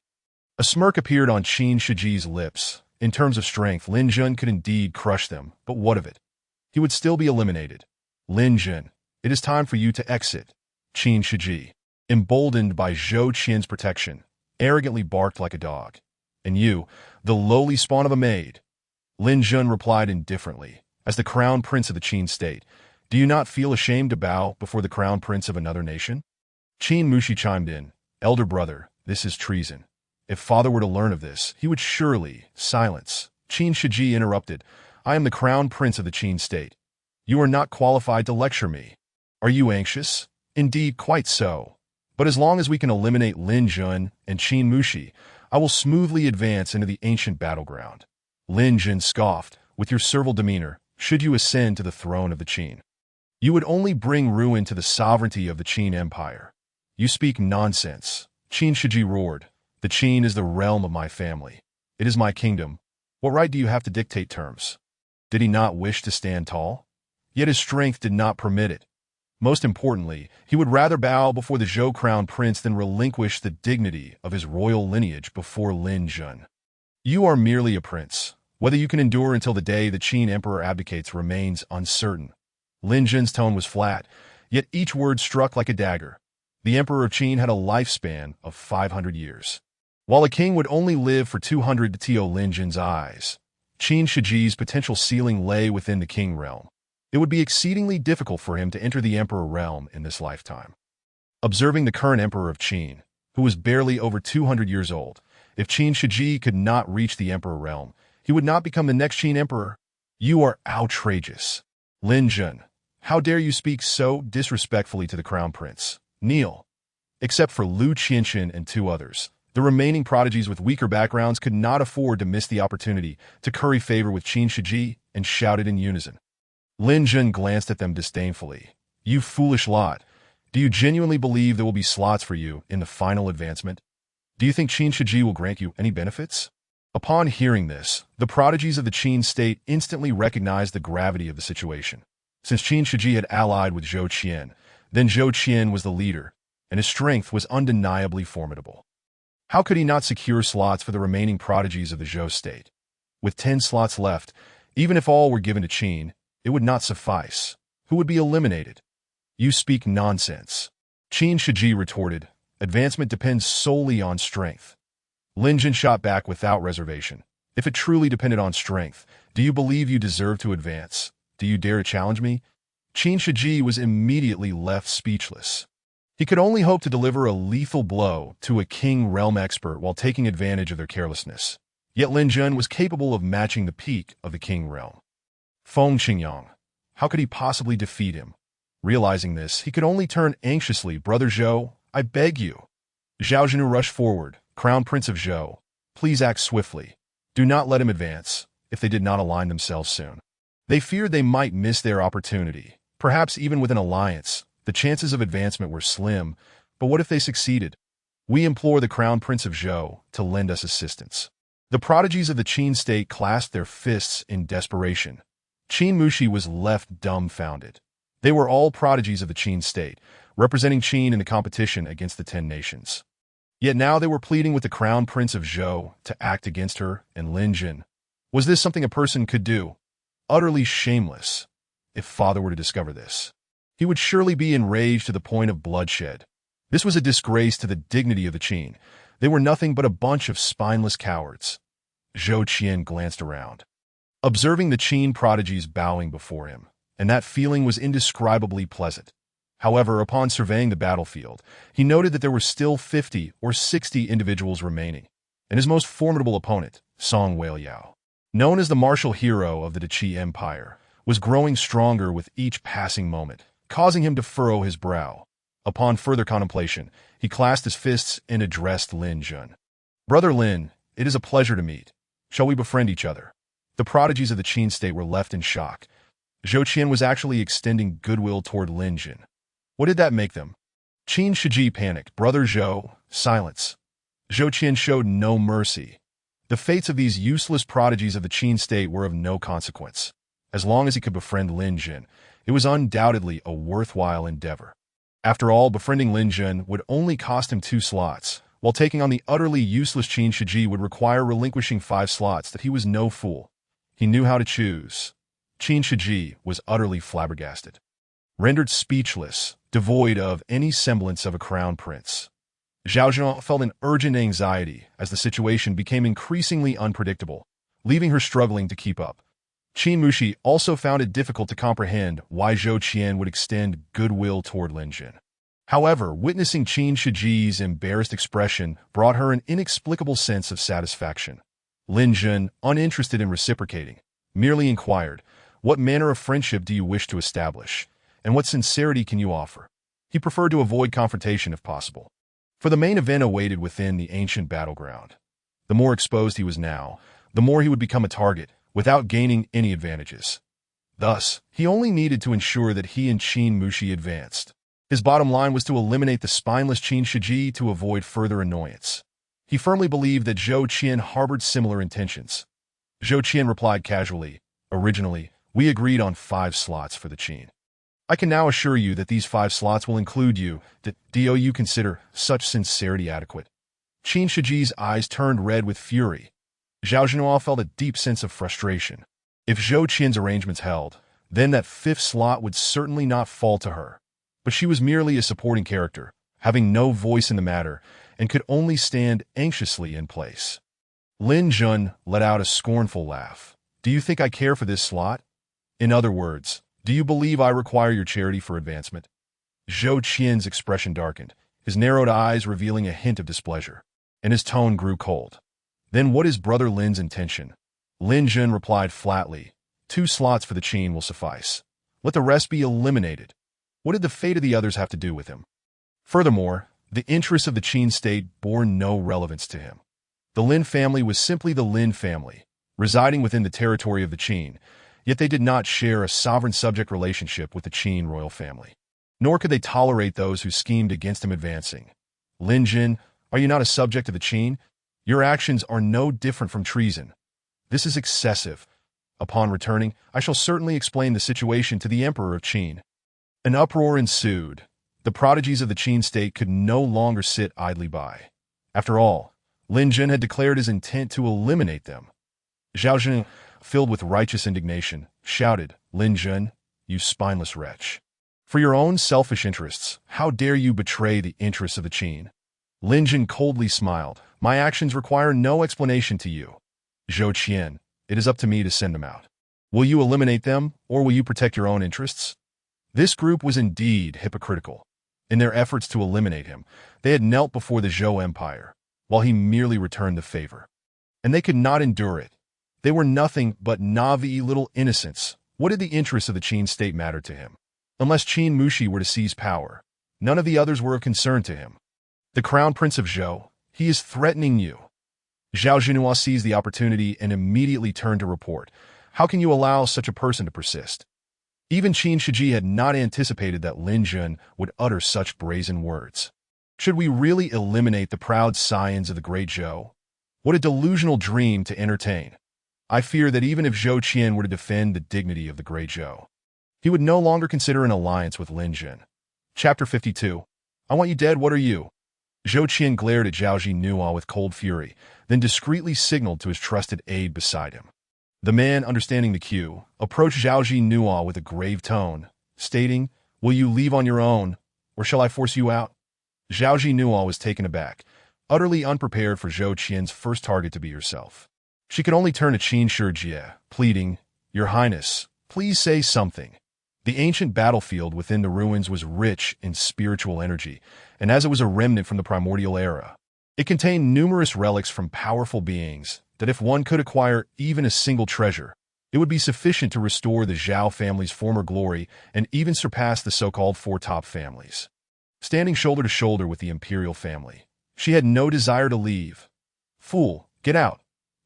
A smirk appeared on Qin Shiji's lips. In terms of strength, Lin Jun could indeed crush them, but what of it? He would still be eliminated. Lin Jun, it is time for you to exit. Qin Shiji, emboldened by Zhou Qian's protection, arrogantly barked like a dog. And you, the lowly spawn of a maid. Lin Jun replied indifferently. As the crown prince of the Qin state, do you not feel ashamed to bow before the crown prince of another nation? Qin Mushi chimed in. Elder brother, this is treason. If father were to learn of this, he would surely silence. Qin Shiji interrupted. I am the crown prince of the Qin state. You are not qualified to lecture me. Are you anxious? Indeed, quite so. But as long as we can eliminate Lin Jun and Qin Mushi, I will smoothly advance into the ancient battleground. Lin Jun scoffed. With your servile demeanor, should you ascend to the throne of the Qin, you would only bring ruin to the sovereignty of the Qin Empire. You speak nonsense. Qin Shiji roared. The Qin is the realm of my family. It is my kingdom. What right do you have to dictate terms? Did he not wish to stand tall? Yet his strength did not permit it. Most importantly, he would rather bow before the Zhou crown prince than relinquish the dignity of his royal lineage before Lin Jun. You are merely a prince. Whether you can endure until the day the Qin emperor abdicates remains uncertain. Lin Jun's tone was flat, yet each word struck like a dagger. The emperor of Qin had a lifespan of 500 years. While a king would only live for 200 to Lin Jun's eyes, Qin Shiji's potential ceiling lay within the king realm. It would be exceedingly difficult for him to enter the emperor realm in this lifetime. Observing the current emperor of Qin, who was barely over 200 years old, if Qin Shiji could not reach the emperor realm, he would not become the next Qin emperor. You are outrageous. Lin Jun, how dare you speak so disrespectfully to the crown prince? Kneel. Except for Lu Qianxin and 2 others, the remaining prodigies with weaker backgrounds could not afford to miss the opportunity to curry favor with Qin Shiji and shouted in unison. Lin Jun glanced at them disdainfully. You foolish lot. Do you genuinely believe there will be slots for you in the final advancement? Do you think Qin Shiji will grant you any benefits? Upon hearing this, the prodigies of the Qin state instantly recognized the gravity of the situation. Since Qin Shiji had allied with Zhou Qian, then Zhou Qian was the leader, and his strength was undeniably formidable. How could he not secure slots for the remaining prodigies of the Zhou state? With 10 slots left, even if all were given to Qin, it would not suffice. Who would be eliminated? You speak nonsense. Qin Shiji retorted. Advancement depends solely on strength. Lin Jun shot back without reservation. If it truly depended on strength, do you believe you deserve to advance? Do you dare to challenge me? Qin Shiji was immediately left speechless. He could only hope to deliver a lethal blow to a king realm expert while taking advantage of their carelessness. Yet Lin Jun was capable of matching the peak of the king realm. Feng Qingyang. How could he possibly defeat him? Realizing this, he could only turn anxiously. Brother Zhou, I beg you. Zhao Zhenhu rushed forward. Crown Prince of Zhou, please act swiftly. Do not let him advance, if they did not align themselves soon. They feared they might miss their opportunity. Perhaps even with an alliance, the chances of advancement were slim, but what if they succeeded? We implore the Crown Prince of Zhou to lend us assistance. The prodigies of the Qin state clasped their fists in desperation. Qin Mushi was left dumbfounded. They were all prodigies of the Qin state, representing Qin in the competition against the 10 nations. Yet now they were pleading with the Crown Prince of Zhou to act against her and Lin Jun. Was this something a person could do? Utterly shameless. If father were to discover this, he would surely be enraged to the point of bloodshed. This was a disgrace to the dignity of the Qin. They were nothing but a bunch of spineless cowards. Zhou Qian glanced around, observing the Qin prodigies bowing before him, and that feeling was indescribably pleasant. However, upon surveying the battlefield, he noted that there were still 50 or 60 individuals remaining, and his most formidable opponent, Song Weiliao, known as the martial hero of the Deqi Empire, was growing stronger with each passing moment, causing him to furrow his brow. Upon further contemplation, he clasped his fists and addressed Lin Jun. "Brother Lin, it is a pleasure to meet. Shall we befriend each other?" The prodigies of the Qin state were left in shock. Zhou Qian was actually extending goodwill toward Lin Jun. What did that make them? Qin Shiji panicked. "Brother Zhou, silence." Zhou Qian showed no mercy. The fates of these useless prodigies of the Qin state were of no consequence. As long as he could befriend Lin Jun, it was undoubtedly a worthwhile endeavor. After all, befriending Lin Jun would only cost him 2 slots, while taking on the utterly useless Qin Shiji would require relinquishing 5 slots. That he was no fool. He knew how to choose. Qin Shiji was utterly flabbergasted. Rendered speechless, devoid of any semblance of a crown prince, Zhao Zhan felt an urgent anxiety as the situation became increasingly unpredictable, leaving her struggling to keep up. Qin Mushi also found it difficult to comprehend why Zhou Qian would extend goodwill toward Lin Jun. However, witnessing Qin Shiji's embarrassed expression brought her an inexplicable sense of satisfaction. Lin Jun, uninterested in reciprocating, merely inquired, "What manner of friendship do you wish to establish, and what sincerity can you offer?" He preferred to avoid confrontation if possible. For the main event awaited within the ancient battleground. The more exposed he was now, the more he would become a target, without gaining any advantages. Thus, he only needed to ensure that he and Qin Mushi advanced. His bottom line was to eliminate the spineless Qin Shiji to avoid further annoyance. He firmly believed that Zhou Qian harbored similar intentions. Zhou Qian replied casually, "Originally, we agreed on 5 slots for the Qin. I can now assure you that these 5 slots will include you. Do you consider such sincerity adequate?" Qin Shiji's eyes turned red with fury. Zhao Zhenhua felt a deep sense of frustration. If Zhou Qian's arrangements held, then that 5th slot would certainly not fall to her. But she was merely a supporting character, having no voice in the matter, and could only stand anxiously in place. Lin Jun let out a scornful laugh. "Do you think I care for this slot? In other words, do you believe I require your charity for advancement?" Zhou Qian's expression darkened, his narrowed eyes revealing a hint of displeasure, and his tone grew cold. "Then what is Brother Lin's intention?" Lin Jun replied flatly, 2 slots for the Qin will suffice. Let the rest be eliminated. What did the fate of the others have to do with him? Furthermore, the interests of the Qin state bore no relevance to him. The Lin family was simply the Lin family, residing within the territory of the Qin, yet they did not share a sovereign-subject relationship with the Qin royal family. Nor could they tolerate those who schemed against him advancing. "Lin Jun, are you not a subject of the Qin? Your actions are no different from treason. This is excessive. Upon returning, I shall certainly explain the situation to the Emperor of Qin." An uproar ensued. The prodigies of the Qin state could no longer sit idly by. After all, Lin Jun had declared his intent to eliminate them. Zhao Zhen, filled with righteous indignation, shouted, "Lin Jun, you spineless wretch. For your own selfish interests, how dare you betray the interests of the Qin?" Lin Jun coldly smiled. "My actions require no explanation to you. Zhou Qian, it is up to me to send them out. Will you eliminate them, or will you protect your own interests?" This group was indeed hypocritical. In their efforts to eliminate him, they had knelt before the Zhou Empire, while he merely returned the favor. And they could not endure it. They were nothing but naive little innocents. What did the interests of the Qin state matter to him? Unless Qin Mushi were to seize power, none of the others were of concern to him. "The Crown Prince of Zhou, he is threatening you." Zhao Zhenhua seized the opportunity and immediately turned to report. "How can you allow such a person to persist?" Even Qin Shiji had not anticipated that Lin Jun would utter such brazen words. Should we really eliminate the proud scions of the great Zhou? What a delusional dream to entertain. I fear that even if Zhou Qian were to defend the dignity of the great Zhou, he would no longer consider an alliance with Lin Jun. Chapter 52. I want you dead, what are you? Zhou Qian glared at Zhao Zhenhua with cold fury, then discreetly signaled to his trusted aide beside him. The man, understanding the cue, approached Zhao Zhenhua with a grave tone, stating, "Will you leave on your own, or shall I force you out?" Zhao Zhenhua was taken aback, utterly unprepared for Zhou Qian's first target to be herself. She could only turn to Qin Shijie, pleading, "Your Highness, please say something." The ancient battlefield within the ruins was rich in spiritual energy, and as it was a remnant from the primordial era, it contained numerous relics from powerful beings that if one could acquire even a single treasure, it would be sufficient to restore the Zhao family's former glory and even surpass the so-called four top families. Standing shoulder to shoulder with the imperial family, she had no desire to leave. Fool, get out.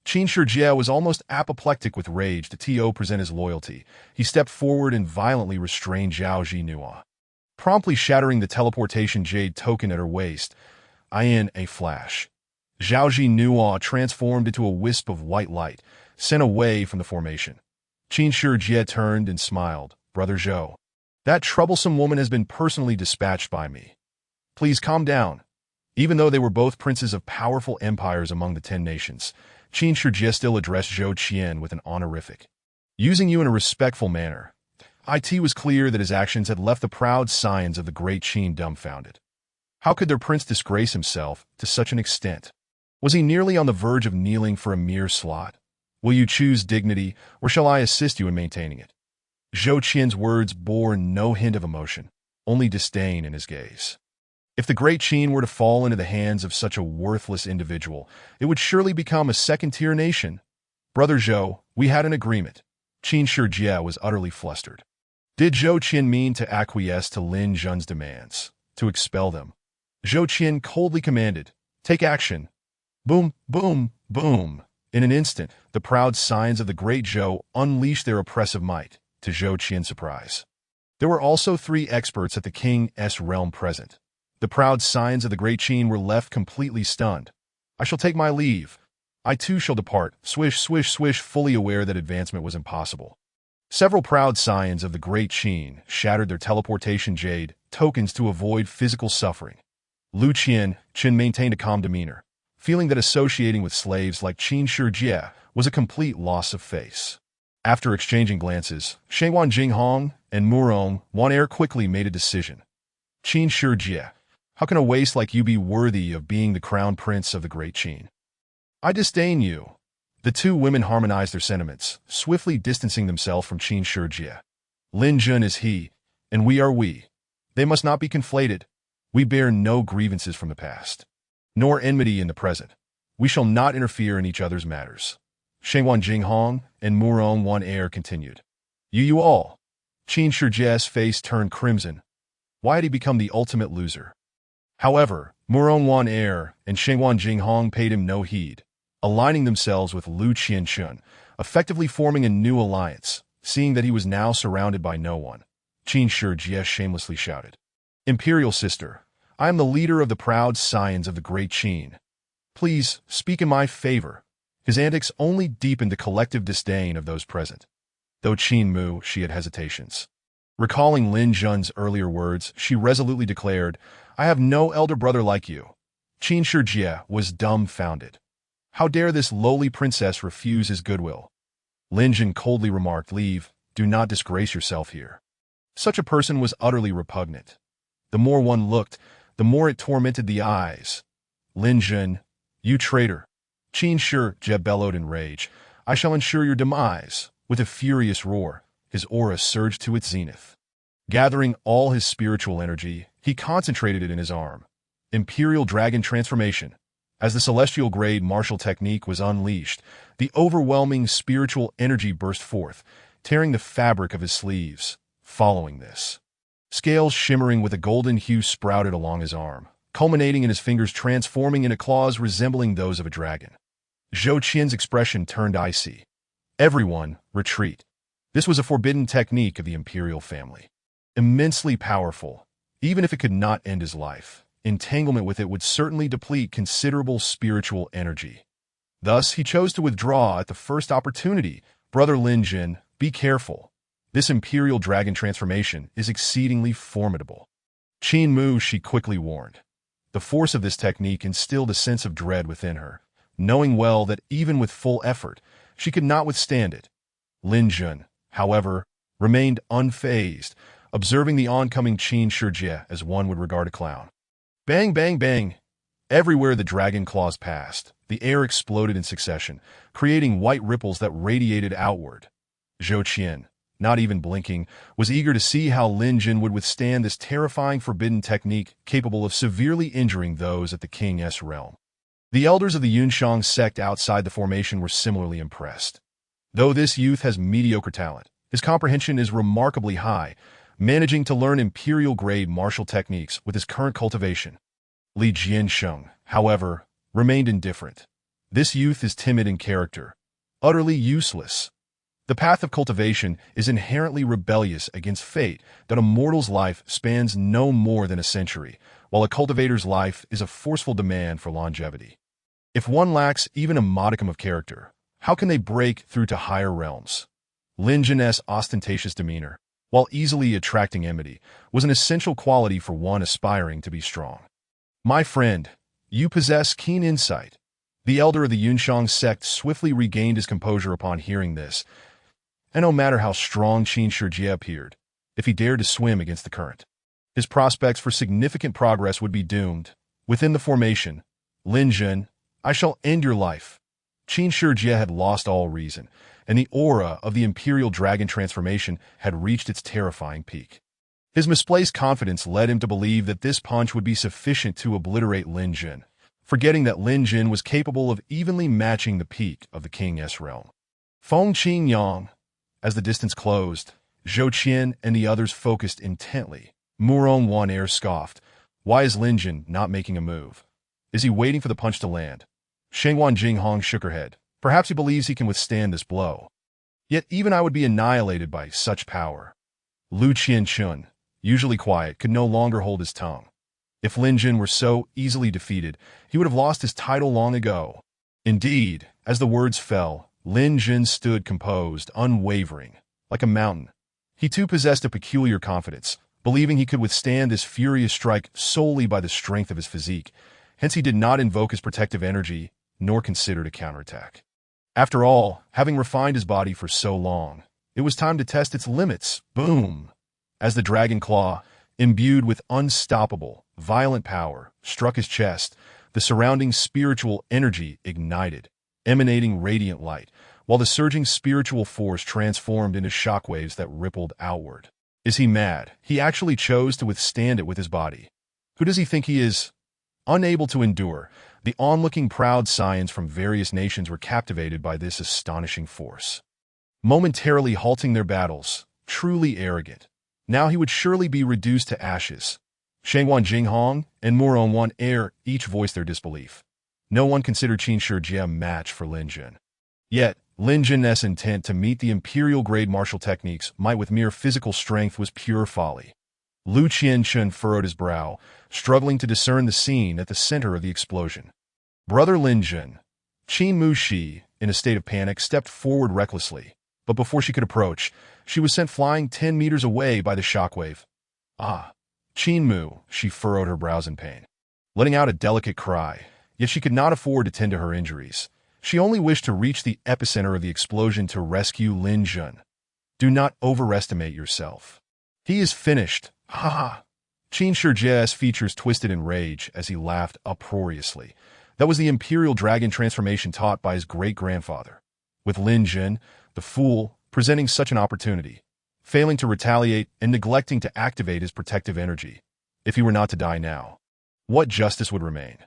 Qin Shijie was almost apoplectic with rage to present his loyalty. He stepped forward and violently restrained Zhao Jinhua, promptly shattering the teleportation jade token at her waist. In a flash, Zhao Jinhua transformed into a wisp of white light, sent away from the formation. Qin Shijie turned and smiled. Brother Zhou, that troublesome woman has been personally dispatched by me. Please calm down. Even though they were both princes of powerful empires among the 10 nations, Qin Shijie still addressed Zhou Qian with an honorific. Using you in a respectful manner, it was clear that his actions had left the proud scions of the great Qin dumbfounded. How could their prince disgrace himself to such an extent? Was he nearly on the verge of kneeling for a mere slot? Will you choose dignity, or shall I assist you in maintaining it? Zhou Qian's words bore no hint of emotion, only disdain in his gaze. If the great Qin were to fall into the hands of such a worthless individual, it would surely become a second-tier nation. Brother Zhou, we had an agreement. Qin Shijie was utterly flustered. Did Zhou Qian mean to acquiesce to Lin Zhen's demands, to expel them? Zhou Qian coldly commanded, take action. Boom, boom, boom. In an instant, the proud scions of the great Zhou unleashed their oppressive might, to Zhou Qian's surprise. There were also 3 experts at the king's realm present. The proud scions of the great Qin were left completely stunned. I shall take my leave. I too shall depart, swish, swish, swish, fully aware that advancement was impossible. Several proud scions of the great Qin shattered their teleportation jade tokens to avoid physical suffering. Lu Qian maintained a calm demeanor, feeling that associating with slaves like Qin Shijie was a complete loss of face. After exchanging glances, Shengwan Jinghong and Murong Wanair quickly made a decision. Qin Shijie, how can a waste like you be worthy of being the crown prince of the great Qin? I disdain you. The 2 women harmonized their sentiments, swiftly distancing themselves from Qin Shijie. Lin Zhen is he, and we are we. They must not be conflated. We bear no grievances from the past, nor enmity in the present. We shall not interfere in each other's matters. Shengwan Jinghong and Murong Wanair continued. You all. Qin Shijie's face turned crimson. Why had he become the ultimate loser? However, Murong Wanair and Shengwan Jinghong paid him no heed, aligning themselves with Lu Qianshun, effectively forming a new alliance. Seeing that he was now surrounded by no one, Qin Shijie shamelessly shouted, Imperial sister, I am the leader of the proud scions of the great Qin. Please, speak in my favor. His antics only deepened the collective disdain of those present. Though Qin Mu, she had hesitations. Recalling Lin Zhen's earlier words, she resolutely declared, I have no elder brother like you. Qin Shijie was dumbfounded. How dare this lowly princess refuse his goodwill? Lin Zhen coldly remarked, leave, do not disgrace yourself here. Such a person was utterly repugnant. The more one looked, the more it tormented the eyes. Lin Zhen, you traitor. Qin Shijie bellowed in rage. I shall ensure your demise. With a furious roar, his aura surged to its zenith. Gathering all his spiritual energy, he concentrated it in his arm. Imperial Dragon Transformation. As the celestial grade martial technique was unleashed, the overwhelming spiritual energy burst forth, tearing the fabric of his sleeves. Following this, scales shimmering with a golden hue sprouted along his arm, culminating in his fingers transforming into claws resembling those of a dragon. Zhou Qian's expression turned icy. Everyone, retreat. This was a forbidden technique of the imperial family. Immensely powerful, even if it could not end his life, entanglement with it would certainly deplete considerable spiritual energy. Thus, he chose to withdraw at the first opportunity. Brother Lin Zhen, be careful. This imperial dragon transformation is exceedingly formidable. Qin Mu, she quickly warned. The force of this technique instilled a sense of dread within her, knowing well that even with full effort, she could not withstand it. Lin Zhen, however, remained unfazed, observing the oncoming Qin Shijie as one would regard a clown. Bang, bang, bang! Everywhere the dragon claws passed, the air exploded in succession, creating white ripples that radiated outward. Zhou Qian, not even blinking, was eager to see how Lin Jin would withstand this terrifying forbidden technique capable of severely injuring those at the King's realm. The elders of the Yunshang sect outside the formation were similarly impressed. Though this youth has mediocre talent, his comprehension is remarkably high, managing to learn imperial-grade martial techniques with his current cultivation. Li Jiansheng, however, remained indifferent. This youth is timid in character, utterly useless. The path of cultivation is inherently rebellious against fate that a mortal's life spans no more than a century, while a cultivator's life is a forceful demand for longevity. If one lacks even a modicum of character, how can they break through to higher realms? Lin Jin's ostentatious demeanor, while easily attracting enmity, was an essential quality for one aspiring to be strong. My friend, you possess keen insight. The elder of the Yunshang sect swiftly regained his composure upon hearing this, and no matter how strong Qin Shijie appeared, if he dared to swim against the current, his prospects for significant progress would be doomed. Within the formation, Lin Jin, I shall end your life. Qin Shijie had lost all reason, and the aura of the Imperial Dragon transformation had reached its terrifying peak. His misplaced confidence led him to believe that this punch would be sufficient to obliterate Lin Jin, forgetting that Lin Jin was capable of evenly matching the peak of the King's realm. Feng Qingyang. As the distance closed, Zhou Qian and the others focused intently. Murong Wan Air scoffed. Why is Lin Jin not making a move? Is he waiting for the punch to land? Shengwan Jinghong shook her head. Perhaps he believes he can withstand this blow. Yet even I would be annihilated by such power. Lu Qianchun, usually quiet, could no longer hold his tongue. If Lin Jin were so easily defeated, he would have lost his title long ago. Indeed, as the words fell, Lin Jin stood composed, unwavering, like a mountain. He too possessed a peculiar confidence, believing he could withstand this furious strike solely by the strength of his physique. Hence he did not invoke his protective energy, nor considered a counterattack. After all, having refined his body for so long, it was time to test its limits. Boom! As the dragon claw, imbued with unstoppable, violent power, struck his chest, the surrounding spiritual energy ignited, emanating radiant light, while the surging spiritual force transformed into shockwaves that rippled outward. Is he mad? He actually chose to withstand it with his body. Who does he think he is? Unable to endure, the onlooking proud scions from various nations were captivated by this astonishing force. Momentarily halting their battles, truly arrogant. Now he would surely be reduced to ashes. Shengwan Jinghong and Murong Wan Air each voiced their disbelief. No one considered Qin Shijie a match for Lin Jin. Yet, Lin Jin's intent to meet the imperial-grade martial techniques might with mere physical strength was pure folly. Lu Qianchun furrowed his brow, struggling to discern the scene at the center of the explosion. Brother Lin Jin. Qin Muxi, in a state of panic, stepped forward recklessly, but before she could approach, she was sent flying 10 meters away by the shockwave. Ah! Qin Mu, she furrowed her brows in pain, letting out a delicate cry. Yet she could not afford to tend to her injuries. She only wished to reach the epicenter of the explosion to rescue Lin Jin. Do not overestimate yourself. He is finished. Ha ha! Qin Shijie's features twisted in rage as he laughed uproariously. That was the Imperial Dragon transformation taught by his great-grandfather. With Lin Jin, the fool, presenting such an opportunity, failing to retaliate and neglecting to activate his protective energy. If he were not to die now, what justice would remain?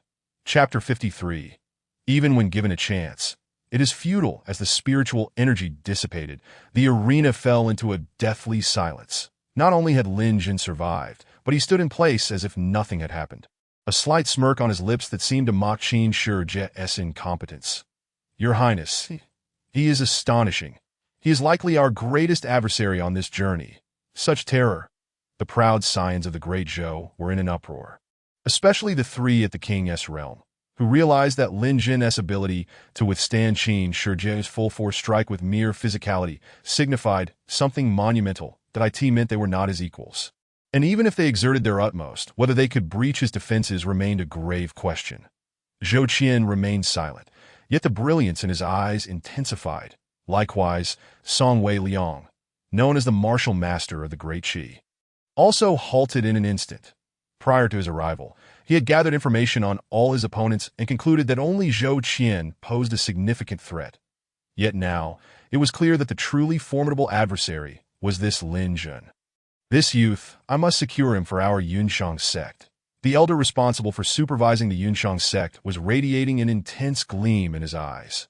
Chapter 53. Even when given a chance, it is futile. As the spiritual energy dissipated, the arena fell into a deathly silence. Not only had Lin Jin survived, but he stood in place as if nothing had happened. A slight smirk on his lips that seemed to mock Qin Shijie's incompetence. Your Highness, he is astonishing. He is likely our greatest adversary on this journey. Such terror. The proud scions of the great Zhou were in an uproar. Especially the three at the King's realm, who realized that Lin Jin's ability to withstand Qin Shijie's full-force strike with mere physicality signified something monumental, that it meant they were not his equals. And even if they exerted their utmost, whether they could breach his defenses remained a grave question. Zhou Qian remained silent, yet the brilliance in his eyes intensified. Likewise, Song Wei Liang, known as the martial master of the Great Qi, also halted in an instant. Prior to his arrival, he had gathered information on all his opponents and concluded that only Zhou Qian posed a significant threat. Yet now, it was clear that the truly formidable adversary was this Lin Jun? This youth, I must secure him for our Yunshang sect. The elder responsible for supervising the Yunshang sect was radiating an intense gleam in his eyes.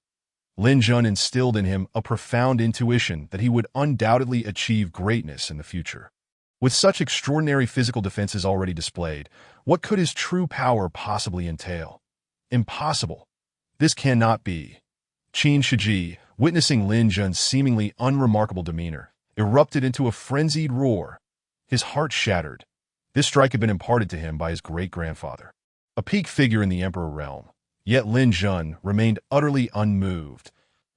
Lin Jun instilled in him a profound intuition that he would undoubtedly achieve greatness in the future. With such extraordinary physical defenses already displayed, what could his true power possibly entail? Impossible. This cannot be. Qin Shiji, witnessing Lin Jun's seemingly unremarkable demeanor, erupted into a frenzied roar. His heart shattered. This strike had been imparted to him by his great-grandfather, a peak figure in the Emperor realm. Yet Lin Jun remained utterly unmoved.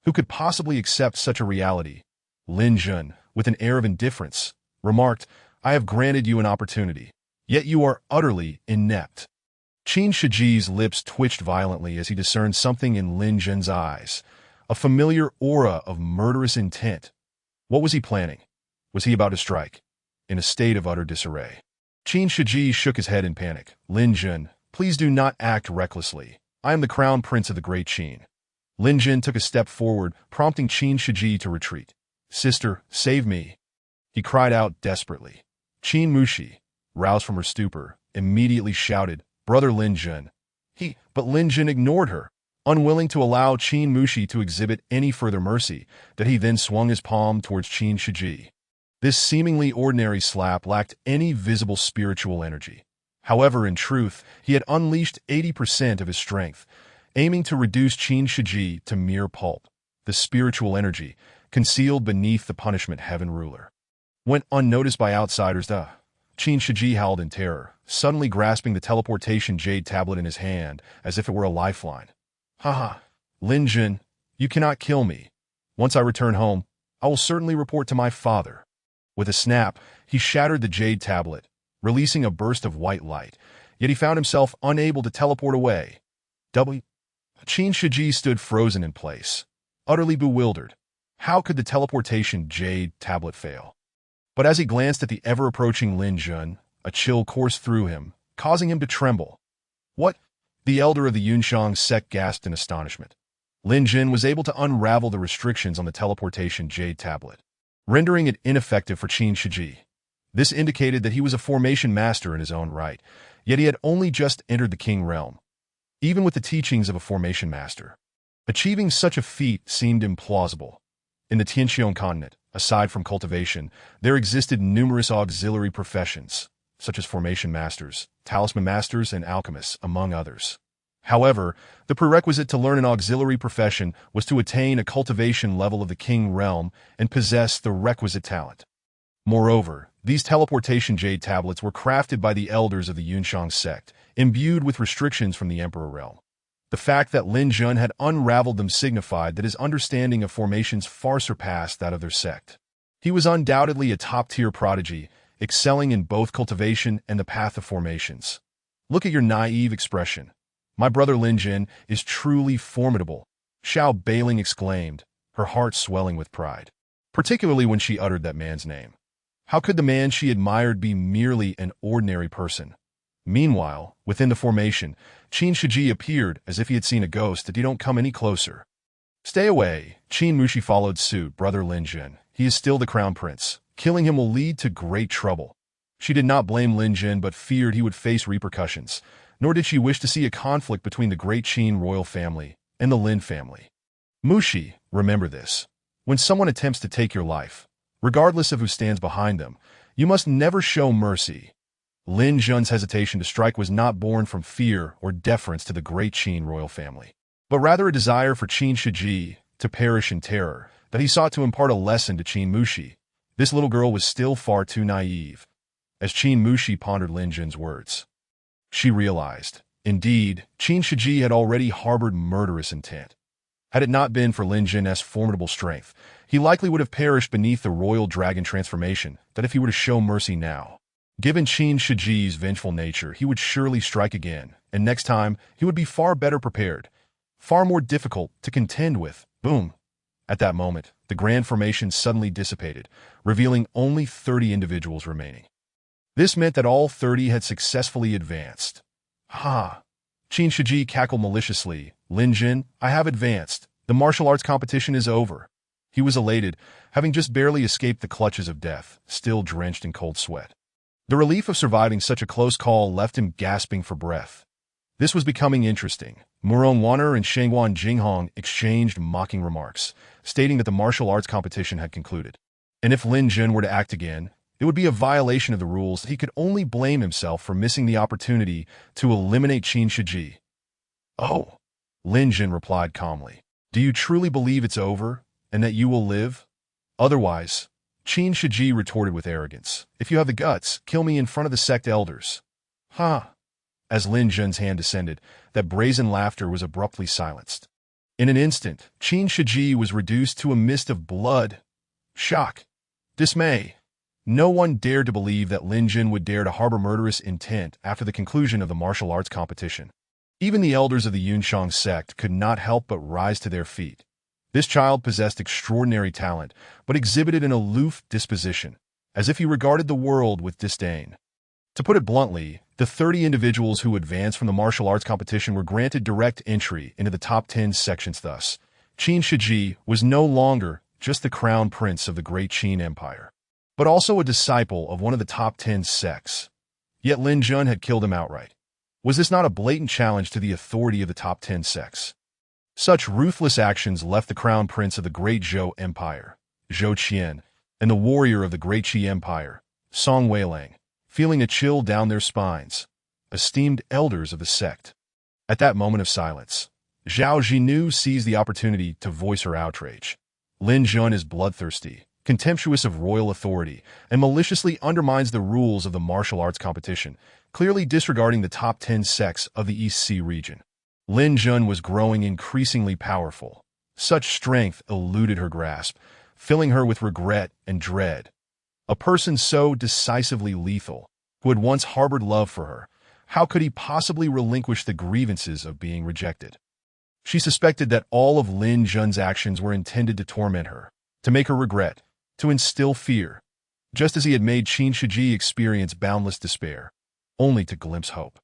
Who could possibly accept such a reality? Lin Jun, with an air of indifference, remarked, "I have granted you an opportunity, yet you are utterly inept." Qin Shiji's lips twitched violently as he discerned something in Lin Jun's eyes, a familiar aura of murderous intent. What was he planning? Was he about to strike? In a state of utter disarray, Qin Shiji shook his head in panic. "Lin Jun, please do not act recklessly. I am the crown prince of the great Qin." Lin Jun took a step forward, prompting Qin Shiji to retreat. "Sister, save me," he cried out desperately. Qin Mushi, roused from her stupor, immediately shouted, "Brother Lin Jun." But Lin Jun ignored her, unwilling to allow Qin Mushi to exhibit any further mercy, that he then swung his palm towards Qin Shiji. This seemingly ordinary slap lacked any visible spiritual energy. However, in truth, he had unleashed 80% of his strength, aiming to reduce Qin Shiji to mere pulp. The spiritual energy, concealed beneath the punishment heaven ruler, went unnoticed by outsiders. Qin Shiji howled in terror, suddenly grasping the teleportation jade tablet in his hand as if it were a lifeline. "Haha, Lin Jun, you cannot kill me. Once I return home, I will certainly report to my father." With a snap, he shattered the jade tablet, releasing a burst of white light, yet he found himself unable to teleport away. Qin Shiji stood frozen in place, utterly bewildered. How could the teleportation jade tablet fail? But as he glanced at the ever-approaching Lin Jun, a chill coursed through him, causing him to tremble. "What?" The elder of the Yunshang sect gasped in astonishment. Lin Jun was able to unravel the restrictions on the teleportation jade tablet, rendering it ineffective for Qin Shiji. This indicated that he was a formation master in his own right, yet he had only just entered the King realm. Even with the teachings of a formation master, achieving such a feat seemed implausible. In the Tianqiong continent, aside from cultivation, there existed numerous auxiliary professions, such as formation masters, talisman masters, and alchemists, among others. However, the prerequisite to learn an auxiliary profession was to attain a cultivation level of the King realm and possess the requisite talent. Moreover, these teleportation jade tablets were crafted by the elders of the Yunshang sect, imbued with restrictions from the Emperor realm. The fact that Lin Jun had unraveled them signified that his understanding of formations far surpassed that of their sect. He was undoubtedly a top-tier prodigy, excelling in both cultivation and the path of formations. "Look at your naive expression. My brother Lin Jun is truly formidable," Xiao Beiling exclaimed, her heart swelling with pride, particularly when she uttered that man's name. How could the man she admired be merely an ordinary person? Meanwhile, within the formation, Qin Shiji appeared as if he had seen a ghost that he don't come any closer. "Stay away," Qin Mushi followed suit. "Brother Lin Jun, he is still the crown prince. Killing him will lead to great trouble." She did not blame Lin Jun but feared he would face repercussions, nor did she wish to see a conflict between the great Qin royal family and the Lin family. "Mushi, remember this. When someone attempts to take your life, regardless of who stands behind them, you must never show mercy." Lin Jun's hesitation to strike was not born from fear or deference to the great Qin royal family, but rather a desire for Qin Shiji to perish in terror, that he sought to impart a lesson to Qin Mushi. This little girl was still far too naive. As Qin Mushi pondered Lin Jun's words, she realized, indeed, Qin Shiji had already harbored murderous intent. Had it not been for Lin Jun's formidable strength, he likely would have perished beneath the royal dragon transformation, that if he were to show mercy now. Given Qin Shiji's vengeful nature, he would surely strike again, and next time, he would be far better prepared, far more difficult to contend with. Boom! At that moment, the grand formation suddenly dissipated, revealing only 30 individuals remaining. This meant that all 30 had successfully advanced. "Ha!" Qin Shiji cackled maliciously. "Lin Jun, I have advanced. The martial arts competition is over." He was elated, having just barely escaped the clutches of death, still drenched in cold sweat. The relief of surviving such a close call left him gasping for breath. This was becoming interesting. Murong Wan'er and Shengguan Jinghong exchanged mocking remarks, stating that the martial arts competition had concluded. And if Lin Jun were to act again, it would be a violation of the rules. He could only blame himself for missing the opportunity to eliminate Qin Shiji. "Oh," Lin Jun replied calmly. "Do you truly believe it's over, and that you will live? Otherwise," Qin Shiji retorted with arrogance, "if you have the guts, kill me in front of the sect elders." "Huh." As Lin Jun's hand descended, that brazen laughter was abruptly silenced. In an instant, Qin Shiji was reduced to a mist of blood, shock, dismay. No one dared to believe that Lin Jun would dare to harbor murderous intent after the conclusion of the martial arts competition. Even the elders of the Yunshang sect could not help but rise to their feet. This child possessed extraordinary talent, but exhibited an aloof disposition, as if he regarded the world with disdain. To put it bluntly, the 30 individuals who advanced from the martial arts competition were granted direct entry into the top 10 sections. Thus, Qin Shiji was no longer just the crown prince of the great Qin Empire, but also a disciple of one of the top 10 sects. Yet Lin Jun had killed him outright. Was this not a blatant challenge to the authority of the top 10 sects? Such ruthless actions left the crown prince of the great Zhou Empire, Zhou Qian, and the warrior of the great Qi Empire, Song Weilang, feeling a chill down their spines, esteemed elders of the sect. At that moment of silence, Zhao Jinu seized the opportunity to voice her outrage. Lin Jun is bloodthirsty, contemptuous of royal authority, and maliciously undermines the rules of the martial arts competition, clearly disregarding the top 10 sects of the East Sea region. Lin Jun was growing increasingly powerful. Such strength eluded her grasp, filling her with regret and dread. A person so decisively lethal, who had once harbored love for her, how could he possibly relinquish the grievances of being rejected? She suspected that all of Lin Jun's actions were intended to torment her, to make her regret, to instill fear, just as he had made Qin Shiji experience boundless despair, only to glimpse hope,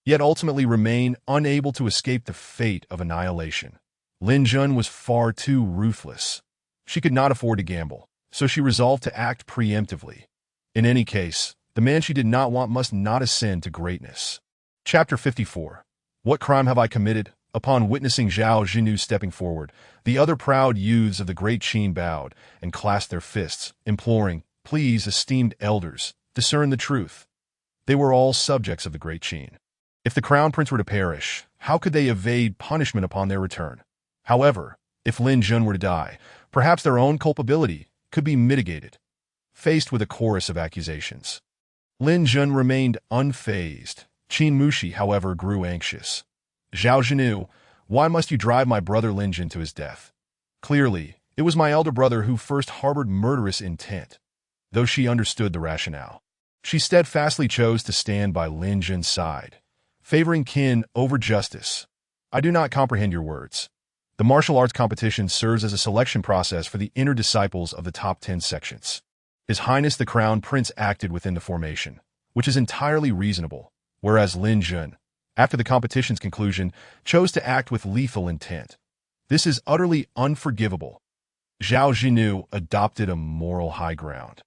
yet ultimately remain unable to escape the fate of annihilation. Lin Jun was far too ruthless. She could not afford to gamble, so she resolved to act preemptively. In any case, the man she did not want must not ascend to greatness. Chapter 54. What crime have I committed? Upon witnessing Zhao Jinu stepping forward, the other proud youths of the great Qin bowed and clasped their fists, imploring, "Please, esteemed elders, discern the truth." They were all subjects of the great Qin. If the crown prince were to perish, how could they evade punishment upon their return? However, if Lin Jun were to die, perhaps their own culpability could be mitigated. Faced with a chorus of accusations, Lin Jun remained unfazed. Qin Mushi, however, grew anxious. "Zhao Jinu, why must you drive my brother Lin Jun to his death? Clearly, it was my elder brother who first harbored murderous intent." Though she understood the rationale, she steadfastly chose to stand by Lin Jun's side, favoring kin over justice. "I do not comprehend your words. The martial arts competition serves as a selection process for the inner disciples of the top 10 sections. His Highness the Crown Prince acted within the formation, which is entirely reasonable, whereas Lin Jun, after the competition's conclusion, chose to act with lethal intent. This is utterly unforgivable." Zhao Jinu adopted a moral high ground,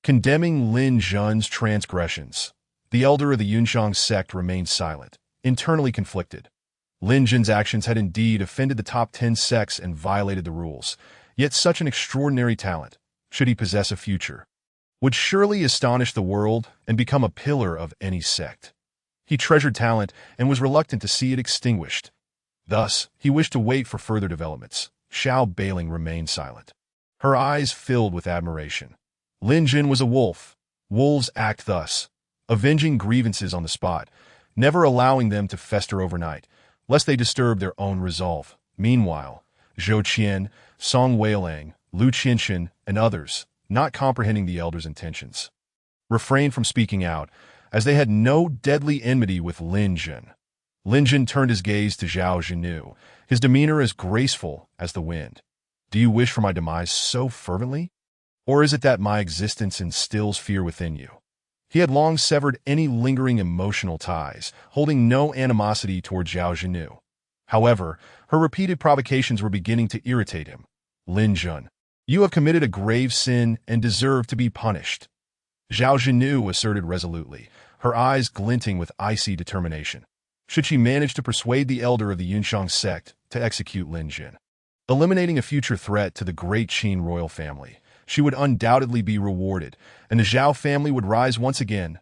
condemning Lin Jun's transgressions. The elder of the Yunshang sect remained silent, internally conflicted. Lin Jun's actions had indeed offended the top 10 sects and violated the rules, yet such an extraordinary talent, should he possess a future, would surely astonish the world and become a pillar of any sect. He treasured talent and was reluctant to see it extinguished. Thus, he wished to wait for further developments. Xiao Beiling remained silent, her eyes filled with admiration. Lin Jun was a wolf. Wolves act thus, avenging grievances on the spot, never allowing them to fester overnight, lest they disturb their own resolve. Meanwhile, Zhou Qian, Song Weilang, Lu Qinshan, and others, not comprehending the elder's intentions, refrained from speaking out, as they had no deadly enmity with Lin Jun. Lin Jun turned his gaze to Zhao Jinu, his demeanor as graceful as the wind. "Do you wish for my demise so fervently? Or is it that my existence instills fear within you?" He had long severed any lingering emotional ties, holding no animosity toward Zhao Jinu. However, her repeated provocations were beginning to irritate him. "Lin Jun, You have committed a grave sin and deserve to be punished, Zhao Zhenu asserted resolutely, her eyes glinting with icy determination. Should she manage to persuade the elder of the Yunshang sect to execute Lin Jin, eliminating a future threat to the great Qin royal family, she would undoubtedly be rewarded, and the Zhao family would rise once again.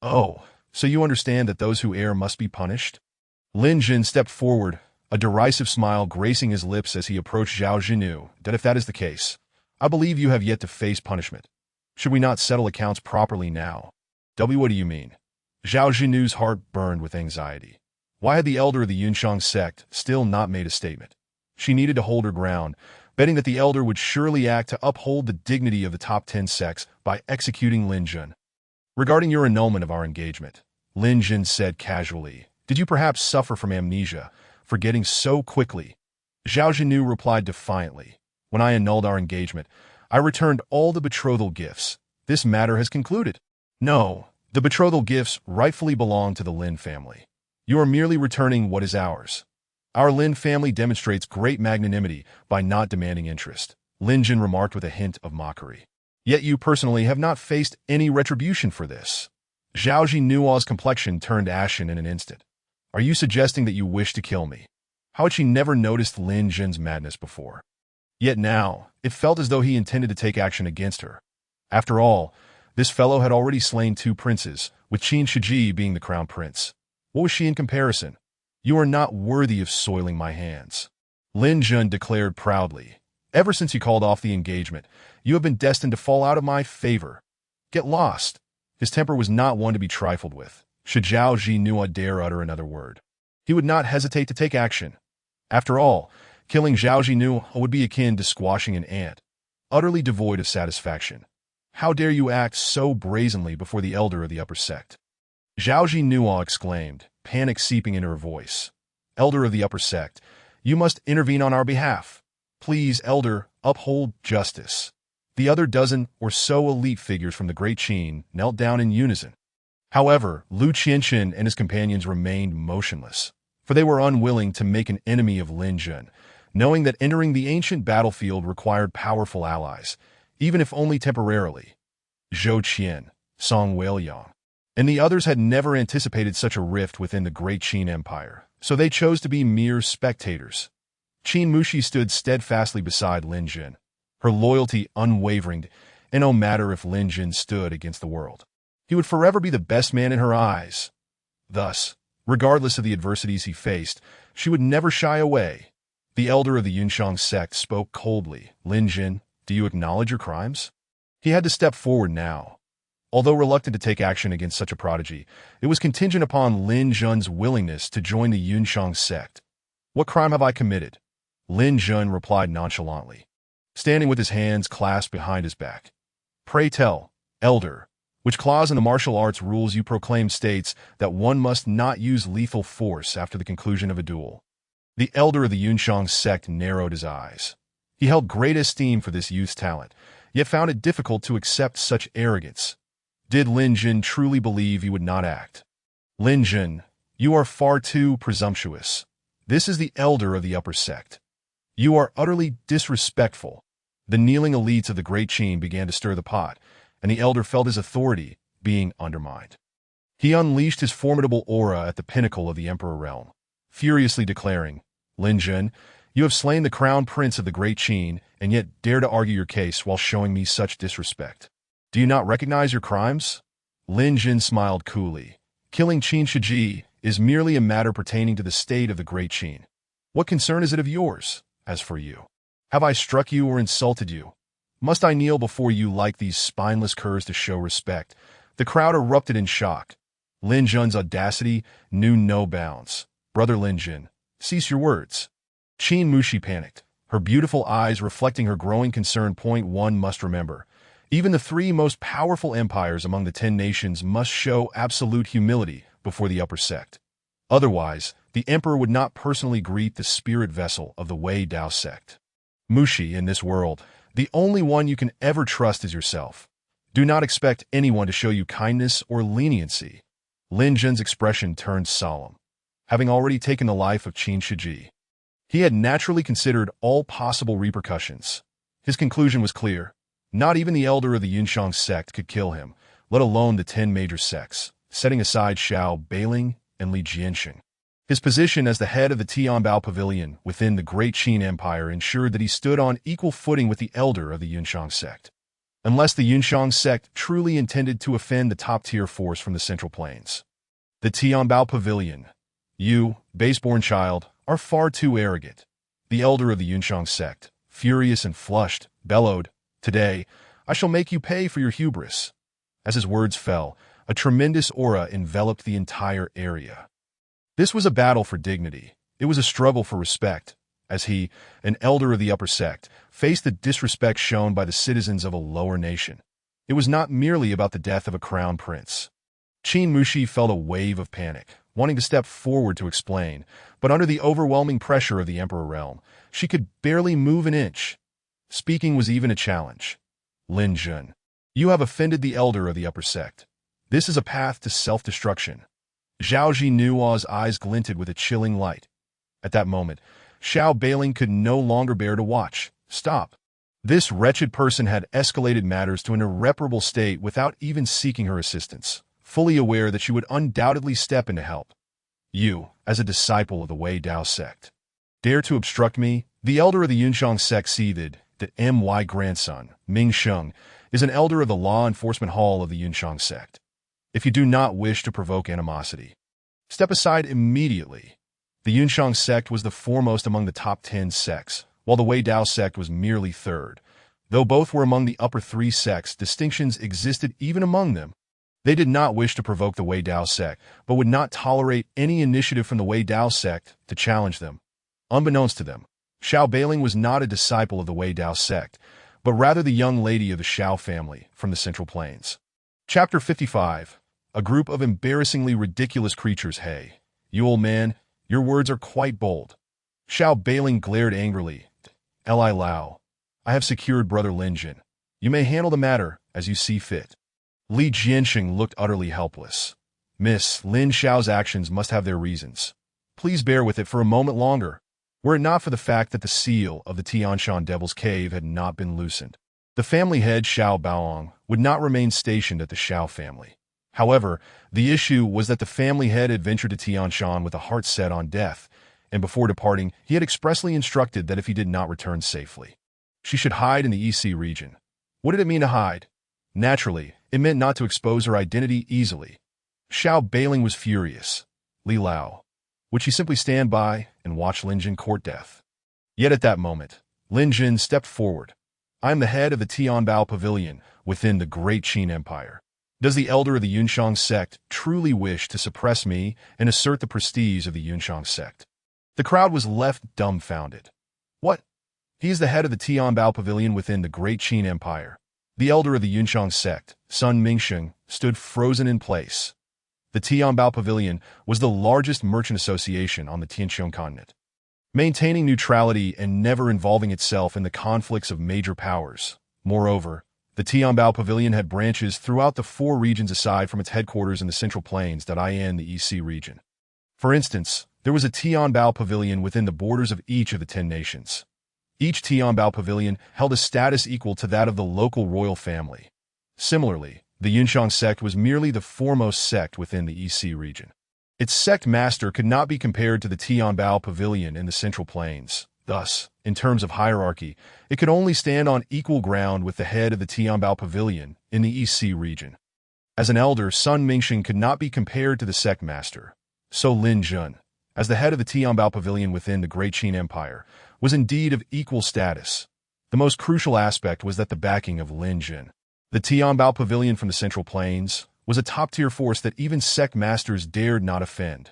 Oh, so you understand that those who err must be punished? Lin Jin stepped forward, a derisive smile gracing his lips as he approached Zhao Zhenu. That if that is the case, I believe you have yet to face punishment. Should we not settle accounts properly now? What do you mean? Zhao Zhenu's heart burned with anxiety. Why had the elder of the Yunshang sect still not made a statement? She needed to hold her ground, betting that the elder would surely act to uphold the dignity of the top 10 sects by executing Lin Jin. Regarding your annulment of our engagement, Lin Jin said casually, did you perhaps suffer from amnesia, forgetting so quickly? Zhao Zhenu replied defiantly, when I annulled our engagement, I returned all the betrothal gifts. This matter has concluded. No, the betrothal gifts rightfully belong to the Lin family. You are merely returning what is ours. Our Lin family demonstrates great magnanimity by not demanding interest, Lin Jin remarked with a hint of mockery. Yet you personally have not faced any retribution for this. Zhao Zhenu's complexion turned ashen in an instant. Are you suggesting that you wish to kill me? How had she never noticed Lin Jin's madness before? Yet now, it felt as though he intended to take action against her. After all, this fellow had already slain 2 princes, with Qin Shiji being the crown prince. What was she in comparison? You are not worthy of soiling my hands, Lin Jun declared proudly. Ever since you called off the engagement, you have been destined to fall out of my favor. Get lost. His temper was not one to be trifled with. Should Zhao Zhenu dare utter another word, he would not hesitate to take action. After all, killing Zhao Zhenu would be akin to squashing an ant, utterly devoid of satisfaction. How dare you act so brazenly before the elder of the upper sect? Zhao Zhenu exclaimed, panic seeping into her voice. Elder of the upper sect, you must intervene on our behalf. Please, elder, uphold justice. The other dozen or so elite figures from the Great Qin knelt down in unison. However, Lu Qianqun and his companions remained motionless, for they were unwilling to make an enemy of Lin Jin, knowing that entering the ancient battlefield required powerful allies, even if only temporarily. Zhou Qian, Song Weiliang, and the others had never anticipated such a rift within the Great Qin Empire, so they chose to be mere spectators. Qin Mushi stood steadfastly beside Lin Jin, her loyalty unwavering, and no matter if Lin Jin stood against the world, he would forever be the best man in her eyes. Thus, regardless of the adversities he faced, she would never shy away. The elder of the Yunshang sect spoke coldly. Lin Jin, do you acknowledge your crimes? He had to step forward now. Although reluctant to take action against such a prodigy, it was contingent upon Lin Jun's willingness to join the Yunshang sect. What crime have I committed? Lin Jun replied nonchalantly, standing with his hands clasped behind his back. Pray tell, elder, which clause in the martial arts rules you proclaim states that one must not use lethal force after the conclusion of a duel? The elder of the Yunshang sect narrowed his eyes. He held great esteem for this youth's talent, yet found it difficult to accept such arrogance. Did Lin Jin truly believe he would not act? Lin Jin, you are far too presumptuous. This is the elder of the upper sect. You are utterly disrespectful. The kneeling elites of the Great Qin began to stir the pot, and the elder felt his authority being undermined. He unleashed his formidable aura at the pinnacle of the Emperor realm, furiously declaring, Lin Jin, you have slain the crown prince of the Great Qin and yet dare to argue your case while showing me such disrespect. Do you not recognize your crimes? Lin Jin smiled coolly. Killing Qin Shiji is merely a matter pertaining to the state of the Great Qin. What concern is it of yours? As for you, have I struck you or insulted you? Must I kneel before you like these spineless curs to show respect? The crowd erupted in shock. Lin Jun's audacity knew no bounds. Brother Lin Jin, cease your words. Qin Mushi panicked, her beautiful eyes reflecting her growing concern. One must remember, even the 3 most powerful empires among the 10 nations must show absolute humility before the upper sect. Otherwise, the emperor would not personally greet the spirit vessel of the Wei Dao sect. Mushi, in this world, the only one you can ever trust is yourself. Do not expect anyone to show you kindness or leniency. Lin Jin's expression turned solemn. Having already taken the life of Qin Shiji, he had naturally considered all possible repercussions. His conclusion was clear. Not even the elder of the Yunshang sect could kill him, let alone the 10 major sects, setting aside Xiao Beiling and Li Jianxing. His position as the head of the Tianbao Pavilion within the Great Qin Empire ensured that he stood on equal footing with the elder of the Yunshang sect. Unless the Yunshang sect truly intended to offend the top-tier force from the Central Plains. The Tianbao Pavilion. You, base-born child, are far too arrogant. The elder of the Yunshang sect, furious and flushed, bellowed, "Today, I shall make you pay for your hubris." As his words fell, a tremendous aura enveloped the entire area. This was a battle for dignity. It was a struggle for respect, as he, an elder of the upper sect, faced the disrespect shown by the citizens of a lower nation. It was not merely about the death of a crown prince. Qin Mushi felt a wave of panic, wanting to step forward to explain, but under the overwhelming pressure of the Emperor realm, she could barely move an inch. Speaking was even a challenge. Lin Jun, you have offended the elder of the upper sect. This is a path to self-destruction. Zhao Jinua's eyes glinted with a chilling light. At that moment, Xiao Beiling could no longer bear to watch. Stop. This wretched person had escalated matters to an irreparable state without even seeking her assistance, fully aware that she would undoubtedly step in to help. You, as a disciple of the Wei Dao sect, dare to obstruct me? The elder of the Yunshang sect seethed that my grandson, Ming Sheng, is an elder of the Law Enforcement Hall of the Yunshang sect. If you do not wish to provoke animosity, step aside immediately. The Yunshang sect was the foremost among the top 10 sects, while the Wei Dao sect was merely third. Though both were among the upper 3 sects, distinctions existed even among them. They did not wish to provoke the Wei Dao sect, but would not tolerate any initiative from the Wei Dao sect to challenge them. Unbeknownst to them, Xiao Beiling was not a disciple of the Wei Dao sect, but rather the young lady of the Xiao family from the Central Plains. Chapter 55. A group of embarrassingly ridiculous creatures. Hey, you old man, your words are quite bold. Xiao Beiling glared angrily. Li Lao, I have secured Brother Lin Jun. You may handle the matter as you see fit. Li Jianxing looked utterly helpless. Miss, Lin Xiao's actions must have their reasons. Please bear with it for a moment longer. Were it not for the fact that the seal of the Tianshan Devil's Cave had not been loosened, the family head Xiao Baoong would not remain stationed at the Xiao family. However, the issue was that the family head had ventured to Tianshan with a heart set on death, and before departing, he had expressly instructed that if he did not return safely, she should hide in the EC region. What did it mean to hide? Naturally, it meant not to expose her identity easily. Xiao Beiling was furious. Li Lao, would she simply stand by and watch Lin Jun court death? Yet at that moment, Lin Jun stepped forward. I am the head of the Tianbao Pavilion within the Great Qin Empire. Does the elder of the Yunshang sect truly wish to suppress me and assert the prestige of the Yunshang sect? The crowd was left dumbfounded. What? He is the head of the Tianbao Pavilion within the Great Qin Empire. The elder of the Yunshang sect, Sun Mingsheng, stood frozen in place. The Tianbao Pavilion was the largest merchant association on the Tianqiong continent, maintaining neutrality and never involving itself in the conflicts of major powers. Moreover, the Tianbao Pavilion had branches throughout the 4 regions aside from its headquarters in the Central Plains in the EC region. For instance, there was a Tianbao Pavilion within the borders of each of the 10 nations. Each Tianbao Pavilion held a status equal to that of the local royal family. Similarly, the Yunshang sect was merely the foremost sect within the EC region. Its sect master could not be compared to the Tianbao Pavilion in the Central Plains. Thus, in terms of hierarchy, it could only stand on equal ground with the head of the Tianbao Pavilion in the EC region. As an elder, Sun Mingsheng could not be compared to the sect master. So Lin Jun, as the head of the Tianbao Pavilion within the Great Qin Empire, was indeed of equal status. The most crucial aspect was that the backing of Lin Jun, the Tianbao Pavilion from the Central Plains, was a top-tier force that even sect masters dared not offend.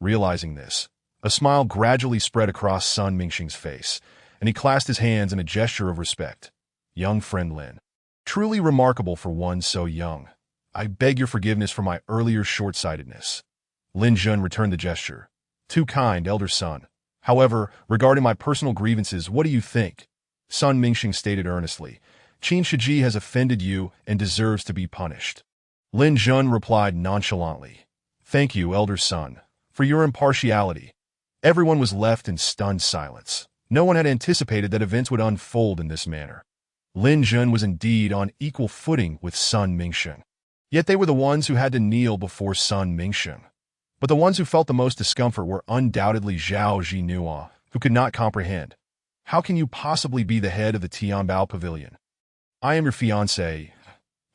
Realizing this, a smile gradually spread across Sun Mingsheng's face, and he clasped his hands in a gesture of respect. Young friend Lin, truly remarkable for one so young. I beg your forgiveness for my earlier short-sightedness. Lin Jun returned the gesture. Too kind, elder son. However, regarding my personal grievances, what do you think? Sun Mingsheng stated earnestly. Qin Shiji has offended you and deserves to be punished. Lin Jun replied nonchalantly. Thank you, elder son, for your impartiality. Everyone was left in stunned silence. No one had anticipated that events would unfold in this manner. Lin Jun was indeed on equal footing with Sun Mingsheng. Yet they were the ones who had to kneel before Sun Mingsheng. But the ones who felt the most discomfort were undoubtedly Zhao Jinua, who could not comprehend. How can you possibly be the head of the Tianbao Pavilion? I am your fiancé.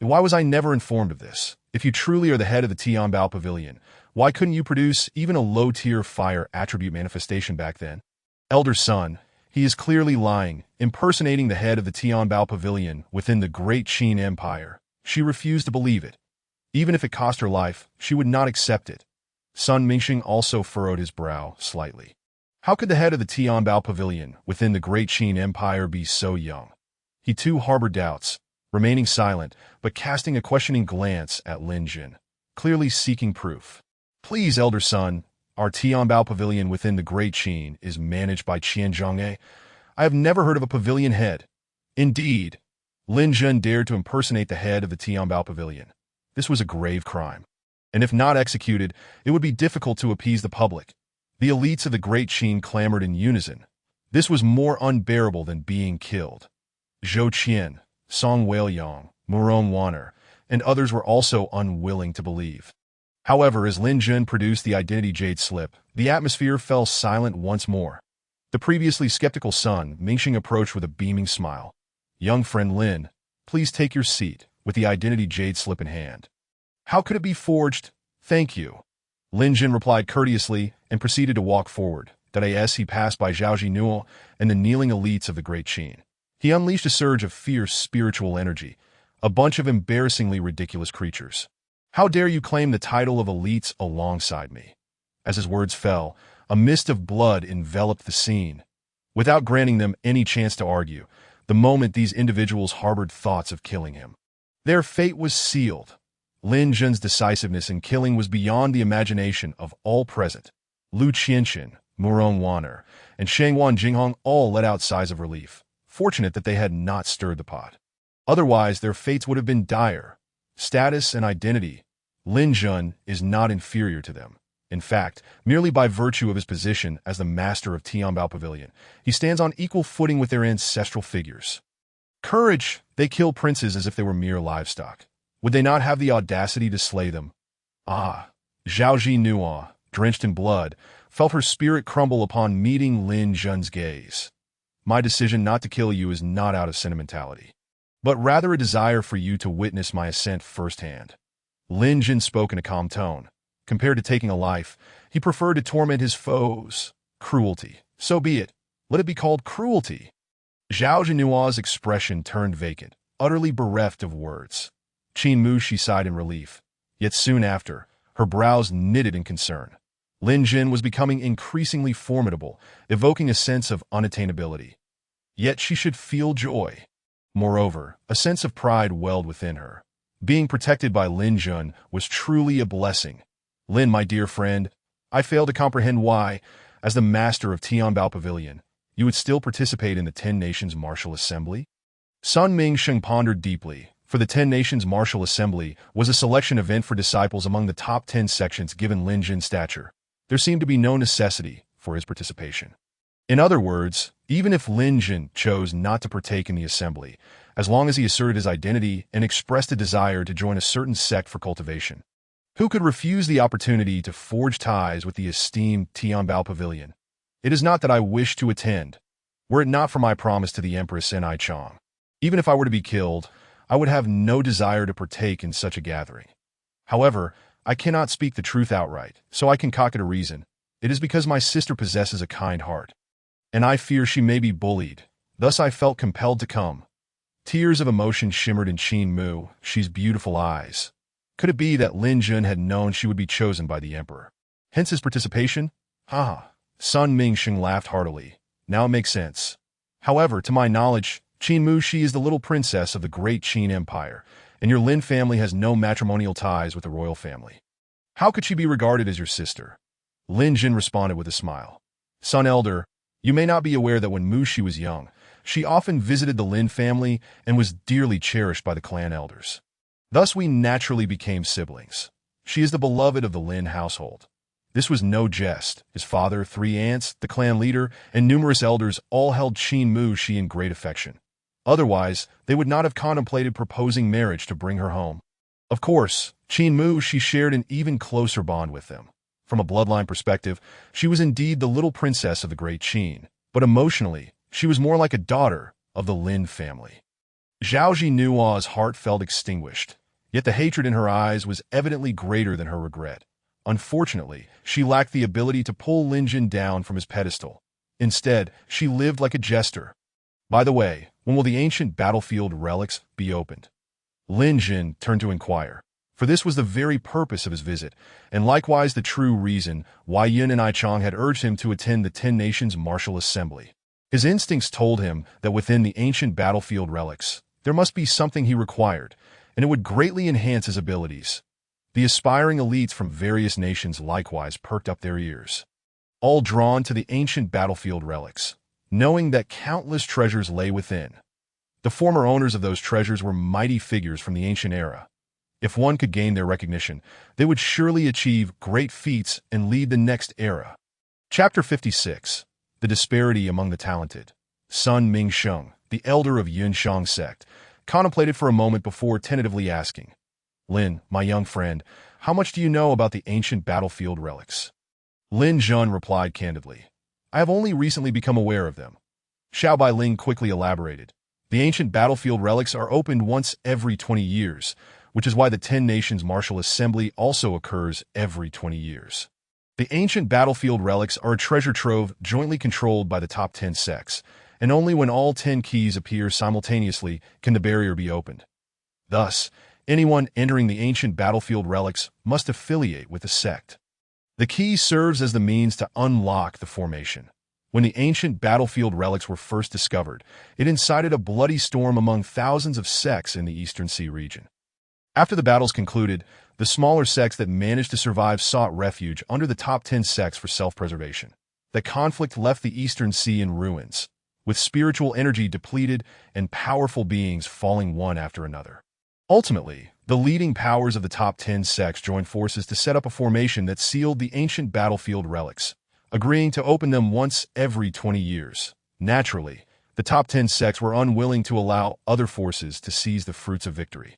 Why was I never informed of this? If you truly are the head of the Tianbao Pavilion, why couldn't you produce even a low-tier fire attribute manifestation back then? Elder son, he is clearly lying, impersonating the head of the Tianbao Pavilion within the Great Qin Empire. She refused to believe it. Even if it cost her life, she would not accept it. Sun Mingsheng also furrowed his brow slightly. How could the head of the Tianbao Pavilion within the Great Qin Empire be so young? He too harbored doubts, remaining silent, but casting a questioning glance at Lin Jun, clearly seeking proof. Please, elder son, our Tianbao Pavilion within the Great Qin is managed by Qian Zhonghe. I have never heard of a pavilion head. Indeed, Lin Jun dared to impersonate the head of the Tianbao Pavilion. This was a grave crime. And if not executed, it would be difficult to appease the public. The elites of the Great Qin clamored in unison. This was more unbearable than being killed. Zhou Qian, Song Weiyang, Murong Wanner, and others were also unwilling to believe. However, as Lin Jun produced the identity jade slip, the atmosphere fell silent once more. The previously skeptical Sun Mingsheng approached with a beaming smile. Young friend Lin, please take your seat, with the identity jade slip in hand. How could it be forged? Thank you. Lin Jun replied courteously and proceeded to walk forward. As he passed by Zhao Jinua and the kneeling elites of the Great Qin. He unleashed a surge of fierce spiritual energy, a bunch of embarrassingly ridiculous creatures. How dare you claim the title of elites alongside me? As his words fell, a mist of blood enveloped the scene. Without granting them any chance to argue, the moment these individuals harbored thoughts of killing him. Their fate was sealed. Lin Jun's decisiveness in killing was beyond the imagination of all present. Lu Qianqian, Murong Wanner, and Shangwan Jinghong all let out sighs of relief, fortunate that they had not stirred the pot. Otherwise, their fates would have been dire. Status and identity, Lin Jun is not inferior to them. In fact, merely by virtue of his position as the master of Tianbao Pavilion, he stands on equal footing with their ancestral figures. Courage, they kill princes as if they were mere livestock. Would they not have the audacity to slay them? Ah, Zhao Jinua, drenched in blood, felt her spirit crumble upon meeting Lin Jun's gaze. My decision not to kill you is not out of sentimentality, but rather a desire for you to witness my ascent firsthand. Lin Jun spoke in a calm tone. Compared to taking a life, he preferred to torment his foes. Cruelty. So be it. Let it be called cruelty. Zhao Jinua's expression turned vacant, utterly bereft of words. Qin Mushi sighed in relief. Yet soon after, her brows knitted in concern. Lin Jun was becoming increasingly formidable, evoking a sense of unattainability. Yet she should feel joy. Moreover, a sense of pride welled within her. Being protected by Lin Jun was truly a blessing. Lin, my dear friend, I fail to comprehend why, as the master of Tianbao Pavilion, you would still participate in the Ten Nations Martial Assembly? Sun Mingsheng pondered deeply, for the Ten Nations Martial Assembly was a selection event for disciples among the top 10 sections given Lin Jun's stature. There seemed to be no necessity for his participation. In other words, even if Lin Jun chose not to partake in the assembly, as long as he asserted his identity and expressed a desire to join a certain sect for cultivation, who could refuse the opportunity to forge ties with the esteemed Tianbao Pavilion? It is not that I wish to attend, were it not for my promise to the Empress Enai Chong. Even if I were to be killed, I would have no desire to partake in such a gathering. However, I cannot speak the truth outright, so I concocted a reason. It is because my sister possesses a kind heart, and I fear she may be bullied. Thus I felt compelled to come. Tears of emotion shimmered in Qin Mushi's beautiful eyes. Could it be that Lin Jun had known she would be chosen by the emperor? Hence his participation? Sun Mingsheng laughed heartily. Now it makes sense. However, to my knowledge, Qin Mushi is the little princess of the Great Qin Empire, and your Lin family has no matrimonial ties with the royal family. How could she be regarded as your sister? Lin Jun responded with a smile. Son elder, you may not be aware that when Mushi was young, she often visited the Lin family and was dearly cherished by the clan elders. Thus we naturally became siblings. She is the beloved of the Lin household. This was no jest. His father, 3 aunts, the clan leader, and numerous elders all held Qin Mu Shi in great affection. Otherwise, they would not have contemplated proposing marriage to bring her home. Of course, Qin Mu Shi shared an even closer bond with them. From a bloodline perspective, she was indeed the little princess of the great Qin, but emotionally, she was more like a daughter of the Lin family. Zhao Jinua's heart felt extinguished, yet the hatred in her eyes was evidently greater than her regret. Unfortunately, she lacked the ability to pull Lin Jin down from his pedestal. Instead, she lived like a jester. By the way, when will the ancient battlefield relics be opened? Lin Jin turned to inquire, for this was the very purpose of his visit, and likewise the true reason why Yun and Aichang had urged him to attend the 10 Nations Martial Assembly. His instincts told him that within the ancient battlefield relics, there must be something he required, and it would greatly enhance his abilities. The aspiring elites from various nations likewise perked up their ears, all drawn to the ancient battlefield relics, knowing that countless treasures lay within. The former owners of those treasures were mighty figures from the ancient era. If one could gain their recognition, they would surely achieve great feats and lead the next era. Chapter 56. The Disparity Among the Talented. Sun Mingsheng, the elder of Yunshang sect, contemplated for a moment before tentatively asking, Lin, my young friend, how much do you know about the ancient battlefield relics? Lin Jun replied candidly, I have only recently become aware of them. Xiao Bailing quickly elaborated, the ancient battlefield relics are opened once every 20 years, which is why the 10 Nations Martial Assembly also occurs every 20 years. The ancient battlefield relics are a treasure trove jointly controlled by the top 10 sects, and only when all 10 keys appear simultaneously can the barrier be opened. Thus, anyone entering the ancient battlefield relics must affiliate with the sect. The key serves as the means to unlock the formation. When the ancient battlefield relics were first discovered, it incited a bloody storm among thousands of sects in the Eastern Sea region. After the battles concluded, the smaller sects that managed to survive sought refuge under the top 10 sects for self-preservation. The conflict left the Eastern Sea in ruins, with spiritual energy depleted and powerful beings falling one after another. Ultimately, the leading powers of the top 10 sects joined forces to set up a formation that sealed the ancient battlefield relics, agreeing to open them once every 20 years. Naturally, the top 10 sects were unwilling to allow other forces to seize the fruits of victory.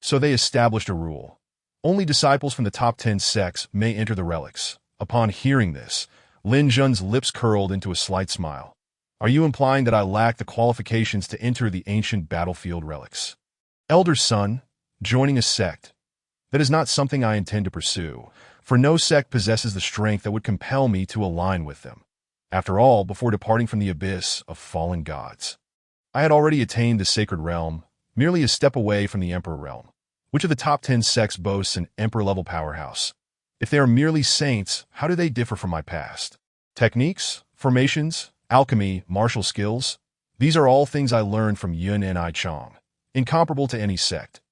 So they established a rule. Only disciples from the top 10 sects may enter the relics. Upon hearing this, Lin Jun's lips curled into a slight smile. Are you implying that I lack the qualifications to enter the ancient battlefield relics? Elder son, joining a sect. That is not something I intend to pursue, for no sect possesses the strength that would compel me to align with them. After all, before departing from the abyss of fallen gods, I had already attained the sacred realm, merely a step away from the emperor realm. Which of the top 10 sects boasts an emperor-level powerhouse? If they are merely saints, how do they differ from my past? Techniques, formations, alchemy, martial skills? These are all things I learned from Yun and Aichang, incomparable to any sect.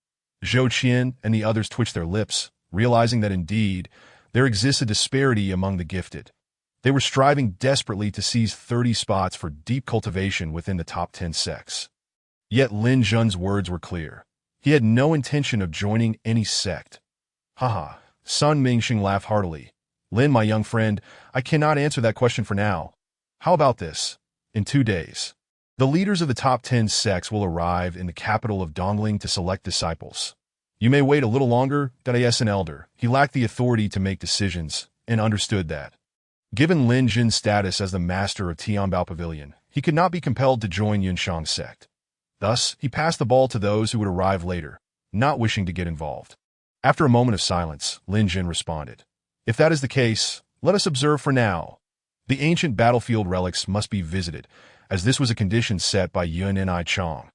Zhou Qian and the others twitched their lips, realizing that indeed, there exists a disparity among the gifted. They were striving desperately to seize 30 spots for deep cultivation within the top 10 sects. Yet Lin Jun's words were clear. He had no intention of joining any sect. Haha, Sun Mingsheng laughed heartily. Lin, my young friend, I cannot answer that question for now. How about this? In 2 days, the leaders of the top 10 sects will arrive in the capital of Dongling to select disciples. You may wait a little longer, as an elder. He lacked the authority to make decisions, and understood that. Given Lin Jin's status as the master of Tianbao Pavilion, he could not be compelled to join Yunshang sect. Thus, he passed the ball to those who would arrive later, not wishing to get involved. After a moment of silence, Lin Jin responded, If that is the case, let us observe for now. The ancient battlefield relics must be visited, as this was a condition set by Yun and Aichang.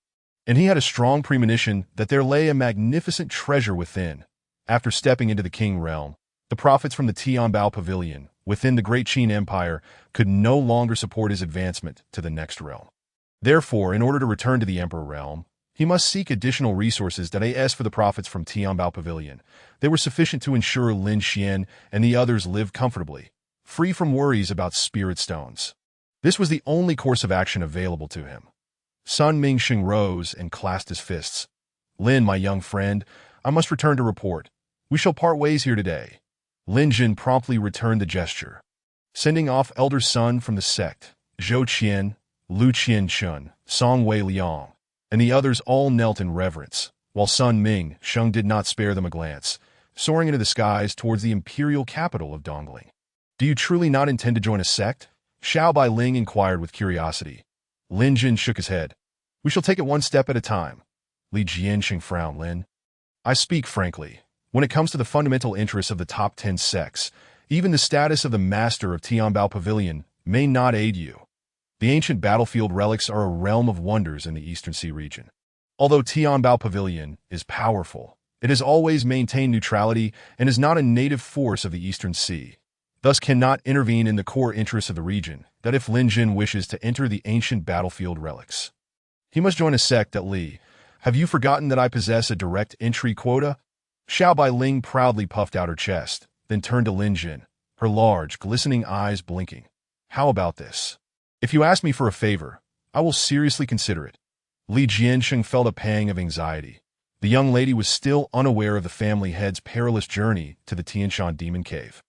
And he had a strong premonition that there lay a magnificent treasure within. After stepping into the King realm, the prophets from the Tianbao Pavilion, within the Great Qin Empire, could no longer support his advancement to the next realm. Therefore, in order to return to the Emperor realm, he must seek additional resources as for the prophets from Tianbao Pavilion. They were sufficient to ensure Lin Xian and the others lived comfortably, free from worries about spirit stones. This was the only course of action available to him. Sun Mingsheng rose and clasped his fists. Lin, my young friend, I must return to report. We shall part ways here today. Lin Jin promptly returned the gesture, sending off elder son from the sect, Zhou Qian, Lu Qianchun, Song Wei Liang, and the others all knelt in reverence, while Sun Ming Sheng did not spare them a glance, soaring into the skies towards the imperial capital of Dongling. Do you truly not intend to join a sect? Xiao Bailing inquired with curiosity. Lin Jin shook his head. We shall take it one step at a time. Li Jianxing frowned. Lin, I speak frankly. When it comes to the fundamental interests of the top 10 sects, even the status of the master of Tianbao Pavilion may not aid you. The ancient battlefield relics are a realm of wonders in the Eastern Sea region. Although Tianbao Pavilion is powerful, it has always maintained neutrality and is not a native force of the Eastern Sea, thus cannot intervene in the core interests of the region, that if Lin Jin wishes to enter the ancient battlefield relics, he must join a sect at Li. Have you forgotten that I possess a direct entry quota? Xiao Bailing proudly puffed out her chest, then turned to Lin Jin, her large, glistening eyes blinking. How about this? If you ask me for a favor, I will seriously consider it. Li Jianxing felt a pang of anxiety. The young lady was still unaware of the family head's perilous journey to the Tianshan Demon Cave.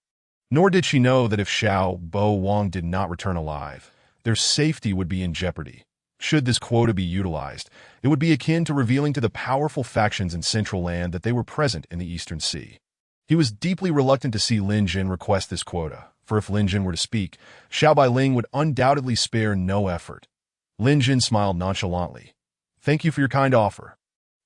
Nor did she know that if Xiao Bo Wang did not return alive, their safety would be in jeopardy. Should this quota be utilized, it would be akin to revealing to the powerful factions in Central Land that they were present in the Eastern Sea. He was deeply reluctant to see Lin Jin request this quota, for if Lin Jin were to speak, Xiao Bailing would undoubtedly spare no effort. Lin Jin smiled nonchalantly. Thank you for your kind offer.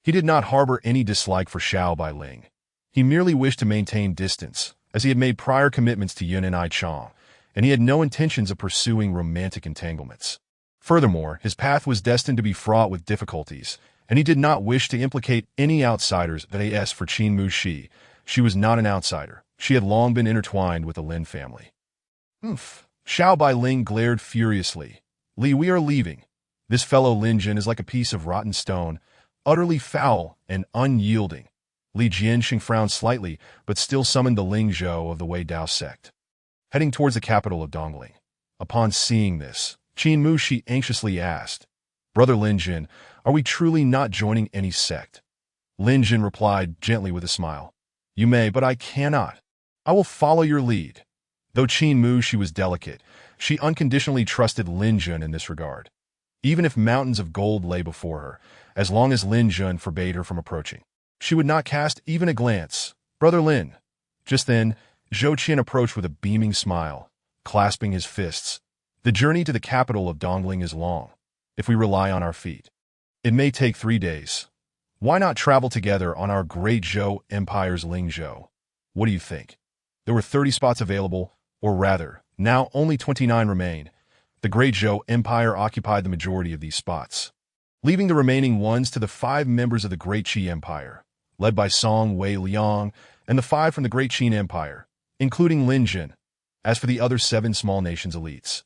He did not harbor any dislike for Xiao Bailing. He merely wished to maintain distance, as he had made prior commitments to Yun and I Chong, and he had no intentions of pursuing romantic entanglements. Furthermore, his path was destined to be fraught with difficulties, and he did not wish to implicate any outsiders. That as for Qin Mu Shi, she was not an outsider. She had long been intertwined with the Lin family. Xiao Bailing glared furiously. Li, we are leaving. This fellow Lin Jin is like a piece of rotten stone, utterly foul and unyielding. Li Jianxing frowned slightly, but still summoned the Ling Zhou of the Wei Dao sect, heading towards the capital of Dongling. Upon seeing this, Qin Mu Shi anxiously asked, Brother Lin Jin, are we truly not joining any sect? Lin Jin replied gently with a smile. You may, but I cannot. I will follow your lead. Though Qin Mu Shi was delicate, she unconditionally trusted Lin Jin in this regard. Even if mountains of gold lay before her, as long as Lin Jin forbade her from approaching, she would not cast even a glance. Brother Lin. Just then, Zhou Qian approached with a beaming smile, clasping his fists. The journey to the capital of Dongling is long. If we rely on our feet, it may take 3 days. Why not travel together on our great Zhou Empire's Ling Zhou? What do you think? There were 30 spots available, or rather, now only 29 remain. The great Zhou Empire occupied the majority of these spots, leaving the remaining ones to the 5 members of the Great Qi Empire, led by Song Wei Liang, and the 5 from the Great Qin Empire, including Lin Jin. As for the other 7 small nations' elites,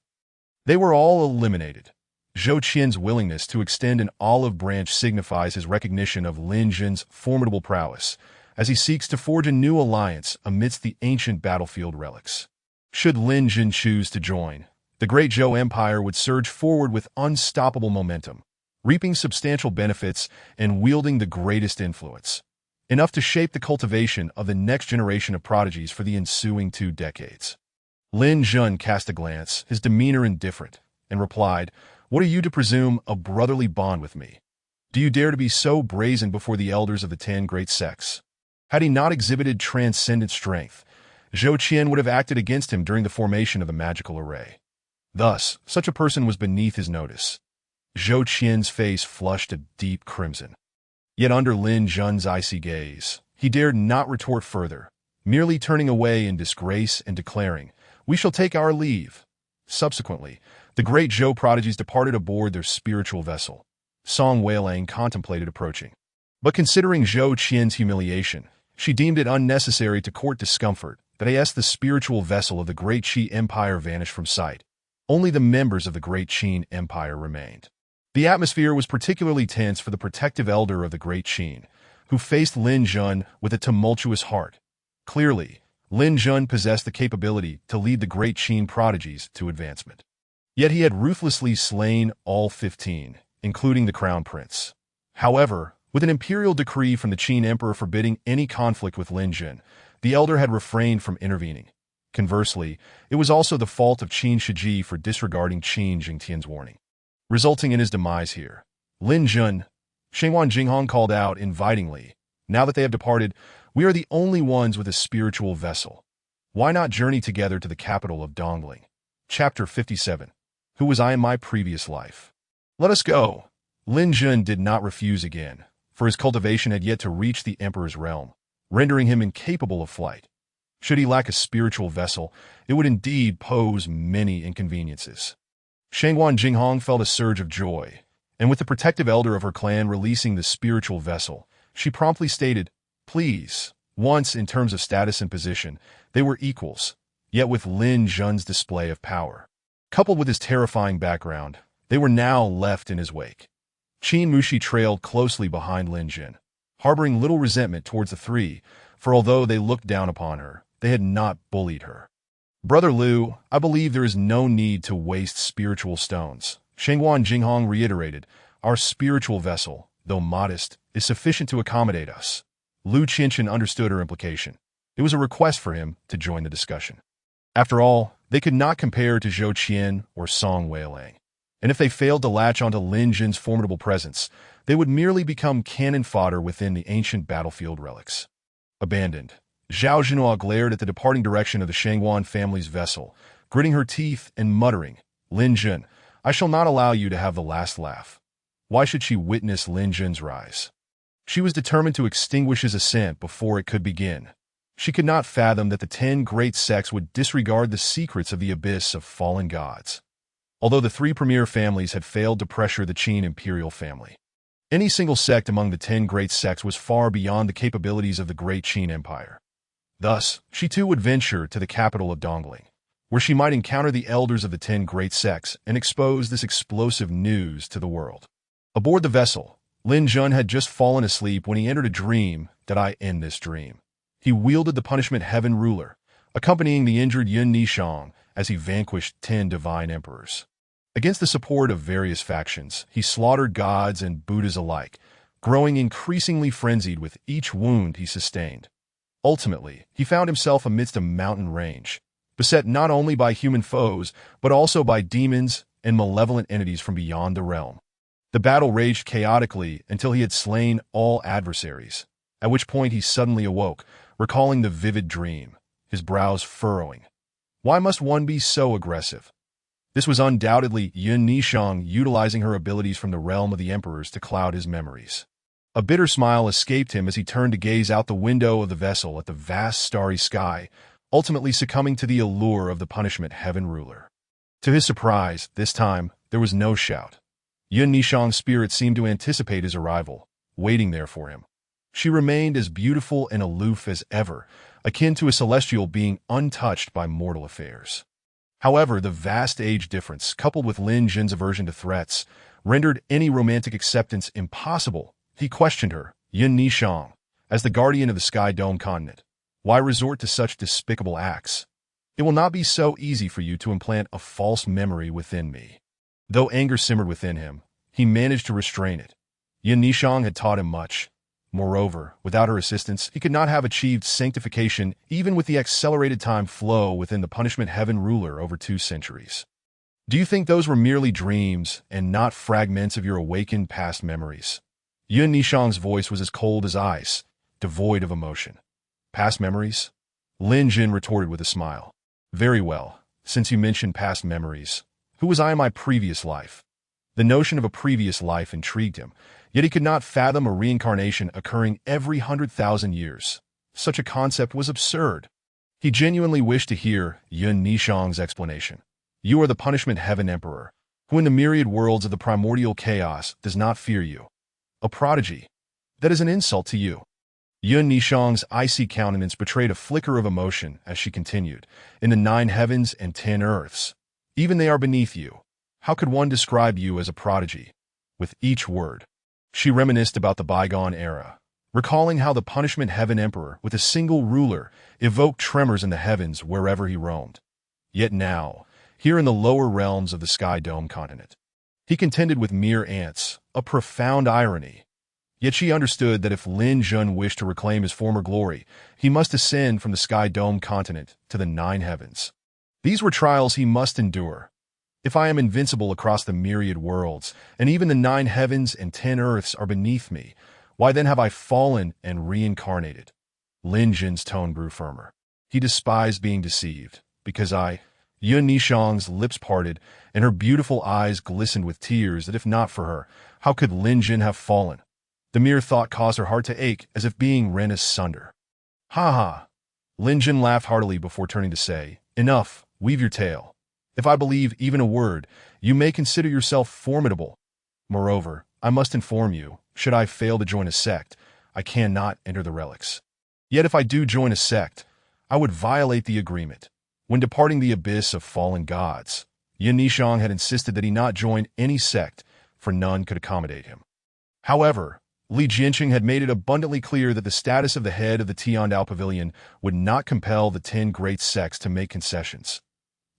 they were all eliminated. Zhou Qian's willingness to extend an olive branch signifies his recognition of Lin Jin's formidable prowess, as he seeks to forge a new alliance amidst the ancient battlefield relics. Should Lin Jin choose to join, the Great Zhou Empire would surge forward with unstoppable momentum, reaping substantial benefits and wielding the greatest influence, enough to shape the cultivation of the next generation of prodigies for the ensuing 2 decades. Lin Jun cast a glance, his demeanor indifferent, and replied, What are you to presume a brotherly bond with me? Do you dare to be so brazen before the elders of the 10 great sects? Had he not exhibited transcendent strength, Zhou Qian would have acted against him during the formation of the magical array. Thus, such a person was beneath his notice. Zhou Qian's face flushed a deep crimson. Yet under Lin Jun's icy gaze, he dared not retort further, merely turning away in disgrace and declaring, We shall take our leave. Subsequently, the great Zhou prodigies departed aboard their spiritual vessel. Song Weilang contemplated approaching. But considering Zhou Qian's humiliation, she deemed it unnecessary to court discomfort. That as the spiritual vessel of the Great Qi Empire vanished from sight, only the members of the Great Qin Empire remained. The atmosphere was particularly tense for the protective elder of the Great Qin, who faced Lin Jun with a tumultuous heart. Clearly, Lin Jun possessed the capability to lead the Great Qin prodigies to advancement. Yet he had ruthlessly slain all 15, including the Crown Prince. However, with an imperial decree from the Qin Emperor forbidding any conflict with Lin Jun, The elder had refrained from intervening. Conversely, it was also the fault of Qin Shiji for disregarding Qin Jingtian's warning, resulting in his demise here. Lin Jun, Shenghuan Jinghong called out invitingly, "Now that they have departed, we are the only ones with a spiritual vessel. Why not journey together to the capital of Dongling?" Chapter 57. Who was I in my previous life? Let us go. Lin Jun did not refuse again, for his cultivation had yet to reach the emperor's realm, rendering him incapable of flight. Should he lack a spiritual vessel, it would indeed pose many inconveniences. Shenghuan Jinghong felt a surge of joy, and with the protective elder of her clan releasing the spiritual vessel, she promptly stated, "Please." Once, in terms of status and position, they were equals, yet with Lin Jun's display of power, coupled with his terrifying background, they were now left in his wake. Qin Mushi trailed closely behind Lin Jun, harboring little resentment towards the three, for although they looked down upon her, they had not bullied her. "Brother Liu, I believe there is no need to waste spiritual stones." Shenghuan Jinghong reiterated, "Our spiritual vessel, though modest, is sufficient to accommodate us." Lu Qinshan understood her implication. It was a request for him to join the discussion. After all, they could not compare to Zhou Qian or Song Weilang, and if they failed to latch onto Lin Jun's formidable presence, they would merely become cannon fodder within the ancient battlefield relics. Abandoned, Zhao Zhenhua glared at the departing direction of the Shenghuan family's vessel, gritting her teeth and muttering, "Lin Jun, I shall not allow you to have the last laugh." Why should she witness Lin Jun's rise? She was determined to extinguish his ascent before it could begin. She could not fathom that the 10 great sects would disregard the secrets of the abyss of fallen gods. Although the 3 premier families had failed to pressure the Qin imperial family, any single sect among the 10 great sects was far beyond the capabilities of the great Qin Empire. Thus, she too would venture to the capital of Dongling, where she might encounter the elders of the 10 great sects and expose this explosive news to the world. Aboard the vessel, Lin Jun had just fallen asleep when he entered a dream that I end this dream. He wielded the punishment heaven ruler, accompanying the injured Yun Nishang as he vanquished 10 divine emperors. Against the support of various factions, he slaughtered gods and Buddhas alike, growing increasingly frenzied with each wound he sustained. Ultimately, he found himself amidst a mountain range, beset not only by human foes, but also by demons and malevolent entities from beyond the realm. The battle raged chaotically until he had slain all adversaries, at which point he suddenly awoke, recalling the vivid dream, his brows furrowing. Why must one be so aggressive? This was undoubtedly Yun Nishang utilizing her abilities from the realm of the emperors to cloud his memories. A bitter smile escaped him as he turned to gaze out the window of the vessel at the vast starry sky, ultimately succumbing to the allure of the punishment heaven ruler. To his surprise, this time, there was no shout. Yun Nishang's spirit seemed to anticipate his arrival, waiting there for him. She remained as beautiful and aloof as ever, akin to a celestial being untouched by mortal affairs. However, the vast age difference, coupled with Lin Jun's aversion to threats, rendered any romantic acceptance impossible. He questioned her, "Yun Nishang, as the guardian of the Sky Dome continent, why resort to such despicable acts? It will not be so easy for you to implant a false memory within me." Though anger simmered within him, he managed to restrain it. Yun Nishang had taught him much. Moreover, without her assistance, he could not have achieved sanctification even with the accelerated time flow within the punishment heaven ruler over 2 centuries. "Do you think those were merely dreams and not fragments of your awakened past memories?" Yun Nishang's voice was as cold as ice, devoid of emotion. "Past memories?" Lin Jun retorted with a smile. "Very well, since you mentioned past memories. Who was I in my previous life?" The notion of a previous life intrigued him, yet he could not fathom a reincarnation occurring every 100,000 years. Such a concept was absurd. He genuinely wished to hear Yun Nishang's explanation. "You are the punishment heaven emperor, who in the myriad worlds of the primordial chaos does not fear you. A prodigy. That is an insult to you." Yun Nishang's icy countenance betrayed a flicker of emotion as she continued, "In the 9 heavens and 10 earths, even they are beneath you. How could one describe you as a prodigy?" With each word, she reminisced about the bygone era, recalling how the punishment heaven emperor, with a single ruler, evoked tremors in the heavens wherever he roamed. Yet now, here in the lower realms of the Sky Dome continent, he contended with mere ants, a profound irony. Yet she understood that if Lin Jun wished to reclaim his former glory, he must ascend from the sky-domed continent to the 9 heavens. These were trials he must endure. If I am invincible across the myriad worlds, and even the 9 heavens and 10 earths are beneath me, why then have I fallen and reincarnated? Lin Jun's tone grew firmer. He despised being deceived, because Yun Nishang's lips parted, and her beautiful eyes glistened with tears that if not for her, how could Lin Jun have fallen? The mere thought caused her heart to ache as if being rent asunder. Ha ha! Lin Jun laughed heartily before turning to say, Enough, weave your tale. If I believe even a word, you may consider yourself formidable. Moreover, I must inform you, should I fail to join a sect, I cannot enter the relics. Yet if I do join a sect, I would violate the agreement. When departing the abyss of fallen gods, Yun Nishang had insisted that he not join any sect, for none could accommodate him. However, Li Jianqing had made it abundantly clear that the status of the head of the Tiandao Pavilion would not compel the 10 great sects to make concessions.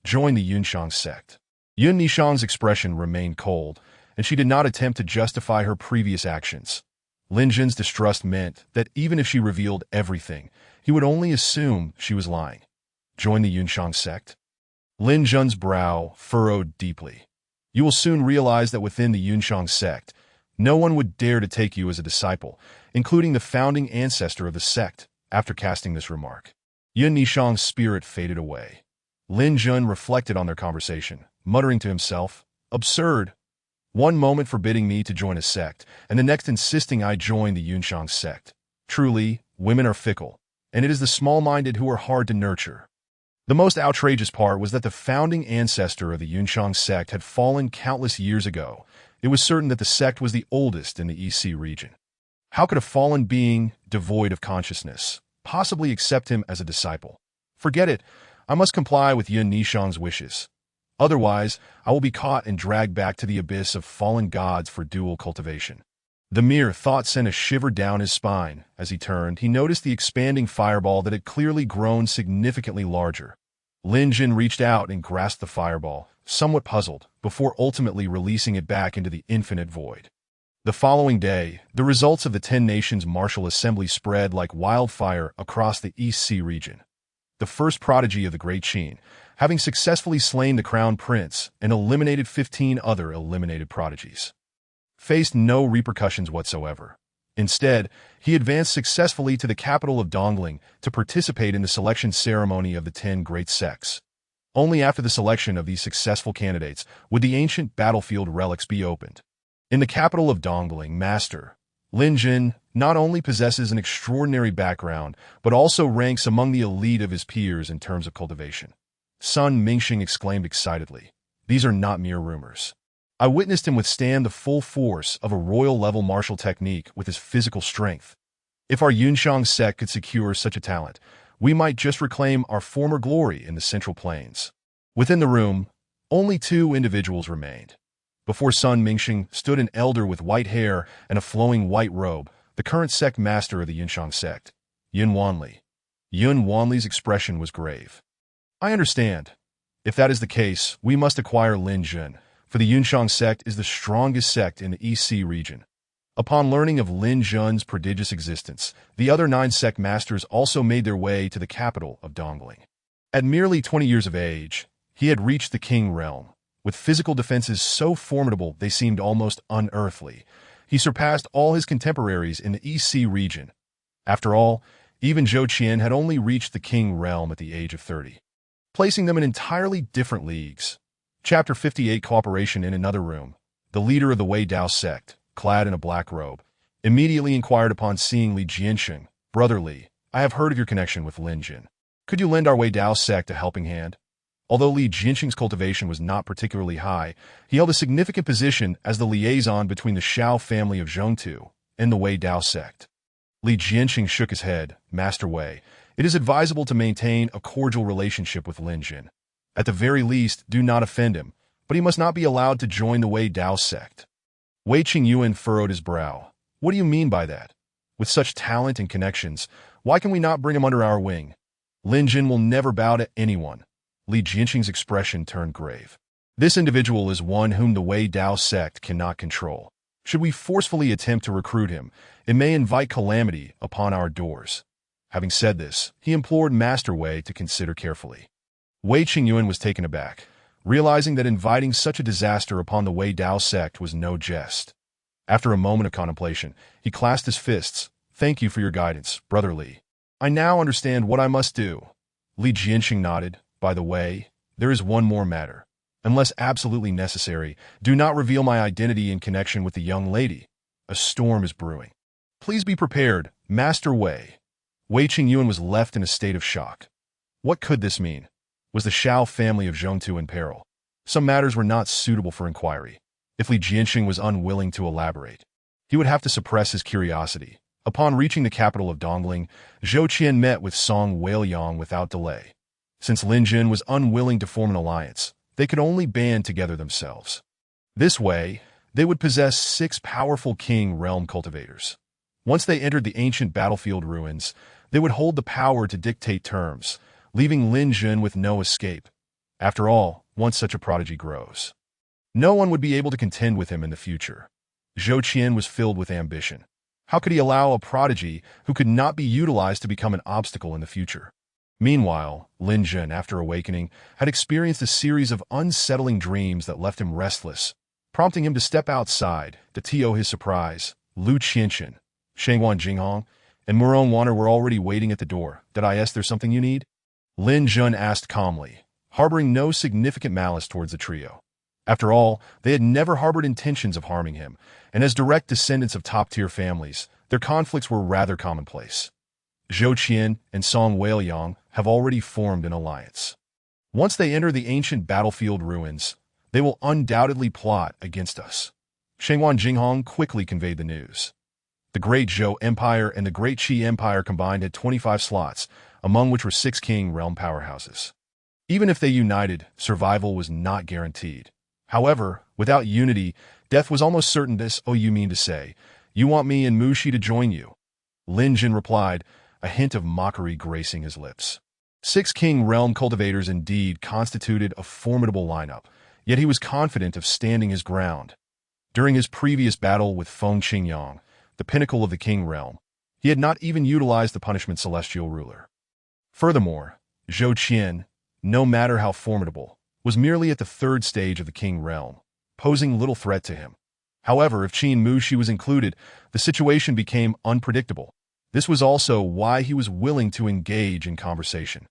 Join the Yunshang sect. Yun Nishang's expression remained cold, and she did not attempt to justify her previous actions. Lin Jun's distrust meant that even if she revealed everything, he would only assume she was lying. Join the Yunshang sect? Lin Jun's brow furrowed deeply. You will soon realize that within the Yunshang sect, no one would dare to take you as a disciple, including the founding ancestor of the sect. After casting this remark, Yun Nishang's spirit faded away. Lin Jun reflected on their conversation, muttering to himself, Absurd. One moment forbidding me to join a sect, and the next insisting I join the Yunshang sect. Truly, women are fickle, and it is the small-minded who are hard to nurture. The most outrageous part was that the founding ancestor of the Yunshang sect had fallen countless years ago. It was certain that the sect was the oldest in the EC region. How could a fallen being, devoid of consciousness, possibly accept him as a disciple? Forget it. I must comply with Yun Nishang's wishes. Otherwise, I will be caught and dragged back to the abyss of fallen gods for dual cultivation. The mere thought sent a shiver down his spine. As he turned, he noticed the expanding fireball that had clearly grown significantly larger. Lin Jun reached out and grasped the fireball, somewhat puzzled, before ultimately releasing it back into the infinite void. The following day, the results of the 10 Nations Martial Assembly spread like wildfire across the East Sea region. The first prodigy of the Great Qin, having successfully slain the Crown Prince and eliminated 15 other eliminated prodigies, faced no repercussions whatsoever. Instead, he advanced successfully to the capital of Dongling to participate in the selection ceremony of the 10 great sects. Only after the selection of these successful candidates would the ancient battlefield relics be opened. In the capital of Dongling, Master Lin Jun not only possesses an extraordinary background, but also ranks among the elite of his peers in terms of cultivation. Sun Mingxing exclaimed excitedly, These are not mere rumors. I witnessed him withstand the full force of a royal-level martial technique with his physical strength. If our Yunshang sect could secure such a talent, we might just reclaim our former glory in the Central Plains. Within the room, only 2 individuals remained. Before Sun Mingxing stood an elder with white hair and a flowing white robe, the current sect master of the Yunshang sect, Yun Wanli. Yun Wanli's expression was grave. I understand. If that is the case, we must acquire Lin Jun, for the Yunshang sect is the strongest sect in the EC region. Upon learning of Lin Jun's prodigious existence, the other 9 sect masters also made their way to the capital of Dongling. At merely 20 years of age, he had reached the King realm. With physical defenses so formidable they seemed almost unearthly, he surpassed all his contemporaries in the EC region. After all, even Zhou Qian had only reached the King realm at the age of 30, placing them in entirely different leagues. Chapter 58 Cooperation in another room. The leader of the Wei Dao sect, clad in a black robe, immediately inquired upon seeing Li Jianqing, Brother Li, I have heard of your connection with Lin Jun. Could you lend our Wei Dao sect a helping hand? Although Li Jianqing's cultivation was not particularly high, he held a significant position as the liaison between the Shao family of Zhongtu and the Wei Dao sect. Li Jianqing shook his head. Master Wei, it is advisable to maintain a cordial relationship with Lin Jun. At the very least, do not offend him, but he must not be allowed to join the Wei Dao sect. Wei Qingyuan furrowed his brow. What do you mean by that? With such talent and connections, why can we not bring him under our wing? Lin Jun will never bow to anyone. Li Jianqing's expression turned grave. This individual is one whom the Wei Dao sect cannot control. Should we forcefully attempt to recruit him, it may invite calamity upon our doors. Having said this, he implored Master Wei to consider carefully. Wei Qingyuan was taken aback, realizing that inviting such a disaster upon the Wei Dao sect was no jest. After a moment of contemplation, he clasped his fists. "Thank you for your guidance, Brother Li. I now understand what I must do." Li Jianxing nodded. "By the way, there is one more matter. Unless absolutely necessary, do not reveal my identity in connection with the young lady. A storm is brewing. Please be prepared, Master Wei." Wei Qingyuan was left in a state of shock. What could this mean? Was the Shao family of Zhongtu in peril? Some matters were not suitable for inquiry. If Li Jianxing was unwilling to elaborate, he would have to suppress his curiosity. Upon reaching the capital of Dongling, Zhou Qian met with Song Weiliang without delay. Since Lin Jin was unwilling to form an alliance, they could only band together themselves. This way, they would possess 6 powerful king realm cultivators. Once they entered the ancient battlefield ruins, they would hold the power to dictate terms, leaving Lin Jin with no escape. After all, once such a prodigy grows, no one would be able to contend with him in the future. Zhou Qian was filled with ambition. How could he allow a prodigy who could not be utilized to become an obstacle in the future? Meanwhile, Lin Jin, after awakening, had experienced a series of unsettling dreams that left him restless, prompting him to step outside. To his surprise, Lu Qianxin, Shangwan Jinghong, and Murong Waner were already waiting at the door. "Did I ask there's something you need?" Lin Jun asked calmly, harboring no significant malice towards the trio. After all, they had never harbored intentions of harming him, and as direct descendants of top-tier families, their conflicts were rather commonplace. Zhou Qian and Song Weiliang have already formed an alliance. Once they enter the ancient battlefield ruins, they will undoubtedly plot against us. Shangwan Jinghong quickly conveyed the news. The Great Zhou Empire and the Great Qi Empire combined had 25 slots, among which were 6 king realm powerhouses. Even if they united, survival was not guaranteed. However, without unity, death was almost certain. You mean to say, you want me and Mushi to join you?" Lin Jin replied, a hint of mockery gracing his lips. 6 king realm cultivators indeed constituted a formidable lineup, yet he was confident of standing his ground. During his previous battle with Feng Qingyang, the pinnacle of the king realm, he had not even utilized the punishment celestial ruler. Furthermore, Zhou Qian, no matter how formidable, was merely at the 3rd stage of the king realm, posing little threat to him. However, if Qin Mushi was included, the situation became unpredictable. This was also why he was willing to engage in conversation.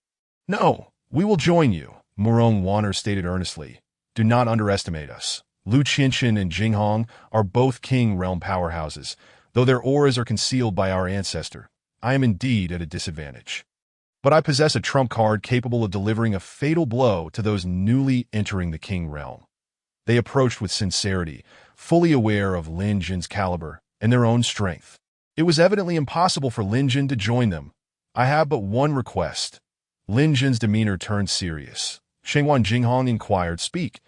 "No, we will join you," Murong Waner stated earnestly. "Do not underestimate us. Lu Qianxin and Jinghong are both king realm powerhouses. Though their auras are concealed by our ancestor, I am indeed at a disadvantage. But I possess a trump card capable of delivering a fatal blow to those newly entering the king realm." They approached with sincerity, fully aware of Lin Jin's caliber and their own strength. It was evidently impossible for Lin Jin to join them. "I have but one request." Lin Jin's demeanor turned serious. Shangwan Jinghong inquired, "Speak."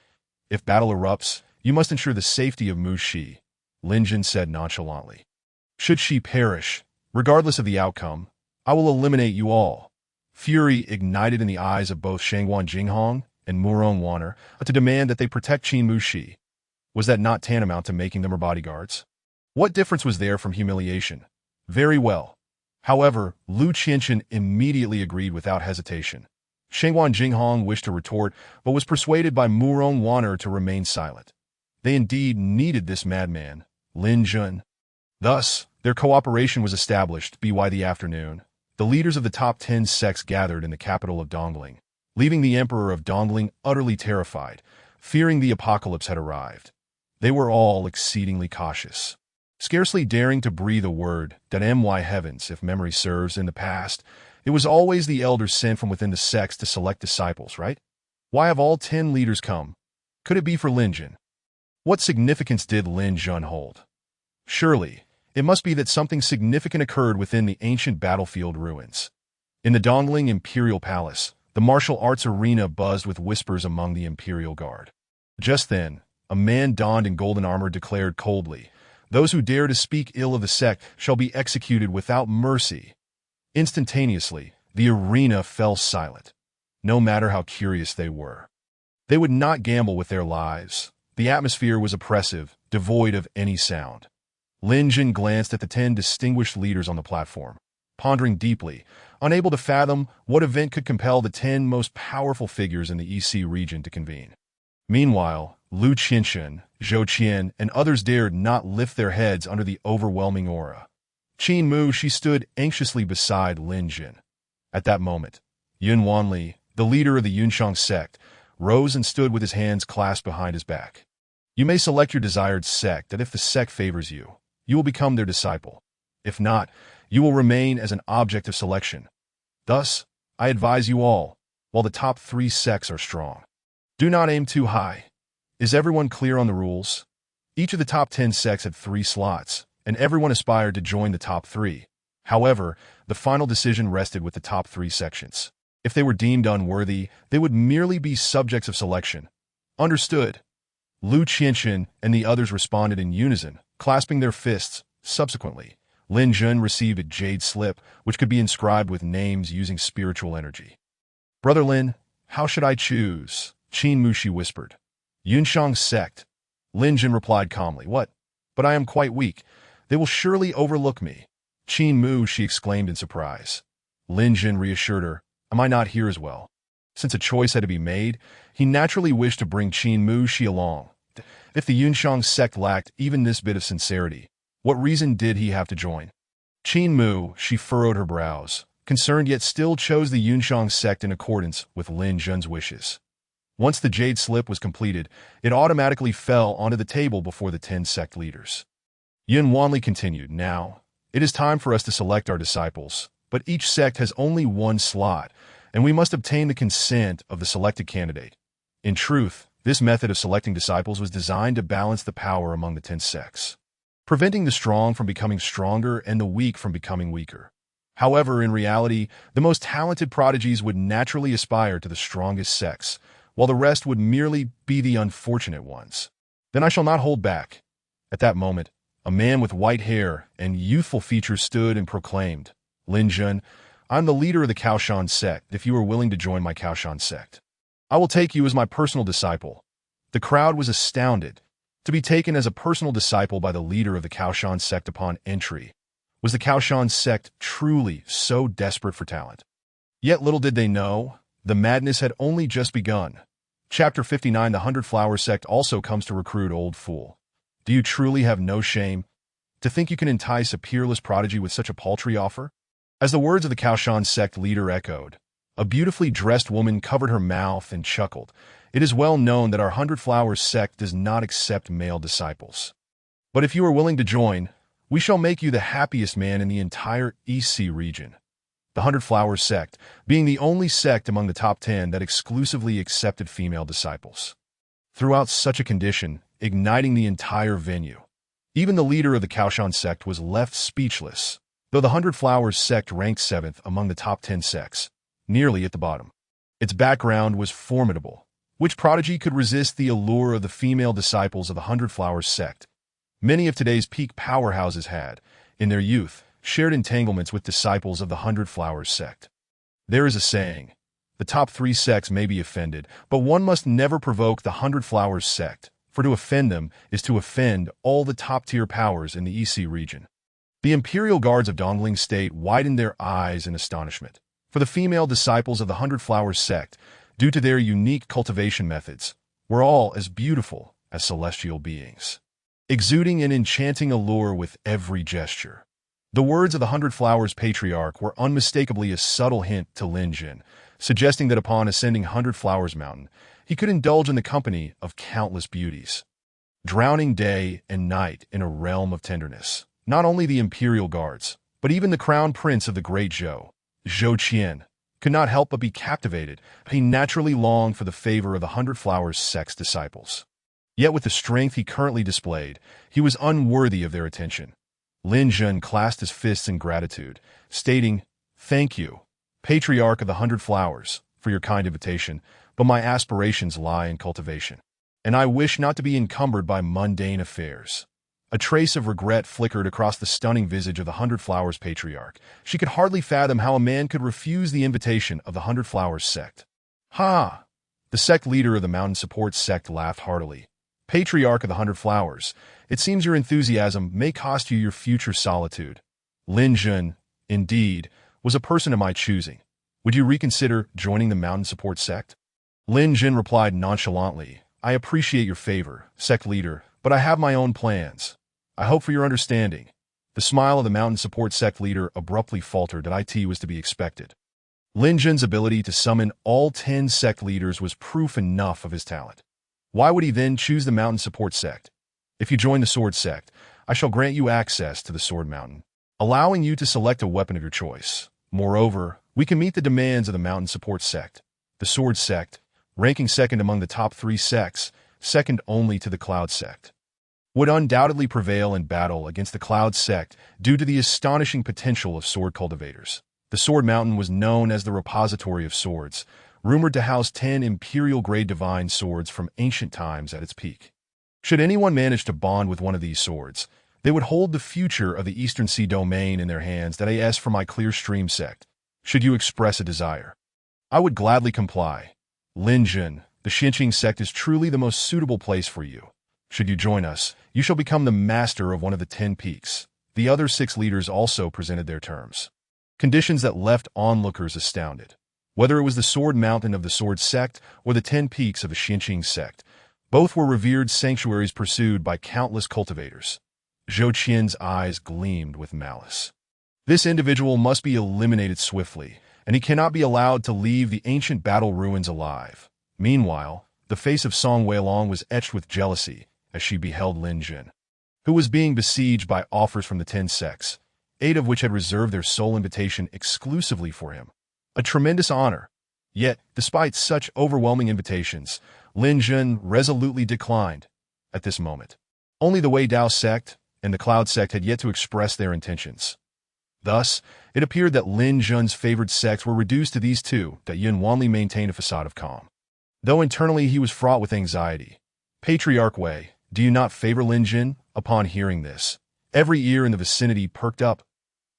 "If battle erupts, you must ensure the safety of Mu Shi," Lin Jin said nonchalantly. "Should she perish, regardless of the outcome, I will eliminate you all." Fury ignited in the eyes of both Shangwan Jinghong and Murong Waner to demand that they protect Qin Mushi. Was that not tantamount to making them her bodyguards? What difference was there from humiliation? Very well. However, Lu Qianxin immediately agreed without hesitation. Shangwan Jinghong wished to retort, but was persuaded by Murong Waner to remain silent. They indeed needed this madman, Lin Jun. Thus, their cooperation was established. By the afternoon, the leaders of the top 10 sects gathered in the capital of Dongling, leaving the emperor of Dongling utterly terrified, fearing the apocalypse had arrived. They were all exceedingly cautious, scarcely daring to breathe a word. My heavens, if memory serves, in the past, it was always the elders sent from within the sects to select disciples, right? Why have all 10 leaders come? Could it be for Lin Jin? What significance did Lin Jun hold? Surely, it must be that something significant occurred within the ancient battlefield ruins. In the Dongling Imperial Palace, the martial arts arena buzzed with whispers among the Imperial Guard. Just then, a man donned in golden armor declared coldly, "Those who dare to speak ill of the sect shall be executed without mercy." Instantaneously, the arena fell silent. No matter how curious they were, they would not gamble with their lives. The atmosphere was oppressive, devoid of any sound. Lin Jun glanced at the 10 distinguished leaders on the platform, pondering deeply, unable to fathom what event could compel the 10 most powerful figures in the EC region to convene. Meanwhile, Lu Qinshan, Zhou Qian, and others dared not lift their heads under the overwhelming aura. Qin Mu, she stood anxiously beside Lin Jun. At that moment, Yun Wanli, the leader of the Yunshang sect, rose and stood with his hands clasped behind his back. You may select your desired sect, and if the sect favors you, you will become their disciple. If not, you will remain as an object of selection. Thus, I advise you all, while the top 3 sects are strong, do not aim too high. Is everyone clear on the rules? Each of the top 10 sects had 3 slots, and everyone aspired to join the top 3. However, the final decision rested with the top 3 sections. If they were deemed unworthy, they would merely be subjects of selection. Understood? Lu Qinshan and the others responded in unison, clasping their fists. Subsequently, Lin Jun received a jade slip, which could be inscribed with names using spiritual energy. Brother Lin, how should I choose? Qin Mushi whispered. Yunshang sect. Lin Jun replied calmly. What? But I am quite weak. They will surely overlook me. Qin Mu, she exclaimed in surprise. Lin Jun reassured her. Am I not here as well? Since a choice had to be made, he naturally wished to bring Qin Mu Shi along. If the Yunshang sect lacked even this bit of sincerity, what reason did he have to join? Qin Mu, she furrowed her brows, concerned yet still chose the Yunshang sect in accordance with Lin Jun's wishes. Once the jade slip was completed, it automatically fell onto the table before the 10 sect leaders. Yun Wanli continued, Now, it is time for us to select our disciples, but each sect has only 1 slot, and we must obtain the consent of the selected candidate. In truth, this method of selecting disciples was designed to balance the power among the 10 sects, preventing the strong from becoming stronger and the weak from becoming weaker. However, in reality, the most talented prodigies would naturally aspire to the strongest sects, while the rest would merely be the unfortunate ones. Then I shall not hold back. At that moment, a man with white hair and youthful features stood and proclaimed, Lin Jun, I'm the leader of the Kaoshan sect. If you are willing to join my Kaoshan sect, I will take you as my personal disciple. The crowd was astounded. To be taken as a personal disciple by the leader of the Kaoshan sect upon entry. Was the Kaoshan sect truly so desperate for talent? Yet little did they know, the madness had only just begun. Chapter 59 The 100 Flower sect also comes to recruit Old Fool. Do you truly have no shame? To think you can entice a peerless prodigy with such a paltry offer? As the words of the Kaoshan sect leader echoed, a beautifully dressed woman covered her mouth and chuckled. It is well known that our 100 Flowers sect does not accept male disciples. But if you are willing to join, we shall make you the happiest man in the entire EC region. The 100 Flowers sect, being the only sect among the top 10 that exclusively accepted female disciples. Throughout such a condition, igniting the entire venue. Even the leader of the Kaoshan sect was left speechless, though the 100 Flowers sect ranked 7th among the top 10 sects, nearly at the bottom. Its background was formidable. Which prodigy could resist the allure of the female disciples of the 100 Flowers sect? Many of today's peak powerhouses had, in their youth, shared entanglements with disciples of the 100 Flowers sect. There is a saying, the top 3 sects may be offended, but one must never provoke the 100 Flowers sect, for to offend them is to offend all the top-tier powers in the EC region. The imperial guards of Dongling State widened their eyes in astonishment, for the female disciples of the 100 Flowers sect, due to their unique cultivation methods, were all as beautiful as celestial beings, exuding an enchanting allure with every gesture. The words of the 100 Flowers patriarch were unmistakably a subtle hint to Lin Jun, suggesting that upon ascending 100 Flowers Mountain, he could indulge in the company of countless beauties, drowning day and night in a realm of tenderness. Not only the imperial guards, but even the crown prince of the great Zhou Qian, could not help but be captivated. He naturally longed for the favor of the 100 Flowers sect's disciples. Yet with the strength he currently displayed, he was unworthy of their attention. Lin Jun clasped his fists in gratitude, stating, Thank you, Patriarch of the 100 Flowers, for your kind invitation, but my aspirations lie in cultivation, and I wish not to be encumbered by mundane affairs. A trace of regret flickered across the stunning visage of the 100 Flowers patriarch. She could hardly fathom how a man could refuse the invitation of the 100 Flowers sect. Ha! The sect leader of the Mountain Support sect laughed heartily. Patriarch of the 100 Flowers, it seems your enthusiasm may cost you your future solitude. Lin Jun, indeed, was a person of my choosing. Would you reconsider joining the Mountain Support Sect? Lin Jun replied nonchalantly, I appreciate your favor, sect leader, but I have my own plans. I hope for your understanding. The smile of the Mountain Support Sect leader abruptly faltered that it was to be expected. Lin Jun's ability to summon all 10 sect leaders was proof enough of his talent. Why would he then choose the Mountain Support Sect? If you join the Sword Sect, I shall grant you access to the Sword Mountain, allowing you to select a weapon of your choice. Moreover, we can meet the demands of the Mountain Support Sect. The Sword Sect, ranking second among the top 3 sects, second only to the Cloud Sect, would undoubtedly prevail in battle against the Cloud Sect due to the astonishing potential of sword cultivators. The Sword Mountain was known as the repository of swords, rumored to house 10 imperial-grade divine swords from ancient times at its peak. Should anyone manage to bond with one of these swords, they would hold the future of the Eastern Sea domain in their hands. That is for my Clear Stream sect. Should you express a desire, I would gladly comply. Lin Jun, the Xinqing sect is truly the most suitable place for you. Should you join us, you shall become the master of one of the 10 peaks. The other 6 leaders also presented their terms. Conditions that left onlookers astounded. Whether it was the Sword Mountain of the Sword Sect or the 10 peaks of the Xinqing sect, both were revered sanctuaries pursued by countless cultivators. Zhou Qian's eyes gleamed with malice. This individual must be eliminated swiftly, and he cannot be allowed to leave the ancient battle ruins alive. Meanwhile, the face of Song Weilong was etched with jealousy as she beheld Lin Jun, who was being besieged by offers from the 10 sects, 8 of which had reserved their sole invitation exclusively for him. A tremendous honor. Yet, despite such overwhelming invitations, Lin Jun resolutely declined. At this moment, only the Wei Dao sect and the Cloud sect had yet to express their intentions. Thus, it appeared that Lin Jun's favored sects were reduced to these 2, that Yun Wanli maintained a facade of calm, though internally he was fraught with anxiety. Patriarch Wei, do you not favor Lin Jun? Upon hearing this, every ear in the vicinity perked up.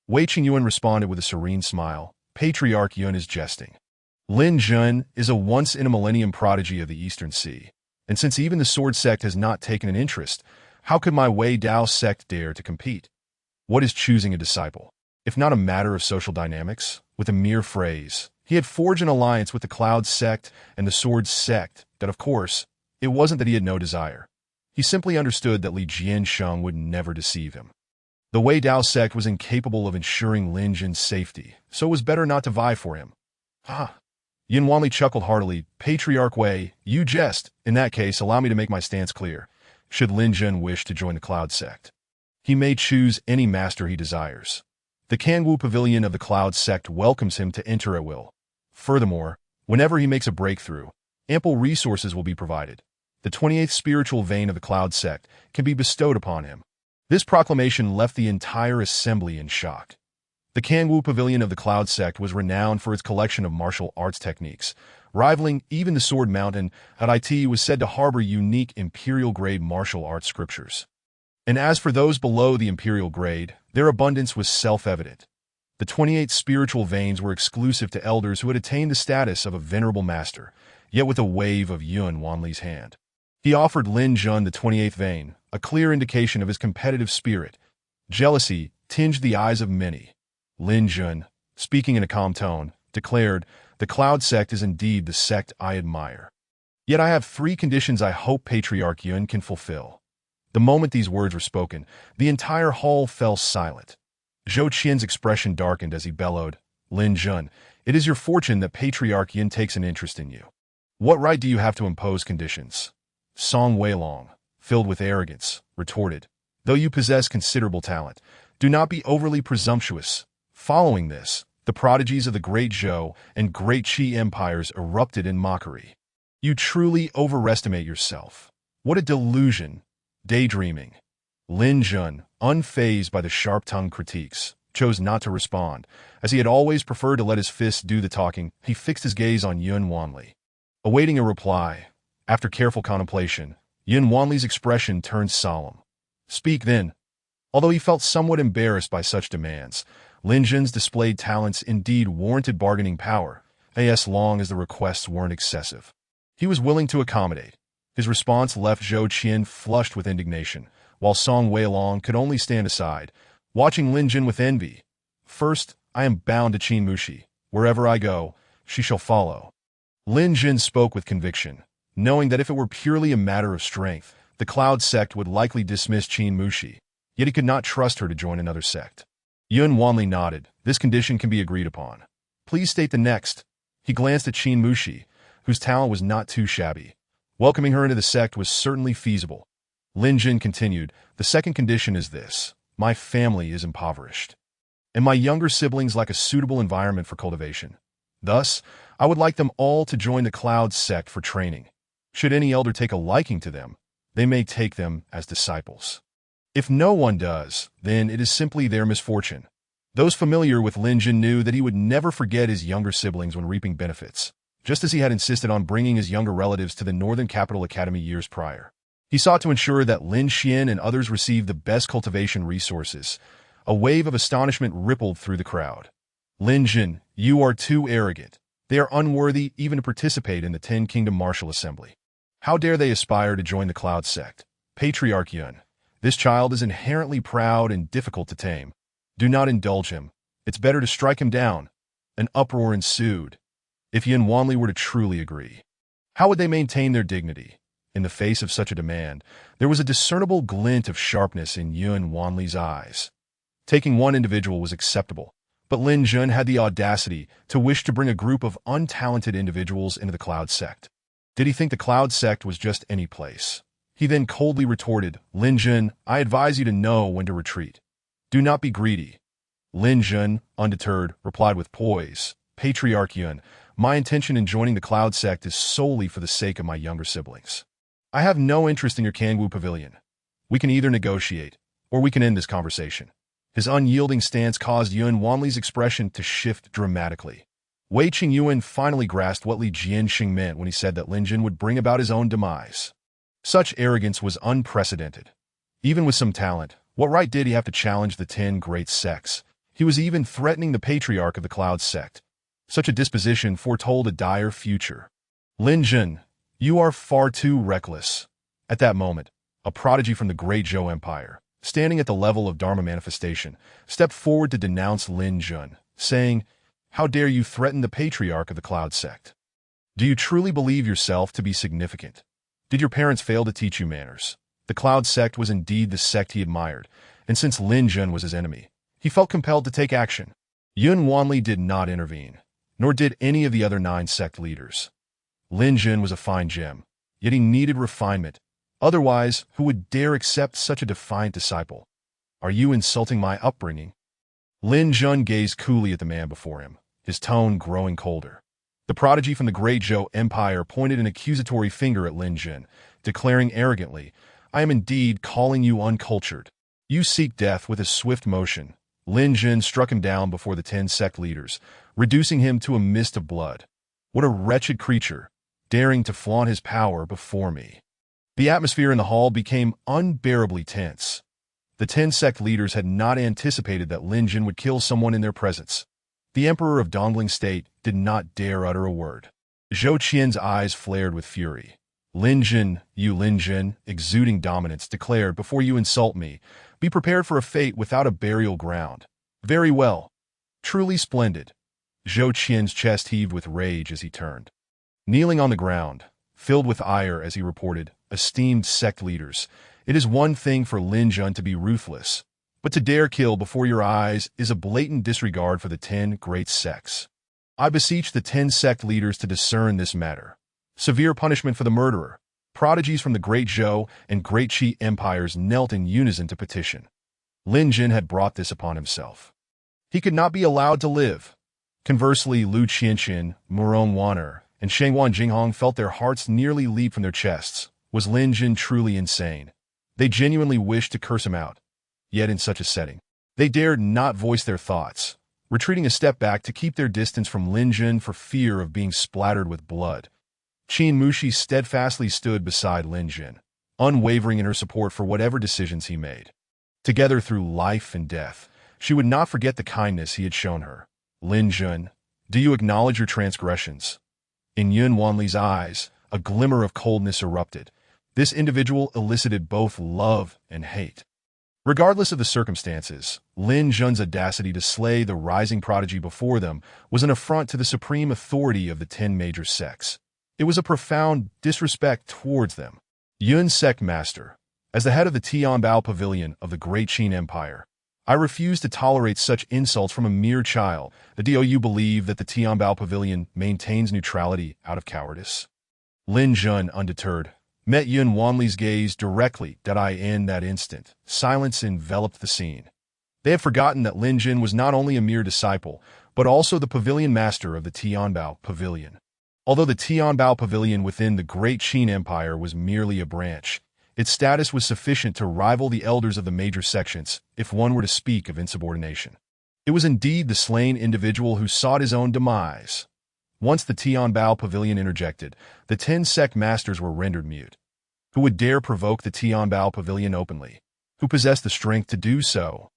Wei Qingyuan responded with a serene smile. Patriarch Yun is jesting. Lin Jun is a once-in-a-millennium prodigy of the Eastern Sea, and since even the Sword Sect has not taken an interest, how could my Wei Dao sect dare to compete? What is choosing a disciple, if not a matter of social dynamics? With a mere phrase, he had forged an alliance with the Cloud sect and the Sword sect that, of course, it wasn't that he had no desire. He simply understood that Li Jiansheng would never deceive him. The Wei Dao sect was incapable of ensuring Lin Jun's safety, so it was better not to vie for him. Yin Wanli chuckled heartily. Patriarch Wei, you jest. In that case, allow me to make my stance clear. Should Lin Jun wish to join the Cloud sect, he may choose any master he desires. The Kangwu Pavilion of the Cloud sect welcomes him to enter at will. Furthermore, whenever he makes a breakthrough, ample resources will be provided. The 28th spiritual vein of the Cloud sect can be bestowed upon him. This proclamation left the entire assembly in shock. The Kangwu Pavilion of the Cloud sect was renowned for its collection of martial arts techniques, rivaling even the Sword Mountain. It was said to harbor unique imperial-grade martial arts scriptures. And as for those below the imperial grade, their abundance was self-evident. The 28 spiritual veins were exclusive to elders who had attained the status of a venerable master, yet with a wave of Yun Wanli's hand, he offered Lin Jun the 28th vein, a clear indication of his competitive spirit. Jealousy tinged the eyes of many. Lin Jun, speaking in a calm tone, declared, the Cloud sect is indeed the sect I admire. Yet I have 3 conditions I hope Patriarch Yun can fulfill. The moment these words were spoken, the entire hall fell silent. Zhou Qian's expression darkened as he bellowed, Lin Jun, it is your fortune that Patriarch Yin takes an interest in you. What right do you have to impose conditions? Song Weilong, filled with arrogance, retorted, though you possess considerable talent, do not be overly presumptuous. Following this, the prodigies of the Great Zhou and Great Qi empires erupted in mockery. You truly overestimate yourself. What a delusion. Daydreaming. Lin Jun, unfazed by the sharp-tongued critiques, chose not to respond. As he had always preferred to let his fists do the talking, he fixed his gaze on Yun Wanli. Awaiting a reply, after careful contemplation, Yun Wanli's expression turned solemn. Speak then. Although he felt somewhat embarrassed by such demands, Lin Jun's displayed talents indeed warranted bargaining power, as long as the requests weren't excessive. He was willing to accommodate. His response left Zhou Qian flushed with indignation, while Song Weilong could only stand aside, watching Lin Jin with envy. First, I am bound to Qin Mushi. Wherever I go, she shall follow. Lin Jin spoke with conviction, knowing that if it were purely a matter of strength, the Cloud sect would likely dismiss Qin Mushi, yet he could not trust her to join another sect. Yun Wanli nodded. This condition can be agreed upon. Please state the next. He glanced at Qin Mushi, whose talent was not too shabby. Welcoming her into the sect was certainly feasible. Lin Jin continued, the second condition is this. My family is impoverished, and my younger siblings lack a suitable environment for cultivation. Thus, I would like them all to join the Cloud sect for training. Should any elder take a liking to them, they may take them as disciples. If no one does, then it is simply their misfortune. Those familiar with Lin Jin knew that he would never forget his younger siblings when reaping benefits, just as he had insisted on bringing his younger relatives to the Northern Capital Academy years prior. He sought to ensure that Lin Xian and others received the best cultivation resources. A wave of astonishment rippled through the crowd. Lin Jin, you are too arrogant. They are unworthy even to participate in the Ten Kingdom Martial Assembly. How dare they aspire to join the Cloud sect? Patriarch Yun, this child is inherently proud and difficult to tame. Do not indulge him. It's better to strike him down. An uproar ensued. If Yun Wanli were to truly agree, how would they maintain their dignity? In the face of such a demand, there was a discernible glint of sharpness in Yun Wanli's eyes. Taking one individual was acceptable, but Lin Jun had the audacity to wish to bring a group of untalented individuals into the Cloud sect. Did he think the Cloud sect was just any place? He then coldly retorted, Lin Jun, I advise you to know when to retreat. Do not be greedy. Lin Jun, undeterred, replied with poise, Patriarch Yun, my intention in joining the Cloud sect is solely for the sake of my younger siblings. I have no interest in your Kangwu Pavilion. We can either negotiate, or we can end this conversation. His unyielding stance caused Yun Wanli's expression to shift dramatically. Wei Qingyuan finally grasped what Li Jianxing meant when he said that Lin Jin would bring about his own demise. Such arrogance was unprecedented. Even with some talent, what right did he have to challenge the 10 great sects? He was even threatening the patriarch of the Cloud sect. Such a disposition foretold a dire future. Lin Jin, you are far too reckless. At that moment, a prodigy from the Great Zhou Empire, standing at the level of Dharma manifestation, stepped forward to denounce Lin Jun, saying, How dare you threaten the patriarch of the Cloud sect? Do you truly believe yourself to be significant? Did your parents fail to teach you manners? The Cloud sect was indeed the sect he admired, and since Lin Jun was his enemy, he felt compelled to take action. Yun Wanli did not intervene, nor did any of the other 9 sect leaders. Lin Jun was a fine gem, yet he needed refinement. Otherwise, who would dare accept such a defiant disciple? Are you insulting my upbringing? Lin Jun gazed coolly at the man before him, his tone growing colder. The prodigy from the Great Zhou Empire pointed an accusatory finger at Lin Jun, declaring arrogantly, I am indeed calling you uncultured. You seek death with a swift motion. Lin Jun struck him down before the 10 sect leaders, reducing him to a mist of blood. What a wretched creature, daring to flaunt his power before me. The atmosphere in the hall became unbearably tense. The 10 sect leaders had not anticipated that Lin Jun would kill someone in their presence. The Emperor of Dongling State did not dare utter a word. Zhou Qian's eyes flared with fury. Lin Jun, you Lin Jun, exuding dominance, declared, before you insult me, be prepared for a fate without a burial ground. Very well. Truly splendid. Zhou Qian's chest heaved with rage as he turned. Kneeling on the ground, filled with ire as he reported, esteemed sect leaders, it is one thing for Lin Jun to be ruthless, but to dare kill before your eyes is a blatant disregard for the 10 great sects. I beseech the 10 sect leaders to discern this matter. Severe punishment for the murderer. Prodigies from the Great Zhou and Great Qi empires knelt in unison to petition. Lin Jun had brought this upon himself. He could not be allowed to live. Conversely, Lu Qianxin, Murong Waner, and Shengwan Jinghong felt their hearts nearly leap from their chests. Was Lin Jun truly insane? They genuinely wished to curse him out. Yet in such a setting, they dared not voice their thoughts, retreating a step back to keep their distance from Lin Jun for fear of being splattered with blood. Qin Mushi steadfastly stood beside Lin Jun, unwavering in her support for whatever decisions he made. Together through life and death, she would not forget the kindness he had shown her. Lin Jun, do you acknowledge your transgressions? In Yun Wanli's eyes, a glimmer of coldness erupted, This individual elicited both love and hate. Regardless of the circumstances, Lin Jun's audacity to slay the rising prodigy before them was an affront to the supreme authority of the 10 major sects. It was a profound disrespect towards them. Yun Sect Master, as the head of the Tianbao Pavilion of the Great Qin Empire, I refuse to tolerate such insults from a mere child. Do you believe that the Tianbao Pavilion maintains neutrality out of cowardice? Lin Jun, undeterred, met Yun Wanli's gaze directly. In that instant, silence enveloped the scene. They had forgotten that Lin Jun was not only a mere disciple, but also the pavilion master of the Tianbao Pavilion. Although the Tianbao Pavilion within the Great Qin Empire was merely a branch, its status was sufficient to rival the elders of the major sections, if one were to speak of insubordination. It was indeed the slain individual who sought his own demise. Once the Tianbao Pavilion interjected, the 10 sect masters were rendered mute. Who would dare provoke the Tianbao Pavilion openly? Who possessed the strength to do so?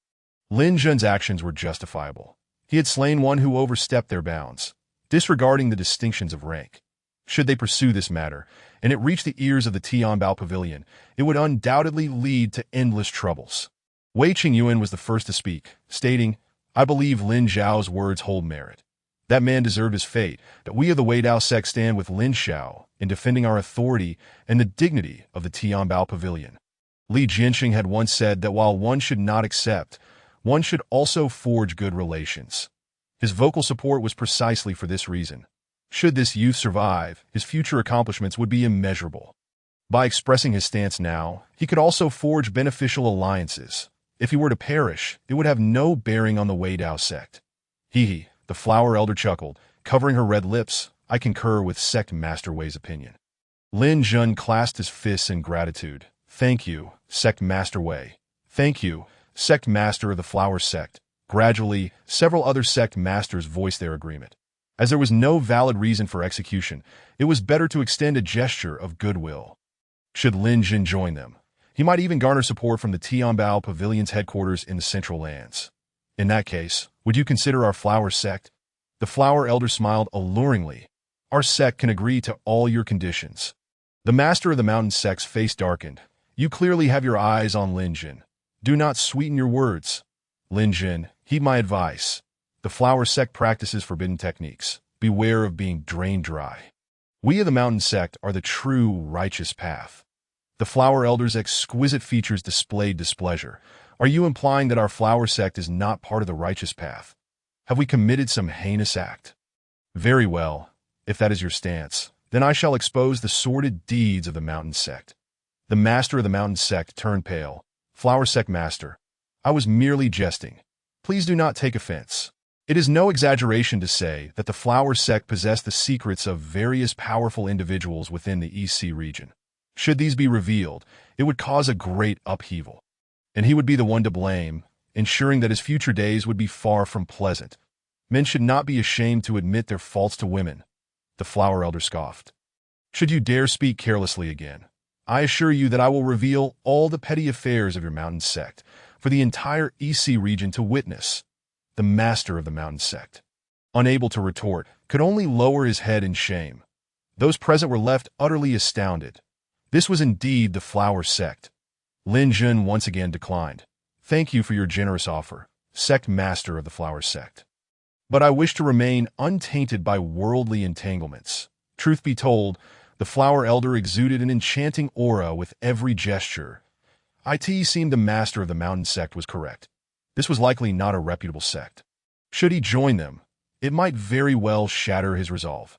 Lin Jun's actions were justifiable. He had slain one who overstepped their bounds, disregarding the distinctions of rank. Should they pursue this matter, and it reached the ears of the Tianbao Pavilion, it would undoubtedly lead to endless troubles. Wei Qingyuan was the first to speak, stating, "I believe Lin Zhao's words hold merit. That man deserved his fate, that we of the Wei Dao sect stand with Lin Zhao in defending our authority and the dignity of the Tianbao Pavilion." Li Jianxing had once said that while one should not accept, one should also forge good relations. His vocal support was precisely for this reason. Should this youth survive, his future accomplishments would be immeasurable. By expressing his stance now, he could also forge beneficial alliances. If he were to perish, it would have no bearing on the Wei Dao sect. He, the flower elder, chuckled, covering her red lips. "I concur with Sect Master Wei's opinion." Lin Jun clasped his fists in gratitude. "Thank you, Sect Master Wei. Thank you, Sect Master of the Flower Sect." Gradually, several other sect masters voiced their agreement. As there was no valid reason for execution, it was better to extend a gesture of goodwill. Should Lin Jun join them, he might even garner support from the Tianbao Pavilion's headquarters in the Central Lands. In that case, would you consider our flower sect? The flower elder smiled alluringly. "Our sect can agree to all your conditions." The master of the mountain sect's face darkened. "You clearly have your eyes on Lin Jun. Do not sweeten your words. Lin Jun, heed my advice. The flower sect practices forbidden techniques. Beware of being drained dry. We of the mountain sect are the true righteous path." The flower elder's exquisite features displayed displeasure. "Are you implying that our flower sect is not part of the righteous path? Have we committed some heinous act?" "Very well. If that is your stance, then I shall expose the sordid deeds of the mountain sect." The master of the mountain sect turned pale. "Flower sect master, I was merely jesting. Please do not take offense. It is no exaggeration to say that the flower sect possessed the secrets of various powerful individuals within the EC region. Should these be revealed, it would cause a great upheaval. And he would be the one to blame, ensuring that his future days would be far from pleasant. Men should not be ashamed to admit their faults to women." The flower elder scoffed. "Should you dare speak carelessly again, I assure you that I will reveal all the petty affairs of your mountain sect for the entire EC region to witness." The master of the mountain sect, unable to retort, could only lower his head in shame. Those present were left utterly astounded. This was indeed the flower sect. Lin Jun once again declined. "Thank you for your generous offer, sect master of the flower sect. But I wish to remain untainted by worldly entanglements." Truth be told, the flower elder exuded an enchanting aura with every gesture. It seemed the master of the mountain sect was correct. This was likely not a reputable sect. Should he join them, it might very well shatter his resolve.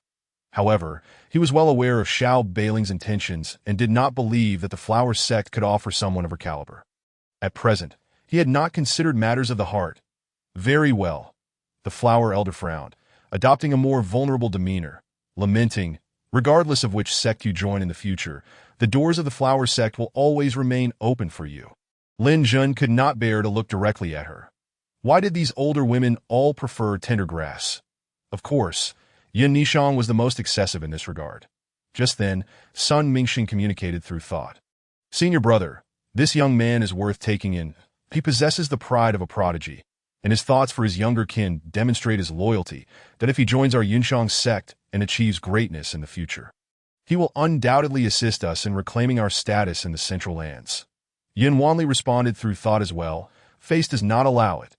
However, he was well aware of Xiao Beiling's intentions and did not believe that the flower sect could offer someone of her caliber. At present, he had not considered matters of the heart. "Very well." The flower elder frowned, adopting a more vulnerable demeanor, lamenting, "Regardless of which sect you join in the future, the doors of the flower sect will always remain open for you." Lin Jun could not bear to look directly at her. Why did these older women all prefer tender grass? Of course, Yin Nishang was the most excessive in this regard. Just then, Sun Mingxing communicated through thought. "Senior brother, this young man is worth taking in. He possesses the pride of a prodigy, and his thoughts for his younger kin demonstrate his loyalty that if he joins our Yunshang sect and achieves greatness in the future." He will undoubtedly assist us in reclaiming our status in the Central Lands. Yin Wanli responded through thought as well. Face does not allow it.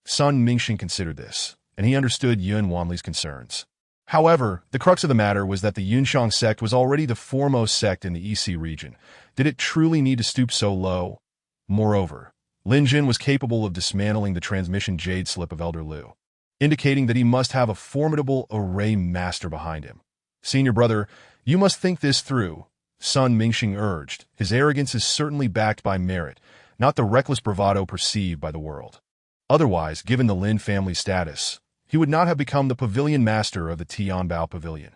Sun Mingxing considered this, and he understood Yin Wanli's concerns. However, the crux of the matter was that the Yunshang sect was already the foremost sect in the EC region. Did it truly need to stoop so low? Moreover, Lin Jin was capable of dismantling the transmission jade slip of Elder Lu, indicating that he must have a formidable array master behind him. Senior brother, you must think this through, Sun Mingxing urged. His arrogance is certainly backed by merit, not the reckless bravado perceived by the world. Otherwise, given the Lin family status, he would not have become the pavilion master of the Tianbao Pavilion.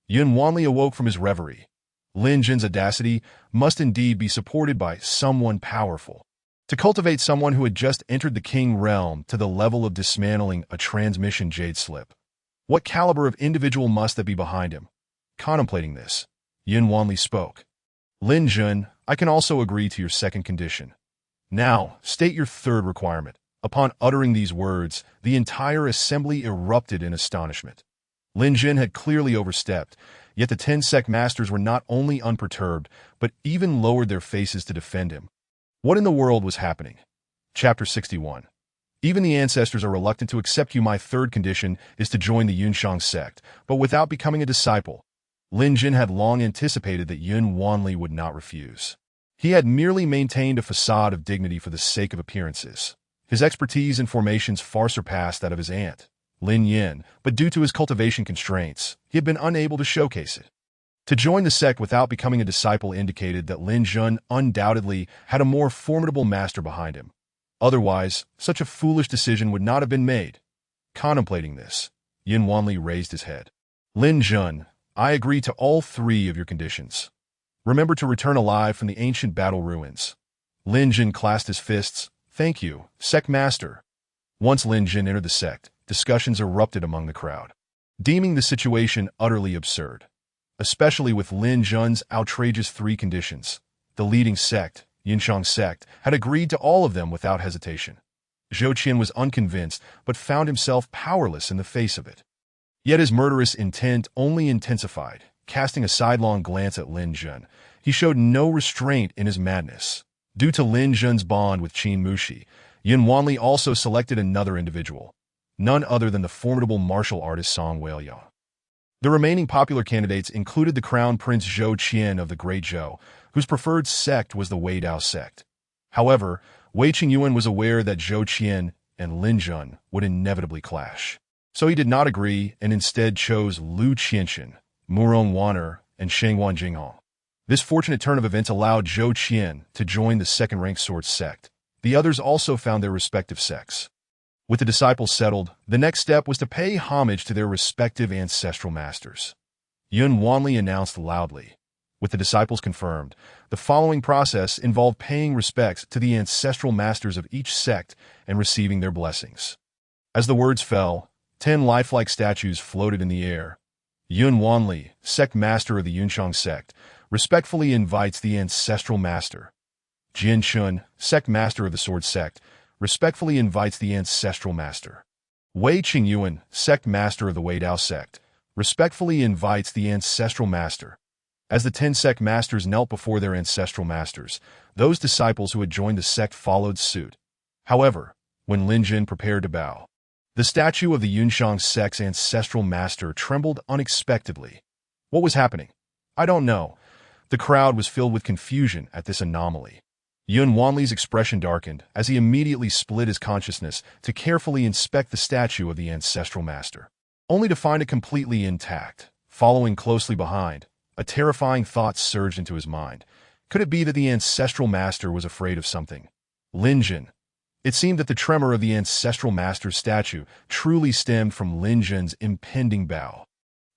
Yun Wanli awoke from his reverie. Lin Jin's audacity must indeed be supported by someone powerful. To cultivate someone who had just entered the King realm to the level of dismantling a transmission jade slip. What caliber of individual must that be behind him? Contemplating this, Yin Wanli spoke. Lin Jun, I can also agree to your second condition. Now, state your third requirement. Upon uttering these words, the entire assembly erupted in astonishment. Lin Jin had clearly overstepped, yet the 10 sect masters were not only unperturbed, but even lowered their faces to defend him. What in the world was happening? Chapter 61. Even the ancestors are reluctant to accept you. My third condition is to join the Yunshang sect, but without becoming a disciple. Lin Jin had long anticipated that Yun Wanli would not refuse. He had merely maintained a facade of dignity for the sake of appearances. His expertise in formations far surpassed that of his aunt, Lin Yin, but due to his cultivation constraints, he had been unable to showcase it. To join the sect without becoming a disciple indicated that Lin Jun undoubtedly had a more formidable master behind him. Otherwise, such a foolish decision would not have been made. Contemplating this, Yin Wanli raised his head. Lin Jun, I agree to all 3 of your conditions. Remember to return alive from the ancient battle ruins. Lin Jin clasped his fists. Thank you, sect master. Once Lin Jin entered the sect, discussions erupted among the crowd, deeming the situation utterly absurd. Especially with Lin Jun's outrageous 3 conditions. The leading sect, Yunshang sect, had agreed to all of them without hesitation. Zhou Qian was unconvinced, but found himself powerless in the face of it. Yet his murderous intent only intensified. Casting a sidelong glance at Lin Jun, he showed no restraint in his madness. Due to Lin Jun's bond with Qin Mushi, Yin Wanli also selected another individual, none other than the formidable martial artist Song Weiliang. The remaining popular candidates included the Crown Prince Zhou Qian of the Great Zhou, whose preferred sect was the Wei Dao sect. However, Wei Qingyuan was aware that Zhou Qian and Lin Jun would inevitably clash. So he did not agree and instead chose Lu Qianxin, Murong Waner, and Shengwan Jinghong. This fortunate turn of events allowed Zhou Qian to join the second-ranked sword sect. The others also found their respective sects. With the disciples settled, the next step was to pay homage to their respective ancestral masters. Yun Wanli announced loudly. With the disciples confirmed, the following process involved paying respects to the ancestral masters of each sect and receiving their blessings. As the words fell, 10 lifelike statues floated in the air. Yun Wanli, sect master of the Yunshang sect, respectfully invites the ancestral master. Jin Chun, sect master of the sword sect, respectfully invites the ancestral master. Wei Qingyuan, sect master of the Wei Dao sect, respectfully invites the ancestral master. As the 10 sect masters knelt before their ancestral masters, those disciples who had joined the sect followed suit. However, when Lin Jin prepared to bow, the statue of the Yunshang sect's ancestral master trembled unexpectedly. What was happening? I don't know. The crowd was filled with confusion at this anomaly. Yun Wanli's expression darkened as he immediately split his consciousness to carefully inspect the statue of the ancestral master, only to find it completely intact. Following closely behind, a terrifying thought surged into his mind. Could it be that the ancestral master was afraid of something? Lin Jin. It seemed that the tremor of the ancestral master's statue truly stemmed from Lin Jin's impending bow.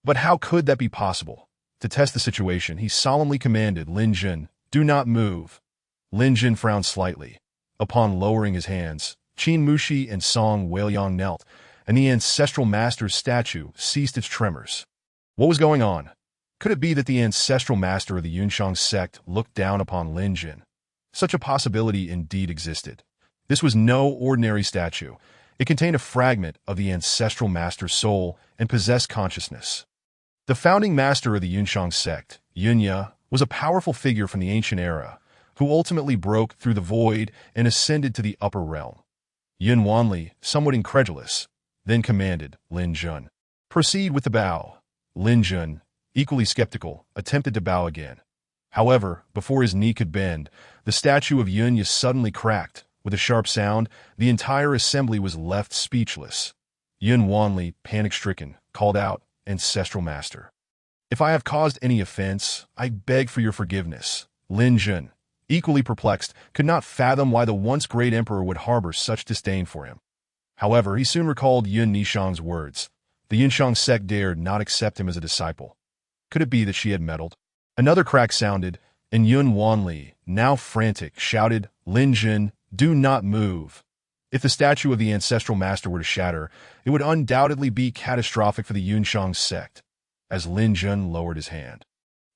But how could that be possible? To test the situation, he solemnly commanded Lin Jin, "Do not move." Lin Jin frowned slightly. Upon lowering his hands, Qin Mushi and Song Weiliang knelt, and the ancestral master's statue ceased its tremors. What was going on? Could it be that the ancestral master of the Yunshang sect looked down upon Lin Jin? Such a possibility indeed existed. This was no ordinary statue. It contained a fragment of the ancestral master's soul and possessed consciousness. The founding master of the Yunshang sect, Yunya was a powerful figure from the ancient era, who ultimately broke through the void and ascended to the upper realm. Yun Wanli, somewhat incredulous, then commanded Lin Jun, "Proceed with the bow." Lin Jun, equally skeptical, attempted to bow again. However, before his knee could bend, the statue of Yunya suddenly cracked. With a sharp sound, the entire assembly was left speechless. Yun Wanli, panic-stricken, called out, "Ancestral Master, if I have caused any offense, I beg for your forgiveness." Lin Jun, equally perplexed, could not fathom why the once great emperor would harbor such disdain for him. However, he soon recalled Yun Nishang's words. The Yunshang sect dared not accept him as a disciple. Could it be that she had meddled? Another crack sounded, and Yun Wanli, now frantic, shouted, "Lin Jun, do not move." If the statue of the ancestral master were to shatter, it would undoubtedly be catastrophic for the Yunshang sect. As Lin Jun lowered his hand,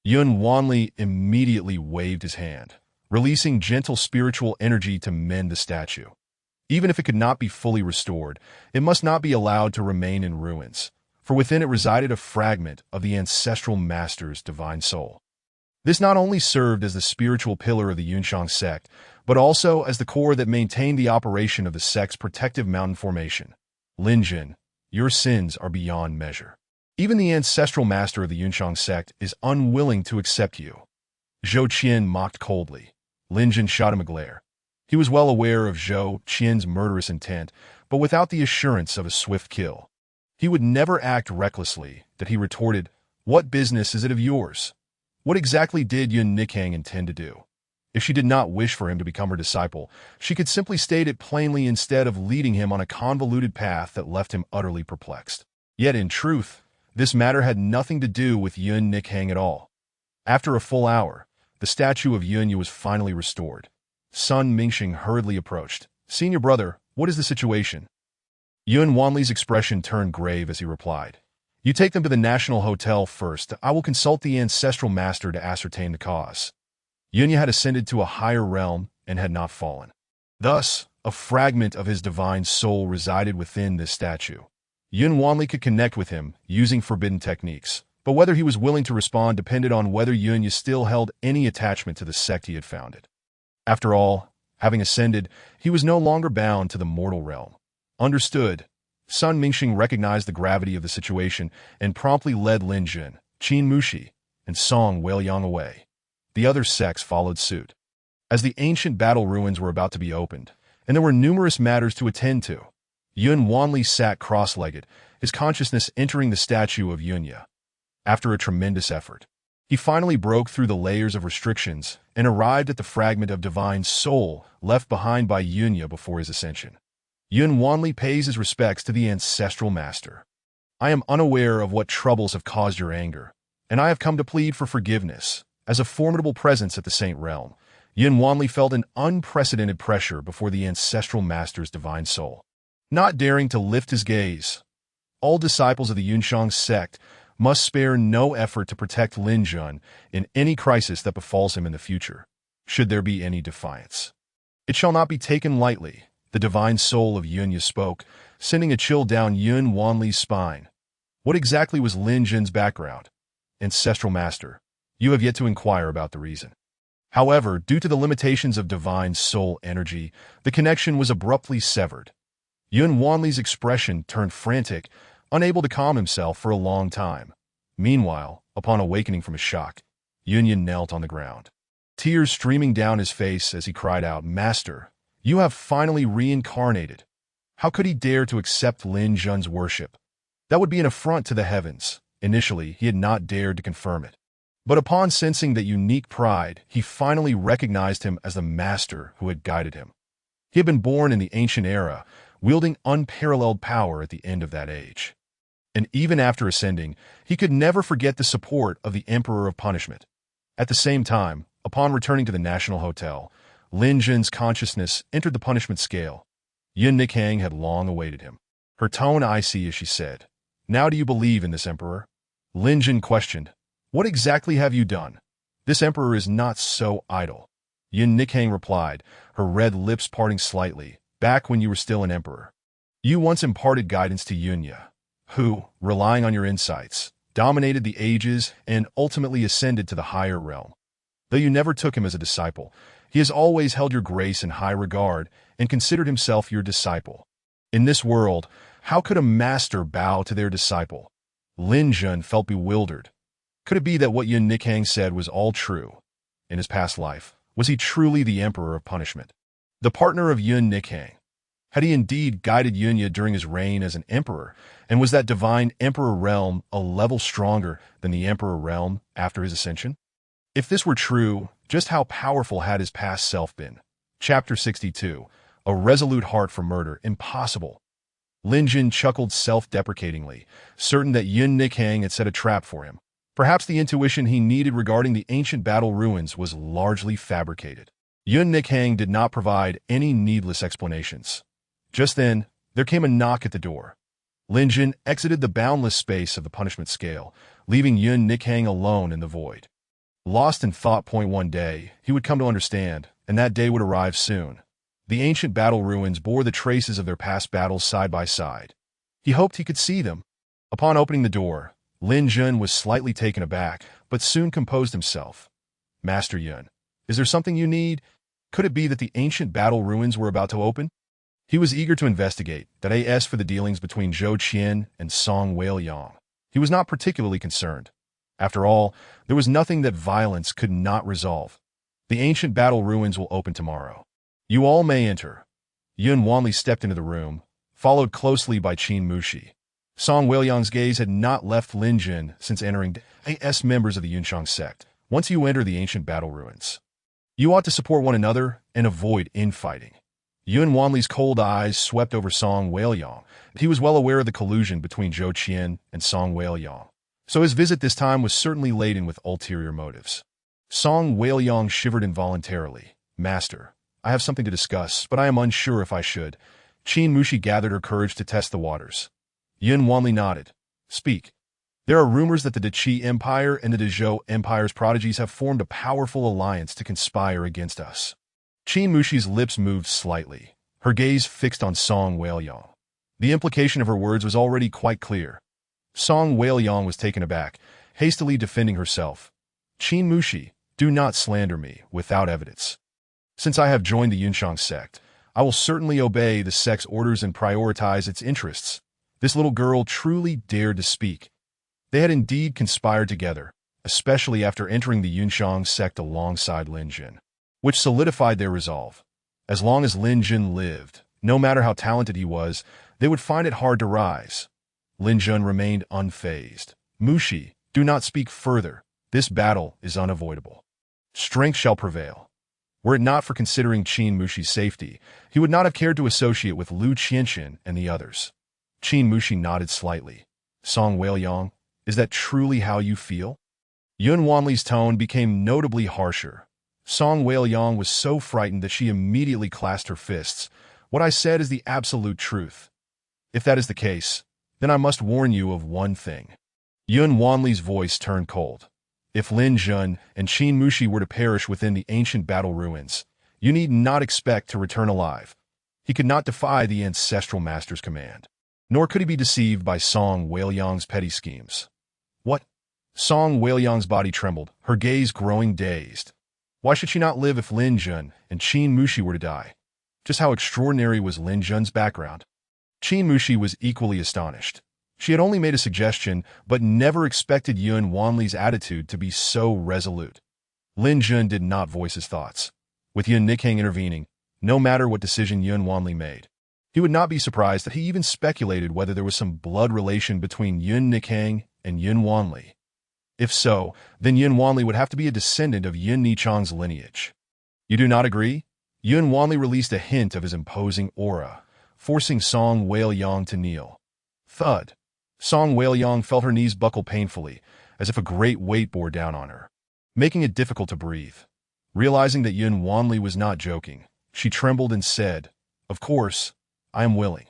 Yun Wanli immediately waved his hand, releasing gentle spiritual energy to mend the statue. Even if it could not be fully restored, it must not be allowed to remain in ruins, for within it resided a fragment of the ancestral master's divine soul. This not only served as the spiritual pillar of the Yunshang sect, but also as the core that maintained the operation of the sect's protective mountain formation. Lin Jun, your sins are beyond measure. Even the ancestral master of the Yunshang sect is unwilling to accept you. Zhou Qian mocked coldly. Lin Jun shot him a glare. He was well aware of Zhou Qian's murderous intent, but without the assurance of a swift kill. He would never act recklessly. That he retorted, "What business is it of yours?" What exactly did Yun Nikhang intend to do? If she did not wish for him to become her disciple, she could simply state it plainly instead of leading him on a convoluted path that left him utterly perplexed. Yet in truth, this matter had nothing to do with Yun Nikhang at all. After a full hour, the statue of Yunya was finally restored. Sun Mingxing hurriedly approached. "Senior brother, what is the situation?" Yun Wanli's expression turned grave as he replied, "You take them to the National Hotel first. I will consult the ancestral master to ascertain the cause." Yunya had ascended to a higher realm and had not fallen. Thus, a fragment of his divine soul resided within this statue. Yun Wanli could connect with him using forbidden techniques, but whether he was willing to respond depended on whether Yunya still held any attachment to the sect he had founded. After all, having ascended, he was no longer bound to the mortal realm. Understood. Sun Mingxing recognized the gravity of the situation and promptly led Lin Jun, Qin Mushi, and Song Weiliang away. The other sects followed suit. As the ancient battle ruins were about to be opened, and there were numerous matters to attend to, Yun Wanli sat cross-legged, his consciousness entering the statue of Yunya. After a tremendous effort, he finally broke through the layers of restrictions and arrived at the fragment of divine soul left behind by Yunya before his ascension. Yun Wanli pays his respects to the ancestral master. "I am unaware of what troubles have caused your anger, and I have come to plead for forgiveness." As a formidable presence at the Saint Realm, Yun Wanli felt an unprecedented pressure before the ancestral master's divine soul. Not daring to lift his gaze, all disciples of the Yunshang sect must spare no effort to protect Lin Jun in any crisis that befalls him in the future, should there be any defiance. "It shall not be taken lightly," the divine soul of Yunya spoke, sending a chill down Yun Wanli's spine. What exactly was Lin Jun's background? Ancestral master, you have yet to inquire about the reason. However, due to the limitations of divine soul energy, the connection was abruptly severed. Yun Wanli's expression turned frantic, unable to calm himself for a long time. Meanwhile, upon awakening from his shock, Yunya knelt on the ground, tears streaming down his face as he cried out, "Master, you have finally reincarnated." How could he dare to accept Lin Jun's worship? That would be an affront to the heavens. Initially, he had not dared to confirm it. But upon sensing that unique pride, he finally recognized him as the master who had guided him. He had been born in the ancient era, wielding unparalleled power at the end of that age. And even after ascending, he could never forget the support of the Emperor of Punishment. At the same time, upon returning to the National Hotel, Lin Jun's consciousness entered the punishment scale. Yun Nikhang had long awaited him. Her tone icy as she said, "Now do you believe in this emperor?" Lin Jun questioned, "What exactly have you done? This emperor is not so idle." Yun Nikhang replied, her red lips parting slightly, "Back when you were still an emperor, you once imparted guidance to Yunya, who, relying on your insights, dominated the ages, and ultimately ascended to the higher realm. Though you never took him as a disciple, he has always held your grace in high regard and considered himself your disciple. In this world, how could a master bow to their disciple? Lin Jun felt bewildered. Could it be that what Yun Nikhang said was all true? In his past life, was he truly the Emperor of Punishment? The partner of Yun Nikhang? Had he indeed guided Yunya during his reign as an emperor, and was that divine emperor realm a level stronger than the emperor realm after his ascension? If this were true, just how powerful had his past self been? Chapter 62. A resolute heart for murder. Impossible. Lin Jun chuckled self-deprecatingly, certain that Yun Nikhang had set a trap for him. Perhaps the intuition he needed regarding the ancient battle ruins was largely fabricated. Yun Nikhang did not provide any needless explanations. Just then, there came a knock at the door. Lin Jun exited the boundless space of the punishment scale, leaving Yun Nikhang alone in the void. Lost in thought. One day, he would come to understand, and that day would arrive soon. The ancient battle ruins bore the traces of their past battles side by side. He hoped he could see them. Upon opening the door, Lin Jun was slightly taken aback, but soon composed himself. Master Yun, is there something you need? Could it be that the ancient battle ruins were about to open? He was eager to investigate, that as for the dealings between Zhou Qian and Song Weiliang. He was not particularly concerned. After all, there was nothing that violence could not resolve. The ancient battle ruins will open tomorrow. You all may enter. Yun Wanli stepped into the room, followed closely by Qin Mushi. Song Weiliang's gaze had not left Lin Jun since entering as members of the Yunshang sect. Once you enter the ancient battle ruins, you ought to support one another and avoid infighting. Yun Wanli's cold eyes swept over Song Weiliang. He was well aware of the collusion between Zhou Qian and Song Weiliang, so his visit this time was certainly laden with ulterior motives. Song Weiliang shivered involuntarily. Master, I have something to discuss, but I am unsure if I should. Qin Mushi gathered her courage to test the waters. Yun Wanli nodded. Speak. There are rumors that the Deqi Empire and the Dezhou Empire's prodigies have formed a powerful alliance to conspire against us. Qin Mushi's lips moved slightly, her gaze fixed on Song Weiliang. The implication of her words was already quite clear. Song Weiliang was taken aback, hastily defending herself. Qin Mushi, do not slander me without evidence. Since I have joined the Yunshang sect, I will certainly obey the sect's orders and prioritize its interests. This little girl truly dared to speak. They had indeed conspired together, especially after entering the Yunshang sect alongside Lin Jun, which solidified their resolve. As long as Lin Jun lived, no matter how talented he was, they would find it hard to rise. Lin Jun remained unfazed. Mushi, do not speak further. This battle is unavoidable. Strength shall prevail. Were it not for considering Qin Mushi's safety, he would not have cared to associate with Lu Qianxin and the others. Qin Mushi nodded slightly. Song Weiliang, is that truly how you feel? Yun Wanli's tone became notably harsher. Song Weiliang was so frightened that she immediately clasped her fists. What I said is the absolute truth. If that is the case, then I must warn you of one thing. Yun Wanli's voice turned cold. If Lin Jun and Qin Mushi were to perish within the ancient battle ruins, you need not expect to return alive. He could not defy the ancestral master's command, nor could he be deceived by Song Weiliang's petty schemes. What? Song Weiliang's body trembled, her gaze growing dazed. Why should she not live if Lin Jun and Qin Mushi were to die? Just how extraordinary was Lin Jun's background? Qin Mushi was equally astonished. She had only made a suggestion, but never expected Yun Wanli's attitude to be so resolute. Lin Jun did not voice his thoughts. With Yun Nikhang intervening, no matter what decision Yun Wanli made, he would not be surprised that he even speculated whether there was some blood relation between Yun Nikhang and Yun Wanli. If so, then Yun Wanli would have to be a descendant of Yun Nichang's lineage. You do not agree? Yun Wanli released a hint of his imposing aura, forcing Song Weiliang to kneel. Thud. Song Weiliang felt her knees buckle painfully, as if a great weight bore down on her, making it difficult to breathe. Realizing that Yun Wanli was not joking, she trembled and said, Of course, I am willing.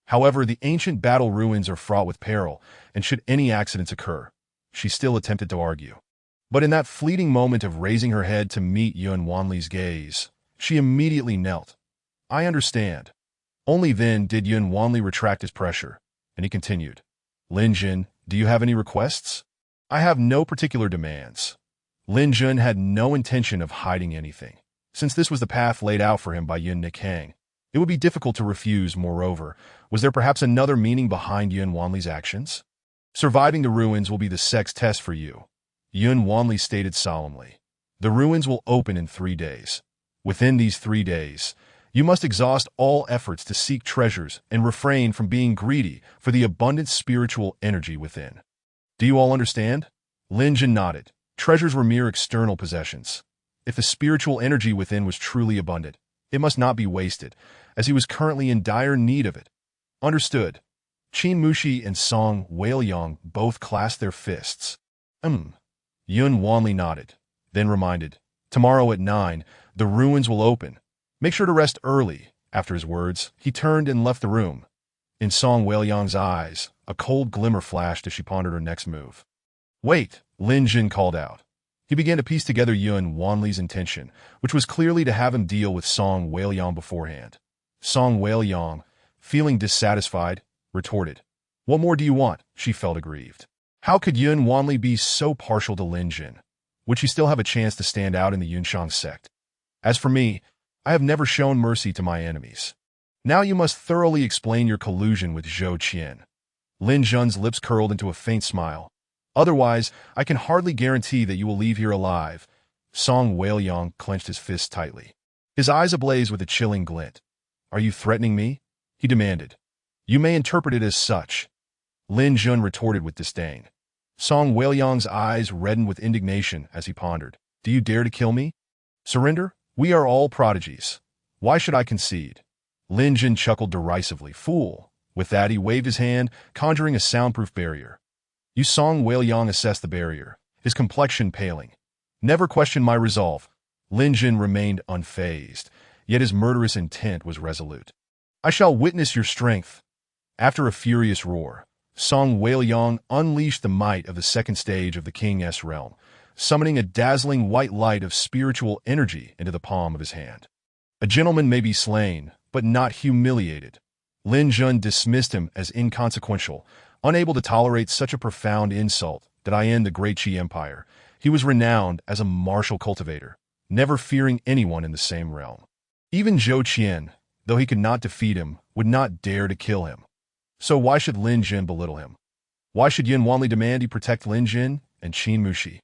However, the ancient battle ruins are fraught with peril, and should any accidents occur, she still attempted to argue. But in that fleeting moment of raising her head to meet Yun Wanli's gaze, she immediately knelt. I understand. Only then did Yun Wanli retract his pressure, and he continued. Lin Jun, do you have any requests? I have no particular demands. Lin Jun had no intention of hiding anything. Since this was the path laid out for him by Yun Nikang, it would be difficult to refuse. Moreover, was there perhaps another meaning behind Yun Wanli's actions? Surviving the ruins will be the sex test for you, Yun Wanli stated solemnly. The ruins will open in 3 days. Within these 3 days, you must exhaust all efforts to seek treasures and refrain from being greedy for the abundant spiritual energy within. Do you all understand? Lin Jun nodded. Treasures were mere external possessions. If the spiritual energy within was truly abundant, it must not be wasted, as he was currently in dire need of it. Understood. Qin Mushi and Song Weiliang both clasped their fists. Yun Wanli nodded, then reminded, tomorrow at 9, the ruins will open. Make sure to rest early. After his words, he turned and left the room. In Song Weiliang's eyes, a cold glimmer flashed as she pondered her next move. Wait, Lin Jun called out. He began to piece together Yun Wanli's intention, which was clearly to have him deal with Song Weiliang beforehand. Song Weiliang, feeling dissatisfied, retorted. What more do you want? She felt aggrieved. How could Yun Wanli be so partial to Lin Jun? Would she still have a chance to stand out in the Yunshang sect? As for me, I have never shown mercy to my enemies. Now you must thoroughly explain your collusion with Zhou Qian. Lin Jun's lips curled into a faint smile. Otherwise, I can hardly guarantee that you will leave here alive. Song Weiliang clenched his fists tightly, his eyes ablaze with a chilling glint. Are you threatening me? He demanded. You may interpret it as such. Lin Jun retorted with disdain. Song Weiliang's eyes reddened with indignation as he pondered. Do you dare to kill me? Surrender? We are all prodigies. Why should I concede? Lin Jun chuckled derisively. Fool. With that, he waved his hand, conjuring a soundproof barrier. Yu Song Weiliang assessed the barrier, his complexion paling. Never question my resolve. Lin Jun remained unfazed, yet his murderous intent was resolute. I shall witness your strength. After a furious roar, Song Weiliang unleashed the might of the second stage of the King's realm, summoning a dazzling white light of spiritual energy into the palm of his hand. A gentleman may be slain, but not humiliated. Lin Jun dismissed him as inconsequential, unable to tolerate such a profound insult that I end the great Qi Empire. He was renowned as a martial cultivator, never fearing anyone in the same realm. Even Zhou Qian, though he could not defeat him, would not dare to kill him. So why should Lin Jun belittle him? Why should Yun Wanli demand he protect Lin Jun and Qin Mushi?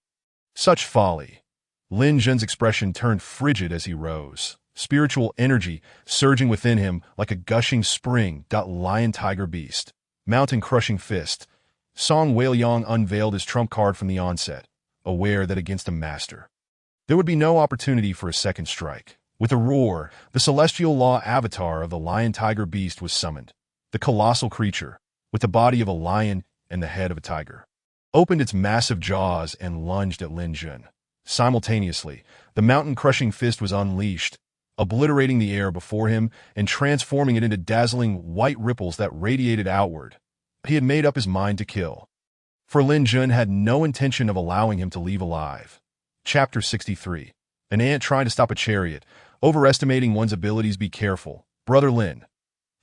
Such folly. Lin Jun's expression turned frigid as he rose, spiritual energy surging within him like a gushing spring. Lion Tiger Beast. Mountain crushing fist. Song Weiliang unveiled his trump card from the onset, aware that against a master, there would be no opportunity for a second strike. With a roar, the celestial law avatar of the Lion Tiger Beast was summoned. The colossal creature, with the body of a lion and the head of a tiger, opened its massive jaws and lunged at Lin Jun. Simultaneously, the mountain-crushing fist was unleashed, obliterating the air before him and transforming it into dazzling white ripples that radiated outward. He had made up his mind to kill, for Lin Jun had no intention of allowing him to leave alive. Chapter 63. An ant trying to stop a chariot. Overestimating one's abilities. Be careful. Brother Lin.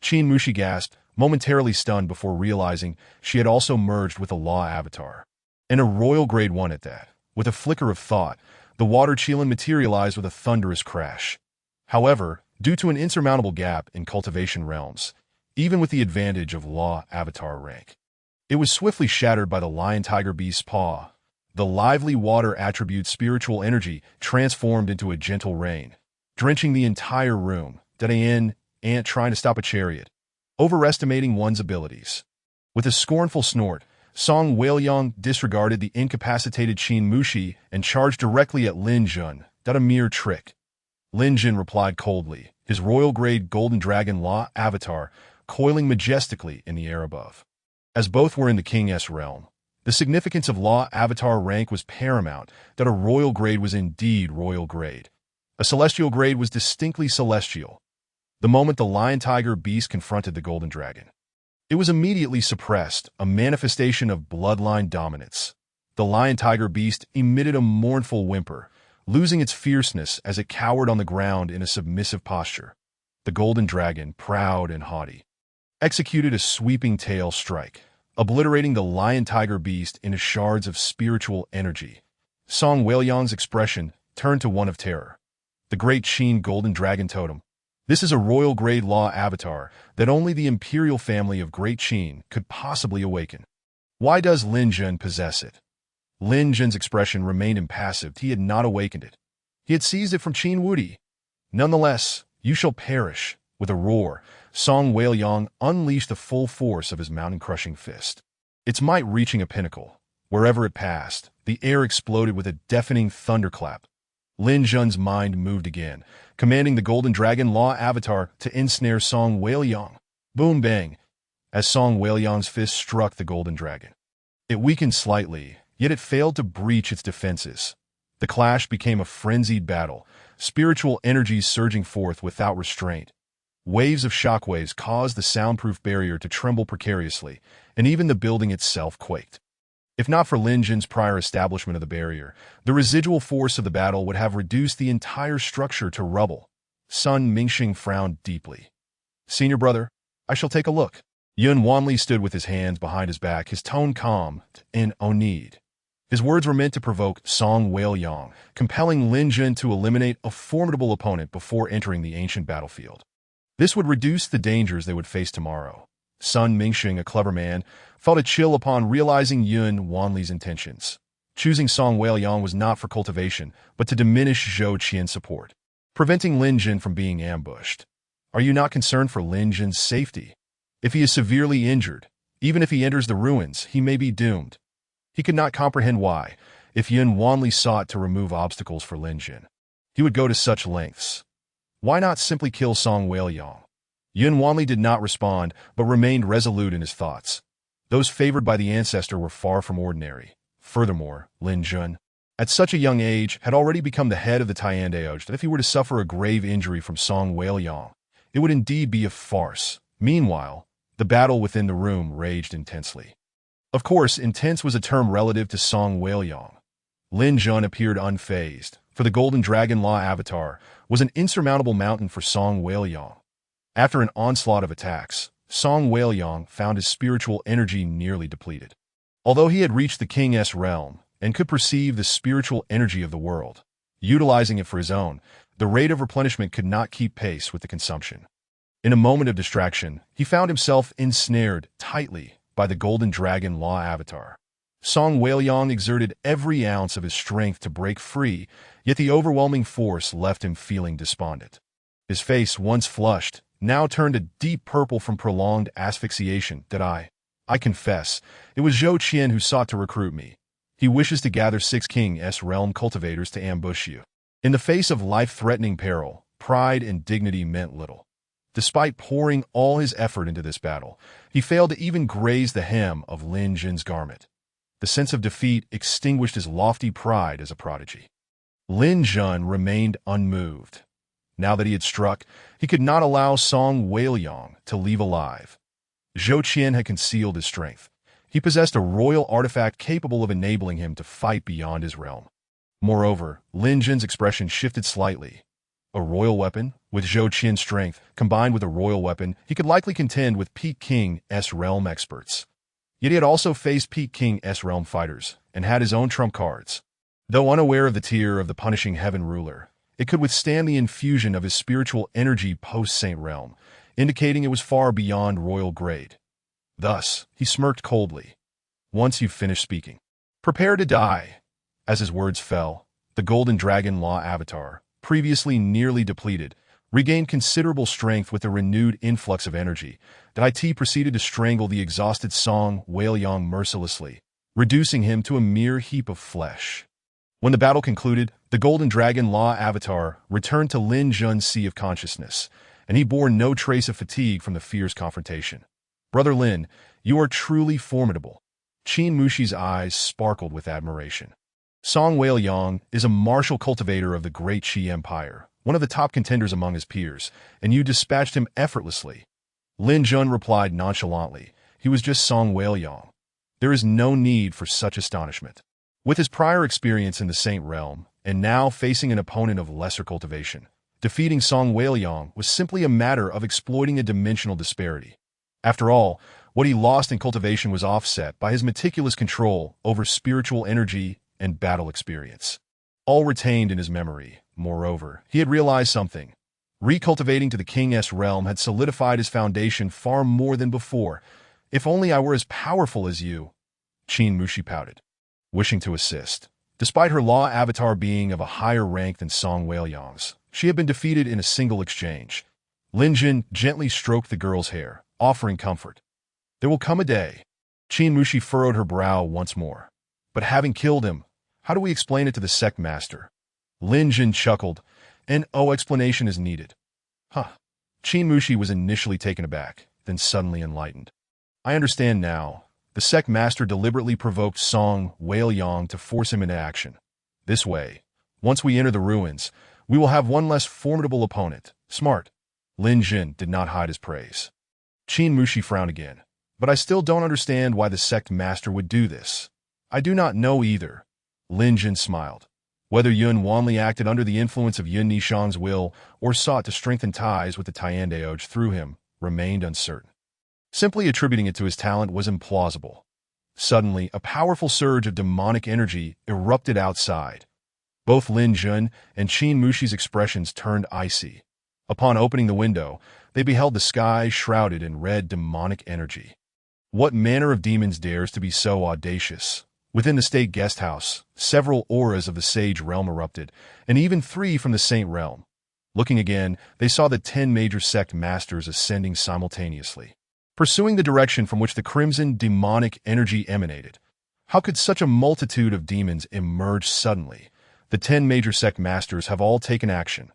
Qin Mushi gasped, momentarily stunned before realizing she had also merged with a law avatar. And a royal grade 1 at that. With a flicker of thought, the water Qilin materialized with a thunderous crash. However, due to an insurmountable gap in cultivation realms, even with the advantage of law avatar rank, it was swiftly shattered by the Lion Tiger Beast's paw. The lively water attribute spiritual energy transformed into a gentle rain, drenching the entire room. Ant trying to stop a chariot. Overestimating one's abilities. With a scornful snort, Song Weiliang disregarded the incapacitated Qin Mushi and charged directly at Lin Jun. A mere trick. Lin Jun replied coldly, his royal-grade golden dragon law avatar coiling majestically in the air above. As both were in the King's realm, the significance of law avatar rank was paramount. That a royal grade was indeed royal grade. A celestial grade was distinctly celestial. The moment the Lion Tiger Beast confronted the golden dragon, it was immediately suppressed, a manifestation of bloodline dominance. The Lion Tiger Beast emitted a mournful whimper, losing its fierceness as it cowered on the ground in a submissive posture. The golden dragon, proud and haughty, executed a sweeping tail strike. obliterating the lion-tiger beast into shards of spiritual energy. Song Whaleyong's expression turned to one of terror. The Great Qin Golden Dragon Totem. This is a royal-grade law avatar that only the imperial family of Great Qin could possibly awaken. Why does Lin Jun possess it? Lin Jun's expression remained impassive. He had not awakened it. He had seized it from Qin Wudi. Nonetheless, you shall perish. With a roar, Song Whaleyong unleashed the full force of his mountain-crushing fist. Its might reaching a pinnacle. Wherever it passed, the air exploded with a deafening thunderclap. Lin Jun's mind moved again, commanding the Golden Dragon Law Avatar to ensnare Song Whaleyong. Boom bang! As Song Whaleyong's fist struck the Golden Dragon. It weakened slightly, yet it failed to breach its defenses. The clash became a frenzied battle, spiritual energies surging forth without restraint. Waves of shockwaves caused the soundproof barrier to tremble precariously, and even the building itself quaked. If not for Lin Jun's prior establishment of the barrier, the residual force of the battle would have reduced the entire structure to rubble. Sun Mingxing frowned deeply. "Senior brother, I shall take a look." Yun Wanli stood with his hands behind his back, his tone calm and no need. His words were meant to provoke Song Whaleyong, compelling Lin Jun to eliminate a formidable opponent before entering the ancient battlefield. This would reduce the dangers they would face tomorrow. Sun Mingxing, a clever man, felt a chill upon realizing Yun Wanli's intentions. Choosing Song Whaleyong was not for cultivation, but to diminish Zhou Qian's support, preventing Lin Jun from being ambushed. Are you not concerned for Lin Jun's safety? If he is severely injured, even if he enters the ruins, he may be doomed. He could not comprehend why, if Yun Wanli sought to remove obstacles for Lin Jun, he would go to such lengths. Why not simply kill Song Whaleyong? Yun Wanli did not respond, but remained resolute in his thoughts. Those favored by the ancestor were far from ordinary. Furthermore, Lin Jun, at such a young age, had already become the head of the Tiandaoj that if he were to suffer a grave injury from Song Whaleyong, it would indeed be a farce. Meanwhile, the battle within the room raged intensely. Of course, intense was a term relative to Song Whaleyong. Lin Jun appeared unfazed, for the Golden Dragon Law Avatar was an insurmountable mountain for Song Whaleyong. After an onslaught of attacks, Song Whaleyong found his spiritual energy nearly depleted. Although he had reached the King's realm and could perceive the spiritual energy of the world, utilizing it for his own, the rate of replenishment could not keep pace with the consumption. In a moment of distraction, he found himself ensnared tightly by the Golden Dragon Law Avatar. Song Whaleyong exerted every ounce of his strength to break free, yet the overwhelming force left him feeling despondent. His face, once flushed, now turned a deep purple from prolonged asphyxiation. I confess, it was Zhou Qian who sought to recruit me. He wishes to gather 6 King's realm cultivators to ambush you. In the face of life-threatening peril, pride and dignity meant little. Despite pouring all his effort into this battle, he failed to even graze the hem of Lin Jun's garment. The sense of defeat extinguished his lofty pride as a prodigy. Lin Jun remained unmoved. Now that he had struck, he could not allow Song Whaleyong to leave alive. Zhou Qian had concealed his strength. He possessed a royal artifact capable of enabling him to fight beyond his realm. Moreover, Lin Jun's expression shifted slightly. A royal weapon? With Zhou Qian's strength, combined with a royal weapon, he could likely contend with Peak King's realm experts. Yet he had also faced Peak King's realm fighters, and had his own trump cards. Though unaware of the tier of the punishing heaven ruler, it could withstand the infusion of his spiritual energy post-Saint Realm, indicating it was far beyond royal grade. Thus, he smirked coldly. Once you've finished speaking, prepare to die. As his words fell, the Golden Dragon Law Avatar, previously nearly depleted, regained considerable strength with a renewed influx of energy. The IT proceeded to strangle the exhausted Song Whaleyong mercilessly, reducing him to a mere heap of flesh. When the battle concluded, the Golden Dragon Law Avatar returned to Lin Jun's sea of consciousness, and he bore no trace of fatigue from the fierce confrontation. Brother Lin, you are truly formidable. Qin Mushi's eyes sparkled with admiration. Song Whaleyong is a martial cultivator of the Great Qi Empire, one of the top contenders among his peers, and you dispatched him effortlessly. Lin Jun replied nonchalantly. He was just Song Whaleyong. There is no need for such astonishment. With his prior experience in the Saint Realm, and now facing an opponent of lesser cultivation, defeating Song Whaleyong was simply a matter of exploiting a dimensional disparity. After all, What he lost in cultivation was offset by his meticulous control over spiritual energy and battle experience, all retained in his memory. Moreover, he had realized something. Recultivating to the King's realm had solidified his foundation far more than before. If only I were as powerful as you, Qin Mushi pouted, wishing to assist. Despite her law avatar being of a higher rank than Song Weiliang's, she had been defeated in a single exchange. Lin Jun gently stroked the girl's hair, offering comfort. There will come a day. Qin Mushi furrowed her brow once more. But having killed him, how do we explain it to the sect master? Lin Jun chuckled. No explanation is needed. Huh. Qin Mushi was initially taken aback, then suddenly enlightened. I understand now. The sect master deliberately provoked Song Weiliang to force him into action. This way, once we enter the ruins, we will have one less formidable opponent. Smart. Lin Jun did not hide his praise. Qin Mushi frowned again. But I still don't understand why the sect master would do this. I do not know either. Lin Jun smiled. Whether Yun Wanli acted under the influence of Yun Nishang's will or sought to strengthen ties with the Tiandaoj through him remained uncertain. Simply attributing it to his talent was implausible. Suddenly, a powerful surge of demonic energy erupted outside. Both Lin Jun and Qin Mushi's expressions turned icy. Upon opening the window, they beheld the sky shrouded in red demonic energy. What manner of demons dares to be so audacious? Within the state guest house, several auras of the sage realm erupted, and even 3 from the saint realm. Looking again, they saw the 10 major sect masters ascending simultaneously, pursuing the direction from which the crimson demonic energy emanated. How could such a multitude of demons emerge suddenly? The 10 major sect masters have all taken action.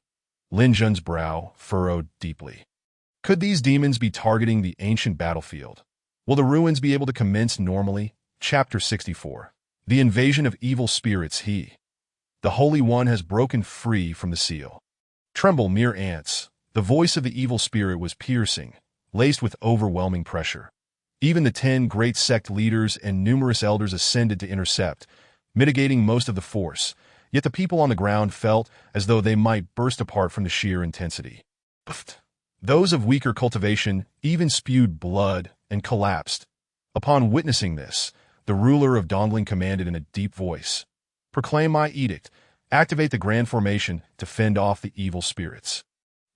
Lin Jun's brow furrowed deeply. Could these demons be targeting the ancient battlefield? Will the ruins be able to commence normally? Chapter 64. The Invasion of Evil Spirits. The Holy One has broken free from the seal. Tremble, mere ants. The voice of the evil spirit was piercing, laced with overwhelming pressure. Even the 10 great sect leaders and numerous elders ascended to intercept, mitigating most of the force, yet the people on the ground felt as though they might burst apart from the sheer intensity. Those of weaker cultivation even spewed blood and collapsed. Upon witnessing this, the ruler of Dongling commanded in a deep voice, "Proclaim my edict. Activate the Grand Formation to fend off the evil spirits."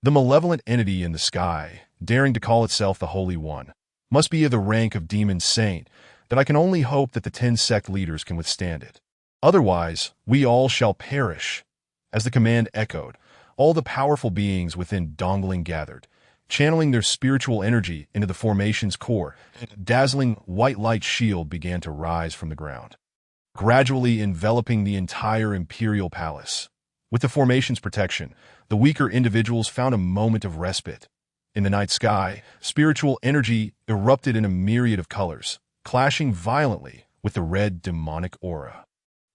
The malevolent entity in the sky, daring to call itself the Holy One, must be of the rank of demon saint, that I can only hope that the 10 sect leaders can withstand it. Otherwise, we all shall perish. As the command echoed, all the powerful beings within Dongling gathered, channeling their spiritual energy into the formation's core, and a dazzling white light shield began to rise from the ground, gradually enveloping the entire imperial palace. With the formation's protection, the weaker individuals found a moment of respite. In the night sky, spiritual energy erupted in a myriad of colors, clashing violently with the red demonic aura.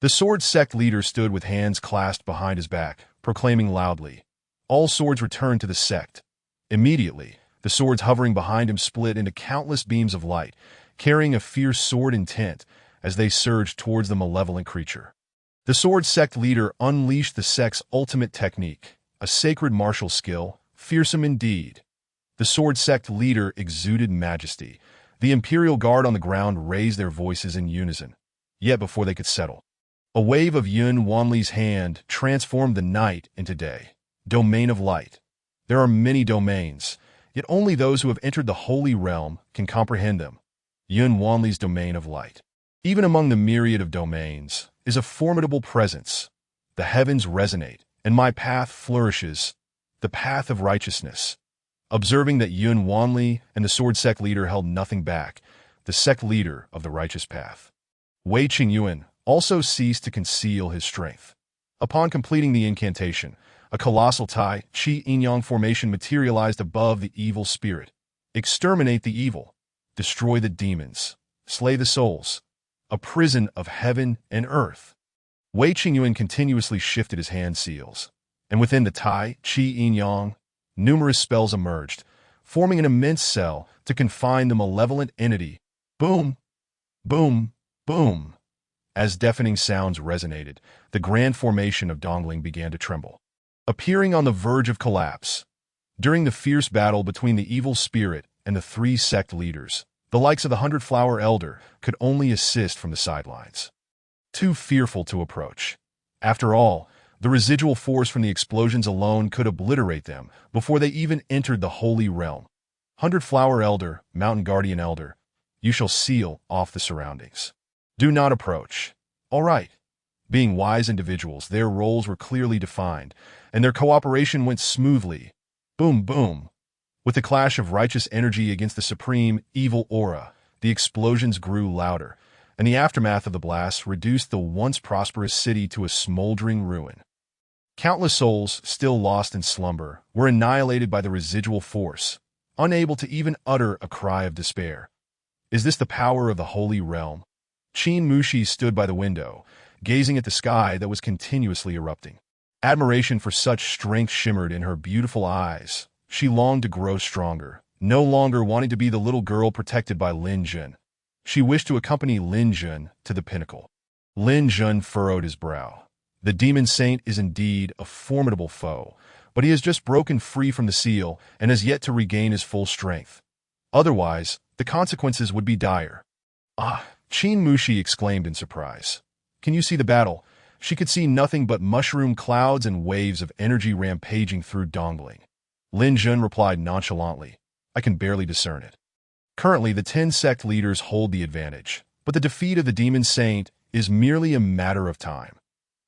The sword sect leader stood with hands clasped behind his back, proclaiming loudly, "All swords return to the sect." Immediately, the swords hovering behind him split into countless beams of light, carrying a fierce sword intent as they surged towards the malevolent creature. The sword sect leader unleashed the sect's ultimate technique, a sacred martial skill, fearsome indeed. The sword sect leader exuded majesty. The Imperial Guard on the ground raised their voices in unison. Yet before they could settle, a wave of Yun Wanli's hand transformed the night into day. Domain of light. There are many domains, yet only those who have entered the holy realm can comprehend them. Yun Wanli's domain of light, even among the myriad of domains, is a formidable presence. The heavens resonate, and my path flourishes, the path of righteousness. Observing that Yun Wanli and the sword sect leader held nothing back, the sect leader of the righteous path, Wei Qingyuan, also ceased to conceal his strength. Upon completing the incantation, a colossal Tai Chi Inyang formation materialized above the evil spirit. Exterminate the evil. Destroy the demons. Slay the souls. A prison of heaven and earth. Wei Qingyuan continuously shifted his hand seals, and within the Tai Chi Inyang, numerous spells emerged, forming an immense cell to confine the malevolent entity. Boom! Boom! Boom! As deafening sounds resonated, the grand formation of Dongling began to tremble, appearing on the verge of collapse. During the fierce battle between the evil spirit and the 3 sect leaders, The likes of the 100-flower elder could only assist from the sidelines, too fearful to approach. After all, the residual force from the explosions alone could obliterate them before they even entered the holy realm. 100-flower elder, mountain guardian elder, you shall seal off the surroundings. Do not approach. All right. Being wise individuals, their roles were clearly defined, and their cooperation went smoothly. Boom, boom. With the clash of righteous energy against the supreme evil aura, the explosions grew louder, and the aftermath of the blast reduced the once prosperous city to a smoldering ruin. Countless souls, still lost in slumber, were annihilated by the residual force, unable to even utter a cry of despair. Is this the power of the holy realm? Qin Mushi stood by the window, gazing at the sky that was continuously erupting. Admiration for such strength shimmered in her beautiful eyes. She longed to grow stronger, no longer wanting to be the little girl protected by Lin Jun. She wished to accompany Lin Jun to the pinnacle. Lin Jun furrowed his brow. The demon saint is indeed a formidable foe, but he has just broken free from the seal and has yet to regain his full strength. Otherwise, the consequences would be dire. Ah, Qin Mushi exclaimed in surprise. Can you see the battle? She could see nothing but mushroom clouds and waves of energy rampaging through Dongling. Lin Jun replied nonchalantly, I can barely discern it. Currently, the 10 sect leaders hold the advantage, but the defeat of the demon saint is merely a matter of time.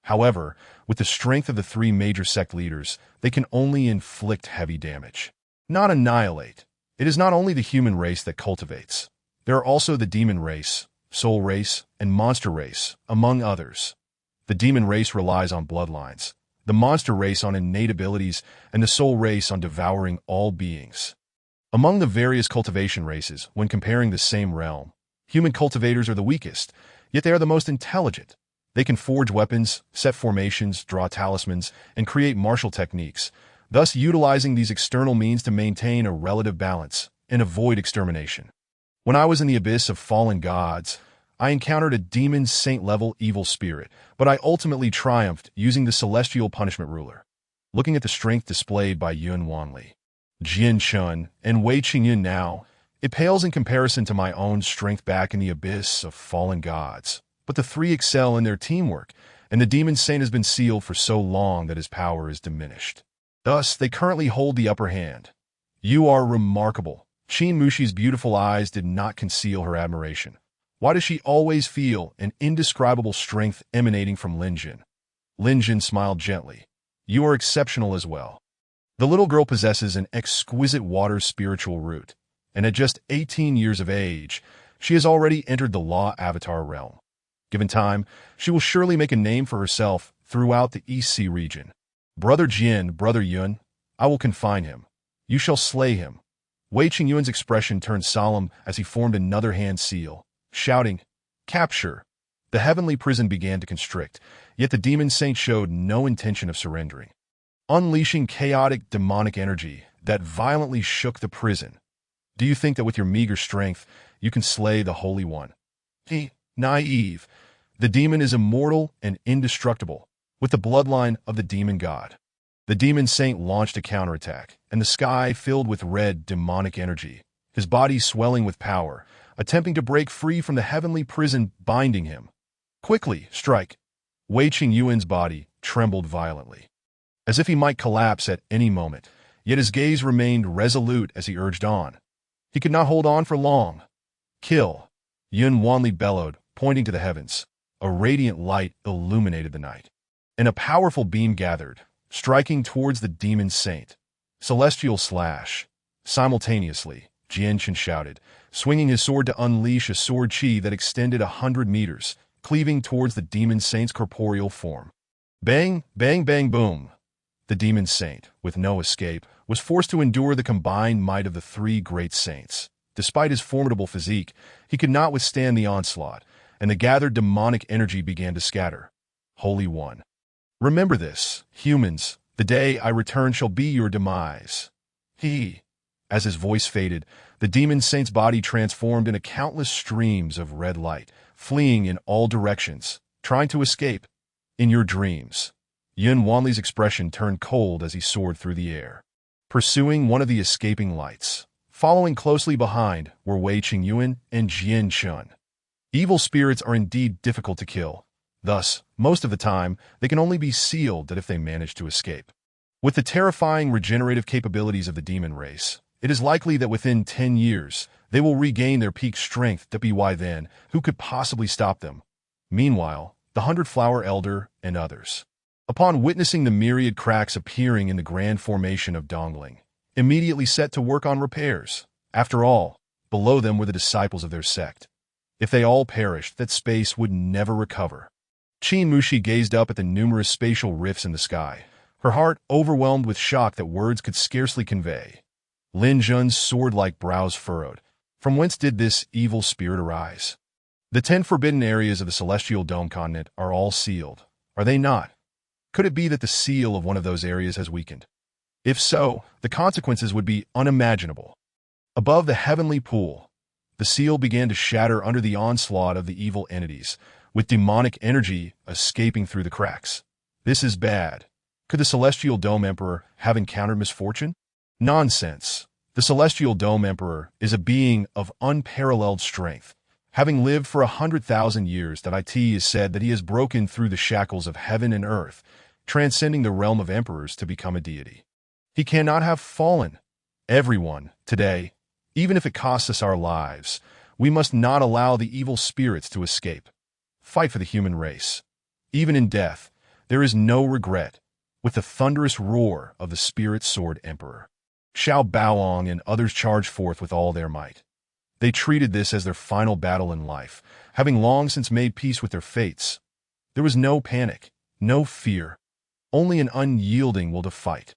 However, with the strength of the 3 major sect leaders, they can only inflict heavy damage, not annihilate. It is not only the human race that cultivates. There are also the demon race, soul race, and monster race, among others. The demon race relies on bloodlines, the monster race on innate abilities, and the soul race on devouring all beings. Among the various cultivation races, when comparing the same realm, human cultivators are the weakest, yet they are the most intelligent. They can forge weapons, set formations, draw talismans, and create martial techniques, thus utilizing these external means to maintain a relative balance and avoid extermination. When I was in the abyss of fallen gods, I encountered a demon saint-level evil spirit, but I ultimately triumphed using the celestial punishment ruler. Looking at the strength displayed by Yun Wanli, Jian Chun, and Wei Qingyun now, it pales in comparison to my own strength back in the abyss of fallen gods. But the 3 excel in their teamwork, and the demon saint has been sealed for so long that his power is diminished. Thus, they currently hold the upper hand. You are remarkable. Qin Mushi's beautiful eyes did not conceal her admiration. Why does she always feel an indescribable strength emanating from Lin Jun? Lin Jun smiled gently. You are exceptional as well. The little girl possesses an exquisite water spiritual root, and at just 18 years of age, she has already entered the Law Avatar realm. Given time, she will surely make a name for herself throughout the East Sea region. Brother Jin, Brother Yun, I will confine him. You shall slay him. Wei Qingyun's expression turned solemn as he formed another hand seal, shouting, Capture! The heavenly prison began to constrict, yet the demon saint showed no intention of surrendering. Unleashing chaotic demonic energy that violently shook the prison. Do you think that with your meager strength, you can slay the Holy One? Naive. The demon is immortal and indestructible, with the bloodline of the demon god. The demon saint launched a counterattack, and the sky filled with red demonic energy, his body swelling with power, attempting to break free from the heavenly prison binding him. Quickly, strike! Wei Qingyun's body trembled violently, as if he might collapse at any moment, yet his gaze remained resolute as he urged on. He could not hold on for long. Kill! Yun Wanli bellowed, pointing to the heavens. A radiant light illuminated the night, and a powerful beam gathered, striking towards the demon saint. Celestial slash. Simultaneously, Jian Chen shouted, swinging his sword to unleash a sword chi that extended 100 meters, cleaving towards the demon saint's corporeal form. Bang, bang, bang, boom. The demon saint, with no escape, was forced to endure the combined might of the 3 great saints. Despite his formidable physique, he could not withstand the onslaught, and the gathered demonic energy began to scatter. Holy One. Remember this, humans, the day I return shall be your demise. As his voice faded, the demon saint's body transformed into countless streams of red light, fleeing in all directions, trying to escape. In your dreams. Yun Wanli's expression turned cold as he soared through the air, pursuing one of the escaping lights. Following closely behind were Wei Qingyuan and Jian Chun. Evil spirits are indeed difficult to kill. Thus, most of the time, they can only be sealed that if they manage to escape. With the terrifying regenerative capabilities of the demon race, it is likely that within 10 years, they will regain their peak strength. Why then, who could possibly stop them? Meanwhile, the 100-Flower Elder and others, upon witnessing the myriad cracks appearing in the grand formation of Dongling, immediately set to work on repairs. After all, below them were the disciples of their sect. If they all perished, that space would never recover. Qin Mushi gazed up at the numerous spatial rifts in the sky, her heart overwhelmed with shock that words could scarcely convey. Lin Jun's sword-like brows furrowed. From whence did this evil spirit arise? The 10 forbidden areas of the Celestial Dome continent are all sealed, are they not? Could it be that the seal of one of those areas has weakened? If so, the consequences would be unimaginable. Above the heavenly pool, the seal began to shatter under the onslaught of the evil entities, with demonic energy escaping through the cracks. This is bad. Could the Celestial Dome Emperor have encountered misfortune? Nonsense. The Celestial Dome Emperor is a being of unparalleled strength. Having lived for 100,000 years, it is said that he has broken through the shackles of heaven and earth, transcending the realm of emperors to become a deity. He cannot have fallen. Everyone, today, even if it costs us our lives, we must not allow the evil spirits to escape. Fight for the human race. Even in death, there is no regret. With the thunderous roar of the Spirit Sword Emperor, Xiao Baoong and others charged forth with all their might. They treated this as their final battle in life, having long since made peace with their fates. There was no panic, no fear, only an unyielding will to fight.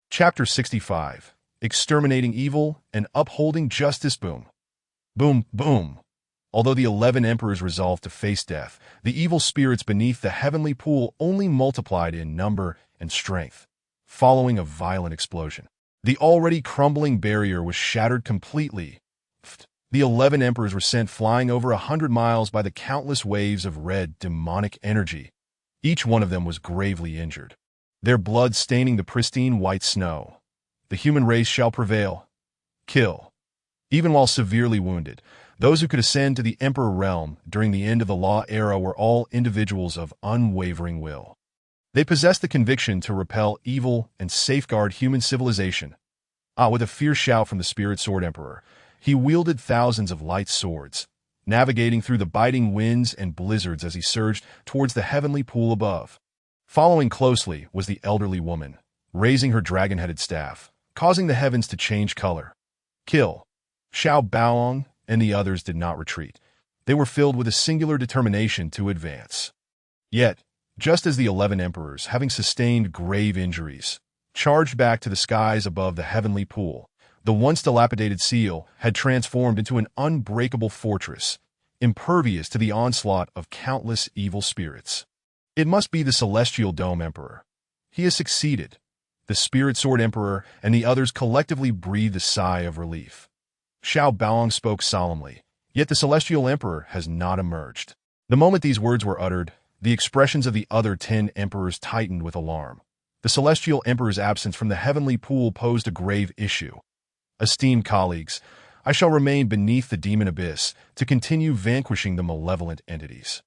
Chapter 65. Exterminating Evil and Upholding Justice. Boom. Boom, boom. Although the 11 emperors resolved to face death, the evil spirits beneath the heavenly pool only multiplied in number and strength. Following a violent explosion, the already crumbling barrier was shattered completely. The 11 emperors were sent flying over 100 miles by the countless waves of red, demonic energy. Each one of them was gravely injured, their blood staining the pristine white snow. The human race shall prevail. Kill. Even while severely wounded, those who could ascend to the Emperor realm during the end of the Law era were all individuals of unwavering will. They possessed the conviction to repel evil and safeguard human civilization. With a fierce shout from the Spirit Sword Emperor, he wielded thousands of light swords, navigating through the biting winds and blizzards as he surged towards the heavenly pool above. Following closely was the elderly woman, raising her dragon-headed staff, causing the heavens to change color. Kill. Xiao Baoong and the others did not retreat. They were filled with a singular determination to advance. Yet, just as the 11 emperors, having sustained grave injuries, charged back to the skies above the heavenly pool, the once dilapidated seal had transformed into an unbreakable fortress, impervious to the onslaught of countless evil spirits. It must be the Celestial Dome Emperor. He has succeeded. The Spirit Sword Emperor and the others collectively breathed a sigh of relief. Xiao Baoong spoke solemnly, yet the Celestial Emperor has not emerged. The moment these words were uttered, the expressions of the other 10 emperors tightened with alarm. The Celestial Emperor's absence from the heavenly pool posed a grave issue. Esteemed colleagues, I shall remain beneath the demon abyss to continue vanquishing the malevolent entities.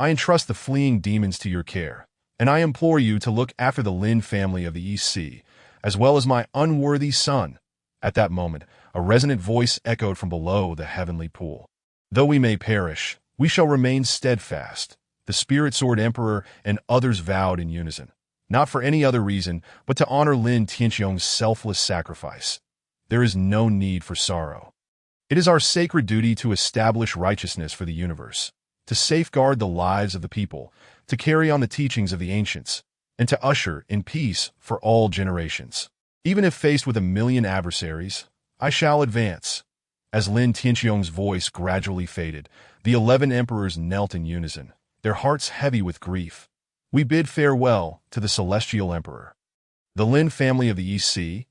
I entrust the fleeing demons to your care, and I implore you to look after the Lin family of the East Sea, as well as my unworthy son. At that moment, a resonant voice echoed from below the heavenly pool. Though we may perish, we shall remain steadfast. The Spirit Sword Emperor and others vowed in unison, not for any other reason, but to honor Lin Tianqiong's selfless sacrifice. There is no need for sorrow. It is our sacred duty to establish righteousness for the universe, to safeguard the lives of the people, to carry on the teachings of the ancients, and to usher in peace for all generations. Even if faced with 1,000,000 adversaries, I shall advance. As Lin Tianqiong's voice gradually faded, the 11 emperors knelt in unison, their hearts heavy with grief. We bid farewell to the Celestial Emperor. The Lin family of the East Sea?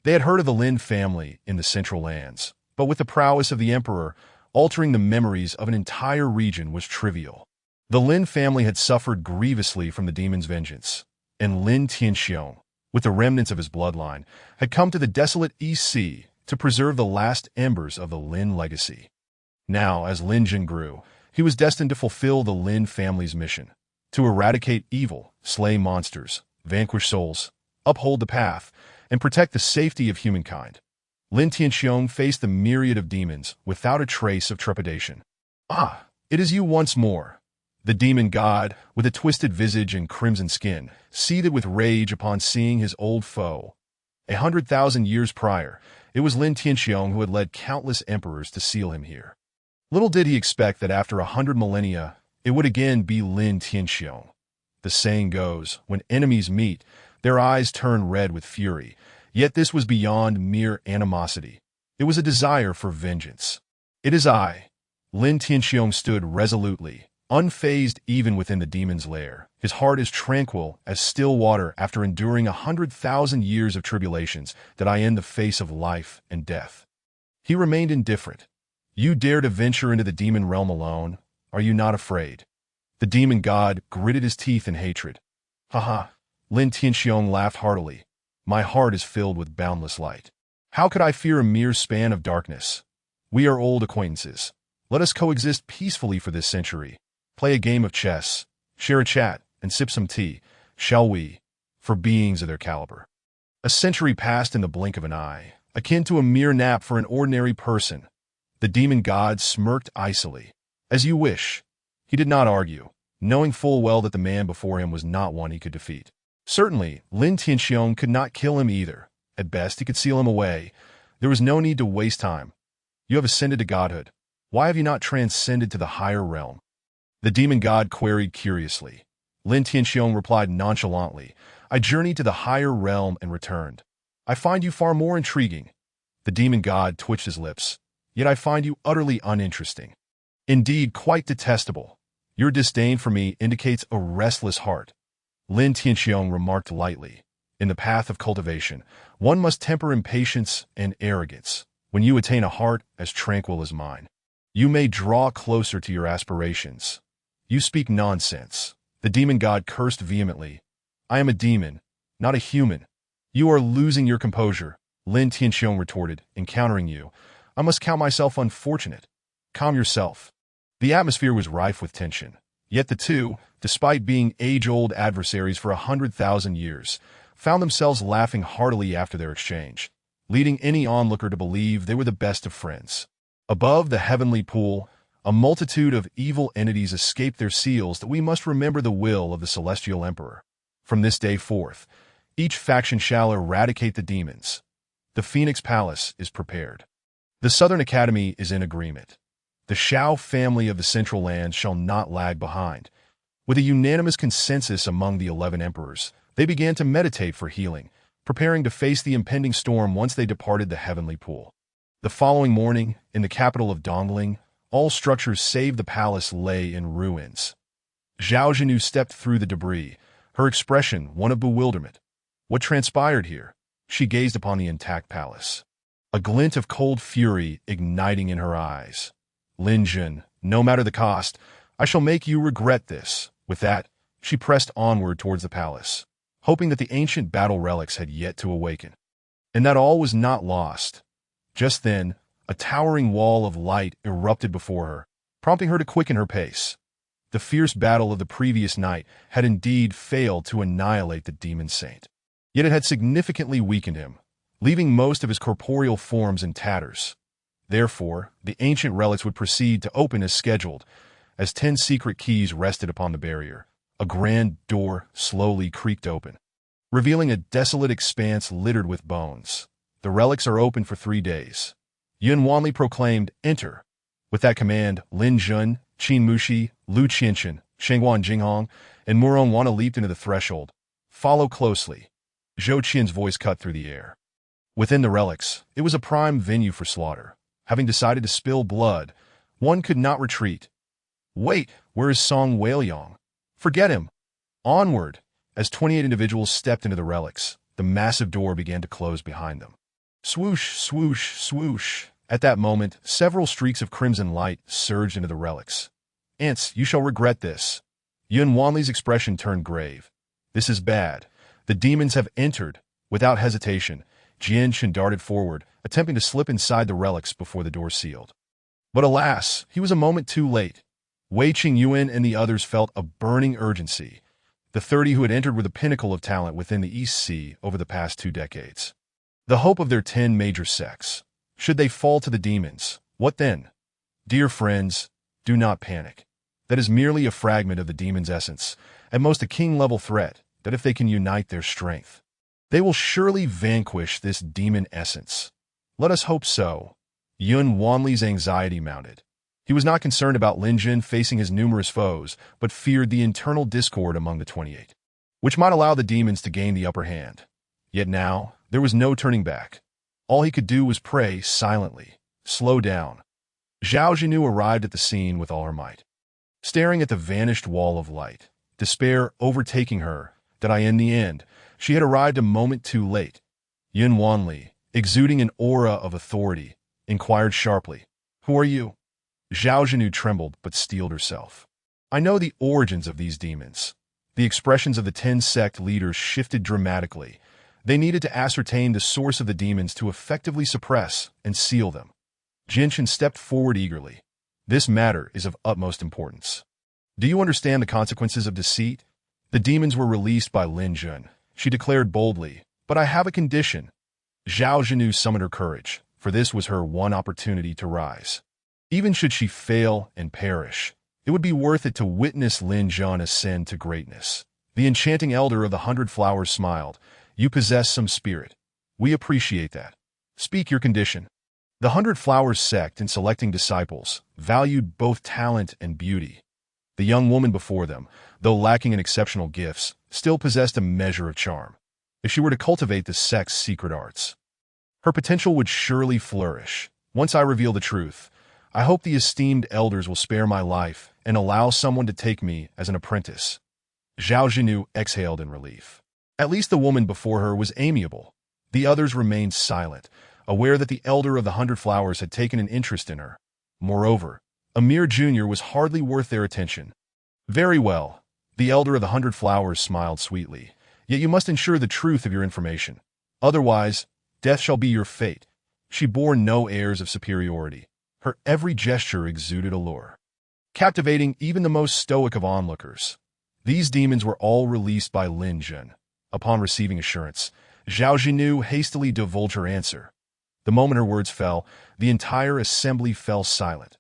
They had heard of the Lin family in the Central Lands, but with the prowess of the Emperor, altering the memories of an entire region was trivial. The Lin family had suffered grievously from the demon's vengeance, and Lin Tianqiong, with the remnants of his bloodline, had come to the desolate East Sea to preserve the last embers of the Lin legacy. Now, as Lin Jun grew, he was destined to fulfill the Lin family's mission, to eradicate evil, slay monsters, vanquish souls, uphold the path, and protect the safety of humankind. Lin Tianxiong faced the myriad of demons without a trace of trepidation. "Ah, it is you once more." The demon god, with a twisted visage and crimson skin, seethed with rage upon seeing his old foe. 100,000 years prior, it was Lin Tianxiong who had led countless emperors to seal him here. Little did he expect that after 100 millennia, it would again be Lin Tianxiong. The saying goes, when enemies meet, their eyes turn red with fury, yet this was beyond mere animosity. It was a desire for vengeance. "It is I." Lin Tianxiong stood resolutely, unfazed even within the demon's lair, his heart as tranquil as still water after enduring 100,000 years of tribulations that I end the face of life and death. He remained indifferent. "You dare to venture into the demon realm alone? Are you not afraid?" The demon god gritted his teeth in hatred. "Haha," Lin Tianxiong laughed heartily. "My heart is filled with boundless light. How could I fear a mere span of darkness? We are old acquaintances. Let us coexist peacefully for this century. Play a game of chess, share a chat, and sip some tea, shall we? For beings of their caliber." A century passed in the blink of an eye, akin to a mere nap for an ordinary person. The demon god smirked icily. "As you wish." He did not argue, knowing full well that the man before him was not one he could defeat. Certainly, Lin Tianxiong could not kill him either. At best, he could seal him away. There was no need to waste time. "You have ascended to godhood. Why have you not transcended to the higher realm?" The demon god queried curiously. Lin Tianxiong replied nonchalantly, "I journeyed to the higher realm and returned. I find you far more intriguing." The demon god twitched his lips. "Yet I find you utterly uninteresting. Indeed, quite detestable. Your disdain for me indicates a restless heart." Lin Tianxiong remarked lightly. "In the path of cultivation, one must temper impatience and arrogance. When you attain a heart as tranquil as mine, you may draw closer to your aspirations." "You speak nonsense." The demon god cursed vehemently. "I am a demon, not a human." "You are losing your composure," Lin Tianxiong retorted, "encountering you. I must count myself unfortunate. Calm yourself." The atmosphere was rife with tension. Yet the two, despite being age-old adversaries for 100,000 years, found themselves laughing heartily after their exchange, leading any onlooker to believe they were the best of friends. Above the heavenly pool, a multitude of evil entities escaped their seals that we must remember the will of the Celestial Emperor. From this day forth, each faction shall eradicate the demons. The Phoenix Palace is prepared. The Southern Academy is in agreement. The Shao family of the Central Lands shall not lag behind. With a unanimous consensus among the 11 emperors, they began to meditate for healing, preparing to face the impending storm once they departed the heavenly pool. The following morning, in the capital of Dongling, all structures save the palace lay in ruins. Zhao Zhenu stepped through the debris, her expression one of bewilderment. What transpired here? She gazed upon the intact palace, a glint of cold fury igniting in her eyes. "Lin Jun, no matter the cost, I shall make you regret this." With that, she pressed onward towards the palace, hoping that the ancient battle relics had yet to awaken, and that all was not lost. Just then, a towering wall of light erupted before her, prompting her to quicken her pace. The fierce battle of the previous night had indeed failed to annihilate the demon saint. Yet it had significantly weakened him, leaving most of his corporeal forms in tatters. Therefore, the ancient relics would proceed to open as scheduled. As 10 secret keys rested upon the barrier, a grand door slowly creaked open, revealing a desolate expanse littered with bones. "The relics are open for 3 days." Yun Wanli proclaimed, "Enter." With that command, Lin Jun, Qin Mushi, Lu Qianchen, Shengguan Jinghong, and Murong Wana leaped into the threshold. "Follow closely." Zhou Qian's voice cut through the air. Within the relics, it was a prime venue for slaughter. Having decided to spill blood, one could not retreat. "Wait, where is Song Weiliang?" "Forget him." Onward. As 28 individuals stepped into the relics, the massive door began to close behind them. Swoosh, swoosh, swoosh. At that moment, several streaks of crimson light surged into the relics. "Ants, you shall regret this." Yun Wanli's expression turned grave. "This is bad. The demons have entered." Without hesitation, Jian darted forward, attempting to slip inside the relics before the door sealed. But alas, he was a moment too late. Wei Qingyuan and the others felt a burning urgency, the 30 who had entered were the pinnacle of talent within the East Sea over the past 2 decades. The hope of their 10 major sects. Should they fall to the demons, what then? Dear friends, do not panic. That is merely a fragment of the demon's essence, at most a king-level threat, that if they can unite their strength, they will surely vanquish this demon essence. Let us hope so. Yun Wanli's anxiety mounted. He was not concerned about Lin Jun facing his numerous foes, but feared the internal discord among the 28, which might allow the demons to gain the upper hand. Yet now, there was no turning back. All he could do was pray silently. Slow down. Zhao Zhinu arrived at the scene with all her might. Staring at the vanished wall of light, despair overtaking her, that in the end, she had arrived a moment too late. Yun Wanli, exuding an aura of authority, inquired sharply, "Who are you?" Zhao Zhinu trembled but steeled herself. "I know the origins of these demons." The expressions of the 10 sect leaders shifted dramatically. They needed to ascertain the source of the demons to effectively suppress and seal them. Jinshin stepped forward eagerly. "This matter is of utmost importance. Do you understand the consequences of deceit? The demons were released by Lin Jun," she declared boldly, "but I have a condition." Zhao Zhinu summoned her courage, for this was her one opportunity to rise. Even should she fail and perish, it would be worth it to witness Lin Jun ascend to greatness. The enchanting elder of the 100 Flowers smiled. "You possess some spirit. We appreciate that. Speak your condition." The 100 Flowers sect, in selecting disciples, valued both talent and beauty. The young woman before them, though lacking in exceptional gifts, still possessed a measure of charm. If she were to cultivate the sect's secret arts, her potential would surely flourish. Once I reveal the truth, I hope the esteemed elders will spare my life and allow someone to take me as an apprentice. Zhao Zhinu exhaled in relief. At least the woman before her was amiable. The others remained silent, aware that the elder of the 100 Flowers had taken an interest in her. Moreover, Amir Jr. was hardly worth their attention. "Very well." The elder of the 100 Flowers smiled sweetly. "Yet you must ensure the truth of your information. Otherwise, death shall be your fate." She bore no airs of superiority. Her every gesture exuded allure, captivating even the most stoic of onlookers. These demons were all released by Lin Jun. Upon receiving assurance, Zhao Zhinu hastily divulged her answer. The moment her words fell, the entire assembly fell silent.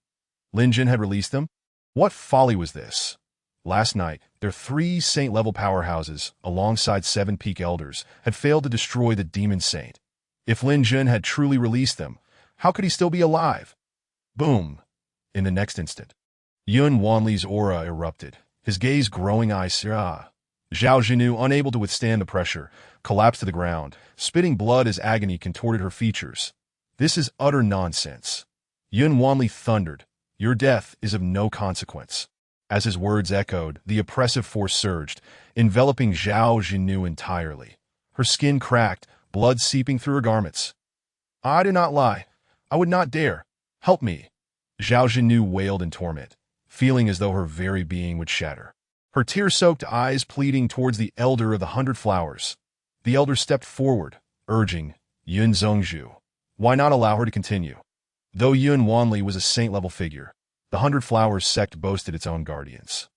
Lin Jun had released them? What folly was this? Last night, their 3 saint-level powerhouses, alongside 7 peak elders, had failed to destroy the demon saint. If Lin Jun had truly released them, how could he still be alive? Boom! In the next instant, Yun Wanli's aura erupted, his gaze growing Zhao Zhinu, unable to withstand the pressure, collapsed to the ground, spitting blood as agony contorted her features. "This is utter nonsense." Yun Wanli thundered, "Your death is of no consequence." As his words echoed, the oppressive force surged, enveloping Zhao Zhinu entirely. Her skin cracked, blood seeping through her garments. "I do not lie. I would not dare. Help me." Zhao Zhinu wailed in torment, feeling as though her very being would shatter. Her tear-soaked eyes pleading towards the elder of the 100 Flowers. The elder stepped forward, urging, "Yun Zhongzhu, why not allow her to continue?" Though Yun Wanli was a saint-level figure, the 100 Flowers sect boasted its own guardians.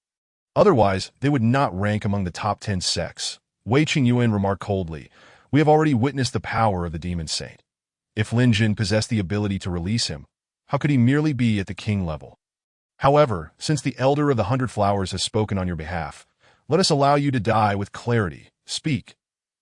Otherwise, they would not rank among the top 10 sects. Wei Qingyuan remarked coldly, "We have already witnessed the power of the demon saint. If Lin Jun possessed the ability to release him, how could he merely be at the king level? However, since the elder of the 100 Flowers has spoken on your behalf, let us allow you to die with clarity. Speak."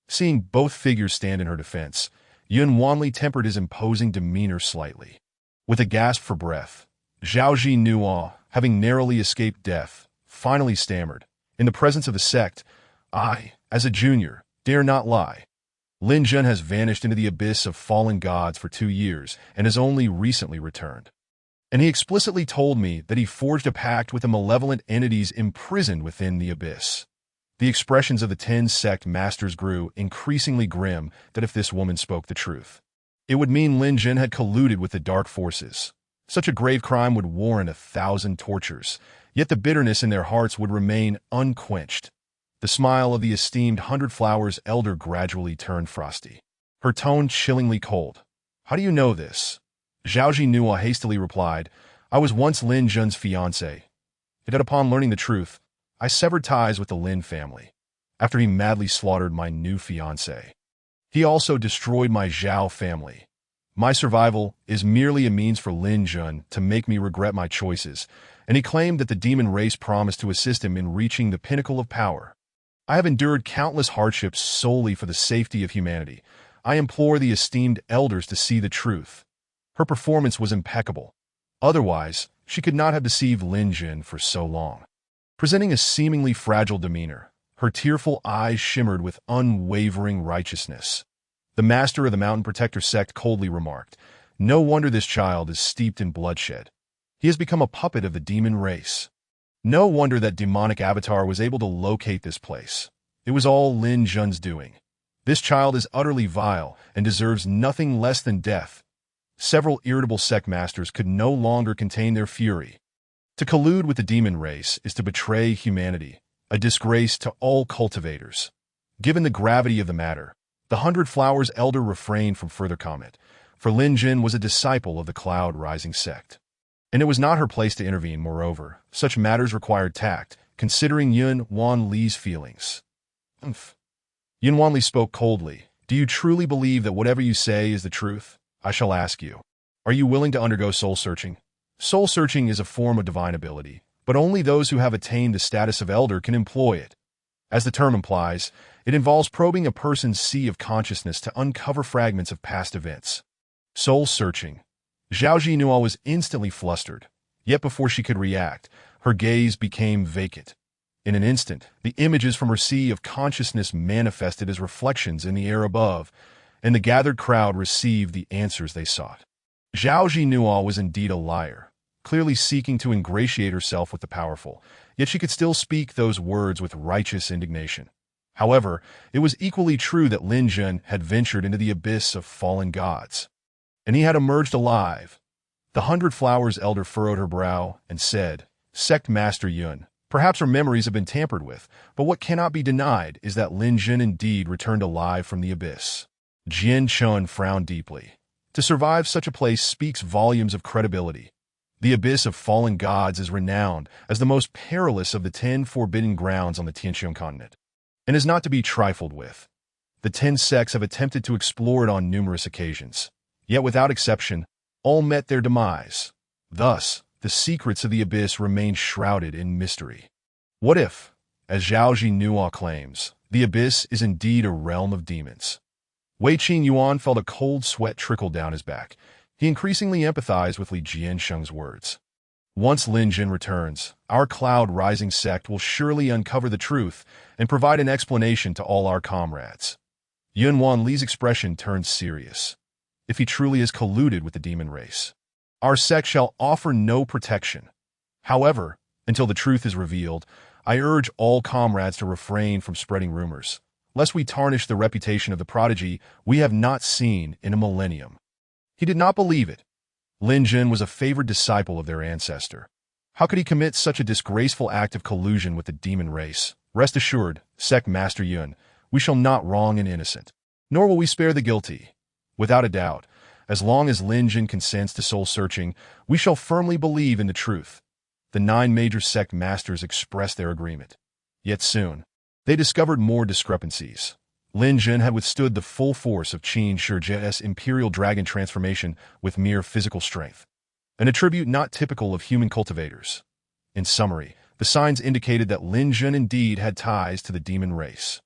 Seeing both figures stand in her defense, Yun Wanli tempered his imposing demeanor slightly. With a gasp for breath, Zhao Zhinu, having narrowly escaped death, finally stammered, "In the presence of the sect, I, as a junior, dare not lie. Lin Jun has vanished into the abyss of fallen gods for 2 years and has only recently returned. And he explicitly told me that he forged a pact with the malevolent entities imprisoned within the abyss." The expressions of the 10 sect masters grew increasingly grim that if this woman spoke the truth, it would mean Lin Jun had colluded with the dark forces. Such a grave crime would warrant 1,000 tortures, yet the bitterness in their hearts would remain unquenched. The smile of the esteemed 100 Flowers elder gradually turned frosty. her tone chillingly cold. "How do you know this?" Zhao Jinhua hastily replied, "I was once Lin Jun's fiancé. Yet upon learning the truth, I severed ties with the Lin family, after he madly slaughtered my new fiancé. He also destroyed my Zhao family. My survival is merely a means for Lin Jun to make me regret my choices," and he claimed that the demon race promised to assist him in reaching the pinnacle of power. "I have endured countless hardships solely for the safety of humanity. I implore the esteemed elders to see the truth." Her performance was impeccable. Otherwise, she could not have deceived Lin Jun for so long. Presenting a seemingly fragile demeanor, her tearful eyes shimmered with unwavering righteousness. The master of the Mountain Protector sect coldly remarked, "No wonder this child is steeped in bloodshed. He has become a puppet of the demon race. No wonder that demonic avatar was able to locate this place. It was all Lin Jun's doing. This child is utterly vile and deserves nothing less than death." Several irritable sect masters could no longer contain their fury. To collude with the demon race is to betray humanity, a disgrace to all cultivators. Given the gravity of the matter, the Hundred Flowers elder refrained from further comment, for Lin Jun was a disciple of the Cloud Rising sect. And it was not her place to intervene. Moreover, such matters required tact, considering Yun Wan Li's feelings. Yun Wan Li spoke coldly. "Do you truly believe that whatever you say is the truth? I shall ask you. Are you willing to undergo soul-searching? Soul-searching is a form of divine ability, but only those who have attained the status of elder can employ it. As the term implies, it involves probing a person's sea of consciousness to uncover fragments of past events. Soul-searching. Zhao Jinhua was instantly flustered, yet before she could react, her gaze became vacant. In an instant, the images from her sea of consciousness manifested as reflections in the air above, and the gathered crowd received the answers they sought. Zhao Jinhua was indeed a liar, clearly seeking to ingratiate herself with the powerful, yet she could still speak those words with righteous indignation. However, it was equally true that Lin Jun had ventured into the abyss of fallen gods, and he had emerged alive. The Hundred Flowers elder furrowed her brow and said, "Sect Master Yun, perhaps her memories have been tampered with, but what cannot be denied is that Lin Jun indeed returned alive from the abyss." Jian Chun frowned deeply. To survive such a place speaks volumes of credibility. The abyss of fallen gods is renowned as the most perilous of the 10 forbidden grounds on the Tianqiong continent, and is not to be trifled with. The 10 sects have attempted to explore it on numerous occasions, yet without exception, all met their demise. Thus, the secrets of the abyss remain shrouded in mystery. What if, as Zhao Jinhua claims, the abyss is indeed a realm of demons? Wei Qing Yuan felt a cold sweat trickle down his back. He increasingly empathized with Li Jiansheng's words. Once Lin Jun returns, our Cloud Rising sect will surely uncover the truth and provide an explanation to all our comrades. Yun Wan Li's expression turned serious. If he truly has colluded with the demon race, our sect shall offer no protection. However, until the truth is revealed, I urge all comrades to refrain from spreading rumors, lest we tarnish the reputation of the prodigy we have not seen in a millennium. He did not believe it. Lin Jun was a favored disciple of their ancestor. How could he commit such a disgraceful act of collusion with the demon race? Rest assured, Sect Master Yun, we shall not wrong an innocent, nor will we spare the guilty. Without a doubt, as long as Lin Jun consents to soul-searching, we shall firmly believe in the truth. The 9 major sect masters expressed their agreement. Yet soon, they discovered more discrepancies. Lin Jun had withstood the full force of Qin Shiji's Imperial Dragon transformation with mere physical strength, an attribute not typical of human cultivators. In summary, the signs indicated that Lin Jun indeed had ties to the demon race.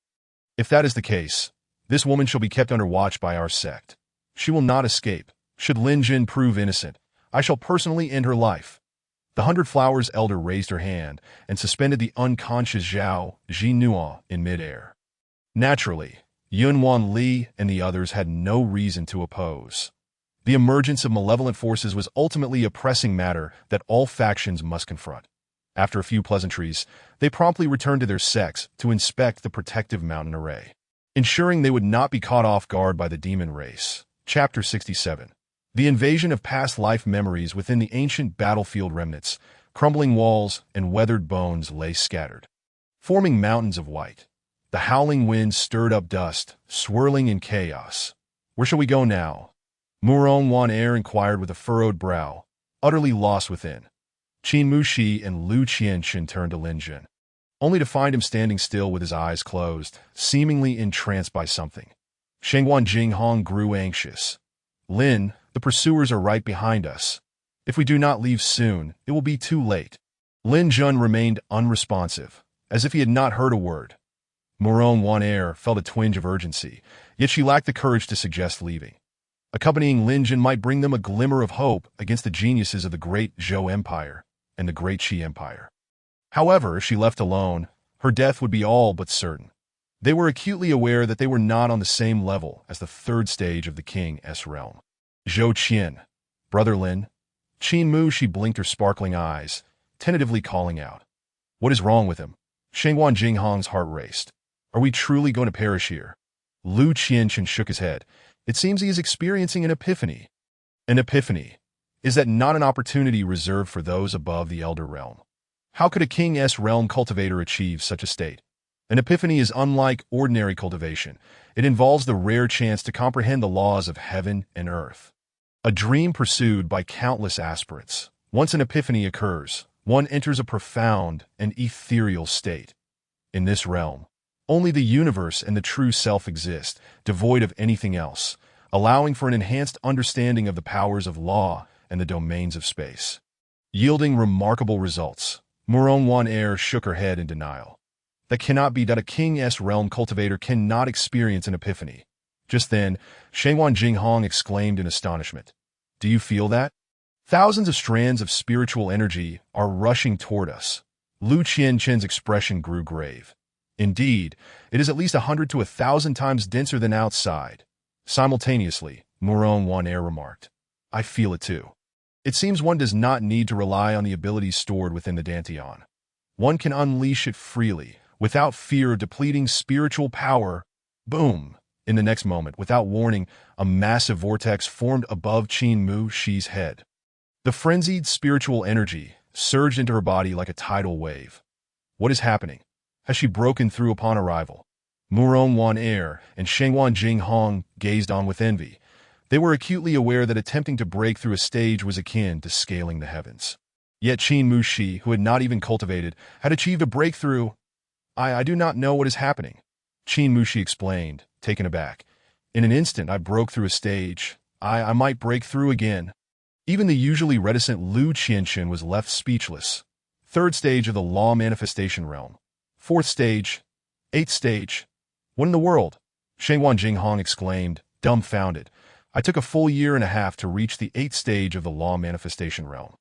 If that is the case, this woman shall be kept under watch by our sect. She will not escape. Should Lin Jun prove innocent, I shall personally end her life. The Hundred Flowers elder raised her hand and suspended the unconscious Zhao Jinhua in midair. Naturally, Yun Wan Li and the others had no reason to oppose. The emergence of malevolent forces was ultimately a pressing matter that all factions must confront. After a few pleasantries, they promptly returned to their sects to inspect the protective mountain array, ensuring they would not be caught off guard by the demon race. Chapter 67. The invasion of past life memories within the ancient battlefield remnants, crumbling walls and weathered bones lay scattered, forming mountains of white. The howling wind stirred up dust, swirling in chaos. Where shall we go now? Murong Wan Er inquired with a furrowed brow, utterly lost within. Qin Mushi and Lu Qianchen turned to Lin Jun, only to find him standing still with his eyes closed, seemingly entranced by something. Shengguan Jinghong grew anxious. Lin, the pursuers are right behind us. If we do not leave soon, it will be too late. Lin Jun remained unresponsive, as if he had not heard a word. Murong Wan Er felt a twinge of urgency, yet she lacked the courage to suggest leaving. Accompanying Lin Jun might bring them a glimmer of hope against the geniuses of the great Zhou Empire and the great Qi Empire. However, if she left alone, her death would be all but certain. They were acutely aware that they were not on the same level as the third stage of the King's realm. Zhou Qian, Brother Lin. Qin Mu, she blinked her sparkling eyes, tentatively calling out. What is wrong with him? Shengguan Jinghong's heart raced. Are we truly going to perish here? Lu Qianchen shook his head. It seems he is experiencing an epiphany. An epiphany. Is that not an opportunity reserved for those above the Elder Realm? How could a King's realm cultivator achieve such a state? An epiphany is unlike ordinary cultivation. It involves the rare chance to comprehend the laws of heaven and earth. A dream pursued by countless aspirants. Once an epiphany occurs, one enters a profound and ethereal state. In this realm, only the universe and the true self exist, devoid of anything else, allowing for an enhanced understanding of the powers of law and the domains of space. Yielding remarkable results, Murong Wan Er shook her head in denial. That cannot be, that a King's realm cultivator cannot experience an epiphany. Just then, Shengguan Jinghong exclaimed in astonishment. Do you feel that? Thousands of strands of spiritual energy are rushing toward us. Lu Qianchen's expression grew grave. Indeed, it is at least 100 to 1,000 times denser than outside. Simultaneously, Murong Wan Er remarked. I feel it too. It seems one does not need to rely on the abilities stored within the Dantian. One can unleash it freely, without fear of depleting spiritual power. Boom! In the next moment, without warning, a massive vortex formed above Qin Mu Shi's head. The frenzied spiritual energy surged into her body like a tidal wave. What is happening? Has she broken through upon arrival? Murong Wan Er and Shengguan Jinghong gazed on with envy. They were acutely aware that attempting to break through a stage was akin to scaling the heavens. Yet Qin Mu Shi, who had not even cultivated, had achieved a breakthrough. I do not know what is happening, Qin Mu Shi explained, taken aback. In an instant I broke through a stage. I might break through again. Even the usually reticent Lu Qianchen was left speechless. Third stage of the law manifestation realm. Fourth stage. Eighth stage. What in the world? Shengguan Jinghong exclaimed, dumbfounded. I took a full year and a half to reach the 8th stage of the law manifestation realm.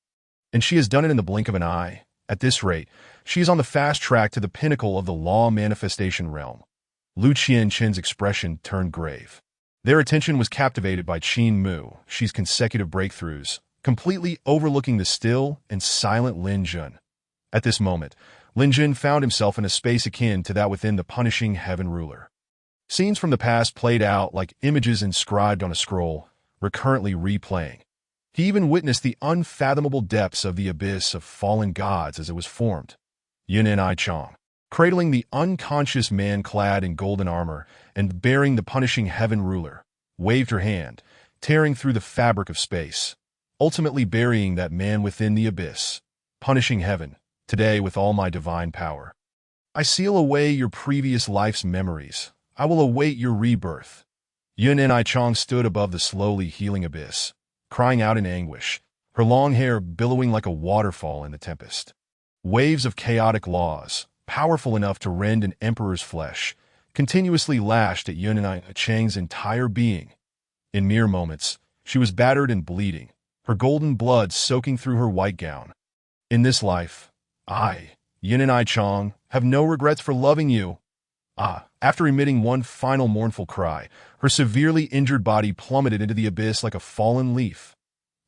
And she has done it in the blink of an eye. At this rate, she is on the fast track to the pinnacle of the law manifestation realm. Lu Qianchen's expression turned grave. Their attention was captivated by Qin Mu Shi's consecutive breakthroughs, completely overlooking the still and silent Lin Jun. At this moment, Lin Jun found himself in a space akin to that within the punishing heaven ruler. Scenes from the past played out like images inscribed on a scroll, recurrently replaying. He even witnessed the unfathomable depths of the abyss of fallen gods as it was formed. Yuan Ai Chong, cradling the unconscious man clad in golden armor and bearing the punishing heaven ruler, waved her hand, tearing through the fabric of space, ultimately burying that man within the abyss. Punishing heaven, today with all my divine power. I seal away your previous life's memories. I will await your rebirth. Yuan Ai Chong stood above the slowly healing abyss, crying out in anguish, her long hair billowing like a waterfall in the tempest. Waves of chaotic laws, powerful enough to rend an emperor's flesh, continuously lashed at Yuan Ai Chang's entire being. In mere moments, she was battered and bleeding, her golden blood soaking through her white gown. In this life, I, Yuan Ai Chong, have no regrets for loving you. After emitting one final mournful cry, her severely injured body plummeted into the abyss like a fallen leaf.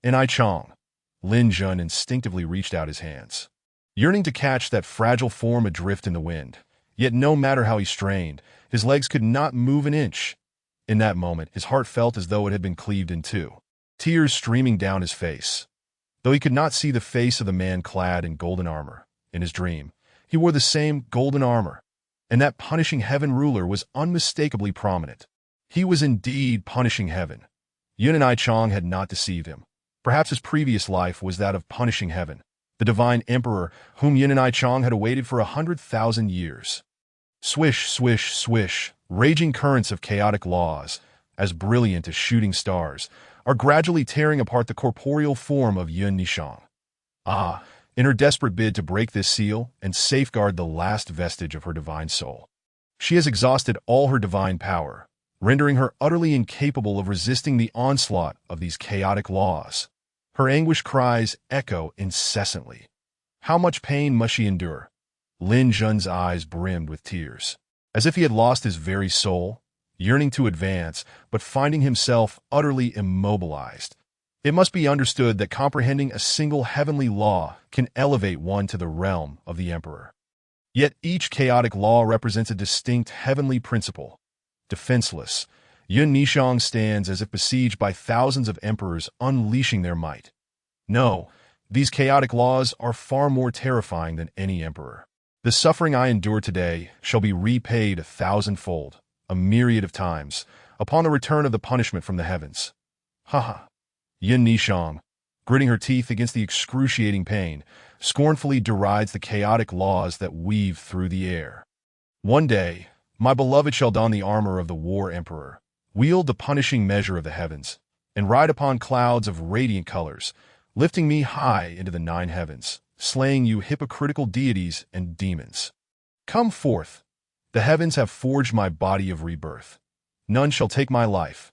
Ai Chong. Lin Jun instinctively reached out his hands, yearning to catch that fragile form adrift in the wind. Yet no matter how he strained, his legs could not move an inch. In that moment, his heart felt as though it had been cleaved in two, tears streaming down his face. Though he could not see the face of the man clad in golden armor, in his dream, he wore the same golden armor, and that punishing heaven ruler was unmistakably prominent. He was indeed punishing heaven. Yun and I Chong had not deceived him. Perhaps his previous life was that of punishing heaven, the divine emperor whom Yun and I Chong had awaited for 100,000 years. Swish, swish, swish, raging currents of chaotic laws, as brilliant as shooting stars, are gradually tearing apart the corporeal form of Yun Nishang. In her desperate bid to break this seal and safeguard the last vestige of her divine soul, she has exhausted all her divine power, rendering her utterly incapable of resisting the onslaught of these chaotic laws. Her anguish cries echo incessantly. How much pain must she endure? Lin Jun's eyes brimmed with tears, as if he had lost his very soul, yearning to advance, but finding himself utterly immobilized. It must be understood that comprehending a single heavenly law can elevate one to the realm of the emperor. Yet each chaotic law represents a distinct heavenly principle. Defenseless, Yun Nishang stands as if besieged by thousands of emperors unleashing their might. No, these chaotic laws are far more terrifying than any emperor. The suffering I endure today shall be repaid 1,000-fold, a myriad of times, upon the return of the punishment from the heavens. Ha! Yun Nishang, gritting her teeth against the excruciating pain, scornfully derides the chaotic laws that weave through the air. One day, my beloved shall don the armor of the war emperor, wield the punishing measure of the heavens, and ride upon clouds of radiant colors, lifting me high into the 9 heavens, slaying you hypocritical deities and demons. Come forth! The heavens have forged my body of rebirth. None shall take my life.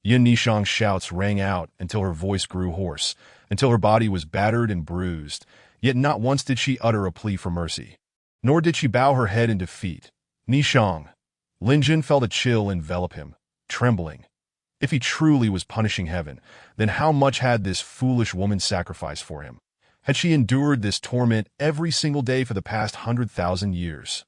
Yun Nishang's shouts rang out until her voice grew hoarse, until her body was battered and bruised, yet not once did she utter a plea for mercy. Nor did she bow her head in defeat. Nishang. Lin Jun felt a chill envelop him, trembling. If he truly was punishing heaven, then how much had this foolish woman sacrificed for him? Had she endured this torment every single day for the past 100,000 years?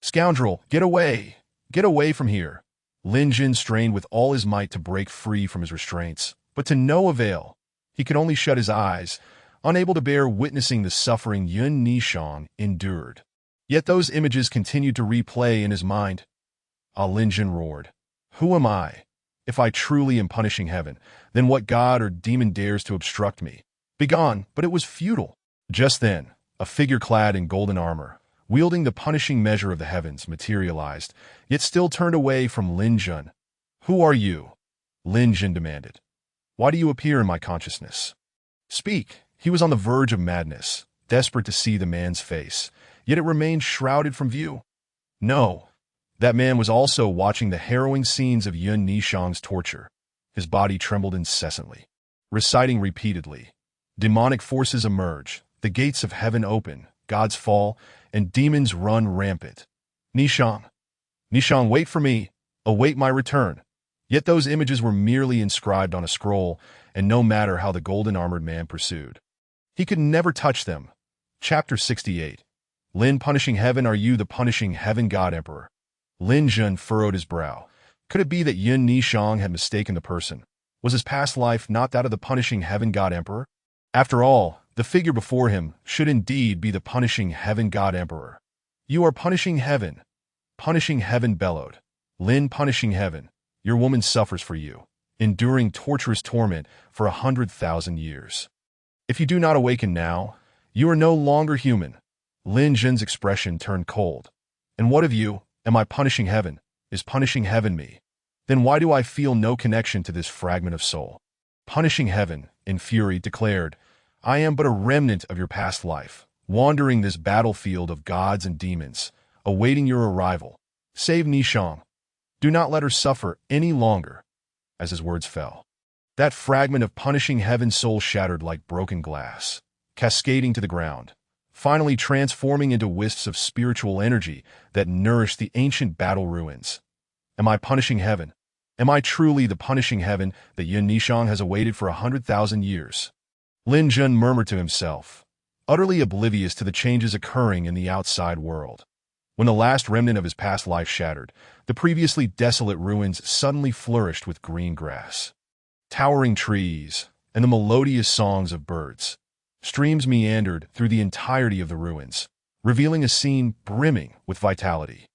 Scoundrel, get away! Get away from here! Lin Jun strained with all his might to break free from his restraints, but to no avail. He could only shut his eyes, unable to bear witnessing the suffering Yun Nishang endured. Yet those images continued to replay in his mind. Lin Jun roared. Who am I? If I truly am punishing heaven, then what god or demon dares to obstruct me? Begone, but it was futile. Just then, a figure clad in golden armor, wielding the punishing measure of the heavens, materialized, yet still turned away from Lin Jun. Who are you? Lin Jun demanded. Why do you appear in my consciousness? Speak. He was on the verge of madness, desperate to see the man's face, yet it remained shrouded from view. No. That man was also watching the harrowing scenes of Yun Nishang's torture. His body trembled incessantly, reciting repeatedly. Demonic forces emerge, the gates of heaven open, gods fall, and demons run rampant. Nishang, wait for me, await my return. Yet those images were merely inscribed on a scroll, and no matter how the golden-armored man pursued, he could never touch them. Chapter 68. Lin punishing heaven. Are you the punishing heaven god emperor? Lin Jun furrowed his brow. Could it be that Yun Nishang had mistaken the person? Was his past life not that of the punishing heaven god emperor? After all, the figure before him should indeed be the punishing heaven god emperor. You are punishing heaven. Punishing heaven bellowed. Lin punishing heaven. Your woman suffers for you, enduring torturous torment for 100,000 years. If you do not awaken now, you are no longer human. Lin Jun's expression turned cold. And what of you? Am I punishing heaven? Is punishing heaven me? Then why do I feel no connection to this fragment of soul? Punishing heaven, in fury, declared, I am but a remnant of your past life, wandering this battlefield of gods and demons, awaiting your arrival. Save Nishang. Do not let her suffer any longer. As his words fell, that fragment of punishing heaven's soul shattered like broken glass, cascading to the ground, finally transforming into wisps of spiritual energy that nourished the ancient battle ruins. Am I punishing heaven? Am I truly the punishing heaven that Yun Nishang has awaited for 100,000 years? Lin Jun murmured to himself, utterly oblivious to the changes occurring in the outside world. When the last remnant of his past life shattered, the previously desolate ruins suddenly flourished with green grass, towering trees, and the melodious songs of birds. Streams meandered through the entirety of the ruins, revealing a scene brimming with vitality.